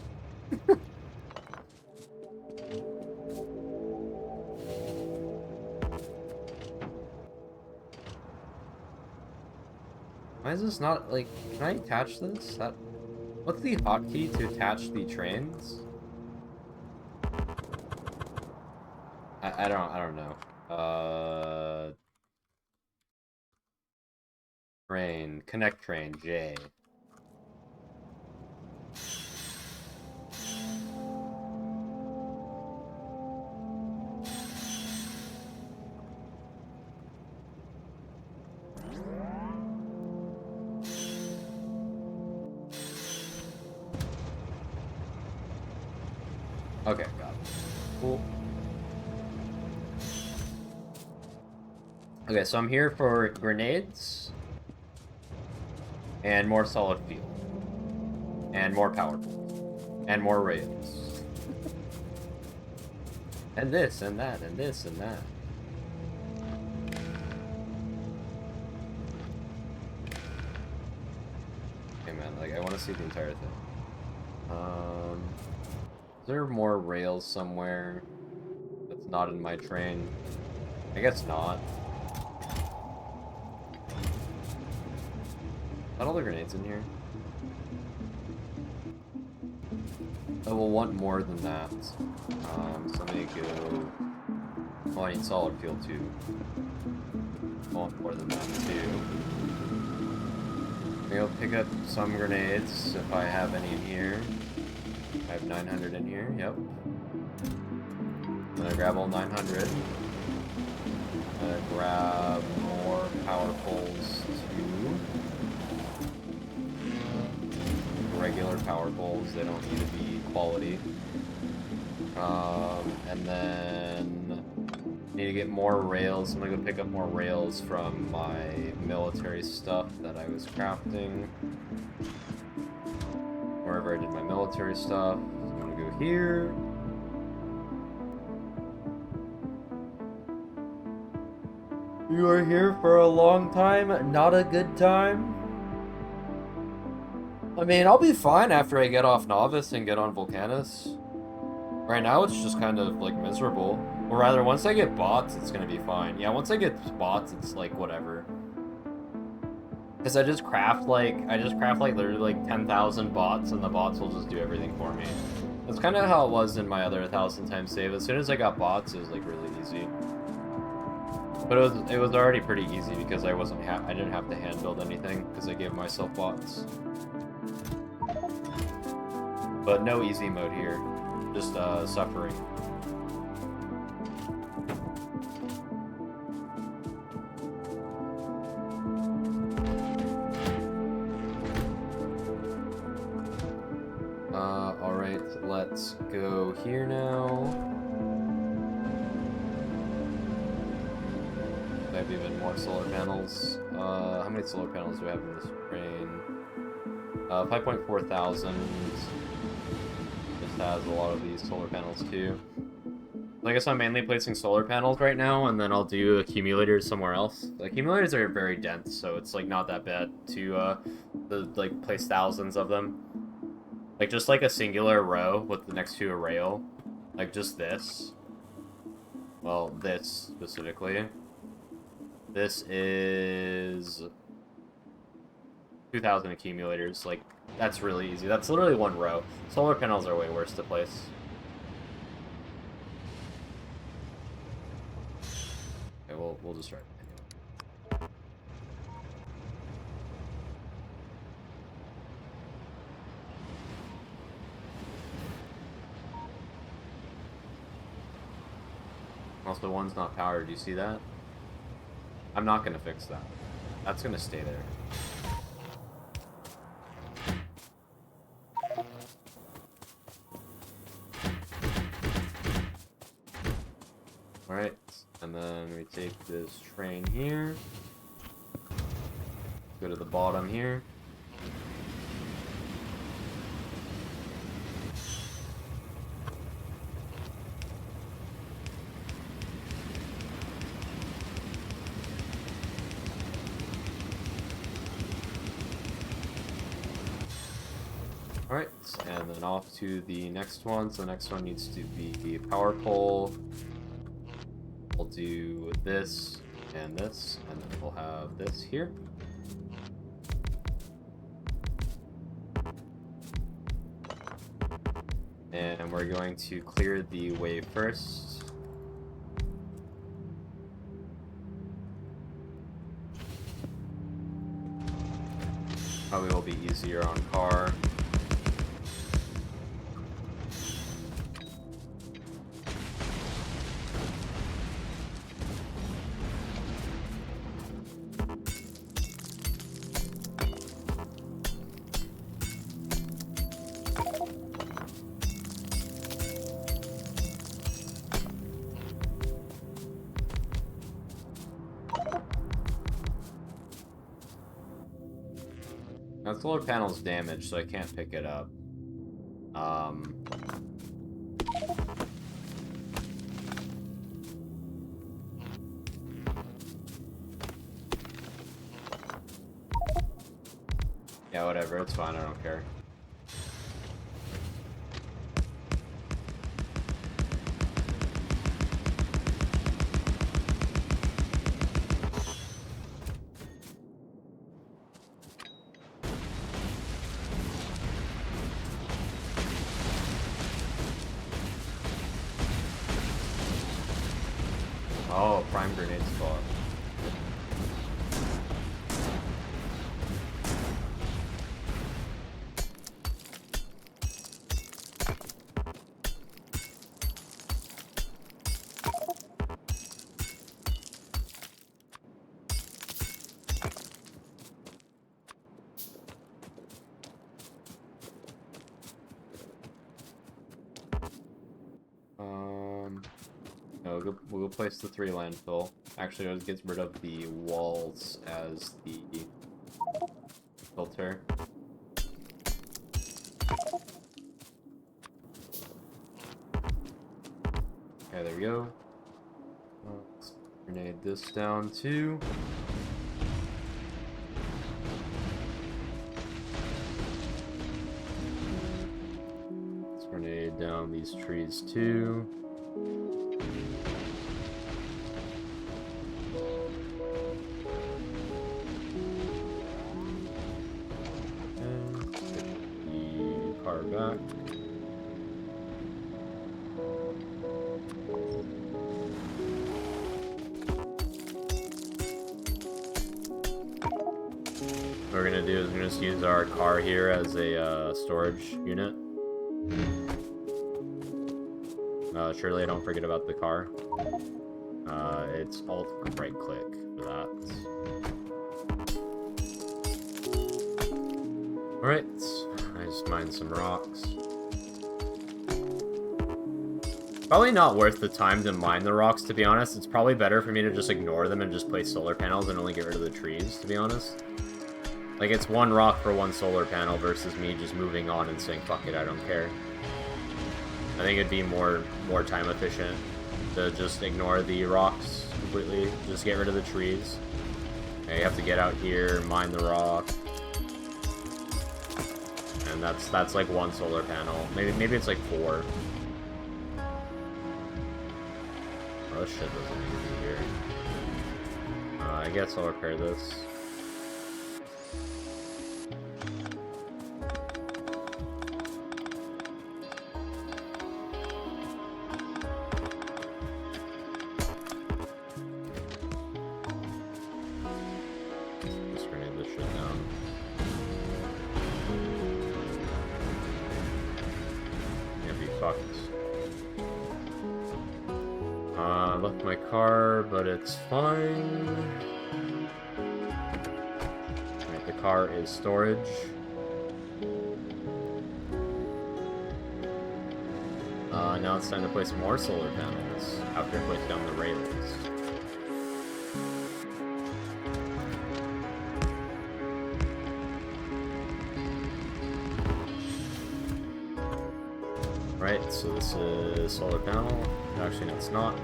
Why is this not like, can I attach this? What's the hotkey to attach the trains? I don't know. Train, connect train, J. Okay, got it. Cool. Okay, so I'm here for grenades and more solid fuel and more power poles and more rails and this and that and this and that. Okay, man, like I want to see the entire thing. Is there more rails somewhere that's not in my train? I guess not. Not all the grenades in here. I will want more than that. So let me go. Oh, I need solid fuel too. I want more than that too. Maybe I'll pick up some grenades if I have any in here. I have 900 in here, yep. I'm gonna grab all 900. I'm gonna grab more power poles too. Regular power poles, they don't need to be quality. And then need to get more rails. I'm gonna go pick up more rails from my military stuff that I was crafting. Wherever I did my military stuff. So I'm gonna go here. You are here for a long time, not a good time? I mean, I'll be fine after I get off Novice and get on Volcanus. Right now, it's just kind of, like, miserable. Or rather, once I get bots, it's gonna be fine. Yeah, once I get bots, it's, like, whatever. Because I just craft, like, literally, like, 10,000 bots, and the bots will just do everything for me. That's kind of how it was in my other 1,000 times save. As soon as I got bots, it was, like, really easy. But it was already pretty easy because I didn't have to hand build anything because I gave myself bots. But no easy mode here, just suffering. Alright, let's go here now. I have even more solar panels. How many solar panels do we have in this train? 5.4 thousand. Just has a lot of these solar panels too. So I guess I'm mainly placing solar panels right now, and then I'll do accumulators somewhere else. The accumulators are very dense, so it's like not that bad to like place thousands of them. Like just like a singular row with the next to a rail, like just this. Well, this specifically. This is 2,000 accumulators. Like, that's really easy. That's literally one row. Solar panels are way worse to place. Okay, we'll just try it anyway. Also, one's not powered. Do you see that? I'm not gonna fix that. That's gonna stay there. Alright, and then we take this train here. Go to the bottom here. Alright, and then off to the next one. So the next one needs to be a power pole. We'll do this, and then we'll have this here. And we're going to clear the way first. Probably will be easier on car. Now, the solar panel's damaged, so I can't pick it up. Yeah, whatever, it's fine, I don't care. Oh, prime grenade spot. No, we'll place the 3 landfill. Actually, it gets rid of the walls as the filter. Okay, there we go. Let's grenade this down too. Let's grenade down these trees too. Back. What we're gonna do is we're gonna just use our car here as a storage unit. Surely I don't forget about the car. It's alt right click for that. Alright. I just mined some rocks. Probably not worth the time to mine the rocks, to be honest. It's probably better for me to just ignore them and just place solar panels and only get rid of the trees, to be honest. Like, it's 1 rock for 1 solar panel versus me just moving on and saying, fuck it, I don't care. I think it'd be more time efficient to just ignore the rocks completely. Just get rid of the trees. Okay, you have to get out here, mine the rock. And that's like 1 solar panel. Maybe it's like 4. Oh, this shit doesn't need to be here. I guess I'll repair this. buckets. I left my car, but it's fine. Alright, the car is storage. Now it's time to place more solar panels after I place down the railings. Right, so this is solar panel. Actually, no, it's not.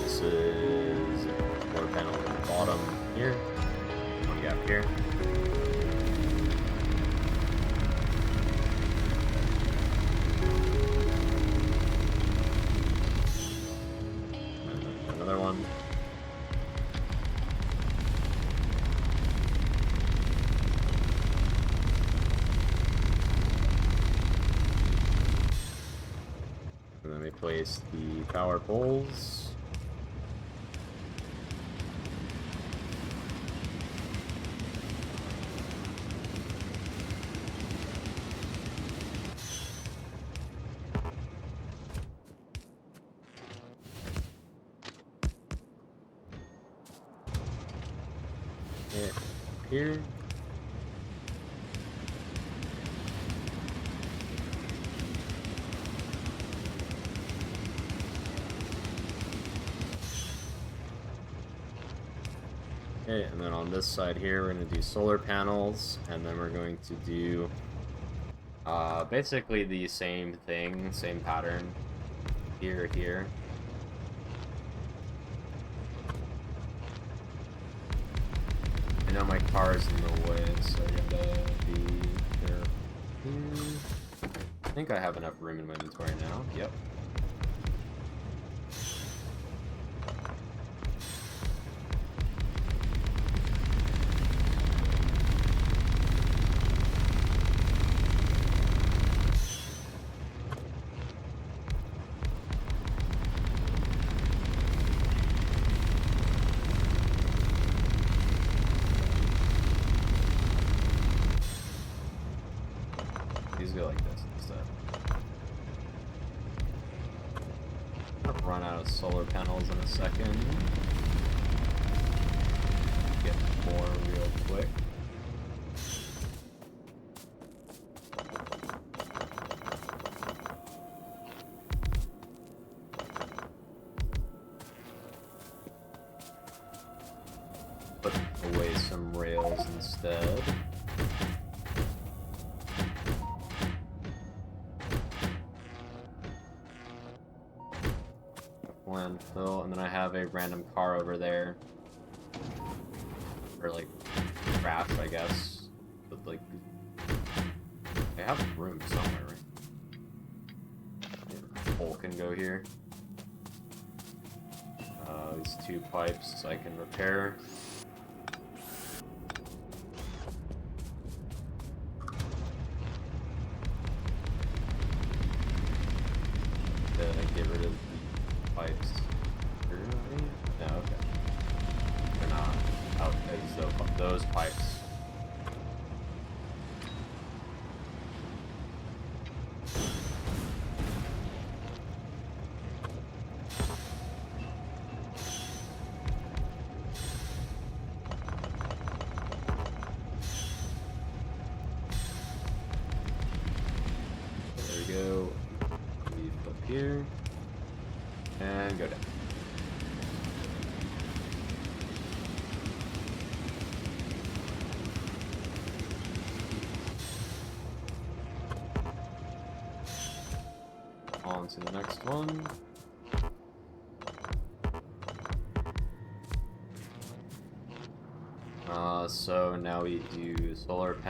This is solar panel at the bottom here. One gap here. And then another one. And then we place the power poles. Here. Okay, and then on this side here, we're going to do solar panels, and then we're going to do basically the same thing, same pattern here, here. I know my car is in the way, so I gotta be careful. I think I have enough room in my inventory now. Yep. These go like this instead. I'll run out of solar panels in a second. Get more real quick. Put away some rails instead. Landfill, and then I have a random car over there. Or like craft, I guess. But like I have room somewhere, right? Hole can go here. These two pipes I can repair. Get rid of pipes. No, okay. They're not out as those pipes. There we go. Leave up here. And go down. On to the next one. So now we do solar panels.